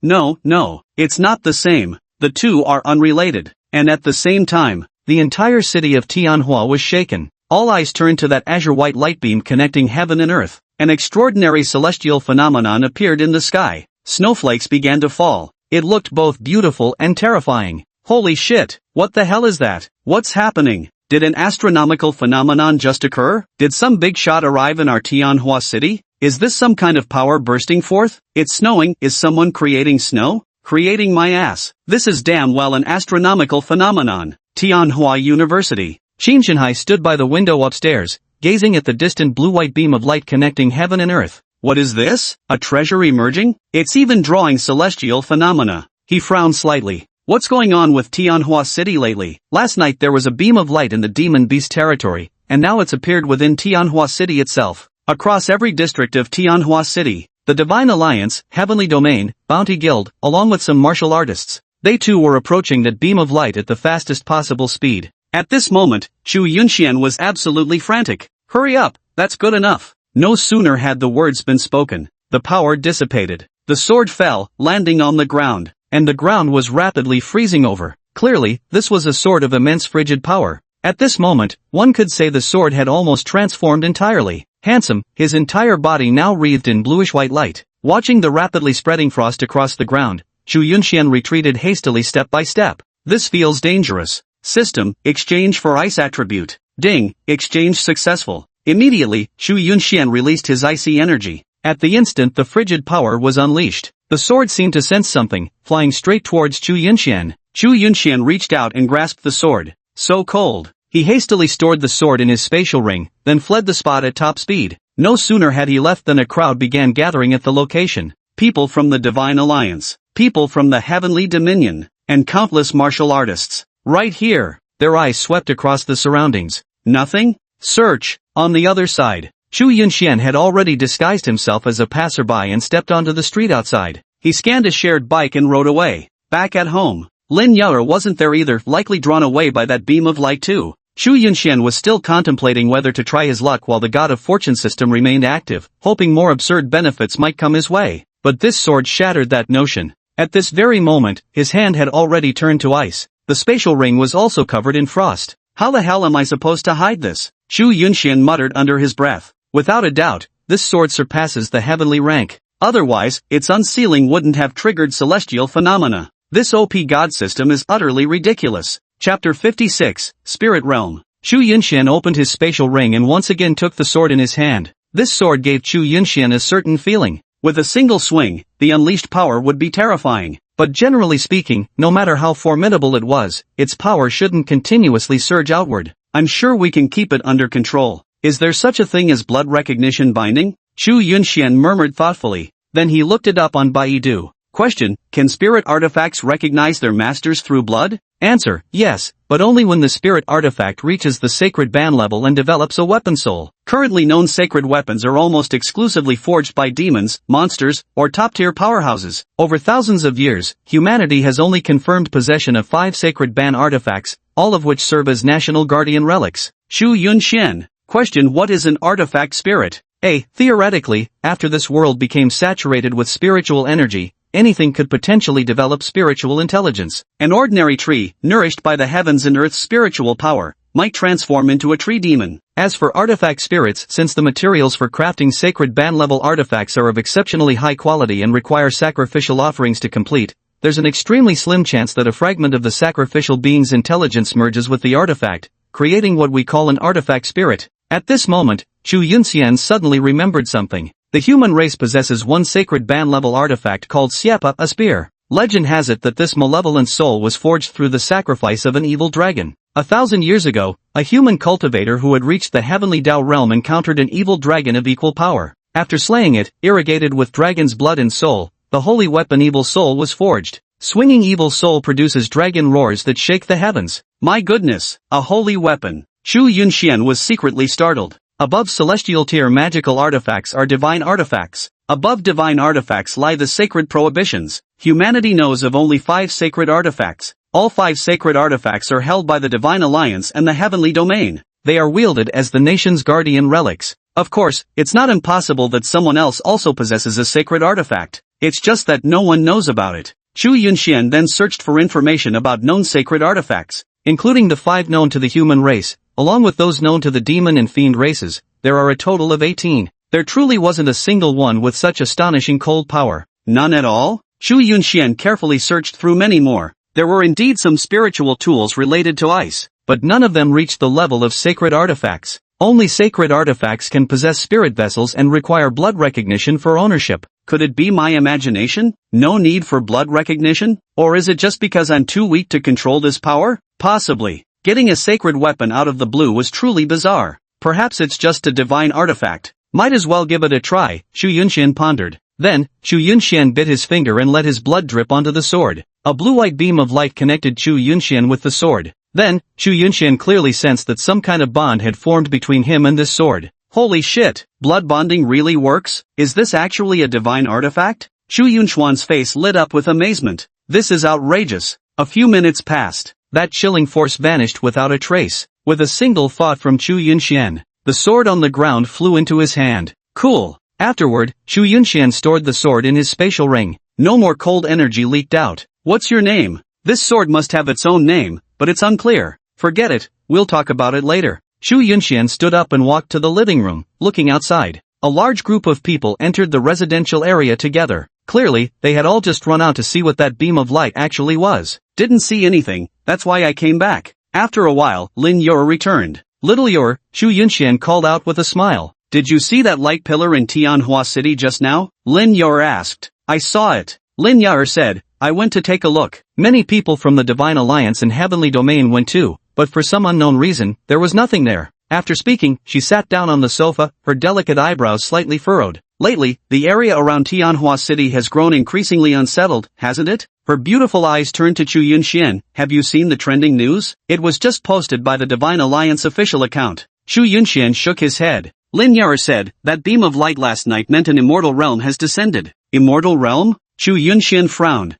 it's not the same. The two are unrelated. And at the same time, the entire city of Tianhua was shaken. All eyes turned to that azure-white light beam connecting heaven and earth. An extraordinary celestial phenomenon appeared in the sky. Snowflakes began to fall. It looked both beautiful and terrifying. Holy shit, what the hell is that? What's happening? Did an astronomical phenomenon just occur? Did some big shot arrive in our Tianhua city? Is this some kind of power bursting forth? It's snowing. Is someone creating snow? Creating my ass. This is damn well an astronomical phenomenon. Tianhua University. Qin Shanhai stood by the window upstairs, gazing at the distant blue-white beam of light connecting heaven and earth. What is this? A treasure emerging? It's even drawing celestial phenomena. He frowned slightly. What's going on with Tianhua City lately? Last night there was a beam of light in the demon beast territory, and now it's appeared within Tianhua City itself. Across every district of Tianhua City, the Divine Alliance, Heavenly Domain, Bounty Guild, along with some martial artists, they too were approaching that beam of light at the fastest possible speed. At this moment, Xu Yunxian was absolutely frantic. Hurry up, that's good enough. No sooner had the words been spoken, the power dissipated. The sword fell, landing on the ground, and the ground was rapidly freezing over. Clearly, this was a sword of immense frigid power. At this moment, one could say the sword had almost transformed entirely. Handsome, his entire body now wreathed in bluish-white light. Watching the rapidly spreading frost across the ground, Xu Yunxian retreated hastily step by step. This feels dangerous. System, exchange for ice attribute. Ding, exchange successful. Immediately, Xu Yunxian released his icy energy. At the instant the frigid power was unleashed. The sword seemed to sense something, flying straight towards Xu Yunxian. Xu Yunxian reached out and grasped the sword. So cold. He hastily stored the sword in his spatial ring, then fled the spot at top speed. No sooner had he left than a crowd began gathering at the location. People from the Divine Alliance, people from the Heavenly Dominion, and countless martial artists. Right here. Their eyes swept across the surroundings. Nothing? Search. On the other side, Xu Yunxian had already disguised himself as a passerby and stepped onto the street outside. He scanned a shared bike and rode away. Back at home, Lin Yao wasn't there either, likely drawn away by that beam of light too. Xu Yunxian was still contemplating whether to try his luck while the God of Fortune system remained active, hoping more absurd benefits might come his way. But this sword shattered that notion. At this very moment, his hand had already turned to ice. The spatial ring was also covered in frost. How the hell am I supposed to hide this? Chu Yunxian muttered under his breath. Without a doubt, this sword surpasses the heavenly rank. Otherwise, its unsealing wouldn't have triggered celestial phenomena. This OP god system is utterly ridiculous. Chapter 56, Spirit Realm. Chu Yunxian opened his spatial ring and once again took the sword in his hand. This sword gave Chu Yunxian a certain feeling. With a single swing, the unleashed power would be terrifying. But generally speaking, no matter how formidable it was, its power shouldn't continuously surge outward. I'm sure we can keep it under control. Is there such a thing as blood recognition binding? Chu Yunxian murmured thoughtfully. Then he looked it up on Baidu. Question, can spirit artifacts recognize their masters through blood? Answer, yes, but only when the spirit artifact reaches the sacred band level and develops a weapon soul. Currently known sacred weapons are almost exclusively forged by demons, monsters, or top-tier powerhouses. Over thousands of years, humanity has only confirmed possession of 5 sacred band artifacts, all of which serve as national guardian relics. Chu Yunxian. Question, what is an artifact spirit? A. Theoretically, after this world became saturated with spiritual energy, anything could potentially develop spiritual intelligence. An ordinary tree, nourished by the heavens and earth's spiritual power, might transform into a tree demon. As for artifact spirits, since the materials for crafting sacred band-level artifacts are of exceptionally high quality and require sacrificial offerings to complete, there's an extremely slim chance that a fragment of the sacrificial being's intelligence merges with the artifact, creating what we call an artifact spirit. At this moment, Chu Yunxian suddenly remembered something. The human race possesses one sacred band-level artifact called Siepa, a spear. Legend has it that this malevolent soul was forged through the sacrifice of an evil dragon. 1,000 years ago, a human cultivator who had reached the heavenly Dao realm encountered an evil dragon of equal power. After slaying it, irrigated with dragon's blood and soul, the holy weapon Evil Soul was forged. Swinging Evil Soul produces dragon roars that shake the heavens. My goodness, a holy weapon. Chu Yunxian was secretly startled. Above celestial tier magical artifacts are divine artifacts. Above divine artifacts lie the sacred prohibitions. Humanity knows of only 5 sacred artifacts. All 5 sacred artifacts are held by the Divine Alliance and the Heavenly Domain. They are wielded as the nation's guardian relics. Of course, it's not impossible that someone else also possesses a sacred artifact. It's just that no one knows about it. Chu Yunxian then searched for information about known sacred artifacts, including the 5 known to the human race. Along with those known to the demon and fiend races, there are a total of 18. There truly wasn't a single one with such astonishing cold power. None at all? Chu Yunxian carefully searched through many more. There were indeed some spiritual tools related to ice, but none of them reached the level of sacred artifacts. Only sacred artifacts can possess spirit vessels and require blood recognition for ownership. Could it be my imagination? No need for blood recognition? Or is it just because I'm too weak to control this power? Possibly. Getting a sacred weapon out of the blue was truly bizarre. Perhaps it's just a divine artifact. Might as well give it a try, Chu Yunxian pondered. Then, Chu Yunxian bit his finger and let his blood drip onto the sword. A blue-white beam of light connected Chu Yunxian with the sword. Then, Chu Yunxian clearly sensed that some kind of bond had formed between him and this sword. Holy shit, blood bonding really works? Is this actually a divine artifact? Chu Yunxian's face lit up with amazement. This is outrageous. A few minutes passed. That chilling force vanished without a trace. With a single thought from Chu Yunxian, the sword on the ground flew into his hand. Cool. Afterward, Chu Yunxian stored the sword in his spatial ring. No more cold energy leaked out. What's your name? This sword must have its own name, but it's unclear. Forget it, we'll talk about it later. Chu Yunxian stood up and walked to the living room, looking outside. A large group of people entered the residential area together. Clearly, they had all just run out to see what that beam of light actually was. Didn't see anything, that's why I came back. After a while, Lin Yor returned. Little Yor, Chu Yunxian called out with a smile. Did you see that light pillar in Tianhua City just now? Lin Yor asked. I saw it. Lin Yor said, I went to take a look. Many people from the Divine Alliance and Heavenly Domain went too, but for some unknown reason, there was nothing there. After speaking, she sat down on the sofa, her delicate eyebrows slightly furrowed. Lately, the area around Tianhua City has grown increasingly unsettled, hasn't it? Her beautiful eyes turned to Chu Yunxian. Have you seen the trending news? It was just posted by the Divine Alliance official account. Chu Yunxian shook his head. Lin Yar said, that beam of light last night meant an immortal realm has descended. Immortal realm? Chu Yunxian frowned.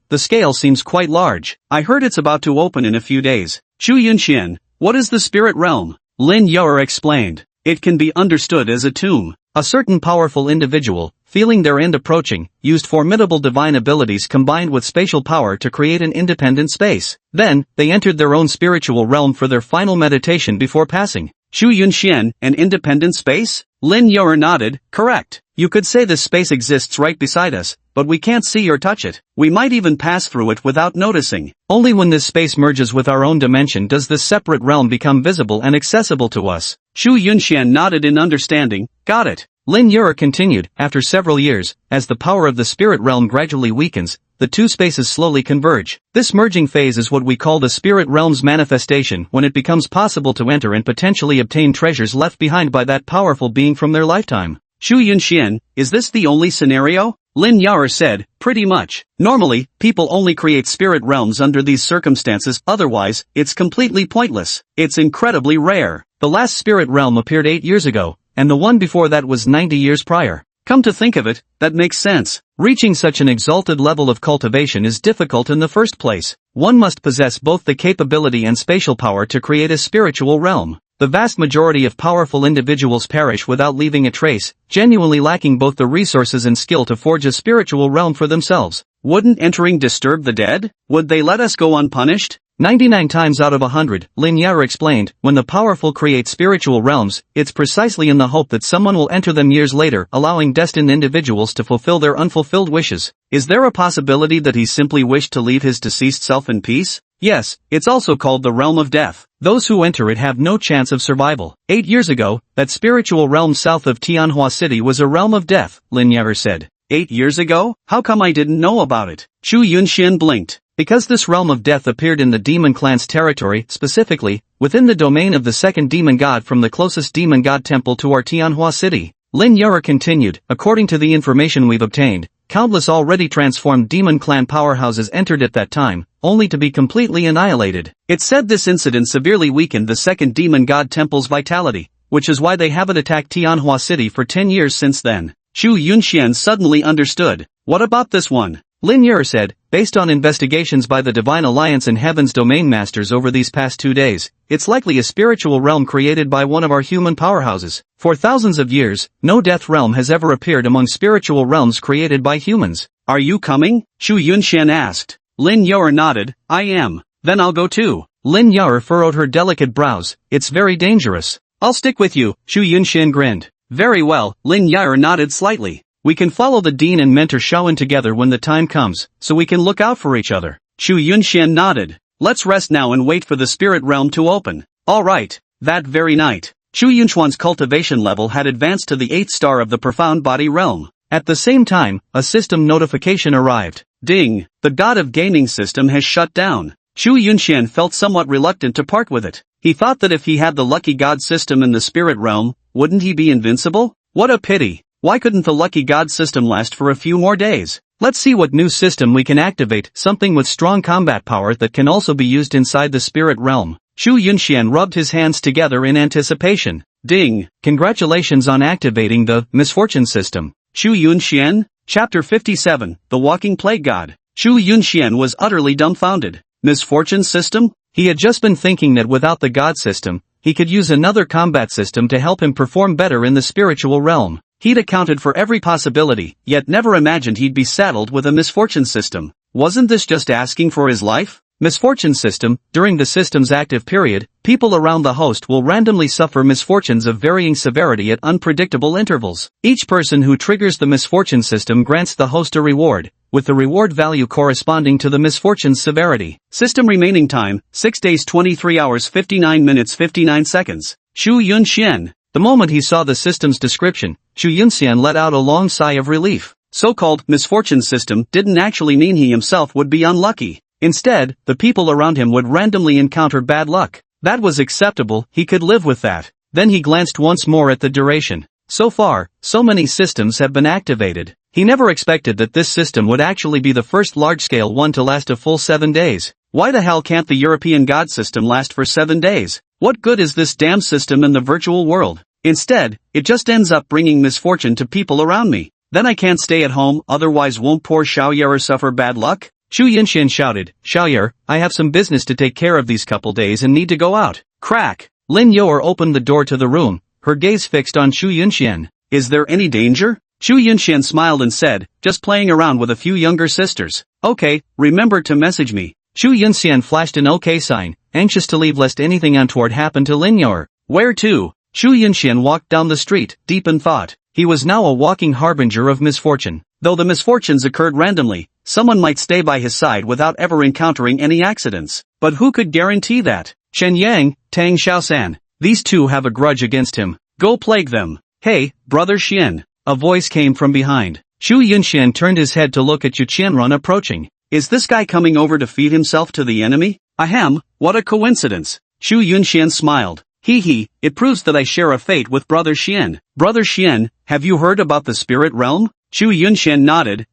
The scale seems quite large. I heard it's about to open in a few days. Chu Yunxian, what is the spirit realm? Lin Yar explained. It can be understood as a tomb. A certain powerful individual, feeling their end approaching, used formidable divine abilities combined with spatial power to create an independent space. Then, they entered their own spiritual realm for their final meditation before passing. Shu Yunxian, an independent space? Lin Yor nodded, correct. You could say this space exists right beside us, but we can't see or touch it. We might even pass through it without noticing. Only when this space merges with our own dimension does this separate realm become visible and accessible to us. Shu Yunxian nodded in understanding, got it. Lin Yor continued, after several years, as the power of the spirit realm gradually weakens, the two spaces slowly converge. This merging phase is what we call the spirit realm's manifestation, when it becomes possible to enter and potentially obtain treasures left behind by that powerful being from their lifetime. Shu Yunxian, is this the only scenario? Lin Yar said, pretty much. Normally, people only create spirit realms under these circumstances, otherwise, it's completely pointless. It's incredibly rare. The last spirit realm appeared 8 years ago, and the one before that was 90 years prior. Come to think of it, that makes sense. Reaching such an exalted level of cultivation is difficult in the first place. One must possess both the capability and spatial power to create a spiritual realm. The vast majority of powerful individuals perish without leaving a trace, genuinely lacking both the resources and skill to forge a spiritual realm for themselves. Wouldn't entering disturb the dead? Would they let us go unpunished? 99 times out of 100, Lin Yar explained, when the powerful create spiritual realms, it's precisely in the hope that someone will enter them years later, allowing destined individuals to fulfill their unfulfilled wishes. Is there a possibility that he simply wished to leave his deceased self in peace? Yes, it's also called the realm of death. Those who enter it have no chance of survival. 8 years ago, that spiritual realm south of Tianhua City was a realm of death, Lin Yar said. 8 years ago? How come I didn't know about it? Shu Yunxian blinked. Because this realm of death appeared in the demon clan's territory, specifically, within the domain of the second demon god from the closest demon god temple to our Tianhua city. Lin Yara continued, according to the information we've obtained, countless already transformed demon clan powerhouses entered at that time, only to be completely annihilated. It said this incident severely weakened the second demon god temple's vitality, which is why they haven't attacked Tianhua city for 10 years since then. Shu Yunxian suddenly understood. What about this one? Lin Yer said, based on investigations by the Divine Alliance and Heaven's Domain Masters over these past 2 days, it's likely a spiritual realm created by one of our human powerhouses. For thousands of years, no death realm has ever appeared among spiritual realms created by humans. Are you coming? Shu Yunxian asked. Lin Yer nodded, I am. Then I'll go too. Lin Yer furrowed her delicate brows. It's very dangerous. I'll stick with you, Shu Yunxian grinned. Very well, Lin Yer nodded slightly. We can follow the dean and mentor Shaoan together when the time comes, so we can look out for each other. Shu Yunxian nodded. Let's rest now and wait for the spirit realm to open. All right. That very night, Shu Yunchuan's cultivation level had advanced to the 8th star of the profound body realm. At the same time, a system notification arrived. Ding! The god of gaming system has shut down. Shu Yunxian felt somewhat reluctant to part with it. He thought that if he had the lucky god system in the spirit realm, wouldn't he be invincible? What a pity. Why couldn't the lucky god system last for a few more days? Let's see what new system we can activate, something with strong combat power that can also be used inside the spirit realm. Shu Yunxian rubbed his hands together in anticipation. Ding! Congratulations on activating the misfortune system. Shu Yunxian? Chapter 57, The Walking Plague God. Shu Yunxian was utterly dumbfounded. Misfortune system? He had just been thinking that without the god system, he could use another combat system to help him perform better in the spiritual realm. He'd accounted for every possibility, yet never imagined he'd be saddled with a misfortune system. Wasn't this just asking for his life? Misfortune system. During the system's active period, people around the host will randomly suffer misfortunes of varying severity at unpredictable intervals. Each person who triggers the misfortune system grants the host a reward, with the reward value corresponding to the misfortune's severity. System remaining time, 6 days 23 hours 59 minutes 59 seconds. Shu Yunxian. The moment he saw the system's description, Shu Yunxian let out a long sigh of relief. So-called misfortune system didn't actually mean he himself would be unlucky. Instead, the people around him would randomly encounter bad luck. That was acceptable, he could live with that. Then he glanced once more at the duration. So far, so many systems have been activated. He never expected that this system would actually be the first large-scale one to last a full 7 days. Why the hell can't the European God system last for 7 days? What good is this damn system in the virtual world? Instead, it just ends up bringing misfortune to people around me. Then I can't stay at home, otherwise won't poor Xiaoyer suffer bad luck? Shu Yunxian shouted, Xiaoyer, I have some business to take care of these couple days and need to go out. Crack! Lin Yor opened the door to the room, her gaze fixed on Shu Yunxian. Is there any danger? Shu Yunshan smiled and said, just playing around with a few younger sisters. Okay, remember to message me. Shu Yunxian flashed an OK sign, anxious to leave lest anything untoward happen to Lin Yor. Where to? Shu Yunshan walked down the street, deep in thought. He was now a walking harbinger of misfortune. Though the misfortunes occurred randomly, someone might stay by his side without ever encountering any accidents. But who could guarantee that? Chen Yang, Tang Xiaosan. These two have a grudge against him. Go plague them. Hey, brother Xian. A voice came from behind. Shu Yunshan turned his head to look at Yu Qianrun approaching. Is this guy coming over to feed himself to the enemy? Ahem, what a coincidence. Shu Yunshan smiled. Hee, it proves that I share a fate with brother Xian. Brother Xian, have you heard about the spirit realm? Shu Yunshan nodded,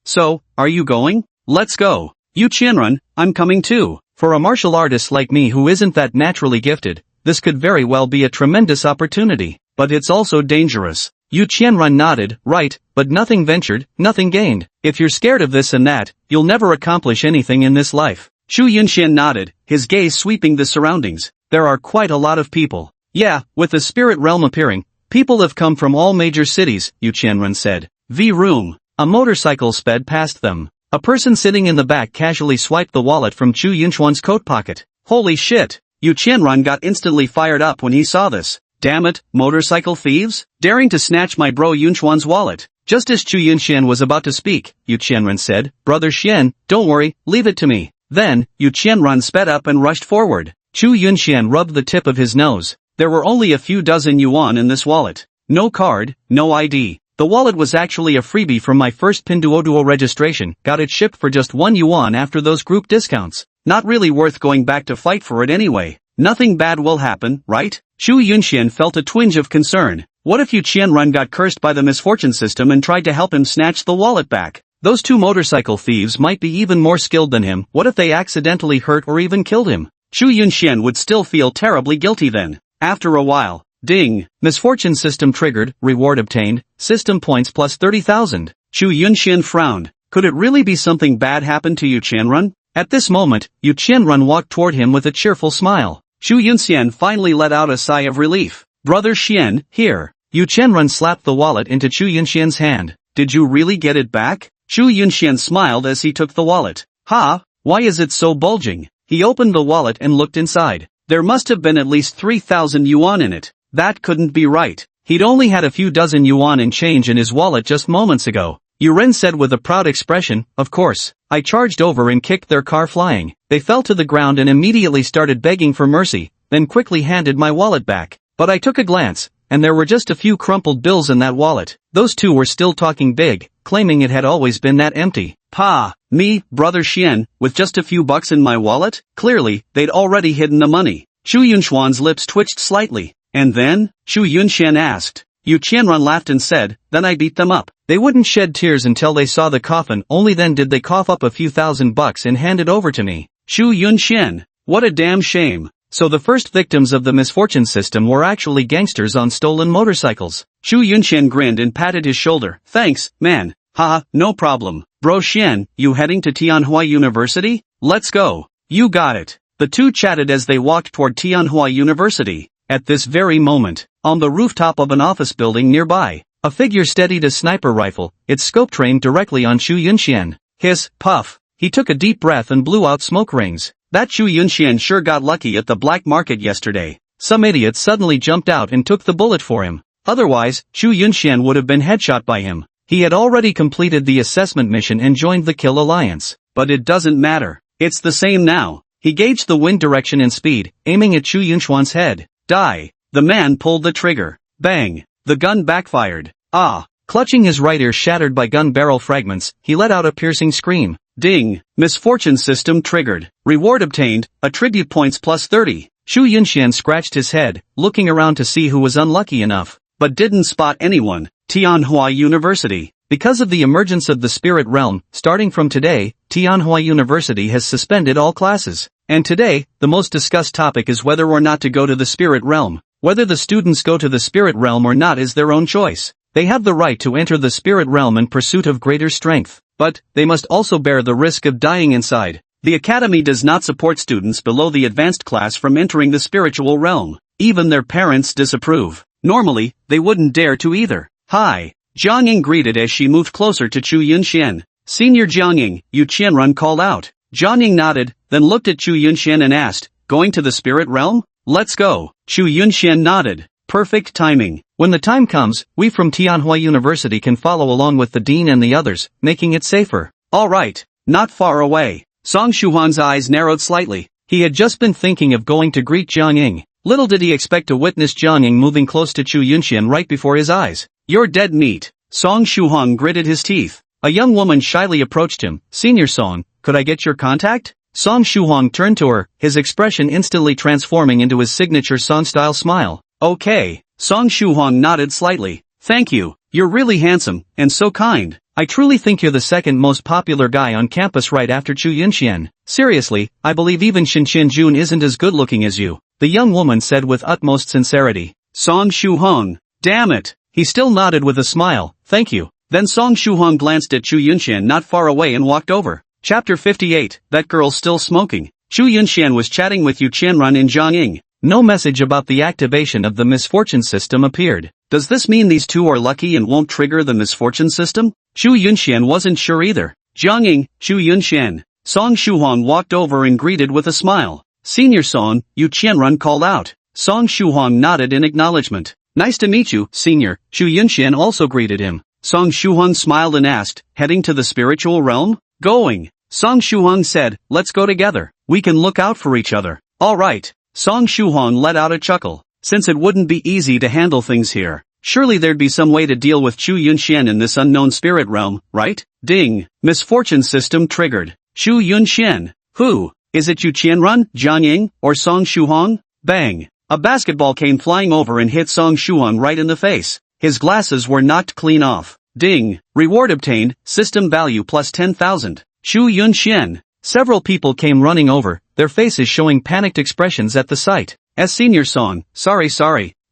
So, are you going? Let's go. Yu Qianrun, I'm coming too. For a martial artist like me who isn't that naturally gifted, this could very well be a tremendous opportunity. But it's also dangerous. Yu Qianrun nodded, right, but nothing ventured, nothing gained. If you're scared of this and that, you'll never accomplish anything in this life. Shu Yunshan nodded, his gaze sweeping the surroundings. There are quite a lot of people. Yeah, with the spirit realm appearing, people have come from all major cities, Yu Qianrun said. V-room. A motorcycle sped past them. A person sitting in the back casually swiped the wallet from Chu Yunchuan's coat pocket. Holy shit! Yu Qianrun got instantly fired up when he saw this. Damn it, motorcycle thieves? Daring to snatch my bro Yunchuan's wallet. Just as Chu Yunshan was about to speak, Yu Qianrun said, Brother Xian, don't worry, leave it to me. Then, Yu Qianrun sped up and rushed forward. Chu Yunshan rubbed the tip of his nose. There were only a few dozen yuan in this wallet. No card, no ID. The wallet was actually a freebie from my first Pinduoduo registration, got it shipped for just 1 yuan after those group discounts. Not really worth going back to fight for it anyway. Nothing bad will happen, right? Shu Yunshan felt a twinge of concern. What if Yu Qianrun got cursed by the misfortune system and tried to help him snatch the wallet back? Those two motorcycle thieves might be even more skilled than him. What if they accidentally hurt or even killed him? Shu Yunshan would still feel terribly guilty then. After a while, ding, misfortune system triggered, reward obtained, system points plus 30,000. Shu Yunshan frowned. Could it really be something bad happened to Yu Qianrun? At this moment, Yu Qianrun walked toward him with a cheerful smile. Shu Yunshan finally let out a sigh of relief. Brother Xian, here. Yu Qianrun slapped the wallet into Chu Yunshan's hand. Did you really get it back? Shu Yunshan smiled as he took the wallet. Ha, why is it so bulging? He opened the wallet and looked inside. There must have been at least 3,000 yuan in it. That couldn't be right. He'd only had a few dozen yuan in change in his wallet just moments ago. Yu Ren said with a proud expression, of course. I charged over and kicked their car flying. They fell to the ground and immediately started begging for mercy, then quickly handed my wallet back. But I took a glance, and there were just a few crumpled bills in that wallet. Those two were still talking big, claiming it had always been that empty. Pa, me, brother Xian, with just a few bucks in my wallet? Clearly, they'd already hidden the money. Shu Yunshuan's lips twitched slightly. And then? Shu Yunshan asked. Yu Qianrun laughed and said, then I beat them up. They wouldn't shed tears until they saw the coffin, only then did they cough up a few $1,000 and hand it over to me. Shu Yunshan, what a damn shame. So the first victims of the misfortune system were actually gangsters on stolen motorcycles. Shu Yunshan grinned and patted his shoulder. Thanks, man. Haha, no problem. Bro Xian, you heading to Tianhua University? Let's go. You got it. The two chatted as they walked toward Tianhua University. At this very moment, on the rooftop of an office building nearby, a figure steadied a sniper rifle, its scope trained directly on Shu Yunshan. Hiss, puff. He took a deep breath and blew out smoke rings. That Shu Yunshan sure got lucky at the black market yesterday. Some idiot suddenly jumped out and took the bullet for him. Otherwise, Shu Yunshan would have been headshot by him. He had already completed the assessment mission and joined the Kill Alliance. But it doesn't matter. It's the same now. He gauged the wind direction and speed, aiming at Shu Yunshuan's head. Die. The man pulled the trigger. Bang. The gun backfired. Ah. Clutching his right ear shattered by gun barrel fragments, he let out a piercing scream. Ding. Misfortune system triggered. Reward obtained, attribute points plus 30. Shu Yunshan scratched his head, looking around to see who was unlucky enough, but didn't spot anyone. Tianhua University. Because of the emergence of the spirit realm, starting from today, Tianhua University has suspended all classes. And today, the most discussed topic is whether or not to go to the spirit realm. Whether the students go to the spirit realm or not is their own choice. They have the right to enter the spirit realm in pursuit of greater strength, but they must also bear the risk of dying inside. The academy does not support students below the advanced class from entering the spiritual realm. Even their parents disapprove. Normally, they wouldn't dare to either. Hi. Jiang Ying greeted as she moved closer to Chu Yunshan. Senior Jiang Ying, Yu Qianrun called out. Jiang Ying nodded, then looked at Chu Yunshan and asked, going to the spirit realm? Let's go. Chu Yunshan nodded. Perfect timing. When the time comes, we from Tianhua University can follow along with the dean and the others, making it safer. All right. Not far away. Song Shuhuang's eyes narrowed slightly. He had just been thinking of going to greet Jiang Ying. Little did he expect to witness Jiang Ying moving close to Chu Yunshan right before his eyes. You're dead meat. Song Shuhuang gritted his teeth. A young woman shyly approached him. Senior Song, could I get your contact? Song Shuhuang turned to her, his expression instantly transforming into his signature Song-style smile. Okay. Song Shuhuang nodded slightly. Thank you. You're really handsome, and so kind. I truly think you're the second most popular guy on campus right after Chu Yunshan. Seriously, I believe even Shin Jun isn't as good looking as you, the young woman said with utmost sincerity. Song Shuhuang. Damn it. He still nodded with a smile. Thank you. Then Song Shuhuang glanced at Chu Yunshan not far away and walked over. Chapter 58, That Girl's Still Smoking. Chu Yunshan was chatting with Yu Qianrun and Jiang Ying. No message about the activation of the misfortune system appeared. Does this mean these two are lucky and won't trigger the misfortune system? Chu Yunshan wasn't sure either. Jiang Ying, Chu Yunshan. Song Shuhuang walked over and greeted with a smile. Senior Song, Yu Qianrun called out. Song Shuhuang nodded in acknowledgement. Nice to meet you, Senior. Chu Yunshan also greeted him. Song Shuhuang smiled and asked, heading to the spiritual realm? Going. Song Shuhuang said, let's go together. We can look out for each other. All right. Song Shuhuang let out a chuckle. Since it wouldn't be easy to handle things here, surely there'd be some way to deal with Chu Yunshan in this unknown spirit realm, right? Ding. Misfortune system triggered. Chu Yunshan. Who? Is it Yu Qianrun, Jiang Ying, or Song Shuhuang? Bang. A basketball came flying over and hit Song Shuhuang right in the face. His glasses were knocked clean off. Ding. Reward obtained, system value plus 10,000. Chu Yunshan. Several people came running over, their faces showing panicked expressions at the sight. As Senior Song, sorry.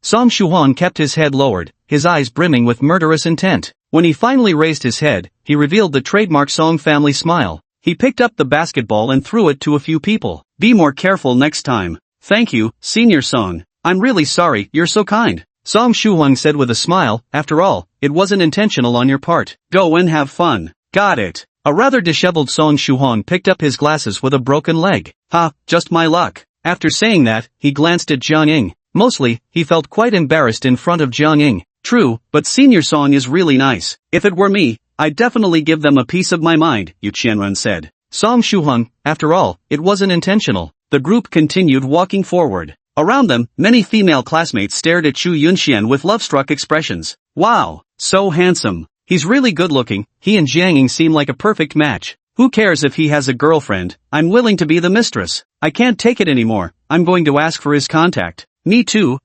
Song Shuhuang kept his head lowered, his eyes brimming with murderous intent. When he finally raised his head, he revealed the trademark Song family smile. He picked up the basketball and threw it to a few people. Be more careful next time. Thank you, Senior Song. I'm really sorry, you're so kind. Song Shuhuang said with a smile, after all, it wasn't intentional on your part. Go and have fun. Got it. A rather disheveled Song Shuhuang picked up his glasses with a broken leg. Ha, just my luck. After saying that, he glanced at Jiang Ying. Mostly, he felt quite embarrassed in front of Jiang Ying. True, but Senior Song is really nice. If it were me, I'd definitely give them a piece of my mind, Yu Qianrun said. Song Shuhuang, after all, it wasn't intentional. The group continued walking forward. Around them, many female classmates stared at Chu Yunshan with love-struck expressions. Wow, so handsome. He's really good-looking. He and Jiang Ying seem like a perfect match. Who cares if he has a girlfriend? I'm willing to be the mistress. I can't take it anymore. I'm going to ask for his contact. Me too.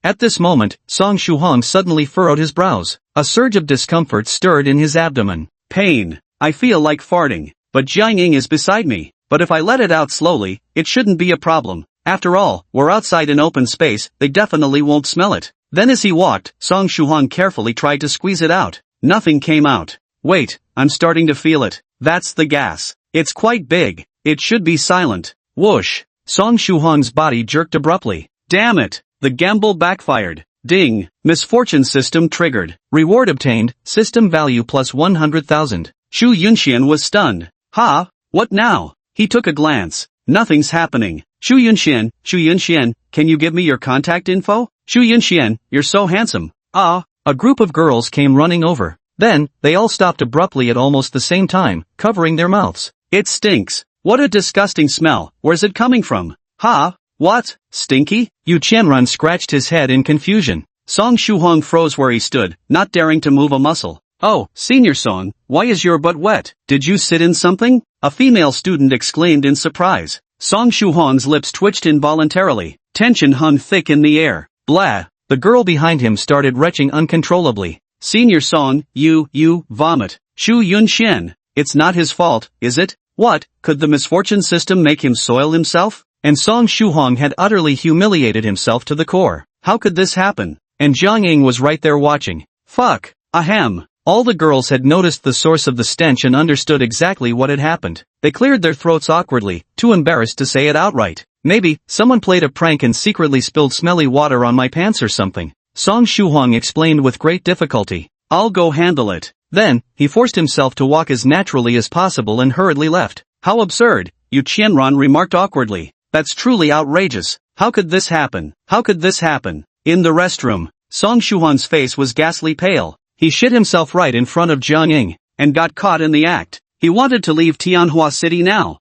At this moment, Song Shuhuang suddenly furrowed his brows. A surge of discomfort stirred in his abdomen. Pain. I feel like farting. But Jiang Ying is beside me. But if I let it out slowly, it shouldn't be a problem. After all, we're outside in open space, they definitely won't smell it. Then as he walked, Song Shuhuang carefully tried to squeeze it out. Nothing came out. Wait, I'm starting to feel it. That's the gas. It's quite big. It should be silent. Whoosh. Song Shuhuang's body jerked abruptly. Damn it. The gamble backfired. Ding. Misfortune system triggered. Reward obtained, system value plus 100,000. Chu Yunshan was stunned. Ha? What now? He took a glance. Nothing's happening. Chu Yunshan, can you give me your contact info? Chu Yunshan, you're so handsome. Ah. A group of girls came running over. Then, they all stopped abruptly at almost the same time, covering their mouths. It stinks. What a disgusting smell. Where's it coming from? Ha? What? Stinky? Yu Qianrun scratched his head in confusion. Song Shuhuang froze where he stood, not daring to move a muscle. Oh, Senior Song, why is your butt wet? Did you sit in something? A female student exclaimed in surprise. Song Shuhuang's lips twitched involuntarily. Tension hung thick in the air. Blah. The girl behind him started retching uncontrollably. Senior Song, you vomit. Chu Yunshan. It's not his fault, is it? What, could the misfortune system make him soil himself? And Song Shuhuang had utterly humiliated himself to the core. How could this happen? And Jiang Ying was right there watching. Fuck. Ahem. All the girls had noticed the source of the stench and understood exactly what had happened. They cleared their throats awkwardly, too embarrassed to say it outright. Maybe, someone played a prank and secretly spilled smelly water on my pants or something. Song Shuhuang explained with great difficulty. I'll go handle it. Then, he forced himself to walk as naturally as possible and hurriedly left. How absurd, Yu Qianran remarked awkwardly. That's truly outrageous. How could this happen? How could this happen? In the restroom, Song Shuhan's face was ghastly pale. He shit himself right in front of Jiang Ying, and got caught in the act. He wanted to leave Tianhua City now.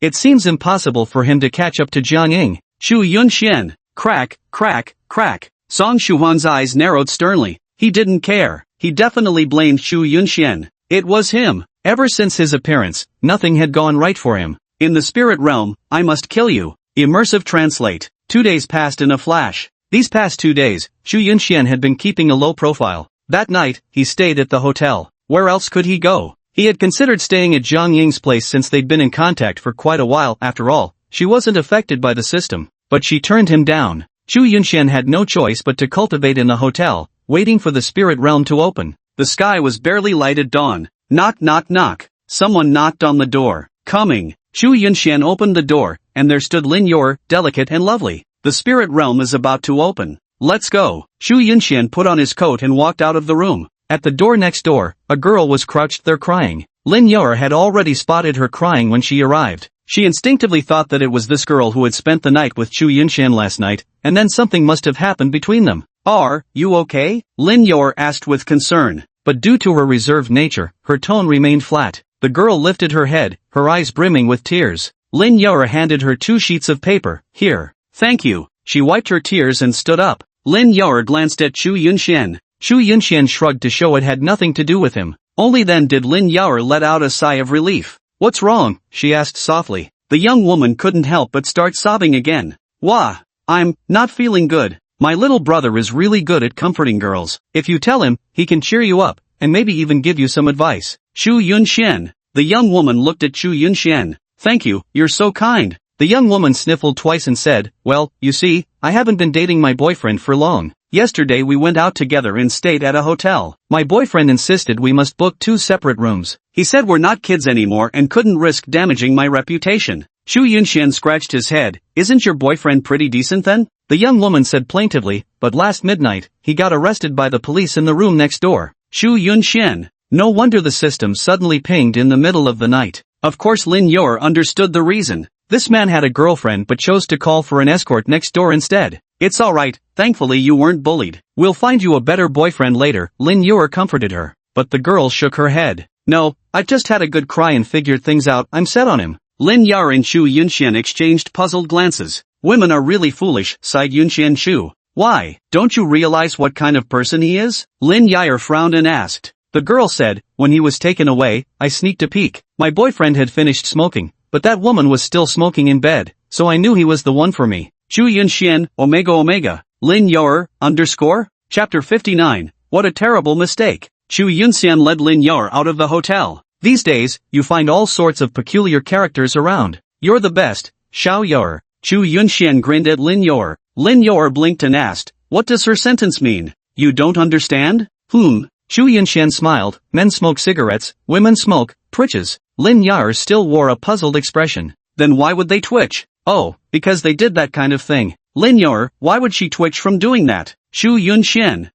It seems impossible for him to catch up to Jiang Ying. Xu Yunxian. Crack, crack, crack. Song Shuhan's eyes narrowed sternly. He didn't care. He definitely blamed Xu Yunxian. It was him. Ever since his appearance, nothing had gone right for him. In the spirit realm, I must kill you. Immersive translate. 2 days passed in a flash. These past 2 days, Xu Yunxian had been keeping a low profile. That night, he stayed at the hotel. Where else could he go? He had considered staying at Jiang Ying's place since they'd been in contact for quite a while. After all, she wasn't affected by the system. But she turned him down. Xu Yunxian had no choice but to cultivate in the hotel, waiting for the spirit realm to open. The sky was barely light at dawn. Knock knock knock. Someone knocked on the door. Coming. Xu Yunxian opened the door, and there stood Lin Yor, delicate and lovely. The spirit realm is about to open. Let's go. Xu Yunxian put on his coat and walked out of the room. At the door next door, a girl was crouched there crying. Lin Yor had already spotted her crying when she arrived. She instinctively thought that it was this girl who had spent the night with Xu Yunxian last night, and then something must have happened between them. Are you okay? Lin Yor asked with concern. But due to her reserved nature, her tone remained flat. The girl lifted her head, her eyes brimming with tears. Lin Yor handed her 2 sheets of paper. Here. Thank you. She wiped her tears and stood up. Lin Yor glanced at Xu Yunxian. Xu Yunxian shrugged to show it had nothing to do with him. Only then did Lin Yor let out a sigh of relief. What's wrong? She asked softly. The young woman couldn't help but start sobbing again. Wah! I'm not feeling good. My little brother is really good at comforting girls. If you tell him, he can cheer you up, and maybe even give you some advice. Xu Yunxian. The young woman looked at Xu Yunxian. Thank you, you're so kind. The young woman sniffled twice and said, well, you see, I haven't been dating my boyfriend for long. Yesterday we went out together and stayed at a hotel. My boyfriend insisted we must book 2 separate rooms. He said we're not kids anymore and couldn't risk damaging my reputation. Xu Yunxian scratched his head. Isn't your boyfriend pretty decent then? The young woman said plaintively, but last midnight, he got arrested by the police in the room next door. Xu Yunxian. No wonder the system suddenly pinged in the middle of the night. Of course Lin Yor understood the reason. This man had a girlfriend but chose to call for an escort next door instead. It's alright, thankfully you weren't bullied. We'll find you a better boyfriend later, Lin Yor comforted her. But the girl shook her head. No, I've just had a good cry and figured things out. I'm set on him. Lin Yor and Xu Yunxian exchanged puzzled glances. Women are really foolish, sighed Yunxian Xu. Why? Don't you realize what kind of person he is? Lin Yor frowned and asked. The girl said, when he was taken away, I sneaked a peek. My boyfriend had finished smoking, but that woman was still smoking in bed, so I knew he was the one for me. Xu Yunxian, Omega Omega. Lin Yor, _ Chapter 59. What a terrible mistake. Xu Yunxian led Lin Yor out of the hotel. These days, you find all sorts of peculiar characters around. You're the best, Xiao Yor. Xu Yunxian grinned at Lin Yor. Lin Yor blinked and asked, what does her sentence mean? You don't understand? Xu Yunxian smiled. Men smoke cigarettes, women smoke, twitches. Lin Yor still wore a puzzled expression. Then why would they twitch? Oh, because they did that kind of thing. Lin Yor, why would she twitch from doing that? Xu Yunxian.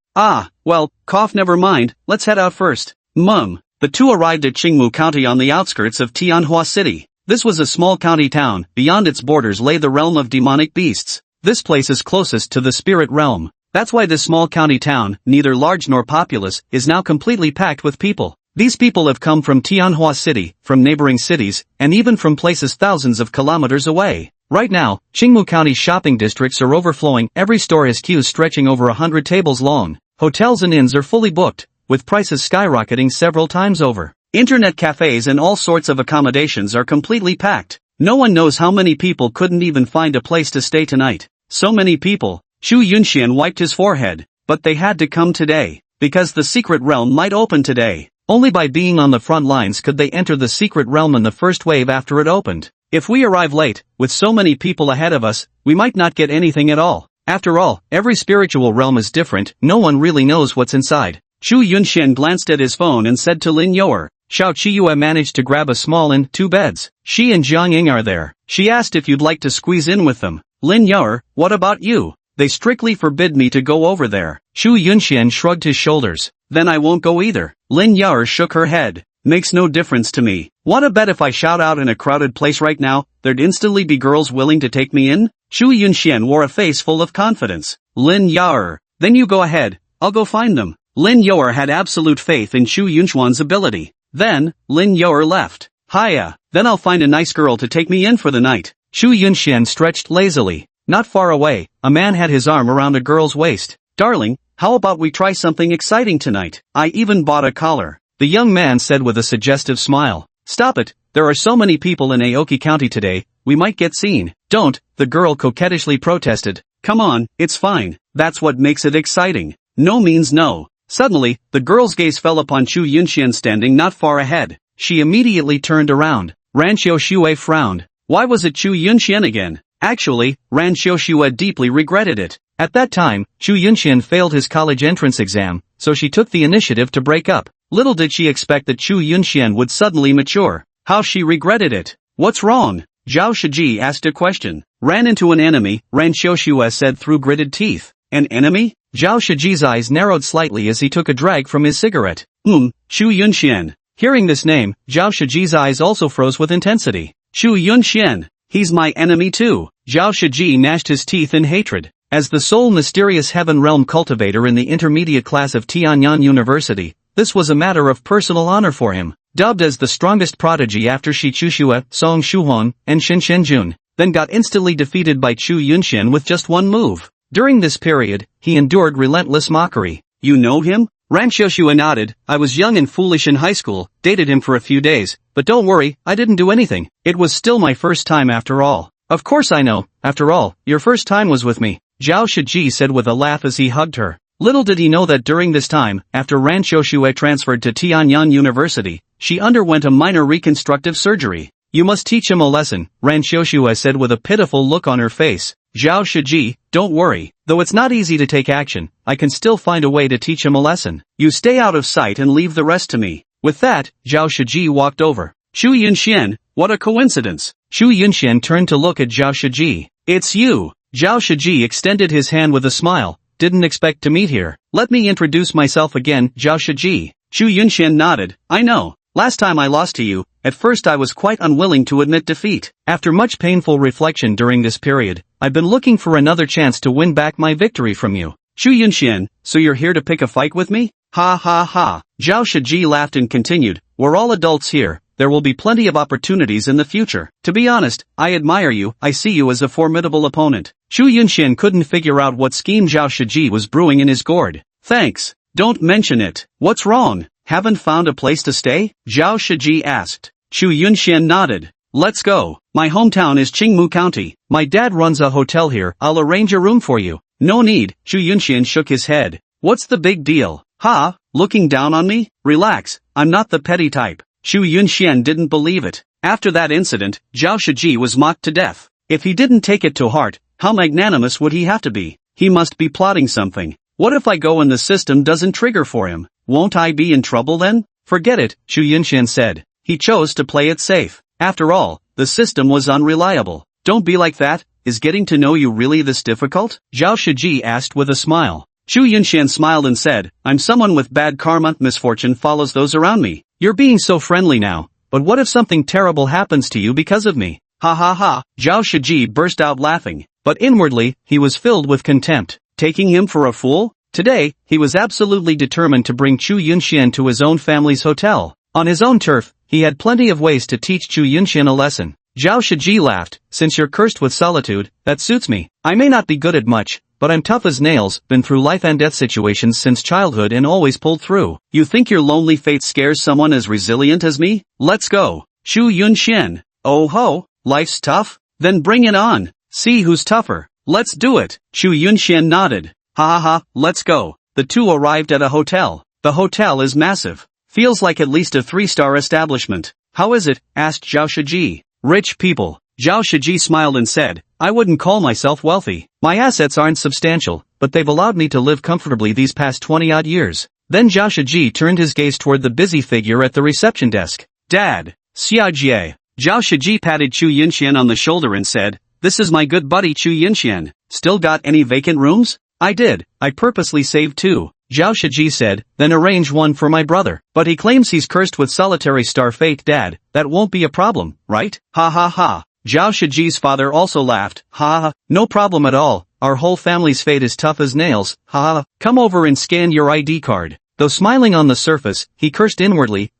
Well, cough never mind, let's head out first. The two arrived at Qingmu County on the outskirts of Tianhua City. This was a small county town. Beyond its borders lay the realm of demonic beasts. This place is closest to the spirit realm. That's why this small county town, neither large nor populous, is now completely packed with people. These people have come from Tianhua City, from neighboring cities, and even from places thousands of kilometers away. Right now, Qingmu County's shopping districts are overflowing. Every store has queues stretching over 100 tables long. Hotels and inns are fully booked, with prices skyrocketing several times over. Internet cafes and all sorts of accommodations are completely packed. No one knows how many people couldn't even find a place to stay tonight. So many people. Xu Yunxian wiped his forehead. But they had to come today, because the secret realm might open today. Only by being on the front lines could they enter the secret realm in the first wave after it opened. If we arrive late, with so many people ahead of us, we might not get anything at all. After all, every spiritual realm is different. No one really knows what's inside. Xu Yunxian glanced at his phone and said to Lin Yor, Xiao Qiyue managed to grab a small inn, 2 beds. She and Jiang Ying are there. She asked if you'd like to squeeze in with them. Lin Yor, what about you? They strictly forbid me to go over there. Xu Yunxian shrugged his shoulders. Then I won't go either. Lin Yao shook her head. Makes no difference to me. Wanna bet if I shout out in a crowded place right now, there'd instantly be girls willing to take me in? Chu Yunxian wore a face full of confidence. Lin Yao. Then you go ahead, I'll go find them. Lin Yao had absolute faith in Chu Yunxuan's ability. Then, Lin Yao left. Hiya, then I'll find a nice girl to take me in for the night. Chu Yunxian stretched lazily. Not far away, a man had his arm around a girl's waist. Darling, how about we try something exciting tonight? I even bought a collar. The young man said with a suggestive smile. Stop it, there are so many people in Aoki County today, we might get seen. Don't, the girl coquettishly protested. Come on, it's fine, that's what makes it exciting. No means no. Suddenly, the girl's gaze fell upon Chu Yunxian standing not far ahead. She immediately turned around. Ran Xiuxue frowned. Why was it Chu Yunxian again? Actually, Ran Xiuxue deeply regretted it. At that time, Chu Yunxian failed his college entrance exam, so she took the initiative to break up. Little did she expect that Chu Yunxian would suddenly mature. How she regretted it. What's wrong? Zhao Shiji asked a question. Ran into an enemy, Ran Xiuxue said through gritted teeth. An enemy? Zhao Shiji's eyes narrowed slightly as he took a drag from his cigarette. Chu Yunxian. Hearing this name, Zhao Shiji's eyes also froze with intensity. Chu Yunxian. He's my enemy too. Zhao Shiji gnashed his teeth in hatred. As the sole mysterious heaven realm cultivator in the intermediate class of Tianyang University, this was a matter of personal honor for him. Dubbed as the strongest prodigy after Shi Chuxue, Song Shuhuan, and Shen Shenjun, then got instantly defeated by Chu Yunxian with just one move. During this period, he endured relentless mockery. You know him? Ran Xiuxue nodded. I was young and foolish in high school, dated him for a few days, but don't worry, I didn't do anything. It was still my first time after all. Of course I know, after all, your first time was with me, Zhao Shiji said with a laugh as he hugged her. Little did he know that during this time, after Ran Xiuxue transferred to Tianyang University, she underwent a minor reconstructive surgery. You must teach him a lesson, Ran Xiuxue said with a pitiful look on her face. Zhao Shiji, don't worry. Though it's not easy to take action, I can still find a way to teach him a lesson. You stay out of sight and leave the rest to me. With that, Zhao Shiji walked over. Chu Yunxian, what a coincidence. Chu Yunxian turned to look at Zhao Shiji. It's you. Zhao Shiji extended his hand with a smile. Didn't expect to meet here. Let me introduce myself again, Zhao Shiji. Chu Yunxian nodded. I know. Last time I lost to you, at first I was quite unwilling to admit defeat. After much painful reflection during this period, I've been looking for another chance to win back my victory from you. Chu Yunxian, so you're here to pick a fight with me? Ha ha ha. Zhao Shiji laughed and continued, we're all adults here, there will be plenty of opportunities in the future. To be honest, I admire you, I see you as a formidable opponent. Chu Yunxian couldn't figure out what scheme Zhao Shiji was brewing in his gourd. Thanks. Don't mention it. What's wrong? Haven't found a place to stay? Zhao Shiji asked. Chu Yunxian nodded. Let's go. My hometown is Qingmu County. My dad runs a hotel here, I'll arrange a room for you. No need, Chu Yunxian shook his head. What's the big deal? Ha, looking down on me? Relax, I'm not the petty type. Chu Yunxian didn't believe it. After that incident, Zhao Shiji was mocked to death. If he didn't take it to heart, how magnanimous would he have to be? He must be plotting something. What if I go and the system doesn't trigger for him? Won't I be in trouble then? Forget it, Chu Yunxian said. He chose to play it safe. After all, the system was unreliable. Don't be like that. Is getting to know you really this difficult? Zhao Shiji asked with a smile. Chu Yunxian smiled and said, I'm someone with bad karma, misfortune follows those around me. You're being so friendly now, but what if something terrible happens to you because of me? Ha ha ha, Zhao Shiji burst out laughing. But inwardly, he was filled with contempt. Taking him for a fool? Today, he was absolutely determined to bring Chu Yunxian to his own family's hotel. On his own turf, he had plenty of ways to teach Chu Yunxian a lesson. Zhao Shiji laughed. Since you're cursed with solitude, that suits me. I may not be good at much, but I'm tough as nails, been through life and death situations since childhood and always pulled through. You think your lonely fate scares someone as resilient as me? Let's go. Chu Yunxian. Oh ho, life's tough? Then bring it on. See who's tougher. Let's do it. Chu Yunxian nodded. Ha ha ha, let's go. The two arrived at a hotel. The hotel is massive. Feels like at least a 3-star establishment. How is it? Asked Zhao Shiji. Rich people. Zhao Shiji smiled and said, I wouldn't call myself wealthy. My assets aren't substantial, but they've allowed me to live comfortably these past 20-odd years. Then Zhao Shiji turned his gaze toward the busy figure at the reception desk. Dad. Xiajie. Zhao Shiji patted Chu Yunxian on the shoulder and said, This is my good buddy Chu Yunxian. Still got any vacant rooms? I did. I purposely saved 2. Zhao Shiji said, then arrange one for my brother. But he claims he's cursed with solitary star fate. Dad, that won't be a problem, right? Ha ha ha. Zhao Shiji's father also laughed. Ha ha, no problem at all, our whole family's fate is tough as nails. Ha ha, come over and scan your ID card. Though smiling on the surface, he cursed inwardly,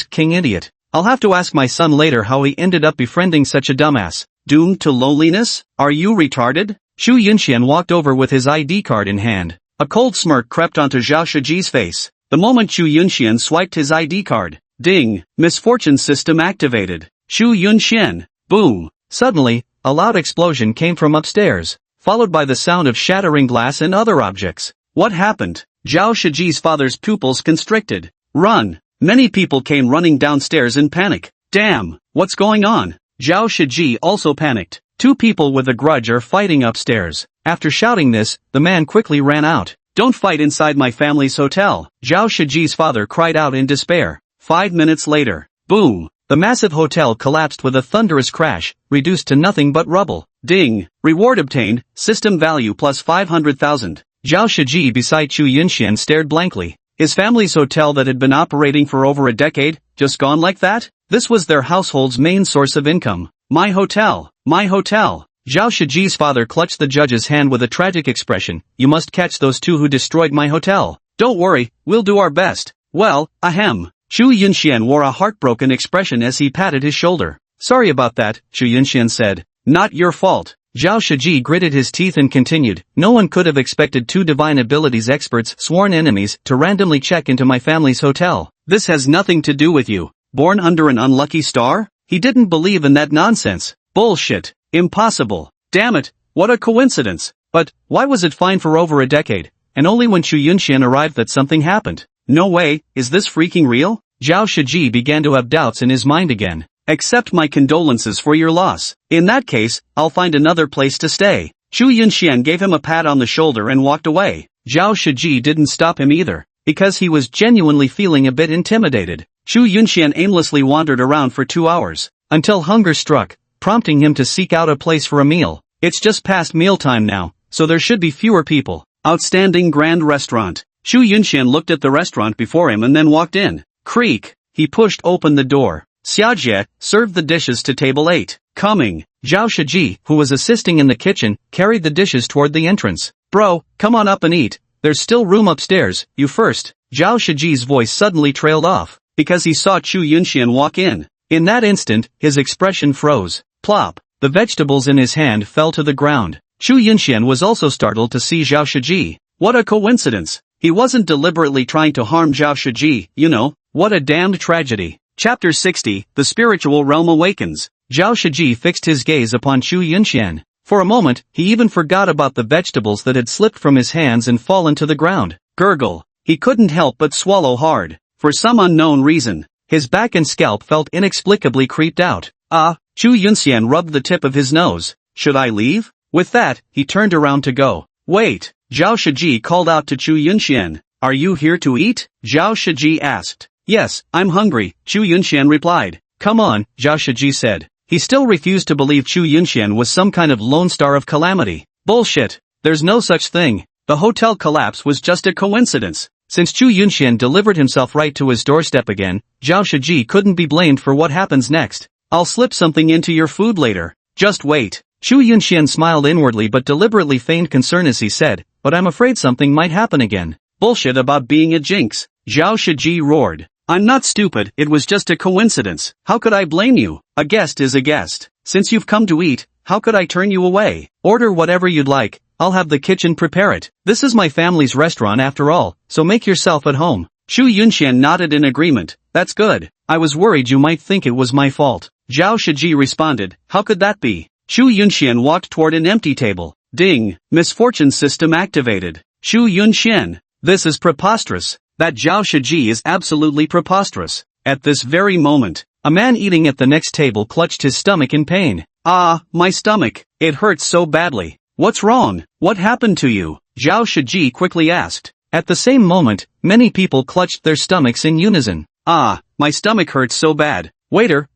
King idiot. I'll have to ask my son later how he ended up befriending such a dumbass. Doomed to loneliness? Are you retarded? Xu Yunxian walked over with his ID card in hand. A cold smirk crept onto Zhao Shiji's face. The moment Xu Yunxian swiped his ID card, ding, misfortune system activated. Xu Yunxian, boom. Suddenly, a loud explosion came from upstairs, followed by the sound of shattering glass and other objects. What happened? Zhao Shiji's father's pupils constricted. Run! Many people came running downstairs in panic. Damn, what's going on? Zhao Shiji also panicked. Two people with a grudge are fighting upstairs. After shouting this, the man quickly ran out. Don't fight inside my family's hotel. Zhao Shiji's father cried out in despair. 5 minutes later, boom! The massive hotel collapsed with a thunderous crash, reduced to nothing but rubble. Ding! Reward obtained, system value plus 500,000. Zhao Shiji beside Xu Yunxian stared blankly. His family's hotel that had been operating for over a decade, just gone like that? This was their household's main source of income. My hotel! My hotel! Zhao Shiji's father clutched the judge's hand with a tragic expression. You must catch those two who destroyed my hotel. Don't worry, we'll do our best. Well, ahem. Xu Yunxian wore a heartbroken expression as he patted his shoulder. Sorry about that, Xu Yunxian said. Not your fault. Zhao Shiji gritted his teeth and continued, no one could have expected two divine abilities experts, sworn enemies, to randomly check into my family's hotel. This has nothing to do with you. Born under an unlucky star? He didn't believe in that nonsense. Bullshit. Impossible. Damn it, what a coincidence. But, why was it fine for over a decade, and only when Xu Yunxian arrived that something happened? No way, is this freaking real? Zhao Shiji began to have doubts in his mind again. Accept my condolences for your loss. In that case, I'll find another place to stay. Xu Yunxian gave him a pat on the shoulder and walked away. Zhao Shiji didn't stop him either, because he was genuinely feeling a bit intimidated. Xu Yunxian aimlessly wandered around for 2 hours, until hunger struck, prompting him to seek out a place for a meal. It's just past mealtime now, so there should be fewer people. Outstanding grand restaurant. Xu Yunxian looked at the restaurant before him and then walked in. Creak. He pushed open the door. Xiaojie served the dishes to table 8. Coming. Zhao Shiji, who was assisting in the kitchen, carried the dishes toward the entrance. Bro, come on up and eat. There's still room upstairs, you first. Zhao Shiji's voice suddenly trailed off, because he saw Xu Yunxian walk in. In that instant, his expression froze. Plop. The vegetables in his hand fell to the ground. Xu Yunxian was also startled to see Zhao Shiji. What a coincidence. He wasn't deliberately trying to harm Zhao Shiji, you know. What a damned tragedy. Chapter 60, The Spiritual Realm Awakens. Zhao Shiji fixed his gaze upon Xu Yunxian. For a moment, he even forgot about the vegetables that had slipped from his hands and fallen to the ground. Gurgle. He couldn't help but swallow hard. For some unknown reason, his back and scalp felt inexplicably creeped out. Xu Yunxian rubbed the tip of his nose. Should I leave? With that, he turned around to go. Wait. Zhao Shiji called out to Xu Yunxian. Are you here to eat? Zhao Shiji asked. Yes, I'm hungry, Xu Yunxian replied. Come on, Zhao Shiji said. He still refused to believe Xu Yunxian was some kind of lone star of calamity. Bullshit. There's no such thing. The hotel collapse was just a coincidence. Since Xu Yunxian delivered himself right to his doorstep again, Zhao Shiji couldn't be blamed for what happens next. I'll slip something into your food later. Just wait. Xu Yunxian smiled inwardly but deliberately feigned concern as he said, but I'm afraid something might happen again. Bullshit about being a jinx. Zhao Shiji roared. I'm not stupid, it was just a coincidence. How could I blame you? A guest is a guest. Since you've come to eat, how could I turn you away? Order whatever you'd like, I'll have the kitchen prepare it. This is my family's restaurant after all, so make yourself at home. Xu Yunxian nodded in agreement. That's good. I was worried you might think it was my fault. Zhao Shiji responded, how could that be? Xu Yunxian walked toward an empty table. Ding, misfortune system activated. Xu Yunxian. This is preposterous. That Zhao Shiji is absolutely preposterous. At this very moment, a man eating at the next table clutched his stomach in pain. My stomach. It hurts so badly. What's wrong? What happened to you? Zhao Shiji quickly asked. At the same moment, many people clutched their stomachs in unison. My stomach hurts so bad. Waiter,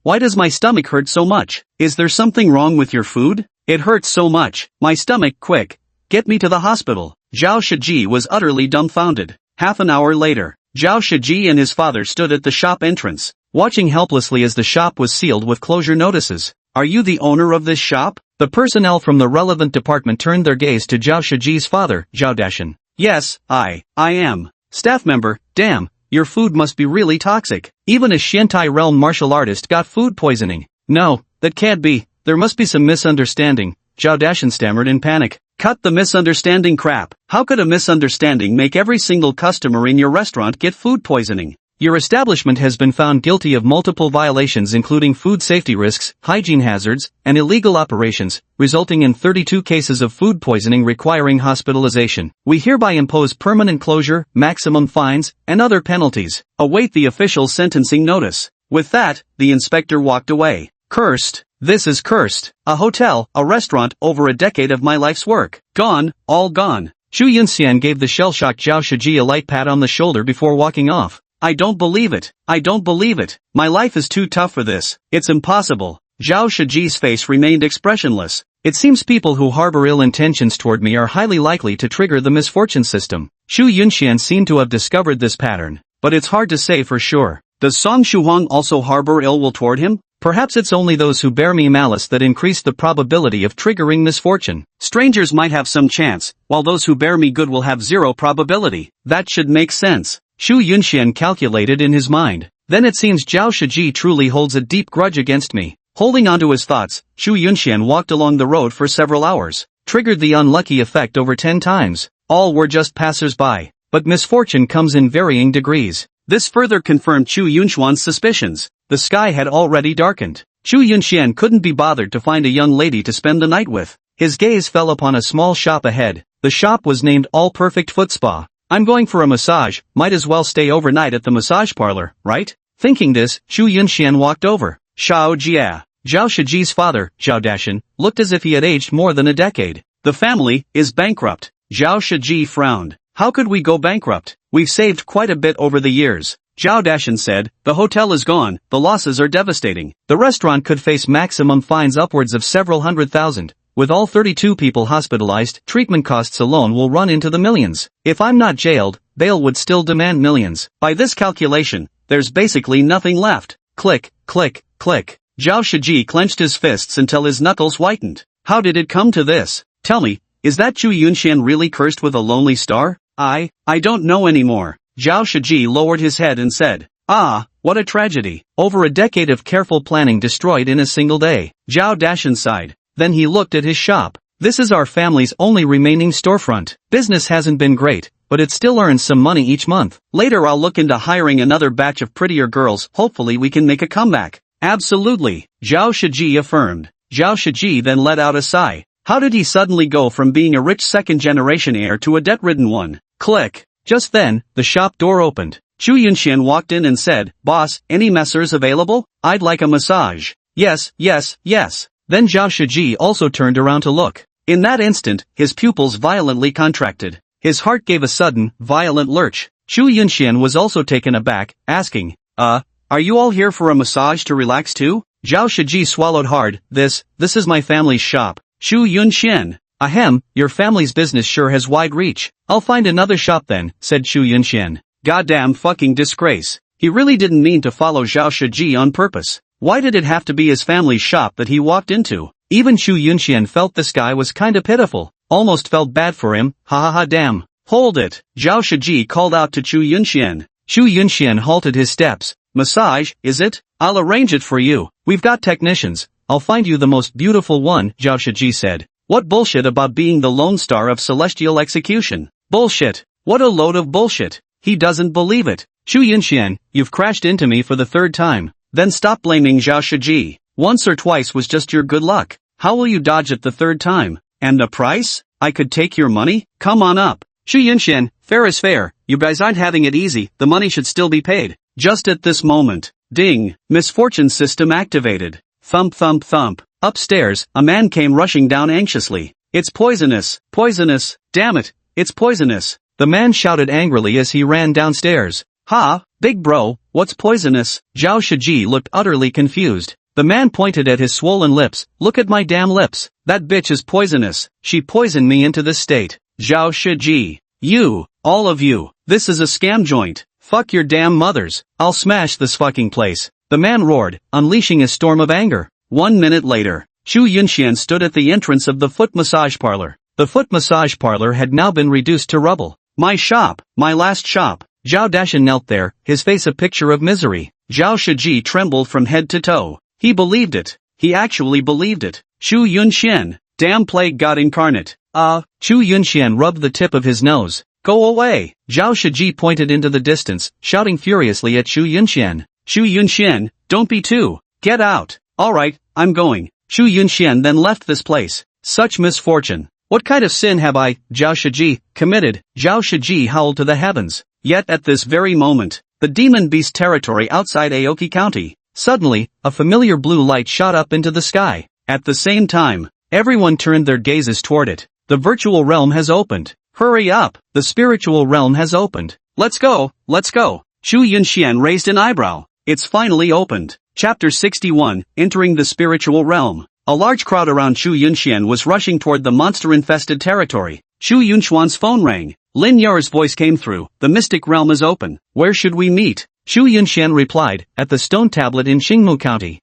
why does my stomach hurt so much? Is there something wrong with your food? It hurts so much. My stomach, quick. Get me to the hospital. Zhao Shiji was utterly dumbfounded. Half an hour later, Zhao Shiji and his father stood at the shop entrance, watching helplessly as the shop was sealed with closure notices. "Are you the owner of this shop?" The personnel from the relevant department turned their gaze to Zhao Shiji's father, Zhao Dashan. "Yes, I am." Staff member, damn, your food must be really toxic. Even a Shentai realm martial artist got food poisoning. No, that can't be, there must be some misunderstanding, Zhao Dashan stammered in panic. "Cut the misunderstanding crap. How could a misunderstanding make every single customer in your restaurant get food poisoning?" Your establishment has been found guilty of multiple violations including food safety risks, hygiene hazards, and illegal operations, resulting in 32 cases of food poisoning requiring hospitalization. We hereby impose permanent closure, maximum fines, and other penalties. Await the official sentencing notice. With that, the inspector walked away. Cursed. This is cursed. A hotel, a restaurant, over a decade of my life's work. Gone, all gone. Xu Yunxian gave the shell-shocked Zhao Shiji a light pat on the shoulder before walking off. "I don't believe it. I don't believe it. My life is too tough for this. It's impossible." Zhao Shiji's face remained expressionless. It seems people who harbor ill intentions toward me are highly likely to trigger the misfortune system. Xu Yunxian seemed to have discovered this pattern, but it's hard to say for sure. Does Song Shuhuang also harbor ill will toward him? Perhaps it's only those who bear me malice that increase the probability of triggering misfortune. Strangers might have some chance, while those who bear me good will have zero probability. That should make sense. Xu Yunxian calculated in his mind. Then it seems Zhao Shiji truly holds a deep grudge against me. Holding onto his thoughts, Xu Yunxian walked along the road for several hours. Triggered the unlucky effect over 10 times. All were just passers-by. But misfortune comes in varying degrees. This further confirmed Xu Yunxian's suspicions. The sky had already darkened. Xu Yunxian couldn't be bothered to find a young lady to spend the night with. His gaze fell upon a small shop ahead. The shop was named All Perfect Foot Spa. I'm going for a massage, might as well stay overnight at the massage parlor, right? Thinking this, Xu Yunxian walked over. Shao Jia, Zhao Shiji's father, Zhao Dashan, looked as if he had aged more than a decade. "The family is bankrupt." Zhao Shiji frowned. "How could we go bankrupt? We've saved quite a bit over the years." Zhao Dashan said, "The hotel is gone, the losses are devastating. The restaurant could face maximum fines upwards of several $100,000. With all 32 people hospitalized, treatment costs alone will run into the millions. If I'm not jailed, bail would still demand millions. By this calculation, there's basically nothing left." Click, click, click. Zhao Shiji clenched his fists until his knuckles whitened. How did it come to this? Tell me, is that Xu Yunxian really cursed with a lonely star? I don't know anymore. Zhao Shiji lowered his head and said, "Ah, what a tragedy. Over a decade of careful planning destroyed in a single day." Zhao Dashan sighed. Then he looked at his shop. "This is our family's only remaining storefront. Business hasn't been great, but it still earns some money each month. Later I'll look into hiring another batch of prettier girls, hopefully we can make a comeback." "Absolutely," Zhao Shiji affirmed. Zhao Shiji then let out a sigh. How did he suddenly go from being a rich second-generation heir to a debt-ridden one? Click. Just then, the shop door opened. Xu Yunxian walked in and said, "Boss, any masseurs available? I'd like a massage." "Yes, yes, yes." Then Zhao Shiji also turned around to look. In that instant, his pupils violently contracted. His heart gave a sudden, violent lurch. Xu Yunxian was also taken aback, asking, are you all here for a massage to relax too?" Zhao Shiji swallowed hard. This is my family's shop. Xu Yunxian. Ahem, your family's business sure has wide reach. I'll find another shop then, said Xu Yunxian. Goddamn fucking disgrace. He really didn't mean to follow Zhao Shiji on purpose. Why did it have to be his family's shop that he walked into? Even Xu Yunxian felt this guy was kinda pitiful. Almost felt bad for him. Ha ha ha damn. Hold it. Zhao Shiji called out to Xu Yunxian. Xu Yunxian halted his steps. Massage, is it? I'll arrange it for you. We've got technicians. I'll find you the most beautiful one, Zhao Shiji said. What bullshit about being the lone star of celestial execution? Bullshit. What a load of bullshit. He doesn't believe it. Xu Yunxian, you've crashed into me for the third time. Then stop blaming Zhao Shiji. Once or twice was just your good luck. How will you dodge it the third time? And the price? I could take your money? Come on up. Xu Yunxian, fair is fair. You guys aren't having it easy. The money should still be paid. Just at this moment. Ding. Misfortune system activated. Thump thump thump. Upstairs, a man came rushing down anxiously. It's poisonous. Poisonous. Damn it. It's poisonous. The man shouted angrily as he ran downstairs. Ha, big bro, what's poisonous? Zhao Shiji looked utterly confused. The man pointed at his swollen lips. Look at my damn lips. That bitch is poisonous. She poisoned me into this state. Zhao Shiji. You, all of you, this is a scam joint. Fuck your damn mothers, I'll smash this fucking place. The man roared, unleashing a storm of anger. 1 minute later, Xu Yunxian stood at the entrance of the foot massage parlor. The foot massage parlor had now been reduced to rubble. My shop, my last shop. Zhao Dashan knelt there, his face a picture of misery. Zhao Shiji trembled from head to toe. He believed it. He actually believed it. Xu Yunxian, damn plague god incarnate. Xu Yunxian rubbed the tip of his nose. Go away. Zhao Shiji pointed into the distance, shouting furiously at Xu Yunxian. Xu Yunxian, don't be too. Get out. Alright, I'm going. Xu Yunxian then left this place. Such misfortune. What kind of sin have I, Zhao Shiji, committed? Zhao Shiji howled to the heavens. Yet at this very moment, the demon beast territory outside Aoki County, suddenly, a familiar blue light shot up into the sky. At the same time, everyone turned their gazes toward it. The virtual realm has opened. Hurry up, the spiritual realm has opened. Let's go, let's go. Xu Yunxian raised an eyebrow. It's finally opened. Chapter 61, Entering the Spiritual Realm. A large crowd around Xu Yunxian was rushing toward the monster-infested territory. Xu Yunxuan's phone rang. Lin Yar's voice came through. The mystic realm is open. Where should we meet? Xu Yunxian replied, at the stone tablet in Xingmu County.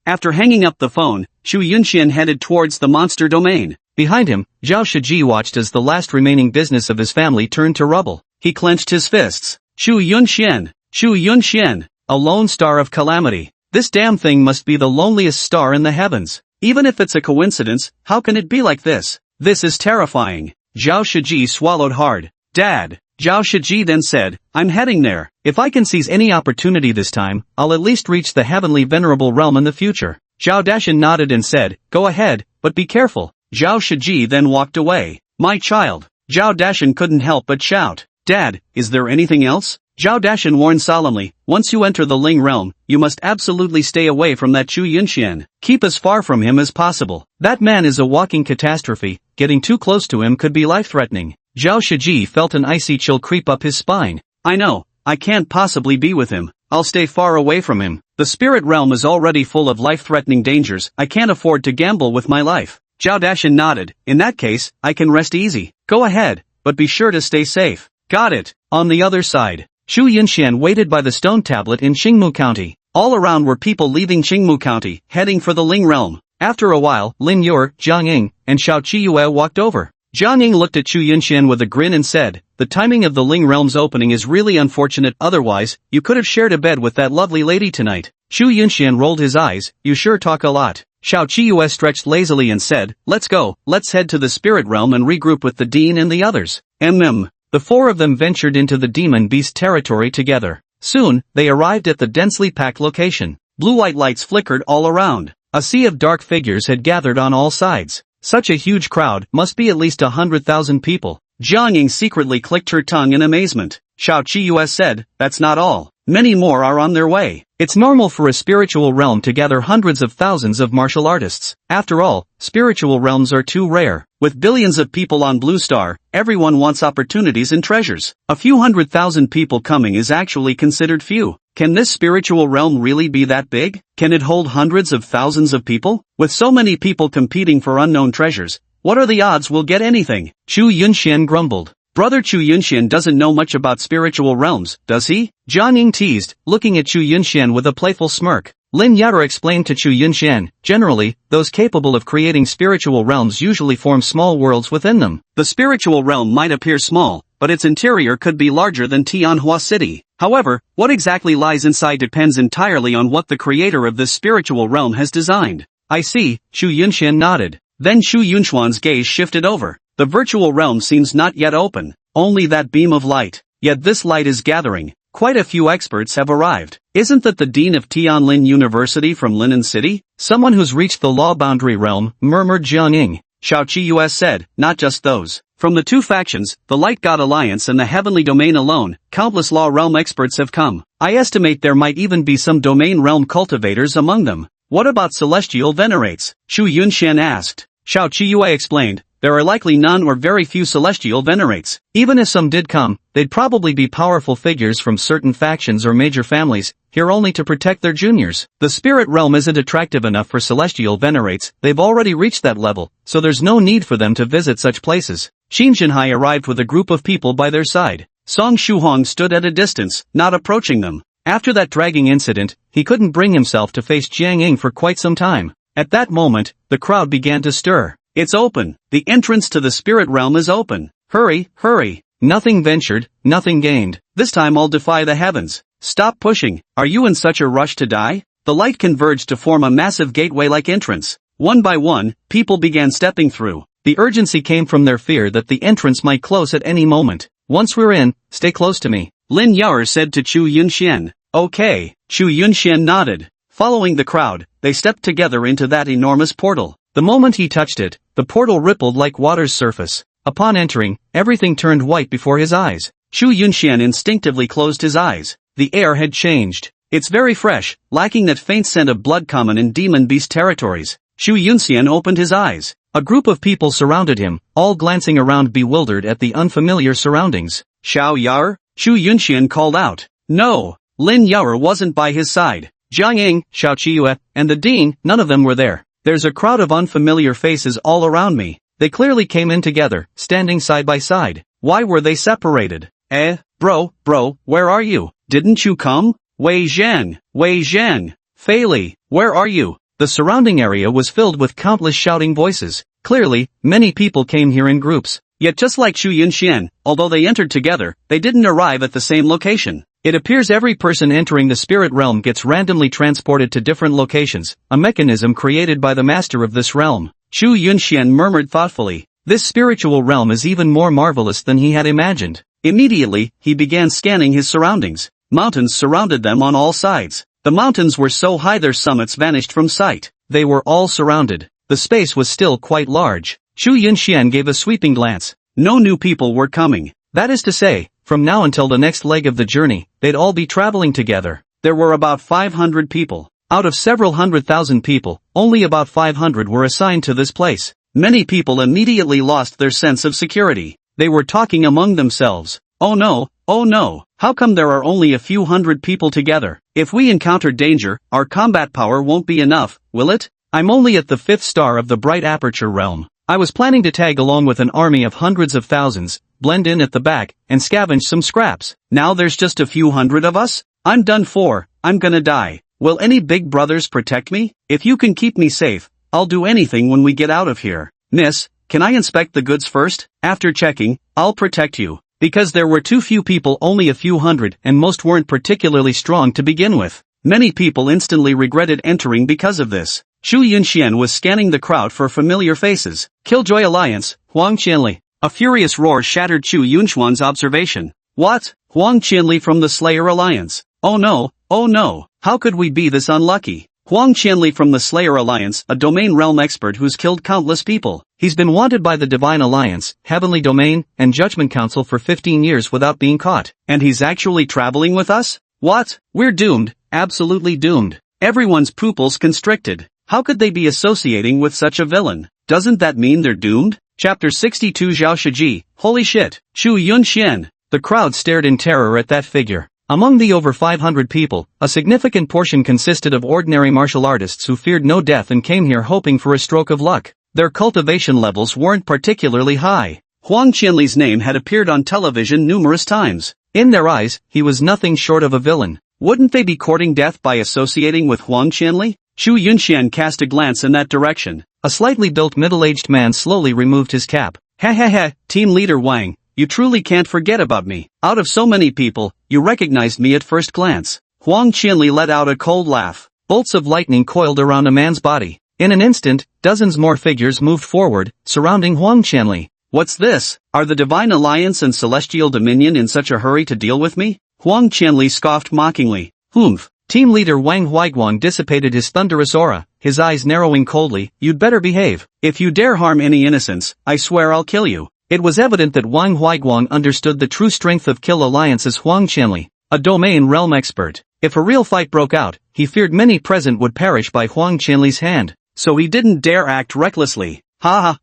After hanging up the phone, Xu Yunxian headed towards the monster domain. Behind him, Zhao Shiji watched as the last remaining business of his family turned to rubble. He clenched his fists. Xu Yunxian! Xu Yunxian! A lone star of calamity. This damn thing must be the loneliest star in the heavens. Even if it's a coincidence, how can it be like this? This is terrifying. Zhao Shiji swallowed hard. Dad. Zhao Shiji then said, I'm heading there. If I can seize any opportunity this time, I'll at least reach the heavenly venerable realm in the future. Zhao Dashan nodded and said, go ahead, but be careful. Zhao Shiji then walked away. My child. Zhao Dashan couldn't help but shout. Dad, is there anything else? Zhao Dashan warned solemnly, once you enter the Ling realm, you must absolutely stay away from that Xu Yunxian. Keep as far from him as possible. That man is a walking catastrophe. Getting too close to him could be life-threatening. Zhao Shiji felt an icy chill creep up his spine. I know, I can't possibly be with him. I'll stay far away from him. The spirit realm is already full of life-threatening dangers. I can't afford to gamble with my life. Zhao Dashan nodded. In that case, I can rest easy. Go ahead, but be sure to stay safe. Got it. On the other side, Xu Yunxian waited by the stone tablet in Xingmu County. All around were people leaving Xingmu County, heading for the Ling realm. After a while, Lin Yor, Jiang Ying, and Xiao Qiyue walked over. Jiang Ying looked at Xu Yunxian with a grin and said, the timing of the Ling realm's opening is really unfortunate, otherwise, you could have shared a bed with that lovely lady tonight. Xu Yunxian rolled his eyes, you sure talk a lot. Xiao Qiyue stretched lazily and said, let's go, let's head to the spirit realm and regroup with the dean and the others. The four of them ventured into the demon beast territory together. Soon, they arrived at the densely packed location. Blue-white lights flickered all around. A sea of dark figures had gathered on all sides. Such a huge crowd must be at least 100,000 people. Jiang Ying secretly clicked her tongue in amazement. Xiao Qiyue said, that's not all. Many more are on their way. It's normal for a spiritual realm to gather hundreds of thousands of martial artists. After all, spiritual realms are too rare. With billions of people on Blue Star, everyone wants opportunities and treasures. A few 100,000 people coming is actually considered few. Can this spiritual realm really be that big? Can it hold hundreds of thousands of people? With so many people competing for unknown treasures, what are the odds we'll get anything? Xu Yunxian grumbled. Brother Xu Yunxian doesn't know much about spiritual realms, does he? Jiang Ying teased, looking at Xu Yunxian with a playful smirk. Lin Yara explained to Xu Yunxian, generally, those capable of creating spiritual realms usually form small worlds within them. The spiritual realm might appear small, but its interior could be larger than Tianhua City. However, what exactly lies inside depends entirely on what the creator of this spiritual realm has designed. I see, Xu Yunxian nodded. Then Xu Yunxuan's gaze shifted over. The virtual realm seems not yet open, only that beam of light. Yet this light is gathering. Quite a few experts have arrived. Isn't that the dean of Tianlin University from Linen City? Someone who's reached the law boundary realm, murmured Jiang Ying. Xiao Qiyue said, not just those. From the two factions, the Light God Alliance and the Heavenly Domain alone, countless law realm experts have come. I estimate there might even be some domain realm cultivators among them. What about celestial venerates? Xu Yunxian asked. Xiao Qiyue explained. There are likely none or very few celestial venerates. Even if some did come, they'd probably be powerful figures from certain factions or major families, here only to protect their juniors. The spirit realm isn't attractive enough for celestial venerates, they've already reached that level, so there's no need for them to visit such places. Xin Shanhai arrived with a group of people by their side. Song Shuhong stood at a distance, not approaching them. After that dragging incident, he couldn't bring himself to face Jiang Ying for quite some time. At that moment, the crowd began to stir. It's open. The entrance to the spirit realm is open. Hurry, hurry. Nothing ventured, nothing gained. This time I'll defy the heavens. Stop pushing. Are you in such a rush to die? The light converged to form a massive gateway-like entrance. One by one, people began stepping through. The urgency came from their fear that the entrance might close at any moment. Once we're in, stay close to me, Lin Yaoer said to Chu Yunxian. Okay. Chu Yunxian nodded. Following the crowd, they stepped together into that enormous portal. The moment he touched it, the portal rippled like water's surface. Upon entering, everything turned white before his eyes. Chu Yunxian instinctively closed his eyes. The air had changed. It's very fresh, lacking that faint scent of blood common in demon beast territories. Chu Yunxian opened his eyes. A group of people surrounded him, all glancing around bewildered at the unfamiliar surroundings. Xiao Yaoer? Chu Yunxian called out. No, Lin Yaoer wasn't by his side. Jiang Ying, Xiao Qiyu, and the dean, none of them were there. There's a crowd of unfamiliar faces all around me. They clearly came in together, standing side by side. Why were they separated? Bro, where are you? Didn't you come? Wei Zhang, Fei Li, where are you? The surrounding area was filled with countless shouting voices. Clearly, many people came here in groups. Yet just like Chu Yunxian, although they entered together, they didn't arrive at the same location. It appears every person entering the spirit realm gets randomly transported to different locations, a mechanism created by the master of this realm. Chu Yunxian murmured thoughtfully. This spiritual realm is even more marvelous than he had imagined. Immediately, he began scanning his surroundings. Mountains surrounded them on all sides. The mountains were so high their summits vanished from sight. They were all surrounded. The space was still quite large. Chu Yunxian gave a sweeping glance. No new people were coming. That is to say, from now until the next leg of the journey, they'd all be traveling together. There were about 500 people. Out of several 100,000 people, only about 500 were assigned to this place. Many people immediately lost their sense of security. They were talking among themselves. Oh no, how come there are only a few hundred people together? If we encounter danger, our combat power won't be enough, will it? I'm only at the 5th star of the Bright Aperture realm. I was planning to tag along with an army of hundreds of thousands, blend in at the back, and scavenge some scraps. Now there's just a few hundred of us? I'm done for, I'm gonna die. Will any big brothers protect me? If you can keep me safe, I'll do anything when we get out of here. Miss, can I inspect the goods first? After checking, I'll protect you. Because there were too few people, only a few hundred, and most weren't particularly strong to begin with. Many people instantly regretted entering because of this. Chu Yunxian was scanning the crowd for familiar faces. Killjoy Alliance, Huang Qianli. A furious roar shattered Chu Yunxuan's observation. What? Huang Qianli from the Slayer Alliance. Oh no, how could we be this unlucky? Huang Qianli from the Slayer Alliance, a domain realm expert who's killed countless people. He's been wanted by the Divine Alliance, Heavenly Domain, and Judgment Council for 15 years without being caught. And he's actually traveling with us? What? We're doomed, absolutely doomed. Everyone's pupils constricted. How could they be associating with such a villain? Doesn't that mean they're doomed? Chapter 62 Zhao Shiji, holy shit, Chu Yunxian. The crowd stared in terror at that figure. Among the over 500 people, a significant portion consisted of ordinary martial artists who feared no death and came here hoping for a stroke of luck. Their cultivation levels weren't particularly high. Huang Qianli's name had appeared on television numerous times. In their eyes, he was nothing short of a villain. Wouldn't they be courting death by associating with Huang Qianli? Chu Yunxian cast a glance in that direction. A slightly built middle-aged man slowly removed his cap. Team leader Wang, you truly can't forget about me. Out of so many people, you recognized me at first glance. Huang Qianli let out a cold laugh. Bolts of lightning coiled around a man's body. In an instant, dozens more figures moved forward, surrounding Huang Qianli. What's this? Are the Divine Alliance and Celestial Dominion in such a hurry to deal with me? Huang Qianli scoffed mockingly. Humph. Team leader Wang Huiguang dissipated his thunderous aura, his eyes narrowing coldly. You'd better behave. If you dare harm any innocents, I swear I'll kill you. It was evident that Wang Huiguang understood the true strength of Kill Alliance's Huang Qianli, a domain realm expert. If a real fight broke out, he feared many present would perish by Huang Qianli's hand. So he didn't dare act recklessly.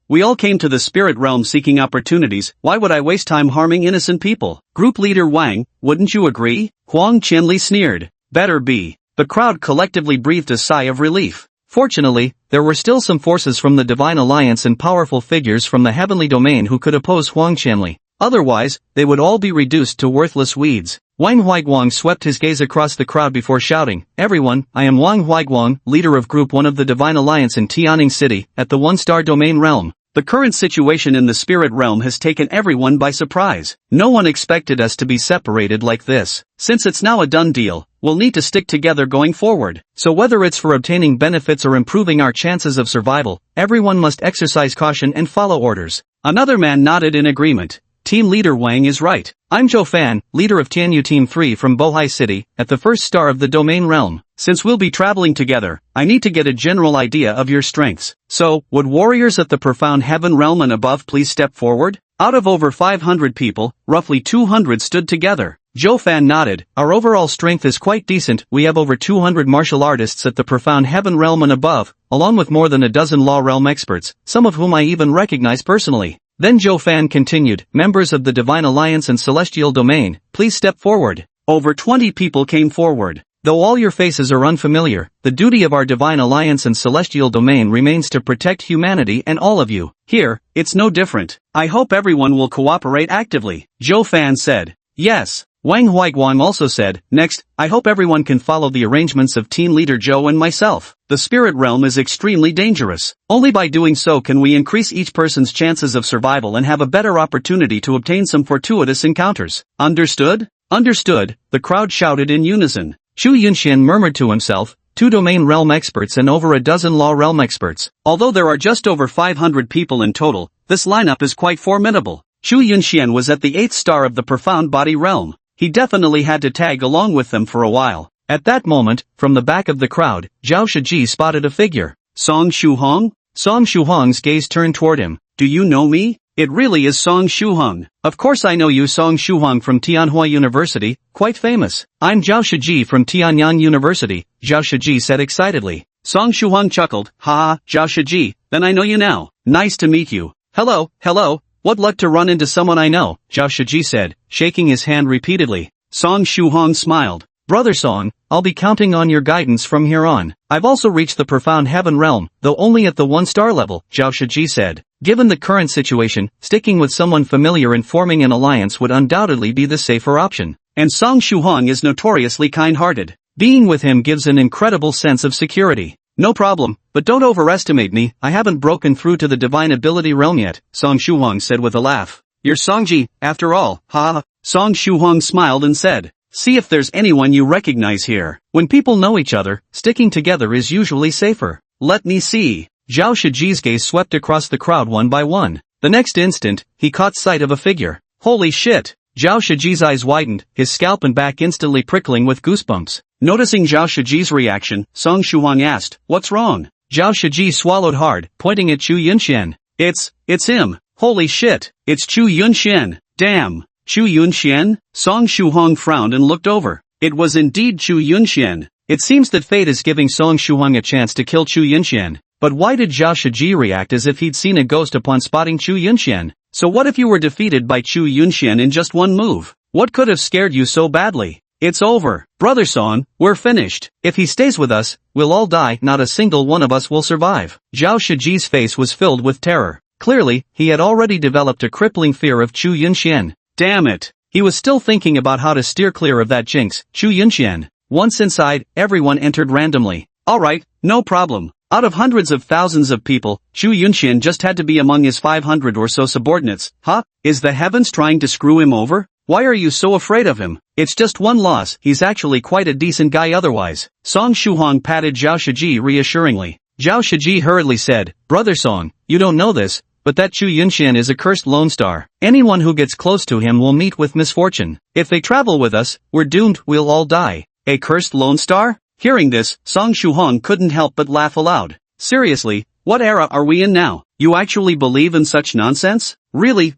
We all came to the spirit realm seeking opportunities, why would I waste time harming innocent people? Group leader Wang, wouldn't you agree? Huang Qianli sneered. Better be. The crowd collectively breathed a sigh of relief. Fortunately, there were still some forces from the Divine Alliance and powerful figures from the Heavenly Domain who could oppose Huang Qianli. Otherwise, they would all be reduced to worthless weeds. Wang Huiguang swept his gaze across the crowd before shouting, "Everyone, I am Wang Huiguang, leader of Group 1 of the Divine Alliance in Tianning City, at the one-star domain realm. The current situation in the spirit realm has taken everyone by surprise. No one expected us to be separated like this. Since it's now a done deal, we'll need to stick together going forward. So whether it's for obtaining benefits or improving our chances of survival, everyone must exercise caution and follow orders." Another man nodded in agreement. Team leader Wang is right. I'm Zhou Fan, leader of Tianyu Team 3 from Bohai City, at the first star of the domain realm. Since we'll be traveling together, I need to get a general idea of your strengths. So, would warriors at the profound heaven realm and above please step forward? Out of over 500 people, roughly 200 stood together. Zhou Fan nodded. Our overall strength is quite decent. We have over 200 martial artists at the profound heaven realm and above, along with more than a dozen law realm experts, some of whom I even recognize personally. Then Zhou Fan continued, members of the Divine Alliance and Celestial Domain, please step forward. Over 20 people came forward. Though all your faces are unfamiliar, the duty of our Divine Alliance and Celestial Domain remains to protect humanity and all of you. Here, it's no different. I hope everyone will cooperate actively. Zhou Fan said. Yes. Wang Huiguang also said, next, I hope everyone can follow the arrangements of team leader Zhou and myself. The spirit realm is extremely dangerous. Only by doing so can we increase each person's chances of survival and have a better opportunity to obtain some fortuitous encounters. Understood? Understood, the crowd shouted in unison. Chu Yunxian murmured to himself, 2 domain realm experts and over a dozen law realm experts. Although there are just over 500 people in total, this lineup is quite formidable. Chu Yunxian was at the 8th star of the profound body realm. He definitely had to tag along with them for a while. At that moment, from the back of the crowd, Zhao Shiji spotted a figure. Song Shuhong? Song Shuhong's gaze turned toward him. Do you know me? It really is Song Shuhong. Of course I know you, Song Shuhong from Tianhua University, quite famous. I'm Zhao Shiji from Tianyang University, Zhao Shiji said excitedly. Song Shuhong chuckled, ha, Zhao Shiji, then I know you now. Nice to meet you. Hello, hello. What luck to run into someone I know, Zhao Shiji said, shaking his hand repeatedly. Song Shuhong smiled. Brother Song, I'll be counting on your guidance from here on. I've also reached the profound heaven realm, though only at the 1-star level, Zhao Shiji said. Given the current situation, sticking with someone familiar and forming an alliance would undoubtedly be the safer option. And Song Shuhong is notoriously kind-hearted. Being with him gives an incredible sense of security. No problem, but don't overestimate me, I haven't broken through to the divine ability realm yet, Song Shuhong said with a laugh. You're Songji, after all, ha. Song Shuhong smiled and said, see if there's anyone you recognize here. When people know each other, sticking together is usually safer. Let me see. Zhao Shiji's gaze swept across the crowd one by one. The next instant, he caught sight of a figure. Holy shit! Zhao Shiji's eyes widened, his scalp and back instantly prickling with goosebumps. Noticing Zhao Shiji's reaction, Song Shuhong asked, what's wrong? Zhao Shiji swallowed hard, pointing at Chu Yunxian. It's him. Holy shit, it's Chu Yunxian. Damn. Chu Yunxian? Song Shuhong frowned and looked over. It was indeed Chu Yunxian. It seems that fate is giving Song Shuhong a chance to kill Chu Yunxian. But why did Zhao Shiji react as if he'd seen a ghost upon spotting Chu Yunxian? So what if you were defeated by Chu Yunxian in just one move? What could have scared you so badly? It's over. Brother Song, we're finished. If he stays with us, we'll all die, not a single one of us will survive. Zhao Shiji's face was filled with terror. Clearly, he had already developed a crippling fear of Chu Yunxian. Damn it. He was still thinking about how to steer clear of that jinx, Chu Yunxian. Once inside, everyone entered randomly. Alright, no problem. Out of hundreds of thousands of people, Chu Yunxian just had to be among his 500 or so subordinates. Huh? Is the heavens trying to screw him over? Why are you so afraid of him? It's just one loss, he's actually quite a decent guy otherwise. Song Shuhong patted Zhao Shiji reassuringly. Zhao Shiji hurriedly said, Brother Song, you don't know this, but that Chu Yunxian is a cursed lone star. Anyone who gets close to him will meet with misfortune. If they travel with us, we're doomed, we'll all die. A cursed lone star? Hearing this, Song Shuhong couldn't help but laugh aloud. Seriously, what era are we in now? You actually believe in such nonsense? Really,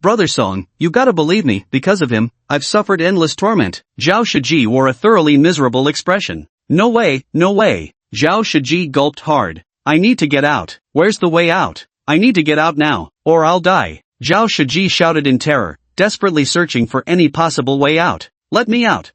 Brother Song, you gotta believe me, because of him, I've suffered endless torment. Zhao Shiji wore a thoroughly miserable expression. No way. Zhao Shiji gulped hard. I need to get out. Where's the way out? I need to get out now, or I'll die. Zhao Shiji shouted in terror, desperately searching for any possible way out. Let me out.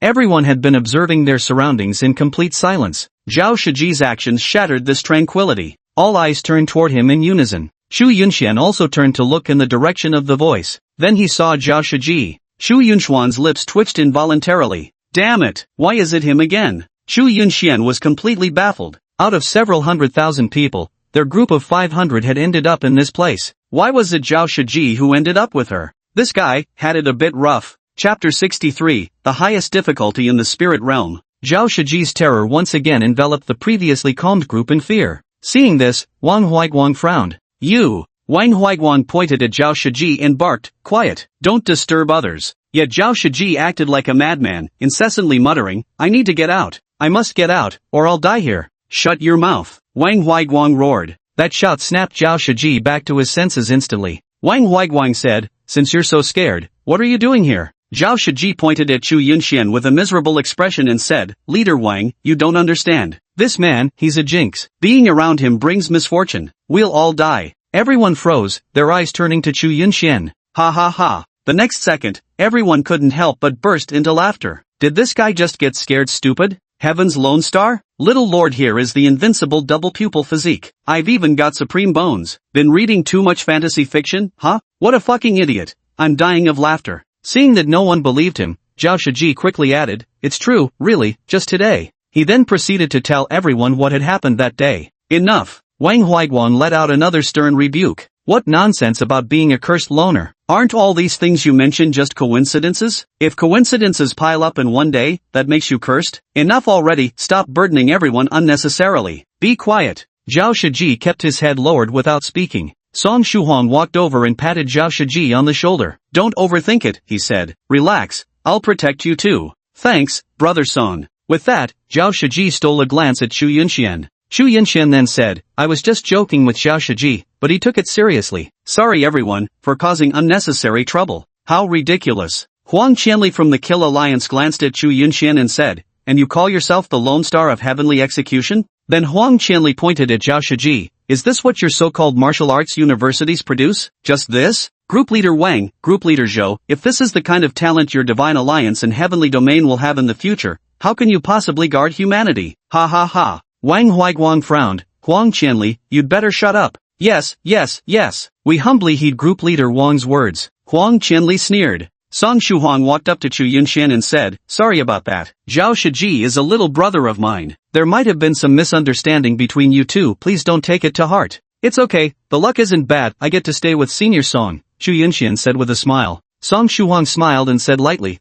Everyone had been observing their surroundings in complete silence. Zhao Shiji's actions shattered this tranquility. All eyes turned toward him in unison. Xu Yunxian also turned to look in the direction of the voice. Then he saw Zhao Shiji. Xu Yunxuan's lips twitched involuntarily. Damn it, why is it him again? Xu Yunxian was completely baffled. Out of several 100,000 people, their group of 500 had ended up in this place. Why was it Zhao Shiji who ended up with her? This guy had it a bit rough. Chapter 63, the highest difficulty in the spirit realm. Zhao Shiji's terror once again enveloped the previously calmed group in fear. Seeing this, Wang Huaiguang frowned. You! Wang Huaiguang pointed at Zhao Shiji and barked, quiet, don't disturb others. Yet Zhao Shiji acted like a madman, incessantly muttering, I need to get out. I must get out, or I'll die here. Shut your mouth, Wang Huaiguang roared. That shout snapped Zhao Shiji back to his senses instantly. Wang Huaiguang said, since you're so scared, what are you doing here? Zhao Shiji pointed at Xu Yunxian with a miserable expression and said, Leader Wang, you don't understand. This man, he's a jinx. Being around him brings misfortune. We'll all die. Everyone froze, their eyes turning to Xu Yunxian. Ha ha ha. The next second, everyone couldn't help but burst into laughter. Did this guy just get scared stupid? Heaven's Lone Star? Little Lord here is the invincible double pupil physique. I've even got supreme bones. Been reading too much fantasy fiction, huh? What a fucking idiot. I'm dying of laughter. Seeing that no one believed him, Zhao Shiji quickly added, it's true, really, just today. He then proceeded to tell everyone what had happened that day. Enough. Wang Huaiguang let out another stern rebuke. What nonsense about being a cursed loner. Aren't all these things you mentioned just coincidences? If coincidences pile up in one day, that makes you cursed? Enough already, stop burdening everyone unnecessarily. Be quiet. Zhao Shiji kept his head lowered without speaking. Song Shuhuang walked over and patted Zhao Shiji on the shoulder. Don't overthink it, he said. Relax, I'll protect you too. Thanks, brother Song. With that, Zhao Shiji stole a glance at Xu Yunxian. Xu Yunxian then said, I was just joking with Zhao Shiji, but he took it seriously. Sorry everyone, for causing unnecessary trouble. How ridiculous. Huang Qianli from the Kill Alliance glanced at Xu Yunxian and said, and you call yourself the Lone Star of Heavenly Execution? Then Huang Qianli pointed at Zhao Shiji, is this what your so-called martial arts universities produce? Just this? Group Leader Wang, Group Leader Zhou, if this is the kind of talent your Divine Alliance and Heavenly Domain will have in the future, how can you possibly guard humanity? Ha ha ha. Wang Huaiguang frowned. Huang Qianli, you'd better shut up. Yes, yes, yes. We humbly heed Group Leader Wang's words. Huang Qianli sneered. Song Shuhuang walked up to Xu Yunxian and said, sorry about that. Zhao Shiji is a little brother of mine. There might have been some misunderstanding between you two, please don't take it to heart. It's okay, the luck isn't bad, I get to stay with Senior Song, Xu Yunxian said with a smile. Song Shuhuang smiled and said lightly,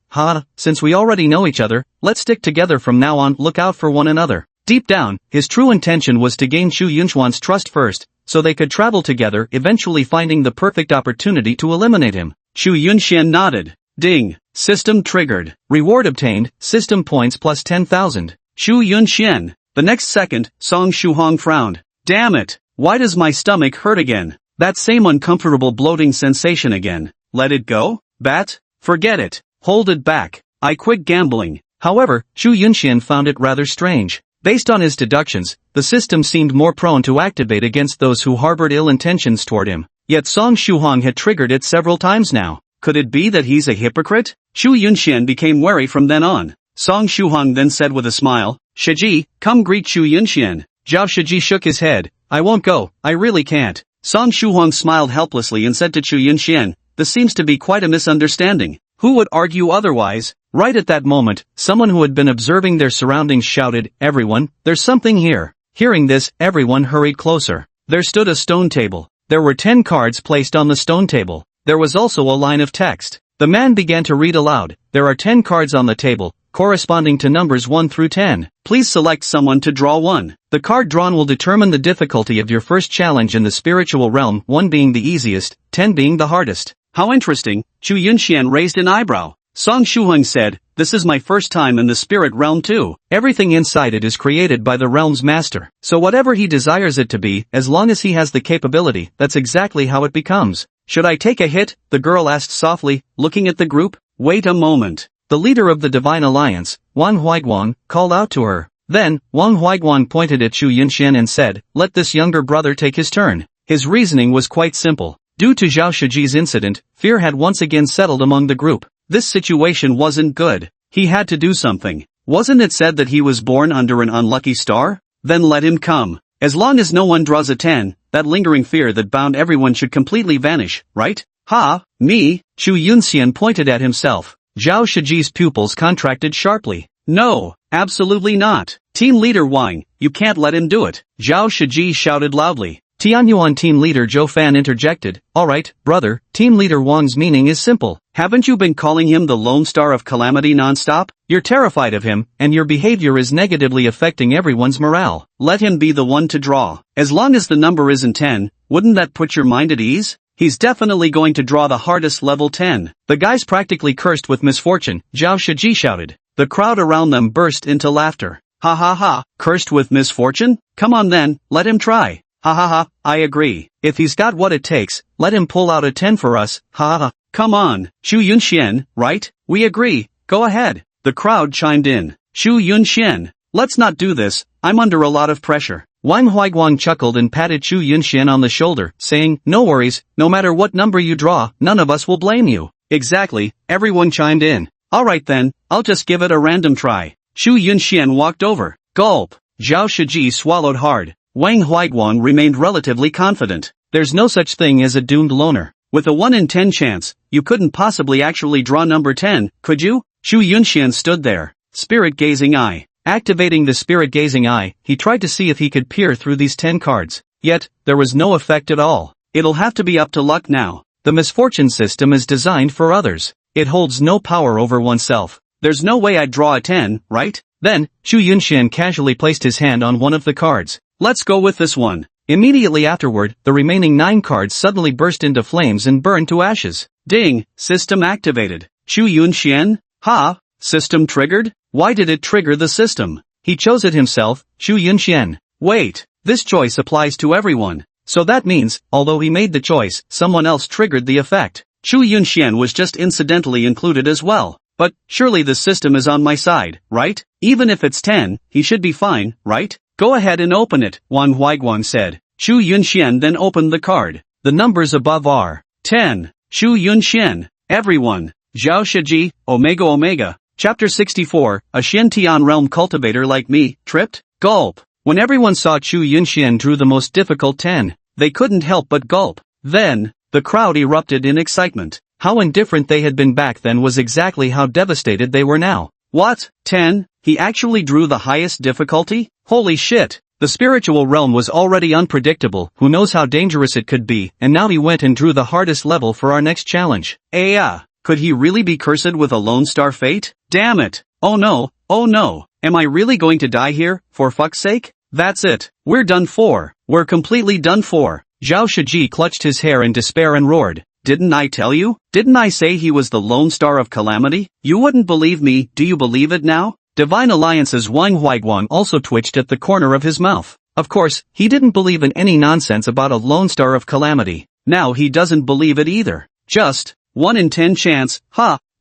since we already know each other, let's stick together from now on, look out for one another. Deep down, his true intention was to gain Xu Yunxuan's trust first, so they could travel together, eventually finding the perfect opportunity to eliminate him. Xu Yunxian nodded. Ding. System triggered. Reward obtained, system points plus 10,000. Xu Yunxian. The next second, Song Shuhuang frowned. Damn it. Why does my stomach hurt again? That same uncomfortable bloating sensation again. Let it go? Bat? Forget it. Hold it back. I quit gambling. However, Xu Yunxian found it rather strange. Based on his deductions, the system seemed more prone to activate against those who harbored ill intentions toward him. Yet Song Shuhuang had triggered it several times now. Could it be that he's a hypocrite? Xu Yunxian became wary from then on. Song Shuhuang then said with a smile, Shiji, come greet Xu Yunxian. Zhao Shiji shook his head. I won't go, I really can't. Song Shuhuang smiled helplessly and said to Xu Yunxian, this seems to be quite a misunderstanding. Who would argue otherwise? Right at that moment, someone who had been observing their surroundings shouted, everyone, there's something here. Hearing this, everyone hurried closer. There stood a stone table. There were 10 cards placed on the stone table. There was also a line of text. The man began to read aloud. There are 10 cards on the table, corresponding to numbers 1 through 10. Please select someone to draw one. The card drawn will determine the difficulty of your first challenge in the spiritual realm, 1 being the easiest, 10 being the hardest. How interesting. Xu Yunxian raised an eyebrow. Song Shuhuang said, this is my first time in the spirit realm too. Everything inside it is created by the realm's master. So whatever he desires it to be, as long as he has the capability, that's exactly how it becomes. Should I take a hit? The girl asked softly, looking at the group. Wait a moment. The leader of the Divine Alliance, Wang Huaiguang, called out to her. Then, Wang Huaiguang pointed at Xu Yunxian and said, let this younger brother take his turn. His reasoning was quite simple. Due to Zhao Shiji's incident, fear had once again settled among the group. This situation wasn't good. He had to do something. Wasn't it said that he was born under an unlucky star? Then let him come. As long as no one draws a 10, that lingering fear that bound everyone should completely vanish, right? Ha, me? Chu Yunxian pointed at himself. Zhao Shiji's pupils contracted sharply. No, absolutely not. Team leader Wang, you can't let him do it. Zhao Shiji shouted loudly. Tianyuan team leader Zhou Fan interjected. Alright, brother, team leader Wang's meaning is simple. Haven't you been calling him the Lone Star of Calamity non-stop? You're terrified of him, and your behavior is negatively affecting everyone's morale. Let him be the one to draw. As long as the number isn't 10, wouldn't that put your mind at ease? He's definitely going to draw the hardest level 10. The guy's practically cursed with misfortune, Zhao Shiji shouted. The crowd around them burst into laughter. Ha ha ha, cursed with misfortune? Come on then, let him try. Ha ha ha, I agree. If he's got what it takes, let him pull out a 10 for us, ha ha ha. Come on, Chu Yunxian, right? We agree, go ahead. The crowd chimed in. Chu Yunxian, let's not do this, I'm under a lot of pressure. Wang Huiguang chuckled and patted Chu Yunxian on the shoulder, saying, no worries, no matter what number you draw, none of us will blame you. Exactly, everyone chimed in. Alright then, I'll just give it a random try. Chu Yunxian walked over. Gulp. Zhao Shiji swallowed hard. Wang Huiguang remained relatively confident. There's no such thing as a doomed loner. With a 1 in 10 chance, you couldn't possibly actually draw number 10, could you? Chu Yunxian stood there. Spirit gazing eye. Activating the spirit gazing eye, he tried to see if he could peer through these 10 cards. Yet, there was no effect at all. It'll have to be up to luck now. The misfortune system is designed for others. It holds no power over oneself. There's no way I'd draw a 10, right? Then, Chu Yunxian casually placed his hand on one of the cards. Let's go with this one. Immediately afterward, the remaining 9 cards suddenly burst into flames and burned to ashes. Ding, system activated. Chu Yunxian? Ha? System triggered? Why did it trigger the system? He chose it himself, Chu Yunxian. Wait, this choice applies to everyone. So that means, although he made the choice, someone else triggered the effect. Chu Yunxian was just incidentally included as well. But, surely the system is on my side, right? Even if it's 10, he should be fine, right? Go ahead and open it, Wang Huiguang said. Chu Yunxian then opened the card. The numbers above are 10. Chu Yunxian. Everyone. Zhao Shiji, Omega Omega. Chapter 64, a Shintian realm cultivator like me, tripped? Gulp. When everyone saw Chu Yunxian drew the most difficult 10, they couldn't help but gulp. Then, the crowd erupted in excitement. How indifferent they had been back then was exactly how devastated they were now. What? 10? He actually drew the highest difficulty? Holy shit! The spiritual realm was already unpredictable, who knows how dangerous it could be, and now he went and drew the hardest level for our next challenge. Could he really be cursed with a Lone Star fate? Damn it! Oh no, am I really going to die here, for fuck's sake? That's it, we're done for. We're completely done for. Zhao Shiji clutched his hair in despair and roared. Didn't I tell you? Didn't I say he was the Lone Star of Calamity? You wouldn't believe me, do you believe it now? Divine Alliance's Wang Huiguang also twitched at the corner of his mouth. Of course, he didn't believe in any nonsense about a Lone Star of Calamity. Now he doesn't believe it either. Just 1 in 10 chance,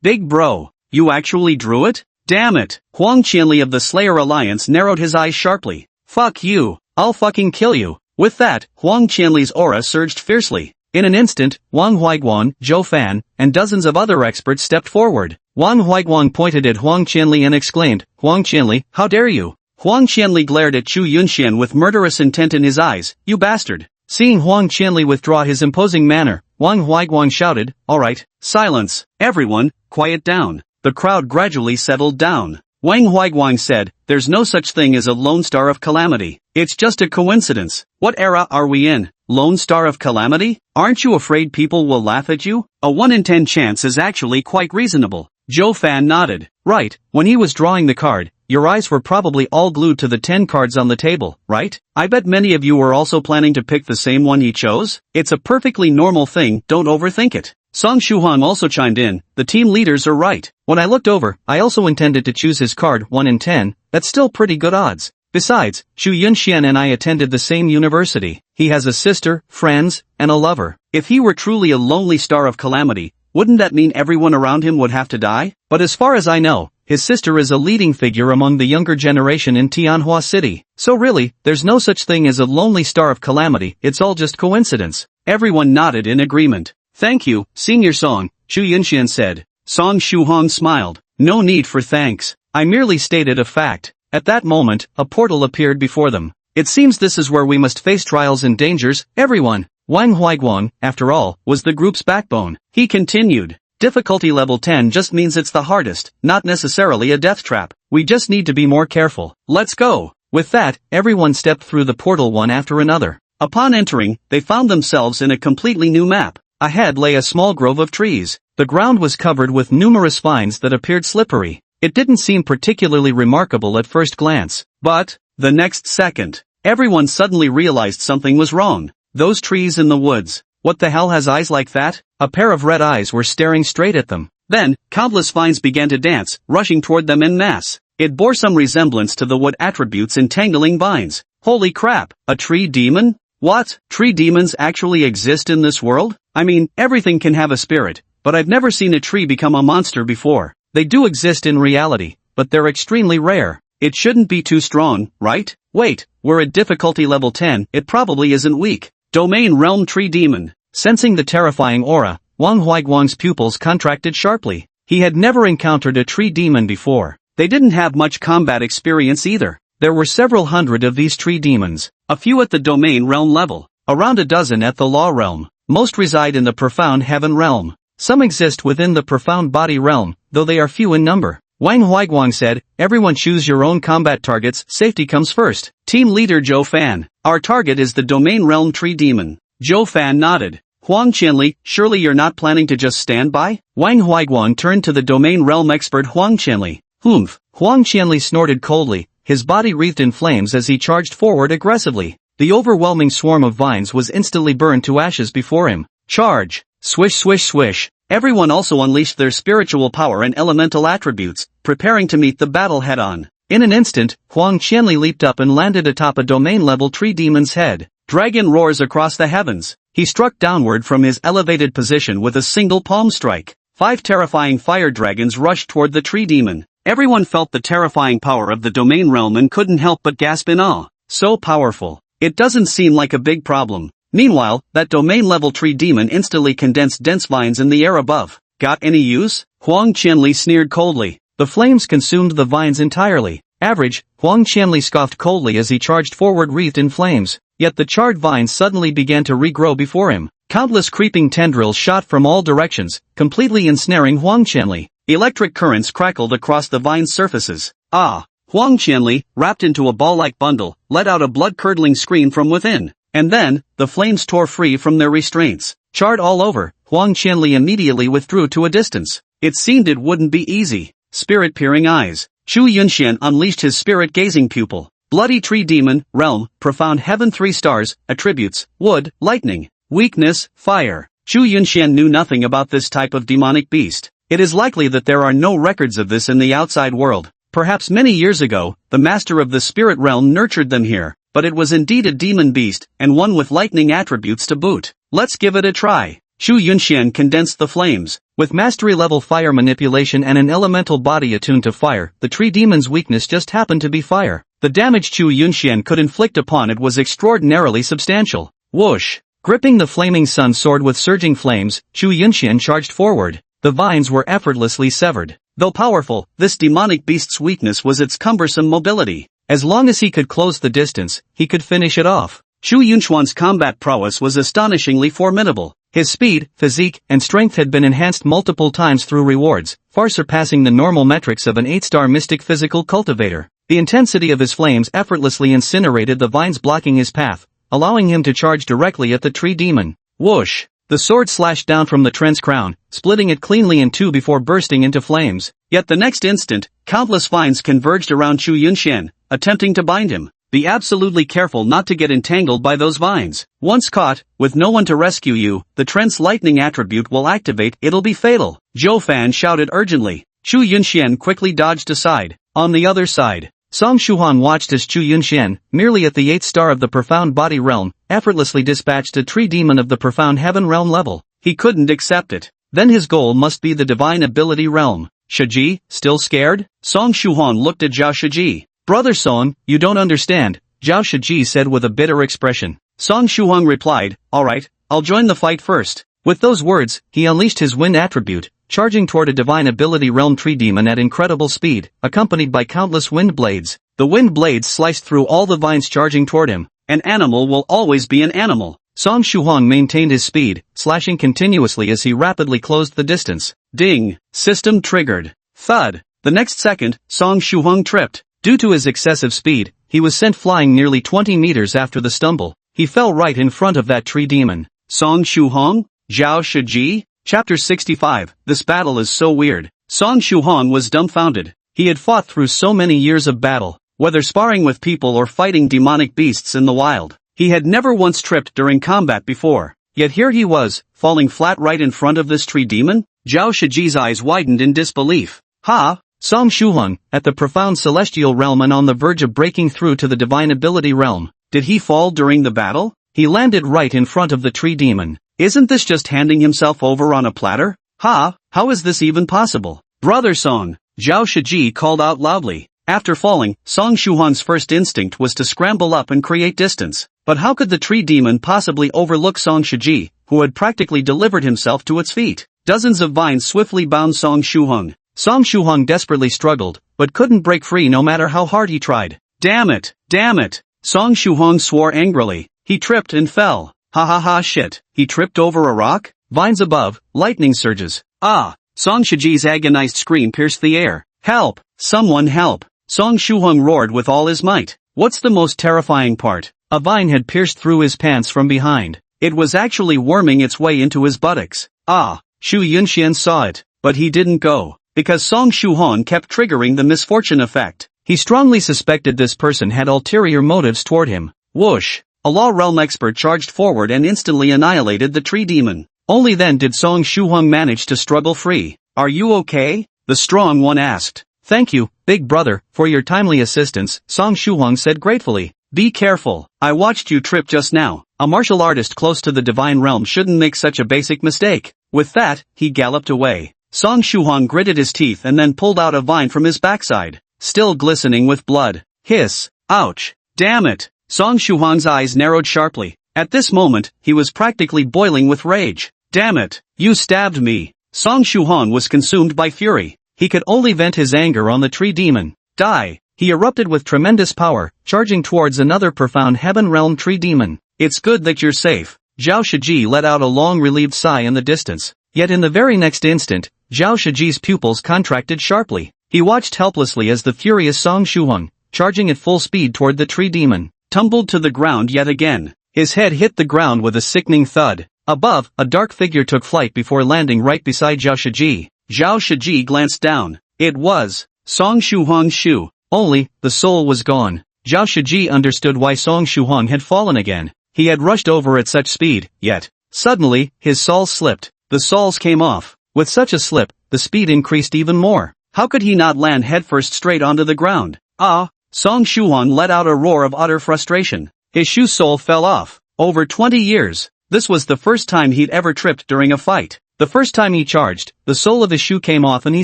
big bro. You actually drew it? Damn it. Huang Qianli of the Slayer Alliance narrowed his eyes sharply. Fuck you, I'll fucking kill you. With that, Huang Qianli's aura surged fiercely. In an instant, Wang Huiguang, Zhou Fan, and dozens of other experts stepped forward. Wang Huiguang pointed at Huang Qianli and exclaimed, Huang Qianli, how dare you? Huang Qianli glared at Chu Yunxian with murderous intent in his eyes. You bastard. Seeing Huang Qianli withdraw his imposing manner, Wang Huiguang shouted, alright, silence. Everyone, quiet down. The crowd gradually settled down. Wang Huiguang said, there's no such thing as a Lone Star of Calamity. It's just a coincidence. What era are we in? Lone Star of Calamity? Aren't you afraid people will laugh at you? A 1 in 10 chance is actually quite reasonable. Zhou Fan nodded. Right, when he was drawing the card, your eyes were probably all glued to the 10 cards on the table, right? I bet many of you were also planning to pick the same one he chose. It's a perfectly normal thing, don't overthink it. Song Shuhang also chimed in, the team leaders are right. When I looked over, I also intended to choose his card 1 in 10, that's still pretty good odds. Besides, Chu Yunxian and I attended the same university. He has a sister, friends, and a lover. If he were truly a lonely star of calamity, wouldn't that mean everyone around him would have to die? But as far as I know, his sister is a leading figure among the younger generation in Tianhua City. So really, there's no such thing as a lonely star of calamity, it's all just coincidence. Everyone nodded in agreement. Thank you, Senior Song, Chu Yunxian said. Song Shuhong smiled. No need for thanks. I merely stated a fact. At that moment, a portal appeared before them. It seems this is where we must face trials and dangers, everyone. Wang Huaiguang, after all, was the group's backbone. He continued. Difficulty level 10 just means it's the hardest, not necessarily a death trap. We just need to be more careful. Let's go. With that, everyone stepped through the portal one after another. Upon entering, they found themselves in a completely new map. Ahead lay a small grove of trees. The ground was covered with numerous vines that appeared slippery. It didn't seem particularly remarkable at first glance. But, the next second, everyone suddenly realized something was wrong. Those trees in the woods. What the hell has eyes like that? A pair of red eyes were staring straight at them. Then, countless vines began to dance, rushing toward them en masse. It bore some resemblance to the wood attributes entangling vines. Holy crap, a tree demon? What? Tree demons actually exist in this world? I mean, everything can have a spirit, but I've never seen a tree become a monster before. They do exist in reality, but they're extremely rare. It shouldn't be too strong, right? Wait, we're at difficulty level 10, it probably isn't weak. Domain Realm Tree Demon. Sensing the terrifying aura, Wang Huaiguang's pupils contracted sharply. He had never encountered a tree demon before. They didn't have much combat experience either. There were several hundred of these tree demons, a few at the Domain Realm level, around a dozen at the Law Realm. Most reside in the Profound Heaven Realm. Some exist within the Profound Body Realm, though they are few in number. Wang Huaiguang said, everyone choose your own combat targets, safety comes first. Team leader Zhou Fan. Our target is the Domain Realm Tree Demon. Zhou Fan nodded. Huang Qianli, surely you're not planning to just stand by? Wang Huaiguang turned to the Domain Realm expert Huang Qianli. Humph. Huang Qianli snorted coldly, his body wreathed in flames as he charged forward aggressively. The overwhelming swarm of vines was instantly burned to ashes before him. Charge! Swish swish swish. Everyone also unleashed their spiritual power and elemental attributes, preparing to meet the battle head-on. In an instant, Huang Qianli leaped up and landed atop a domain-level tree demon's head. Dragon roars across the heavens. He struck downward from his elevated position with a single palm strike. 5 terrifying fire dragons rushed toward the tree demon. Everyone felt the terrifying power of the domain realm and couldn't help but gasp in awe. So powerful. It doesn't seem like a big problem. Meanwhile, that domain-level tree demon instantly condensed dense vines in the air above. Got any use? Huang Qianli sneered coldly. The flames consumed the vines entirely. Average, Huang Qianli scoffed coldly as he charged forward wreathed in flames. Yet the charred vines suddenly began to regrow before him. Countless creeping tendrils shot from all directions, completely ensnaring Huang Qianli. Electric currents crackled across the vine's surfaces. Ah! Huang Qianli, wrapped into a ball-like bundle, let out a blood-curdling scream from within. And then, the flames tore free from their restraints. Charred all over, Huang Qianli immediately withdrew to a distance. It seemed it wouldn't be easy. Spirit-peering eyes. Zhu Yunxian unleashed his spirit-gazing pupil. Bloody tree demon, realm, profound heaven 3 stars, attributes, wood, lightning, weakness, fire. Zhu Yunxian knew nothing about this type of demonic beast. It is likely that there are no records of this in the outside world. Perhaps many years ago, the master of the spirit realm nurtured them here. But it was indeed a demon beast, and one with lightning attributes to boot. Let's give it a try. Zhu Yunxian condensed the flames. With mastery-level fire manipulation and an elemental body attuned to fire, the tree demon's weakness just happened to be fire. The damage Zhu Yunxian could inflict upon it was extraordinarily substantial. Whoosh! Gripping the flaming sun sword with surging flames, Zhu Yunxian charged forward. The vines were effortlessly severed. Though powerful, this demonic beast's weakness was its cumbersome mobility. As long as he could close the distance, he could finish it off. Zhu Yunxuan's combat prowess was astonishingly formidable. His speed, physique, and strength had been enhanced multiple times through rewards, far surpassing the normal metrics of an 8-star mystic physical cultivator. The intensity of his flames effortlessly incinerated the vines blocking his path, allowing him to charge directly at the tree demon. Whoosh! The sword slashed down from the trent's crown, splitting it cleanly in 2 before bursting into flames. Yet the next instant, countless vines converged around Zhu Yunxian, attempting to bind him. Be absolutely careful not to get entangled by those vines. Once caught, with no one to rescue you, the trent's lightning attribute will activate, it'll be fatal. Zhou Fan shouted urgently. Zhu Yunxian quickly dodged aside. On the other side, Song Shuhan watched as Zhu Yunxian, merely at the 8th star of the Profound Body Realm, effortlessly dispatched a tree demon of the Profound Heaven Realm level. He couldn't accept it. Then his goal must be the Divine Ability Realm. Shiji, still scared? Song Shuhan looked at Zhao Shiji. Brother Song, you don't understand, Zhao Shiji said with a bitter expression. Song Shuhan replied, alright, I'll join the fight first. With those words, he unleashed his wind attribute, charging toward a divine ability realm tree demon at incredible speed, accompanied by countless wind blades. The wind blades sliced through all the vines charging toward him. An animal will always be an animal. Song Shuhong maintained his speed, slashing continuously as he rapidly closed the distance. Ding! System triggered. Thud! The next second, Song Shuhong tripped. Due to his excessive speed, he was sent flying nearly 20 meters after the stumble. He fell right in front of that tree demon. Song Shuhong? Zhao Shiji? Chapter 65. This battle is so weird. Song Shuhong was dumbfounded. He had fought through so many years of battle, whether sparring with people or fighting demonic beasts in the wild. He had never once tripped during combat before. Yet here he was, falling flat right in front of this tree demon? Zhao Shiji's eyes widened in disbelief. Ha! Song Shuhong, at the profound celestial realm and on the verge of breaking through to the divine ability realm. Did he fall during the battle? He landed right in front of the tree demon. Isn't this just handing himself over on a platter? Ha! How is this even possible? Brother Song! Zhao Shiji called out loudly. After falling, Song Shuhong's first instinct was to scramble up and create distance. But how could the tree demon possibly overlook Song Shiji, who had practically delivered himself to its feet? Dozens of vines swiftly bound Song Shuhong. Song Shuhong desperately struggled, but couldn't break free no matter how hard he tried. Damn it! Damn it! Song Shuhong swore angrily. He tripped and fell. Ha ha ha shit. He tripped over a rock? Vines above, lightning surges. Ah! Song Shiji's agonized scream pierced the air. Help! Someone help! Song Shuhong roared with all his might. What's the most terrifying part? A vine had pierced through his pants from behind. It was actually worming its way into his buttocks. Ah! Xu Yunxian saw it, but he didn't go, because Song Shuhong kept triggering the misfortune effect. He strongly suspected this person had ulterior motives toward him. Whoosh! A law realm expert charged forward and instantly annihilated the tree demon. Only then did Song Shuhong manage to struggle free. Are you okay? The strong one asked. Thank you, big brother, for your timely assistance, Song Shuhong said gratefully. Be careful. I watched you trip just now. A martial artist close to the divine realm shouldn't make such a basic mistake. With that, he galloped away. Song Shuhong gritted his teeth and then pulled out a vine from his backside, still glistening with blood. Hiss! Ouch! Damn it! Song Shuhong's eyes narrowed sharply. At this moment, he was practically boiling with rage. Damn it! You stabbed me! Song Shuhong was consumed by fury. He could only vent his anger on the tree demon. Die! He erupted with tremendous power, charging towards another profound heaven realm tree demon. It's good that you're safe. Zhao Shiji let out a long relieved sigh in the distance. Yet in the very next instant, Zhao Shiji's pupils contracted sharply. He watched helplessly as the furious Song Shuhong, charging at full speed toward the tree demon, tumbled to the ground yet again. His head hit the ground with a sickening thud. Above, a dark figure took flight before landing right beside Zhao Shiji. Zhao Shiji glanced down. It was Song Shuhong's shoe. Only, the soul was gone. Zhao Shiji understood why Song Shuhong had fallen again. He had rushed over at such speed, yet, suddenly, his soles slipped. The soles came off. With such a slip, the speed increased even more. How could he not land headfirst straight onto the ground? Ah! Song Shuhong let out a roar of utter frustration. His shoe sole fell off. Over 20 years. This was the first time he'd ever tripped during a fight. The first time he charged, the sole of his shoe came off and he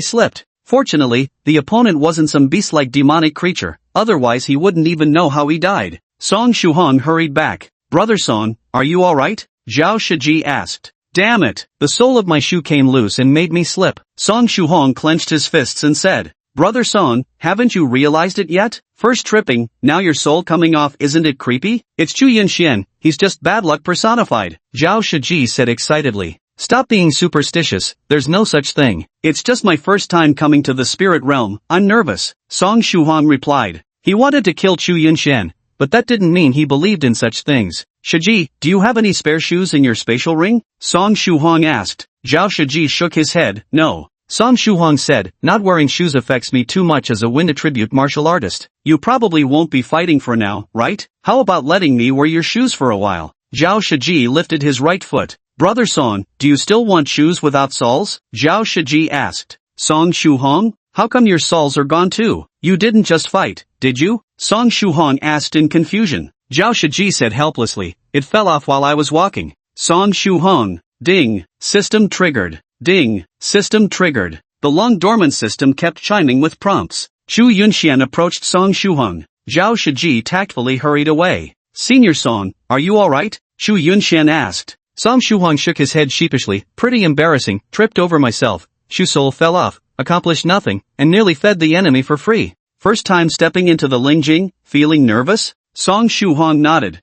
slipped. Fortunately, the opponent wasn't some beast-like demonic creature, otherwise he wouldn't even know how he died. Song Shuhong hurried back. Brother Song, are you alright? Zhao Shiji asked. Damn it! The sole of my shoe came loose and made me slip. Song Shuhong clenched his fists and said, Brother Song, haven't you realized it yet? First tripping, now your sole coming off, isn't it creepy? It's Chu Yunxian, he's just bad luck personified. Zhao Shiji said excitedly. Stop being superstitious, there's no such thing. It's just my first time coming to the spirit realm, I'm nervous. Song Shuhong replied. He wanted to kill Chu Yunxian, but that didn't mean he believed in such things. Shiji, do you have any spare shoes in your spatial ring? Song Shuhong asked. Zhao Shiji shook his head, no. Song Shuhong said, not wearing shoes affects me too much as a wind attribute martial artist. You probably won't be fighting for now, right? How about letting me wear your shoes for a while? Zhao Shiji lifted his right foot. Brother Song, do you still want shoes without soles? Zhao Shiji asked. Song Shuhong, how come your soles are gone too? You didn't just fight, did you? Song Shuhong asked in confusion. Zhao Shiji said helplessly, it fell off while I was walking. Song Shuhong, ding, system triggered, ding, system triggered. The long dormant system kept chiming with prompts. Chu Yunxian approached Song Shuhong. Zhao Shiji tactfully hurried away. Senior Song, are you alright? Chu Yunxian asked. Song Shuhong shook his head sheepishly, pretty embarrassing, tripped over myself, Shu Soul fell off, accomplished nothing, and nearly fed the enemy for free. First time stepping into the Lingjing, feeling nervous? Song Shuhong nodded.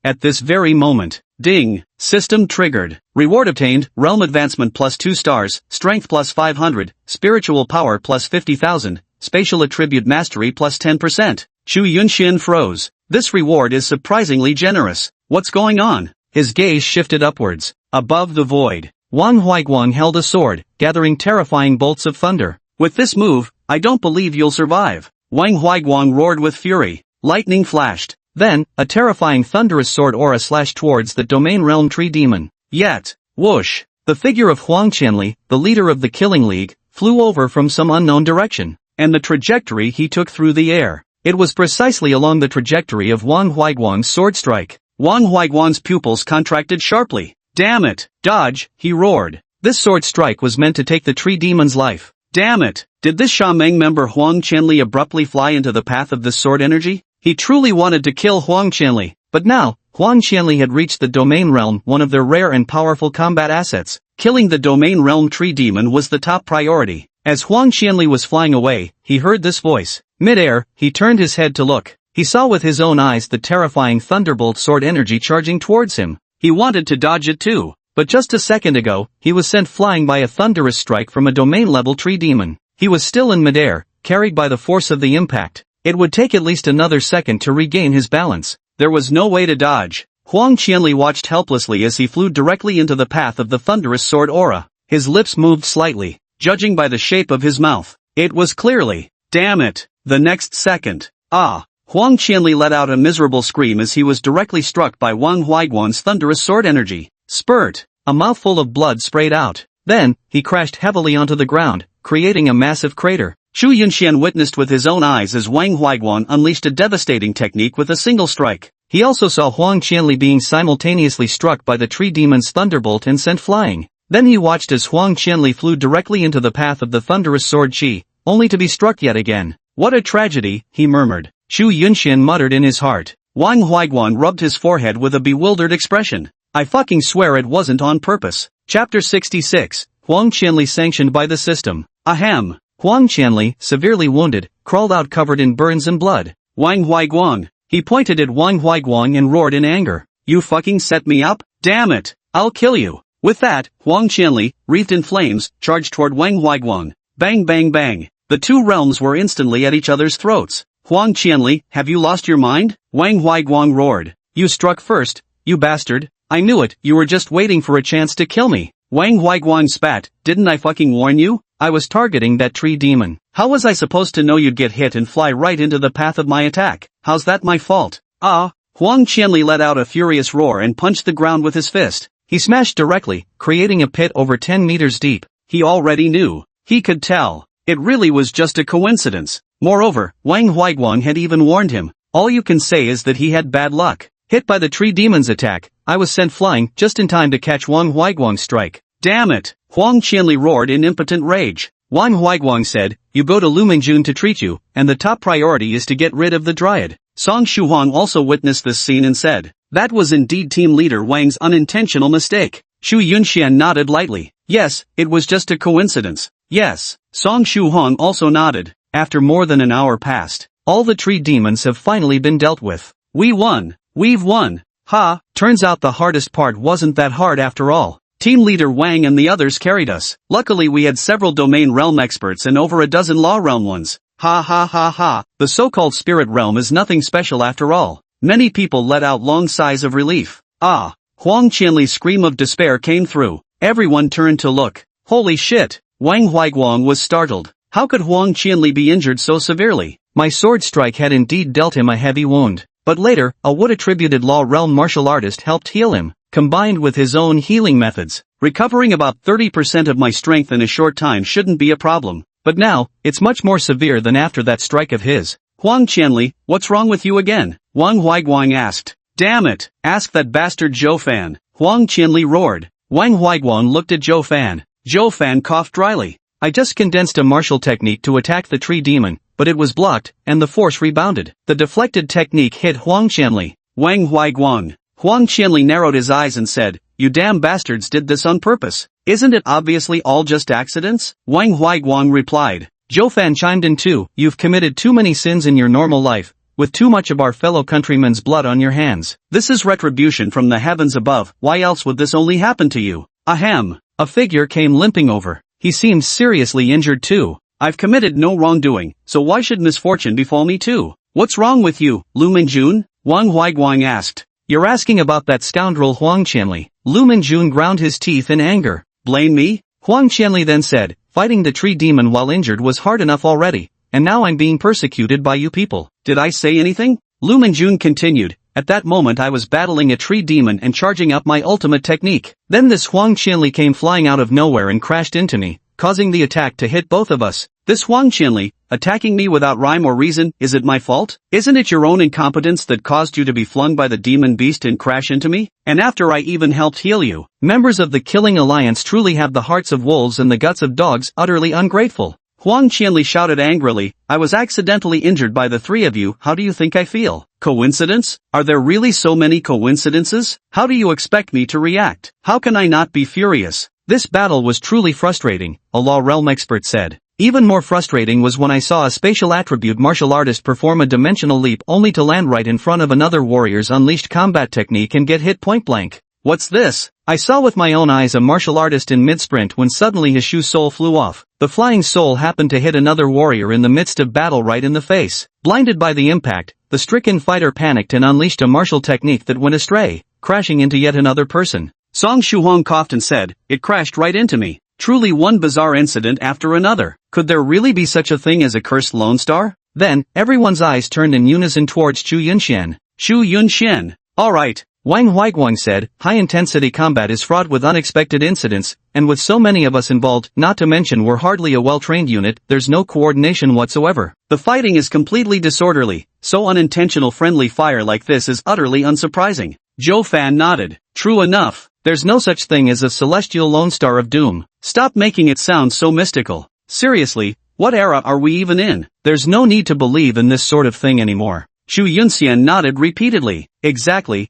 At this very moment. Ding. System triggered. Reward obtained, realm advancement plus 2 stars, strength plus 500, spiritual power plus 50,000, spatial attribute mastery plus 10%. Chu Yunxian froze. This reward is surprisingly generous. What's going on? His gaze shifted upwards. Above the void. Wang Huaiguang held a sword, gathering terrifying bolts of thunder. With this move, I don't believe you'll survive. Wang Huaiguang roared with fury. Lightning flashed. Then, a terrifying thunderous sword aura slashed towards the domain realm tree demon. Yet, whoosh, the figure of Huang Qianli, the leader of the Killing League, flew over from some unknown direction, and the trajectory he took through the air. It was precisely along the trajectory of Wang Huaiguang's sword strike. Wang Huaiguang's pupils contracted sharply. Damn it, dodge, he roared. This sword strike was meant to take the tree demon's life. Damn it, did this Shameng member Huang Qianli abruptly fly into the path of this sword energy? He truly wanted to kill Huang Qianli, but now, Huang Qianli had reached the domain realm, one of their rare and powerful combat assets. Killing the domain realm tree demon was the top priority. As Huang Qianli was flying away, he heard this voice. Mid-air, he turned his head to look. He saw with his own eyes the terrifying thunderbolt sword energy charging towards him. He wanted to dodge it too, but just a second ago, he was sent flying by a thunderous strike from a domain-level tree demon. He was still in mid-air, carried by the force of the impact. It would take at least another second to regain his balance. There was no way to dodge. Huang Qianli watched helplessly as he flew directly into the path of the thunderous sword aura. His lips moved slightly, judging by the shape of his mouth. It was clearly, damn it, the next second. Ah! Huang Qianli let out a miserable scream as he was directly struck by Wang Huaiguang's thunderous sword energy. Spurt! A mouthful of blood sprayed out. Then, he crashed heavily onto the ground, creating a massive crater. Chu Yunxian witnessed with his own eyes as Wang Huaiguang unleashed a devastating technique with a single strike. He also saw Huang Qianli being simultaneously struck by the tree demon's thunderbolt and sent flying. Then he watched as Huang Qianli flew directly into the path of the thunderous sword Qi, only to be struck yet again. What a tragedy, he murmured. Chu Yunxian muttered in his heart. Wang Huaiguang rubbed his forehead with a bewildered expression. I fucking swear it wasn't on purpose. Chapter 66. Huang Qianli sanctioned by the system. Ahem. Huang Qianli, severely wounded, crawled out covered in burns and blood. Wang Huaiguang. He pointed at Wang Huaiguang and roared in anger. You fucking set me up? Damn it! I'll kill you! With that, Huang Qianli, wreathed in flames, charged toward Wang Huaiguang. Bang bang bang. The two realms were instantly at each other's throats. Huang Qianli, have you lost your mind? Wang Huaiguang roared. You struck first, you bastard. I knew it, you were just waiting for a chance to kill me. Wang Huaiguang spat. Didn't I fucking warn you? I was targeting that tree demon. How was I supposed to know you'd get hit and fly right into the path of my attack? How's that my fault? Ah! Huang Qianli let out a furious roar and punched the ground with his fist. He smashed directly, creating a pit over 10 meters deep. He already knew. He could tell. It really was just a coincidence. Moreover, Wang Huaiguang had even warned him. All you can say is that he had bad luck. Hit by the tree demon's attack, I was sent flying just in time to catch Wang Huaiguang's strike. Damn it! Huang Qianli roared in impotent rage. Wang Huaiguang said, you go to Lumingjun to treat you, and the top priority is to get rid of the dryad. Song Shuhuang also witnessed this scene and said, that was indeed team leader Wang's unintentional mistake. Chu Yunxian nodded lightly. Yes, it was just a coincidence. Yes. Song Shuhuang also nodded. After more than an hour passed, all the tree demons have finally been dealt with. We won. We've won. Ha! Turns out the hardest part wasn't that hard after all. Team leader Wang and the others carried us. Luckily we had several domain realm experts and over a dozen law realm ones. Ha ha ha ha. The so-called spirit realm is nothing special after all. Many people let out long sighs of relief. Ah! Huang Qianli's scream of despair came through. Everyone turned to look. Holy shit! Wang Huaiguang was startled. How could Huang Qianli be injured so severely? My sword strike had indeed dealt him a heavy wound. But later, a wood-attributed law realm martial artist helped heal him. Combined with his own healing methods, recovering about 30% of my strength in a short time shouldn't be a problem. But now, it's much more severe than after that strike of his. Huang Qianli, what's wrong with you again? Wang Huaiguang asked. Damn it, ask that bastard Zhou Fan. Huang Qianli roared. Wang Huaiguang looked at Zhou Fan. Zhou Fan coughed dryly. I just condensed a martial technique to attack the tree demon, but it was blocked, and the force rebounded. The deflected technique hit Huang Qianli. Wang Huaiguang. Huang Qianli narrowed his eyes and said, you damn bastards did this on purpose. Isn't it obviously all just accidents? Wang Huaiguang replied. Zhou Fan chimed in too. You've committed too many sins in your normal life, with too much of our fellow countrymen's blood on your hands. This is retribution from the heavens above. Why else would this only happen to you? Ahem. A figure came limping over. He seemed seriously injured too. I've committed no wrongdoing, so why should misfortune befall me too? What's wrong with you, Lu Minjun? Wang Huaiguang asked. You're asking about that scoundrel Huang Qianli. Lu Minjun ground his teeth in anger. Blame me? Huang Qianli then said, fighting the tree demon while injured was hard enough already, and now I'm being persecuted by you people. Did I say anything? Lu Minjun continued. At that moment I was battling a tree demon and charging up my ultimate technique. Then this Huang Qianli came flying out of nowhere and crashed into me, causing the attack to hit both of us. This Huang Qianli, attacking me without rhyme or reason, is it my fault? Isn't it your own incompetence that caused you to be flung by the demon beast and crash into me? And after I even helped heal you. Members of the Killing Alliance truly have the hearts of wolves and the guts of dogs, utterly ungrateful. Huang Qianli shouted angrily, I was accidentally injured by the three of you, how do you think I feel? Coincidence? Are there really so many coincidences? How do you expect me to react? How can I not be furious? This battle was truly frustrating, a Law Realm expert said. Even more frustrating was when I saw a spatial attribute martial artist perform a dimensional leap only to land right in front of another warrior's unleashed combat technique and get hit point blank. What's this? I saw with my own eyes a martial artist in mid-sprint when suddenly his shoe sole flew off. The flying sole happened to hit another warrior in the midst of battle right in the face. Blinded by the impact, the stricken fighter panicked and unleashed a martial technique that went astray, crashing into yet another person. Song Shuhuang coughed and said, it crashed right into me. Truly one bizarre incident after another. Could there really be such a thing as a cursed Lone Star? Then, everyone's eyes turned in unison towards Chu Yunxian. Chu Yunxian. Alright. Wang Huaiguang said, high-intensity combat is fraught with unexpected incidents, and with so many of us involved, not to mention we're hardly a well-trained unit, there's no coordination whatsoever. The fighting is completely disorderly, so unintentional friendly fire like this is utterly unsurprising. Zhou Fan nodded. True enough. There's no such thing as a celestial Lone Star of Doom. Stop making it sound so mystical. Seriously, what era are we even in? There's no need to believe in this sort of thing anymore. Chu Yunxian nodded repeatedly. Exactly.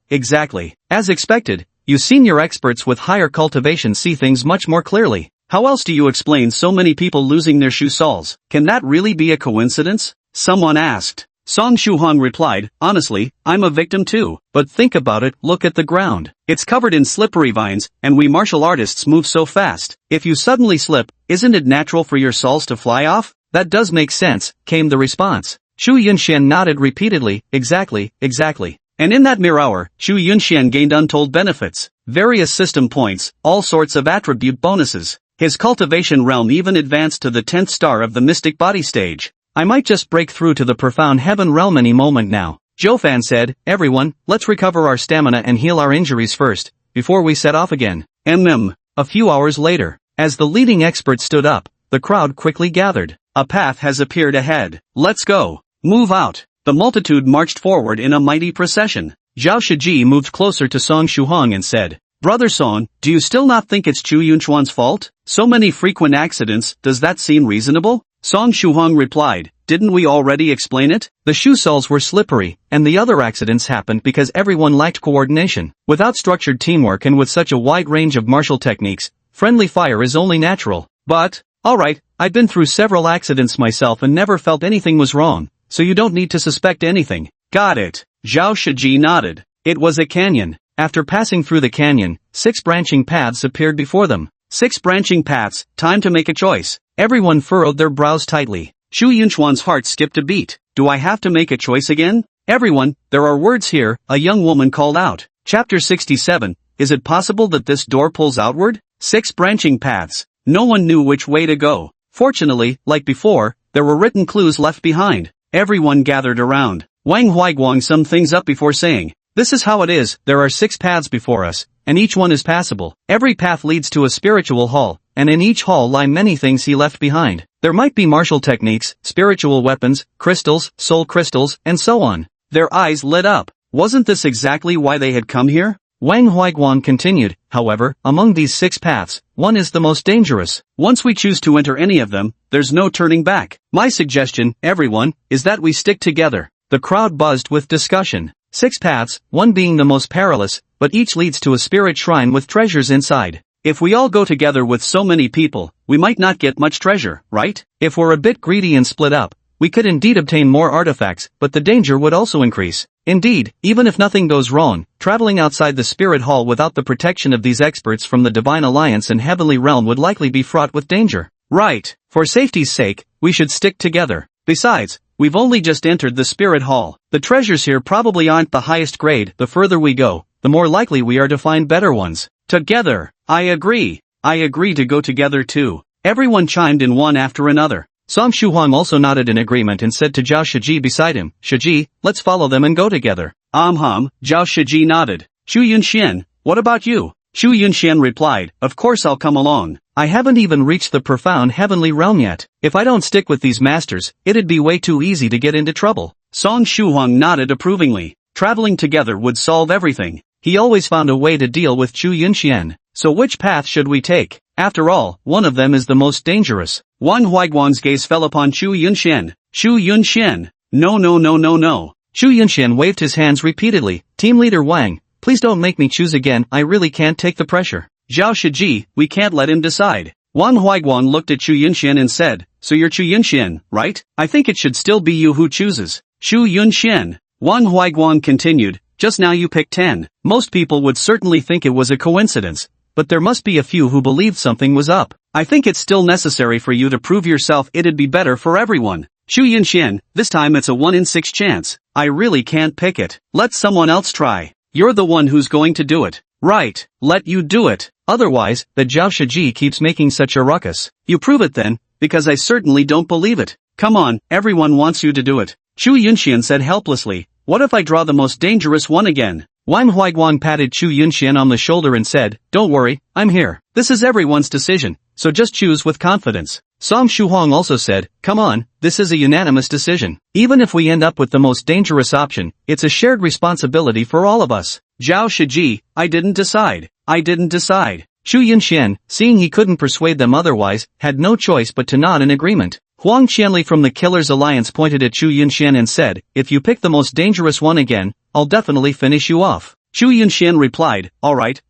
As expected, you senior experts with higher cultivation see things much more clearly. How else do you explain so many people losing their shoe soles? Can that really be a coincidence? Someone asked. Song Shuhuang replied, honestly, I'm a victim too. But think about it, look at the ground. It's covered in slippery vines, and we martial artists move so fast. If you suddenly slip, isn't it natural for your soles to fly off? That does make sense, came the response. Chu Yunxian nodded repeatedly, exactly. And in that mere hour, Chu Yunxian gained untold benefits, various system points, all sorts of attribute bonuses. His cultivation realm even advanced to the 10th star of the mystic body stage. I might just break through to the profound heaven realm any moment now. Zhou Fan said, everyone, let's recover our stamina and heal our injuries first, before we set off again. A few hours later, as the leading expert stood up, the crowd quickly gathered. A path has appeared ahead. Let's go. Move out. The multitude marched forward in a mighty procession. Zhao Shiji moved closer to Song Shuhuang and said, Brother Song, do you still not think it's Chu Yunchuan's fault? So many frequent accidents, does that seem reasonable? Song Shuhuang replied, didn't we already explain it? The shoe soles were slippery, and the other accidents happened because everyone lacked coordination. Without structured teamwork and with such a wide range of martial techniques, friendly fire is only natural. But, alright, I've been through several accidents myself and never felt anything was wrong, so you don't need to suspect anything. Got it. Zhao Shiji nodded. It was a canyon. After passing through the canyon, 6 branching paths appeared before them. 6 branching paths, time to make a choice. Everyone furrowed their brows tightly. Chu Yunchuan's heart skipped a beat. Do I have to make a choice again? Everyone, there are words here, a young woman called out. Chapter 67, is it possible that this door pulls outward? 6 branching paths. No one knew which way to go. Fortunately, like before, there were written clues left behind. Everyone gathered around. Wang Huaiguang summed things up before saying, this is how it is, there are 6 paths before us, and each one is passable. Every path leads to a spiritual hall, and in each hall lie many things he left behind. There might be martial techniques, spiritual weapons, crystals, soul crystals, and so on. Their eyes lit up. Wasn't this exactly why they had come here? Wang Huaiguang continued, however, among these 6 paths, one is the most dangerous. Once we choose to enter any of them, there's no turning back. My suggestion, everyone, is that we stick together. The crowd buzzed with discussion. 6 paths, one being the most perilous, but each leads to a spirit shrine with treasures inside. If we all go together with so many people, we might not get much treasure, right? If we're a bit greedy and split up, we could indeed obtain more artifacts, but the danger would also increase. Indeed, even if nothing goes wrong, traveling outside the spirit hall without the protection of these experts from the Divine Alliance and Heavenly Realm would likely be fraught with danger. Right. For safety's sake, we should stick together. Besides, we've only just entered the spirit hall. The treasures here probably aren't the highest grade. The further we go, the more likely we are to find better ones. Together. I agree. I agree to go together too. Everyone chimed in one after another. Song Shuhuang also nodded in agreement and said to Zhao Shiji beside him, Shiji, let's follow them and go together. Zhao Shiji nodded. Shu Yunxian, what about you? Shu Yunxian replied, of course I'll come along. I haven't even reached the profound heavenly realm yet. If I don't stick with these masters, it'd be way too easy to get into trouble. Song Shuhuang nodded approvingly. Traveling together would solve everything. He always found a way to deal with Chu Yunxian. So which path should we take? After all, one of them is the most dangerous. Wang Huaiguang's gaze fell upon Chu Yunxian. Chu Yunxian. No. Chu Yunxian waved his hands repeatedly. Team leader Wang, please don't make me choose again, I really can't take the pressure. Zhao Shiji, we can't let him decide. Wang Huaiguang looked at Chu Yunxian and said, so you're Chu Yunxian, right? I think it should still be you who chooses. Chu Yunxian. Wang Huaiguang continued, just now you picked 10. Most people would certainly think it was a coincidence, but there must be a few who believed something was up. I think it's still necessary for you to prove yourself. It'd be better for everyone. Chu Yunxian, this time it's a 1 in 6 chance. I really can't pick it. Let someone else try. You're the one who's going to do it. Right, let you do it. Otherwise, the Zhao Shiji keeps making such a ruckus. You prove it then, because I certainly don't believe it. Come on, everyone wants you to do it. Chu Yunxian said helplessly, what if I draw the most dangerous one again? Wang Huaiguang patted Chu Yunxian on the shoulder and said, don't worry, I'm here. This is everyone's decision, so just choose with confidence. Song Shuhuang also said, come on, this is a unanimous decision. Even if we end up with the most dangerous option, it's a shared responsibility for all of us. Zhao Shiji, I didn't decide. Chu Yunxian, seeing he couldn't persuade them otherwise, had no choice but to nod in agreement. Huang Qianli from the Killers Alliance pointed at Chu Yunxian and said, if you pick the most dangerous one again, I'll definitely finish you off. Chu Yunxian replied, alright,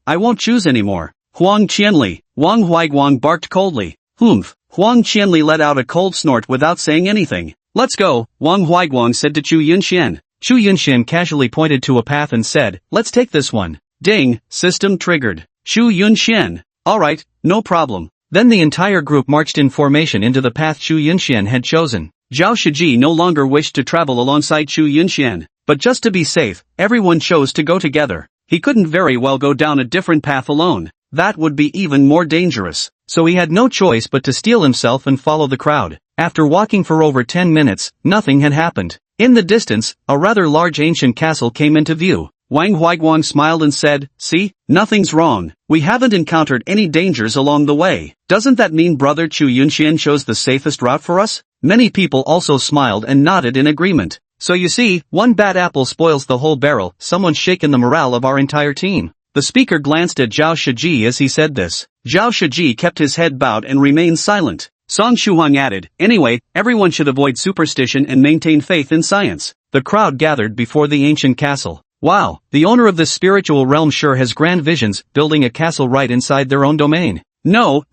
I won't choose anymore. Huang Qianli. Wang Huaiguang barked coldly. Humph. Huang Qianli let out a cold snort without saying anything. Let's go, Wang Huaiguang said to Chu Yunxian. Chu Yunxian casually pointed to a path and said, let's take this one. Ding, system triggered. Chu Yunxian. Alright, no problem. Then the entire group marched in formation into the path Chu Yunxian had chosen. Zhao Shiji no longer wished to travel alongside Chu Yunxian, but just to be safe, everyone chose to go together. He couldn't very well go down a different path alone. That would be even more dangerous. So he had no choice but to steel himself and follow the crowd. After walking for over 10 minutes, nothing had happened. In the distance, a rather large ancient castle came into view. Wang Huaiguang smiled and said, see, nothing's wrong. We haven't encountered any dangers along the way. Doesn't that mean Brother Chu Yunxian chose the safest route for us? Many people also smiled and nodded in agreement. So you see, one bad apple spoils the whole barrel. Someone's shaken the morale of our entire team. The speaker glanced at Zhao Shiji as he said this. Zhao Shiji kept his head bowed and remained silent. Song Shuhuang added, anyway, everyone should avoid superstition and maintain faith in science. The crowd gathered before the ancient castle. Wow, the owner of this spiritual realm sure has grand visions, building a castle right inside their own domain. No,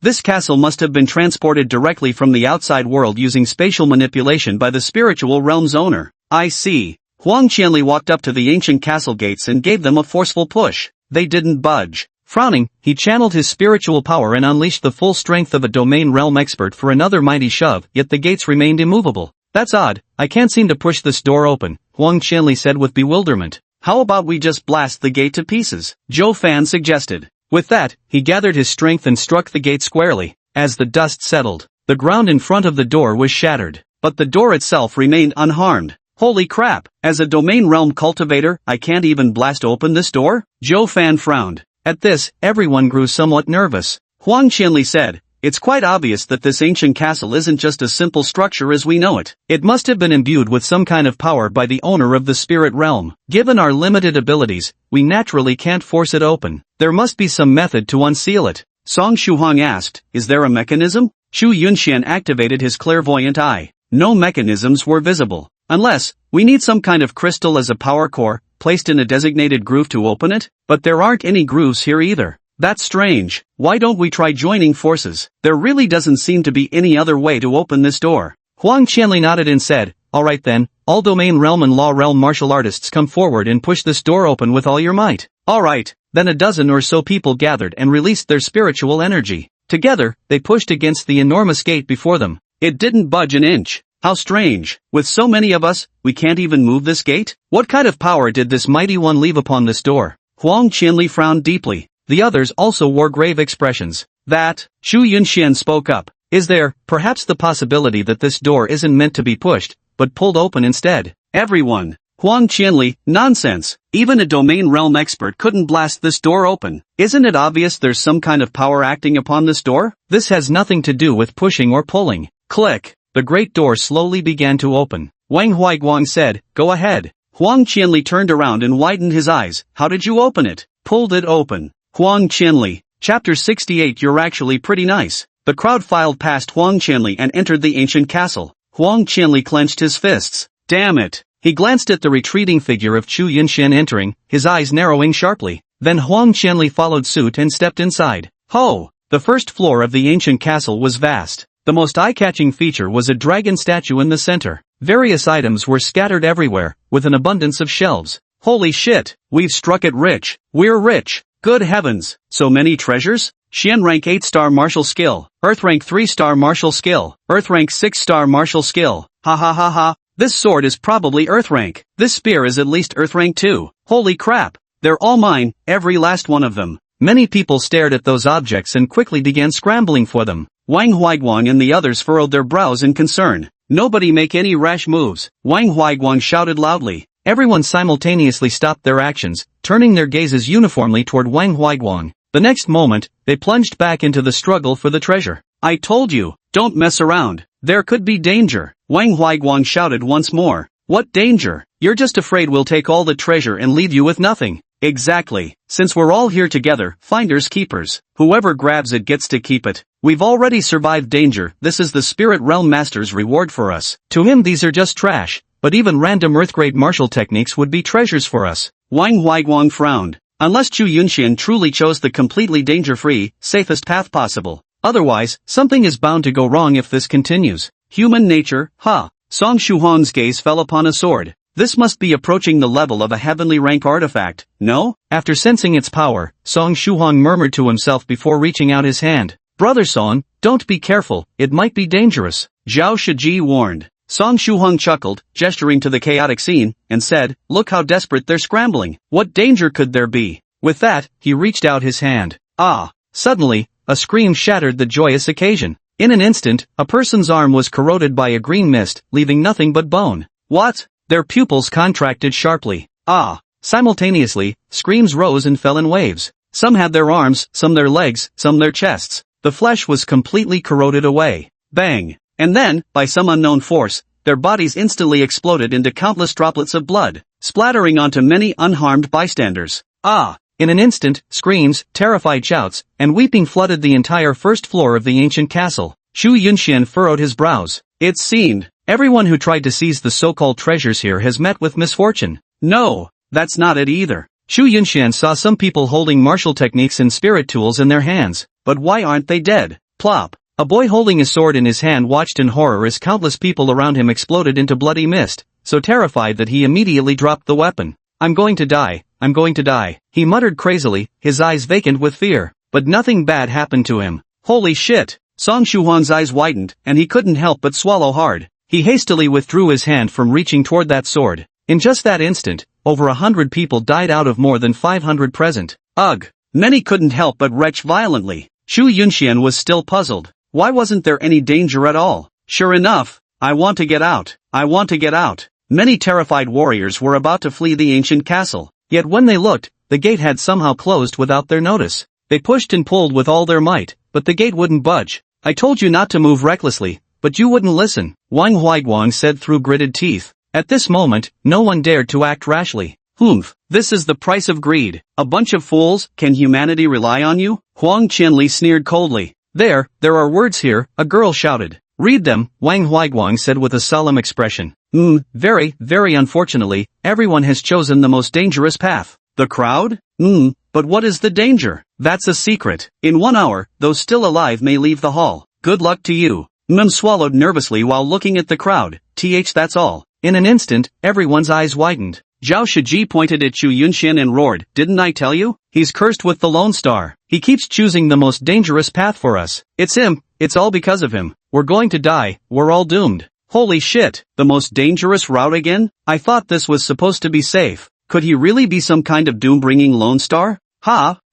this castle must have been transported directly from the outside world using spatial manipulation by the spiritual realm's owner. I see. Huang Qianli walked up to the ancient castle gates and gave them a forceful push. They didn't budge. Frowning, he channeled his spiritual power and unleashed the full strength of a domain realm expert for another mighty shove, yet the gates remained immovable. That's odd, I can't seem to push this door open, Huang Qianli said with bewilderment. How about we just blast the gate to pieces? Zhou Fan suggested. With that, he gathered his strength and struck the gate squarely. As the dust settled, the ground in front of the door was shattered, but the door itself remained unharmed. Holy crap, as a domain realm cultivator, I can't even blast open this door? Zhou Fan frowned. At this, everyone grew somewhat nervous. Huang Qianli said, it's quite obvious that this ancient castle isn't just a simple structure as we know it. It must have been imbued with some kind of power by the owner of the spirit realm. Given our limited abilities, we naturally can't force it open. There must be some method to unseal it. Song Shuhuang asked, is there a mechanism? Chu Yunxian activated his clairvoyant eye. No mechanisms were visible. Unless, we need some kind of crystal as a power core, placed in a designated groove to open it? But there aren't any grooves here either. That's strange. Why don't we try joining forces? There really doesn't seem to be any other way to open this door. Huang Qianli nodded and said, alright then, all domain realm and law realm martial artists come forward and push this door open with all your might. Alright. Then a dozen or so people gathered and released their spiritual energy. Together, they pushed against the enormous gate before them. It didn't budge an inch. How strange. With so many of us, we can't even move this gate? What kind of power did this mighty one leave upon this door? Huang Qianli frowned deeply. The others also wore grave expressions. That, Shu Yunxian spoke up. Is there, perhaps the possibility that this door isn't meant to be pushed, but pulled open instead? Everyone. Huang Qianli, nonsense. Even a domain realm expert couldn't blast this door open. Isn't it obvious there's some kind of power acting upon this door? This has nothing to do with pushing or pulling. Click. The great door slowly began to open. Wang Huaiguang said, go ahead. Huang Qianli turned around and widened his eyes. How did you open it? Pulled it open. Huang Qianli. Chapter 68. You're actually pretty nice. The crowd filed past Huang Qianli and entered the ancient castle. Huang Qianli clenched his fists. Damn it. He glanced at the retreating figure of Chu Yunxian entering, his eyes narrowing sharply. Then Huang Qianli followed suit and stepped inside. Ho! The first floor of the ancient castle was vast. The most eye-catching feature was a dragon statue in the center. Various items were scattered everywhere, with an abundance of shelves. Holy shit! We've struck it rich. We're rich. Good heavens. So many treasures? Xian rank 8-star martial skill. Earth rank 3-star martial skill. Earth rank 6-star martial skill. Ha ha ha ha. This sword is probably Earth rank. This spear is at least Earth rank 2. Holy crap. They're all mine, every last one of them. Many people stared at those objects and quickly began scrambling for them. Wang Huaiguang and the others furrowed their brows in concern. Nobody make any rash moves. Wang Huaiguang shouted loudly. Everyone simultaneously stopped their actions, turning their gazes uniformly toward Wang Huaiguang. The next moment, they plunged back into the struggle for the treasure. I told you, don't mess around. There could be danger. Wang Huaiguang shouted once more. What danger? You're just afraid we'll take all the treasure and leave you with nothing. Exactly. Since we're all here together, finders keepers. Whoever grabs it gets to keep it. We've already survived danger. This is the Spirit Realm Master's reward for us. To him these are just trash, but even random Earthgrade martial techniques would be treasures for us. Wang Huaiguang frowned. Unless Chu Yunxian truly chose the completely danger-free, safest path possible. Otherwise, something is bound to go wrong if this continues. Human nature, huh? Song Shuhuang's gaze fell upon a sword. This must be approaching the level of a heavenly rank artifact, no? After sensing its power, Song Shuhuang murmured to himself before reaching out his hand. Brother Song, don't be careful, it might be dangerous. Zhao Shiji warned. Song Shuhuang chuckled, gesturing to the chaotic scene, and said, look how desperate they're scrambling. What danger could there be? With that, he reached out his hand. Ah! Suddenly, a scream shattered the joyous occasion. In an instant, a person's arm was corroded by a green mist, leaving nothing but bone. What? Their pupils contracted sharply. Ah! Simultaneously, screams rose and fell in waves. Some had their arms, some their legs, some their chests. The flesh was completely corroded away. Bang! And then, by some unknown force, their bodies instantly exploded into countless droplets of blood, splattering onto many unharmed bystanders. Ah! In an instant, screams, terrified shouts, and weeping flooded the entire first floor of the ancient castle. Chu Yunxian furrowed his brows. It seemed, everyone who tried to seize the so-called treasures here has met with misfortune. No, that's not it either. Chu Yunxian saw some people holding martial techniques and spirit tools in their hands. But why aren't they dead? Plop. A boy holding a sword in his hand watched in horror as countless people around him exploded into bloody mist, so terrified that he immediately dropped the weapon. I'm going to die, I'm going to die, he muttered crazily, his eyes vacant with fear. But nothing bad happened to him. Holy shit! Song Shuhuang's eyes widened, and he couldn't help but swallow hard. He hastily withdrew his hand from reaching toward that sword. In just that instant, over 100 people died out of more than 500 present. Ugh! Many couldn't help but retch violently. Chu Yunxian was still puzzled. Why wasn't there any danger at all? Sure enough, I want to get out. I want to get out. Many terrified warriors were about to flee the ancient castle. Yet when they looked, the gate had somehow closed without their notice. They pushed and pulled with all their might, but the gate wouldn't budge. I told you not to move recklessly, but you wouldn't listen, Wang Huaiguang said through gritted teeth. At this moment, no one dared to act rashly. Humph, this is the price of greed. A bunch of fools, can humanity rely on you? Huang Qianli sneered coldly. There are words here, a girl shouted. Read them, Wang Huaiguang said with a solemn expression. Very unfortunately, everyone has chosen the most dangerous path. The crowd? But what is the danger? That's a secret. In 1 hour, those still alive may leave the hall. Good luck to you. Mim swallowed nervously while looking at the crowd. That's all. In an instant, everyone's eyes widened. Zhao Shiji pointed at Chu Yunshan and roared, "Didn't I tell you? He's cursed with the Lone Star. He keeps choosing the most dangerous path for us. It's him. It's all because of him. We're going to die. We're all doomed." Holy shit, the most dangerous route again? I thought this was supposed to be safe. Could he really be some kind of doom-bringing Lone Star?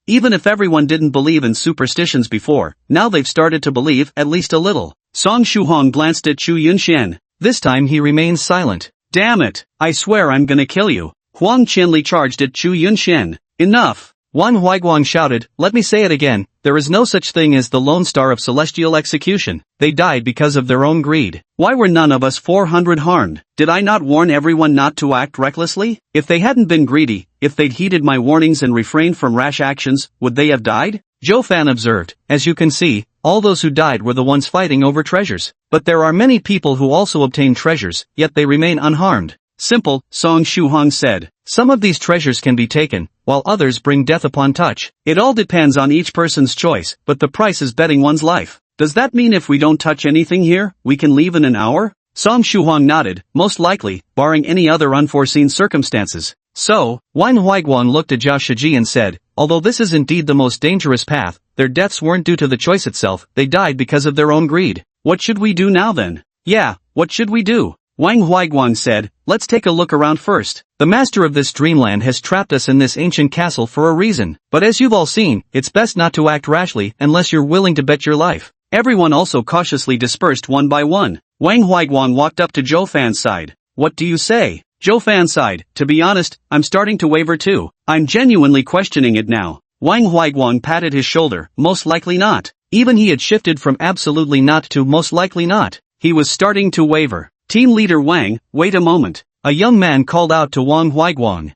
Even if everyone didn't believe in superstitions before, now they've started to believe at least a little. Song Shuhong glanced at Chu Yunshan. This time he remains silent. Damn it, I swear I'm gonna kill you. Huang Qianli charged at Chu Yunshan. Enough. Wan Huaiguang shouted, "Let me say it again, there is no such thing as the Lone Star of Celestial Execution. They died because of their own greed. Why were none of us 400 harmed? Did I not warn everyone not to act recklessly? If they hadn't been greedy, if they'd heeded my warnings and refrained from rash actions, would they have died?" Zhou Fan observed, "As you can see, all those who died were the ones fighting over treasures. But there are many people who also obtain treasures, yet they remain unharmed." Simple, Song Shuhong said. Some of these treasures can be taken, while others bring death upon touch. It all depends on each person's choice, but the price is betting one's life. Does that mean if we don't touch anything here, we can leave in an hour? Song Shuhong nodded, most likely, barring any other unforeseen circumstances. So, Wan Huaiguang looked at Zhao Shiji and said, "Although this is indeed the most dangerous path, their deaths weren't due to the choice itself, they died because of their own greed." What should we do now then? Yeah, what should we do? Wang Huaiguang said, "Let's take a look around first. The master of this dreamland has trapped us in this ancient castle for a reason. But as you've all seen, it's best not to act rashly unless you're willing to bet your life." Everyone also cautiously dispersed one by one. Wang Huaiguang walked up to Zhou Fan's side. "What do you say?" Zhou Fan sighed. "To be honest, I'm starting to waver too. I'm genuinely questioning it now." Wang Huaiguang patted his shoulder. "Most likely not." Even he had shifted from absolutely not to most likely not. He was starting to waver. Team leader Wang, wait a moment. A young man called out to Wang Huaiguang.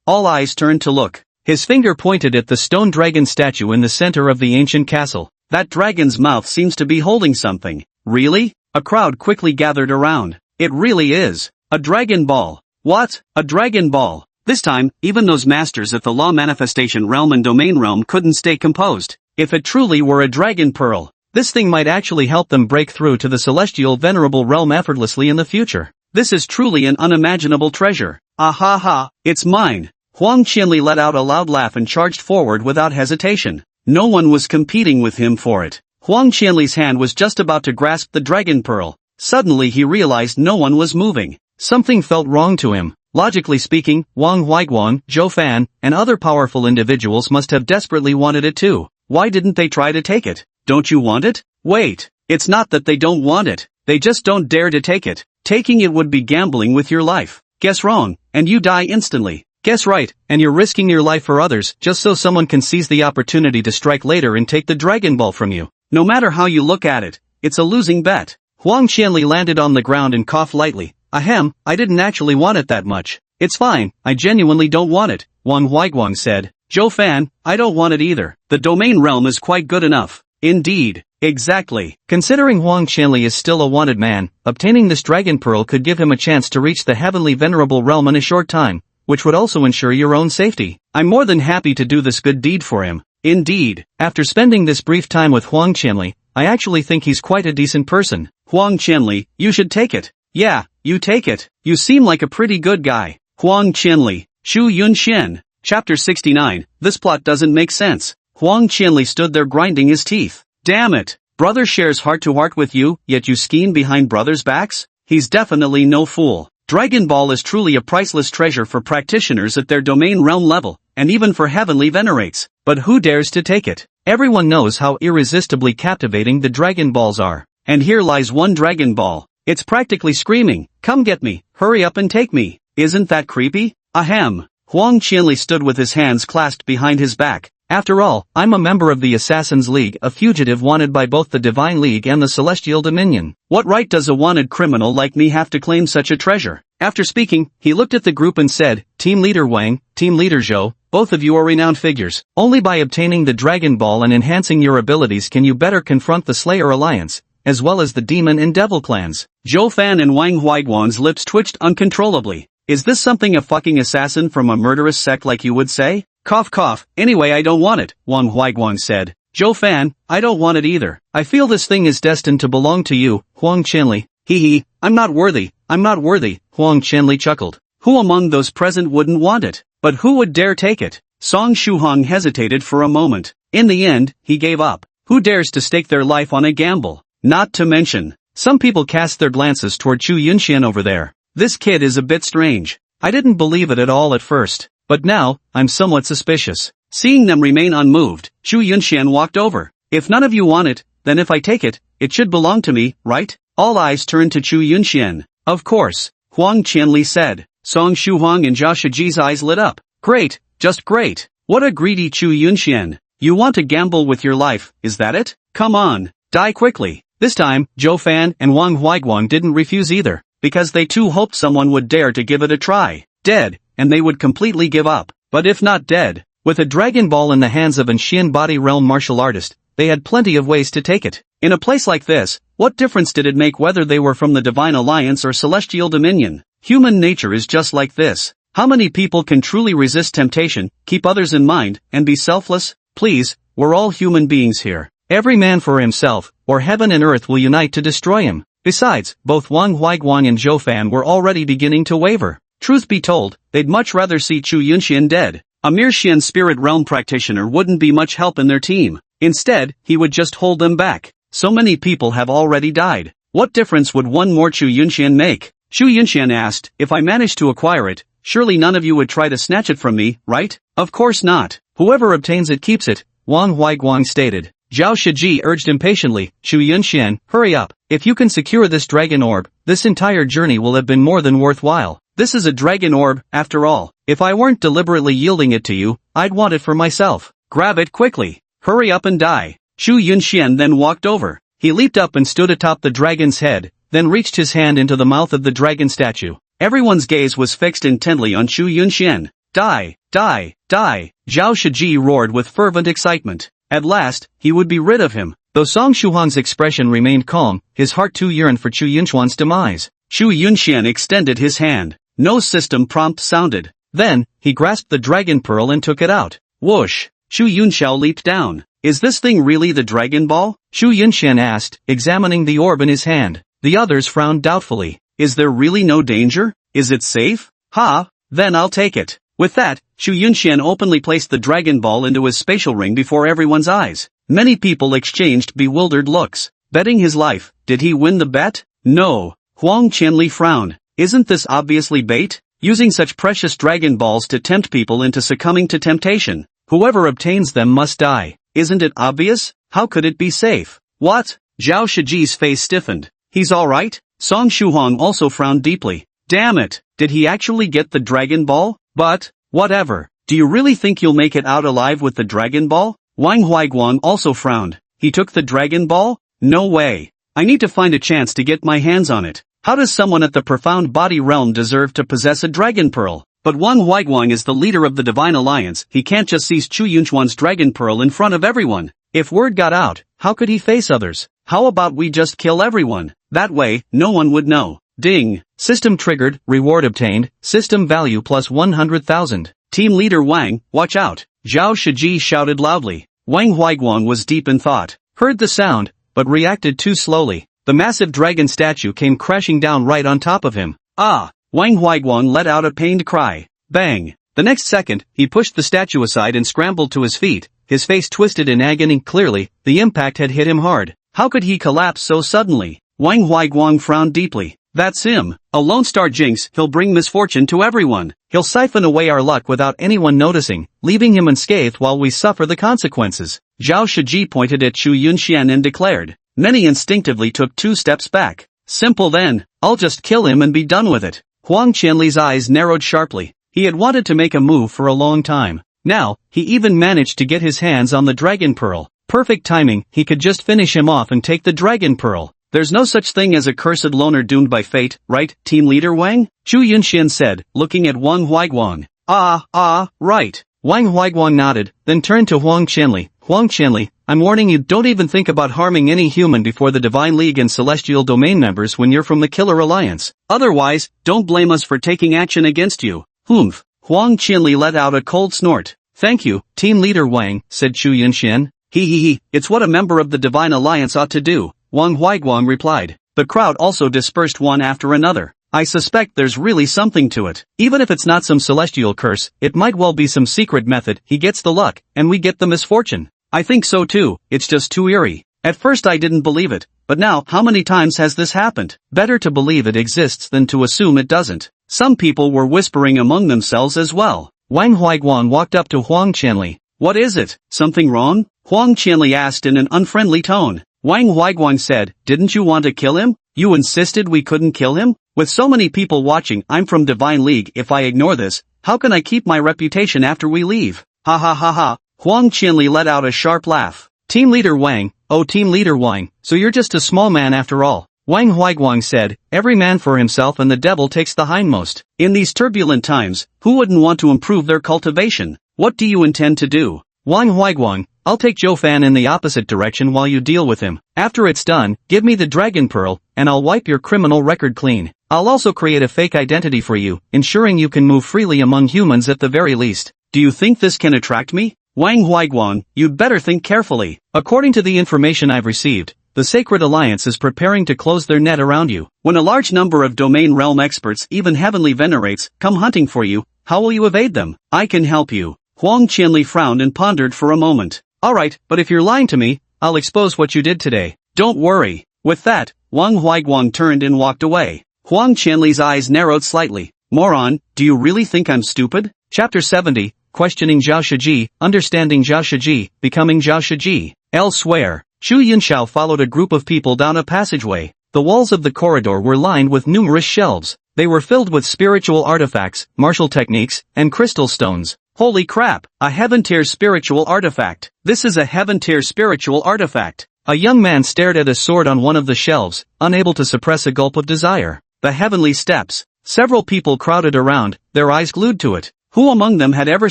All eyes turned to look. His finger pointed at the stone dragon statue in the center of the ancient castle. That dragon's mouth seems to be holding something. Really? A crowd quickly gathered around. It really is. A dragon ball. What? A dragon ball. This time, even those masters at the law manifestation realm and domain realm couldn't stay composed. If it truly were a dragon pearl, this thing might actually help them break through to the celestial venerable realm effortlessly in the future. This is truly an unimaginable treasure. Ahaha, it's mine. Huang Qianli let out a loud laugh and charged forward without hesitation. No one was competing with him for it. Huang Qianli's hand was just about to grasp the dragon pearl. Suddenly he realized no one was moving. Something felt wrong to him. Logically speaking, Wang Huaiguang, Zhou Fan, and other powerful individuals must have desperately wanted it too. Why didn't they try to take it? Don't you want it? Wait, it's not that they don't want it. They just don't dare to take it. Taking it would be gambling with your life. Guess wrong, and you die instantly. Guess right, and you're risking your life for others just so someone can seize the opportunity to strike later and take the Dragon Ball from you. No matter how you look at it, it's a losing bet. Huang Qianli landed on the ground and coughed lightly. Ahem, I didn't actually want it that much. It's fine, I genuinely don't want it, Wang Huaiguang said. Zhou Fan, I don't want it either. The domain realm is quite good enough. Indeed. Exactly. Considering Huang Qianli is still a wanted man, obtaining this dragon pearl could give him a chance to reach the heavenly venerable realm in a short time, which would also ensure your own safety. I'm more than happy to do this good deed for him. Indeed. After spending this brief time with Huang Qianli, I actually think he's quite a decent person. Huang Qianli, you should take it. Yeah, you take it. You seem like a pretty good guy. Huang Qianli, Chu Yunshan. Chapter 69, this plot doesn't make sense. Huang Qianli stood there grinding his teeth. Damn it. Brother shares heart-to-heart with you, yet you scheme behind brother's backs? He's definitely no fool. Dragon Ball is truly a priceless treasure for practitioners at their domain realm level, and even for heavenly venerates. But who dares to take it? Everyone knows how irresistibly captivating the Dragon Balls are. And here lies one Dragon Ball. It's practically screaming, come get me, hurry up and take me. Isn't that creepy? Ahem. Huang Qianli stood with his hands clasped behind his back. After all, I'm a member of the Assassin's League, a fugitive wanted by both the Divine League and the Celestial Dominion. What right does a wanted criminal like me have to claim such a treasure? After speaking, he looked at the group and said, Team Leader Wang, Team Leader Zhou, both of you are renowned figures. Only by obtaining the Dragon Ball and enhancing your abilities can you better confront the Slayer Alliance, as well as the Demon and Devil clans. Zhou Fan and Wang Huaiguang's lips twitched uncontrollably. Is this something a fucking assassin from a murderous sect like you would say? Cough cough, anyway I don't want it, Wang Huaiguang said. Zhou Fan, I don't want it either. I feel this thing is destined to belong to you, Huang Qianli. Hee hee, I'm not worthy, Huang Qianli chuckled. Who among those present wouldn't want it? But who would dare take it? Song Shuhong hesitated for a moment. In the end, he gave up. Who dares to stake their life on a gamble? Not to mention, some people cast their glances toward Chu Yunxian over there. This kid is a bit strange. I didn't believe it at all at first, but now, I'm somewhat suspicious. Seeing them remain unmoved, Chu Yunxian walked over. If none of you want it, then if I take it, it should belong to me, right? All eyes turned to Chu Yunxian. Of course, Huang Qianli said. Song Shuhuang and Zhao Shiji's eyes lit up. Great, just great. What a greedy Chu Yunxian. You want to gamble with your life, is that it? Come on, die quickly. This time, Zhou Fan and Wang Huaiguang didn't refuse either, because they too hoped someone would dare to give it a try. Dead, and they would completely give up. But if not dead, with a Dragon Ball in the hands of an Xian body realm martial artist, they had plenty of ways to take it. In a place like this, what difference did it make whether they were from the Divine Alliance or Celestial Dominion? Human nature is just like this. How many people can truly resist temptation, keep others in mind, and be selfless? Please, we're all human beings here. Every man for himself, or heaven and earth will unite to destroy him. Besides, both Wang Huaiguang and Zhou Fan were already beginning to waver. Truth be told, they'd much rather see Chu Yunxian dead. A mere Xian spirit realm practitioner wouldn't be much help in their team. Instead, he would just hold them back. So many people have already died. What difference would one more Chu Yunxian make? Chu Yunxian asked, if I managed to acquire it, surely none of you would try to snatch it from me, right? Of course not. Whoever obtains it keeps it, Wang Huaiguang stated. Zhao Shiji urged impatiently, Chu Yunxian, hurry up. If you can secure this dragon orb, this entire journey will have been more than worthwhile. This is a dragon orb, after all. If I weren't deliberately yielding it to you, I'd want it for myself. Grab it quickly. Hurry up and die. Chu Yunxian then walked over. He leaped up and stood atop the dragon's head, then reached his hand into the mouth of the dragon statue. Everyone's gaze was fixed intently on Chu Yunxian. Die, die, die. Zhao Shiji roared with fervent excitement. At last, he would be rid of him. Though Song Shuhuang's expression remained calm, his heart too yearned for Chu Yunxian's demise. Chu Yunxian extended his hand. No system prompt sounded. Then, he grasped the dragon pearl and took it out. Whoosh! Chu Yunxiao leaped down. Is this thing really the Dragon Ball? Chu Yunxian asked, examining the orb in his hand. The others frowned doubtfully. Is there really no danger? Is it safe? Ha! Then I'll take it. With that, Chu Yunxian openly placed the Dragon Ball into his spatial ring before everyone's eyes. Many people exchanged bewildered looks. Betting his life, did he win the bet? No. Huang Qianli frowned. Isn't this obviously bait? Using such precious Dragon Balls to tempt people into succumbing to temptation. Whoever obtains them must die. Isn't it obvious? How could it be safe? What? Zhao Shiji's face stiffened. He's alright? Song Shuhuang also frowned deeply. Damn it, did he actually get the Dragon Ball? But, whatever. Do you really think you'll make it out alive with the Dragon Ball? Wang Huaiguang also frowned. He took the Dragon Ball? No way. I need to find a chance to get my hands on it. How does someone at the profound body realm deserve to possess a Dragon Pearl? But Wang Huaiguang is the leader of the Divine Alliance, he can't just seize Chu Yunchuan's Dragon Pearl in front of everyone. If word got out, how could he face others? How about we just kill everyone? That way, no one would know. Ding! System triggered, reward obtained, system value plus 100,000. Team leader Wang, watch out! Zhao Shiji shouted loudly. Wang Huaiguang was deep in thought, heard the sound, but reacted too slowly. The massive dragon statue came crashing down right on top of him. Ah! Wang Huaiguang let out a pained cry. Bang! The next second, he pushed the statue aside and scrambled to his feet, his face twisted in agony. Clearly, the impact had hit him hard. How could he collapse so suddenly? Wang Huaiguang frowned deeply. That's him. A Lone Star Jinx, he'll bring misfortune to everyone. He'll siphon away our luck without anyone noticing, leaving him unscathed while we suffer the consequences. Zhao Shiji pointed at Chu Yunxian and declared. Many instinctively took 2 steps back. Simple then, I'll just kill him and be done with it. Huang Qianli's eyes narrowed sharply. He had wanted to make a move for a long time. Now, he even managed to get his hands on the Dragon Pearl. Perfect timing, he could just finish him off and take the Dragon Pearl. There's no such thing as a cursed loner doomed by fate, right, team leader Wang? Chu Yunxian said, looking at Wang Huaiguang. Right. Wang Huaiguang nodded, then turned to Huang Qianli. Huang Qianli, I'm warning you, don't even think about harming any human before the Divine League and Celestial Domain members when you're from the Killer Alliance. Otherwise, don't blame us for taking action against you. Humph. Huang Qianli let out a cold snort. Thank you, Team Leader Wang, said Chu Yunxian. He, it's what a member of the Divine Alliance ought to do, Wang Huiguang replied. The crowd also dispersed one after another. I suspect there's really something to it. Even if it's not some celestial curse, it might well be some secret method. He gets the luck, and we get the misfortune. I think so too, it's just too eerie. At first I didn't believe it, but now how many times has this happened? Better to believe it exists than to assume it doesn't. Some people were whispering among themselves as well. Wang Huiguang walked up to Huang Qianli. What is it? Something wrong? Huang Qianli asked in an unfriendly tone. Wang Huiguang said, didn't you want to kill him? You insisted we couldn't kill him? With so many people watching, I'm from Divine League. If I ignore this, how can I keep my reputation after we leave? Ha ha ha ha. Huang Qianli let out a sharp laugh. Team Leader Wang, oh Team Leader Wang, so you're just a small man after all. Wang Huiguang said, every man for himself and the devil takes the hindmost. In these turbulent times, who wouldn't want to improve their cultivation? What do you intend to do? Wang Huiguang, I'll take Zhou Fan in the opposite direction while you deal with him. After it's done, give me the Dragon Pearl, and I'll wipe your criminal record clean. I'll also create a fake identity for you, ensuring you can move freely among humans at the very least. Do you think this can attract me? Wang Huiguang, you'd better think carefully. According to the information I've received, the Sacred Alliance is preparing to close their net around you. When a large number of domain realm experts, even heavenly venerates, come hunting for you, how will you evade them? I can help you. Huang Qianli frowned and pondered for a moment. Alright, but if you're lying to me, I'll expose what you did today. Don't worry. With that, Wang Huiguang turned and walked away. Huang Qianli's eyes narrowed slightly. Moron, do you really think I'm stupid? Chapter 70, Questioning Zhao Shiji, Understanding Zhao Shiji, Becoming Zhao Shiji. Elsewhere, Chu Yunxiao followed a group of people down a passageway. The walls of the corridor were lined with numerous shelves. They were filled with spiritual artifacts, martial techniques, and crystal stones. Holy crap, a heaven-tier spiritual artifact. This is a heaven-tier spiritual artifact. A young man stared at a sword on one of the shelves, unable to suppress a gulp of desire. The heavenly steps. Several people crowded around, their eyes glued to it. Who among them had ever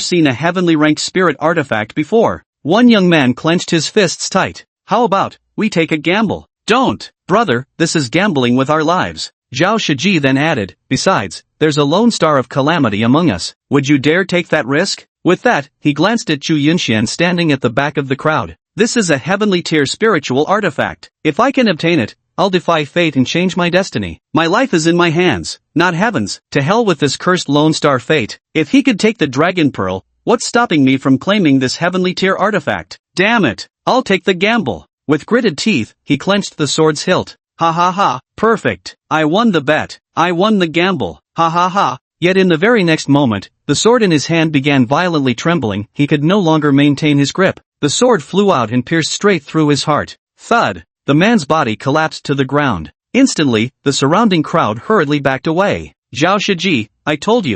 seen a heavenly ranked spirit artifact before? One young man clenched his fists tight. How about, we take a gamble? Don't, brother, this is gambling with our lives. Zhao Shiji then added, besides, there's a lone star of calamity among us. Would you dare take that risk? With that, he glanced at Chu Yunxian standing at the back of the crowd. This is a heavenly tier spiritual artifact. If I can obtain it, I'll defy fate and change my destiny. My life is in my hands, not heaven's. To hell with this cursed lone star fate. If he could take the Dragon Pearl, what's stopping me from claiming this heavenly tier artifact? Damn it, I'll take the gamble. With gritted teeth, he clenched the sword's hilt. Ha ha ha, perfect. I won the bet. I won the gamble. Ha ha ha. Yet in the very next moment, the sword in his hand began violently trembling. He could no longer maintain his grip. The sword flew out and pierced straight through his heart. Thud. The man's body collapsed to the ground. Instantly, the surrounding crowd hurriedly backed away. Zhao Shiji, I told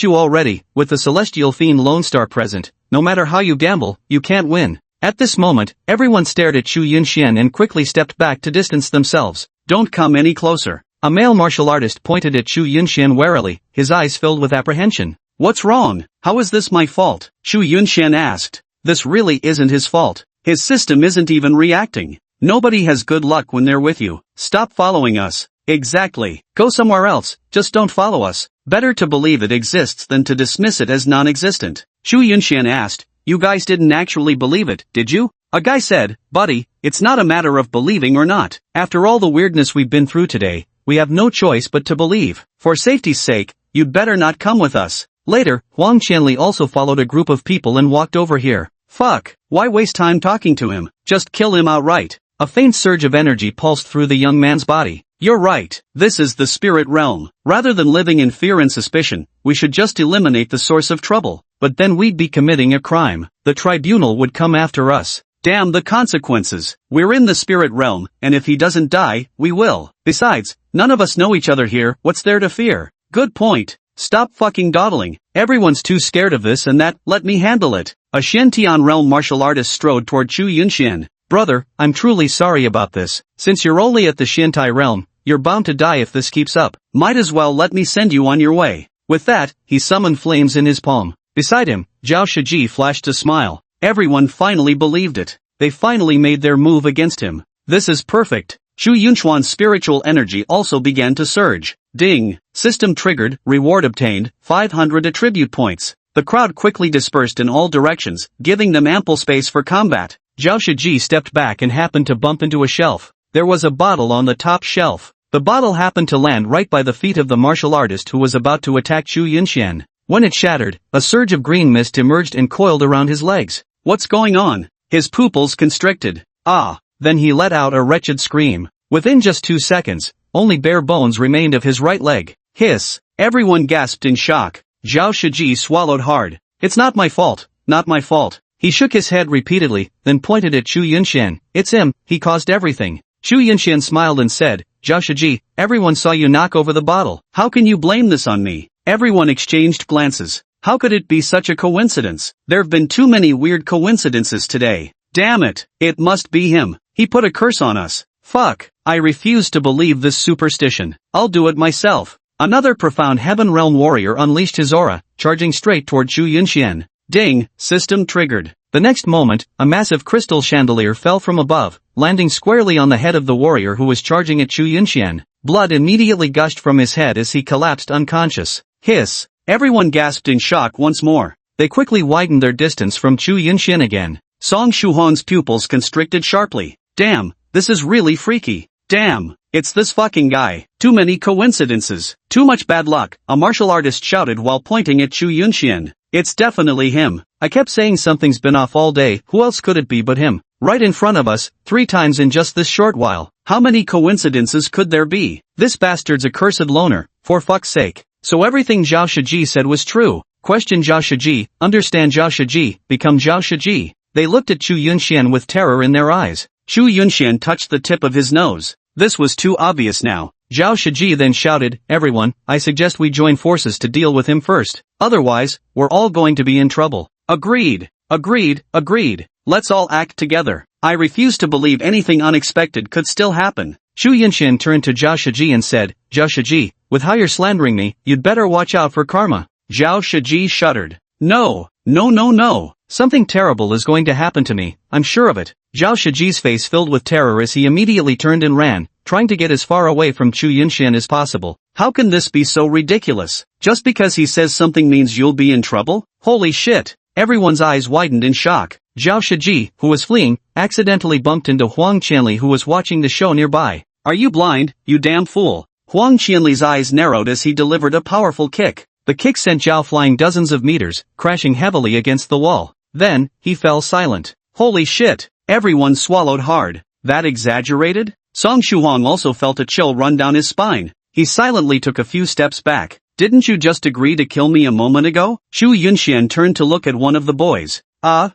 you already, with the celestial fiend Lone Star present, no matter how you gamble, you can't win. At this moment, everyone stared at Chu Yunxian and quickly stepped back to distance themselves. Don't come any closer. A male martial artist pointed at Chu Yunxian warily, his eyes filled with apprehension. What's wrong? How is this my fault? Chu Yunxian asked. This really isn't his fault. His system isn't even reacting. Nobody has good luck when they're with you. Stop following us. Exactly. Go somewhere else, just don't follow us. Better to believe it exists than to dismiss it as non-existent. Chu Yunxian asked, you guys didn't actually believe it, did you? A guy said, buddy, it's not a matter of believing or not. After all the weirdness we've been through today, we have no choice but to believe. For safety's sake, you'd better not come with us. Later, Huang Qianli also followed a group of people and walked over here. Fuck, why waste time talking to him? Just kill him outright. A faint surge of energy pulsed through the young man's body. You're right, this is the spirit realm. Rather than living in fear and suspicion, we should just eliminate the source of trouble. But then we'd be committing a crime. The tribunal would come after us. Damn the consequences. We're in the spirit realm, and if he doesn't die, we will. Besides, none of us know each other here, what's there to fear? Good point. Stop fucking dawdling. Everyone's too scared of this and that, let me handle it. A Shen-Tian realm martial artist strode toward Chu Yunxian. Brother, I'm truly sorry about this. Since you're only at the Shintai realm, you're bound to die if this keeps up. Might as well let me send you on your way. With that, he summoned flames in his palm. Beside him, Zhao Shiji flashed a smile. Everyone finally believed it. They finally made their move against him. This is perfect. Chu Yunchuan's spiritual energy also began to surge. Ding! System triggered, reward obtained, 500 attribute points. The crowd quickly dispersed in all directions, giving them ample space for combat. Zhao Shiji stepped back and happened to bump into a shelf. There was a bottle on the top shelf. The bottle happened to land right by the feet of the martial artist who was about to attack Chu Yunxian. When it shattered, a surge of green mist emerged and coiled around his legs. What's going on? His pupils constricted. Ah! Then he let out a wretched scream. Within just 2 seconds, only bare bones remained of his right leg. Hiss! Everyone gasped in shock. Zhao Shiji swallowed hard. It's not my fault, not my fault. He shook his head repeatedly, then pointed at Chu Yunxian. It's him, he caused everything. Chu Yunxian smiled and said, Zhao Shiji, everyone saw you knock over the bottle. How can you blame this on me? Everyone exchanged glances. How could it be such a coincidence? There've been too many weird coincidences today. Damn it, it must be him. He put a curse on us. Fuck, I refuse to believe this superstition. I'll do it myself. Another profound Heaven Realm warrior unleashed his aura, charging straight toward Chu Yunxian. Ding, system triggered. The next moment, a massive crystal chandelier fell from above, landing squarely on the head of the warrior who was charging at Chu Yunxian. Blood immediately gushed from his head as he collapsed unconscious. Hiss! Everyone gasped in shock once more. They quickly widened their distance from Chu Yunxian again. Song Shuhuang's pupils constricted sharply. Damn, this is really freaky. Damn, it's this fucking guy. Too many coincidences. Too much bad luck, a martial artist shouted while pointing at Chu Yunxian. It's definitely him. I kept saying something's been off all day, who else could it be but him? Right in front of us, 3 times in just this short while. How many coincidences could there be? This bastard's a cursed loner, for fuck's sake. So everything Zhao Shiji said was true. Question Zhao Shiji, understand Zhao Shiji, become Zhao Shiji. They looked at Chu Yunxian with terror in their eyes. Chu Yunxian touched the tip of his nose. This was too obvious now. Zhao Shiji then shouted, everyone, I suggest we join forces to deal with him first. Otherwise, we're all going to be in trouble. Agreed. Agreed. Agreed. Let's all act together. I refuse to believe anything unexpected could still happen. Chu Yunxian turned to Zhao Shiji and said, Zhao Shiji, with how you're slandering me, you'd better watch out for karma. Zhao Shiji shuddered. No, no, no, no. Something terrible is going to happen to me, I'm sure of it. Zhao Shiji's face filled with terror as he immediately turned and ran, trying to get as far away from Chu Yunxian as possible. How can this be so ridiculous? Just because he says something means you'll be in trouble? Holy shit! Everyone's eyes widened in shock. Zhao Shiji, who was fleeing, accidentally bumped into Huang Qianli who was watching the show nearby. Are you blind, you damn fool? Huang Qianli's eyes narrowed as he delivered a powerful kick. The kick sent Zhao flying dozens of meters, crashing heavily against the wall. Then, he fell silent. Holy shit! Everyone swallowed hard. That exaggerated? Song Shuhuang also felt a chill run down his spine. He silently took a few steps back. Didn't you just agree to kill me a moment ago? Chu Yunxian turned to look at one of the boys. I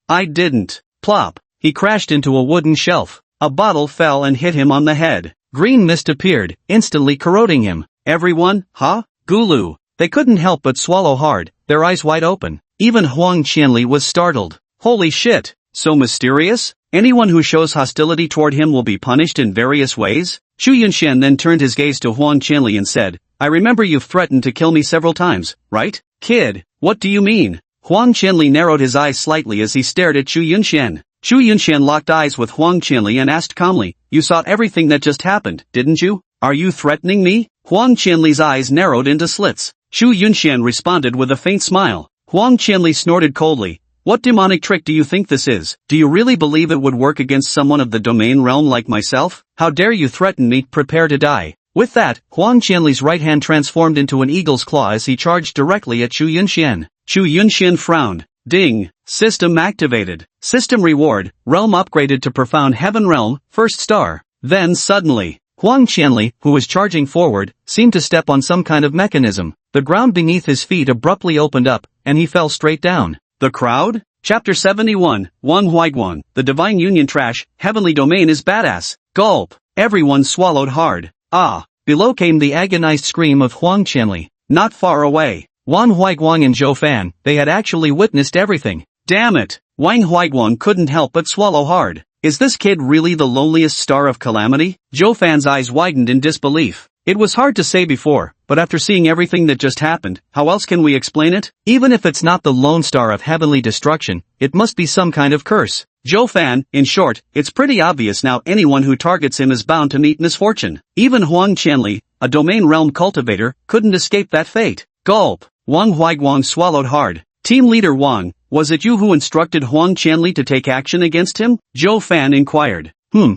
didn't. Plop. He crashed into a wooden shelf. A bottle fell and hit him on the head. Green mist appeared, instantly corroding him. Everyone, huh? Gulu. They couldn't help but swallow hard, their eyes wide open. Even Huang Qianli was startled. Holy shit! So mysterious? Anyone who shows hostility toward him will be punished in various ways? Chu Yunxian then turned his gaze to Huang Qianli and said, I remember you've threatened to kill me several times, right? Kid, what do you mean? Huang Qianli narrowed his eyes slightly as he stared at Chu Yunxian. Chu Yunxian locked eyes with Huang Qianli and asked calmly, you saw everything that just happened, didn't you? Are you threatening me? Huang Qianli's eyes narrowed into slits. Chu Yunxian responded with a faint smile. Huang Qianli snorted coldly. What demonic trick do you think this is? Do you really believe it would work against someone of the domain realm like myself? How dare you threaten me? Prepare to die. With that, Huang Qianli's right hand transformed into an eagle's claw as he charged directly at Chu Yunxian. Chu Yunxian frowned. Ding. System activated. System reward. Realm upgraded to Profound Heaven Realm, first star. Then suddenly, Huang Qianli, who was charging forward, seemed to step on some kind of mechanism. The ground beneath his feet abruptly opened up, and he fell straight down. The crowd? Chapter 71, Wang Huaiguang, the Divine Union trash, Heavenly Domain is badass. Gulp. Everyone swallowed hard. Ah. Below came the agonized scream of Huang Qianli. Not far away. Wang Huaiguang and Zhou Fan, they had actually witnessed everything. Damn it. Wang Huaiguang couldn't help but swallow hard. Is this kid really the loneliest star of calamity? Zhou Fan's eyes widened in disbelief. It was hard to say before, but after seeing everything that just happened, how else can we explain it? Even if it's not the lone star of heavenly destruction, it must be some kind of curse. Zhou Fan, in short, it's pretty obvious now anyone who targets him is bound to meet misfortune. Even Huang Qianli, a domain realm cultivator, couldn't escape that fate. Gulp. Wang Huaiguang swallowed hard. Team leader Wang, was it you who instructed Huang Qianli to take action against him? Zhou Fan inquired.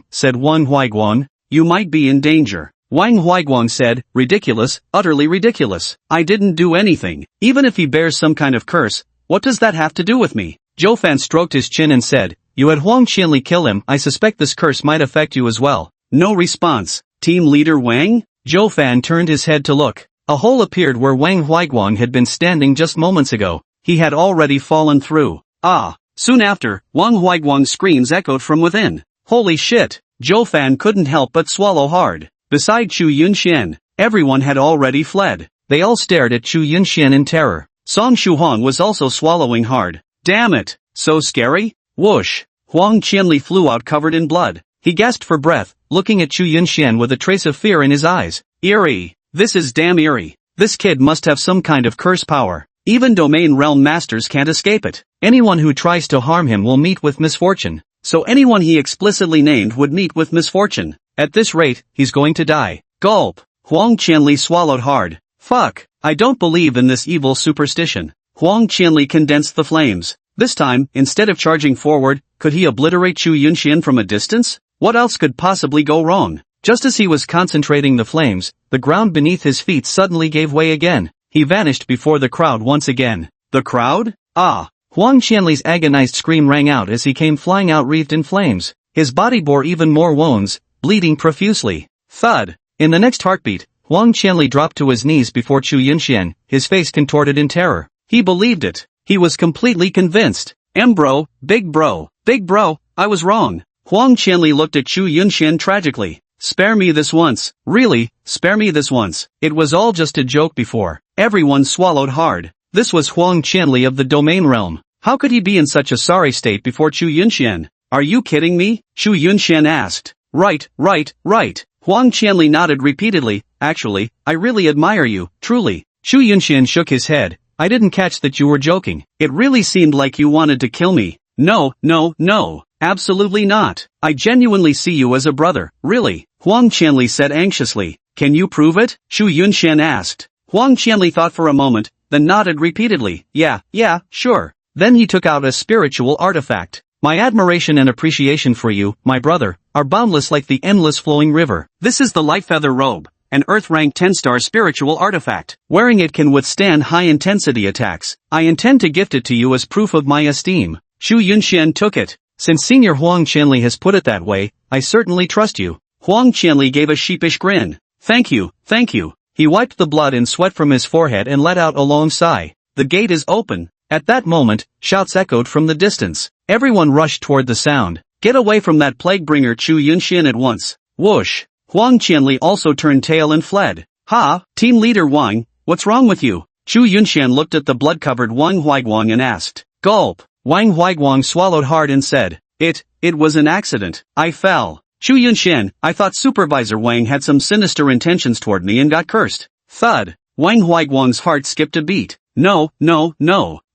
Said Wang Huaiguang. You might be in danger. Wang Huaiguang said, ridiculous, utterly ridiculous. I didn't do anything. Even if he bears some kind of curse, what does that have to do with me? Zhou Fan stroked his chin and said, you had Huang Qianli kill him. I suspect this curse might affect you as well. No response. Team leader Wang? Zhou Fan turned his head to look. A hole appeared where Wang Huaiguang had been standing just moments ago. He had already fallen through. Soon after, Wang Huaiguang's screams echoed from within. Holy shit! Zhou Fan couldn't help but swallow hard. Beside Chu Yunxian, everyone had already fled. They all stared at Chu Yunxian in terror. Song Shuhuang was also swallowing hard. Damn it! So scary? Whoosh! Huang Qianli flew out covered in blood. He gasped for breath, looking at Chu Yunxian with a trace of fear in his eyes. Eerie. This is damn eerie. This kid must have some kind of curse power. Even domain realm masters can't escape it. Anyone who tries to harm him will meet with misfortune. So anyone he explicitly named would meet with misfortune. At this rate, he's going to die. Gulp. Huang Qianli swallowed hard. Fuck. I don't believe in this evil superstition. Huang Qianli condensed the flames. This time, instead of charging forward, could he obliterate Chu Yunxian from a distance? What else could possibly go wrong? Just as he was concentrating the flames, the ground beneath his feet suddenly gave way again. He vanished before the crowd once again. The crowd? Huang Qianli's agonized scream rang out as he came flying out wreathed in flames. His body bore even more wounds, bleeding profusely. Thud. In the next heartbeat, Huang Qianli dropped to his knees before Chu Yunxian, his face contorted in terror. He believed it. He was completely convinced. Bro, big bro, I was wrong. Huang Qianli looked at Chu Yunxian tragically. Spare me this once. Really, spare me this once. It was all just a joke before. Everyone swallowed hard. This was Huang Qianli of the domain realm. How could he be in such a sorry state before Chu Yunxian? Are you kidding me? Chu Yunxian asked. Right. Huang Qianli nodded repeatedly. Actually, I really admire you, truly. Chu Yunxian shook his head. I didn't catch that you were joking. It really seemed like you wanted to kill me. No. Absolutely not. I genuinely see you as a brother, really. Huang Qianli said anxiously. Can you prove it? Chu Yunxian asked. Huang Qianli thought for a moment, then nodded repeatedly. Yeah, sure. Then he took out a spiritual artifact. My admiration and appreciation for you, my brother, are boundless like the endless flowing river. This is the Light Feather Robe, an Earth-rank 10-star spiritual artifact. Wearing it can withstand high-intensity attacks. I intend to gift it to you as proof of my esteem. Chu Yunxian took it. Since Senior Huang Qianli has put it that way, I certainly trust you. Huang Qianli gave a sheepish grin. Thank you. He wiped the blood and sweat from his forehead and let out a long sigh. The gate is open. At that moment, shouts echoed from the distance. Everyone rushed toward the sound. Get away from that plague-bringer Chu Yunxian at once. Whoosh. Huang Qianli also turned tail and fled. Team leader Wang, what's wrong with you? Chu Yunxian looked at the blood-covered Wang Huaiguang and asked. Gulp. Wang Huaiguang swallowed hard and said. It was an accident. I fell. Chu Yunxian, I thought Supervisor Wang had some sinister intentions toward me and got cursed. Thud. Wang Huaiguang's heart skipped a beat. No.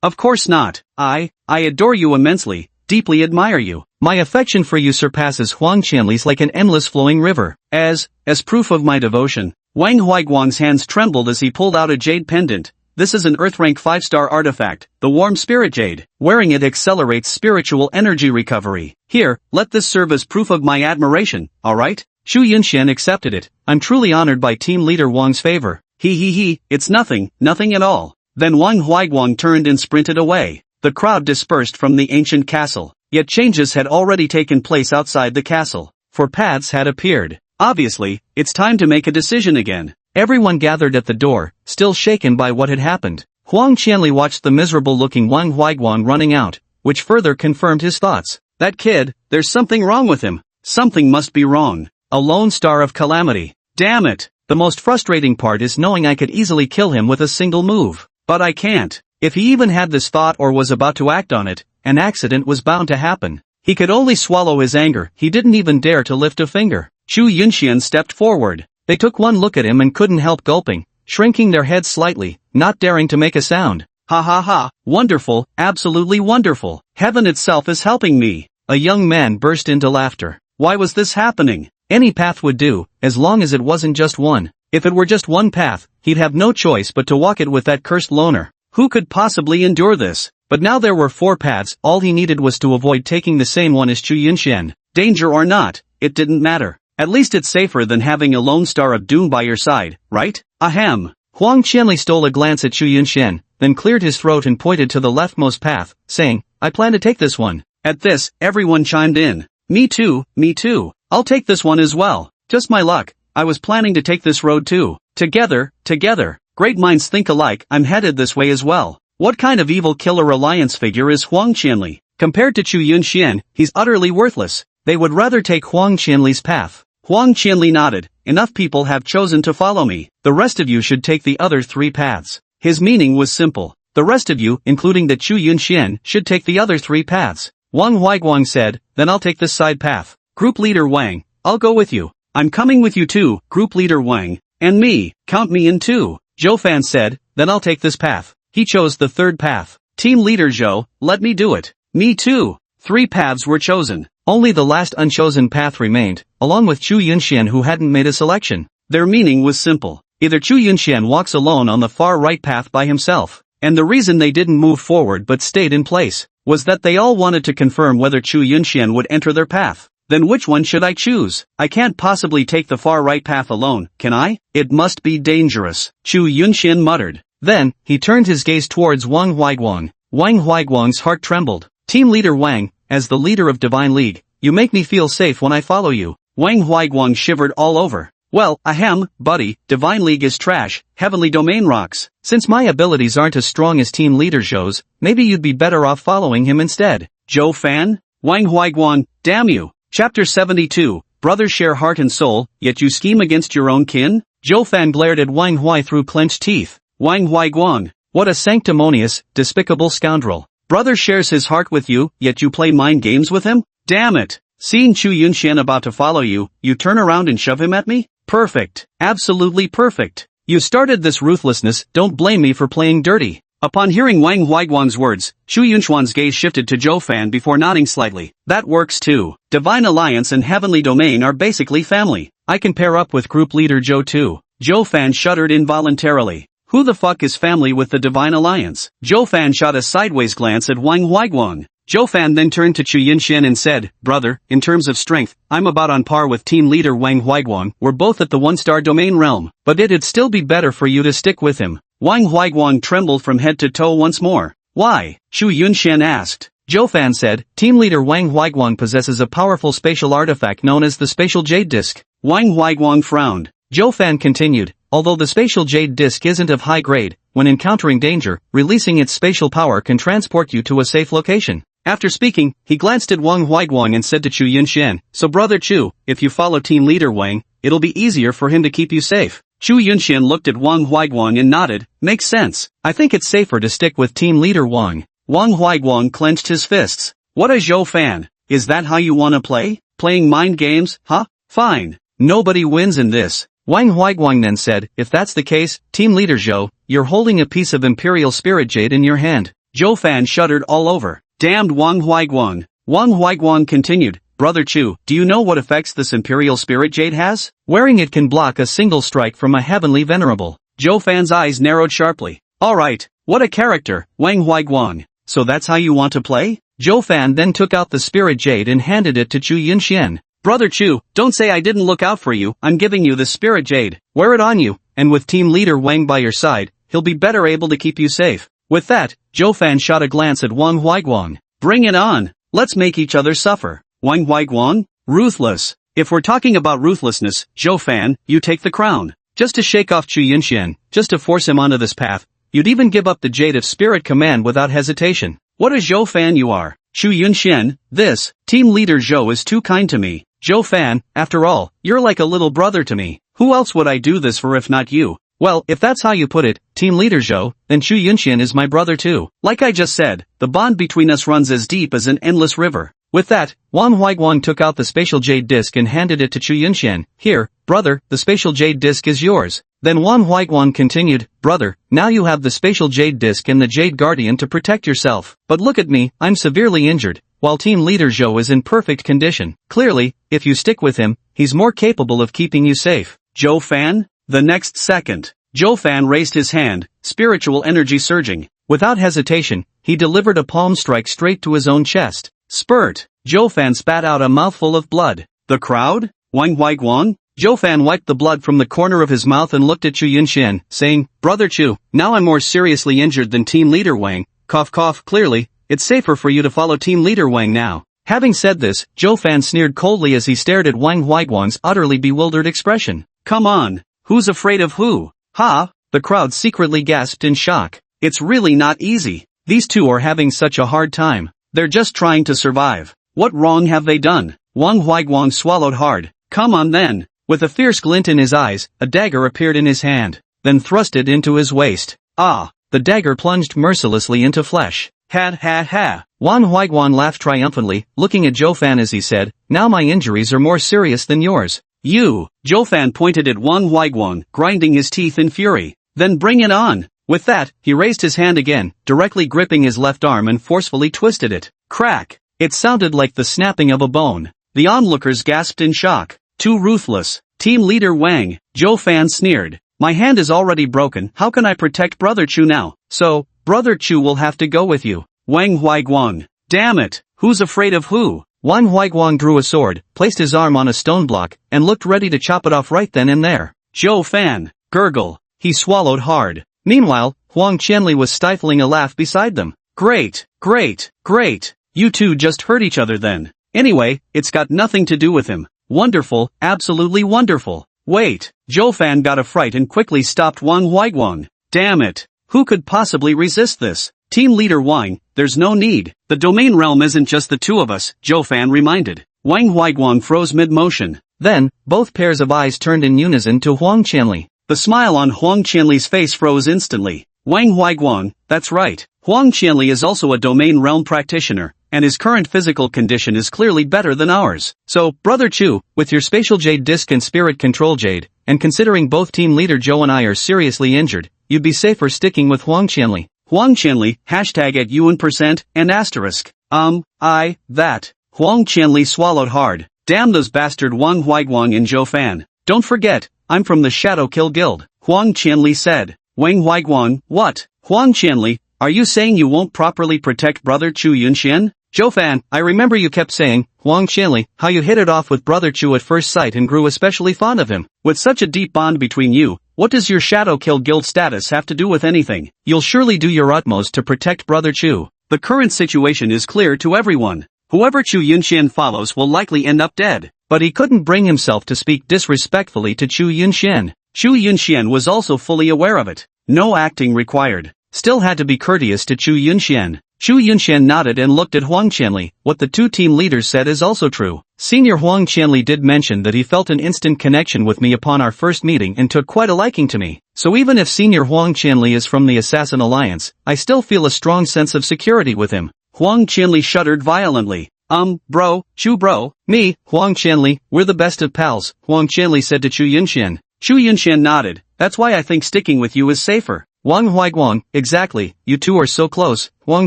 Of course not. I adore you immensely, deeply admire you. My affection for you surpasses Huang Qianli's like an endless flowing river. As proof of my devotion, Wang Huaiguang's hands trembled as he pulled out a jade pendant. This is an Earth-rank 5-star artifact, the Warm Spirit Jade. Wearing it accelerates spiritual energy recovery. Here, let this serve as proof of my admiration, alright? Chu Yunxian accepted it. I'm truly honored by Team Leader Wang's favor. It's nothing at all. Then Wang Huaiguang turned and sprinted away. The crowd dispersed from the ancient castle. Yet changes had already taken place outside the castle. For paths had appeared. Obviously, it's time to make a decision again. Everyone gathered at the door, still shaken by what had happened. Huang Qianli watched the miserable-looking Wang Huaiguang running out, which further confirmed his thoughts. That kid, there's something wrong with him. Something must be wrong. A lone star of calamity. Damn it. The most frustrating part is knowing I could easily kill him with a single move. But I can't. If he even had this thought or was about to act on it, an accident was bound to happen. He could only swallow his anger. He didn't even dare to lift a finger. Chu Yunxian stepped forward. They took one look at him and couldn't help gulping, shrinking their heads slightly, not daring to make a sound. Ha. Wonderful, absolutely wonderful. Heaven itself is helping me. A young man burst into laughter. Why was this happening? Any path would do, as long as it wasn't just one. If it were just one path, he'd have no choice but to walk it with that cursed loner. Who could possibly endure this? But now there were 4 paths, all he needed was to avoid taking the same one as Chu Yunshan. Danger or not, it didn't matter. At least it's safer than having a lone star of doom by your side, right? Ahem. Huang Qianli stole a glance at Chu Yunshan, then cleared his throat and pointed to the leftmost path, saying, I plan to take this one. At this, everyone chimed in. Me too, me too. I'll take this one as well. Just my luck, I was planning to take this road too. Together. Great minds think alike, I'm headed this way as well. What kind of evil killer alliance figure is Huang Qianli? Compared to Chu Yunshan, he's utterly worthless. They would rather take Huang Qianli's path. Huang Qianli nodded. Enough people have chosen to follow me. The rest of you should take the other 3 paths. His meaning was simple. The rest of you, including the Chu Yunshan, should take the other 3 paths. Wang Huaiguang said, then I'll take this side path. Group leader Wang, I'll go with you. I'm coming with you too, group leader Wang. And me, count me in too. Zhou Fan said, then I'll take this path. He chose the 3rd path. Team leader Zhou, let me do it. Me too. 3 paths were chosen. Only the last unchosen path remained, along with Chu Yunshan who hadn't made a selection. Their meaning was simple. Either Chu Yunshan walks alone on the far right path by himself, and the reason they didn't move forward but stayed in place, was that they all wanted to confirm whether Chu Yunshan would enter their path. Then which one should I choose? I can't possibly take the far right path alone, can I? It must be dangerous, Chu Yunshan muttered. Then, he turned his gaze towards Wang Huaiguang. Wang Huaiguang's heart trembled. Team leader Wang, as the leader of Divine League, you make me feel safe when I follow you. Wang Huaiguang shivered all over. Well, ahem, buddy, Divine League is trash, Heavenly Domain rocks. Since my abilities aren't as strong as Team Leader Zhou's, maybe you'd be better off following him instead. Zhou Fan? Wang Huaiguang, damn you. Chapter 72, Brothers share heart and soul, yet you scheme against your own kin? Zhou Fan glared at Wang Hui through clenched teeth. Wang Huaiguang, what a sanctimonious, despicable scoundrel. Brother shares his heart with you, yet you play mind games with him? Damn it. Seeing Chu Yunshan about to follow you, you turn around and shove him at me? Perfect. Absolutely perfect. You started this ruthlessness, don't blame me for playing dirty. Upon hearing Wang Huaiguang's words, Chu Yunshan's gaze shifted to Zhou Fan before nodding slightly. That works too. Divine Alliance and Heavenly Domain are basically family. I can pair up with group leader Zhou too. Zhou Fan shuddered involuntarily. Who the fuck is family with the Divine Alliance? Zhou Fan shot a sideways glance at Wang Huaiguang. Zhou Fan then turned to Chu Yunshan and said, Brother, in terms of strength, I'm about on par with team leader Wang Huaiguang. We're both at the 1-star domain realm, but it'd still be better for you to stick with him. Wang Huaiguang trembled from head to toe once more. Why? Chu Yunshan asked. Zhou Fan said, Team leader Wang Huaiguang possesses a powerful spatial artifact known as the Spatial Jade Disc. Wang Huaiguang frowned. Zhou Fan continued, although the Spatial Jade Disc isn't of high grade, when encountering danger, releasing its spatial power can transport you to a safe location. After speaking, he glanced at Wang Huaiguang and said to Chu Yunshan, so brother Chu, if you follow team leader Wang, it'll be easier for him to keep you safe. Chu Yunshan looked at Wang Huaiguang and nodded, makes sense. I think it's safer to stick with team leader Wang. Wang Huaiguang clenched his fists. What a Zhou Fan. Is that how you wanna play? Playing mind games, huh? Fine. Nobody wins in this. Wang Huaiguang then said, if that's the case, team leader Zhou, you're holding a piece of Imperial Spirit Jade in your hand. Zhou Fan shuddered all over. Damned Wang Huaiguang. Wang Huaiguang continued, Brother Chu, do you know what effects this Imperial Spirit Jade has? Wearing it can block a single strike from a heavenly venerable. Zhou Fan's eyes narrowed sharply. Alright, what a character, Wang Huaiguang. So that's how you want to play? Zhou Fan then took out the Spirit Jade and handed it to Chu Yunshan. Brother Chu, don't say I didn't look out for you, I'm giving you the Spirit Jade. Wear it on you, and with team leader Wang by your side, he'll be better able to keep you safe. With that, Zhou Fan shot a glance at Wang Huaiguang. Bring it on. Let's make each other suffer. Wang Huaiguang? Ruthless. If we're talking about ruthlessness, Zhou Fan, you take the crown. Just to shake off Chu Yunshan, just to force him onto this path, you'd even give up the Jade of Spirit Command without hesitation. What a Zhou Fan you are. Chu Yunshan, this, team leader Zhou is too kind to me. Zhou Fan, after all, you're like a little brother to me. Who else would I do this for if not you? Well, if that's how you put it, team leader Zhou, then Chu Yunshan is my brother too. Like I just said, the bond between us runs as deep as an endless river. With that, Wang Huaiguang took out the Spatial Jade Disc and handed it to Chu Yunshan. Here, brother, the Spatial Jade Disc is yours. Then Wang Huaiguang continued, brother, now you have the Spatial Jade Disc and the Jade Guardian to protect yourself. But look at me, I'm severely injured, while team leader Zhou is in perfect condition. Clearly, if you stick with him, he's more capable of keeping you safe. Zhou Fan? The next second, Zhou Fan raised his hand, spiritual energy surging. Without hesitation, he delivered a palm strike straight to his own chest. Spurt! Zhou Fan spat out a mouthful of blood. The crowd? Wang Huaiguang? Zhou Fan wiped the blood from the corner of his mouth and looked at Chu Yunshan, saying, "Brother Chu, now I'm more seriously injured than Team Leader Wang. Cough cough. Clearly, it's safer for you to follow Team Leader Wang now." Having said this, Zhou Fan sneered coldly as he stared at Wang Huaiguang's utterly bewildered expression. Come on, who's afraid of who? Ha! The crowd secretly gasped in shock. It's really not easy. These two are having such a hard time. They're just trying to survive. What wrong have they done? Wang Huaiguang swallowed hard. Come on then. With a fierce glint in his eyes, a dagger appeared in his hand, then thrust it into his waist. Ah! The dagger plunged mercilessly into flesh. Ha ha ha! Wang Huaiguang laughed triumphantly, looking at Zhou Fan as he said, "Now my injuries are more serious than yours." You! Zhou Fan pointed at Wang Huaiguang, grinding his teeth in fury. Then bring it on! With that, he raised his hand again, directly gripping his left arm and forcefully twisted it. Crack! It sounded like the snapping of a bone. The onlookers gasped in shock. Too ruthless. Team Leader Wang, Zhou Fan sneered. My hand is already broken, how can I protect Brother Chu now? So, Brother Chu will have to go with you. Wang Huaiguang. Damn it, who's afraid of who? Wang Huaiguang drew a sword, placed his arm on a stone block, and looked ready to chop it off right then and there. Zhou Fan. Gurgle. He swallowed hard. Meanwhile, Huang Qianli was stifling a laugh beside them. Great, great, great. You two just hurt each other then. Anyway, it's got nothing to do with him. Wonderful, absolutely wonderful. Wait, Zhou Fan got a fright and quickly stopped Wang Huaiguang. Damn it, who could possibly resist this? Team Leader Wang, there's no need. The domain realm isn't just the two of us, Zhou Fan reminded. Wang Huaiguang froze mid-motion. Then, both pairs of eyes turned in unison to Huang Qianli. The smile on Huang Qianli's face froze instantly. Wang Huaiguang, that's right. Huang Qianli is also a domain realm practitioner, and his current physical condition is clearly better than ours. So, Brother Chu, with your spatial jade disc and spirit control jade, and considering both team leader Zhou and I are seriously injured, you'd be safer sticking with Huang Qianli. Huang Qianli, hashtag at UN% and asterisk. That. Huang Qianli swallowed hard. Damn those bastard Wang Huaiguang and Zhou Fan. Don't forget, I'm from the Shadow Kill Guild. Huang Qianli said. Wang Huaiguang, what? Huang Qianli, are you saying you won't properly protect Brother Chu Yunshan? Zhou Fan, I remember you kept saying, Huang Qianli, how you hit it off with Brother Chu at first sight and grew especially fond of him. With such a deep bond between you, what does your Shadow Kill Guild status have to do with anything? You'll surely do your utmost to protect Brother Chu. The current situation is clear to everyone. Whoever Chu Yunshan follows will likely end up dead. But he couldn't bring himself to speak disrespectfully to Chu Yunshan. Chu Yunshan was also fully aware of it. No acting required. Still had to be courteous to Chu Yunshan. Chu Yunshan nodded and looked at Huang Qianli. What the two team leaders said is also true. Senior Huang Qianli did mention that he felt an instant connection with me upon our first meeting and took quite a liking to me. So even if Senior Huang Qianli is from the Assassin Alliance, I still feel a strong sense of security with him. Huang Qianli shuddered violently. Chu bro. Me, Huang Qianli, we're the best of pals, Huang Qianli said to Chu Yunshan. Chu Yunshan nodded. That's why I think sticking with you is safer. Wang Huaiguang, exactly, you two are so close, Huang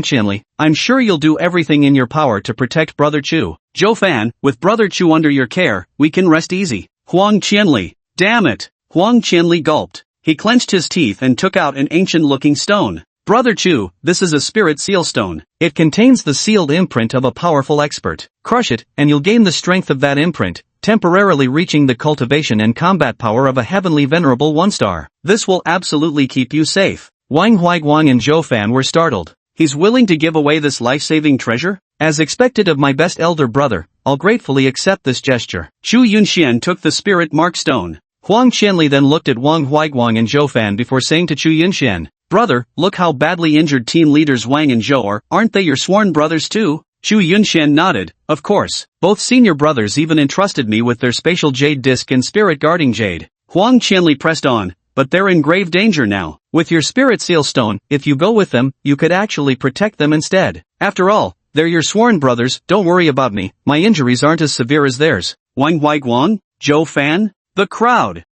Qianli. I'm sure you'll do everything in your power to protect Brother Chu. Zhou Fan, with Brother Chu under your care, we can rest easy. Huang Qianli. Damn it. Huang Qianli gulped. He clenched his teeth and took out an ancient-looking stone. Brother Chu, this is a spirit seal stone. It contains the sealed imprint of a powerful expert. Crush it, and you'll gain the strength of that imprint, temporarily reaching the cultivation and combat power of a heavenly venerable one-star. This will absolutely keep you safe. Wang Huaiguang and Zhou Fan were startled. He's willing to give away this life-saving treasure? As expected of my best elder brother, I'll gratefully accept this gesture. Chu Yunshan took the spirit mark stone. Huang Qianli then looked at Wang Huaiguang and Zhou Fan before saying to Chu Yunshan, Brother, look how badly injured team leaders Wang and Zhou are, aren't they your sworn brothers too? Chu Yunshan nodded. Of course, both senior brothers even entrusted me with their spatial jade disc and spirit guarding jade. Huang Qianli pressed on, but they're in grave danger now. With your spirit seal stone, if you go with them, you could actually protect them instead. After all, they're your sworn brothers, don't worry about me, my injuries aren't as severe as theirs. Wang Huaiguang? Zhou Fan? The crowd.